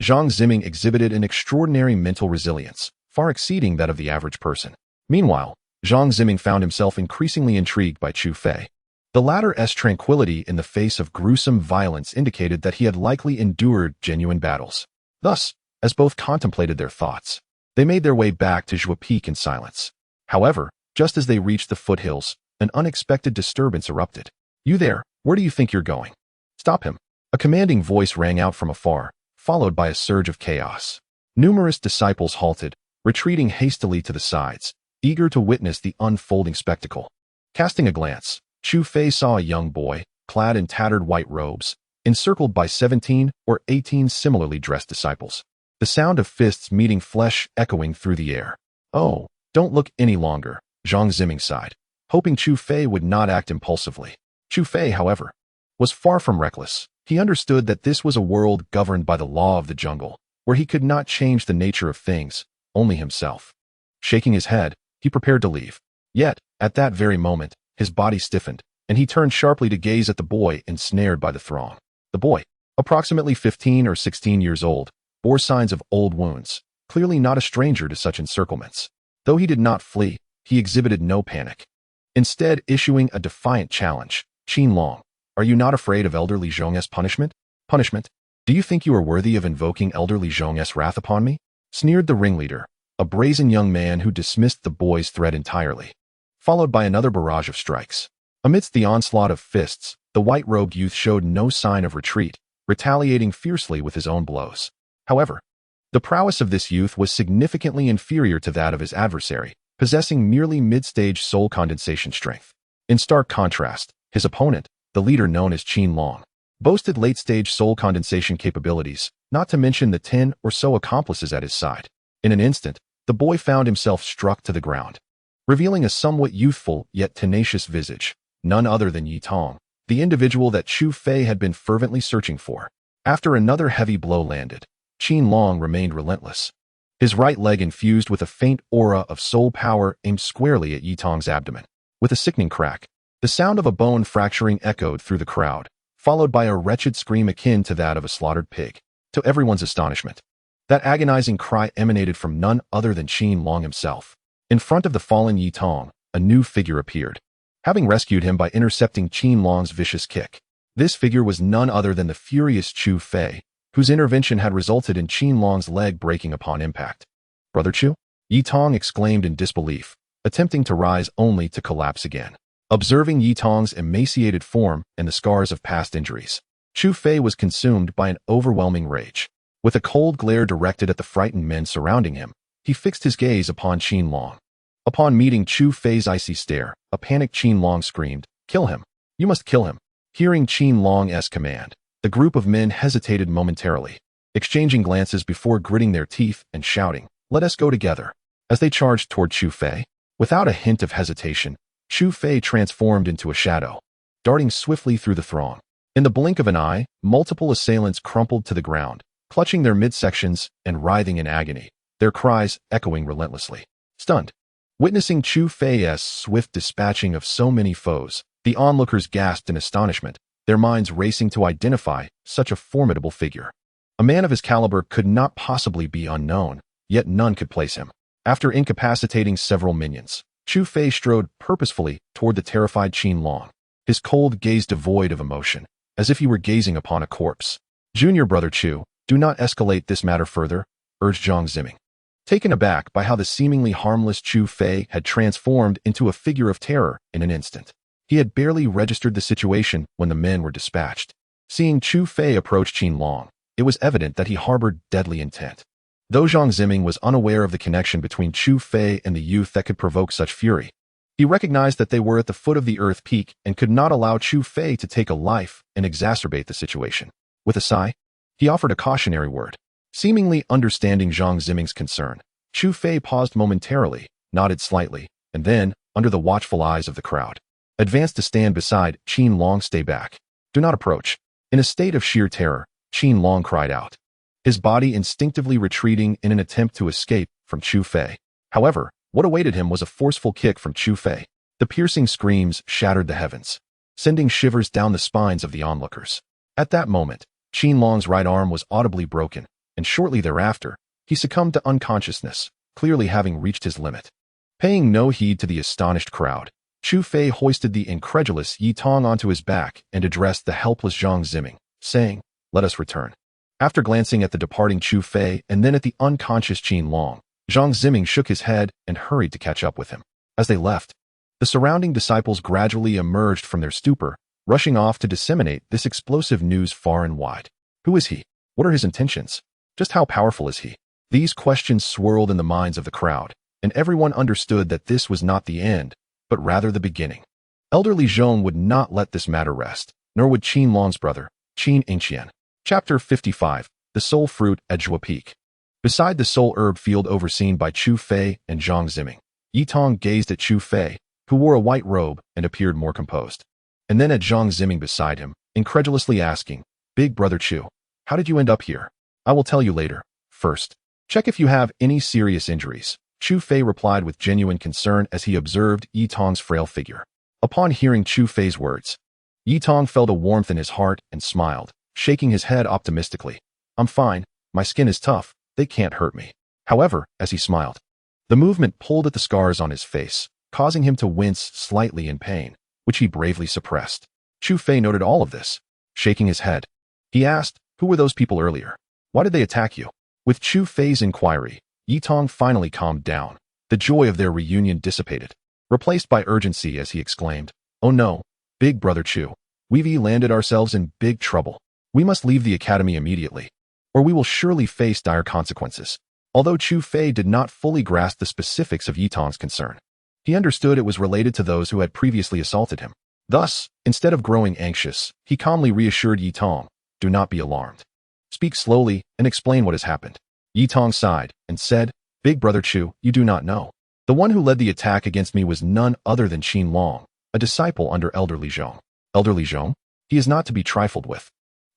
Zhang Ziming exhibited an extraordinary mental resilience, far exceeding that of the average person. Meanwhile, Zhang Ziming found himself increasingly intrigued by Chu Fei. The latter's tranquility in the face of gruesome violence indicated that he had likely endured genuine battles. Thus, as both contemplated their thoughts, they made their way back to Zhuge Peak in silence. However, just as they reached the foothills, an unexpected disturbance erupted. You there, where do you think you're going? Stop him. A commanding voice rang out from afar, followed by a surge of chaos. Numerous disciples halted, retreating hastily to the sides, eager to witness the unfolding spectacle. Casting a glance, Chu Fei saw a young boy, clad in tattered white robes, encircled by 17 or 18 similarly dressed disciples. The sound of fists meeting flesh echoing through the air. Oh, don't look any longer, Zhang Ziming sighed, hoping Chu Fei would not act impulsively. Chu Fei, however, was far from reckless. He understood that this was a world governed by the law of the jungle, where he could not change the nature of things, only himself. Shaking his head, he prepared to leave. Yet, at that very moment, his body stiffened, and he turned sharply to gaze at the boy ensnared by the throng. The boy, approximately 15 or 16 years old, bore signs of old wounds, clearly not a stranger to such encirclements. Though he did not flee, he exhibited no panic. Instead, issuing a defiant challenge, Qin Long, are you not afraid of elderly Zhong's punishment? Punishment? Do you think you are worthy of invoking elderly Zhong's wrath upon me? Sneered the ringleader, a brazen young man who dismissed the boy's threat entirely, followed by another barrage of strikes. Amidst the onslaught of fists, the white-robed youth showed no sign of retreat, retaliating fiercely with his own blows. However, the prowess of this youth was significantly inferior to that of his adversary, possessing merely mid-stage soul condensation strength. In stark contrast, his opponent, the leader known as Qin Long, boasted late-stage soul condensation capabilities, not to mention the 10 or so accomplices at his side. In an instant, the boy found himself struck to the ground, revealing a somewhat youthful yet tenacious visage, none other than Yi Tong, the individual that Chu Fei had been fervently searching for. After another heavy blow landed, Qin Long remained relentless. His right leg infused with a faint aura of soul power aimed squarely at Yi Tong's abdomen. With a sickening crack, the sound of a bone fracturing echoed through the crowd, followed by a wretched scream akin to that of a slaughtered pig. To everyone's astonishment, that agonizing cry emanated from none other than Qin Long himself. In front of the fallen Yi Tong, a new figure appeared, having rescued him by intercepting Qin Long's vicious kick. This figure was none other than the furious Chu Fei, whose intervention had resulted in Qin Long's leg breaking upon impact. Brother Chu? Yi Tong exclaimed in disbelief, attempting to rise only to collapse again. Observing Yi Tong's emaciated form and the scars of past injuries, Chu Fei was consumed by an overwhelming rage. With a cold glare directed at the frightened men surrounding him, he fixed his gaze upon Qin Long. Upon meeting Chu Fei's icy stare, a panicked Qin Long screamed, "Kill him! You must kill him!" Hearing Qin Long's command, the group of men hesitated momentarily, exchanging glances before gritting their teeth and shouting, "Let us go together." As they charged toward Chu Fei, without a hint of hesitation, Chu Fei transformed into a shadow, darting swiftly through the throng. In the blink of an eye, multiple assailants crumpled to the ground, clutching their midsections and writhing in agony, their cries echoing relentlessly. Stunned, witnessing Chu Fei's swift dispatching of so many foes, the onlookers gasped in astonishment, their minds racing to identify such a formidable figure. A man of his caliber could not possibly be unknown, yet none could place him. After incapacitating several minions, Chu Fei strode purposefully toward the terrified Qin Long, his cold gaze devoid of emotion, as if he were gazing upon a corpse. "Junior brother Chu, do not escalate this matter further," urged Zhang Ziming. Taken aback by how the seemingly harmless Chu Fei had transformed into a figure of terror in an instant. He had barely registered the situation when the men were dispatched. Seeing Chu Fei approach Qin Long, it was evident that he harbored deadly intent. Though Zhang Ziming was unaware of the connection between Chu Fei and the youth that could provoke such fury, he recognized that they were at the foot of the Earth Peak and could not allow Chu Fei to take a life and exacerbate the situation. With a sigh, he offered a cautionary word. Seemingly understanding Zhang Ziming's concern, Chu Fei paused momentarily, nodded slightly, and then, under the watchful eyes of the crowd, advanced to stand beside Qin Long. "Stay back. Do not approach." In a state of sheer terror, Qin Long cried out, his body instinctively retreating in an attempt to escape from Chu Fei. However, what awaited him was a forceful kick from Chu Fei. The piercing screams shattered the heavens, sending shivers down the spines of the onlookers. At that moment, Qin Long's right arm was audibly broken, and shortly thereafter, he succumbed to unconsciousness, clearly having reached his limit. Paying no heed to the astonished crowd, Chu Fei hoisted the incredulous Yi Tong onto his back and addressed the helpless Zhang Ziming, saying, "Let us return." After glancing at the departing Chu Fei and then at the unconscious Qin Long, Zhang Ziming shook his head and hurried to catch up with him. As they left, the surrounding disciples gradually emerged from their stupor, rushing off to disseminate this explosive news far and wide. Who is he? What are his intentions? Just how powerful is he? These questions swirled in the minds of the crowd, and everyone understood that this was not the end, but rather the beginning. Elderly Zhong would not let this matter rest, nor would Qin Long's brother, Qin Engqian. Chapter 55, The Soul Fruit at Zhuge Peak. Beside the soul herb field overseen by Chu Fei and Zhang Ziming, Yi Tong gazed at Chu Fei, who wore a white robe and appeared more composed, and then at Zhang Ziming beside him, incredulously asking, "Big brother Chu, how did you end up here?" "I will tell you later. First, check if you have any serious injuries," Chu Fei replied with genuine concern as he observed Yi Tong's frail figure. Upon hearing Chu Fei's words, Yi Tong felt a warmth in his heart and smiled, shaking his head optimistically. "I'm fine. My skin is tough. They can't hurt me." However, as he smiled, the movement pulled at the scars on his face, causing him to wince slightly in pain, which he bravely suppressed. Chu Fei noted all of this. Shaking his head, he asked, "Who were those people earlier? Why did they attack you?" With Chu Fei's inquiry, Yi Tong finally calmed down. The joy of their reunion dissipated, replaced by urgency as he exclaimed, "Oh no, big brother Chu, we've landed ourselves in big trouble. We must leave the academy immediately, or we will surely face dire consequences." Although Chu Fei did not fully grasp the specifics of Yi Tong's concern, he understood it was related to those who had previously assaulted him. Thus, instead of growing anxious, he calmly reassured Yi Tong, "Do not be alarmed. Speak slowly and explain what has happened." Yi Tong sighed and said, "Big brother Chu, you do not know. The one who led the attack against me was none other than Qin Long, a disciple under Elderly Zhong." "Elderly Zhong? He is not to be trifled with,"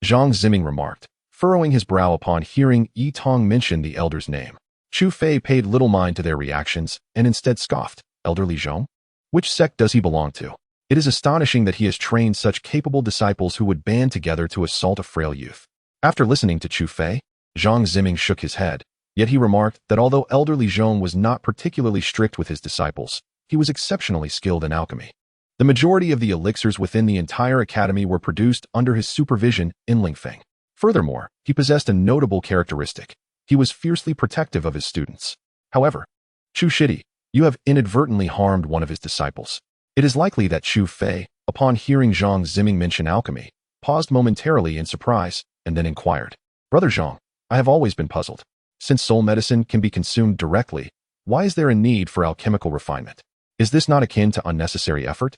Zhang Ziming remarked, furrowing his brow upon hearing Yi Tong mention the elder's name. Chu Fei paid little mind to their reactions and instead scoffed. "Elderly Zhong? Which sect does he belong to? It is astonishing that he has trained such capable disciples who would band together to assault a frail youth." After listening to Chu Fei, Zhang Ziming shook his head, yet he remarked that although Elderly Zhong was not particularly strict with his disciples, he was exceptionally skilled in alchemy. The majority of the elixirs within the entire academy were produced under his supervision in Lingfeng. Furthermore, he possessed a notable characteristic. He was fiercely protective of his students. However, Chu Shidi, you have inadvertently harmed one of his disciples. It is likely that Chu Fei, upon hearing Zhang Ziming mention alchemy, paused momentarily in surprise and then inquired, "Brother Zhang, I have always been puzzled. Since soul medicine can be consumed directly, why is there a need for alchemical refinement? Is this not akin to unnecessary effort?"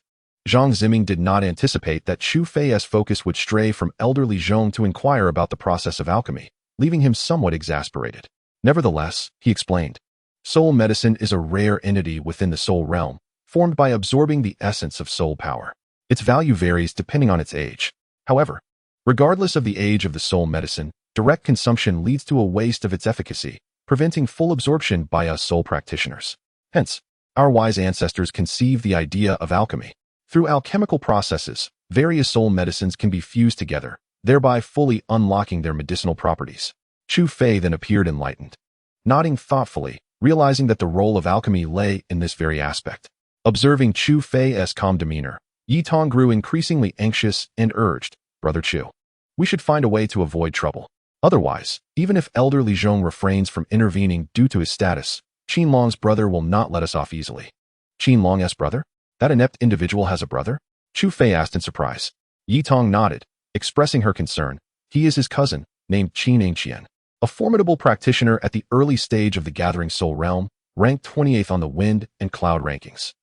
Zhang Ziming did not anticipate that Chu Fei's focus would stray from Elderly Zhong to inquire about the process of alchemy, leaving him somewhat exasperated. Nevertheless, he explained, "Soul medicine is a rare entity within the soul realm, formed by absorbing the essence of soul power. Its value varies depending on its age. However, regardless of the age of the soul medicine, direct consumption leads to a waste of its efficacy, preventing full absorption by us soul practitioners. Hence, our wise ancestors conceived the idea of alchemy. Through alchemical processes, various soul medicines can be fused together, thereby fully unlocking their medicinal properties. Chu Fei then appeared enlightened, nodding thoughtfully, realizing that the role of alchemy lay in this very aspect. Observing Chu Fei's calm demeanor, Yi Tong grew increasingly anxious and urged, "Brother Chu, we should find a way to avoid trouble. Otherwise, even if Elder Li Zhong refrains from intervening due to his status, Qin Long's brother will not let us off easily." "Qin Long's brother? That inept individual has a brother?" Chu Fei asked in surprise. Yi Tong nodded, expressing her concern. "He is his cousin, named Qin Ancien, a formidable practitioner at the early stage of the Gathering Soul realm, ranked 28th on the Wind and Cloud rankings.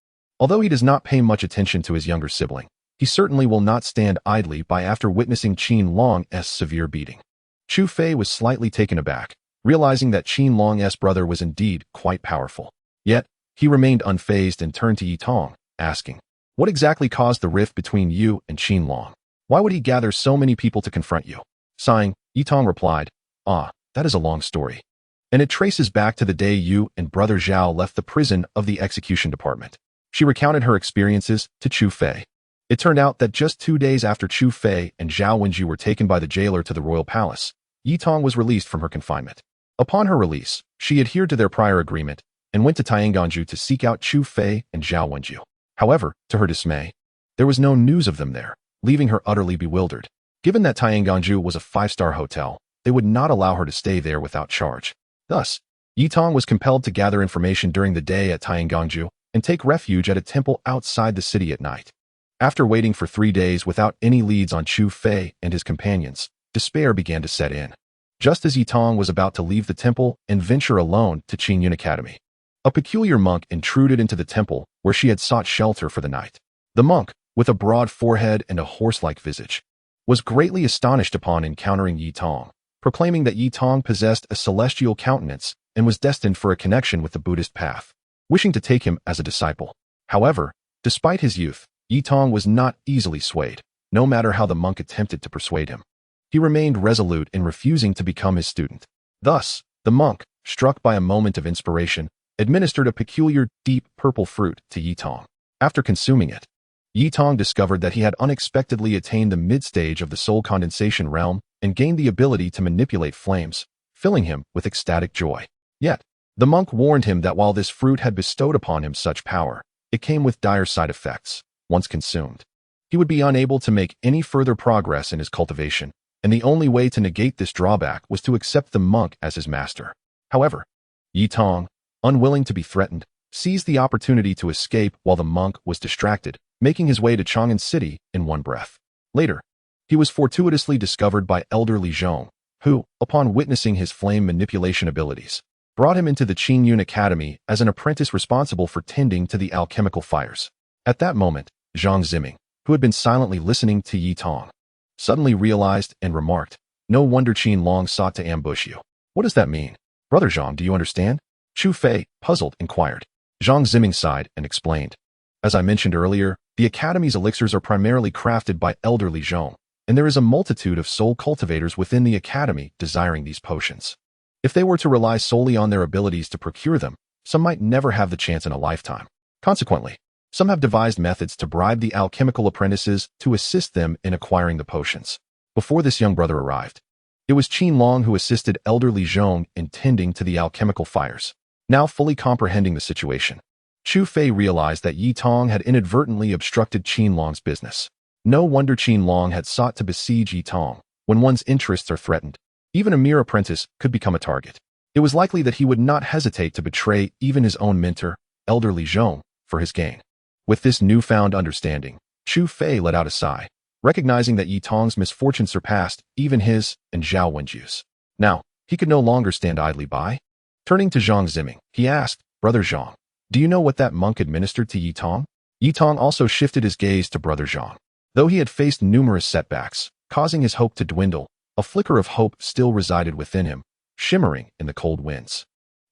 Although he does not pay much attention to his younger sibling, he certainly will not stand idly by after witnessing Qin Long's severe beating." Chu Fei was slightly taken aback, realizing that Qin Long's brother was indeed quite powerful. Yet, he remained unfazed and turned to Yi Tong, asking, "What exactly caused the rift between you and Qin Long? Why would he gather so many people to confront you?" Sighing, Yi Tong replied, "That is a long story. And it traces back to the day you and Brother Zhao left the prison of the execution department." She recounted her experiences to Chu Fei. It turned out that just 2 days after Chu Fei and Zhao Wenju were taken by the jailer to the royal palace, Yi Tong was released from her confinement. Upon her release, she adhered to their prior agreement and went to Tianganju to seek out Chu Fei and Zhao Wenju. However, to her dismay, there was no news of them there, leaving her utterly bewildered. Given that Tianganju was a 5-star hotel, they would not allow her to stay there without charge. Thus, Yi Tong was compelled to gather information during the day at Tianganju and take refuge at a temple outside the city at night. After waiting for 3 days without any leads on Chu Fei and his companions, despair began to set in. Just as Yi Tong was about to leave the temple and venture alone to Qin Yun Academy, a peculiar monk intruded into the temple where she had sought shelter for the night. The monk, with a broad forehead and a horse-like visage, was greatly astonished upon encountering Yi Tong, proclaiming that Yi Tong possessed a celestial countenance and was destined for a connection with the Buddhist path, wishing to take him as a disciple. However, despite his youth, Yi Tong was not easily swayed, no matter how the monk attempted to persuade him. He remained resolute in refusing to become his student. Thus, the monk, struck by a moment of inspiration, administered a peculiar deep purple fruit to Yi Tong. After consuming it, Yi Tong discovered that he had unexpectedly attained the mid-stage of the soul condensation realm and gained the ability to manipulate flames, filling him with ecstatic joy. Yet, the monk warned him that while this fruit had bestowed upon him such power, it came with dire side effects. Once consumed, he would be unable to make any further progress in his cultivation, and the only way to negate this drawback was to accept the monk as his master. However, Yi Tong, unwilling to be threatened, seized the opportunity to escape while the monk was distracted, making his way to Chang'an City in one breath. Later, he was fortuitously discovered by Elder Li Zhong, who, upon witnessing his flame manipulation abilities, brought him into the Qin Yun Academy as an apprentice responsible for tending to the alchemical fires. At that moment, Zhang Ziming, who had been silently listening to Yi Tong, suddenly realized and remarked, "No wonder Qin Long sought to ambush you. What does that mean? Brother Zhang, do you understand?" Chu Fei, puzzled, inquired. Zhang Ziming sighed and explained. "As I mentioned earlier, the Academy's elixirs are primarily crafted by Elder Li Zhong, and there is a multitude of soul cultivators within the Academy desiring these potions. If they were to rely solely on their abilities to procure them, some might never have the chance in a lifetime. Consequently, some have devised methods to bribe the alchemical apprentices to assist them in acquiring the potions." Before this young brother arrived, it was Qin Long who assisted Elder Li Zhong in tending to the alchemical fires. Now fully comprehending the situation, Chu Fei realized that Yi Tong had inadvertently obstructed Qin Long's business. No wonder Qin Long had sought to besiege Yi Tong. When one's interests are threatened, even a mere apprentice could become a target. It was likely that he would not hesitate to betray even his own mentor, Elder Li Zhong, for his gain. With this newfound understanding, Chu Fei let out a sigh, recognizing that Yi Tong's misfortune surpassed even his and Zhao Wenju's. Now, he could no longer stand idly by. Turning to Zhang Ziming, he asked, "Brother Zhang, do you know what that monk administered to Yi Tong?" Yi Tong also shifted his gaze to Brother Zhang. Though he had faced numerous setbacks, causing his hope to dwindle, a flicker of hope still resided within him, shimmering in the cold winds.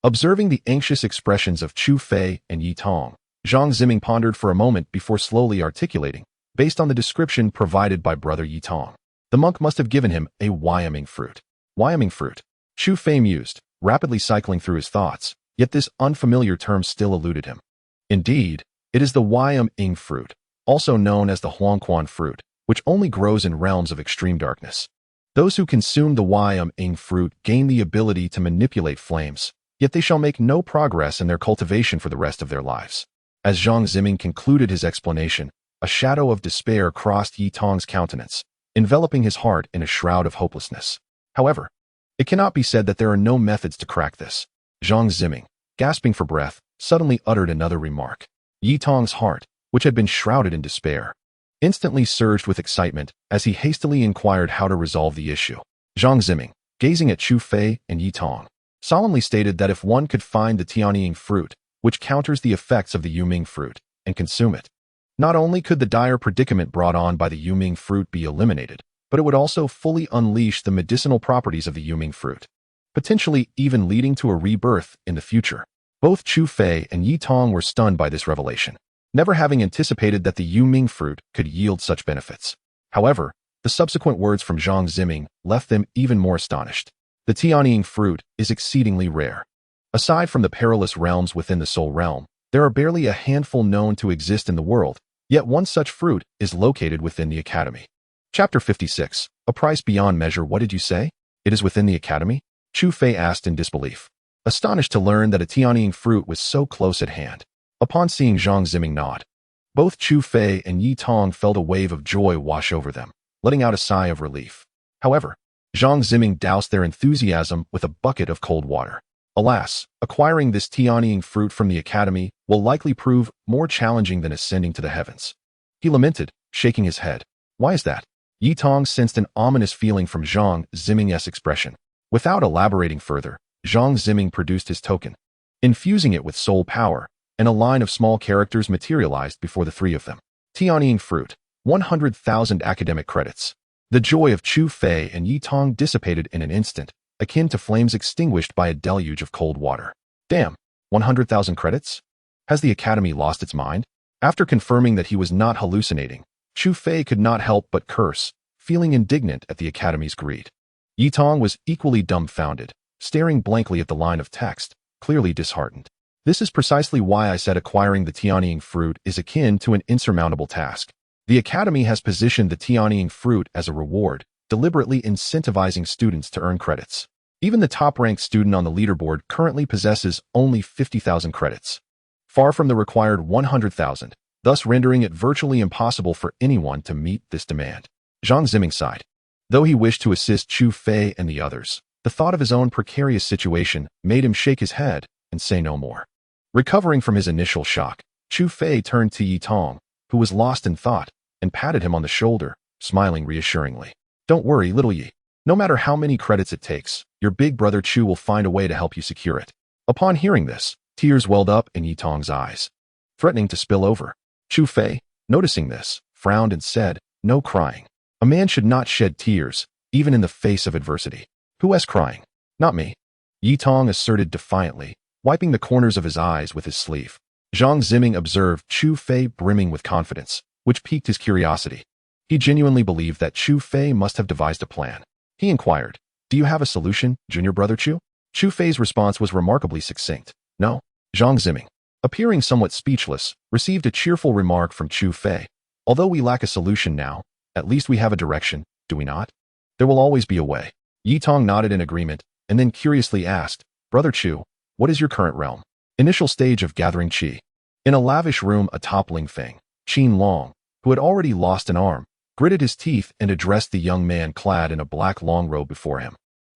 Observing the anxious expressions of Chu Fei and Yi Tong, Zhang Ziming pondered for a moment before slowly articulating, based on the description provided by Brother Yi Tong. The monk must have given him a Wyoming fruit. Wyoming fruit. Chu Fei mused, rapidly cycling through his thoughts, yet this unfamiliar term still eluded him. Indeed, it is the Wyoming fruit, also known as the Huangquan fruit, which only grows in realms of extreme darkness. Those who consume the Wyoming fruit gain the ability to manipulate flames, yet they shall make no progress in their cultivation for the rest of their lives. As Zhang Ziming concluded his explanation, a shadow of despair crossed Yi Tong's countenance, enveloping his heart in a shroud of hopelessness. However, it cannot be said that there are no methods to crack this. Zhang Ziming, gasping for breath, suddenly uttered another remark. Yi Tong's heart, which had been shrouded in despair, instantly surged with excitement as he hastily inquired how to resolve the issue. Zhang Ziming, gazing at Chu Fei and Yi Tong, solemnly stated that if one could find the Tianying fruit, which counters the effects of the Yuming fruit, and consume it, not only could the dire predicament brought on by the Yuming fruit be eliminated, but it would also fully unleash the medicinal properties of the Yuming fruit, potentially even leading to a rebirth in the future. Both Chu Fei and Yi Tong were stunned by this revelation, never having anticipated that the Yuming fruit could yield such benefits. However, the subsequent words from Zhang Ziming left them even more astonished. The Tianying fruit is exceedingly rare. Aside from the perilous realms within the Soul Realm, there are barely a handful known to exist in the world, yet one such fruit is located within the Academy. Chapter 56. A price beyond measure. What did you say? It is within the Academy? Chu Fei asked in disbelief, astonished to learn that a Tianying fruit was so close at hand. Upon seeing Zhang Ziming nod, both Chu Fei and Yi Tong felt a wave of joy wash over them, letting out a sigh of relief. However, Zhang Ziming doused their enthusiasm with a bucket of cold water. Alas, acquiring this Tianying fruit from the Academy will likely prove more challenging than ascending to the heavens. He lamented, shaking his head. Why is that? Yi Tong sensed an ominous feeling from Zhang Ziming's expression. Without elaborating further, Zhang Ziming produced his token. Infusing it with soul power, and a line of small characters materialized before the three of them. Tianying fruit, 100,000 academic credits. The joy of Chu Fei and Yi Tong dissipated in an instant, akin to flames extinguished by a deluge of cold water. Damn, 100,000 credits? Has the Academy lost its mind? After confirming that he was not hallucinating, Chu Fei could not help but curse, feeling indignant at the Academy's greed. Yi Tong was equally dumbfounded, staring blankly at the line of text, clearly disheartened. This is precisely why I said acquiring the Tianying fruit is akin to an insurmountable task. The Academy has positioned the Tianying fruit as a reward, deliberately incentivizing students to earn credits. Even the top-ranked student on the leaderboard currently possesses only 50,000 credits, far from the required 100,000, thus rendering it virtually impossible for anyone to meet this demand. Zhang Ziming sighed. Though he wished to assist Chu Fei and the others, the thought of his own precarious situation made him shake his head and say no more. Recovering from his initial shock, Chu Fei turned to Yi Tong, who was lost in thought, and patted him on the shoulder, smiling reassuringly. Don't worry, little Yi. No matter how many credits it takes, your big brother Chu will find a way to help you secure it. Upon hearing this, tears welled up in Yi Tong's eyes, threatening to spill over. Chu Fei, noticing this, frowned and said, no crying. A man should not shed tears, even in the face of adversity. Who is crying? Not me. Yi Tong asserted defiantly, wiping the corners of his eyes with his sleeve. Zhang Ziming observed Chu Fei brimming with confidence, which piqued his curiosity. He genuinely believed that Chu Fei must have devised a plan. He inquired, do you have a solution, junior brother Chu? Chu Fei's response was remarkably succinct. No. Zhang Ziming, appearing somewhat speechless, received a cheerful remark from Chu Fei. Although we lack a solution now, at least we have a direction, do we not? There will always be a way. Yi Tong nodded in agreement, and then curiously asked, Brother Chu, what is your current realm? Initial stage of gathering qi. In a lavish room, a toppling Feng, Qin Long, who had already lost an arm, gritted his teeth and addressed the young man clad in a black long robe before him.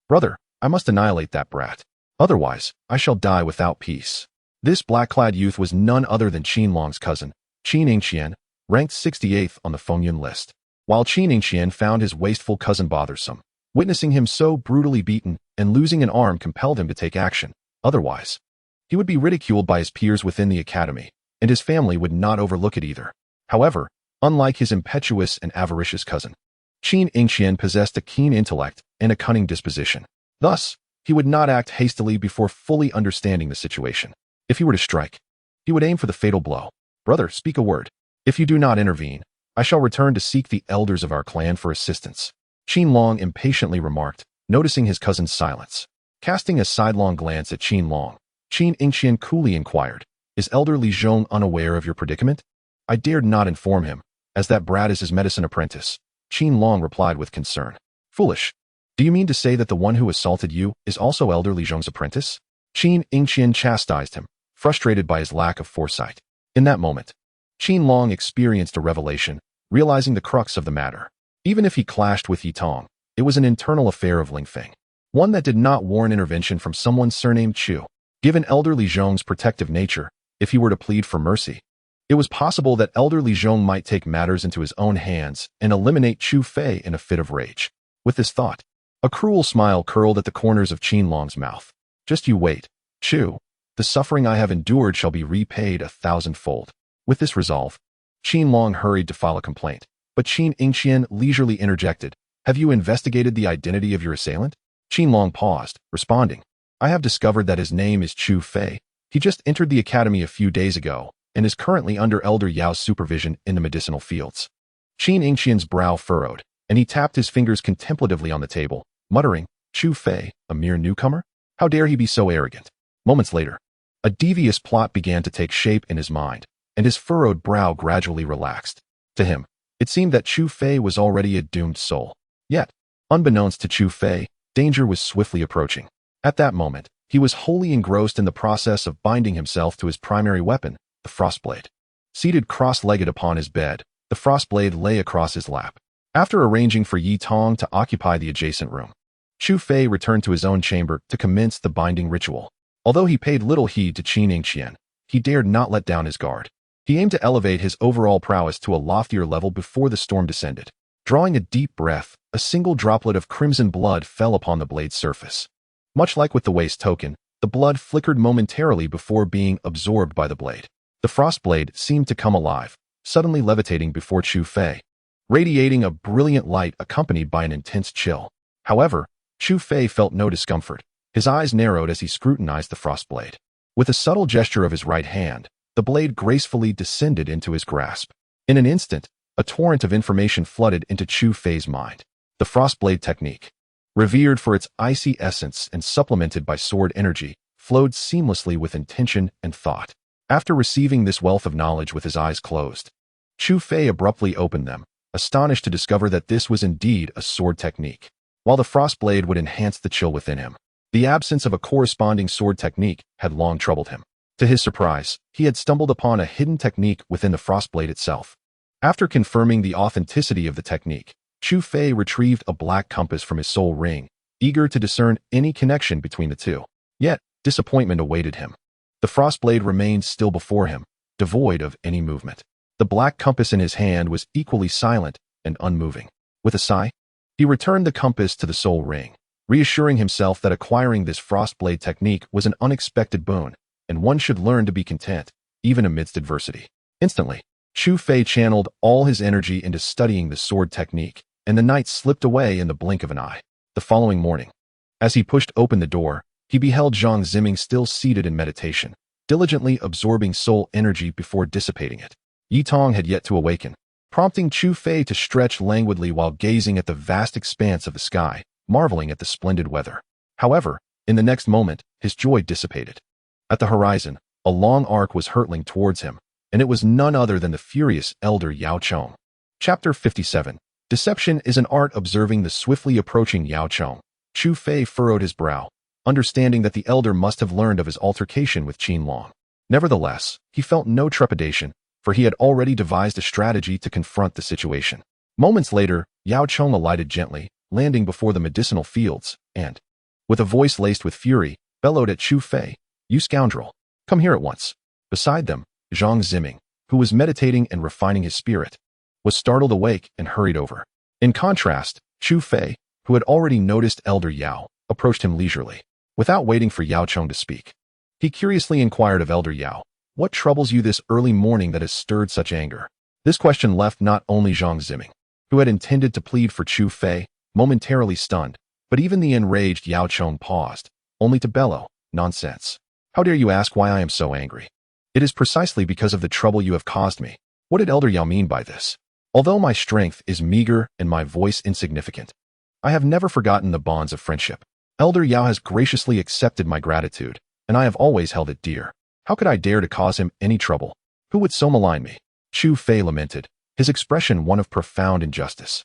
Brother, I must annihilate that brat. Otherwise, I shall die without peace. This black-clad youth was none other than Qin Long's cousin, Qin Yingqian, ranked 68th on the Fengyun list. While Qin Yingqian found his wasteful cousin bothersome, witnessing him so brutally beaten and losing an arm compelled him to take action. Otherwise, he would be ridiculed by his peers within the academy, and his family would not overlook it either. However, unlike his impetuous and avaricious cousin, Qin Yingqian possessed a keen intellect and a cunning disposition. Thus, he would not act hastily before fully understanding the situation. If he were to strike, he would aim for the fatal blow. Brother, speak a word. If you do not intervene, I shall return to seek the elders of our clan for assistance. Qin Long impatiently remarked, noticing his cousin's silence. Casting a sidelong glance at Qin Long, Qin Yingqian coolly inquired, is Elder Li Zhong unaware of your predicament? I dared not inform him, as that brat is his medicine apprentice. Qin Long replied with concern. Foolish. Do you mean to say that the one who assaulted you is also Elder Li Zhong's apprentice? Qin Yingqian chastised him, frustrated by his lack of foresight. In that moment, Qin Long experienced a revelation, realizing the crux of the matter. Even if he clashed with Yi Tong, it was an internal affair of Ling Feng, one that did not warrant intervention from someone surnamed Chu. Given Elder Li Zhong's protective nature, if he were to plead for mercy, it was possible that Elder Li Zhong might take matters into his own hands and eliminate Chu Fei in a fit of rage. With this thought, a cruel smile curled at the corners of Qin Long's mouth. Just you wait, Chu. The suffering I have endured shall be repaid 1,000-fold. With this resolve, Qin Long hurried to file a complaint, but Qin Yingqian leisurely interjected, have you investigated the identity of your assailant? Qin Long paused, responding, I have discovered that his name is Chu Fei. He just entered the academy a few days ago and is currently under Elder Yao's supervision in the medicinal fields. Qin Yingqian's brow furrowed, and he tapped his fingers contemplatively on the table, muttering, Chu Fei, a mere newcomer? How dare he be so arrogant? Moments later, a devious plot began to take shape in his mind, and his furrowed brow gradually relaxed. To him, it seemed that Chu Fei was already a doomed soul. Yet, unbeknownst to Chu Fei, danger was swiftly approaching. At that moment, he was wholly engrossed in the process of binding himself to his primary weapon, the frostblade. Seated cross-legged upon his bed, the frostblade lay across his lap. After arranging for Yi Tong to occupy the adjacent room, Chu Fei returned to his own chamber to commence the binding ritual. Although he paid little heed to Qin Yingqian, he dared not let down his guard. He aimed to elevate his overall prowess to a loftier level before the storm descended. Drawing a deep breath, a single droplet of crimson blood fell upon the blade's surface. Much like with the waste token, the blood flickered momentarily before being absorbed by the blade. The frostblade seemed to come alive, suddenly levitating before Chu Fei, radiating a brilliant light accompanied by an intense chill. However, Chu Fei felt no discomfort. His eyes narrowed as he scrutinized the frostblade. With a subtle gesture of his right hand, the blade gracefully descended into his grasp. In an instant, a torrent of information flooded into Chu Fei's mind. The frostblade technique, revered for its icy essence and supplemented by sword energy, flowed seamlessly with intention and thought. After receiving this wealth of knowledge with his eyes closed, Chu Fei abruptly opened them, astonished to discover that this was indeed a sword technique. While the frostblade would enhance the chill within him, the absence of a corresponding sword technique had long troubled him. To his surprise, he had stumbled upon a hidden technique within the frostblade itself. After confirming the authenticity of the technique, Chu Fei retrieved a black compass from his soul ring, eager to discern any connection between the two. Yet, disappointment awaited him. The frostblade remained still before him, devoid of any movement. The black compass in his hand was equally silent and unmoving. With a sigh, he returned the compass to the soul ring, reassuring himself that acquiring this frostblade technique was an unexpected boon, and one should learn to be content, even amidst adversity. Instantly, Chu Fei channeled all his energy into studying the sword technique, and the night slipped away in the blink of an eye. The following morning, as he pushed open the door, he beheld Zhang Ziming still seated in meditation, diligently absorbing soul energy before dissipating it. Yi Tong had yet to awaken, prompting Chu Fei to stretch languidly while gazing at the vast expanse of the sky, marveling at the splendid weather. However, in the next moment, his joy dissipated. At the horizon, a long arc was hurtling towards him, and it was none other than the furious elder Yao Chong. Chapter 57. Deception is an art. Observing the swiftly approaching Yao Chong, Chu Fei furrowed his brow, understanding that the elder must have learned of his altercation with Qin Long. Nevertheless, he felt no trepidation, for he had already devised a strategy to confront the situation. Moments later, Yao Chong alighted gently, landing before the medicinal fields, and, with a voice laced with fury, bellowed at Chu Fei, "You scoundrel! Come here at once." Beside them, Zhang Ziming, who was meditating and refining his spirit, was startled awake and hurried over. In contrast, Chu Fei, who had already noticed Elder Yao, approached him leisurely. Without waiting for Yao Chong to speak, he curiously inquired of Elder Yao, "What troubles you this early morning that has stirred such anger?" This question left not only Zhang Ziming, who had intended to plead for Chu Fei, momentarily stunned, but even the enraged Yao Chong paused, only to bellow, "Nonsense! How dare you ask why I am so angry? It is precisely because of the trouble you have caused me. What did Elder Yao mean by this? Although my strength is meager and my voice insignificant, I have never forgotten the bonds of friendship. Elder Yao has graciously accepted my gratitude, and I have always held it dear. How could I dare to cause him any trouble? Who would so malign me? Chu Fei lamented, his expression one of profound injustice.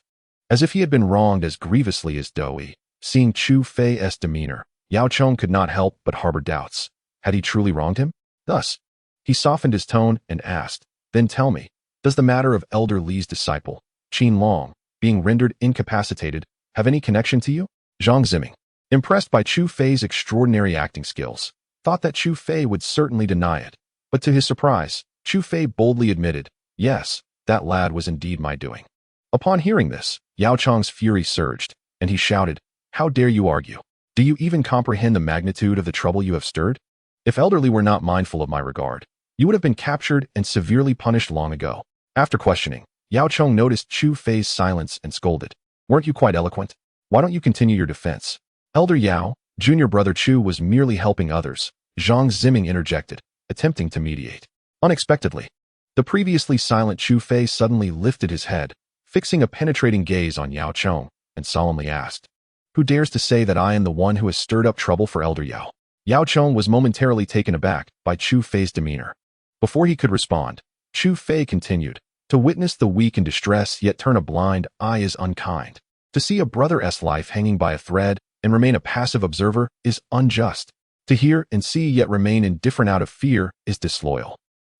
As if he had been wronged as grievously as Doi. Seeing Chu Fei's demeanor, Yao Chong could not help but harbor doubts. Had he truly wronged him? Thus, he softened his tone and asked, "Then tell me, does the matter of Elder Li's disciple, Qin Long, being rendered incapacitated, have any connection to you?" Zhang Ziming, impressed by Chu Fei's extraordinary acting skills, thought that Chu Fei would certainly deny it. But to his surprise, Chu Fei boldly admitted, "Yes, that lad was indeed my doing." Upon hearing this, Yao Chong's fury surged, and he shouted, "How dare you argue? Do you even comprehend the magnitude of the trouble you have stirred? If Elder Li were not mindful of my regard, you would have been captured and severely punished long ago." After questioning, Yao Chong noticed Chu Fei's silence and scolded, "Weren't you quite eloquent? Why don't you continue your defense?" "Elder Yao, junior brother Chu was merely helping others," Zhang Ziming interjected, attempting to mediate. Unexpectedly, the previously silent Chu Fei suddenly lifted his head, fixing a penetrating gaze on Yao Chong, and solemnly asked, "Who dares to say that I am the one who has stirred up trouble for Elder Yao?" Yao Chong was momentarily taken aback by Chu Fei's demeanor. Before he could respond, Chu Fei continued, "To witness the weak in distress yet turn a blind eye is unkind. To see a brother's life hanging by a thread and remain a passive observer is unjust. To hear and see yet remain indifferent out of fear is disloyal.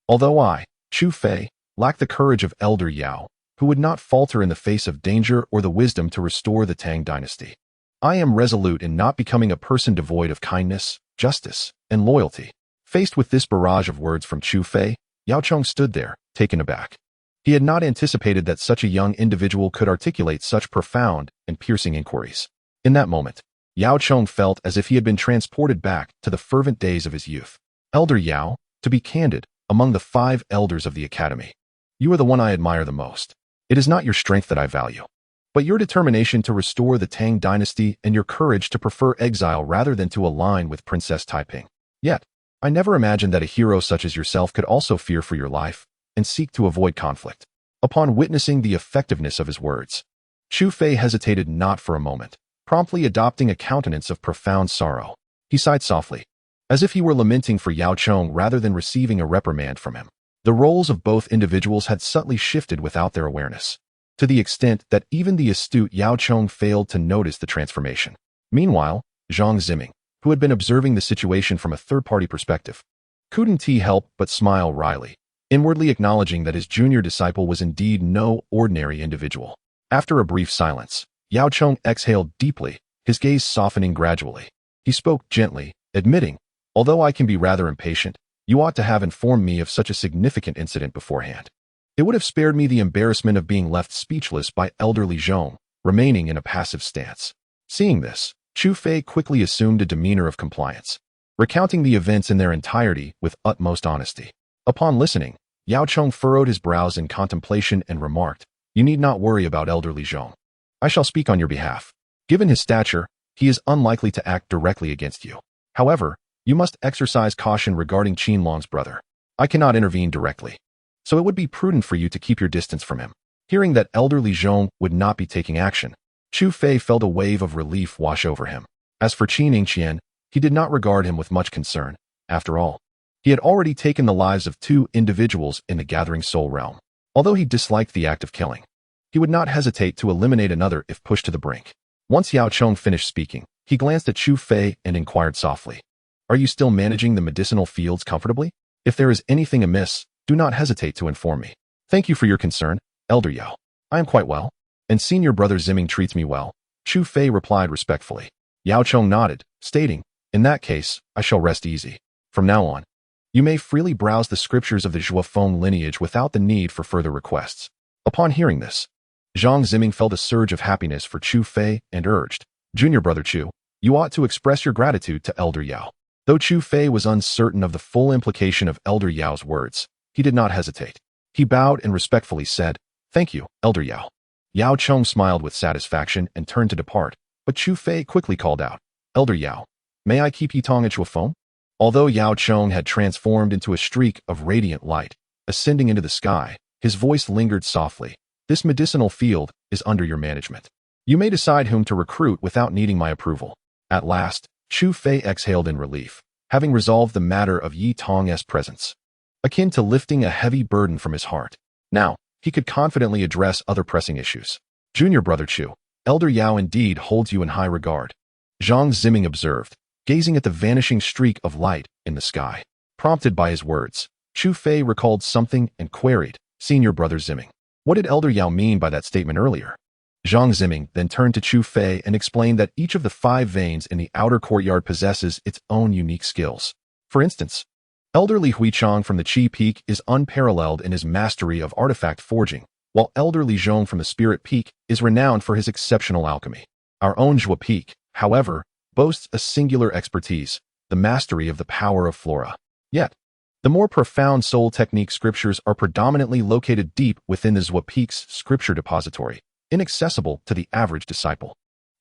Although I, Chu Fei, lack the courage of Elder Yao, who would not falter in the face of danger or the wisdom to restore the Tang dynasty, I am resolute in not becoming a person devoid of kindness, justice, and loyalty." Faced with this barrage of words from Chu Fei, Yao Chong stood there, taken aback. He had not anticipated that such a young individual could articulate such profound and piercing inquiries. In that moment, Yao Chong felt as if he had been transported back to the fervent days of his youth. "Elder Yao, to be candid, among the 5 elders of the academy, you are the one I admire the most. It is not your strength that I value, but your determination to restore the Tang dynasty and your courage to prefer exile rather than to align with Princess Taiping. Yet, I never imagined that a hero such as yourself could also fear for your life and seek to avoid conflict." Upon witnessing the effectiveness of his words, Chu Fei hesitated not for a moment, promptly adopting a countenance of profound sorrow. He sighed softly, as if he were lamenting for Yao Chong rather than receiving a reprimand from him. The roles of both individuals had subtly shifted without their awareness, to the extent that even the astute Yao Chong failed to notice the transformation. Meanwhile, Zhang Ziming, who had been observing the situation from a third-party perspective, couldn't help but smile wryly, inwardly acknowledging that his junior disciple was indeed no ordinary individual. After a brief silence, Yao Chong exhaled deeply, his gaze softening gradually. He spoke gently, admitting, "Although I can be rather impatient, you ought to have informed me of such a significant incident beforehand. It would have spared me the embarrassment of being left speechless by elderly Zhong, remaining in a passive stance." Seeing this, Chu Fei quickly assumed a demeanor of compliance, recounting the events in their entirety with utmost honesty. Upon listening, Yao Chong furrowed his brows in contemplation and remarked, "You need not worry about elderly Zhong. I shall speak on your behalf. Given his stature, he is unlikely to act directly against you. However, you must exercise caution regarding Qin Long's brother. I cannot intervene directly, so it would be prudent for you to keep your distance from him." Hearing that elderly Zhong would not be taking action, Chu Fei felt a wave of relief wash over him. As for Qin Yingqian, he did not regard him with much concern. After all, he had already taken the lives of 2 individuals in the Gathering Soul realm. Although he disliked the act of killing, he would not hesitate to eliminate another if pushed to the brink. Once Yao Chong finished speaking, he glanced at Chu Fei and inquired softly, "Are you still managing the medicinal fields comfortably? If there is anything amiss, do not hesitate to inform me." "Thank you for your concern, Elder Yao. I am quite well, and senior brother Ziming treats me well," Chu Fei replied respectfully. Yao Chong nodded, stating, "In that case, I shall rest easy. From now on, you may freely browse the scriptures of the Zhuge lineage without the need for further requests." Upon hearing this, Zhang Ziming felt a surge of happiness for Chu Fei and urged, "Junior brother Chu, you ought to express your gratitude to Elder Yao." Though Chu Fei was uncertain of the full implication of Elder Yao's words, he did not hesitate. He bowed and respectfully said, "Thank you, Elder Yao." Yao Chong smiled with satisfaction and turned to depart, but Chu Fei quickly called out, "Elder Yao, may I keep Yitong at Shuofeng?" Although Yao Chong had transformed into a streak of radiant light, ascending into the sky, his voice lingered softly. This medicinal field is under your management. You may decide whom to recruit without needing my approval. At last, Chu Fei exhaled in relief, having resolved the matter of Yi Tong's presence, akin to lifting a heavy burden from his heart. Now, he could confidently address other pressing issues. Junior brother Chu, Elder Yao indeed holds you in high regard, Zhang Ziming observed, gazing at the vanishing streak of light in the sky. Prompted by his words, Chu Fei recalled something and queried, Senior brother Ziming, what did Elder Yao mean by that statement earlier? Zhang Ziming then turned to Chu Fei and explained that each of the 5 veins in the outer courtyard possesses its own unique skills. For instance, Elder Li Huichang from the Qi Peak is unparalleled in his mastery of artifact forging, while Elder Li Zhong from the Spirit Peak is renowned for his exceptional alchemy. Our own Zhuge Peak, however, boasts a singular expertise, the mastery of the power of flora. Yet, the more profound soul technique scriptures are predominantly located deep within the Zhuge Peak's scripture depository, inaccessible to the average disciple.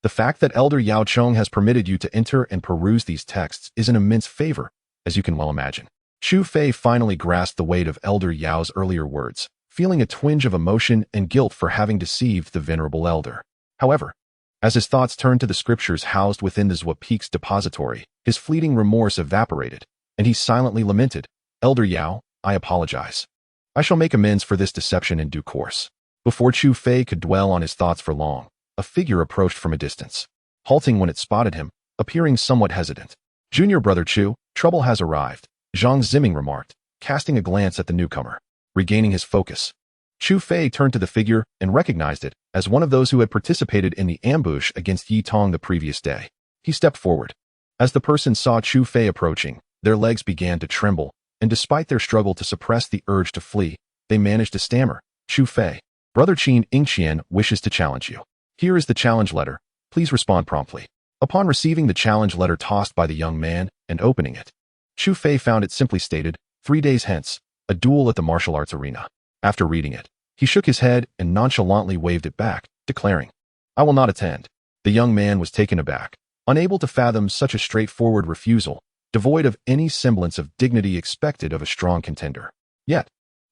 The fact that Elder Yao Chong has permitted you to enter and peruse these texts is an immense favor, as you can well imagine. Chu Fei finally grasped the weight of Elder Yao's earlier words, feeling a twinge of emotion and guilt for having deceived the venerable elder. However, as his thoughts turned to the scriptures housed within the Zhuge Peak's depository, his fleeting remorse evaporated, and he silently lamented, Elder Yao, I apologize. I shall make amends for this deception in due course. Before Chu Fei could dwell on his thoughts for long, a figure approached from a distance, halting when it spotted him, appearing somewhat hesitant. Junior brother Chu, trouble has arrived, Zhang Ziming remarked, casting a glance at the newcomer. Regaining his focus, Chu Fei turned to the figure and recognized it as one of those who had participated in the ambush against Yi Tong the previous day. He stepped forward. As the person saw Chu Fei approaching, their legs began to tremble, and despite their struggle to suppress the urge to flee, they managed to stammer, Chu Fei, Brother Qin Shi Huang wishes to challenge you. Here is the challenge letter. Please respond promptly. Upon receiving the challenge letter tossed by the young man and opening it, Chu Fei found it simply stated, 3 days hence, a duel at the martial arts arena. After reading it, he shook his head and nonchalantly waved it back, declaring, I will not attend. The young man was taken aback, unable to fathom such a straightforward refusal, devoid of any semblance of dignity expected of a strong contender. Yet,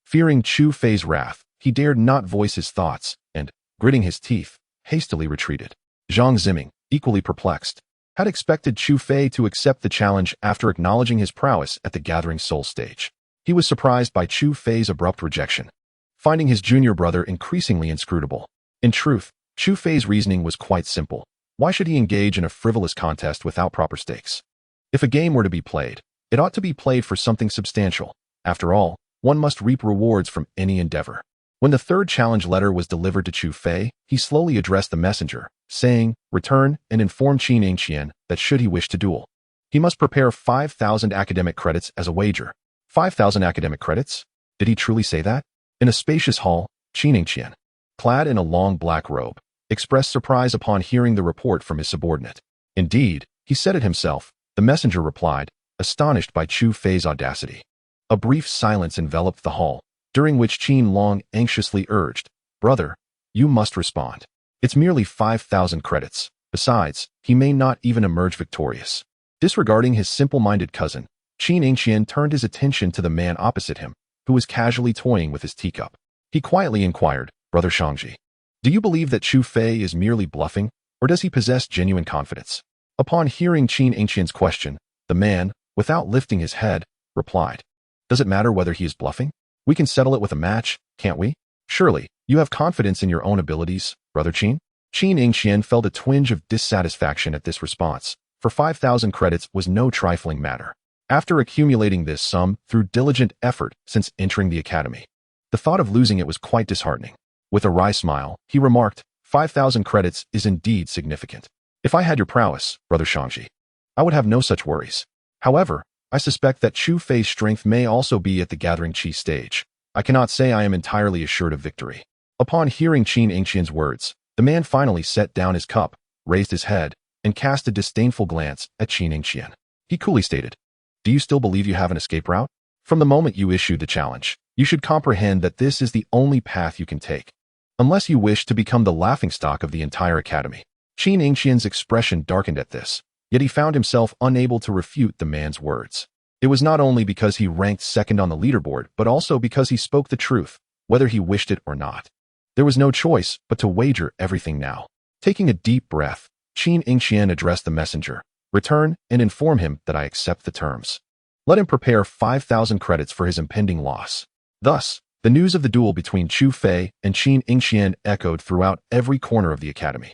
fearing Chu Fei's wrath, he dared not voice his thoughts, and, gritting his teeth, hastily retreated. Zhang Ziming, equally perplexed, had expected Chu Fei to accept the challenge after acknowledging his prowess at the Gathering Soul stage. He was surprised by Chu Fei's abrupt rejection, finding his junior brother increasingly inscrutable. In truth, Chu Fei's reasoning was quite simple. Why should he engage in a frivolous contest without proper stakes? If a game were to be played, it ought to be played for something substantial. After all, one must reap rewards from any endeavor. When the 3rd challenge letter was delivered to Chu Fei, he slowly addressed the messenger, saying, return and inform Qin Shi Huang that should he wish to duel, he must prepare 5,000 academic credits as a wager. 5,000 academic credits? Did he truly say that? In a spacious hall, Qin Shi Huang, clad in a long black robe, expressed surprise upon hearing the report from his subordinate. Indeed, he said it himself, the messenger replied, astonished by Chu Fei's audacity. A brief silence enveloped the hall, during which Qin Long anxiously urged, Brother, you must respond. It's merely 5,000 credits. Besides, he may not even emerge victorious. Disregarding his simple-minded cousin, Qin Shi Huang turned his attention to the man opposite him, who was casually toying with his teacup. He quietly inquired, Brother Shangji, do you believe that Chu Fei is merely bluffing, or does he possess genuine confidence? Upon hearing Qin Shi Huang's question, the man, without lifting his head, replied, does it matter whether he is bluffing? We can settle it with a match, can't we? Surely, you have confidence in your own abilities, Brother Qin? Qin Shi Huang felt a twinge of dissatisfaction at this response, for 5,000 credits was no trifling matter. After accumulating this sum through diligent effort since entering the academy, the thought of losing it was quite disheartening. With a wry smile, he remarked, 5,000 credits is indeed significant. If I had your prowess, Brother Shangji, I would have no such worries. However, I suspect that Chu Fei's strength may also be at the Gathering Qi stage. I cannot say I am entirely assured of victory. Upon hearing Qin Shi Huang's words, the man finally set down his cup, raised his head, and cast a disdainful glance at Qin Shi Huang. He coolly stated, do you still believe you have an escape route? From the moment you issued the challenge, you should comprehend that this is the only path you can take, unless you wish to become the laughingstock of the entire academy. Qin Shi Huang's expression darkened at this, yet he found himself unable to refute the man's words. It was not only because he ranked second on the leaderboard, but also because he spoke the truth, whether he wished it or not. There was no choice but to wager everything now. Taking a deep breath, Qin Shi addressed the messenger. Return and inform him that I accept the terms. Let him prepare 5,000 credits for his impending loss. Thus, the news of the duel between Chu Fei and Qin Shi echoed throughout every corner of the academy.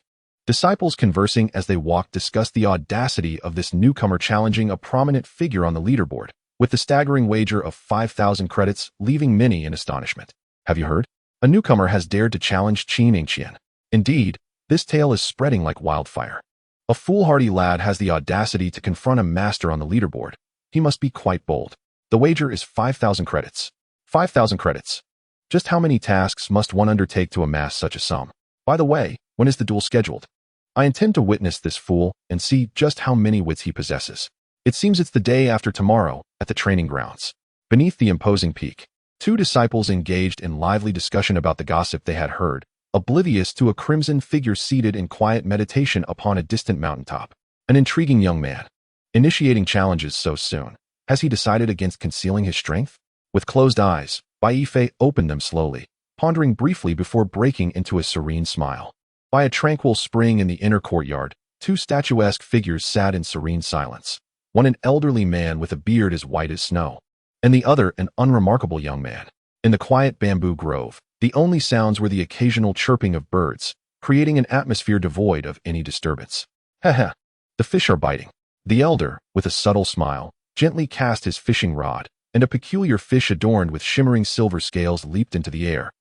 Disciples conversing as they walked discussed the audacity of this newcomer challenging a prominent figure on the leaderboard, with the staggering wager of 5,000 credits leaving many in astonishment. Have you heard? A newcomer has dared to challenge Qin Shi. Indeed, this tale is spreading like wildfire. A foolhardy lad has the audacity to confront a master on the leaderboard. He must be quite bold. The wager is 5,000 credits. 5,000 credits. Just how many tasks must one undertake to amass such a sum? By the way, when is the duel scheduled? I intend to witness this fool and see just how many wits he possesses. It seems it's the day after tomorrow at the training grounds. Beneath the imposing peak, two disciples engaged in lively discussion about the gossip they had heard, oblivious to a crimson figure seated in quiet meditation upon a distant mountaintop. An intriguing young man. Initiating challenges so soon. Has he decided against concealing his strength? With closed eyes, Bai Yifei opened them slowly, pondering briefly before breaking into a serene smile. By a tranquil spring in the inner courtyard, two statuesque figures sat in serene silence. One an elderly man with a beard as white as snow, and the other an unremarkable young man. In the quiet bamboo grove, the only sounds were the occasional chirping of birds, creating an atmosphere devoid of any disturbance. Heh. The fish are biting. The elder, with a subtle smile, gently cast his fishing rod, and a peculiar fish adorned with shimmering silver scales leaped into the air,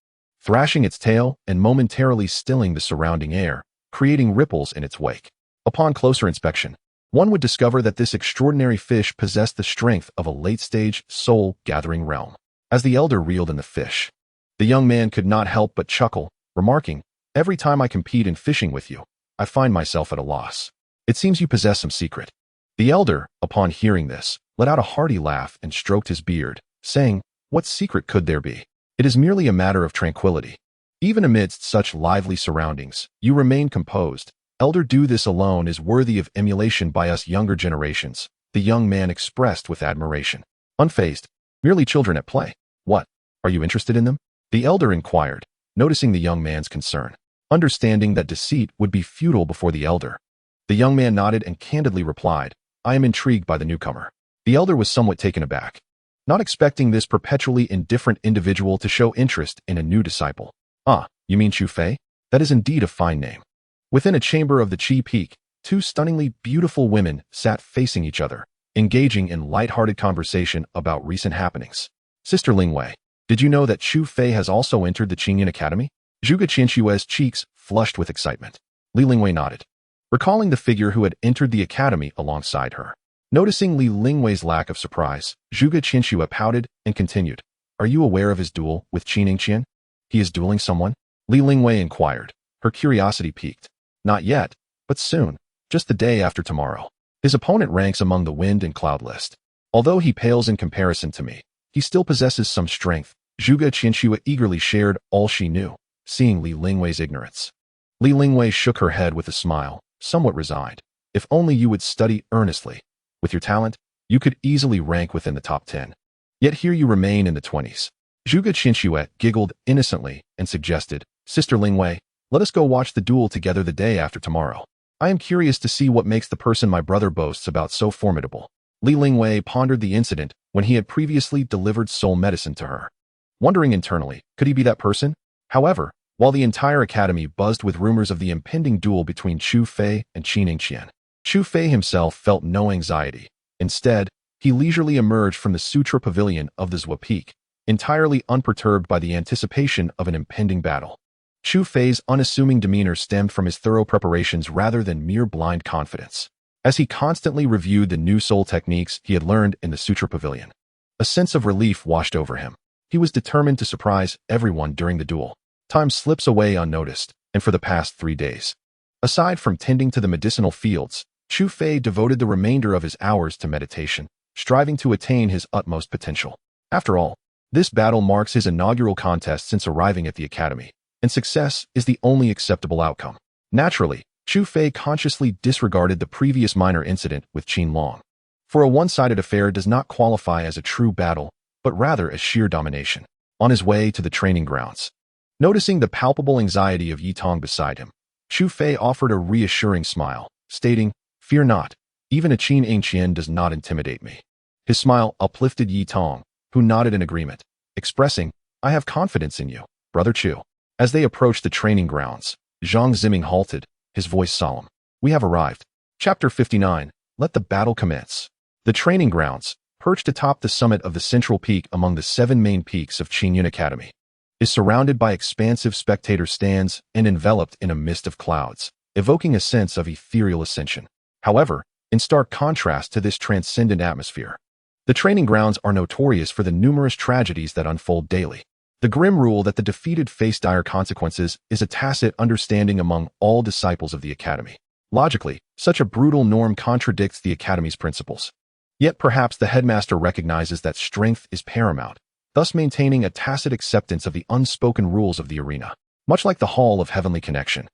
thrashing its tail and momentarily stilling the surrounding air, creating ripples in its wake. Upon closer inspection, one would discover that this extraordinary fish possessed the strength of a late-stage soul-gathering realm. As the elder reeled in the fish, the young man could not help but chuckle, remarking, "Every time I compete in fishing with you, I find myself at a loss. It seems you possess some secret." The elder, upon hearing this, let out a hearty laugh and stroked his beard, saying, "What secret could there be? It is merely a matter of tranquility. Even amidst such lively surroundings, you remain composed. Elder, do this alone is worthy of emulation by us younger generations," the young man expressed with admiration. Unfazed, merely children at play. What? Are you interested in them? The elder inquired, noticing the young man's concern. Understanding that deceit would be futile before the elder, the young man nodded and candidly replied, "I am intrigued by the newcomer." The elder was somewhat taken aback, not expecting this perpetually indifferent individual to show interest in a new disciple. "Ah, you mean Chu Fei? That is indeed a fine name." Within a chamber of the Qi Peak, two stunningly beautiful women sat facing each other, engaging in light-hearted conversation about recent happenings. "Sister Lingwei, did you know that Chu Fei has also entered the Qingyan Academy?" Zhuge Qinshui's cheeks flushed with excitement. Li Lingwei nodded, recalling the figure who had entered the academy alongside her. Noticing Li Lingwei's lack of surprise, Zhuge Qinshui pouted and continued, "Are you aware of his duel with Qin Qian? He is dueling someone?" Li Lingwei inquired, her curiosity piqued. "Not yet, but soon, just the day after tomorrow. His opponent ranks among the wind and cloud list. Although he pales in comparison to me, he still possesses some strength." Zhuge Qinshui eagerly shared all she knew, seeing Li Lingwei's ignorance. Li Lingwei shook her head with a smile, somewhat resigned. "If only you would study earnestly. With your talent, you could easily rank within the top 10. Yet here you remain in the 20s. Zhuge Qinshui giggled innocently and suggested, "Sister Lingwei, let us go watch the duel together the day after tomorrow. I am curious to see what makes the person my brother boasts about so formidable." Li Lingwei pondered the incident when he had previously delivered soul medicine to her. Wondering internally, could he be that person? However, while the entire academy buzzed with rumors of the impending duel between Chu Fei and Qin Qian, Chu Fei himself felt no anxiety. Instead, he leisurely emerged from the Sutra Pavilion of the Zhuge Peak, entirely unperturbed by the anticipation of an impending battle. Chu Fei's unassuming demeanor stemmed from his thorough preparations rather than mere blind confidence. As he constantly reviewed the new soul techniques he had learned in the Sutra Pavilion, a sense of relief washed over him. He was determined to surprise everyone during the duel. Time slips away unnoticed, and for the past 3 days, aside from tending to the medicinal fields, Chu Fei devoted the remainder of his hours to meditation, striving to attain his utmost potential. After all, this battle marks his inaugural contest since arriving at the academy, and success is the only acceptable outcome. Naturally, Chu Fei consciously disregarded the previous minor incident with Qin Long. For a one-sided affair does not qualify as a true battle, but rather as sheer domination. On his way to the training grounds, noticing the palpable anxiety of Yi Tong beside him, Xu Fei offered a reassuring smile, stating, "Fear not, even a Qin Shi does not intimidate me." His smile uplifted Yi Tong, who nodded in agreement, expressing, "I have confidence in you, Brother Chu." As they approached the training grounds, Zhang Ziming halted, his voice solemn. "We have arrived." Chapter 59, Let the Battle Commence. The training grounds, perched atop the summit of the central peak among the 7 main peaks of Qin Yun Academy, is surrounded by expansive spectator stands and enveloped in a mist of clouds, evoking a sense of ethereal ascension. However, in stark contrast to this transcendent atmosphere, the training grounds are notorious for the numerous tragedies that unfold daily. The grim rule that the defeated face dire consequences is a tacit understanding among all disciples of the Academy. Logically, such a brutal norm contradicts the Academy's principles. Yet perhaps the headmaster recognizes that strength is paramount, thus maintaining a tacit acceptance of the unspoken rules of the arena. Much like the Hall of Heavenly Connection,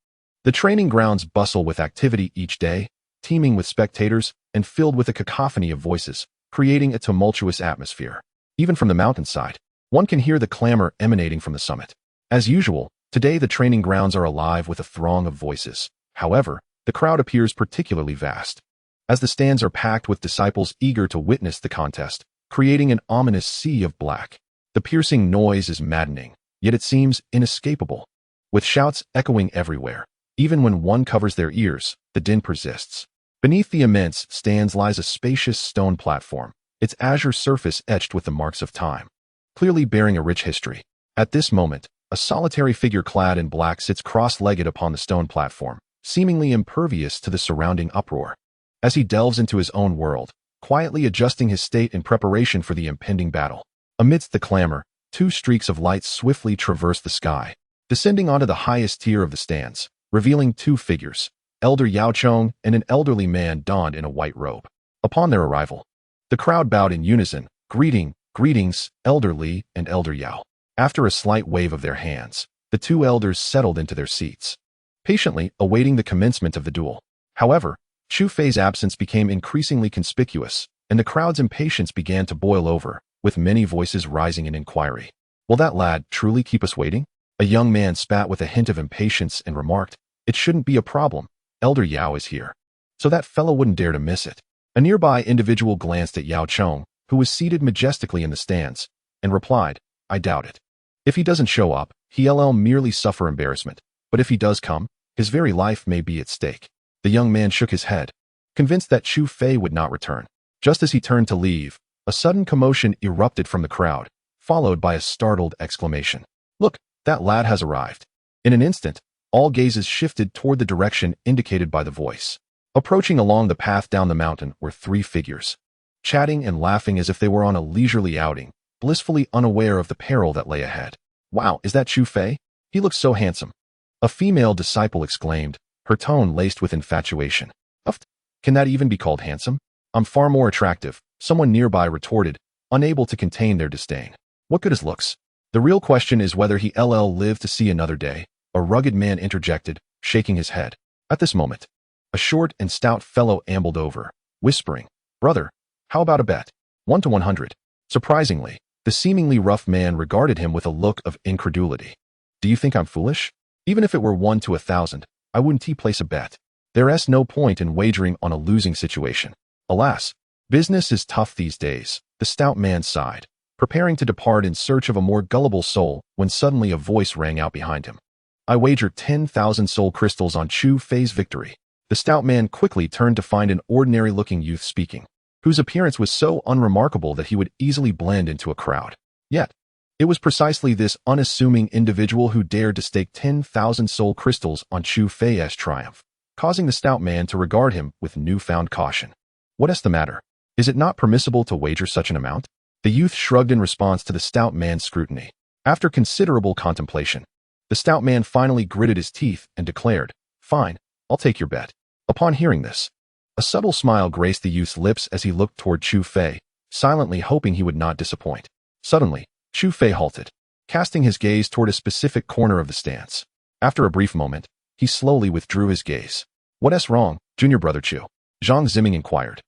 the training grounds bustle with activity each day, teeming with spectators and filled with a cacophony of voices, creating a tumultuous atmosphere. Even from the mountainside, one can hear the clamor emanating from the summit. As usual, today the training grounds are alive with a throng of voices. However, the crowd appears particularly vast, as the stands are packed with disciples eager to witness the contest, creating an ominous sea of black. The piercing noise is maddening, yet it seems inescapable. With shouts echoing everywhere, even when one covers their ears, the din persists. Beneath the immense stands lies a spacious stone platform, its azure surface etched with the marks of time, clearly bearing a rich history. At this moment, a solitary figure clad in black sits cross-legged upon the stone platform, seemingly impervious to the surrounding uproar. As he delves into his own world, quietly adjusting his state in preparation for the impending battle. Amidst the clamor, 2 streaks of light swiftly traverse the sky, descending onto the highest tier of the stands, revealing 2 figures, Elder Yao Chong and an elderly man donned in a white robe. Upon their arrival, the crowd bowed in unison, Greetings, Elder Li and Elder Yao." After a slight wave of their hands, the 2 elders settled into their seats, patiently awaiting the commencement of the duel. However, Xu Fei's absence became increasingly conspicuous, and the crowd's impatience began to boil over, with many voices rising in inquiry. "Will that lad truly keep us waiting?" A young man spat with a hint of impatience and remarked, "It shouldn't be a problem. Elder Yao is here, so that fellow wouldn't dare to miss it." A nearby individual glanced at Yao Chong, who was seated majestically in the stands, and replied, "I doubt it. If he doesn't show up, he'll merely suffer embarrassment, but if he does come, his very life may be at stake." The young man shook his head, convinced that Xu Fei would not return. Just as he turned to leave, a sudden commotion erupted from the crowd, followed by a startled exclamation. "Look, that lad has arrived." In an instant, all gazes shifted toward the direction indicated by the voice. Approaching along the path down the mountain were 3 figures, chatting and laughing as if they were on a leisurely outing, blissfully unaware of the peril that lay ahead. "Wow, is that Xu Fei? He looks so handsome," a female disciple exclaimed, her tone laced with infatuation. "Uft, can that even be called handsome? I'm far more attractive," someone nearby retorted, unable to contain their disdain. "What good is looks? The real question is whether he'll live to see another day," a rugged man interjected, shaking his head. At this moment, a short and stout fellow ambled over, whispering, "Brother, how about a bet? 1 to 100. Surprisingly, the seemingly rough man regarded him with a look of incredulity. "Do you think I'm foolish? Even if it were 1 to 1,000, I wouldn't place a bet. There's no point in wagering on a losing situation." "Alas, business is tough these days," the stout man sighed, preparing to depart in search of a more gullible soul when suddenly a voice rang out behind him. "I wager 10,000 soul crystals on Xu Fei's victory." The stout man quickly turned to find an ordinary-looking youth speaking, whose appearance was so unremarkable that he would easily blend into a crowd. Yet, it was precisely this unassuming individual who dared to stake 10,000 soul crystals on Xu Fei's triumph, causing the stout man to regard him with newfound caution. "What's the matter? Is it not permissible to wager such an amount?" The youth shrugged in response to the stout man's scrutiny. After considerable contemplation, the stout man finally gritted his teeth and declared, "Fine, I'll take your bet." Upon hearing this, a subtle smile graced the youth's lips as he looked toward Xu Fei, silently hoping he would not disappoint. Suddenly, Xu Fei halted, casting his gaze toward a specific corner of the stands. After a brief moment, he slowly withdrew his gaze. "What's wrong, junior brother Chu?" Zhang Ziming inquired.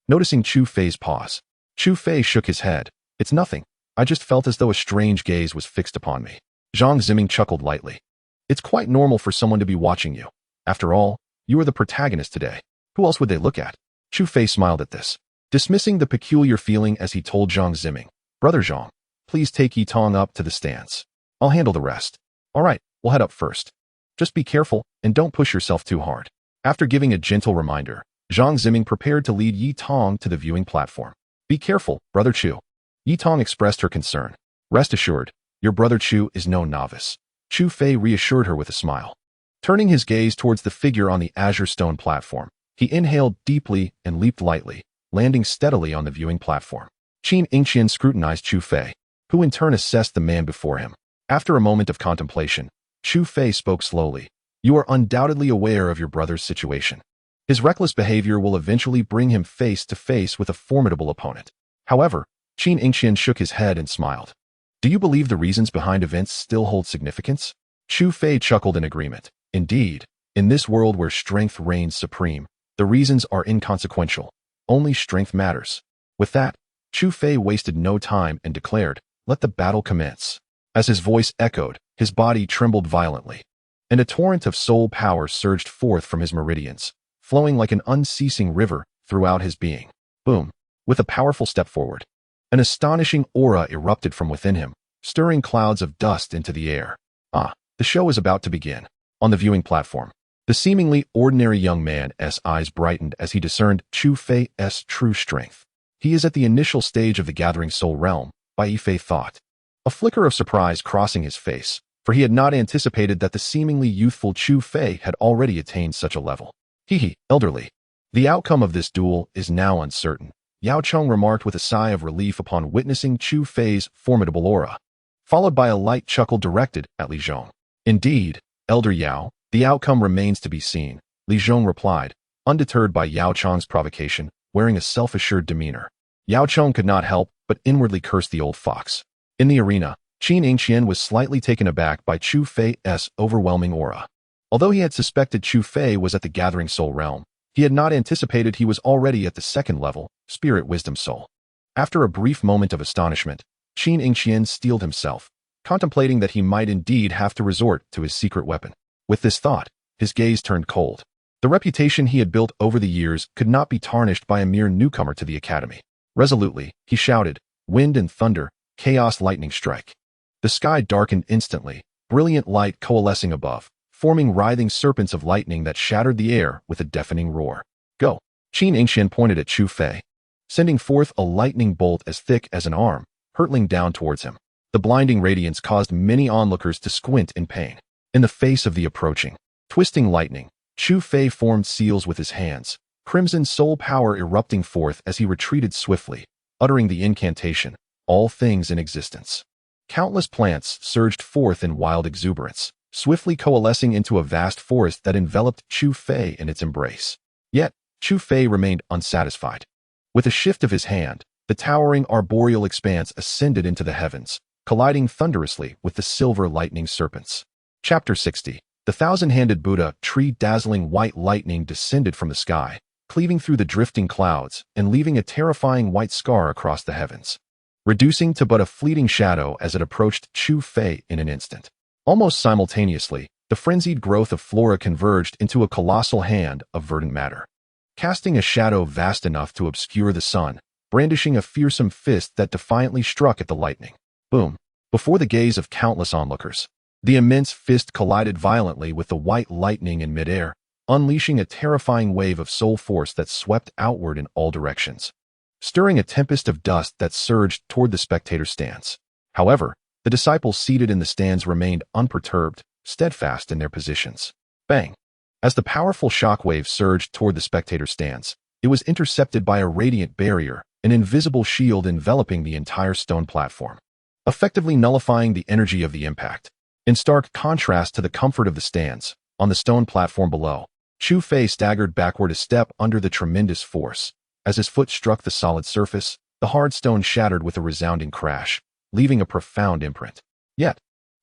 Noticing Chu Fei's pause, Chu Fei shook his head. It's nothing. I just felt as though a strange gaze was fixed upon me. Zhang Ziming chuckled lightly. It's quite normal for someone to be watching you. After all, you are the protagonist today. Who else would they look at? Chu Fei smiled at this, dismissing the peculiar feeling as he told Zhang Ziming, Brother Zhang, please take Yi Tong up to the stands. I'll handle the rest. All right, we'll head up first. Just be careful and don't push yourself too hard. After giving a gentle reminder, Zhang Ziming prepared to lead Yi Tong to the viewing platform. Be careful, Brother Chu. Yi Tong expressed her concern. Rest assured, your brother Chu is no novice. Chu Fei reassured her with a smile. Turning his gaze towards the figure on the azure stone platform, he inhaled deeply and leaped lightly, landing steadily on the viewing platform. Qin Shi scrutinized Chu Fei, who in turn assessed the man before him. After a moment of contemplation, Chu Fei spoke slowly. You are undoubtedly aware of your brother's situation. His reckless behavior will eventually bring him face to face with a formidable opponent. However, Qin Shi shook his head and smiled. Do you believe the reasons behind events still hold significance? Chu Fei chuckled in agreement. Indeed, in this world where strength reigns supreme, the reasons are inconsequential. Only strength matters. With that, Chu Fei wasted no time and declared, let the battle commence. As his voice echoed, his body trembled violently, and a torrent of soul power surged forth from his meridians, flowing like an unceasing river throughout his being. Boom! With a powerful step forward, an astonishing aura erupted from within him, stirring clouds of dust into the air. The show is about to begin. On the viewing platform, the seemingly ordinary young man's eyes brightened as he discerned Chu Fei's true strength. He is at the initial stage of the Gathering Soul Realm, Bai Fei thought. A flicker of surprise crossing his face, for he had not anticipated that the seemingly youthful Chu Fei had already attained such a level. Elderly. The outcome of this duel is now uncertain, Yao Cheng remarked with a sigh of relief upon witnessing Chu Fei's formidable aura, followed by a light chuckle directed at Li Zhong. Indeed, Elder Yao, the outcome remains to be seen, Li Zhong replied, undeterred by Yao Cheng's provocation, wearing a self-assured demeanor. Yao Cheng could not help but inwardly curse the old fox. In the arena, Qin Shi was slightly taken aback by Chu Fei's overwhelming aura. Although he had suspected Chu Fei was at the Gathering Soul Realm, he had not anticipated he was already at the second level, Spirit Wisdom Soul. After a brief moment of astonishment, Qin Shi steeled himself, contemplating that he might indeed have to resort to his secret weapon. With this thought, his gaze turned cold. The reputation he had built over the years could not be tarnished by a mere newcomer to the academy. Resolutely, he shouted, wind and thunder, chaos lightning strike. The sky darkened instantly, brilliant light coalescing above, forming writhing serpents of lightning that shattered the air with a deafening roar. Go! Qin Shi pointed at Chu Fei, sending forth a lightning bolt as thick as an arm, hurtling down towards him. The blinding radiance caused many onlookers to squint in pain. In the face of the approaching, twisting lightning, Chu Fei formed seals with his hands, crimson soul power erupting forth as he retreated swiftly, uttering the incantation, all things in existence. Countless plants surged forth in wild exuberance, swiftly coalescing into a vast forest that enveloped Chu Fei in its embrace. Yet, Chu Fei remained unsatisfied. With a shift of his hand, the towering arboreal expanse ascended into the heavens, colliding thunderously with the silver lightning serpents. Chapter 60. The thousand-handed Buddha tree dazzling white lightning descended from the sky, cleaving through the drifting clouds and leaving a terrifying white scar across the heavens, reducing to but a fleeting shadow as it approached Chu Fei in an instant. Almost simultaneously, the frenzied growth of flora converged into a colossal hand of verdant matter, casting a shadow vast enough to obscure the sun, brandishing a fearsome fist that defiantly struck at the lightning. Boom! Before the gaze of countless onlookers, the immense fist collided violently with the white lightning in midair, unleashing a terrifying wave of soul force that swept outward in all directions, stirring a tempest of dust that surged toward the spectator stands. However, the disciples seated in the stands remained unperturbed, steadfast in their positions. Bang! As the powerful shockwave surged toward the spectator stands, it was intercepted by a radiant barrier, an invisible shield enveloping the entire stone platform, effectively nullifying the energy of the impact. In stark contrast to the comfort of the stands, on the stone platform below, Chu Fei staggered backward a step under the tremendous force. As his foot struck the solid surface, the hard stone shattered with a resounding crash, leaving a profound imprint. Yet,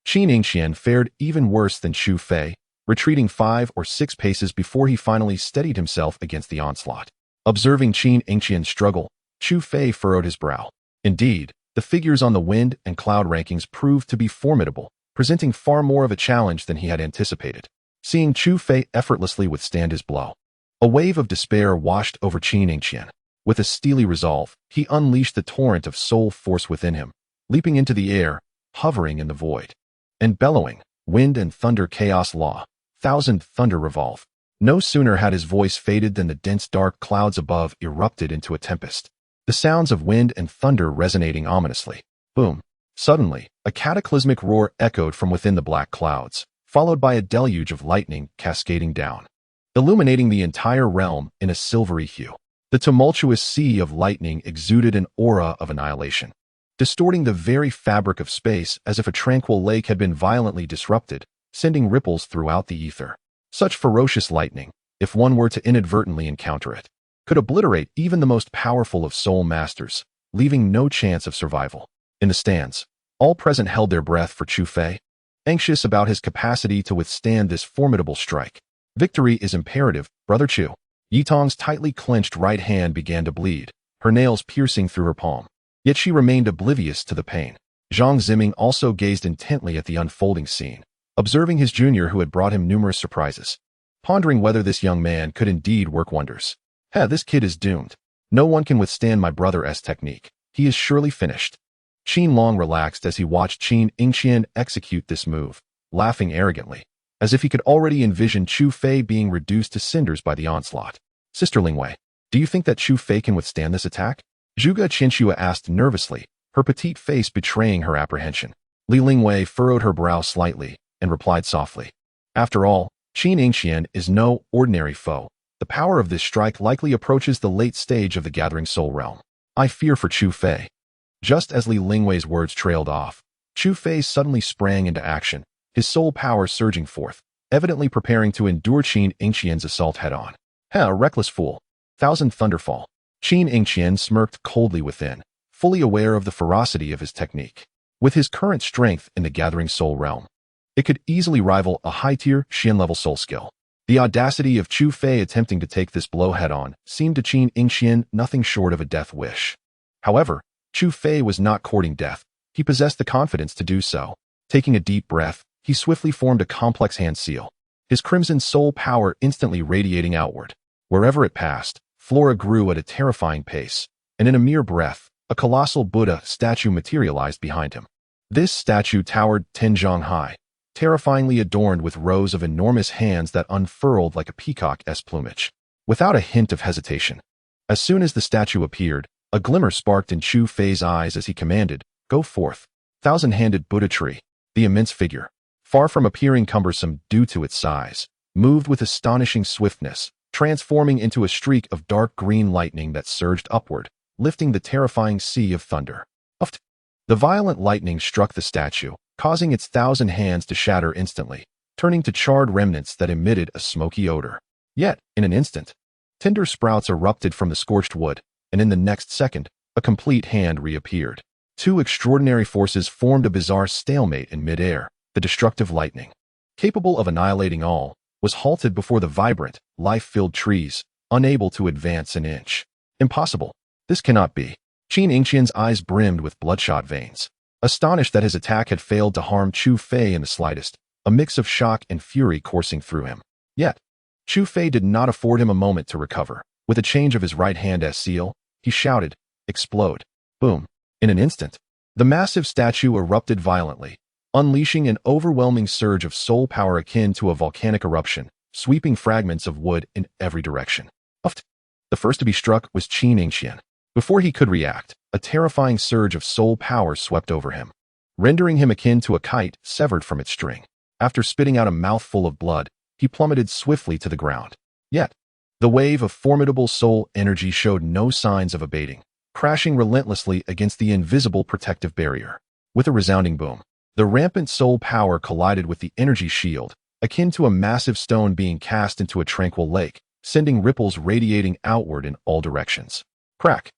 Qin Shi fared even worse than Chu Fei, retreating 5 or 6 paces before he finally steadied himself against the onslaught. Observing Qin Shi struggle, Chu Fei furrowed his brow. Indeed, the figures on the wind and cloud rankings proved to be formidable, presenting far more of a challenge than he had anticipated. Seeing Chu Fei effortlessly withstand his blow, a wave of despair washed over Qin Shi. With a steely resolve, he unleashed the torrent of soul force within him, leaping into the air, hovering in the void, and bellowing, "Wind and thunder chaos law, thousand thunder revolve." No sooner had his voice faded than the dense dark clouds above erupted into a tempest, the sounds of wind and thunder resonating ominously. Boom! Suddenly, a cataclysmic roar echoed from within the black clouds, followed by a deluge of lightning cascading down, illuminating the entire realm in a silvery hue. The tumultuous sea of lightning exuded an aura of annihilation, distorting the very fabric of space as if a tranquil lake had been violently disrupted, sending ripples throughout the ether. Such ferocious lightning, if one were to inadvertently encounter it, could obliterate even the most powerful of soul masters, leaving no chance of survival. In the stands, all present held their breath for Chu Fei, anxious about his capacity to withstand this formidable strike. Victory is imperative, Brother Chu. Yitong's tightly clenched right hand began to bleed, her nails piercing through her palm. Yet she remained oblivious to the pain. Zhang Ziming also gazed intently at the unfolding scene, observing his junior who had brought him numerous surprises, pondering whether this young man could indeed work wonders. This kid is doomed. No one can withstand my brother's technique. He is surely finished. Qin Long relaxed as he watched Qin Shi execute this move, laughing arrogantly, as if he could already envision Chu Fei being reduced to cinders by the onslaught. Sister Lingwei, do you think that Chu Fei can withstand this attack? Zhuge Qianxue asked nervously, her petite face betraying her apprehension. Li Lingwei furrowed her brow slightly and replied softly, "After all, Qin Shi is no ordinary foe. The power of this strike likely approaches the late stage of the gathering soul realm. I fear for Chu Fei." Just as Li Lingwei's words trailed off, Chu Fei suddenly sprang into action, his soul power surging forth, evidently preparing to endure Qin Shi's assault head-on. A reckless fool. Thousand Thunderfall. Qin Shi smirked coldly within, fully aware of the ferocity of his technique. With his current strength in the gathering soul realm, it could easily rival a high-tier Xian-level soul skill. The audacity of Chu Fei attempting to take this blow head-on seemed to Qin Shi nothing short of a death wish. However, Chu Fei was not courting death. He possessed the confidence to do so. Taking a deep breath, he swiftly formed a complex hand seal, his crimson soul power instantly radiating outward. Wherever it passed, flora grew at a terrifying pace, and in a mere breath, a colossal Buddha statue materialized behind him. This statue towered 10 zhang high, terrifyingly adorned with rows of enormous hands that unfurled like a peacock's plumage. Without a hint of hesitation, as soon as the statue appeared, a glimmer sparked in Chu Fei's eyes as he commanded, "Go forth." Thousand-handed Buddha tree, the immense figure, far from appearing cumbersome due to its size, moved with astonishing swiftness, transforming into a streak of dark green lightning that surged upward, lifting the terrifying sea of thunder. The violent lightning struck the statue, causing its 1,000 hands to shatter instantly, turning to charred remnants that emitted a smoky odor. Yet, in an instant, tender sprouts erupted from the scorched wood, and in the next second, a complete hand reappeared. Two extraordinary forces formed a bizarre stalemate in midair. The destructive lightning, capable of annihilating all, was halted before the vibrant, life-filled trees, unable to advance an inch. Impossible. This cannot be. Qin Shi's eyes brimmed with bloodshot veins. Astonished that his attack had failed to harm Chu Fei in the slightest, a mix of shock and fury coursing through him. Yet, Chu Fei did not afford him a moment to recover. With a change of his right hand as seal, he shouted, "Explode." Boom. In an instant, the massive statue erupted violently, unleashing an overwhelming surge of soul power akin to a volcanic eruption, sweeping fragments of wood in every direction. The first to be struck was Qin Shi. Before he could react, a terrifying surge of soul power swept over him, rendering him akin to a kite severed from its string. After spitting out a mouthful of blood, he plummeted swiftly to the ground. Yet, the wave of formidable soul energy showed no signs of abating, crashing relentlessly against the invisible protective barrier. With a resounding boom, the rampant soul power collided with the energy shield, akin to a massive stone being cast into a tranquil lake, sending ripples radiating outward in all directions. Crack!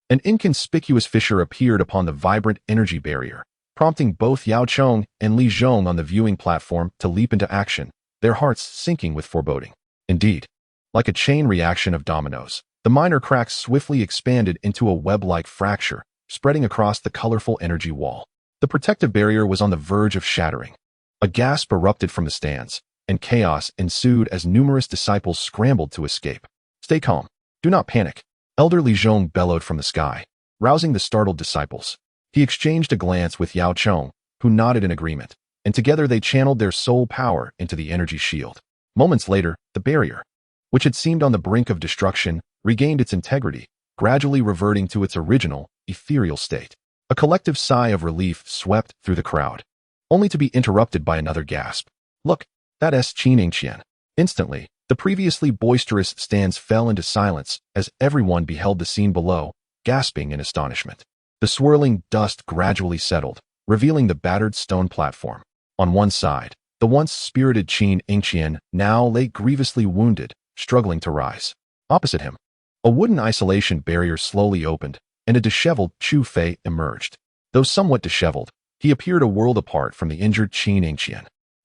An inconspicuous fissure appeared upon the vibrant energy barrier, prompting both Yao Chong and Li Zhong on the viewing platform to leap into action, their hearts sinking with foreboding. Indeed, like a chain reaction of dominoes, The minor cracks swiftly expanded into a web-like fracture, spreading across the colorful energy wall. The protective barrier was on the verge of shattering. A gasp erupted from the stands, and chaos ensued as numerous disciples scrambled to escape. Stay calm. Do not panic. Elder Li Zhong bellowed from the sky, rousing the startled disciples. He exchanged a glance with Yao Chong, who nodded in agreement, and together they channeled their soul power into the energy shield. Moments later, the barrier, which had seemed on the brink of destruction, regained its integrity, gradually reverting to its original, ethereal state. A collective sigh of relief swept through the crowd, only to be interrupted by another gasp. Look, that's Qin Shi. Instantly, the previously boisterous stands fell into silence as everyone beheld the scene below, gasping in astonishment. The swirling dust gradually settled, revealing the battered stone platform. On one side, the once spirited Qin Shi now lay grievously wounded, struggling to rise. Opposite him, a wooden isolation barrier slowly opened, and a disheveled Chu Fei emerged. Though somewhat disheveled, he appeared a world apart from the injured Qin Shi.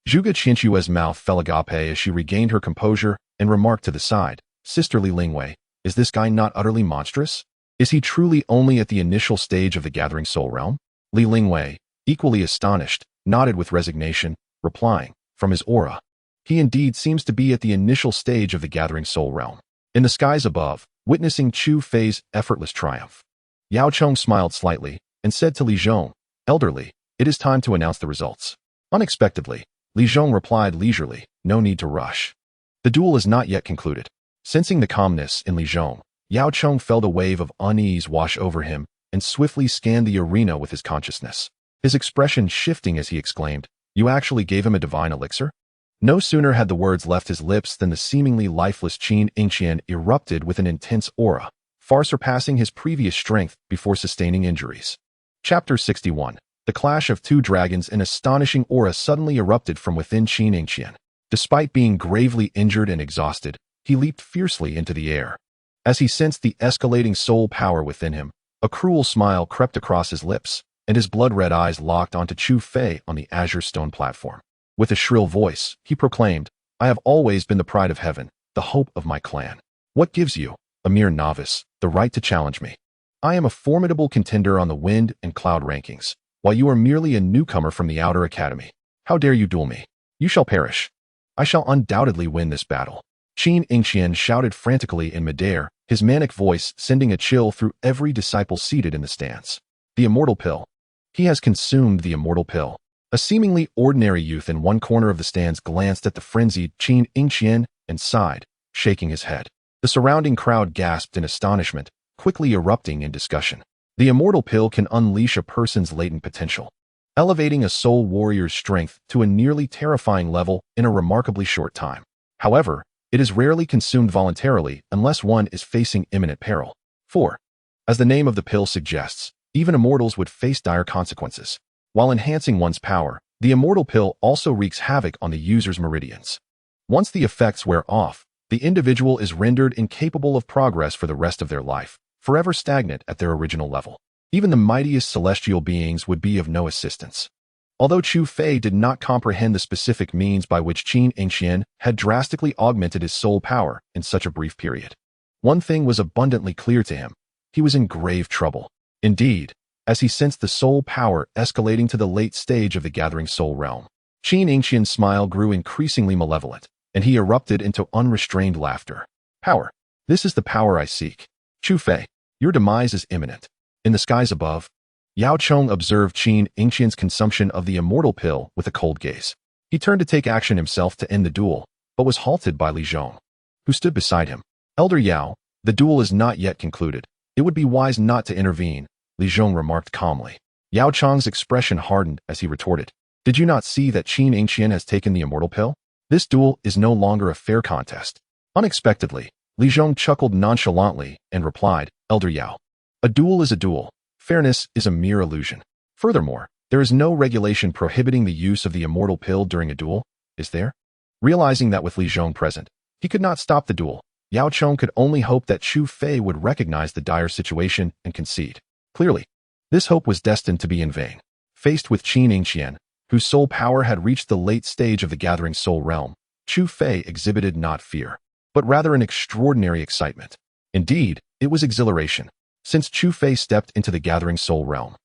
Zhuge Qinshua's mouth fell agape as she regained her composure and remarked to the side, "Sister Li Lingwei, is this guy not utterly monstrous? Is he truly only at the initial stage of the gathering soul realm?" Li Lingwei, equally astonished, nodded with resignation, replying, "From his aura, he indeed seems to be at the initial stage of the gathering soul realm." In the skies above, witnessing Chu Fei's effortless triumph, Yao Chong smiled slightly and said to Li Zhong, "Elder Li, it is time to announce the results." Unexpectedly, Li Zhong replied leisurely, "No need to rush. The duel is not yet concluded." Sensing the calmness in Li Zhong, Yao Chong felt a wave of unease wash over him and swiftly scanned the arena with his consciousness. His expression shifting as he exclaimed, "You actually gave him a divine elixir?" No sooner had the words left his lips than the seemingly lifeless Qin Shi erupted with an intense aura, far surpassing his previous strength before sustaining injuries. Chapter 61. The clash of two dragons. An astonishing aura suddenly erupted from within Qin Shi. Despite being gravely injured and exhausted, he leaped fiercely into the air. As he sensed the escalating soul power within him, a cruel smile crept across his lips, and his blood-red eyes locked onto Chu Fei on the azure stone platform. With a shrill voice, he proclaimed, "I have always been the pride of heaven, the hope of my clan. What gives you, a mere novice, the right to challenge me? I am a formidable contender on the wind and cloud rankings, while you are merely a newcomer from the outer academy. How dare you duel me? You shall perish. I shall undoubtedly win this battle." Qin Shi shouted frantically in midair, his manic voice sending a chill through every disciple seated in the stands. The immortal pill. He has consumed the immortal pill. A seemingly ordinary youth in one corner of the stands glanced at the frenzied Qin Shi and sighed, shaking his head. The surrounding crowd gasped in astonishment, quickly erupting in discussion. The immortal pill can unleash a person's latent potential, elevating a soul warrior's strength to a nearly terrifying level in a remarkably short time. However, it is rarely consumed voluntarily unless one is facing imminent peril. 4. As the name of the pill suggests, even immortals would face dire consequences. While enhancing one's power, the immortal pill also wreaks havoc on the user's meridians. Once the effects wear off, the individual is rendered incapable of progress for the rest of their life, forever stagnant at their original level. Even the mightiest celestial beings would be of no assistance. Although Chu Fei did not comprehend the specific means by which Qin Shi had drastically augmented his soul power in such a brief period, one thing was abundantly clear to him: he was in grave trouble. Indeed, as he sensed the soul power escalating to the late stage of the gathering soul realm, Qin Shi's smile grew increasingly malevolent, and he erupted into unrestrained laughter. "Power. This is the power I seek. Chu Fei, your demise is imminent." In the skies above, Yao Chong observed Qin Shi's consumption of the immortal pill with a cold gaze. He turned to take action himself to end the duel, but was halted by Li Zhong, who stood beside him. "Elder Yao, the duel is not yet concluded. It would be wise not to intervene," Li Zhong remarked calmly. Yao Chong's expression hardened as he retorted, "Did you not see that Qin Shi has taken the immortal pill? This duel is no longer a fair contest." Unexpectedly, Li Zhong chuckled nonchalantly and replied, "Elder Yao, a duel is a duel. Fairness is a mere illusion. Furthermore, there is no regulation prohibiting the use of the immortal pill during a duel, is there?" Realizing that with Li Zhong present, he could not stop the duel, Yao Chong could only hope that Chu Fei would recognize the dire situation and concede. Clearly, this hope was destined to be in vain. Faced with Qin Shi, whose soul power had reached the late stage of the gathering soul realm, Chu Fei exhibited not fear, but rather an extraordinary excitement. Indeed, it was exhilaration, since Chu Fei stepped into the gathering soul realm.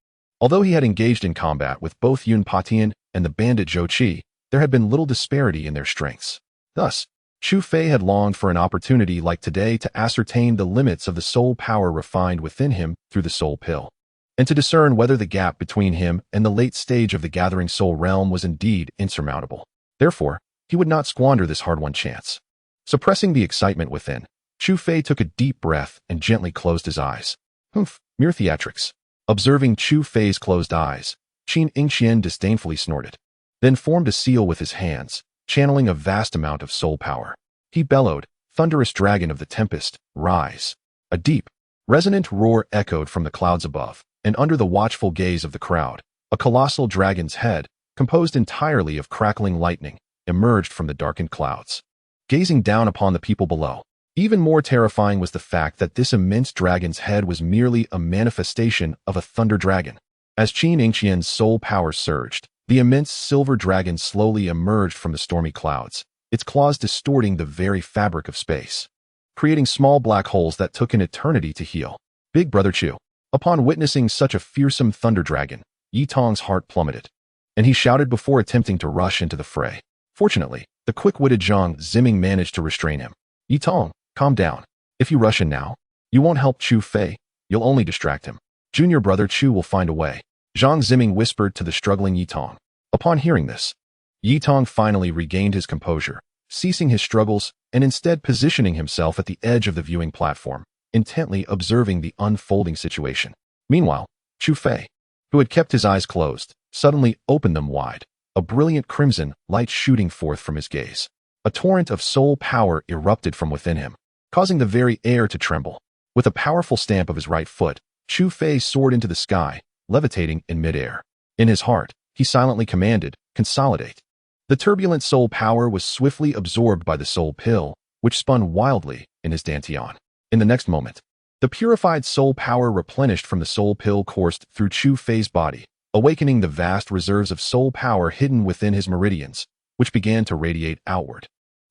Although he had engaged in combat with both Yun Patian and the bandit Zhou Qi, there had been little disparity in their strengths. Thus, Chu Fei had longed for an opportunity like today to ascertain the limits of the soul power refined within him through the soul pill, and to discern whether the gap between him and the late stage of the gathering soul realm was indeed insurmountable. Therefore, he would not squander this hard-won chance. Suppressing the excitement within, Chu Fei took a deep breath and gently closed his eyes. Humph, mere theatrics. Observing Chu Fei's closed eyes, Qin Shi disdainfully snorted, then formed a seal with his hands, channeling a vast amount of soul power. He bellowed, "Thunderous dragon of the tempest, rise." A deep, resonant roar echoed from the clouds above, and under the watchful gaze of the crowd, a colossal dragon's head, composed entirely of crackling lightning, emerged from the darkened clouds. Gazing down upon the people below, even more terrifying was the fact that this immense dragon's head was merely a manifestation of a thunder dragon. As Qin Shi's soul power surged, the immense silver dragon slowly emerged from the stormy clouds, its claws distorting the very fabric of space, creating small black holes that took an eternity to heal. Big Brother Chu. Upon witnessing such a fearsome thunder dragon, Yi Tong's heart plummeted, and he shouted before attempting to rush into the fray. Fortunately, the quick-witted Zhang Ziming managed to restrain him. "Yi Tong, calm down. If you rush in now, you won't help Chu Fei, you'll only distract him. Junior brother Chu will find a way," Zhang Ziming whispered to the struggling Yi Tong. Upon hearing this, Yi Tong finally regained his composure, ceasing his struggles and instead positioning himself at the edge of the viewing platform, intently observing the unfolding situation. Meanwhile, Chu Fei, who had kept his eyes closed, suddenly opened them wide, a brilliant crimson light shooting forth from his gaze. A torrent of soul power erupted from within him, causing the very air to tremble. With a powerful stamp of his right foot, Chu Fei soared into the sky, levitating in midair. In his heart, he silently commanded, "Consolidate." The turbulent soul power was swiftly absorbed by the soul pill, which spun wildly in his dantian. In the next moment, the purified soul power replenished from the soul pill coursed through Chu Fei's body, awakening the vast reserves of soul power hidden within his meridians, which began to radiate outward.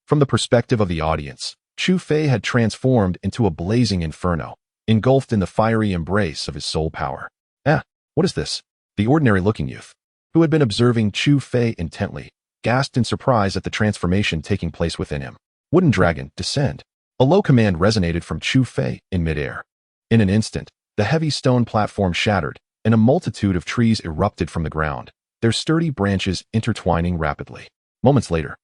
From the perspective of the audience, Chu Fei had transformed into a blazing inferno, engulfed in the fiery embrace of his soul power. What is this?" The ordinary-looking youth, who had been observing Chu Fei intently, gasped in surprise at the transformation taking place within him. "Wooden dragon, descend." A low command resonated from Chu Fei in midair. In an instant, the heavy stone platform shattered, and a multitude of trees erupted from the ground, their sturdy branches intertwining rapidly. Moments later,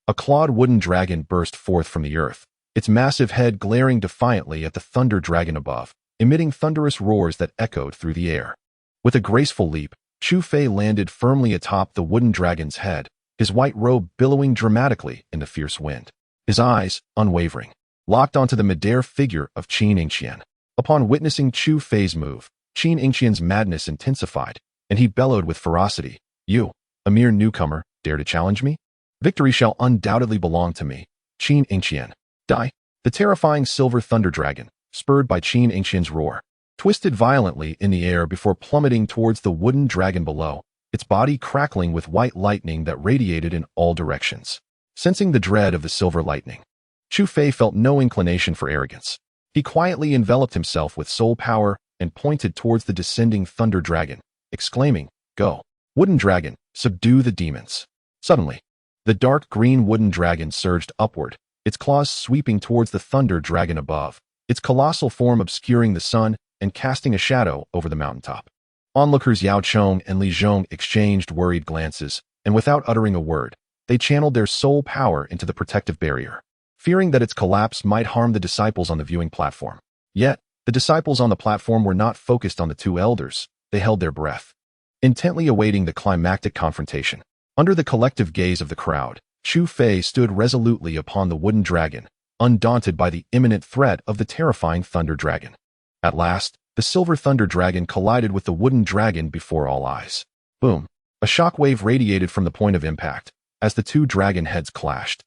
a clawed wooden dragon burst forth from the earth, its massive head glaring defiantly at the thunder dragon above, emitting thunderous roars that echoed through the air. With a graceful leap, Chu Fei landed firmly atop the wooden dragon's head, his white robe billowing dramatically in the fierce wind. His eyes, unwavering, locked onto the midair figure of Qin Shi. Upon witnessing Chu Fei's move, Qin Shi's madness intensified, and he bellowed with ferocity, "You, a mere newcomer, dare to challenge me? Victory shall undoubtedly belong to me, Qin Shi. Die." The terrifying silver thunder dragon, spurred by Qin Shi's roar, twisted violently in the air before plummeting towards the wooden dragon below, its body crackling with white lightning that radiated in all directions. Sensing the dread of the silver lightning, Chu Fei felt no inclination for arrogance. He quietly enveloped himself with soul power and pointed towards the descending thunder dragon, exclaiming, "Go, wooden dragon, subdue the demons." Suddenly, the dark green wooden dragon surged upward, its claws sweeping towards the thunder dragon above, its colossal form obscuring the sun and casting a shadow over the mountaintop. Onlookers Yao Chong and Li Zhong exchanged worried glances, and without uttering a word, they channeled their soul power into the protective barrier, fearing that its collapse might harm the disciples on the viewing platform. Yet, the disciples on the platform were not focused on the two elders, they held their breath, intently awaiting the climactic confrontation. Under the collective gaze of the crowd, Chu Fei stood resolutely upon the wooden dragon, undaunted by the imminent threat of the terrifying thunder dragon. At last, the silver thunder dragon collided with the wooden dragon before all eyes. Boom! A shockwave radiated from the point of impact, as the two dragon heads clashed,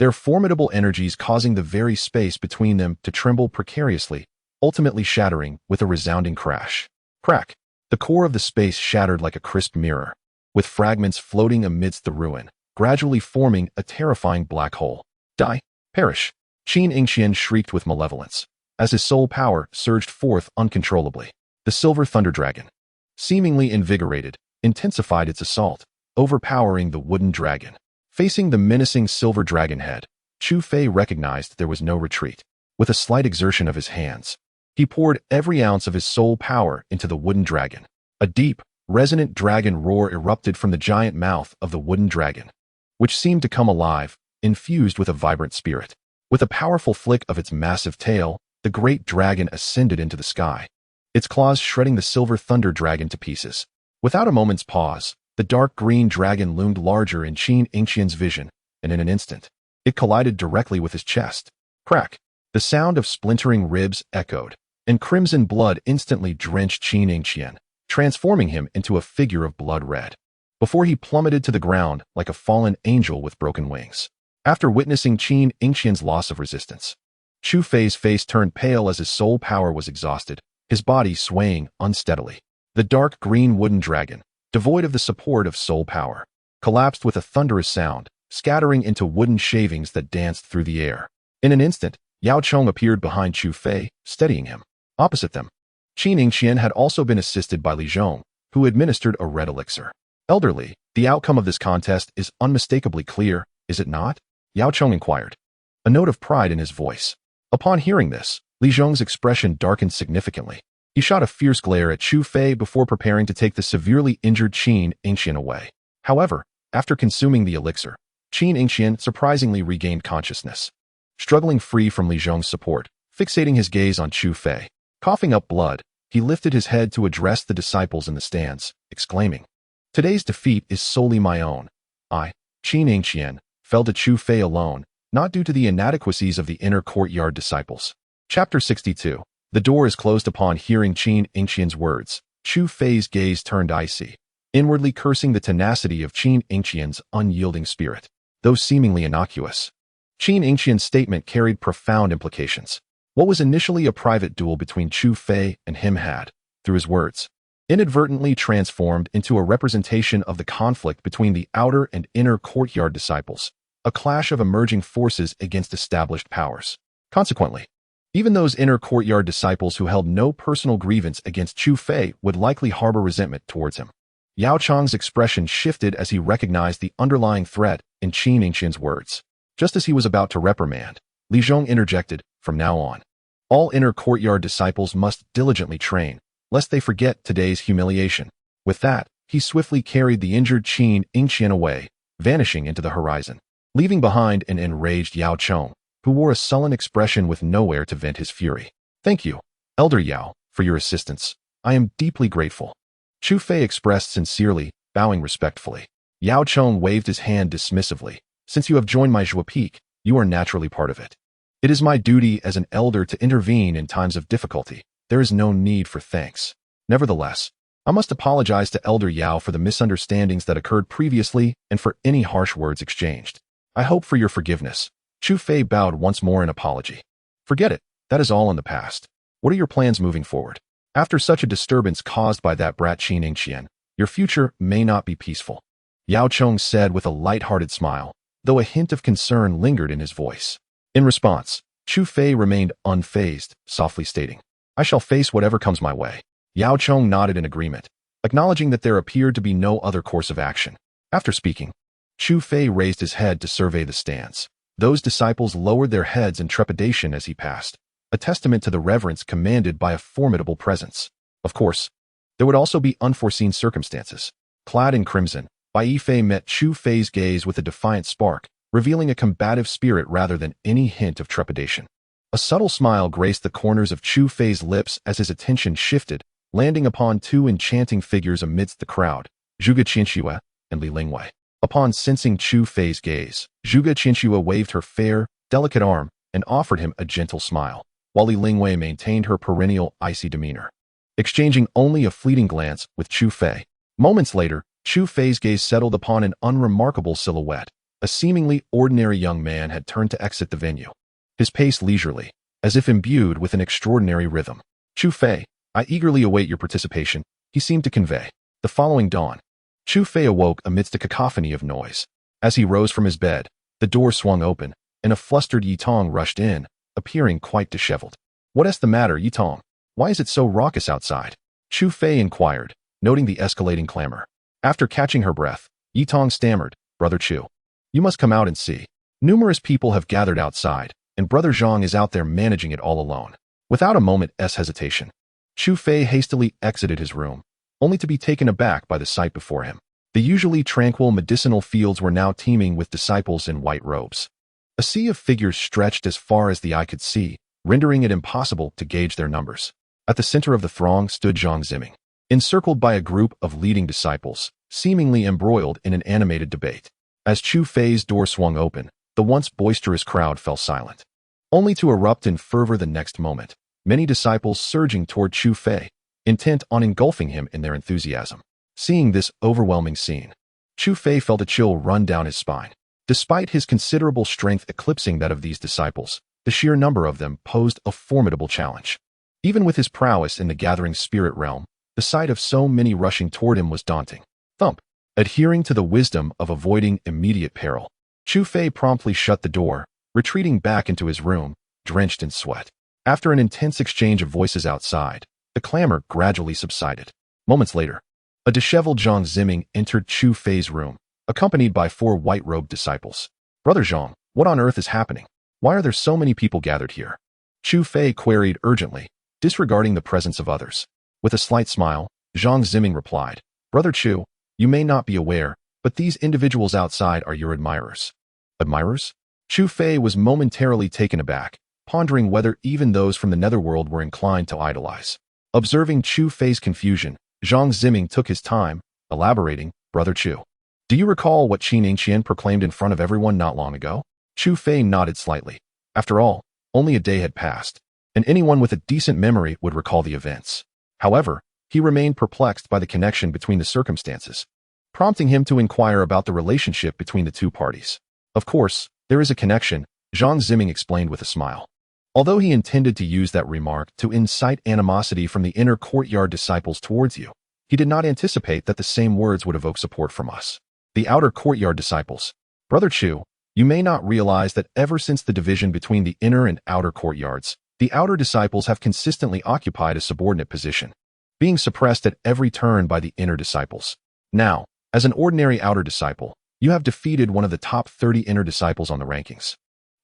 their formidable energies causing the very space between them to tremble precariously, ultimately shattering with a resounding crash. Crack! The core of the space shattered like a crisp mirror, with fragments floating amidst the ruin, gradually forming a terrifying black hole. "Die! Perish!" Qin Shi shrieked with malevolence, as his soul power surged forth uncontrollably. The silver thunder dragon, seemingly invigorated, intensified its assault, overpowering the wooden dragon. Facing the menacing silver dragon head, Chu Fei recognized there was no retreat. With a slight exertion of his hands, he poured every ounce of his soul power into the wooden dragon. A deep, resonant dragon roar erupted from the giant mouth of the wooden dragon, which seemed to come alive, infused with a vibrant spirit. With a powerful flick of its massive tail, the great dragon ascended into the sky, its claws shredding the silver thunder dragon to pieces. Without a moment's pause, the dark green dragon loomed larger in Qin Shi vision, and in an instant, it collided directly with his chest. Crack! The sound of splintering ribs echoed, and crimson blood instantly drenched Qin Shi, transforming him into a figure of blood red, before he plummeted to the ground like a fallen angel with broken wings. After witnessing Qin Shi's loss of resistance, Chu Fei's face turned pale as his soul power was exhausted, his body swaying unsteadily. The dark green wooden dragon, devoid of the support of soul power, collapsed with a thunderous sound, scattering into wooden shavings that danced through the air. In an instant, Yao Chong appeared behind Chu Fei, steadying him. Opposite them, Qin Shi had also been assisted by Li Zhong, who administered a red elixir. Elderly, the outcome of this contest is unmistakably clear, is it not? Yao Chong inquired, a note of pride in his voice. Upon hearing this, Li Zhong's expression darkened significantly. He shot a fierce glare at Chu Fei before preparing to take the severely injured Qin Shi away. However, after consuming the elixir, Qin Shi surprisingly regained consciousness. Struggling free from Li Zhong's support, fixating his gaze on Chu Fei, coughing up blood, he lifted his head to address the disciples in the stands, exclaiming, "Today's defeat is solely my own. I, Qin Shi, fell to Chu Fei alone, not due to the inadequacies of the inner courtyard disciples." Chapter 62. The door is closed upon hearing Qin Shi's words. Chu Fei's gaze turned icy, inwardly cursing the tenacity of Qin Shi's unyielding spirit. Though seemingly innocuous, Qin Shi's statement carried profound implications. What was initially a private duel between Chu Fei and him had, through his words, inadvertently transformed into a representation of the conflict between the outer and inner courtyard disciples, a clash of emerging forces against established powers. Consequently, even those inner courtyard disciples who held no personal grievance against Chu Fei would likely harbor resentment towards him. Yao Chong's expression shifted as he recognized the underlying threat in Qin Shi's words. Just as he was about to reprimand, Li Zhong interjected, "From now on, all inner courtyard disciples must diligently train, lest they forget today's humiliation." With that, he swiftly carried the injured Qin Shi away, vanishing into the horizon, leaving behind an enraged Yao Chong, who wore a sullen expression with nowhere to vent his fury. "Thank you, Elder Yao, for your assistance. I am deeply grateful," Chu Fei expressed sincerely, bowing respectfully. Yao Chong waved his hand dismissively. "Since you have joined my Zhuge Peak, you are naturally part of it. It is my duty as an elder to intervene in times of difficulty. There is no need for thanks. Nevertheless, I must apologize to Elder Yao for the misunderstandings that occurred previously and for any harsh words exchanged. I hope for your forgiveness." Chu Fei bowed once more in apology. "Forget it. That is all in the past. What are your plans moving forward? After such a disturbance caused by that brat Qin Shi, your future may not be peaceful," Yao Chong said with a light-hearted smile, though a hint of concern lingered in his voice. In response, Chu Fei remained unfazed, softly stating, "I shall face whatever comes my way." Yao Chong nodded in agreement, acknowledging that there appeared to be no other course of action. After speaking, Chu Fei raised his head to survey the stands. Those disciples lowered their heads in trepidation as he passed, a testament to the reverence commanded by a formidable presence. Of course, there would also be unforeseen circumstances. Clad in crimson, Bai Fei met Chu Fei's gaze with a defiant spark, revealing a combative spirit rather than any hint of trepidation. A subtle smile graced the corners of Chu Fei's lips as his attention shifted, landing upon two enchanting figures amidst the crowd, Zhuge Liang and Li Lingwei. Upon sensing Chu Fei's gaze, Zhuge Liang waved her fair, delicate arm and offered him a gentle smile, while Li Lingwei maintained her perennial icy demeanor, exchanging only a fleeting glance with Chu Fei. Moments later, Chu Fei's gaze settled upon an unremarkable silhouette. A seemingly ordinary young man had turned to exit the venue, his pace leisurely, as if imbued with an extraordinary rhythm. "Chu Fei, I eagerly await your participation," he seemed to convey. The following dawn, Chu Fei awoke amidst a cacophony of noise. As he rose from his bed, the door swung open, and a flustered Yi Tong rushed in, appearing quite disheveled. What's the matter, Yitong? Why is it so raucous outside? Chu Fei inquired, noting the escalating clamor. After catching her breath, Yitong stammered, Brother Chu, you must come out and see. Numerous people have gathered outside, and Brother Zhang is out there managing it all alone. Without a moment's hesitation, Chu Fei hastily exited his room, only to be taken aback by the sight before him. The usually tranquil medicinal fields were now teeming with disciples in white robes. A sea of figures stretched as far as the eye could see, rendering it impossible to gauge their numbers. At the center of the throng stood Zhang Ziming, encircled by a group of leading disciples, seemingly embroiled in an animated debate. As Chu Fei's door swung open, the once boisterous crowd fell silent, only to erupt in fervor the next moment, many disciples surging toward Chu Fei, intent on engulfing him in their enthusiasm. Seeing this overwhelming scene, Chu Fei felt a chill run down his spine. Despite his considerable strength eclipsing that of these disciples, the sheer number of them posed a formidable challenge. Even with his prowess in the gathering spirit realm, the sight of so many rushing toward him was daunting. Thump! Adhering to the wisdom of avoiding immediate peril, Chu Fei promptly shut the door, retreating back into his room, drenched in sweat. After an intense exchange of voices outside, the clamor gradually subsided. Moments later, a disheveled Zhang Ziming entered Chu Fei's room, accompanied by 4 white-robed disciples. Brother Zhang, what on earth is happening? Why are there so many people gathered here? Chu Fei queried urgently, disregarding the presence of others. With a slight smile, Zhang Ziming replied, Brother Chu, you may not be aware, but these individuals outside are your admirers. Admirers? Chu Fei was momentarily taken aback, pondering whether even those from the Netherworld were inclined to idolize. Observing Chu Fei's confusion, Zhang Ziming took his time, elaborating, Brother Chu, do you recall what Qin Shi Huang proclaimed in front of everyone not long ago? Chu Fei nodded slightly. After all, only a day had passed, and anyone with a decent memory would recall the events. However, he remained perplexed by the connection between the circumstances, prompting him to inquire about the relationship between the two parties. Of course, there is a connection, Zhang Ziming explained with a smile. Although he intended to use that remark to incite animosity from the inner courtyard disciples towards you, he did not anticipate that the same words would evoke support from us, the outer courtyard disciples. Brother Chu, you may not realize that ever since the division between the inner and outer courtyards, the outer disciples have consistently occupied a subordinate position, being suppressed at every turn by the inner disciples. Now, as an ordinary outer disciple, you have defeated one of the top 30 inner disciples on the rankings,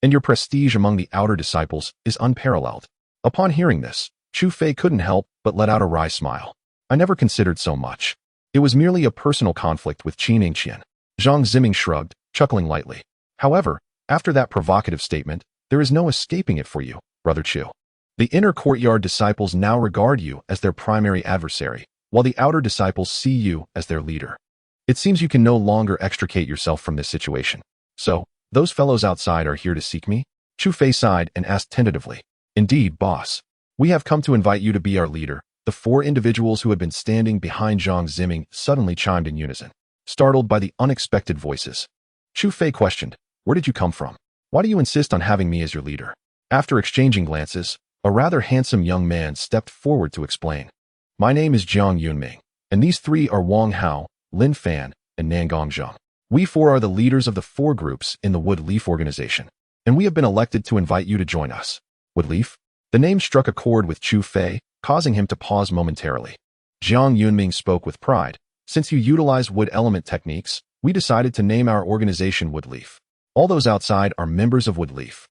and your prestige among the outer disciples is unparalleled. Upon hearing this, Chu Fei couldn't help but let out a wry smile. I never considered so much. It was merely a personal conflict with Qin Shi Huang. Zhang Ziming shrugged, chuckling lightly. However, after that provocative statement, there is no escaping it for you, Brother Chu. The inner courtyard disciples now regard you as their primary adversary, while the outer disciples see you as their leader. It seems you can no longer extricate yourself from this situation. So, those fellows outside are here to seek me? Chu Fei sighed and asked tentatively. Indeed, boss. We have come to invite you to be our leader. The 4 individuals who had been standing behind Zhang Ziming suddenly chimed in unison, startled by the unexpected voices. Chu Fei questioned, where did you come from? Why do you insist on having me as your leader? After exchanging glances, a rather handsome young man stepped forward to explain. My name is Jiang Yunming, and these 3 are Wang Hao, Lin Fan, and Nangong Zhang. We 4 are the leaders of the 4 groups in the Wood Leaf organization, and we have been elected to invite you to join us. Wood Leaf? The name struck a chord with Chu Fei, causing him to pause momentarily. Jiang Yunming spoke with pride. Since you utilize wood element techniques, we decided to name our organization Wood Leaf. All those outside are members of Wood Leaf.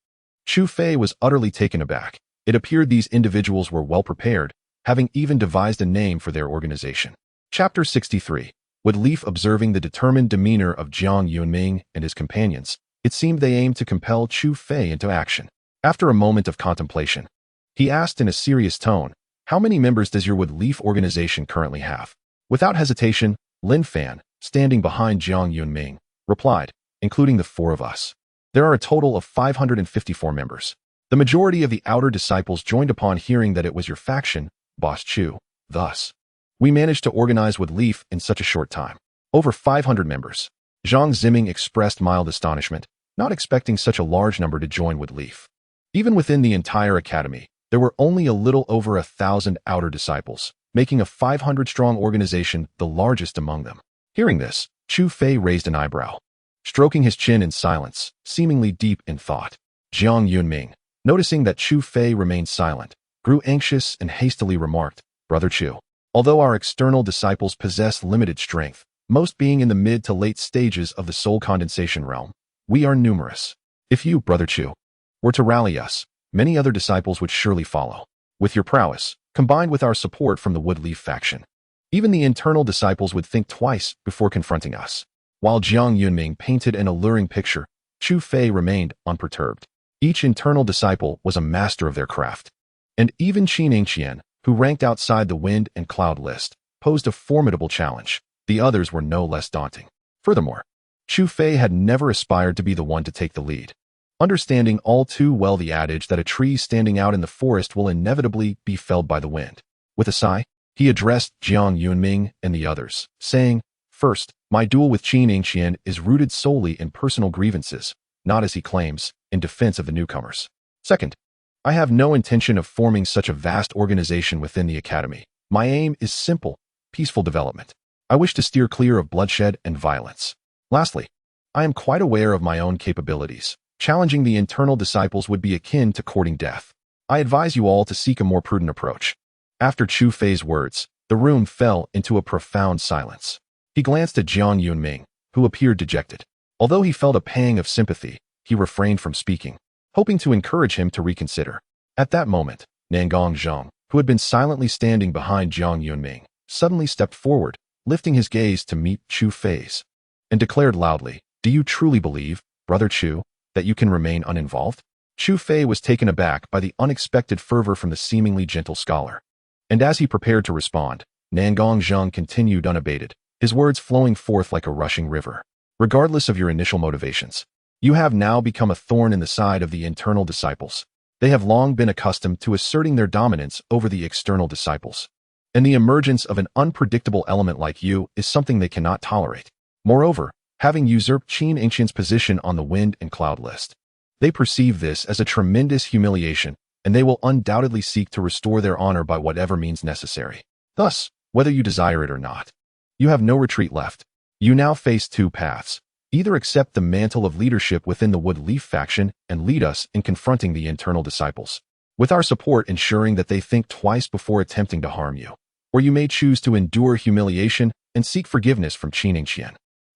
Chu Fei was utterly taken aback. It appeared these individuals were well prepared, having even devised a name for their organization. Chapter 63. Wood Leaf. Observing the determined demeanor of Jiang Yunming and his companions, it seemed they aimed to compel Chu Fei into action. After a moment of contemplation, he asked in a serious tone, how many members does your Wood Leaf organization currently have? Without hesitation, Lin Fan, standing behind Jiang Yunming, replied, including the 4 of us. There are a total of 554 members. The majority of the outer disciples joined upon hearing that it was your faction, Boss Chu. Thus, we managed to organize Wood Leaf in such a short time. Over 500 members. Zhang Ziming expressed mild astonishment, not expecting such a large number to join Wood Leaf. Even within the entire academy, there were only a little over 1,000 outer disciples, making a 500-strong organization the largest among them. Hearing this, Chu Fei raised an eyebrow, stroking his chin in silence, seemingly deep in thought. Jiang Yunming, noticing that Chu Fei remained silent, grew anxious and hastily remarked, "Brother Chu, although our external disciples possess limited strength, most being in the mid to late stages of the soul condensation realm, we are numerous. If you, Brother Chu, were to rally us, many other disciples would surely follow. With your prowess, combined with our support from the Woodleaf faction, even the internal disciples would think twice before confronting us." While Jiang Yunming painted an alluring picture, Chu Fei remained unperturbed. Each internal disciple was a master of their craft. And even Qin Shi, who ranked outside the wind and cloud list, posed a formidable challenge. The others were no less daunting. Furthermore, Chu Fei had never aspired to be the one to take the lead. Understanding all too well the adage that a tree standing out in the forest will inevitably be felled by the wind, with a sigh, he addressed Jiang Yunming and the others, saying, "First, my duel with Qin Shi is rooted solely in personal grievances, not, as he claims, in defense of the newcomers. Second, I have no intention of forming such a vast organization within the academy. My aim is simple, peaceful development. I wish to steer clear of bloodshed and violence. Lastly, I am quite aware of my own capabilities. Challenging the internal disciples would be akin to courting death. I advise you all to seek a more prudent approach." After Chu Fei's words, the room fell into a profound silence. He glanced at Jiang Yunming, who appeared dejected. Although he felt a pang of sympathy, he refrained from speaking, hoping to encourage him to reconsider. At that moment, Nangong Zhang, who had been silently standing behind Jiang Yunming, suddenly stepped forward, lifting his gaze to meet Chu Fei's, and declared loudly, "Do you truly believe, Brother Chu, that you can remain uninvolved?" Chu Fei was taken aback by the unexpected fervor from the seemingly gentle scholar. And as he prepared to respond, Nangong Zhang continued unabated, his words flowing forth like a rushing river. "Regardless of your initial motivations, you have now become a thorn in the side of the internal disciples. They have long been accustomed to asserting their dominance over the external disciples, and the emergence of an unpredictable element like you is something they cannot tolerate. Moreover, having usurped Qin Ancient's position on the wind and cloud list, they perceive this as a tremendous humiliation, and they will undoubtedly seek to restore their honor by whatever means necessary. Thus, whether you desire it or not, you have no retreat left. You now face two paths. Either accept the mantle of leadership within the Woodleaf faction and lead us in confronting the internal disciples, with our support ensuring that they think twice before attempting to harm you, or you may choose to endure humiliation and seek forgiveness from Qin Shi,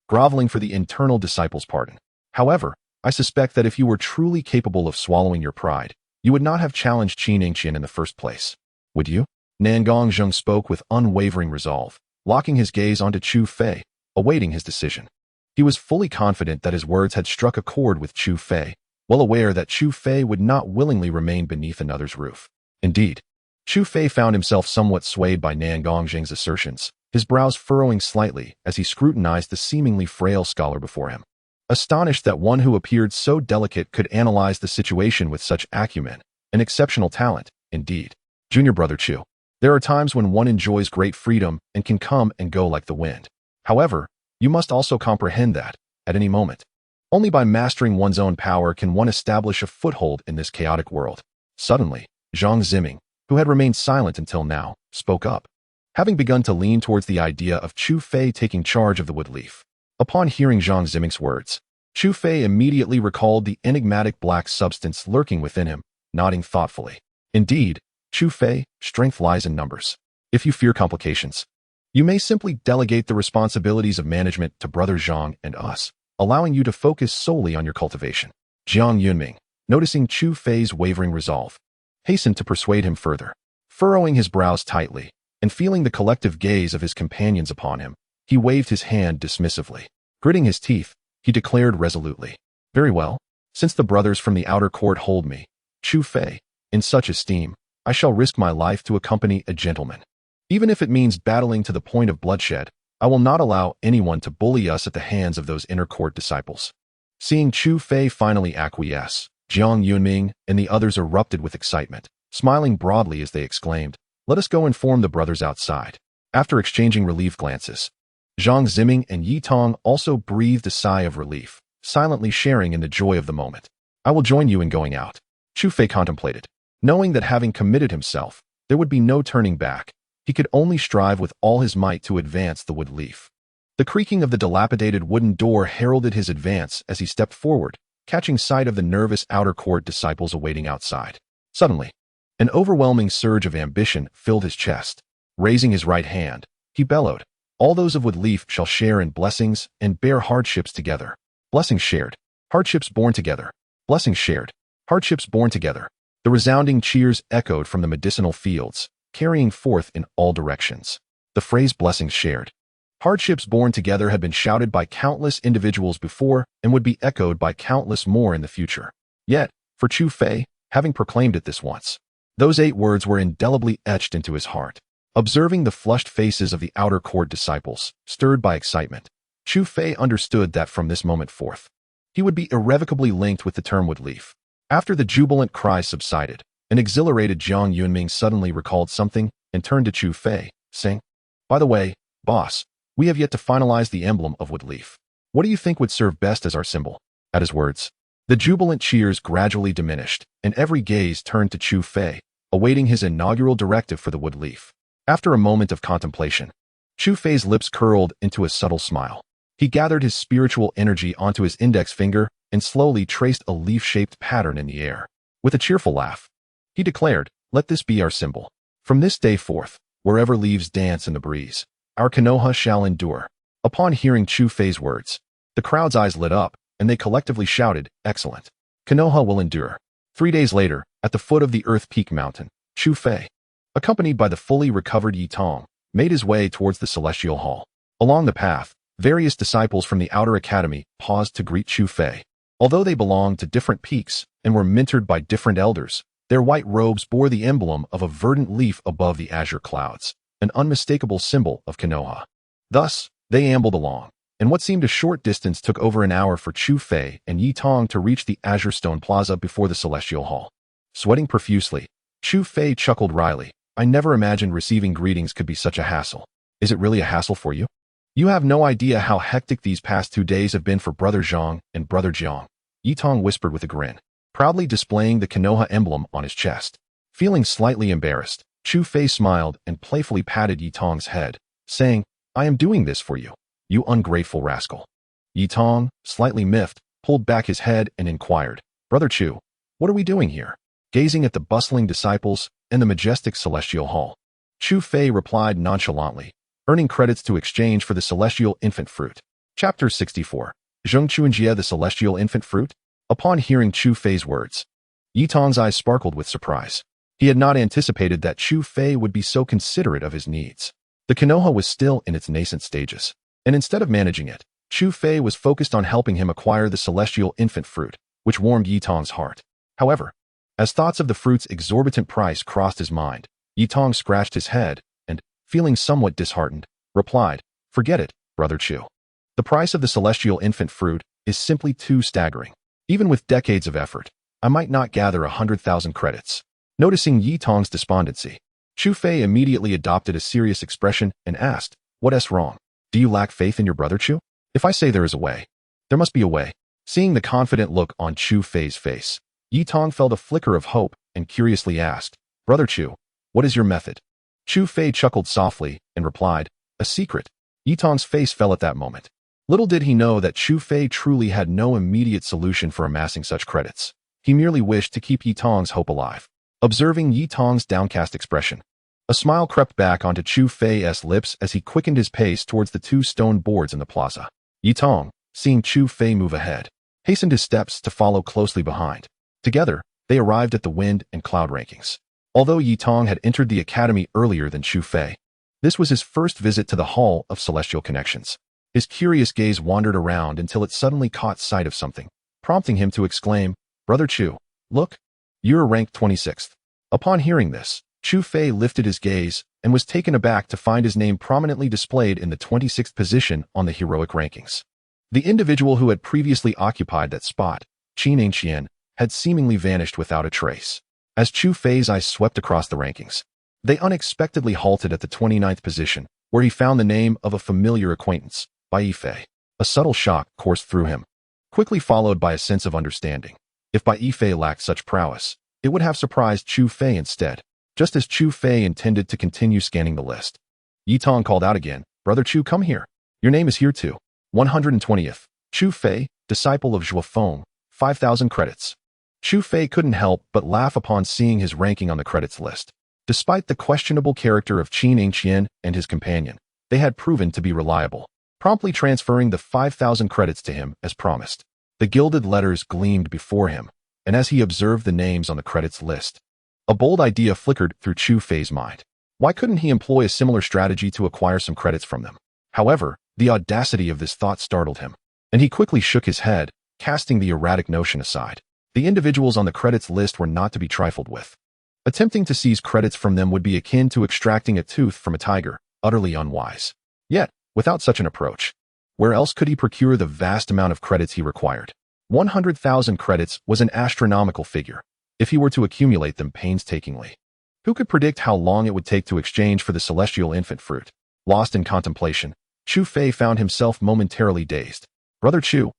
groveling for the internal disciples' pardon. However, I suspect that if you were truly capable of swallowing your pride, you would not have challenged Qin Shi in the first place. Would you?" Nangong Zhang spoke with unwavering resolve, locking his gaze onto Chu Fei, awaiting his decision. He was fully confident that his words had struck a chord with Chu Fei, well aware that Chu Fei would not willingly remain beneath another's roof. Indeed, Chu Fei found himself somewhat swayed by Nangong Zhang's assertions, his brows furrowing slightly as he scrutinized the seemingly frail scholar before him. Astonished that one who appeared so delicate could analyze the situation with such acumen and exceptional talent, indeed. "Junior Brother Chu, there are times when one enjoys great freedom and can come and go like the wind. However, you must also comprehend that, at any moment, only by mastering one's own power can one establish a foothold in this chaotic world." Suddenly, Zhang Ziming, who had remained silent until now, spoke up, having begun to lean towards the idea of Chu Fei taking charge of the Woodleaf. Upon hearing Zhang Ziming's words, Chu Fei immediately recalled the enigmatic black substance lurking within him, nodding thoughtfully. "Indeed, Chu Fei, strength lies in numbers. If you fear complications, you may simply delegate the responsibilities of management to Brother Zhang and us, allowing you to focus solely on your cultivation." Jiang Yunming, noticing Chu Fei's wavering resolve, hastened to persuade him further. Furrowing his brows tightly, and feeling the collective gaze of his companions upon him, he waved his hand dismissively. Gritting his teeth, he declared resolutely, "Very well, since the brothers from the outer court hold me, Chu Fei, in such esteem, I shall risk my life to accompany a gentleman. Even if it means battling to the point of bloodshed, I will not allow anyone to bully us at the hands of those inner court disciples." Seeing Chu Fei finally acquiesce, Jiang Yunming and the others erupted with excitement, smiling broadly as they exclaimed, "Let us go inform the brothers outside." After exchanging relieved glances, Zhang Ziming and Yi Tong also breathed a sigh of relief, silently sharing in the joy of the moment. "I will join you in going out," Chu Fei contemplated, knowing that having committed himself, there would be no turning back. He could only strive with all his might to advance the Woodleaf. The creaking of the dilapidated wooden door heralded his advance as he stepped forward, catching sight of the nervous outer court disciples awaiting outside. Suddenly, An overwhelming surge of ambition filled his chest. Raising his right hand, he bellowed, "All those of Wood Leaf shall share in blessings and bear hardships together. Blessings shared, hardships born together. Blessings shared, hardships born together." The resounding cheers echoed from the medicinal fields, carrying forth in all directions. The phrase "blessings shared, hardships born together" had been shouted by countless individuals before and would be echoed by countless more in the future. Yet, for Chu Fei, having proclaimed it this once, those 8 words were indelibly etched into his heart. Observing the flushed faces of the outer court disciples, stirred by excitement, Chu Fei understood that from this moment forth, he would be irrevocably linked with the term Wood Leaf. After the jubilant cries subsided, an exhilarated Jiang Yunming suddenly recalled something and turned to Chu Fei, saying, "By the way, boss, we have yet to finalize the emblem of Wood Leaf. What do you think would serve best as our symbol?" At his words, the jubilant cheers gradually diminished, and every gaze turned to Chu Fei, awaiting his inaugural directive for the Wood Leaf. After a moment of contemplation, Chu Fei's lips curled into a subtle smile. He gathered his spiritual energy onto his index finger and slowly traced a leaf-shaped pattern in the air. With a cheerful laugh, he declared, "Let this be our symbol. From this day forth, wherever leaves dance in the breeze, our Konoha shall endure." Upon hearing Chu Fei's words, the crowd's eyes lit up, and they collectively shouted, "Excellent. Konoha will endure." 3 days later, at the foot of the Earth Peak Mountain, Chu Fei, accompanied by the fully recovered Yi Tong, made his way towards the Celestial Hall. Along the path, various disciples from the outer academy paused to greet Chu Fei. Although they belonged to different peaks and were mentored by different elders, their white robes bore the emblem of a verdant leaf above the azure clouds, an unmistakable symbol of Konoha. Thus, they ambled along, and what seemed a short distance took over an hour for Chu Fei and Yi Tong to reach the Azure Stone Plaza before the Celestial Hall. Sweating profusely, Chu Fei chuckled wryly. "I never imagined receiving greetings could be such a hassle." "Is it really a hassle for you? You have no idea how hectic these past 2 days have been for Brother Zhang and Brother Jiang," Yi Tong whispered with a grin, proudly displaying the Konoha emblem on his chest. Feeling slightly embarrassed, Chu Fei smiled and playfully patted Yi Tong's head, saying, "I am doing this for you, you ungrateful rascal." Yi Tong, slightly miffed, pulled back his head and inquired, "Brother Chu, what are we doing here?" Gazing at the bustling disciples and the majestic Celestial Hall, Chu Fei replied nonchalantly, "Earning credits to exchange for the Celestial Infant Fruit." Chapter 64. Zheng Chuanjia, the Celestial Infant Fruit? Upon hearing Chu Fei's words, Yi Tong's eyes sparkled with surprise. He had not anticipated that Chu Fei would be so considerate of his needs. The Konoha was still in its nascent stages, and instead of managing it, Chu Fei was focused on helping him acquire the Celestial Infant Fruit, which warmed Yi Tong's heart. However, as thoughts of the fruit's exorbitant price crossed his mind, Yi Tong scratched his head and, feeling somewhat disheartened, replied, "Forget it, Brother Chu. The price of the Celestial Infant Fruit is simply too staggering. Even with decades of effort, I might not gather 100,000 credits." Noticing Yi Tong's despondency, Chu Fei immediately adopted a serious expression and asked, "What's wrong? Do you lack faith in your brother Chu? If I say there is a way, there must be a way." Seeing the confident look on Chu Fei's face, Yi Tong felt a flicker of hope and curiously asked, "Brother Chu, what is your method?" Chu Fei chuckled softly and replied, "A secret." Yi Tong's face fell at that moment. Little did he know that Chu Fei truly had no immediate solution for amassing such credits. He merely wished to keep Yi Tong's hope alive. Observing Yi Tong's downcast expression, a smile crept back onto Chu Fei's lips as he quickened his pace towards the 2 stone boards in the plaza. Yi Tong, seeing Chu Fei move ahead, hastened his steps to follow closely behind. Together, they arrived at the Wind and Cloud rankings. Although Yi Tong had entered the academy earlier than Chu Fei, this was his first visit to the Hall of Celestial Connections. His curious gaze wandered around until it suddenly caught sight of something, prompting him to exclaim, "Brother Chu, look, you're ranked 26th. Upon hearing this, Chu Fei lifted his gaze and was taken aback to find his name prominently displayed in the 26th position on the heroic rankings. The individual who had previously occupied that spot, Qin Shi, had seemingly vanished without a trace. As Chu Fei's eyes swept across the rankings, they unexpectedly halted at the 29th position, where he found the name of a familiar acquaintance, Bai Fei. A subtle shock coursed through him, quickly followed by a sense of understanding. If Bai Fei lacked such prowess, it would have surprised Chu Fei instead. Just as Chu Fei intended to continue scanning the list, Yi Tong called out again, "Brother Chu, come here. Your name is here too. 120th. Chu Fei, disciple of Zhuge Liang, 5,000 credits." Chu Fei couldn't help but laugh upon seeing his ranking on the credits list. Despite the questionable character of Qin Shi and his companion, they had proven to be reliable, promptly transferring the 5,000 credits to him as promised. The gilded letters gleamed before him, and as he observed the names on the credits list, a bold idea flickered through Chu Fei's mind. Why couldn't he employ a similar strategy to acquire some credits from them? However, the audacity of this thought startled him, and he quickly shook his head, casting the erratic notion aside. The individuals on the credits list were not to be trifled with. Attempting to seize credits from them would be akin to extracting a tooth from a tiger, utterly unwise. Yet, without such an approach, where else could he procure the vast amount of credits he required? 100,000 credits was an astronomical figure, if he were to accumulate them painstakingly. Who could predict how long it would take to exchange for the celestial infant fruit? Lost in contemplation, Chu Fei found himself momentarily dazed. Brother Chu,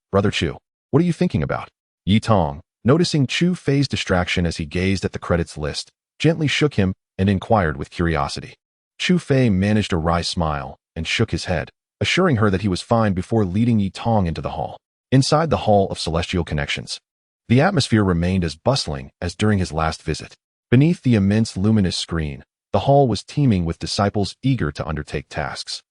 what are you thinking about? Yi Tong, noticing Chu Fei's distraction as he gazed at the credits list, gently shook him and inquired with curiosity. Chu Fei managed a wry smile and shook his head, assuring her that he was fine before leading Yi Tong into the hall. Inside the Hall of Celestial Connections, the atmosphere remained as bustling as during his last visit. Beneath the immense luminous screen, the hall was teeming with disciples eager to undertake tasks,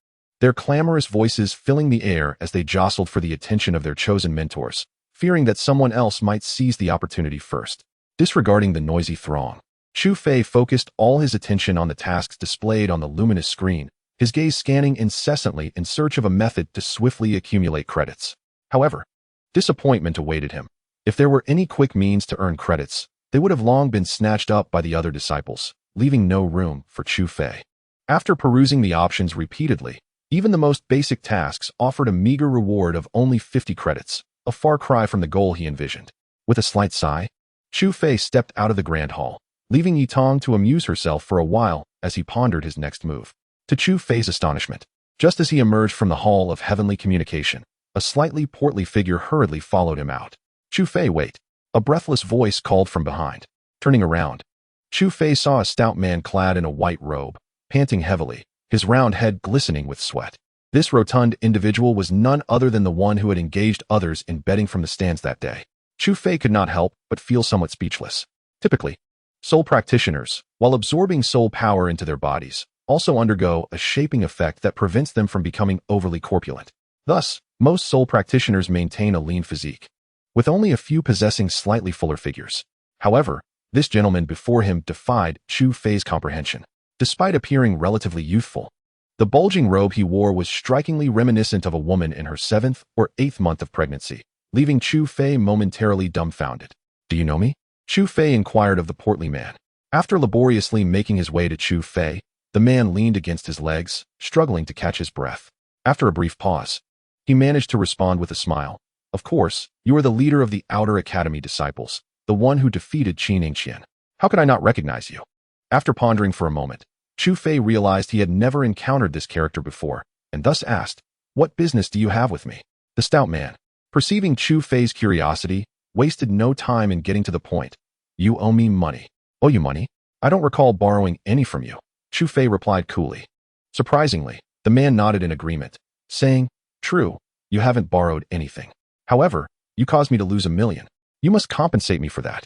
their clamorous voices filling the air as they jostled for the attention of their chosen mentors, fearing that someone else might seize the opportunity first. Disregarding the noisy throng, Chu Fei focused all his attention on the tasks displayed on the luminous screen, his gaze scanning incessantly in search of a method to swiftly accumulate credits. However, disappointment awaited him. If there were any quick means to earn credits, they would have long been snatched up by the other disciples, leaving no room for Chu Fei. After perusing the options repeatedly, even the most basic tasks offered a meager reward of only 50 credits, a far cry from the goal he envisioned. With a slight sigh, Chu Fei stepped out of the grand hall, leaving Yi Tong to amuse herself for a while as he pondered his next move. To Chu Fei's astonishment, just as he emerged from the Hall of Heavenly Communication, a slightly portly figure hurriedly followed him out. Chu Fei, wait! A breathless voice called from behind. Turning around, Chu Fei saw a stout man clad in a white robe, panting heavily, his round head glistening with sweat. This rotund individual was none other than the one who had engaged others in betting from the stands that day. Chu Fei could not help but feel somewhat speechless. Typically, soul practitioners, while absorbing soul power into their bodies, also undergo a shaping effect that prevents them from becoming overly corpulent. Thus, most soul practitioners maintain a lean physique, with only a few possessing slightly fuller figures. However, this gentleman before him defied Chu Fei's comprehension. Despite appearing relatively youthful, the bulging robe he wore was strikingly reminiscent of a woman in her 7th or 8th month of pregnancy, leaving Chu Fei momentarily dumbfounded. Do you know me? Chu Fei inquired of the portly man. After laboriously making his way to Chu Fei, the man leaned against his legs, struggling to catch his breath. After a brief pause, he managed to respond with a smile. Of course, you are the leader of the Outer Academy disciples, the one who defeated Qin Shi Huang. How could I not recognize you? After pondering for a moment, Chu Fei realized he had never encountered this character before, and thus asked, "What business do you have with me?" The stout man, perceiving Chu Fei's curiosity, wasted no time in getting to the point. "You owe me money." "Owe you money? I don't recall borrowing any from you," Chu Fei replied coolly. Surprisingly, the man nodded in agreement, saying, "True, you haven't borrowed anything. However, you caused me to lose 1,000,000. You must compensate me for that."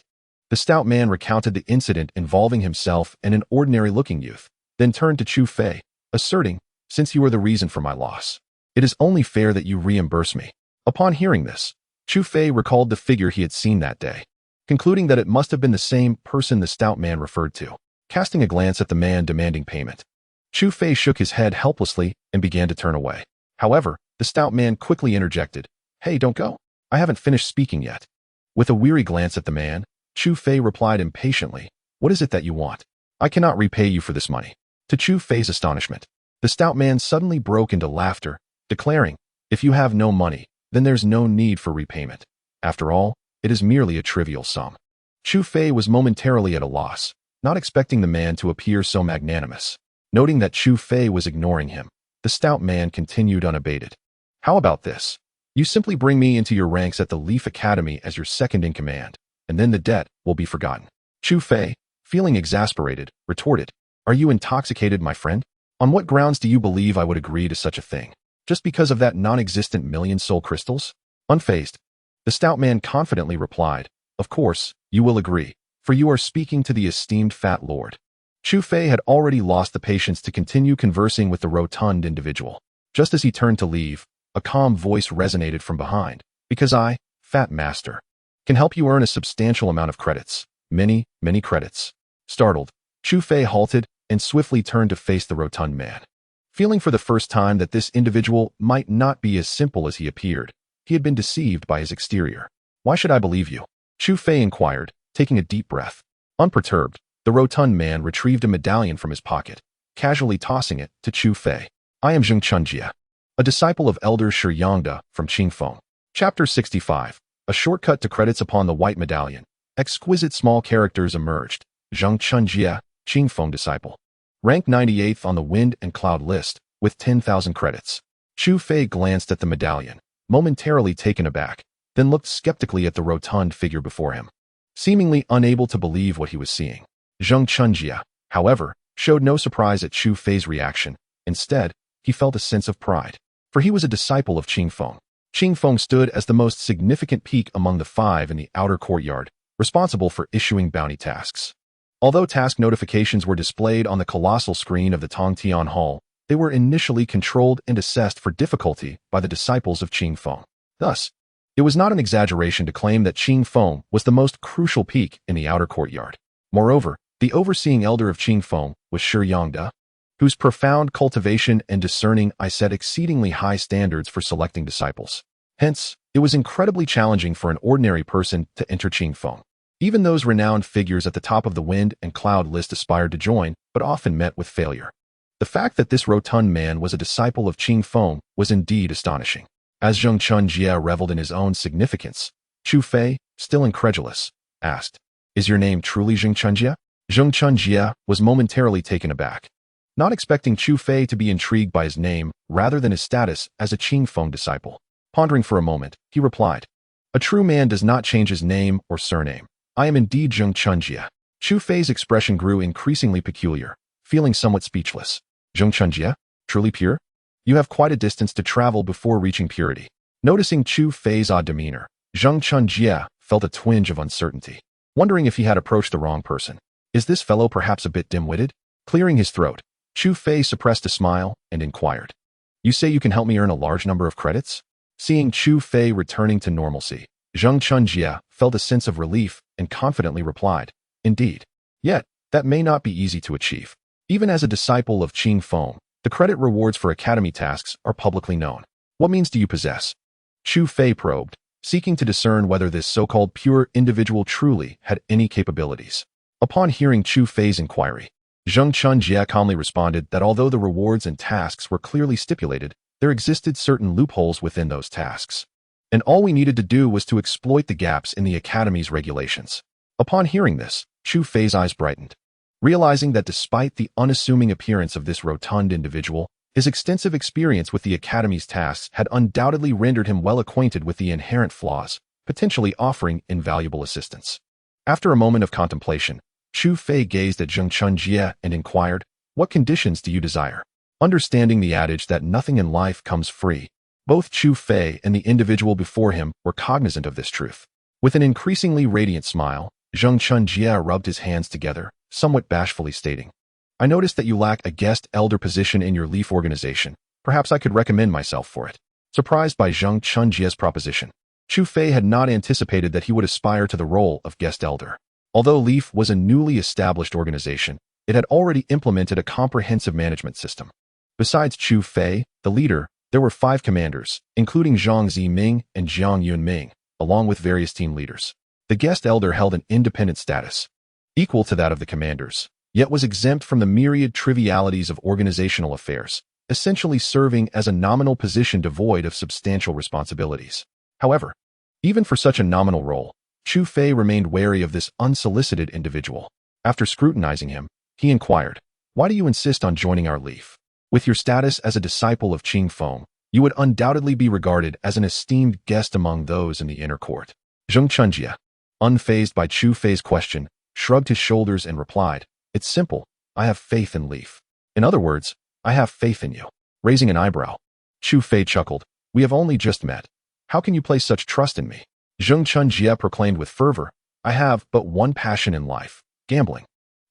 The stout man recounted the incident involving himself and an ordinary-looking youth, then turned to Chu Fei, asserting, "Since you are the reason for my loss, it is only fair that you reimburse me." Upon hearing this, Chu Fei recalled the figure he had seen that day, concluding that it must have been the same person the stout man referred to. Casting a glance at the man demanding payment, Chu Fei shook his head helplessly and began to turn away. However, the stout man quickly interjected, "Hey, don't go. I haven't finished speaking yet." With a weary glance at the man, Chu Fei replied impatiently, "What is it that you want? I cannot repay you for this money." To Chu Fei's astonishment, the stout man suddenly broke into laughter, declaring, "If you have no money, then there's no need for repayment. After all, it is merely a trivial sum." Chu Fei was momentarily at a loss, not expecting the man to appear so magnanimous. Noting that Chu Fei was ignoring him, the stout man continued unabated. "How about this? You simply bring me into your ranks at the Leaf Academy as your second in command, and then the debt will be forgotten." Chu Fei, feeling exasperated, retorted, "Are you intoxicated, my friend? On what grounds do you believe I would agree to such a thing? Just because of that non-existent 1,000,000 soul crystals?" Unfazed, the stout man confidently replied, Of course, you will agree, for you are speaking to the esteemed fat lord. Chu Fei had already lost the patience to continue conversing with the rotund individual. Just as he turned to leave, a calm voice resonated from behind. Because I, Fat Master, can help you earn a substantial amount of credits. Many, many credits. Startled, Chu Fei halted and swiftly turned to face the rotund man. Feeling for the first time that this individual might not be as simple as he appeared, he had been deceived by his exterior. Why should I believe you? Chu Fei inquired, taking a deep breath. Unperturbed, the rotund man retrieved a medallion from his pocket, casually tossing it to Chu Fei. I am Zheng Chunjie, a disciple of Elder Shi Huang from Qingfeng. Chapter 65. A shortcut to credits upon the white medallion. Exquisite small characters emerged. Zheng Chunjie, Qingfeng disciple. Rank 98th on the wind and cloud list, with 10,000 credits. Chu Fei glanced at the medallion, momentarily taken aback, then looked skeptically at the rotund figure before him, seemingly unable to believe what he was seeing. Zheng Chunjie, however, showed no surprise at Chu Fei's reaction. Instead, he felt a sense of pride, for he was a disciple of Qingfeng. Qingfeng stood as the most significant peak among the 5 in the outer courtyard, responsible for issuing bounty tasks. Although task notifications were displayed on the colossal screen of the Tongtian Hall, they were initially controlled and assessed for difficulty by the disciples of Qingfeng. Thus, it was not an exaggeration to claim that Qingfeng was the most crucial peak in the outer courtyard. Moreover, the overseeing elder of Qingfeng was Shi Huang, whose profound cultivation and discerning eye set exceedingly high standards for selecting disciples. Hence, it was incredibly challenging for an ordinary person to enter Qingfeng. Even those renowned figures at the top of the wind and cloud list aspired to join, but often met with failure. The fact that this rotund man was a disciple of Qingfeng was indeed astonishing. As Zheng Chunjie reveled in his own significance, Chu Fei, still incredulous, asked, "Is your name truly Zheng Chunjie?" Zheng Chunjie was momentarily taken aback, not expecting Chu Fei to be intrigued by his name rather than his status as a Qingfeng disciple. Pondering for a moment, he replied, "A true man does not change his name or surname. I am indeed Zheng Chunjie." Chu Fei's expression grew increasingly peculiar, feeling somewhat speechless. Zheng Chunjie? Truly pure? You have quite a distance to travel before reaching purity. Noticing Chu Fei's odd demeanor, Zheng Chunjie felt a twinge of uncertainty, wondering if he had approached the wrong person. Is this fellow perhaps a bit dim-witted? Clearing his throat, Chu Fei suppressed a smile and inquired, "You say you can help me earn a large number of credits?" Seeing Chu Fei returning to normalcy, Zheng Chunjie felt a sense of relief and confidently replied, "Indeed. Yet, that may not be easy to achieve. Even as a disciple of Qingfeng, the credit rewards for academy tasks are publicly known. What means do you possess?" Chu Fei probed, seeking to discern whether this so-called pure individual truly had any capabilities. Upon hearing Chu Fei's inquiry, Zheng Chunjie calmly responded that although the rewards and tasks were clearly stipulated, there existed certain loopholes within those tasks, and all we needed to do was to exploit the gaps in the Academy's regulations. Upon hearing this, Chu Fei's eyes brightened, realizing that despite the unassuming appearance of this rotund individual, his extensive experience with the Academy's tasks had undoubtedly rendered him well acquainted with the inherent flaws, potentially offering invaluable assistance. After a moment of contemplation, Chu Fei gazed at Zheng Chunjie and inquired, "What conditions do you desire?" Understanding the adage that nothing in life comes free, both Chu Fei and the individual before him were cognizant of this truth. With an increasingly radiant smile, Zheng Chunjie rubbed his hands together, somewhat bashfully stating, "I noticed that you lack a guest elder position in your leaf organization. Perhaps I could recommend myself for it." Surprised by Zheng Chunjie's proposition, Chu Fei had not anticipated that he would aspire to the role of guest elder. Although Leaf was a newly established organization, it had already implemented a comprehensive management system. Besides Chu Fei, the leader, there were 5 commanders, including Zhang Ziming and Jiang Yunming, along with various team leaders. The guest elder held an independent status, equal to that of the commanders, yet was exempt from the myriad trivialities of organizational affairs, essentially serving as a nominal position devoid of substantial responsibilities. However, even for such a nominal role, Chu Fei remained wary of this unsolicited individual. After scrutinizing him, he inquired, "Why do you insist on joining our leaf? With your status as a disciple of Qingfeng, you would undoubtedly be regarded as an esteemed guest among those in the inner court." Zheng Chunjie, unfazed by Chu Fei's question, shrugged his shoulders and replied, "It's simple. I have faith in Leaf. In other words, I have faith in you." Raising an eyebrow, Chu Fei chuckled, "We have only just met. How can you place such trust in me?" Zheng Chunjie proclaimed with fervor, I have but one passion in life, gambling.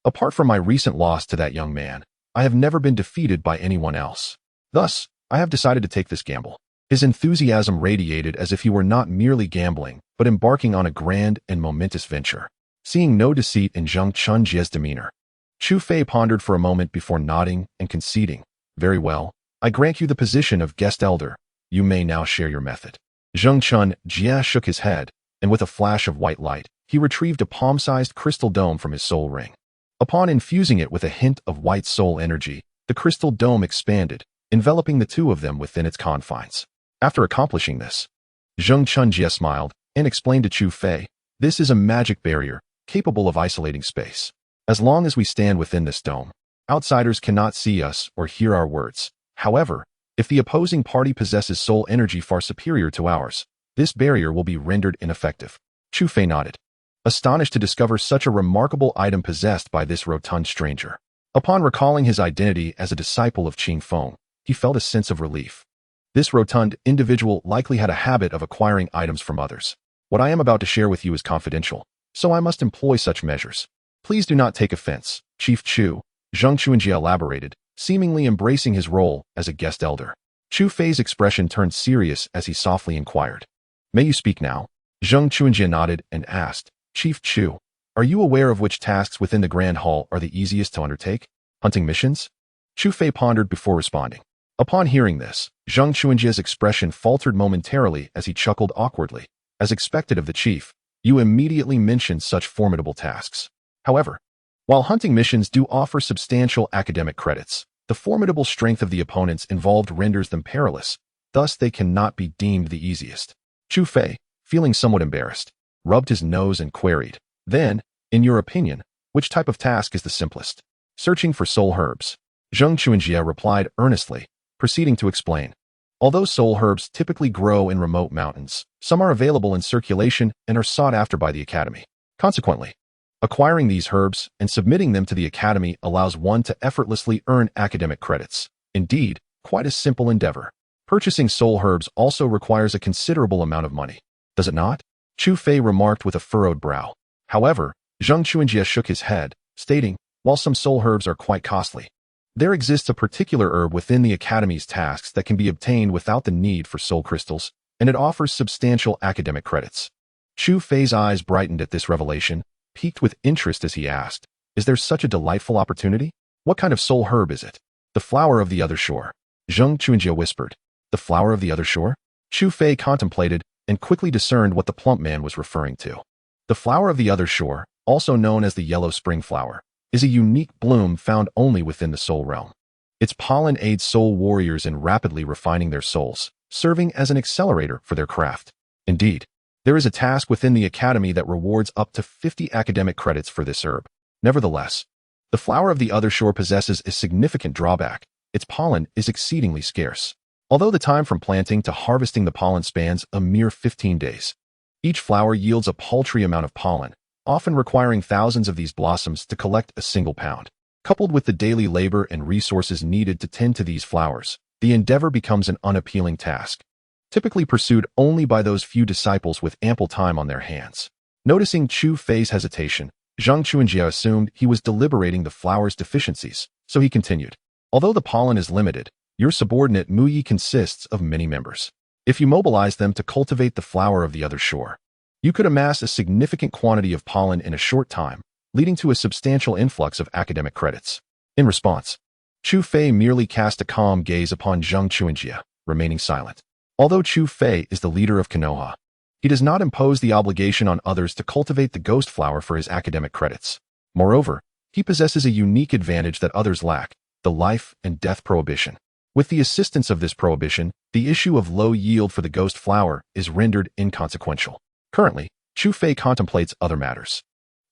Apart from my recent loss to that young man, I have never been defeated by anyone else. Thus, I have decided to take this gamble. His enthusiasm radiated as if he were not merely gambling, but embarking on a grand and momentous venture. Seeing no deceit in Zhang Chunjie's demeanor, Chu Fei pondered for a moment before nodding and conceding. Very well, I grant you the position of guest elder. You may now share your method. Zhang Chunjie shook his head, and with a flash of white light, he retrieved a palm-sized crystal dome from his soul ring. Upon infusing it with a hint of white soul energy, the crystal dome expanded, enveloping the two of them within its confines. After accomplishing this, Zhang Chunjie smiled and explained to Chu Fei, "This is a magic barrier, capable of isolating space. As long as we stand within this dome, outsiders cannot see us or hear our words. However, if the opposing party possesses soul energy far superior to ours, this barrier will be rendered ineffective." Chu Fei nodded, astonished to discover such a remarkable item possessed by this rotund stranger. Upon recalling his identity as a disciple of Qin Feng, he felt a sense of relief. This rotund individual likely had a habit of acquiring items from others. What I am about to share with you is confidential, so I must employ such measures. Please do not take offense, Chief Chu, Zhang Chunjie elaborated, seemingly embracing his role as a guest elder. Chu Fei's expression turned serious as he softly inquired, "May you speak now?" Zhang Chunjie nodded and asked, "Chief Chu, are you aware of which tasks within the Grand Hall are the easiest to undertake? Hunting missions?" Chu Fei pondered before responding. Upon hearing this, Zhang Chunjie's expression faltered momentarily as he chuckled awkwardly. As expected of the chief, you immediately mentioned such formidable tasks. However, while hunting missions do offer substantial academic credits, the formidable strength of the opponents involved renders them perilous, thus they cannot be deemed the easiest. Chu Fei, feeling somewhat embarrassed, rubbed his nose and queried, "Then, in your opinion, which type of task is the simplest?" "Searching for soul herbs," Zhang Chunjie replied earnestly, proceeding to explain. Although soul herbs typically grow in remote mountains, some are available in circulation and are sought after by the Academy. Consequently, acquiring these herbs and submitting them to the Academy allows one to effortlessly earn academic credits. Indeed, quite a simple endeavor. Purchasing soul herbs also requires a considerable amount of money, does it not? Chu Fei remarked with a furrowed brow. However, Zhang Chunjie shook his head, stating, "While some soul herbs are quite costly, there exists a particular herb within the Academy's tasks that can be obtained without the need for soul crystals, and it offers substantial academic credits." Chu Fei's eyes brightened at this revelation, piqued with interest as he asked, "Is there such a delightful opportunity? What kind of soul herb is it?" "The flower of the other shore," Zhang Chunjie whispered. "The flower of the other shore?" Chu Fei contemplated and quickly discerned what the plump man was referring to. The flower of the other shore, also known as the yellow spring flower, is a unique bloom found only within the soul realm. Its pollen aids soul warriors in rapidly refining their souls, serving as an accelerator for their craft. Indeed, there is a task within the Academy that rewards up to 50 academic credits for this herb. Nevertheless, the flower of the other shore possesses a significant drawback. Its pollen is exceedingly scarce. Although the time from planting to harvesting the pollen spans a mere 15 days, each flower yields a paltry amount of pollen, often requiring thousands of these blossoms to collect a single pound. Coupled with the daily labor and resources needed to tend to these flowers, the endeavor becomes an unappealing task, typically pursued only by those few disciples with ample time on their hands. Noticing Chu Fei's hesitation, Zhang Chunjie assumed he was deliberating the flower's deficiencies, so he continued, "Although the pollen is limited, your subordinate Mu Yi consists of many members. If you mobilize them to cultivate the flower of the other shore, you could amass a significant quantity of pollen in a short time, leading to a substantial influx of academic credits." In response, Chu Fei merely cast a calm gaze upon Zhang Chunjie, remaining silent. Although Chu Fei is the leader of Konoha, he does not impose the obligation on others to cultivate the ghost flower for his academic credits. Moreover, he possesses a unique advantage that others lack, the life and death prohibition. With the assistance of this prohibition, the issue of low yield for the ghost flower is rendered inconsequential. Currently, Chu Fei contemplates other matters.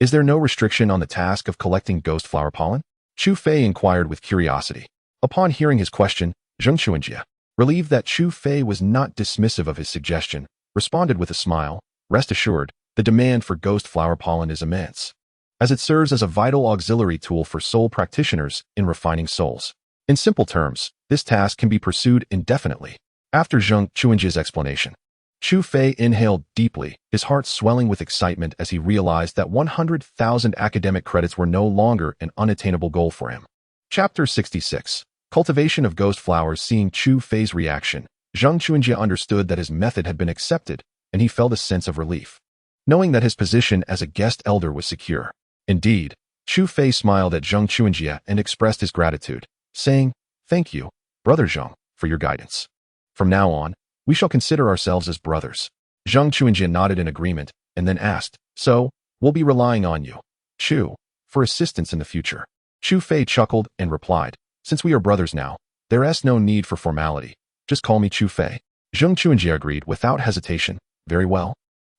Is there no restriction on the task of collecting ghost flower pollen? Chu Fei inquired with curiosity. Upon hearing his question, Zhang Chunjie, relieved that Chu Fei was not dismissive of his suggestion, responded with a smile, "Rest assured, the demand for ghost flower pollen is immense, as it serves as a vital auxiliary tool for soul practitioners in refining souls. In simple terms, this task can be pursued indefinitely." After Zhang Chunjie's explanation, Chu Fei inhaled deeply, his heart swelling with excitement as he realized that 100,000 academic credits were no longer an unattainable goal for him. Chapter 66. Cultivation of Ghost Flowers. Seeing Chu Fei's reaction, Zhang Chuanjia understood that his method had been accepted, and he felt a sense of relief, knowing that his position as a guest elder was secure. Indeed, Chu Fei smiled at Zhang Chuanjia and expressed his gratitude, saying, "Thank you, Brother Zhang, for your guidance. From now on, we shall consider ourselves as brothers." Zhang Chuanjia nodded in agreement and then asked, "So, we'll be relying on you, Chu, for assistance in the future?" Chu Fei chuckled and replied, "Since we are brothers now, there is no need for formality. Just call me Chu Fei." Zhang Chuanjia agreed without hesitation. "Very well.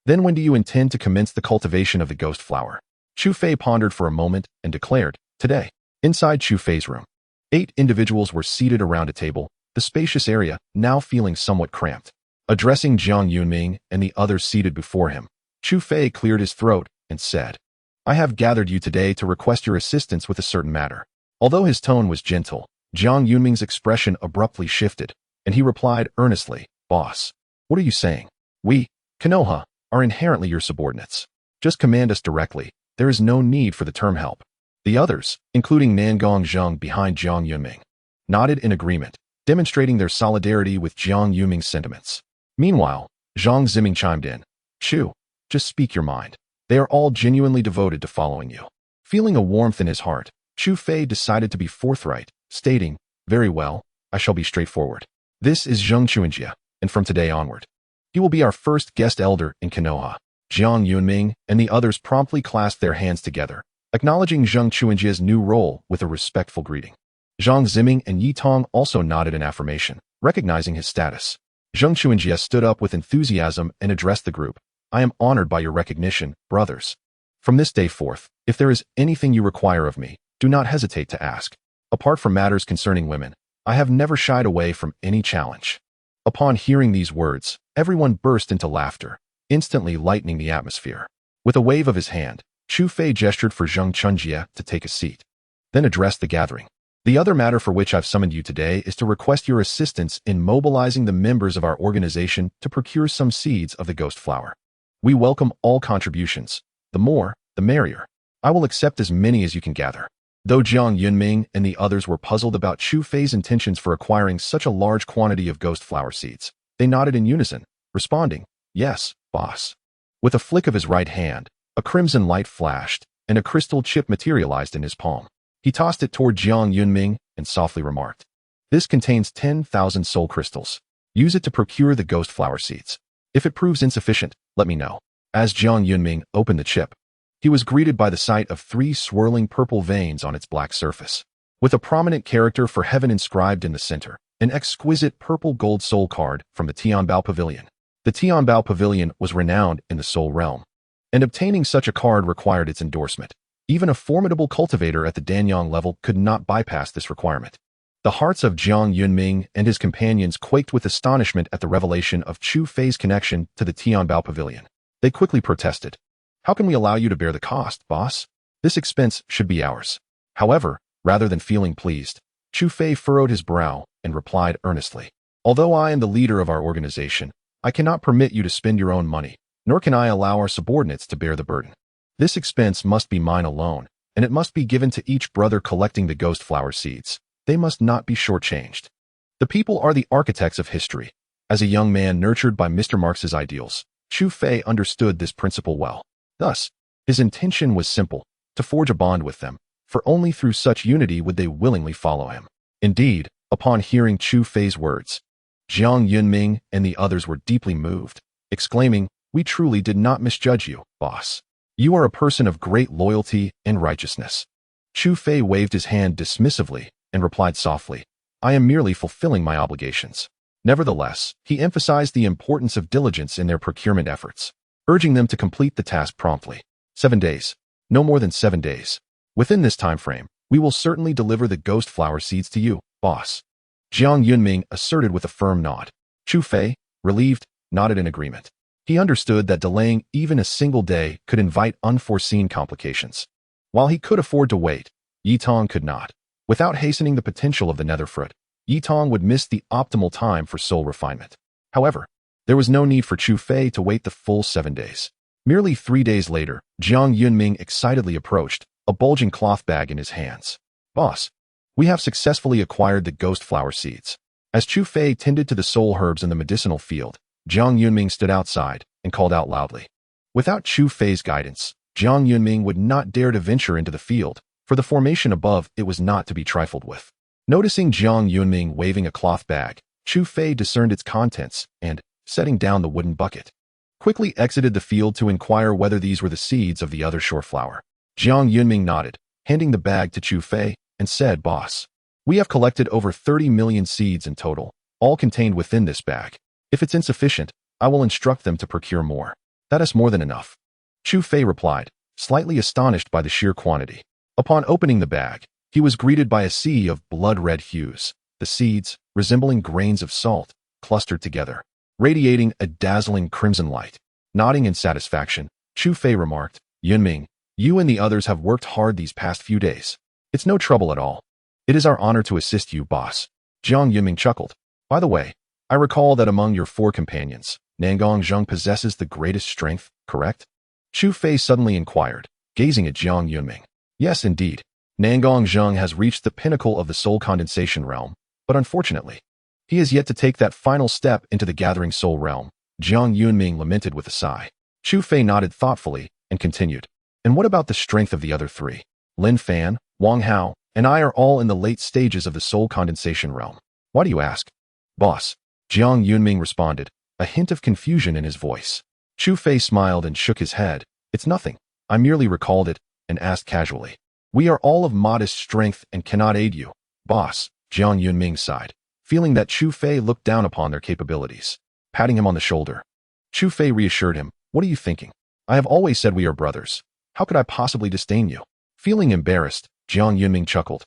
Then when do you intend to commence the cultivation of the ghost flower?" Chu Fei pondered for a moment and declared, "Today." Inside Chu Fei's room, 8 individuals were seated around a table, the spacious area now feeling somewhat cramped. Addressing Jiang Yunming and the others seated before him, Chu Fei cleared his throat and said, "I have gathered you today to request your assistance with a certain matter." Although his tone was gentle, Jiang Yunming's expression abruptly shifted, and he replied earnestly, "Boss, what are you saying? We, Konoha, are inherently your subordinates. Just command us directly. There is no need for the term help." The others, including Nangong Zhang behind Jiang Yunming, nodded in agreement, demonstrating their solidarity with Jiang Yunming's sentiments. Meanwhile, Zhang Ziming chimed in, "Chu, just speak your mind. They are all genuinely devoted to following you." Feeling a warmth in his heart, Chu Fei decided to be forthright, stating, "Very well, I shall be straightforward. This is Zhang Chuanjia, and from today onward, he will be our first guest elder in Konoha." Jiang Yunming and the others promptly clasped their hands together, acknowledging Zhang Chuanjia's new role with a respectful greeting. Zhang Ziming and Yi Tong also nodded in affirmation, recognizing his status. Zhang Chuanjia stood up with enthusiasm and addressed the group. "I am honored by your recognition, brothers. From this day forth, if there is anything you require of me, do not hesitate to ask. Apart from matters concerning women, I have never shied away from any challenge." Upon hearing these words, everyone burst into laughter, instantly lightening the atmosphere. With a wave of his hand, Chu Fei gestured for Zhang Chuanjia to take a seat, then addressed the gathering. "The other matter for which I've summoned you today is to request your assistance in mobilizing the members of our organization to procure some seeds of the ghost flower. We welcome all contributions. The more, the merrier. I will accept as many as you can gather." Though Jiang Yunming and the others were puzzled about Chu Fei's intentions for acquiring such a large quantity of ghost flower seeds, they nodded in unison, responding, "Yes, boss." With a flick of his right hand, a crimson light flashed, and a crystal chip materialized in his palm. He tossed it toward Jiang Yunming and softly remarked, "This contains 10,000 soul crystals. Use it to procure the ghost flower seeds. If it proves insufficient, let me know." As Jiang Yunming opened the chip, he was greeted by the sight of 3 swirling purple veins on its black surface. With a prominent character for heaven inscribed in the center, an exquisite purple gold soul card from the Tianbao Pavilion. The Tianbao Pavilion was renowned in the soul realm, and obtaining such a card required its endorsement. Even a formidable cultivator at the Danyang level could not bypass this requirement. The hearts of Jiang Yunming and his companions quaked with astonishment at the revelation of Chu Fei's connection to the Tianbao Pavilion. They quickly protested, "How can we allow you to bear the cost, boss? This expense should be ours." However, rather than feeling pleased, Chu Fei furrowed his brow and replied earnestly, "Although I am the leader of our organization, I cannot permit you to spend your own money, nor can I allow our subordinates to bear the burden. This expense must be mine alone, and it must be given to each brother collecting the ghost flower seeds. They must not be shortchanged." The people are the architects of history. As a young man nurtured by Mr. Marx's ideals, Chu Fei understood this principle well. Thus, his intention was simple, to forge a bond with them, for only through such unity would they willingly follow him. Indeed, upon hearing Chu Fei's words, Jiang Yunming and the others were deeply moved, exclaiming, "We truly did not misjudge you, boss. You are a person of great loyalty and righteousness." Chu Fei waved his hand dismissively and replied softly, "I am merely fulfilling my obligations." Nevertheless, he emphasized the importance of diligence in their procurement efforts, urging them to complete the task promptly. 7 days. No more than 7 days. Within this time frame, we will certainly deliver the ghost flower seeds to you, boss." Jiang Yunming asserted with a firm nod. Chu Fei, relieved, nodded in agreement. He understood that delaying even a single day could invite unforeseen complications. While he could afford to wait, Yi Tong could not. Without hastening the potential of the nether fruit, Yi Tong would miss the optimal time for soul refinement. However, There was no need for Chu Fei to wait the full 7 days. Merely 3 days later, Jiang Yunming excitedly approached, a bulging cloth bag in his hands. Boss, we have successfully acquired the ghost flower seeds. As Chu Fei tended to the soul herbs in the medicinal field, Jiang Yunming stood outside and called out loudly. Without Chu Fei's guidance, Jiang Yunming would not dare to venture into the field, for the formation above it was not to be trifled with. Noticing Jiang Yunming waving a cloth bag, Chu Fei discerned its contents and, setting down the wooden bucket, quickly exited the field to inquire whether these were the seeds of the other shore flower. Jiang Yunming nodded, handing the bag to Chu Fei, and said, Boss, we have collected over 30 million seeds in total, all contained within this bag. If it's insufficient, I will instruct them to procure more. That is more than enough. Chu Fei replied, slightly astonished by the sheer quantity. Upon opening the bag, he was greeted by a sea of blood-red hues. The seeds, resembling grains of salt, clustered together, radiating a dazzling crimson light. Nodding in satisfaction, Chu Fei remarked, Yunming, you and the others have worked hard these past few days. It's no trouble at all. It is our honor to assist you, boss. Jiang Yunming chuckled. By the way, I recall that among your 4 companions, Nangong Zheng possesses the greatest strength, correct? Chu Fei suddenly inquired, gazing at Jiang Yunming. Yes, indeed. Nangong Zheng has reached the pinnacle of the soul condensation realm, but unfortunately, he has yet to take that final step into the gathering soul realm. Jiang Yunming lamented with a sigh. Chu Fei nodded thoughtfully and continued. And what about the strength of the other 3? Lin Fan, Wang Hao, and I are all in the late stages of the soul condensation realm. Why do you ask? Boss, Jiang Yunming responded, a hint of confusion in his voice. Chu Fei smiled and shook his head. It's nothing. I merely recalled it and asked casually. We are all of modest strength and cannot aid you, boss, Jiang Yunming sighed, feeling that Chu Fei looked down upon their capabilities. Patting him on the shoulder, Chu Fei reassured him, what are you thinking? I have always said we are brothers. How could I possibly disdain you? Feeling embarrassed, Jiang Yunming chuckled.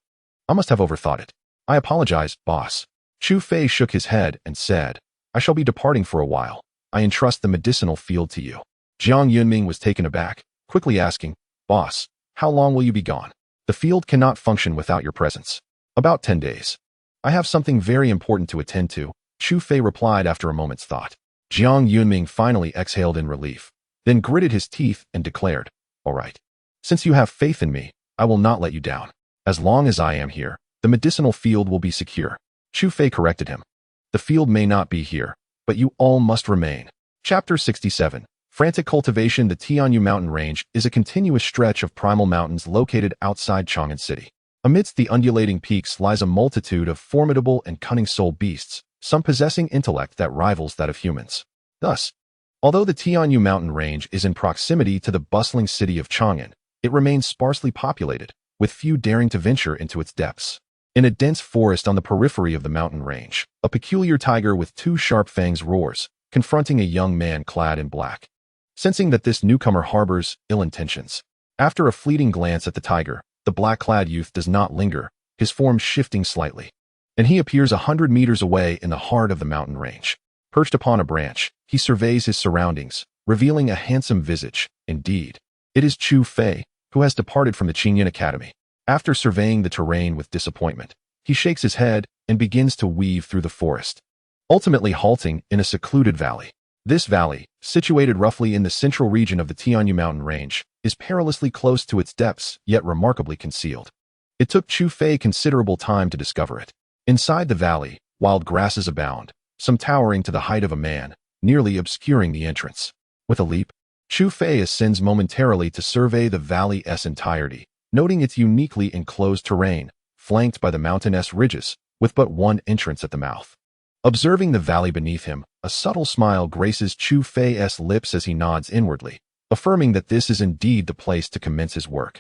I must have overthought it. I apologize, boss. Chu Fei shook his head and said, I shall be departing for a while. I entrust the medicinal field to you. Jiang Yunming was taken aback, quickly asking, Boss, how long will you be gone? The field cannot function without your presence. About 10 days. I have something very important to attend to, Chu Fei replied after a moment's thought. Jiang Yunming finally exhaled in relief, then gritted his teeth and declared, All right. Since you have faith in me, I will not let you down. As long as I am here, the medicinal field will be secure. Chu Fei corrected him. The field may not be here, but you all must remain. Chapter 67. Frantic Cultivation. The Tianyu mountain range is a continuous stretch of primal mountains located outside Chang'an City. Amidst the undulating peaks lies a multitude of formidable and cunning soul beasts, some possessing intellect that rivals that of humans. Thus, although the Tianyu mountain range is in proximity to the bustling city of Chang'an, it remains sparsely populated, with few daring to venture into its depths. In a dense forest on the periphery of the mountain range, a peculiar tiger with 2 sharp fangs roars, confronting a young man clad in black. Sensing that this newcomer harbors ill intentions, after a fleeting glance at the tiger, the black-clad youth does not linger, his form shifting slightly, and he appears 100 meters away in the heart of the mountain range. Perched upon a branch, he surveys his surroundings, revealing a handsome visage. Indeed, it is Chu Fei, who has departed from the Qinyan Academy. After surveying the terrain with disappointment, he shakes his head and begins to weave through the forest, ultimately halting in a secluded valley. This valley, situated roughly in the central region of the Tianyu mountain range, is perilously close to its depths, yet remarkably concealed. It took Chu Fei considerable time to discover it. Inside the valley, wild grasses abound, some towering to the height of a man, nearly obscuring the entrance. With a leap, Chu Fei ascends momentarily to survey the valley's entirety, noting its uniquely enclosed terrain, flanked by the mountainous ridges, with but one entrance at the mouth. Observing the valley beneath him, a subtle smile graces Chu Fei's lips as he nods inwardly, affirming that this is indeed the place to commence his work.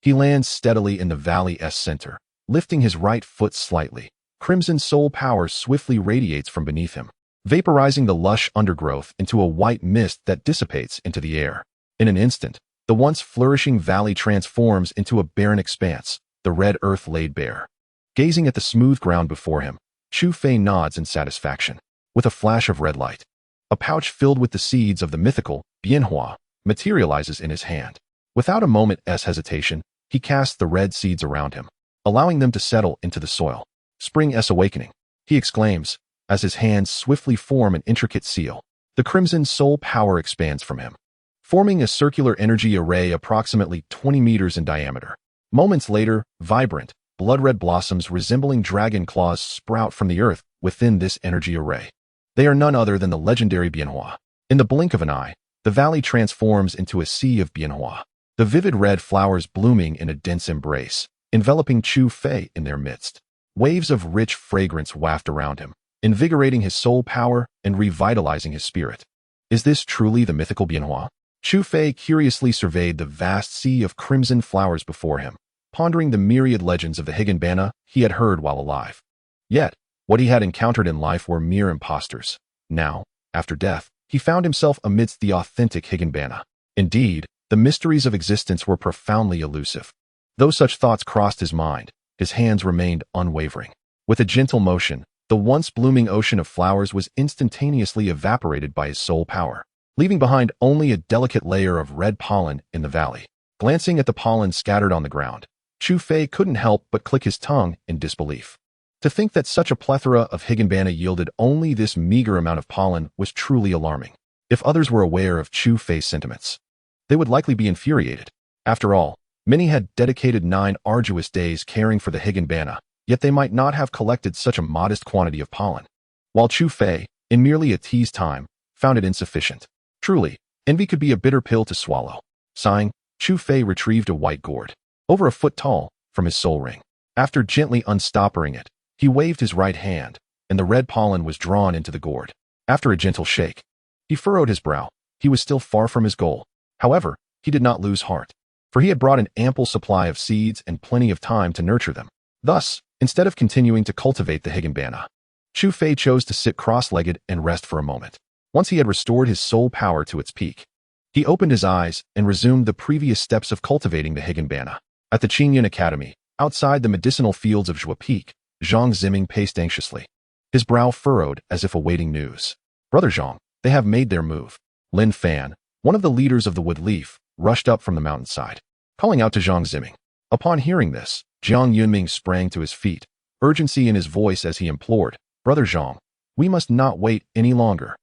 He lands steadily in the valley's center, lifting his right foot slightly. Crimson soul power swiftly radiates from beneath him, vaporizing the lush undergrowth into a white mist that dissipates into the air. In an instant, the once flourishing valley transforms into a barren expanse, the red earth laid bare. Gazing at the smooth ground before him, Chu Fei nods in satisfaction. With a flash of red light, a pouch filled with the seeds of the mythical Bianhua materializes in his hand. Without a moment's hesitation, he casts the red seeds around him, allowing them to settle into the soil. Spring's awakening, he exclaims, as his hands swiftly form an intricate seal. The crimson soul power expands from him, forming a circular energy array approximately 20 meters in diameter. Moments later, vibrant, blood-red blossoms resembling dragon claws sprout from the earth within this energy array. They are none other than the legendary Bianhua. In the blink of an eye, the valley transforms into a sea of Bianhua, the vivid red flowers blooming in a dense embrace, enveloping Chu Fei in their midst. Waves of rich fragrance waft around him, invigorating his soul power and revitalizing his spirit. Is this truly the mythical Bianhua? Chu Fei curiously surveyed the vast sea of crimson flowers before him, pondering the myriad legends of the Higanbana he had heard while alive. Yet, what he had encountered in life were mere impostors. Now, after death, he found himself amidst the authentic Higanbana. Indeed, the mysteries of existence were profoundly elusive. Though such thoughts crossed his mind, his hands remained unwavering. With a gentle motion, the once blooming ocean of flowers was instantaneously evaporated by his soul power, leaving behind only a delicate layer of red pollen in the valley. Glancing at the pollen scattered on the ground, Chu Fei couldn't help but click his tongue in disbelief. To think that such a plethora of Higanbana yielded only this meager amount of pollen was truly alarming. If others were aware of Chu Fei's sentiments, they would likely be infuriated. After all, many had dedicated 9 arduous days caring for the Higanbana, yet they might not have collected such a modest quantity of pollen, while Chu Fei, in merely a tea's time, found it insufficient. Truly, envy could be a bitter pill to swallow. Sighing, Chu Fei retrieved a white gourd, over a foot tall, from his soul ring. After gently unstoppering it, he waved his right hand, and the red pollen was drawn into the gourd. After a gentle shake, he furrowed his brow. He was still far from his goal. However, he did not lose heart, for he had brought an ample supply of seeds and plenty of time to nurture them. Thus, instead of continuing to cultivate the Higanbana, Chu Fei chose to sit cross-legged and rest for a moment. Once he had restored his soul power to its peak, he opened his eyes and resumed the previous steps of cultivating the Higanbana. At the Qinyan Academy, outside the medicinal fields of Zhuge Peak, Zhang Ziming paced anxiously, his brow furrowed as if awaiting news. "Brother Zhang, they have made their move." Lin Fan, one of the leaders of the Wood Leaf, rushed up from the mountainside, calling out to Zhang Ziming. Upon hearing this, Jiang Yunming sprang to his feet, urgency in his voice as he implored, "Brother Zhang, we must not wait any longer."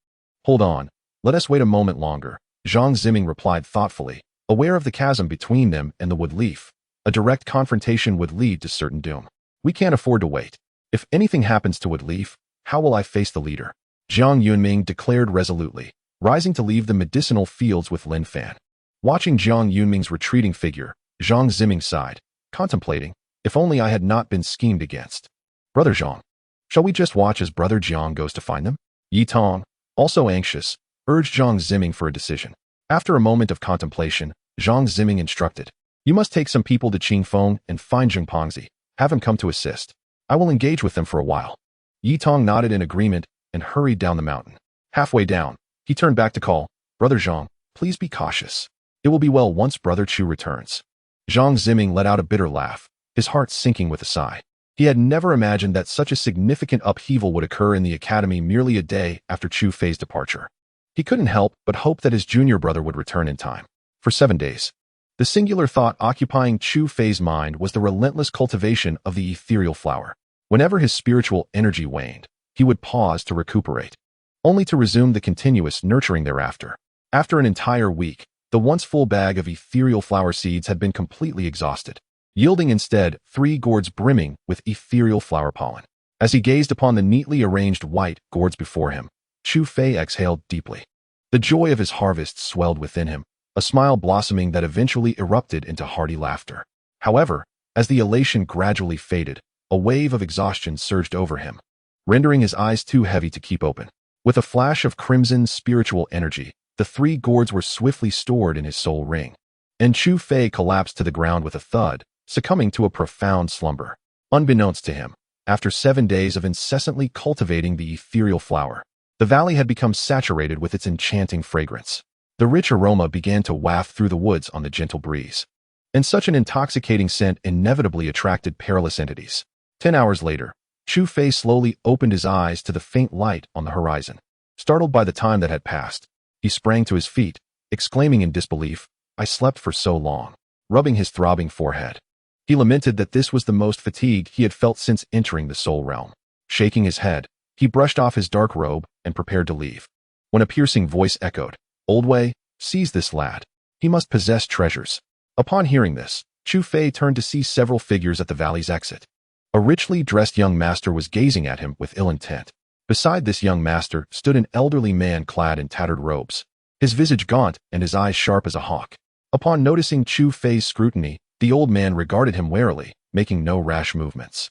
"Hold on, let us wait a moment longer," Zhang Ziming replied thoughtfully, aware of the chasm between them and the Wood Leaf. A direct confrontation would lead to certain doom. "We can't afford to wait. If anything happens to Wood Leaf, how will I face the leader?" Jiang Yunming declared resolutely, rising to leave the medicinal fields with Lin Fan. Watching Jiang Yunming's retreating figure, Zhang Ziming sighed, contemplating, "If only I had not been schemed against." "Brother Zhang, shall we just watch as Brother Jiang goes to find them?" Yi Tong, also anxious, urged Zhang Ziming for a decision. After a moment of contemplation, Zhang Ziming instructed, "You must take some people to Qingfeng and find Zheng Pongzi. Have him come to assist. I will engage with them for a while." Yi Tong nodded in agreement and hurried down the mountain. Halfway down, he turned back to call, "Brother Zhang, please be cautious. It will be well once Brother Chu returns." Zhang Ziming let out a bitter laugh, his heart sinking with a sigh. He had never imagined that such a significant upheaval would occur in the academy merely a day after Chu Fei's departure. He couldn't help but hope that his junior brother would return in time. For 7 days, the singular thought occupying Chu Fei's mind was the relentless cultivation of the ethereal flower. Whenever his spiritual energy waned, he would pause to recuperate, only to resume the continuous nurturing thereafter. After an entire week, the once full bag of ethereal flower seeds had been completely exhausted, yielding instead 3 gourds brimming with ethereal flower pollen. As he gazed upon the neatly arranged white gourds before him, Chu Fei exhaled deeply. The joy of his harvest swelled within him, a smile blossoming that eventually erupted into hearty laughter. However, as the elation gradually faded, a wave of exhaustion surged over him, rendering his eyes too heavy to keep open. With a flash of crimson spiritual energy, the 3 gourds were swiftly stored in his soul ring, and Chu Fei collapsed to the ground with a thud, succumbing to a profound slumber. Unbeknownst to him, after 7 days of incessantly cultivating the ethereal flower, the valley had become saturated with its enchanting fragrance. The rich aroma began to waft through the woods on the gentle breeze, and such an intoxicating scent inevitably attracted perilous entities. 10 hours later, Chu Fei slowly opened his eyes to the faint light on the horizon. Startled by the time that had passed, he sprang to his feet, exclaiming in disbelief, "I slept for so long," rubbing his throbbing forehead. He lamented that this was the most fatigue he had felt since entering the soul realm. Shaking his head, he brushed off his dark robe and prepared to leave. when a piercing voice echoed, "Old Wei, seize this lad. He must possess treasures." Upon hearing this, Chu Fei turned to see several figures at the valley's exit. A richly dressed young master was gazing at him with ill intent. Beside this young master stood an elderly man clad in tattered robes, his visage gaunt and his eyes sharp as a hawk. Upon noticing Chu Fei's scrutiny, the old man regarded him warily, making no rash movements.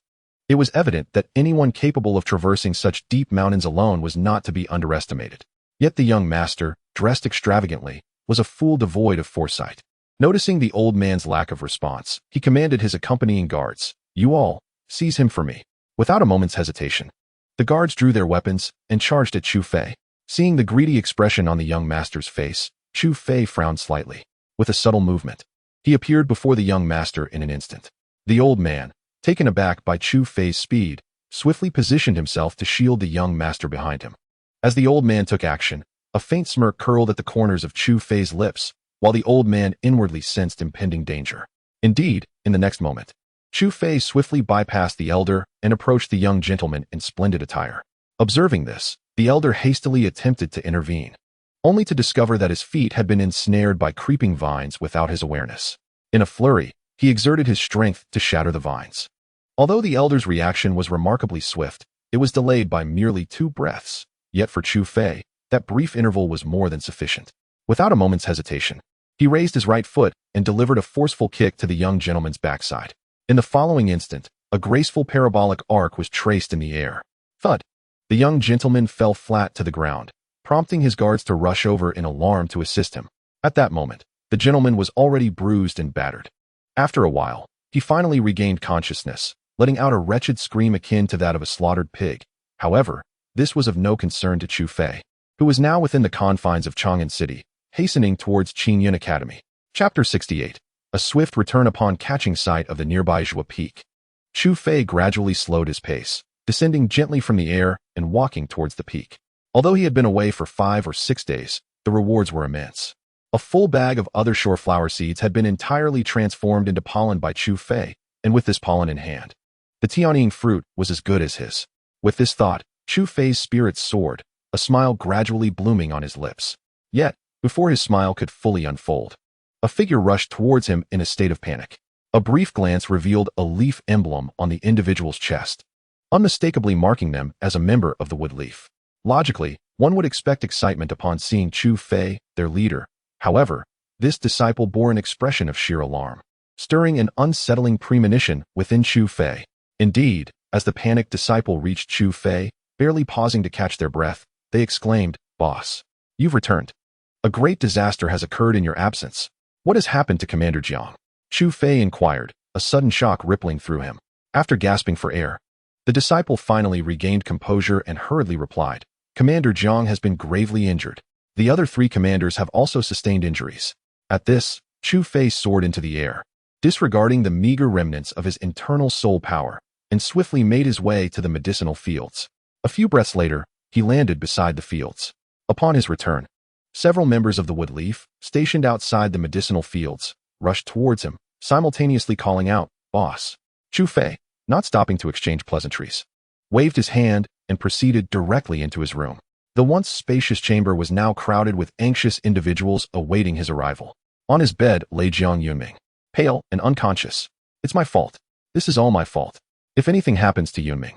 It was evident that anyone capable of traversing such deep mountains alone was not to be underestimated. Yet the young master, dressed extravagantly, was a fool devoid of foresight. Noticing the old man's lack of response, he commanded his accompanying guards, "You all, seize him for me." Without a moment's hesitation, the guards drew their weapons and charged at Chu Fei. Seeing the greedy expression on the young master's face, Chu Fei frowned slightly. With a subtle movement, he appeared before the young master in an instant. The old man, taken aback by Chu Fei's speed, swiftly positioned himself to shield the young master behind him. As the old man took action, a faint smirk curled at the corners of Chu Fei's lips, while the old man inwardly sensed impending danger. Indeed, in the next moment, Chu Fei swiftly bypassed the elder and approached the young gentleman in splendid attire. Observing this, the elder hastily attempted to intervene, only to discover that his feet had been ensnared by creeping vines without his awareness. In a flurry, he exerted his strength to shatter the vines. Although the elder's reaction was remarkably swift, it was delayed by merely 2 breaths, yet for Chu Fei, that brief interval was more than sufficient. Without a moment's hesitation, he raised his right foot and delivered a forceful kick to the young gentleman's backside. In the following instant, a graceful parabolic arc was traced in the air. Thud! The young gentleman fell flat to the ground, prompting his guards to rush over in alarm to assist him. At that moment, the gentleman was already bruised and battered. After a while, he finally regained consciousness, letting out a wretched scream akin to that of a slaughtered pig. However, this was of no concern to Chu Fei, who was now within the confines of Chang'an City, hastening towards Qin Academy. Chapter 68. A swift return upon catching sight of the nearby Zhuge Peak. Chu Fei gradually slowed his pace, descending gently from the air and walking towards the peak. Although he had been away for 5 or 6 days, the rewards were immense. A full bag of other shore flower seeds had been entirely transformed into pollen by Chu Fei, and with this pollen in hand, the Tianying fruit was as good as his. With this thought, Chu Fei's spirits soared, a smile gradually blooming on his lips. Yet, before his smile could fully unfold, a figure rushed towards him in a state of panic. A brief glance revealed a leaf emblem on the individual's chest, unmistakably marking them as a member of the wood leaf. Logically, one would expect excitement upon seeing Chu Fei, their leader. However, this disciple bore an expression of sheer alarm, stirring an unsettling premonition within Chu Fei. Indeed, as the panicked disciple reached Chu Fei, barely pausing to catch their breath, they exclaimed, "Boss, you've returned. A great disaster has occurred in your absence. What has happened to Commander Jiang?" Chu Fei inquired, a sudden shock rippling through him. After gasping for air, the disciple finally regained composure and hurriedly replied, "Commander Jiang has been gravely injured. The other 3 commanders have also sustained injuries." At this, Chu Fei soared into the air, disregarding the meager remnants of his internal soul power, and swiftly made his way to the medicinal fields. A few breaths later, he landed beside the fields. Upon his return, several members of the wood leaf, stationed outside the medicinal fields, rushed towards him, simultaneously calling out, "Boss." Chu Fei, not stopping to exchange pleasantries, waved his hand and proceeded directly into his room. The once spacious chamber was now crowded with anxious individuals awaiting his arrival. On his bed lay Jiang Yunming, pale and unconscious. "It's my fault. This is all my fault. If anything happens to Yunming,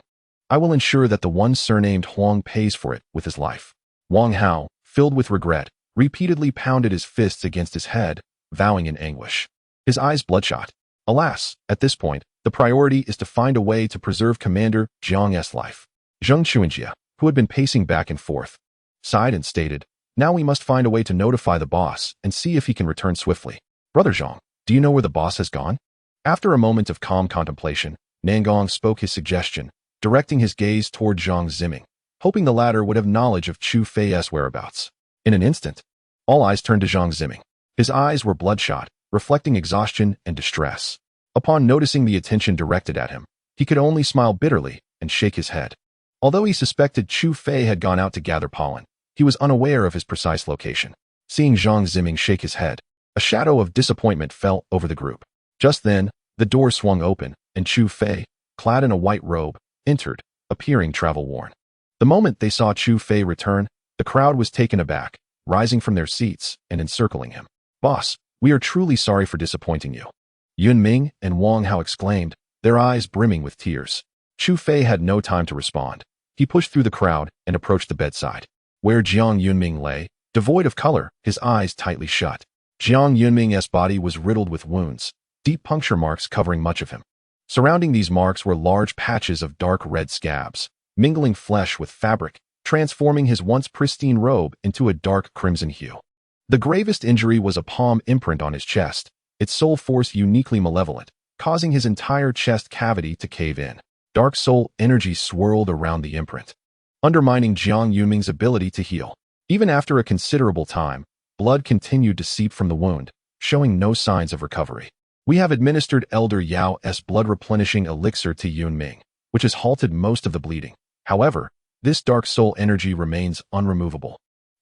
I will ensure that the one surnamed Huang pays for it with his life." Wang Hao, filled with regret, repeatedly pounded his fists against his head, vowing in anguish, his eyes bloodshot. Alas, at this point, the priority is to find a way to preserve Commander Jiang's life. Zheng Chuanjia, who had been pacing back and forth, sighed and stated, "Now we must find a way to notify the boss and see if he can return swiftly." "Brother Zhang, do you know where the boss has gone?" After a moment of calm contemplation, Nangong spoke his suggestion, directing his gaze toward Zhang Ziming, hoping the latter would have knowledge of Chu Fei's whereabouts. In an instant, all eyes turned to Zhang Ziming. His eyes were bloodshot, reflecting exhaustion and distress. Upon noticing the attention directed at him, he could only smile bitterly and shake his head. Although he suspected Chu Fei had gone out to gather pollen, he was unaware of his precise location. Seeing Zhang Ziming shake his head, a shadow of disappointment fell over the group. Just then, the door swung open, and Chu Fei, clad in a white robe, entered, appearing travel-worn. The moment they saw Chu Fei return, The crowd was taken aback, rising from their seats and encircling him. "Boss, we are truly sorry for disappointing you," Yunming and Wang Hao exclaimed, their eyes brimming with tears. Chu Fei had no time to respond. He pushed through the crowd and approached the bedside, where Jiang Yunming lay, devoid of color, his eyes tightly shut. Jiang Yunming's body was riddled with wounds, deep puncture marks covering much of him. Surrounding these marks were large patches of dark red scabs, mingling flesh with fabric, transforming his once pristine robe into a dark crimson hue. The gravest injury was a palm imprint on his chest, its soul force uniquely malevolent, causing his entire chest cavity to cave in. Dark soul energy swirled around the imprint, undermining Jiang Yunming's ability to heal. Even after a considerable time, blood continued to seep from the wound, showing no signs of recovery. "We have administered Elder Yao's blood replenishing elixir to Yunming, which has halted most of the bleeding. However, this dark soul energy remains unremovable."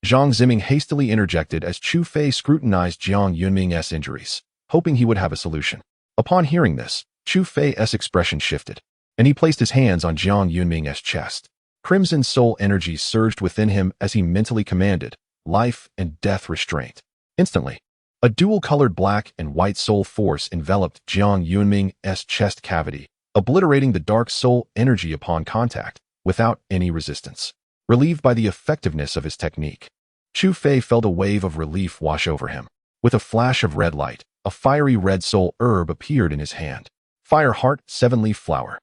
Zhang Ziming hastily interjected as Chu Fei scrutinized Jiang Yunming's injuries, hoping he would have a solution. Upon hearing this, Chu Fei's expression shifted, and he placed his hands on Jiang Yunming's chest. Crimson soul energy surged within him as he mentally commanded, life and death restraint. Instantly, a dual-colored black and white soul force enveloped Jiang Yunming's chest cavity, obliterating the dark soul energy upon contact, without any resistance. Relieved by the effectiveness of his technique, Chu Fei felt a wave of relief wash over him. With a flash of red light, a fiery red soul herb appeared in his hand. Fire Heart 7-leaf flower.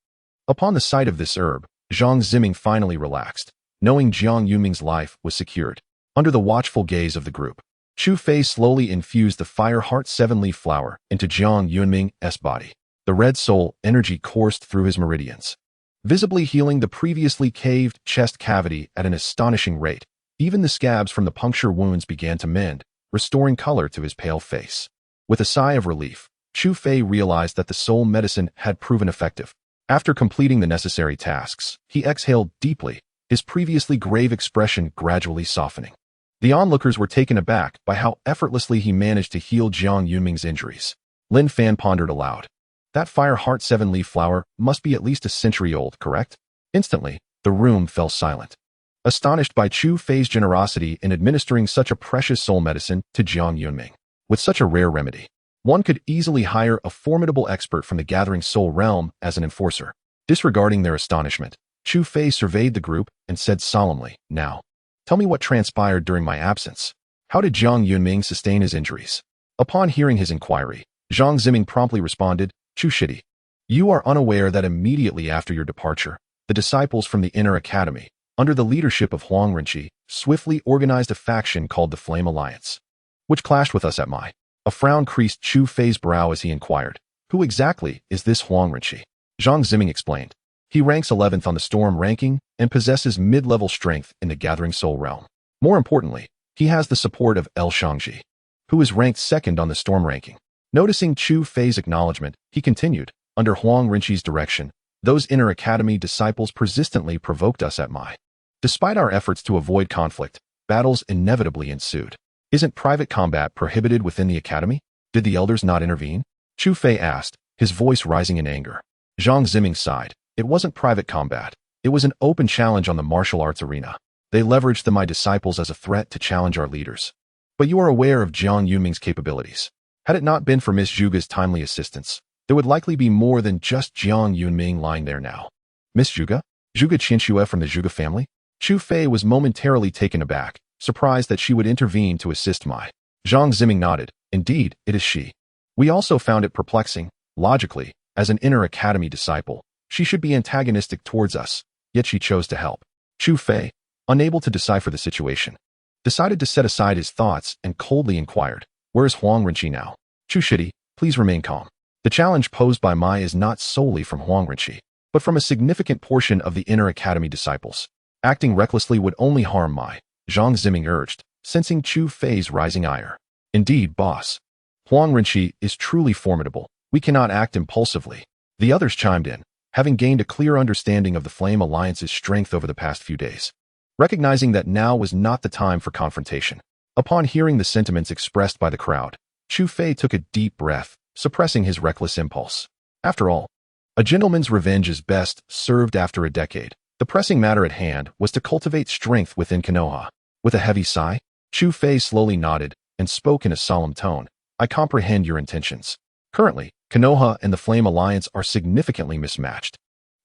Upon the sight of this herb, Zhang Ziming finally relaxed, knowing Jiang Yunming's life was secured. Under the watchful gaze of the group, Chu Fei slowly infused the Fire Heart 7-leaf flower into Jiang Yunming's body. The red soul energy coursed through his meridians, visibly healing the previously caved chest cavity at an astonishing rate. Even the scabs from the puncture wounds began to mend, restoring color to his pale face. With a sigh of relief, Chu Fei realized that the soul medicine had proven effective. After completing the necessary tasks, he exhaled deeply, his previously grave expression gradually softening. The onlookers were taken aback by how effortlessly he managed to heal Jiang Yunming's injuries. Lin Fan pondered aloud. "That Fire Heart 7-leaf flower must be at least a century old, correct?" Instantly, the room fell silent, astonished by Chu Fei's generosity in administering such a precious soul medicine to Jiang Yunming. With such a rare remedy, one could easily hire a formidable expert from the Gathering Soul realm as an enforcer. Disregarding their astonishment, Chu Fei surveyed the group and said solemnly, "Now, tell me what transpired during my absence. How did Jiang Yunming sustain his injuries?" Upon hearing his inquiry, Zhang Ziming promptly responded, "Chu Shidi, you are unaware that immediately after your departure, the disciples from the Inner Academy, under the leadership of Huang Rinchi, swiftly organized a faction called the Flame Alliance, which clashed with us at Mai." A frown creased Chu Fei's brow as he inquired, "Who exactly is this Huang Rinchi?" Zhang Ziming explained, "He ranks 11th on the Storm ranking and possesses mid-level strength in the Gathering Soul realm. More importantly, he has the support of El Shangji, who is ranked 2nd on the Storm ranking." Noticing Chu Fei's acknowledgement, he continued, "Under Huang Rinchi's direction, those Inner Academy disciples persistently provoked us at Mai. Despite our efforts to avoid conflict, battles inevitably ensued. Isn't private combat prohibited within the academy? Did the elders not intervene?" Chu Fei asked, his voice rising in anger. Zhang Ziming sighed. "It wasn't private combat. It was an open challenge on the martial arts arena. They leveraged my disciples as a threat to challenge our leaders. But you are aware of Jiang Yunming's capabilities. Had it not been for Miss Zhuge's timely assistance, there would likely be more than just Jiang Yunming lying there now." "Miss Zhuge? Zhuge Qin Shi Huang from the Zhuge family?" Chu Fei was momentarily taken aback, surprised that she would intervene to assist Mai. Zhang Ziming nodded. "Indeed, it is she. We also found it perplexing. Logically, as an Inner Academy disciple, she should be antagonistic towards us, yet she chose to help." Chu Fei, unable to decipher the situation, decided to set aside his thoughts and coldly inquired, "Where is Huang Rinchi now?" "Chu Shidi, please remain calm. The challenge posed by Mai is not solely from Huang Rinchi, but from a significant portion of the Inner Academy disciples. Acting recklessly would only harm Mai," Zhang Ziming urged, sensing Chu Fei's rising ire. "Indeed, boss. Huang Rinchi is truly formidable. We cannot act impulsively." The others chimed in, having gained a clear understanding of the Flame Alliance's strength over the past few days, recognizing that now was not the time for confrontation. Upon hearing the sentiments expressed by the crowd, Chu Fei took a deep breath, suppressing his reckless impulse. After all, a gentleman's revenge is best served after a decade. The pressing matter at hand was to cultivate strength within Konoha. With a heavy sigh, Chu Fei slowly nodded and spoke in a solemn tone. I comprehend your intentions. Currently, Konoha and the Flame Alliance are significantly mismatched.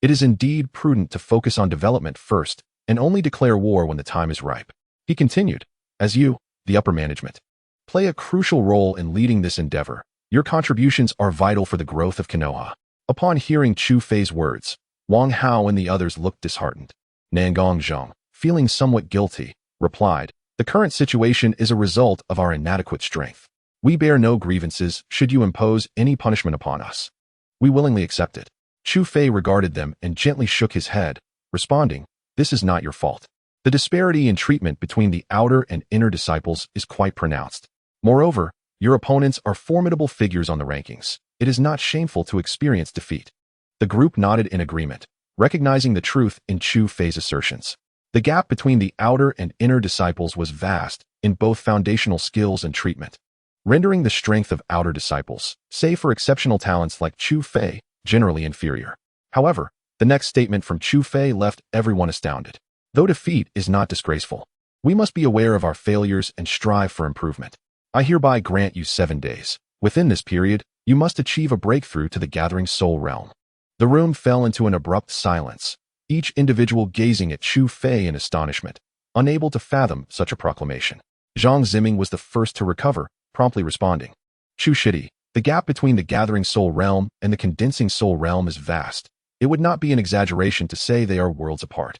It is indeed prudent to focus on development first and only declare war when the time is ripe. He continued, as you, the upper management, play a crucial role in leading this endeavor. Your contributions are vital for the growth of Konoha. Upon hearing Chu Fei's words, Wang Hao and the others looked disheartened. Nangong Zhong, feeling somewhat guilty, replied, the current situation is a result of our inadequate strength. We bear no grievances should you impose any punishment upon us. We willingly accept it. Chu Fei regarded them and gently shook his head, responding, this is not your fault. The disparity in treatment between the outer and inner disciples is quite pronounced. Moreover, your opponents are formidable figures on the rankings. It is not shameful to experience defeat. The group nodded in agreement, recognizing the truth in Chu Fei's assertions. The gap between the outer and inner disciples was vast in both foundational skills and treatment, rendering the strength of outer disciples, save for exceptional talents like Chu Fei, generally inferior. However, the next statement from Chu Fei left everyone astounded. Though defeat is not disgraceful, we must be aware of our failures and strive for improvement. I hereby grant you 7 days. Within this period, you must achieve a breakthrough to the Gathering Soul Realm. The room fell into an abrupt silence, each individual gazing at Chu Fei in astonishment, unable to fathom such a proclamation. Zhang Ziming was the first to recover, promptly responding. Chu Shidi, the gap between the Gathering Soul Realm and the Condensing Soul Realm is vast. It would not be an exaggeration to say they are worlds apart.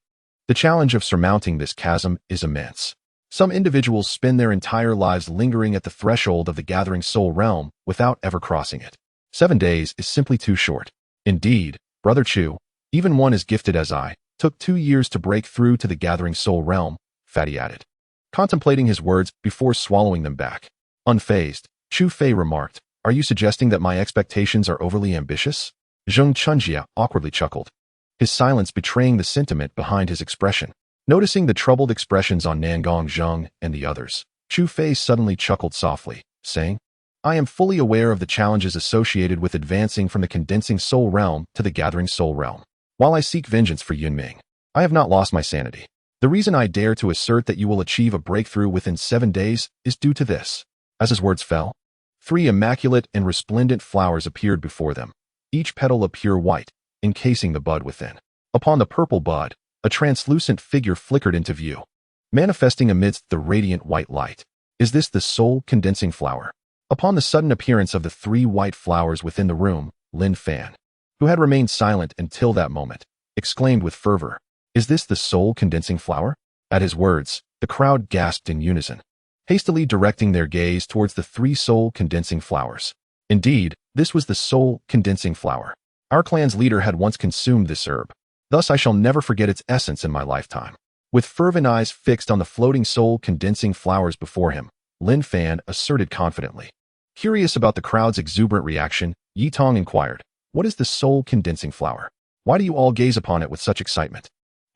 The challenge of surmounting this chasm is immense. Some individuals spend their entire lives lingering at the threshold of the Gathering Soul Realm without ever crossing it. 7 days is simply too short. Indeed, Brother Chu, even one as gifted as I, took 2 years to break through to the Gathering Soul Realm, Fatty added, contemplating his words before swallowing them back. Unfazed, Chu Fei remarked, are you suggesting that my expectations are overly ambitious? Zheng Chunjia awkwardly chuckled, his silence betraying the sentiment behind his expression. Noticing the troubled expressions on Nangong Zheng and the others, Chu Fei suddenly chuckled softly, saying, I am fully aware of the challenges associated with advancing from the Condensing Soul Realm to the Gathering Soul Realm. While I seek vengeance for Yunming, I have not lost my sanity. The reason I dare to assert that you will achieve a breakthrough within 7 days is due to this. As his words fell, 3 immaculate and resplendent flowers appeared before them, each petal a pure white, encasing the bud within. Upon the purple bud, a translucent figure flickered into view, manifesting amidst the radiant white light. Is this the soul condensing flower? Upon the sudden appearance of the 3 white flowers within the room, Lin Fan, who had remained silent until that moment, exclaimed with fervor, is this the soul condensing flower? At his words, the crowd gasped in unison, hastily directing their gaze towards the 3 soul condensing flowers. Indeed, this was the soul condensing flower. Our clan's leader had once consumed this herb. Thus I shall never forget its essence in my lifetime. With fervent eyes fixed on the floating soul condensing flowers before him, Lin Fan asserted confidently. Curious about the crowd's exuberant reaction, Yi Tong inquired, what is the soul condensing flower? Why do you all gaze upon it with such excitement?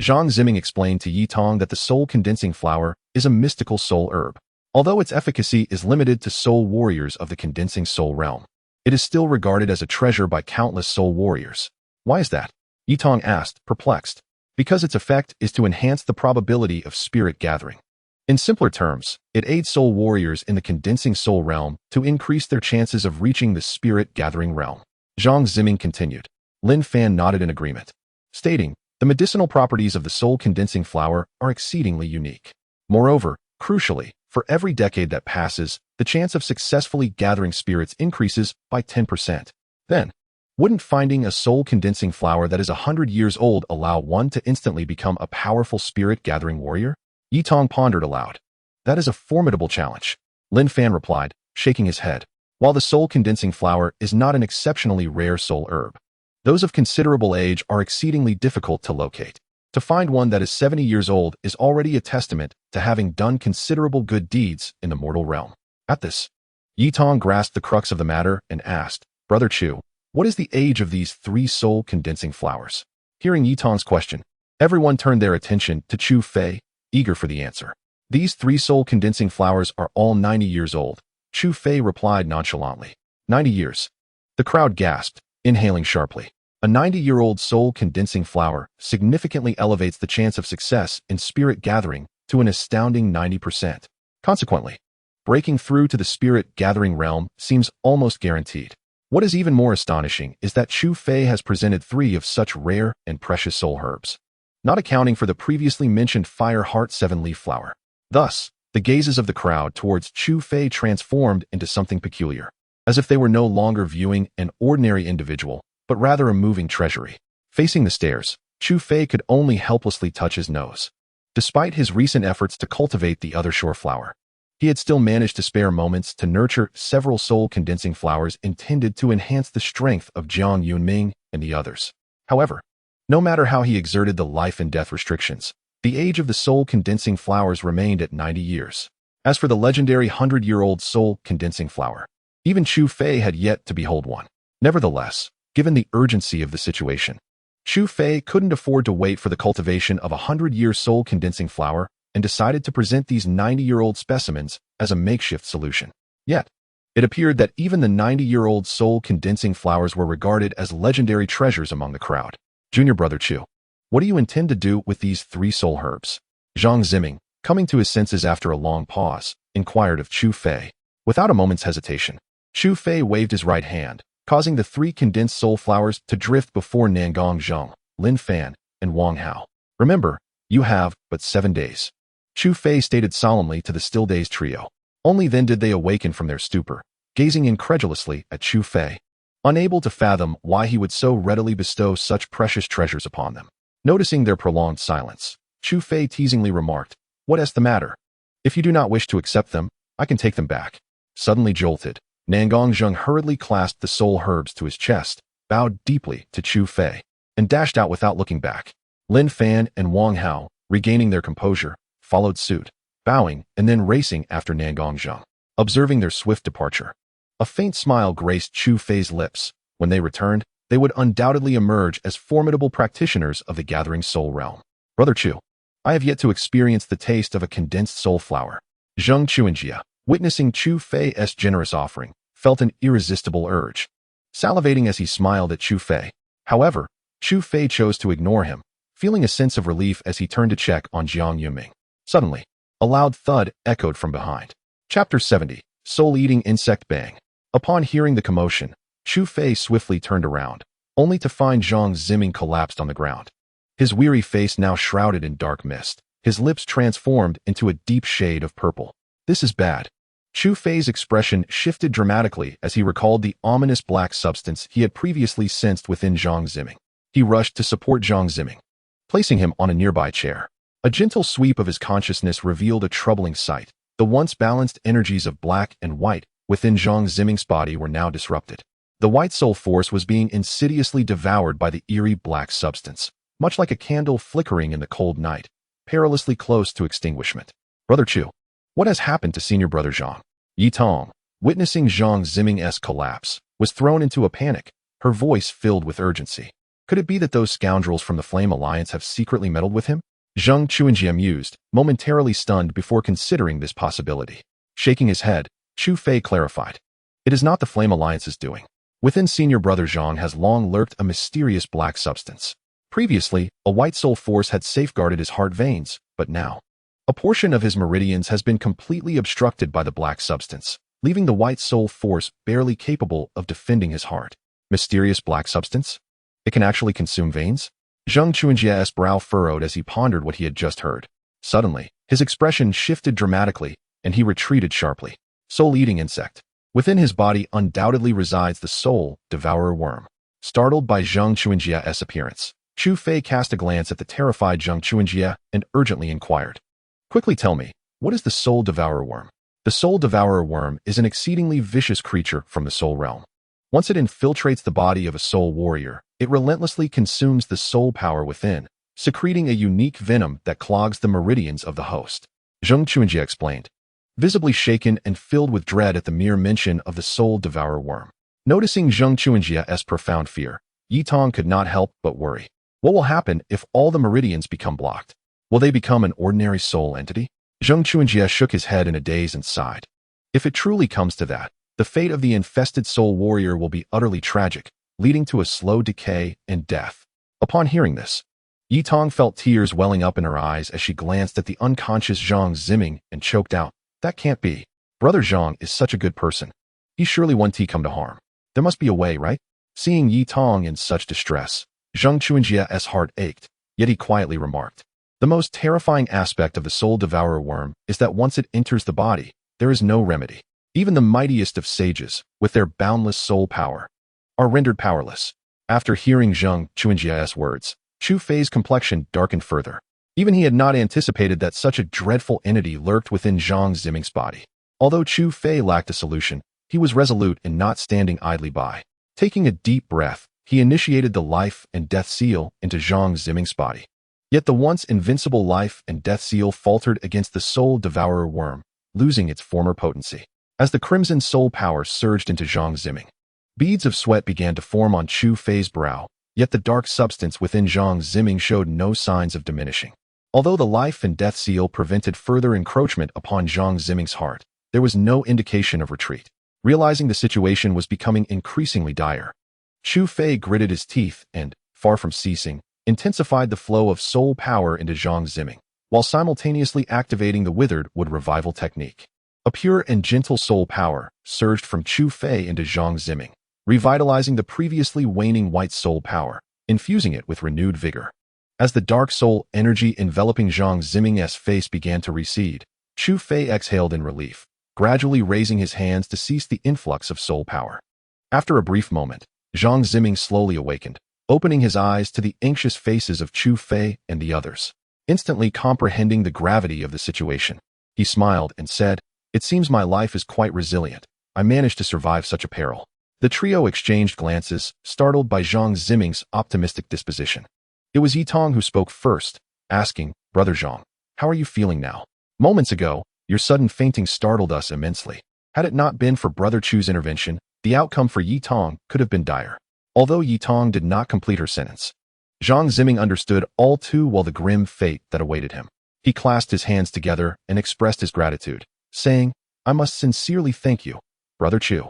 Zhang Ziming explained to Yi Tong that the soul condensing flower is a mystical soul herb. Although its efficacy is limited to soul warriors of the condensing soul realm, it is still regarded as a treasure by countless soul warriors. Why is that? Yi Tong asked, perplexed. Because its effect is to enhance the probability of spirit gathering. In simpler terms, it aids soul warriors in the condensing soul realm to increase their chances of reaching the spirit gathering realm. Zhang Ziming continued. Lin Fan nodded in agreement, stating, the medicinal properties of the soul condensing flower are exceedingly unique. Moreover, crucially, for every decade that passes, the chance of successfully gathering spirits increases by 10%. Then, wouldn't finding a soul condensing flower that is 100 years old allow one to instantly become a powerful spirit gathering warrior? Yi Tong pondered aloud. That is a formidable challenge. Lin Fan replied, shaking his head. While the soul condensing flower is not an exceptionally rare soul herb, those of considerable age are exceedingly difficult to locate. To find one that is 70 years old is already a testament to having done considerable good deeds in the mortal realm. At this, Yi Tong grasped the crux of the matter and asked, Brother Chu, what is the age of these 3 soul condensing flowers? Hearing Yi Tong's question, everyone turned their attention to Chu Fei, eager for the answer. These 3 soul condensing flowers are all 90 years old, Chu Fei replied nonchalantly. 90 years. The crowd gasped, inhaling sharply. A 90-year-old soul condensing flower significantly elevates the chance of success in spirit gathering to an astounding 90%. Consequently, breaking through to the spirit-gathering realm seems almost guaranteed. What is even more astonishing is that Chu Fei has presented 3 of such rare and precious soul herbs, not accounting for the previously mentioned Fire Heart 7-leaf flower. Thus, the gazes of the crowd towards Chu Fei transformed into something peculiar, as if they were no longer viewing an ordinary individual, but rather a moving treasury. Facing the stairs, Chu Fei could only helplessly touch his nose. Despite his recent efforts to cultivate the other shore flower, he had still managed to spare moments to nurture several soul-condensing flowers intended to enhance the strength of Jiang Yunming and the others. However, no matter how he exerted the life and death restrictions, the age of the soul-condensing flowers remained at 90 years. As for the legendary 100-year-old soul-condensing flower, even Chu Fei had yet to behold one. Nevertheless, given the urgency of the situation, Chu Fei couldn't afford to wait for the cultivation of a 100-year soul-condensing flower and decided to present these 90-year-old specimens as a makeshift solution. Yet, it appeared that even the 90-year-old soul-condensing flowers were regarded as legendary treasures among the crowd. Junior brother Chu, what do you intend to do with these 3 soul herbs? Zhang Ziming, coming to his senses after a long pause, inquired of Chu Fei. Without a moment's hesitation, Chu Fei waved his right hand, causing the 3 condensed soul flowers to drift before Nangong Zheng, Lin Fan, and Wang Hao. Remember, you have but 7 days. Chu Fei stated solemnly to the still-dazed trio. Only then did they awaken from their stupor, gazing incredulously at Chu Fei, unable to fathom why he would so readily bestow such precious treasures upon them. Noticing their prolonged silence, Chu Fei teasingly remarked, "What is the matter? If you do not wish to accept them, I can take them back." Suddenly jolted, Nangong Zheng hurriedly clasped the soul herbs to his chest, bowed deeply to Chu Fei, and dashed out without looking back. Lin Fan and Wang Hao, regaining their composure, followed suit, bowing and then racing after Nangong Zheng. Observing their swift departure, a faint smile graced Chu Fei's lips. When they returned, they would undoubtedly emerge as formidable practitioners of the gathering soul realm. Brother Chu, I have yet to experience the taste of a condensed soul flower. Zheng Chuanjia, witnessing Chu Fei's generous offering, felt an irresistible urge, salivating as he smiled at Chu Fei. However, Chu Fei chose to ignore him, feeling a sense of relief as he turned to check on Jiang Yunming. Suddenly, a loud thud echoed from behind. Chapter 70, Soul-Eating Insect Bang. Upon hearing the commotion, Chu Fei swiftly turned around, only to find Zhang Ziming collapsed on the ground. His weary face now shrouded in dark mist, his lips transformed into a deep shade of purple. This is bad. Chu Fei's expression shifted dramatically as he recalled the ominous black substance he had previously sensed within Zhang Ziming. He rushed to support Zhang Ziming, placing him on a nearby chair. A gentle sweep of his consciousness revealed a troubling sight. The once balanced energies of black and white within Zhang Ziming's body were now disrupted. The white soul force was being insidiously devoured by the eerie black substance, much like a candle flickering in the cold night, perilously close to extinguishment. Brother Chu, what has happened to senior brother Zhang? Yi Tong, witnessing Zhang Ziming's collapse, was thrown into a panic, her voice filled with urgency. Could it be that those scoundrels from the Flame Alliance have secretly meddled with him? Zheng Chuanjia mused, momentarily stunned before considering this possibility. Shaking his head, Chu Fei clarified. It is not the Flame Alliance's doing. Within senior brother Zhang has long lurked a mysterious black substance. Previously, a white soul force had safeguarded his heart veins, but now, a portion of his meridians has been completely obstructed by the black substance, leaving the white soul force barely capable of defending his heart. Mysterious black substance? It can actually consume veins? Zheng Chuanjia's brow furrowed as he pondered what he had just heard. Suddenly, his expression shifted dramatically, and he retreated sharply. Soul-eating insect. Within his body undoubtedly resides the soul devourer worm. Startled by Zheng Chuanjia's appearance, Chu Fei cast a glance at the terrified Zheng Chuanjia and urgently inquired. Quickly tell me, what is the soul devourer worm? The soul devourer worm is an exceedingly vicious creature from the soul realm. Once it infiltrates the body of a soul warrior, it relentlessly consumes the soul power within, secreting a unique venom that clogs the meridians of the host. Zheng Chuanjia explained, visibly shaken and filled with dread at the mere mention of the soul devourer worm. Noticing Zheng Chuanjia's profound fear, Yi Tong could not help but worry. What will happen if all the meridians become blocked? Will they become an ordinary soul entity? Zheng Chuanjia shook his head in a daze and sighed. If it truly comes to that, the fate of the infested soul warrior will be utterly tragic, leading to a slow decay and death. Upon hearing this, Yi Tong felt tears welling up in her eyes as she glanced at the unconscious Zhang Ziming and choked out. That can't be. Brother Zhang is such a good person. He surely won't come to harm. There must be a way, right? Seeing Yi Tong in such distress, Zhang Chuanjia's heart ached, yet he quietly remarked. The most terrifying aspect of the soul devourer worm is that once it enters the body, there is no remedy. Even the mightiest of sages, with their boundless soul power, are rendered powerless. After hearing Zhang Chuanjia's words, Chu Fei's complexion darkened further. Even he had not anticipated that such a dreadful entity lurked within Zhang Ziming's body. Although Chu Fei lacked a solution, he was resolute in not standing idly by. Taking a deep breath, he initiated the life and death seal into Zhang Ziming's body. Yet the once invincible life and death seal faltered against the soul devourer worm, losing its former potency. As the crimson soul power surged into Zhang Ziming, beads of sweat began to form on Chu Fei's brow, yet the dark substance within Zhang Ziming showed no signs of diminishing. Although the life and death seal prevented further encroachment upon Zhang Ziming's heart, there was no indication of retreat. Realizing the situation was becoming increasingly dire, Chu Fei gritted his teeth and, far from ceasing, intensified the flow of soul power into Zhang Ziming, while simultaneously activating the withered wood revival technique. A pure and gentle soul power surged from Chu Fei into Zhang Ziming, revitalizing the previously waning white soul power, infusing it with renewed vigor. As the dark soul energy enveloping Zhang Ziming's face began to recede, Chu Fei exhaled in relief, gradually raising his hands to cease the influx of soul power. After a brief moment, Zhang Ziming slowly awakened, opening his eyes to the anxious faces of Chu Fei and the others. Instantly comprehending the gravity of the situation, he smiled and said, "It seems my life is quite resilient. I managed to survive such a peril." The trio exchanged glances, startled by Zhang Ziming's optimistic disposition. It was Yi Tong who spoke first, asking, "Brother Zhang, how are you feeling now? Moments ago, your sudden fainting startled us immensely. Had it not been for Brother Chu's intervention, the outcome for Yi Tong could have been dire." Although Yi Tong did not complete her sentence, Zhang Ziming understood all too well the grim fate that awaited him. He clasped his hands together and expressed his gratitude, saying, "I must sincerely thank you, Brother Chu."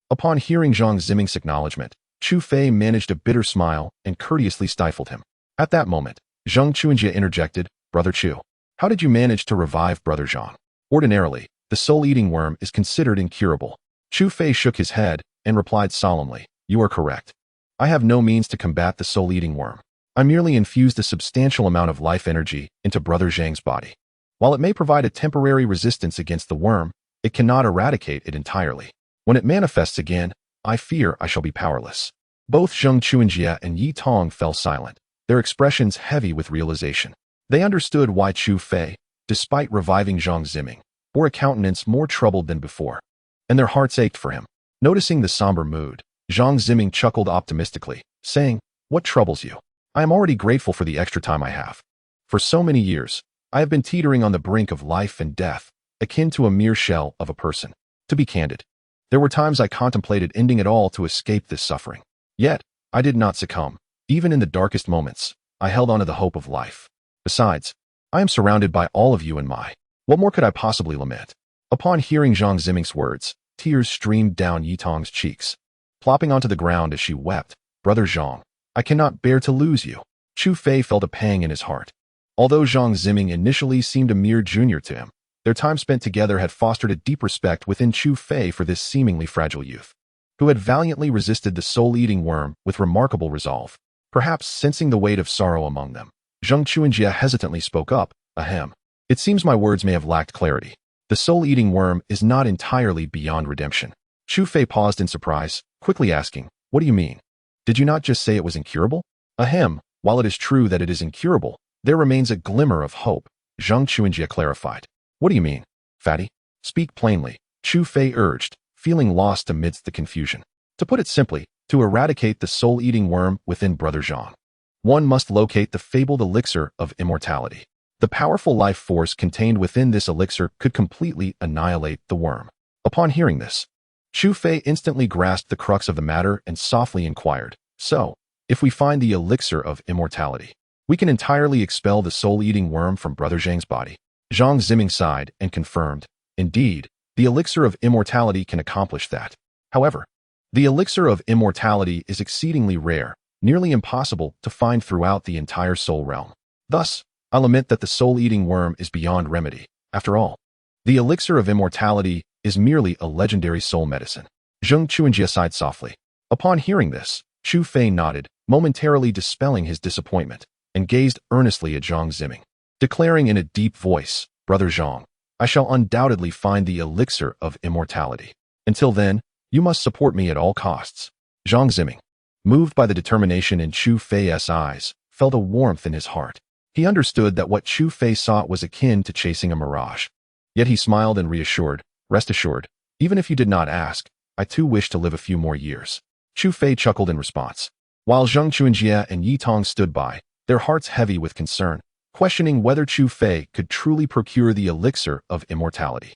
Upon hearing Zhang Ziming's acknowledgement, Chu Fei managed a bitter smile and courteously stifled him. At that moment, Zhang Chuanjia interjected, "Brother Chu, how did you manage to revive Brother Zhang? Ordinarily, the soul-eating worm is considered incurable." Chu Fei shook his head and replied solemnly, "You are correct. I have no means to combat the soul-eating worm. I merely infused a substantial amount of life energy into Brother Zhang's body. While it may provide a temporary resistance against the worm, it cannot eradicate it entirely. When it manifests again, I fear I shall be powerless." Both Zhang Chuanjia and Yi Tong fell silent, their expressions heavy with realization. They understood why Chu Fei, despite reviving Zhang Ziming, bore a countenance more troubled than before, and their hearts ached for him. Noticing the somber mood, Zhang Ziming chuckled optimistically, saying, "What troubles you? I am already grateful for the extra time I have. For so many years, I have been teetering on the brink of life and death, akin to a mere shell of a person. To be candid, there were times I contemplated ending it all to escape this suffering. Yet, I did not succumb. Even in the darkest moments, I held on to the hope of life. Besides, I am surrounded by all of you and my. What more could I possibly lament?" Upon hearing Zhang Ziming's words, tears streamed down Yi Tong's cheeks, plopping onto the ground as she wept. "Brother Zhang, I cannot bear to lose you." Chu Fei felt a pang in his heart. Although Zhang Ziming initially seemed a mere junior to him, their time spent together had fostered a deep respect within Chu Fei for this seemingly fragile youth, who had valiantly resisted the soul-eating worm with remarkable resolve. Perhaps sensing the weight of sorrow among them, Zhang Chuanjia hesitantly spoke up, "Ahem. It seems my words may have lacked clarity. The soul-eating worm is not entirely beyond redemption." Chu Fei paused in surprise, quickly asking, "What do you mean? Did you not just say it was incurable?" "Ahem. While it is true that it is incurable, there remains a glimmer of hope," Zhang Chuanjia clarified. "What do you mean, fatty? Speak plainly," Chu Fei urged, feeling lost amidst the confusion. "To put it simply, to eradicate the soul-eating worm within Brother Zhang, one must locate the fabled elixir of immortality. The powerful life force contained within this elixir could completely annihilate the worm." Upon hearing this, Chu Fei instantly grasped the crux of the matter and softly inquired, "So, if we find the elixir of immortality, we can entirely expel the soul-eating worm from Brother Zhang's body?" Zhang Ziming sighed and confirmed, "Indeed, the elixir of immortality can accomplish that. However, the elixir of immortality is exceedingly rare, nearly impossible to find throughout the entire soul realm. Thus, I'll admit that the soul-eating worm is beyond remedy. After all, the elixir of immortality is merely a legendary soul medicine. Zheng Chuanjia sighed softly. Upon hearing this, Chu Fei nodded, momentarily dispelling his disappointment, and gazed earnestly at Zhang Ziming, declaring in a deep voice, "Brother Zhang, I shall undoubtedly find the elixir of immortality. Until then, you must support me at all costs." Zhang Ziming, moved by the determination in Chu Fei's eyes, felt a warmth in his heart. He understood that what Chu Fei sought was akin to chasing a mirage. Yet he smiled and reassured, "Rest assured, even if you did not ask, I too wish to live a few more years." Chu Fei chuckled in response, while Zheng Chuanjia and Yi Tong stood by, their hearts heavy with concern, questioning whether Chu Fei could truly procure the elixir of immortality.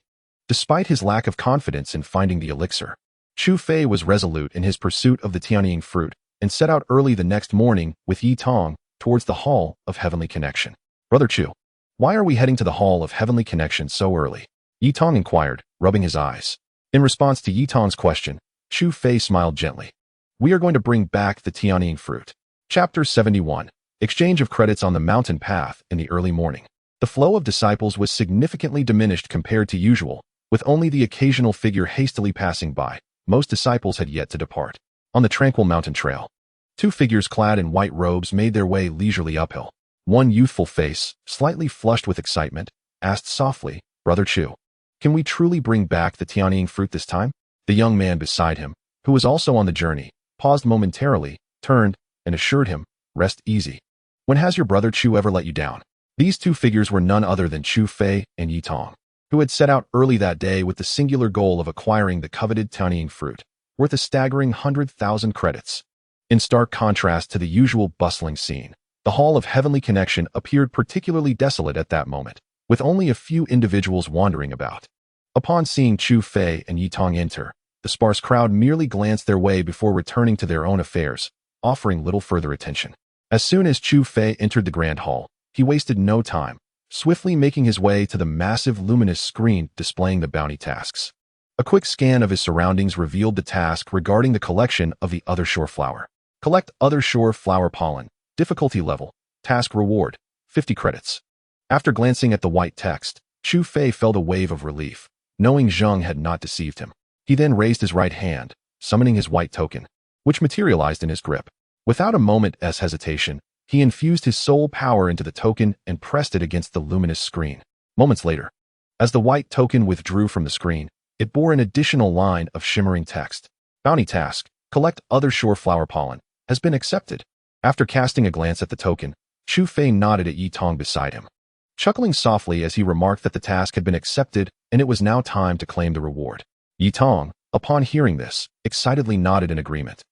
Despite his lack of confidence in finding the elixir, Chu Fei was resolute in his pursuit of the Tianying fruit and set out early the next morning with Yi Tong towards the Hall of Heavenly Connection. "Brother Chu, why are we heading to the Hall of Heavenly Connection so early?" Yi Tong inquired, rubbing his eyes. In response to Yi Tong's question, Chu Fei smiled gently. "We are going to bring back the Tianying fruit." Chapter 71. Exchange of credits on the mountain path in the early morning. The flow of disciples was significantly diminished compared to usual, with only the occasional figure hastily passing by. Most disciples had yet to depart. On the tranquil mountain trail, two figures clad in white robes made their way leisurely uphill. One youthful face, slightly flushed with excitement, asked softly, "Brother Chu, can we truly bring back the Tianying fruit this time?" The young man beside him, who was also on the journey, paused momentarily, turned, and assured him, "Rest easy. When has your brother Chu ever let you down?" These two figures were none other than Chu Fei and Yi Tong, who had set out early that day with the singular goal of acquiring the coveted Tianying fruit, worth a staggering 100,000 credits. In stark contrast to the usual bustling scene, the Hall of Heavenly Connection appeared particularly desolate at that moment, with only a few individuals wandering about. Upon seeing Chu Fei and Yi Tong enter, the sparse crowd merely glanced their way before returning to their own affairs, offering little further attention. As soon as Chu Fei entered the Grand Hall, he wasted no time, swiftly making his way to the massive luminous screen displaying the bounty tasks. A quick scan of his surroundings revealed the task regarding the collection of the other shore flower. Collect other shore flower pollen. Difficulty level. Task reward. 50 credits. After glancing at the white text, Chu Fei felt a wave of relief, knowing Zheng had not deceived him. He then raised his right hand, summoning his white token, which materialized in his grip. Without a moment's hesitation, he infused his soul power into the token and pressed it against the luminous screen. Moments later, as the white token withdrew from the screen, it bore an additional line of shimmering text. Bounty task, collect other shore flower pollen, has been accepted. After casting a glance at the token, Chu Fei nodded at Yi Tong beside him, chuckling softly as he remarked that the task had been accepted and it was now time to claim the reward. Yi Tong, upon hearing this, excitedly nodded in agreement,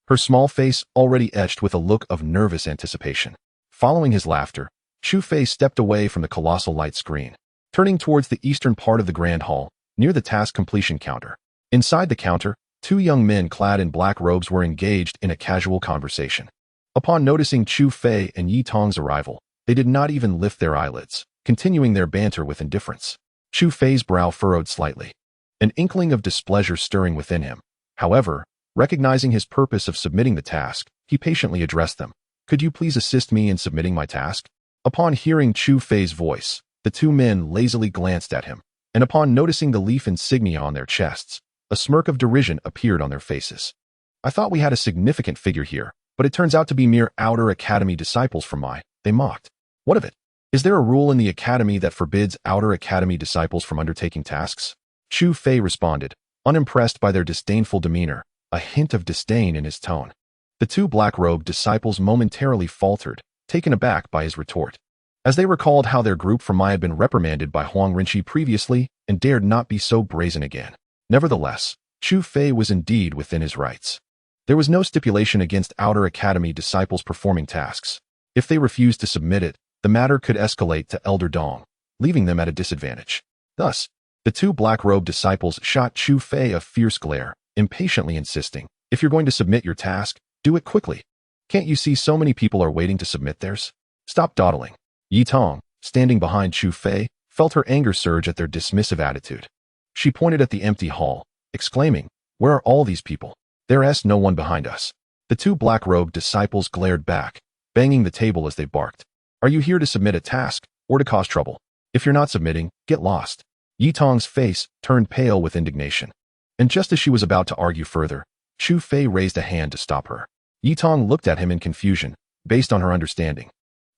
her small face already etched with a look of nervous anticipation. Following his laughter, Chu Fei stepped away from the colossal light screen, turning towards the eastern part of the Grand Hall, near the task completion counter. Inside the counter, two young men clad in black robes were engaged in a casual conversation. Upon noticing Chu Fei and Yi Tong's arrival, they did not even lift their eyelids, continuing their banter with indifference. Chu Fei's brow furrowed slightly, an inkling of displeasure stirring within him. However, recognizing his purpose of submitting the task, he patiently addressed them. "Could you please assist me in submitting my task?" Upon hearing Chu Fei's voice, the two men lazily glanced at him, and upon noticing the leaf insignia on their chests, a smirk of derision appeared on their faces. "I thought we had a significant figure here, but it turns out to be mere Outer Academy disciples from they mocked. What of it? Is there a rule in the Academy that forbids Outer Academy disciples from undertaking tasks?" Chu Fei responded, unimpressed by their disdainful demeanor, a hint of disdain in his tone. The two black-robed disciples momentarily faltered, taken aback by his retort, as they recalled how their group from had been reprimanded by Huang Rinchi previously and dared not be so brazen again. Nevertheless, Chu Fei was indeed within his rights. There was no stipulation against Outer Academy disciples performing tasks. If they refused to submit it, the matter could escalate to Elder Dong, leaving them at a disadvantage. Thus, the two black-robed disciples shot Chu Fei a fierce glare, impatiently insisting, "If you're going to submit your task, do it quickly. Can't you see so many people are waiting to submit theirs? Stop dawdling." Yi Tong, standing behind Chu Fei, felt her anger surge at their dismissive attitude. She pointed at the empty hall, exclaiming, "Where are all these people? There's no one behind us." The two black-robed disciples glared back, banging the table as they barked. Are you here to submit a task, or to cause trouble? If you're not submitting, get lost. Yi Tong's face turned pale with indignation. And just as she was about to argue further, Chu Fei raised a hand to stop her. Yi Tong looked at him in confusion, based on her understanding.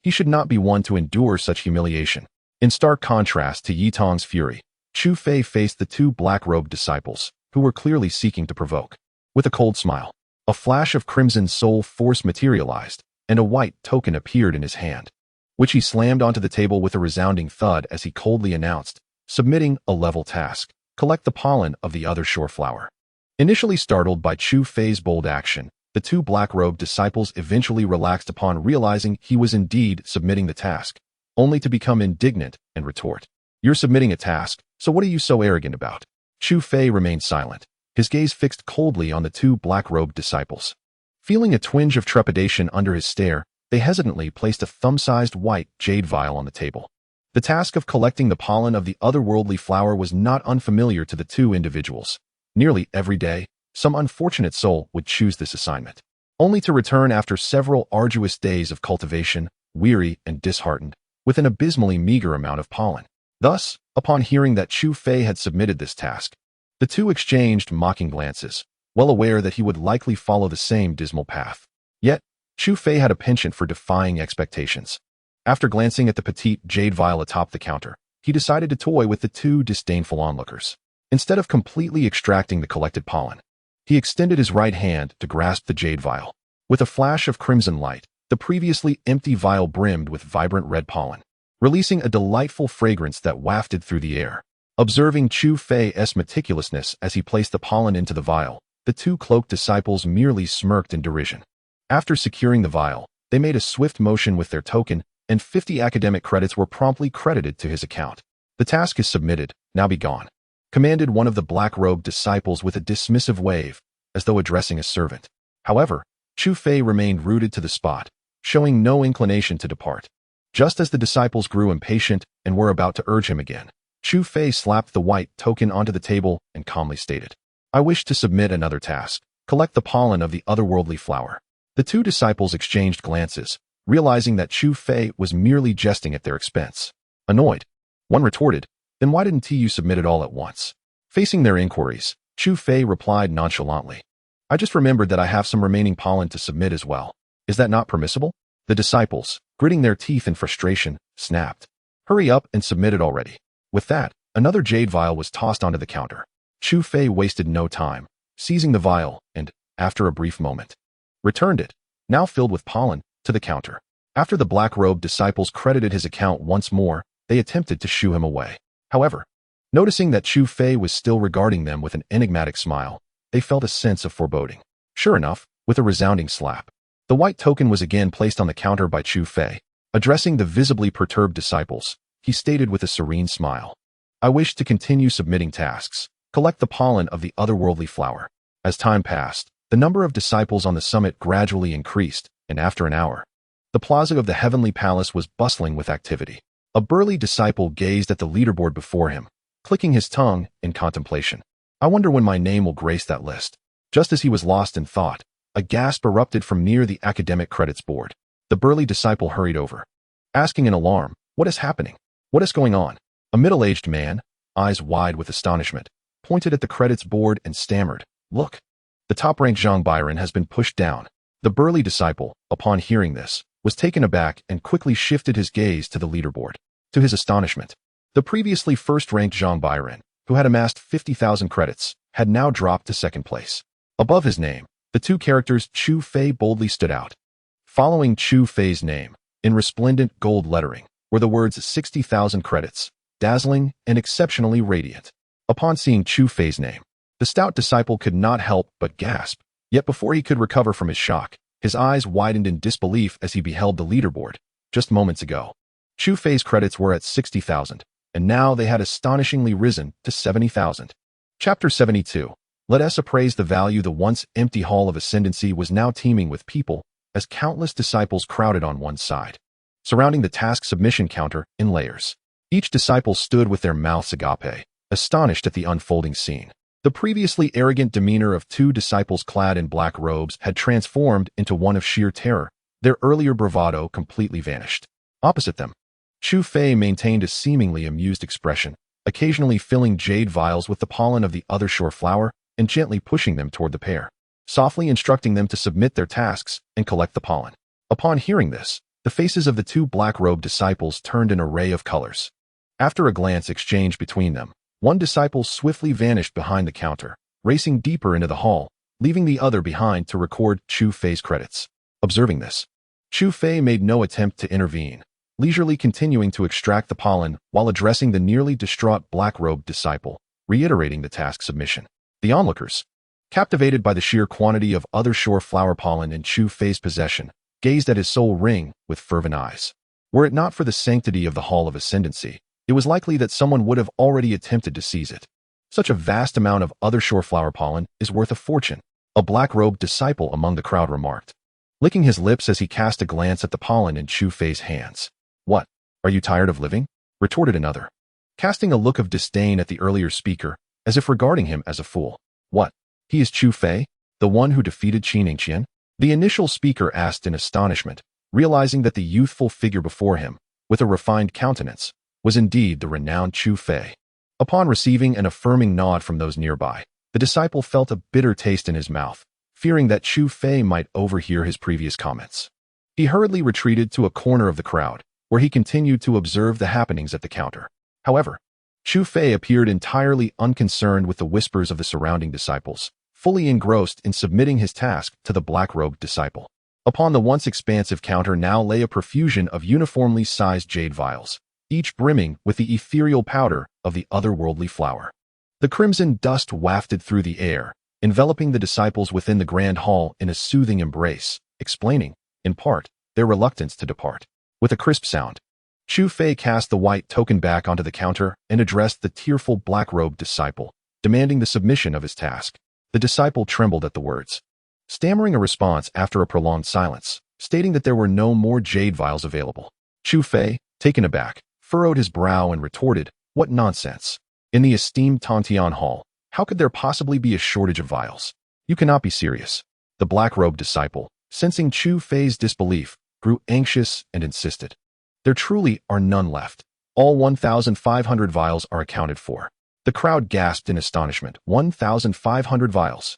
He should not be one to endure such humiliation. In stark contrast to Yi Tong's fury, Chu Fei faced the two black-robed disciples, who were clearly seeking to provoke. With a cold smile, a flash of crimson soul force materialized, and a white token appeared in his hand, which he slammed onto the table with a resounding thud as he coldly announced, submitting a level task: collect the pollen of the other shore flower. Initially startled by Chu Fei's bold action, the two black-robed disciples eventually relaxed upon realizing he was indeed submitting the task, only to become indignant and retort. You're submitting a task, so what are you so arrogant about? Chu Fei remained silent, his gaze fixed coldly on the two black-robed disciples. Feeling a twinge of trepidation under his stare, they hesitantly placed a thumb-sized white jade vial on the table. The task of collecting the pollen of the otherworldly flower was not unfamiliar to the two individuals. Nearly every day, some unfortunate soul would choose this assignment, only to return after several arduous days of cultivation, weary and disheartened, with an abysmally meager amount of pollen. Thus, upon hearing that Chu Fei had submitted this task, the two exchanged mocking glances, well aware that he would likely follow the same dismal path. Yet, Chu Fei had a penchant for defying expectations. After glancing at the petite jade vial atop the counter, he decided to toy with the two disdainful onlookers. Instead of completely extracting the collected pollen, he extended his right hand to grasp the jade vial. With a flash of crimson light, the previously empty vial brimmed with vibrant red pollen, releasing a delightful fragrance that wafted through the air. Observing Chu Fei's meticulousness as he placed the pollen into the vial, the two cloaked disciples merely smirked in derision. After securing the vial, they made a swift motion with their token, and 50 academic credits were promptly credited to his account. The task is submitted, now be gone, commanded one of the black-robed disciples with a dismissive wave, as though addressing a servant. However, Chu Fei remained rooted to the spot, showing no inclination to depart. Just as the disciples grew impatient and were about to urge him again, Chu Fei slapped the white token onto the table and calmly stated, I wish to submit another task: collect the pollen of the otherworldly flower. The two disciples exchanged glances, realizing that Chu Fei was merely jesting at their expense. Annoyed, one retorted, then why didn't you submit it all at once? Facing their inquiries, Chu Fei replied nonchalantly, I just remembered that I have some remaining pollen to submit as well. Is that not permissible? The disciples, gritting their teeth in frustration, snapped, hurry up and submit it already. With that, another jade vial was tossed onto the counter. Chu Fei wasted no time, seizing the vial and, after a brief moment, returned it, now filled with pollen, to the counter. After the black-robed disciples credited his account once more, they attempted to shoo him away. However, noticing that Chu Fei was still regarding them with an enigmatic smile, they felt a sense of foreboding. Sure enough, with a resounding slap, the white token was again placed on the counter by Chu Fei. Addressing the visibly perturbed disciples, he stated with a serene smile, I wish to continue submitting tasks: collect the pollen of the otherworldly flower. As time passed, the number of disciples on the summit gradually increased, and after an hour, the plaza of the Heavenly Palace was bustling with activity. A burly disciple gazed at the leaderboard before him, clicking his tongue in contemplation. I wonder when my name will grace that list. Just as he was lost in thought, a gasp erupted from near the academic credits board. The burly disciple hurried over, asking in alarm, what is happening? What is going on? A middle-aged man, eyes wide with astonishment, pointed at the credits board and stammered, look. The top-ranked Zhang Byron has been pushed down. The burly disciple, upon hearing this, was taken aback and quickly shifted his gaze to the leaderboard. To his astonishment, the previously first-ranked Zhang Byron, who had amassed 50,000 credits, had now dropped to second place. Above his name, the two characters Chu Fei boldly stood out. Following Chu Fei's name, in resplendent gold lettering, were the words 60,000 credits, dazzling and exceptionally radiant. Upon seeing Chu Fei's name, the stout disciple could not help but gasp. Yet before he could recover from his shock, his eyes widened in disbelief as he beheld the leaderboard. Just moments ago, Chu Fei's credits were at 60,000, and now they had astonishingly risen to 70,000. Chapter 72. Let us appraise the value. The once empty hall of ascendancy was now teeming with people, as countless disciples crowded on one side, surrounding the task submission counter in layers. Each disciple stood with their mouths agape, astonished at the unfolding scene. The previously arrogant demeanor of two disciples clad in black robes had transformed into one of sheer terror. Their earlier bravado completely vanished. Opposite them, Chu Fei maintained a seemingly amused expression, occasionally filling jade vials with the pollen of the other shore flower and gently pushing them toward the pair, softly instructing them to submit their tasks and collect the pollen. Upon hearing this, the faces of the two black-robed disciples turned an array of colors. After a glance exchanged between them, one disciple swiftly vanished behind the counter, racing deeper into the hall, leaving the other behind to record Chu Fei's credits. Observing this, Chu Fei made no attempt to intervene, leisurely continuing to extract the pollen while addressing the nearly distraught black-robed disciple, reiterating the task submission. The onlookers, captivated by the sheer quantity of other shore flower pollen in Chu Fei's possession, gazed at his soul ring with fervent eyes. Were it not for the sanctity of the Hall of Ascendancy, it was likely that someone would have already attempted to seize it. Such a vast amount of other shore flower pollen is worth a fortune, a black-robed disciple among the crowd remarked, licking his lips as he cast a glance at the pollen in Chu Fei's hands. What? Are you tired of living? Retorted another, casting a look of disdain at the earlier speaker, as if regarding him as a fool. What? He is Chu Fei, the one who defeated Qin Shi Huang? The initial speaker asked in astonishment, realizing that the youthful figure before him, with a refined countenance, was indeed the renowned Chu Fei. Upon receiving an affirming nod from those nearby, the disciple felt a bitter taste in his mouth, fearing that Chu Fei might overhear his previous comments. He hurriedly retreated to a corner of the crowd, where he continued to observe the happenings at the counter. However, Chu Fei appeared entirely unconcerned with the whispers of the surrounding disciples, fully engrossed in submitting his task to the black-robed disciple. Upon the once expansive counter now lay a profusion of uniformly sized jade vials, each brimming with the ethereal powder of the otherworldly flower. The crimson dust wafted through the air, enveloping the disciples within the grand hall in a soothing embrace, explaining, in part, their reluctance to depart. With a crisp sound, Chu Fei cast the white token back onto the counter and addressed the tearful black-robed disciple, demanding the submission of his task. The disciple trembled at the words, stammering a response after a prolonged silence, stating that there were no more jade vials available. Chu Fei, taken aback, furrowed his brow and retorted, "What nonsense! In the esteemed Tantian Hall, how could there possibly be a shortage of vials? You cannot be serious." The black-robed disciple, sensing Chu Fei's disbelief, grew anxious and insisted, "There truly are none left. All 1,500 vials are accounted for." The crowd gasped in astonishment. 1,500 vials.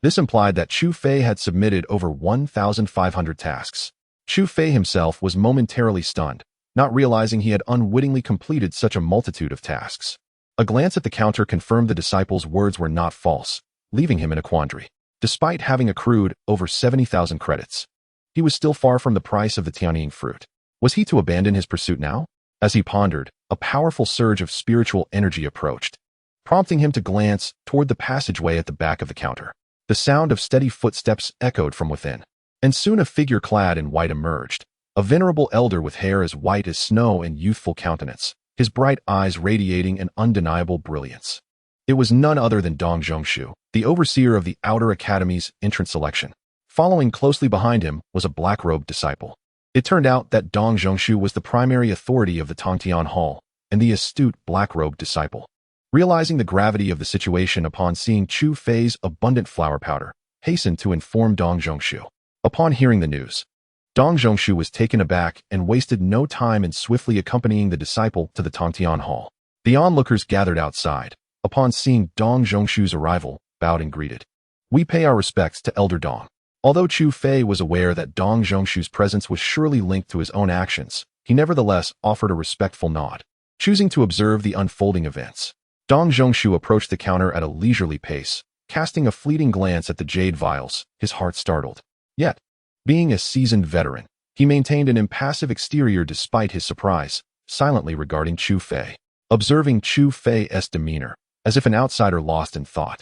This implied that Chu Fei had submitted over 1,500 tasks. Chu Fei himself was momentarily stunned, not realizing he had unwittingly completed such a multitude of tasks. A glance at the counter confirmed the disciple's words were not false, leaving him in a quandary. Despite having accrued over 70,000 credits, he was still far from the price of the Tianying fruit. Was he to abandon his pursuit now? As he pondered, a powerful surge of spiritual energy approached, prompting him to glance toward the passageway at the back of the counter. The sound of steady footsteps echoed from within, and soon a figure clad in white emerged, a venerable elder with hair as white as snow and youthful countenance, his bright eyes radiating an undeniable brilliance. It was none other than Dong Zhongshu, the overseer of the Outer Academy's entrance selection. Following closely behind him was a black-robed disciple. It turned out that Dong Zhongshu was the primary authority of the Tongtian Hall and the astute black-robed disciple. Realizing the gravity of the situation upon seeing Chu Fei's abundant flower powder, hastened to inform Dong Zhongshu. Upon hearing the news, Dong Zhongshu was taken aback and wasted no time in swiftly accompanying the disciple to the Tongtian Hall. The onlookers gathered outside, upon seeing Dong Zhongshu's arrival, bowed and greeted. "We pay our respects to Elder Dong." Although Chu Fei was aware that Dong Zhongshu's presence was surely linked to his own actions, he nevertheless offered a respectful nod. Choosing to observe the unfolding events, Dong Zhongshu approached the counter at a leisurely pace, casting a fleeting glance at the jade vials, his heart startled. Yet, being a seasoned veteran, he maintained an impassive exterior despite his surprise, silently regarding Chu Fei. Observing Chu Fei's demeanor, as if an outsider lost in thought,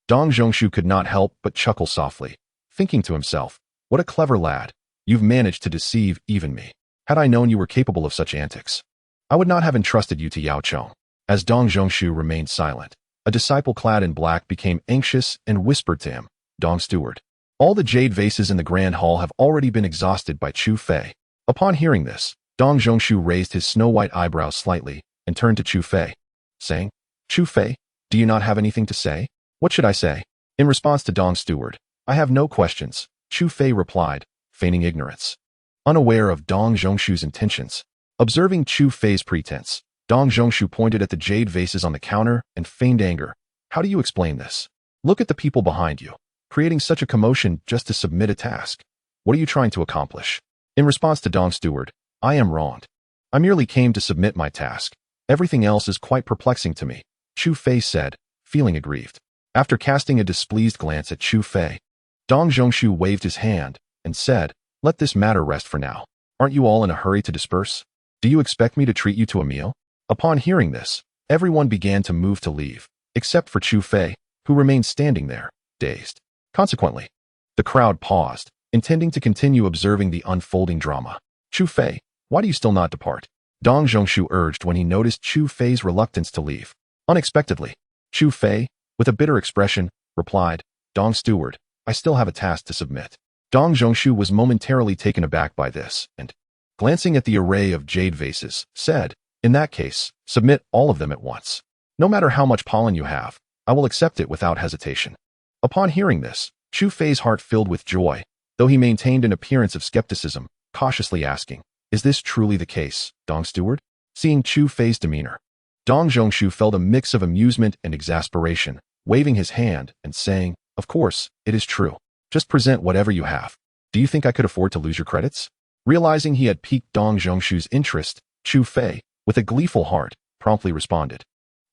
Dong Zhongshu could not help but chuckle softly, thinking to himself, "What a clever lad. You've managed to deceive even me. Had I known you were capable of such antics, I would not have entrusted you to Yao Chong." As Dong Zhongshu remained silent, a disciple clad in black became anxious and whispered to him, "Dong Steward, all the jade vases in the grand hall have already been exhausted by Chu Fei." Upon hearing this, Dong Zhongshu raised his snow-white eyebrows slightly and turned to Chu Fei, saying, "Chu Fei, do you not have anything to say? What should I say? In response to Dong's steward, I have no questions, Chu Fei replied, feigning ignorance. Unaware of Dong Zhongshu's intentions. Observing Chu Fei's pretense, Dong Zhongshu pointed at the jade vases on the counter and feigned anger. How do you explain this? Look at the people behind you, creating such a commotion just to submit a task. What are you trying to accomplish? In response to Dong's steward, I am wronged. I merely came to submit my task. Everything else is quite perplexing to me, Chu Fei said, feeling aggrieved. After casting a displeased glance at Chu Fei, Dong Zhongshu waved his hand and said, let this matter rest for now. Aren't you all in a hurry to disperse? Do you expect me to treat you to a meal? Upon hearing this, everyone began to move to leave, except for Chu Fei, who remained standing there, dazed. Consequently, the crowd paused, intending to continue observing the unfolding drama. Chu Fei, why do you still not depart? Dong Zhongshu urged when he noticed Chu Fei's reluctance to leave. Unexpectedly, Chu Fei, with a bitter expression, replied, Dong steward, I still have a task to submit. Dong Zhongshu was momentarily taken aback by this, and, glancing at the array of jade vases, said, in that case, submit all of them at once. No matter how much pollen you have, I will accept it without hesitation. Upon hearing this, Chu Fei's heart filled with joy, though he maintained an appearance of skepticism, cautiously asking, is this truly the case, Dong steward? Seeing Chu Fei's demeanor, Dong Zhongshu felt a mix of amusement and exasperation, waving his hand and saying, of course, it is true. Just present whatever you have. Do you think I could afford to lose your credits? Realizing he had piqued Dong Zhongshu's interest, Chu Fei, with a gleeful heart, promptly responded.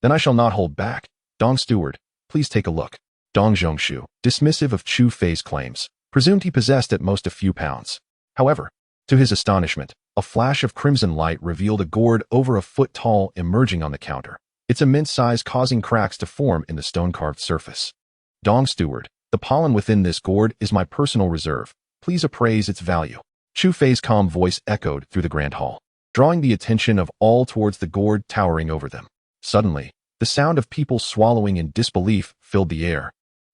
Then I shall not hold back. Dong steward, please take a look. Dong Zhongshu, dismissive of Chu Fei's claims, presumed he possessed at most a few pounds. However, to his astonishment, a flash of crimson light revealed a gourd over a foot tall emerging on the counter, its immense size causing cracks to form in the stone-carved surface. Dong steward, the pollen within this gourd is my personal reserve. Please appraise its value. Chu Fei's calm voice echoed through the grand hall, drawing the attention of all towards the gourd towering over them. Suddenly, the sound of people swallowing in disbelief filled the air.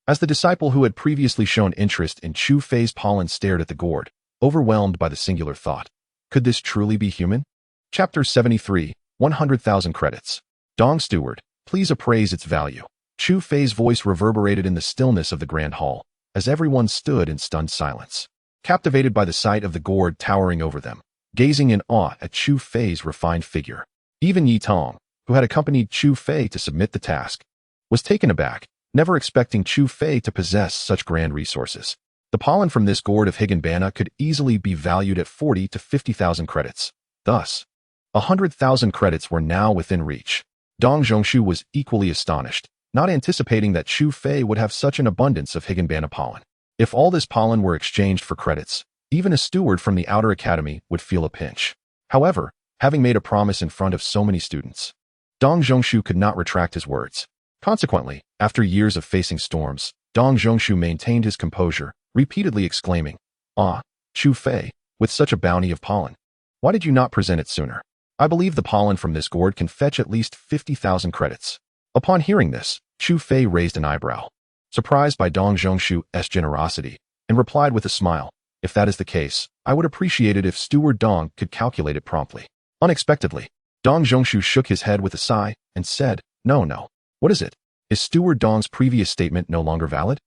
As the disciple who had previously shown interest in Chu Fei's pollen stared at the gourd, overwhelmed by the singular thought, could this truly be human? Chapter 73, 100,000 credits. Dong steward, please appraise its value. Chu Fei's voice reverberated in the stillness of the grand hall, as everyone stood in stunned silence, captivated by the sight of the gourd towering over them, gazing in awe at Chu Fei's refined figure. Even Yi Tong, who had accompanied Chu Fei to submit the task, was taken aback, never expecting Chu Fei to possess such grand resources. The pollen from this gourd of Higanbana could easily be valued at 40 to 50,000 credits. Thus, 100,000 credits were now within reach. Dong Zhongshu was equally astonished, not anticipating that Chu Fei would have such an abundance of Higanbana pollen. If all this pollen were exchanged for credits, even a steward from the outer academy would feel a pinch. However, having made a promise in front of so many students, Dong Zhongshu could not retract his words. Consequently, after years of facing storms, Dong Zhongshu maintained his composure, repeatedly exclaiming, Ah, Chu Fei, with such a bounty of pollen, why did you not present it sooner? I believe the pollen from this gourd can fetch at least 50,000 credits. Upon hearing this, Chu Fei raised an eyebrow, surprised by Dong Zhongshu's generosity, and replied with a smile, if that is the case, I would appreciate it if Steward Dong could calculate it promptly. Unexpectedly, Dong Zhongshu shook his head with a sigh and said, No. What is it? Is Steward Dong's previous statement no longer valid?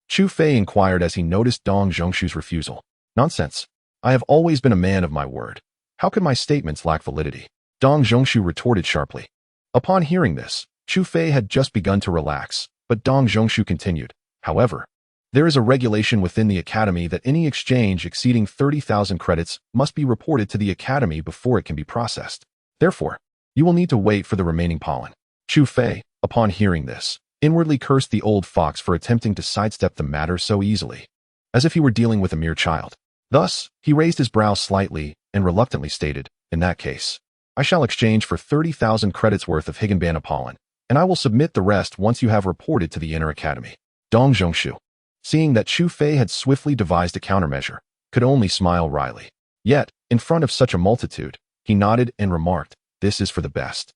Chu Fei inquired as he noticed Dong Zhongshu's refusal. Nonsense. I have always been a man of my word. How could my statements lack validity? Dong Zhongshu retorted sharply. Upon hearing this, Chu Fei had just begun to relax, but Dong Zhongshu continued. However, there is a regulation within the academy that any exchange exceeding 30,000 credits must be reported to the academy before it can be processed. Therefore, you will need to wait for the remaining pollen. Chu Fei, upon hearing this, inwardly cursed the old fox for attempting to sidestep the matter so easily, as if he were dealing with a mere child. Thus, he raised his brow slightly and reluctantly stated, in that case, I shall exchange for 30,000 credits worth of Higanbana pollen, and I will submit the rest once you have reported to the inner academy. Dong Zhongshu, seeing that Chu Fei had swiftly devised a countermeasure, could only smile wryly. Yet, in front of such a multitude, he nodded and remarked, This is for the best.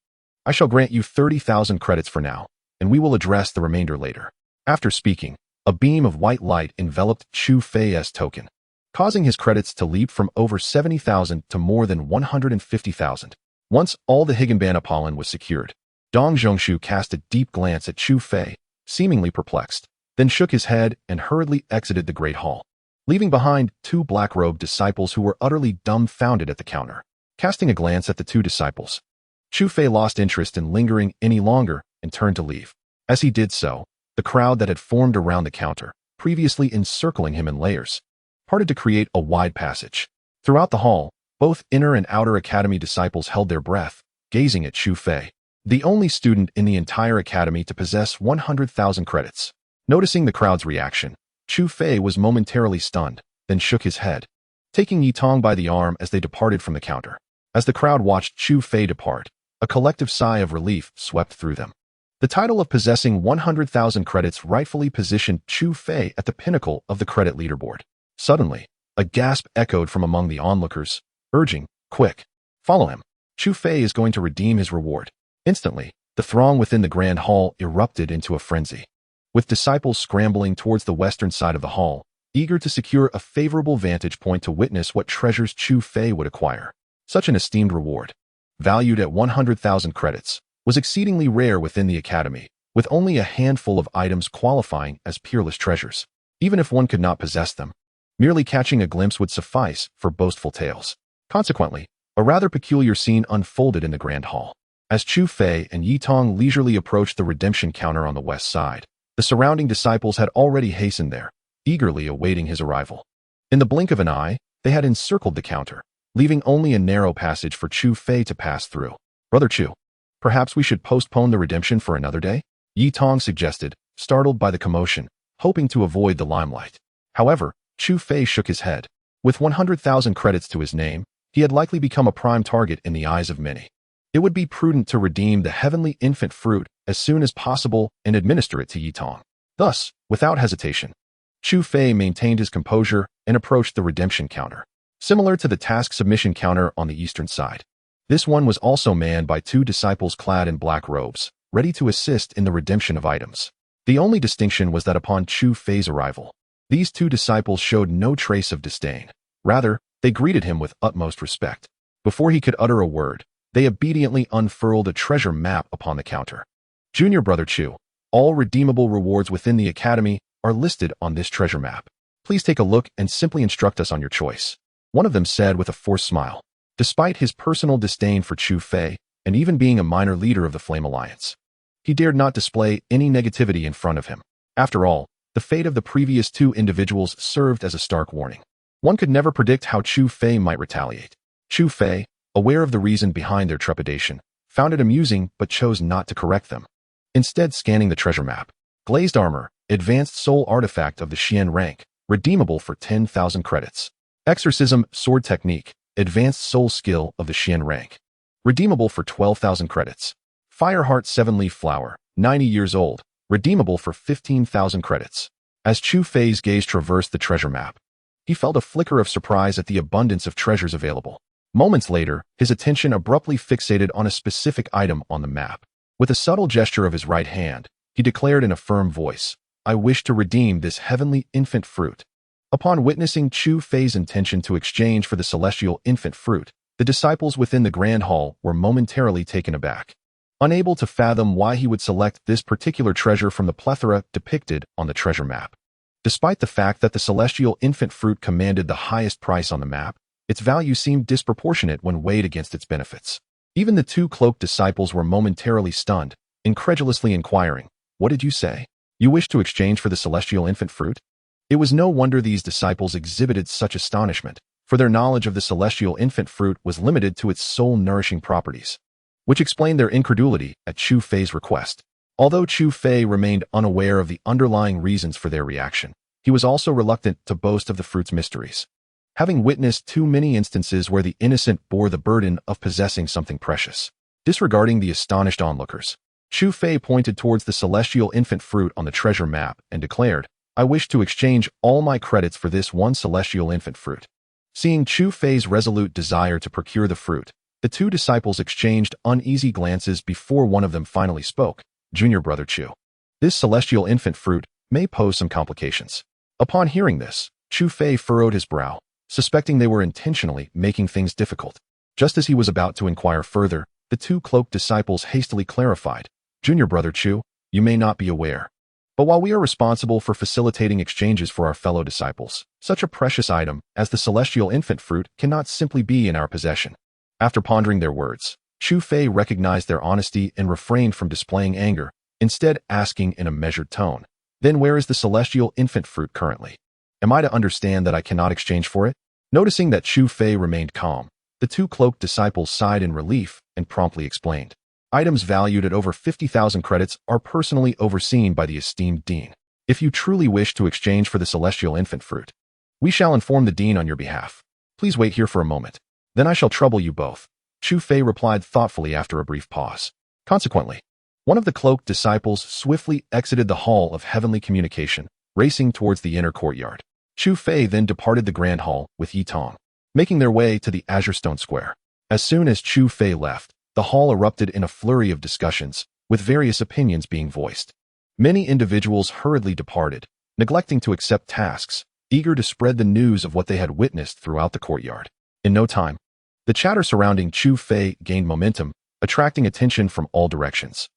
I shall grant you 30,000 credits for now, and we will address the remainder later. After speaking, a beam of white light enveloped Chu Fei's token, causing his credits to leap from over 70,000 to more than 150,000. Once all the Higanbana pollen was secured, Dong Zhongshu cast a deep glance at Chu Fei, seemingly perplexed, then shook his head and hurriedly exited the great hall, leaving behind two black-robed disciples who were utterly dumbfounded at the counter. Casting a glance at the two disciples, Chu Fei lost interest in lingering any longer and turned to leave. As he did so, the crowd that had formed around the counter, previously encircling him in layers, parted to create a wide passage. Throughout the hall, both inner and outer academy disciples held their breath, gazing at Chu Fei, the only student in the entire academy to possess 100,000 credits. Noticing the crowd's reaction, Chu Fei was momentarily stunned, then shook his head, taking Yi Tong by the arm as they departed from the counter. As the crowd watched Chu Fei depart, a collective sigh of relief swept through them. The title of possessing 100,000 credits rightfully positioned Chu Fei at the pinnacle of the credit leaderboard. Suddenly, a gasp echoed from among the onlookers, urging, "Quick, follow him. Chu Fei is going to redeem his reward." Instantly, the throng within the grand hall erupted into a frenzy, with disciples scrambling towards the western side of the hall, eager to secure a favorable vantage point to witness what treasures Chu Fei would acquire. Such an esteemed reward, valued at 100,000 credits, was exceedingly rare within the academy, with only a handful of items qualifying as peerless treasures. Even if one could not possess them, merely catching a glimpse would suffice for boastful tales. Consequently, a rather peculiar scene unfolded in the grand hall. As Chu Fei and Yi Tong leisurely approached the redemption counter on the west side, the surrounding disciples had already hastened there, eagerly awaiting his arrival. In the blink of an eye, they had encircled the counter, leaving only a narrow passage for Chu Fei to pass through. "Brother Chu, perhaps we should postpone the redemption for another day?" Yi Tong suggested, startled by the commotion, hoping to avoid the limelight. However, Chu Fei shook his head. With 100,000 credits to his name, he had likely become a prime target in the eyes of many. It would be prudent to redeem the heavenly infant fruit as soon as possible and administer it to Yi Tong. Thus, without hesitation, Chu Fei maintained his composure and approached the redemption counter. Similar to the task submission counter on the eastern side, this one was also manned by two disciples clad in black robes, ready to assist in the redemption of items. The only distinction was that upon Chu Fei's arrival, these two disciples showed no trace of disdain. Rather, they greeted him with utmost respect. Before he could utter a word, they obediently unfurled a treasure map upon the counter. "Junior Brother Chu, all redeemable rewards within the academy are listed on this treasure map. Please take a look and simply instruct us on your choice," one of them said with a forced smile. Despite his personal disdain for Chu Fei, and even being a minor leader of the Flame Alliance, he dared not display any negativity in front of him. After all, the fate of the previous two individuals served as a stark warning. One could never predict how Chu Fei might retaliate. Chu Fei, aware of the reason behind their trepidation, found it amusing but chose not to correct them. Instead, scanning the treasure map, glazed armor, advanced soul artifact of the Xian rank, redeemable for 10,000 credits. Exorcism, sword technique, advanced soul skill of the Xian rank, redeemable for 12,000 credits. Fireheart 7-leaf flower, 90 years old, redeemable for 15,000 credits. As Chu Fei's gaze traversed the treasure map, he felt a flicker of surprise at the abundance of treasures available. Moments later, his attention abruptly fixated on a specific item on the map. With a subtle gesture of his right hand, he declared in a firm voice, "I wish to redeem this heavenly infant fruit." Upon witnessing Chu Fei's intention to exchange for the celestial infant fruit, the disciples within the grand hall were momentarily taken aback, unable to fathom why he would select this particular treasure from the plethora depicted on the treasure map. Despite the fact that the celestial infant fruit commanded the highest price on the map, its value seemed disproportionate when weighed against its benefits. Even the two cloaked disciples were momentarily stunned, incredulously inquiring, "What did you say? You wish to exchange for the celestial infant fruit?" It was no wonder these disciples exhibited such astonishment, for their knowledge of the celestial infant fruit was limited to its soul-nourishing properties, which explained their incredulity at Chu Fei's request. Although Chu Fei remained unaware of the underlying reasons for their reaction, he was also reluctant to boast of the fruit's mysteries, having witnessed too many instances where the innocent bore the burden of possessing something precious. Disregarding the astonished onlookers, Chu Fei pointed towards the celestial infant fruit on the treasure map and declared, "I wish to exchange all my credits for this one celestial infant fruit." Seeing Chu Fei's resolute desire to procure the fruit, the two disciples exchanged uneasy glances before one of them finally spoke, "Junior Brother Chu, this celestial infant fruit may pose some complications." Upon hearing this, Chu Fei furrowed his brow, suspecting they were intentionally making things difficult. Just as he was about to inquire further, the two cloaked disciples hastily clarified, "Junior Brother Chu, you may not be aware, But while we are responsible for facilitating exchanges for our fellow disciples, such a precious item as the celestial infant fruit cannot simply be in our possession. After pondering their words, Chu Fei recognized their honesty and refrained from displaying anger, instead asking in a measured tone, "Then where is the celestial infant fruit currently? Am I to understand that I cannot exchange for it?" Noticing that Chu Fei remained calm, the two cloaked disciples sighed in relief and promptly explained. Items valued at over 50,000 credits are personally overseen by the esteemed dean. If you truly wish to exchange for the celestial infant fruit, we shall inform the dean on your behalf. Please wait here for a moment. Then I shall trouble you both. Chu Fei replied thoughtfully after a brief pause. Consequently, one of the cloaked disciples swiftly exited the hall of heavenly communication, racing towards the inner courtyard. Chu Fei then departed the grand hall with Yi Tong, making their way to the Azure Stone Square. As soon as Chu Fei left, the hall erupted in a flurry of discussions, with various opinions being voiced. Many individuals hurriedly departed, neglecting to accept tasks, eager to spread the news of what they had witnessed throughout the courtyard. In no time, the chatter surrounding Chu Fei gained momentum, attracting attention from all directions.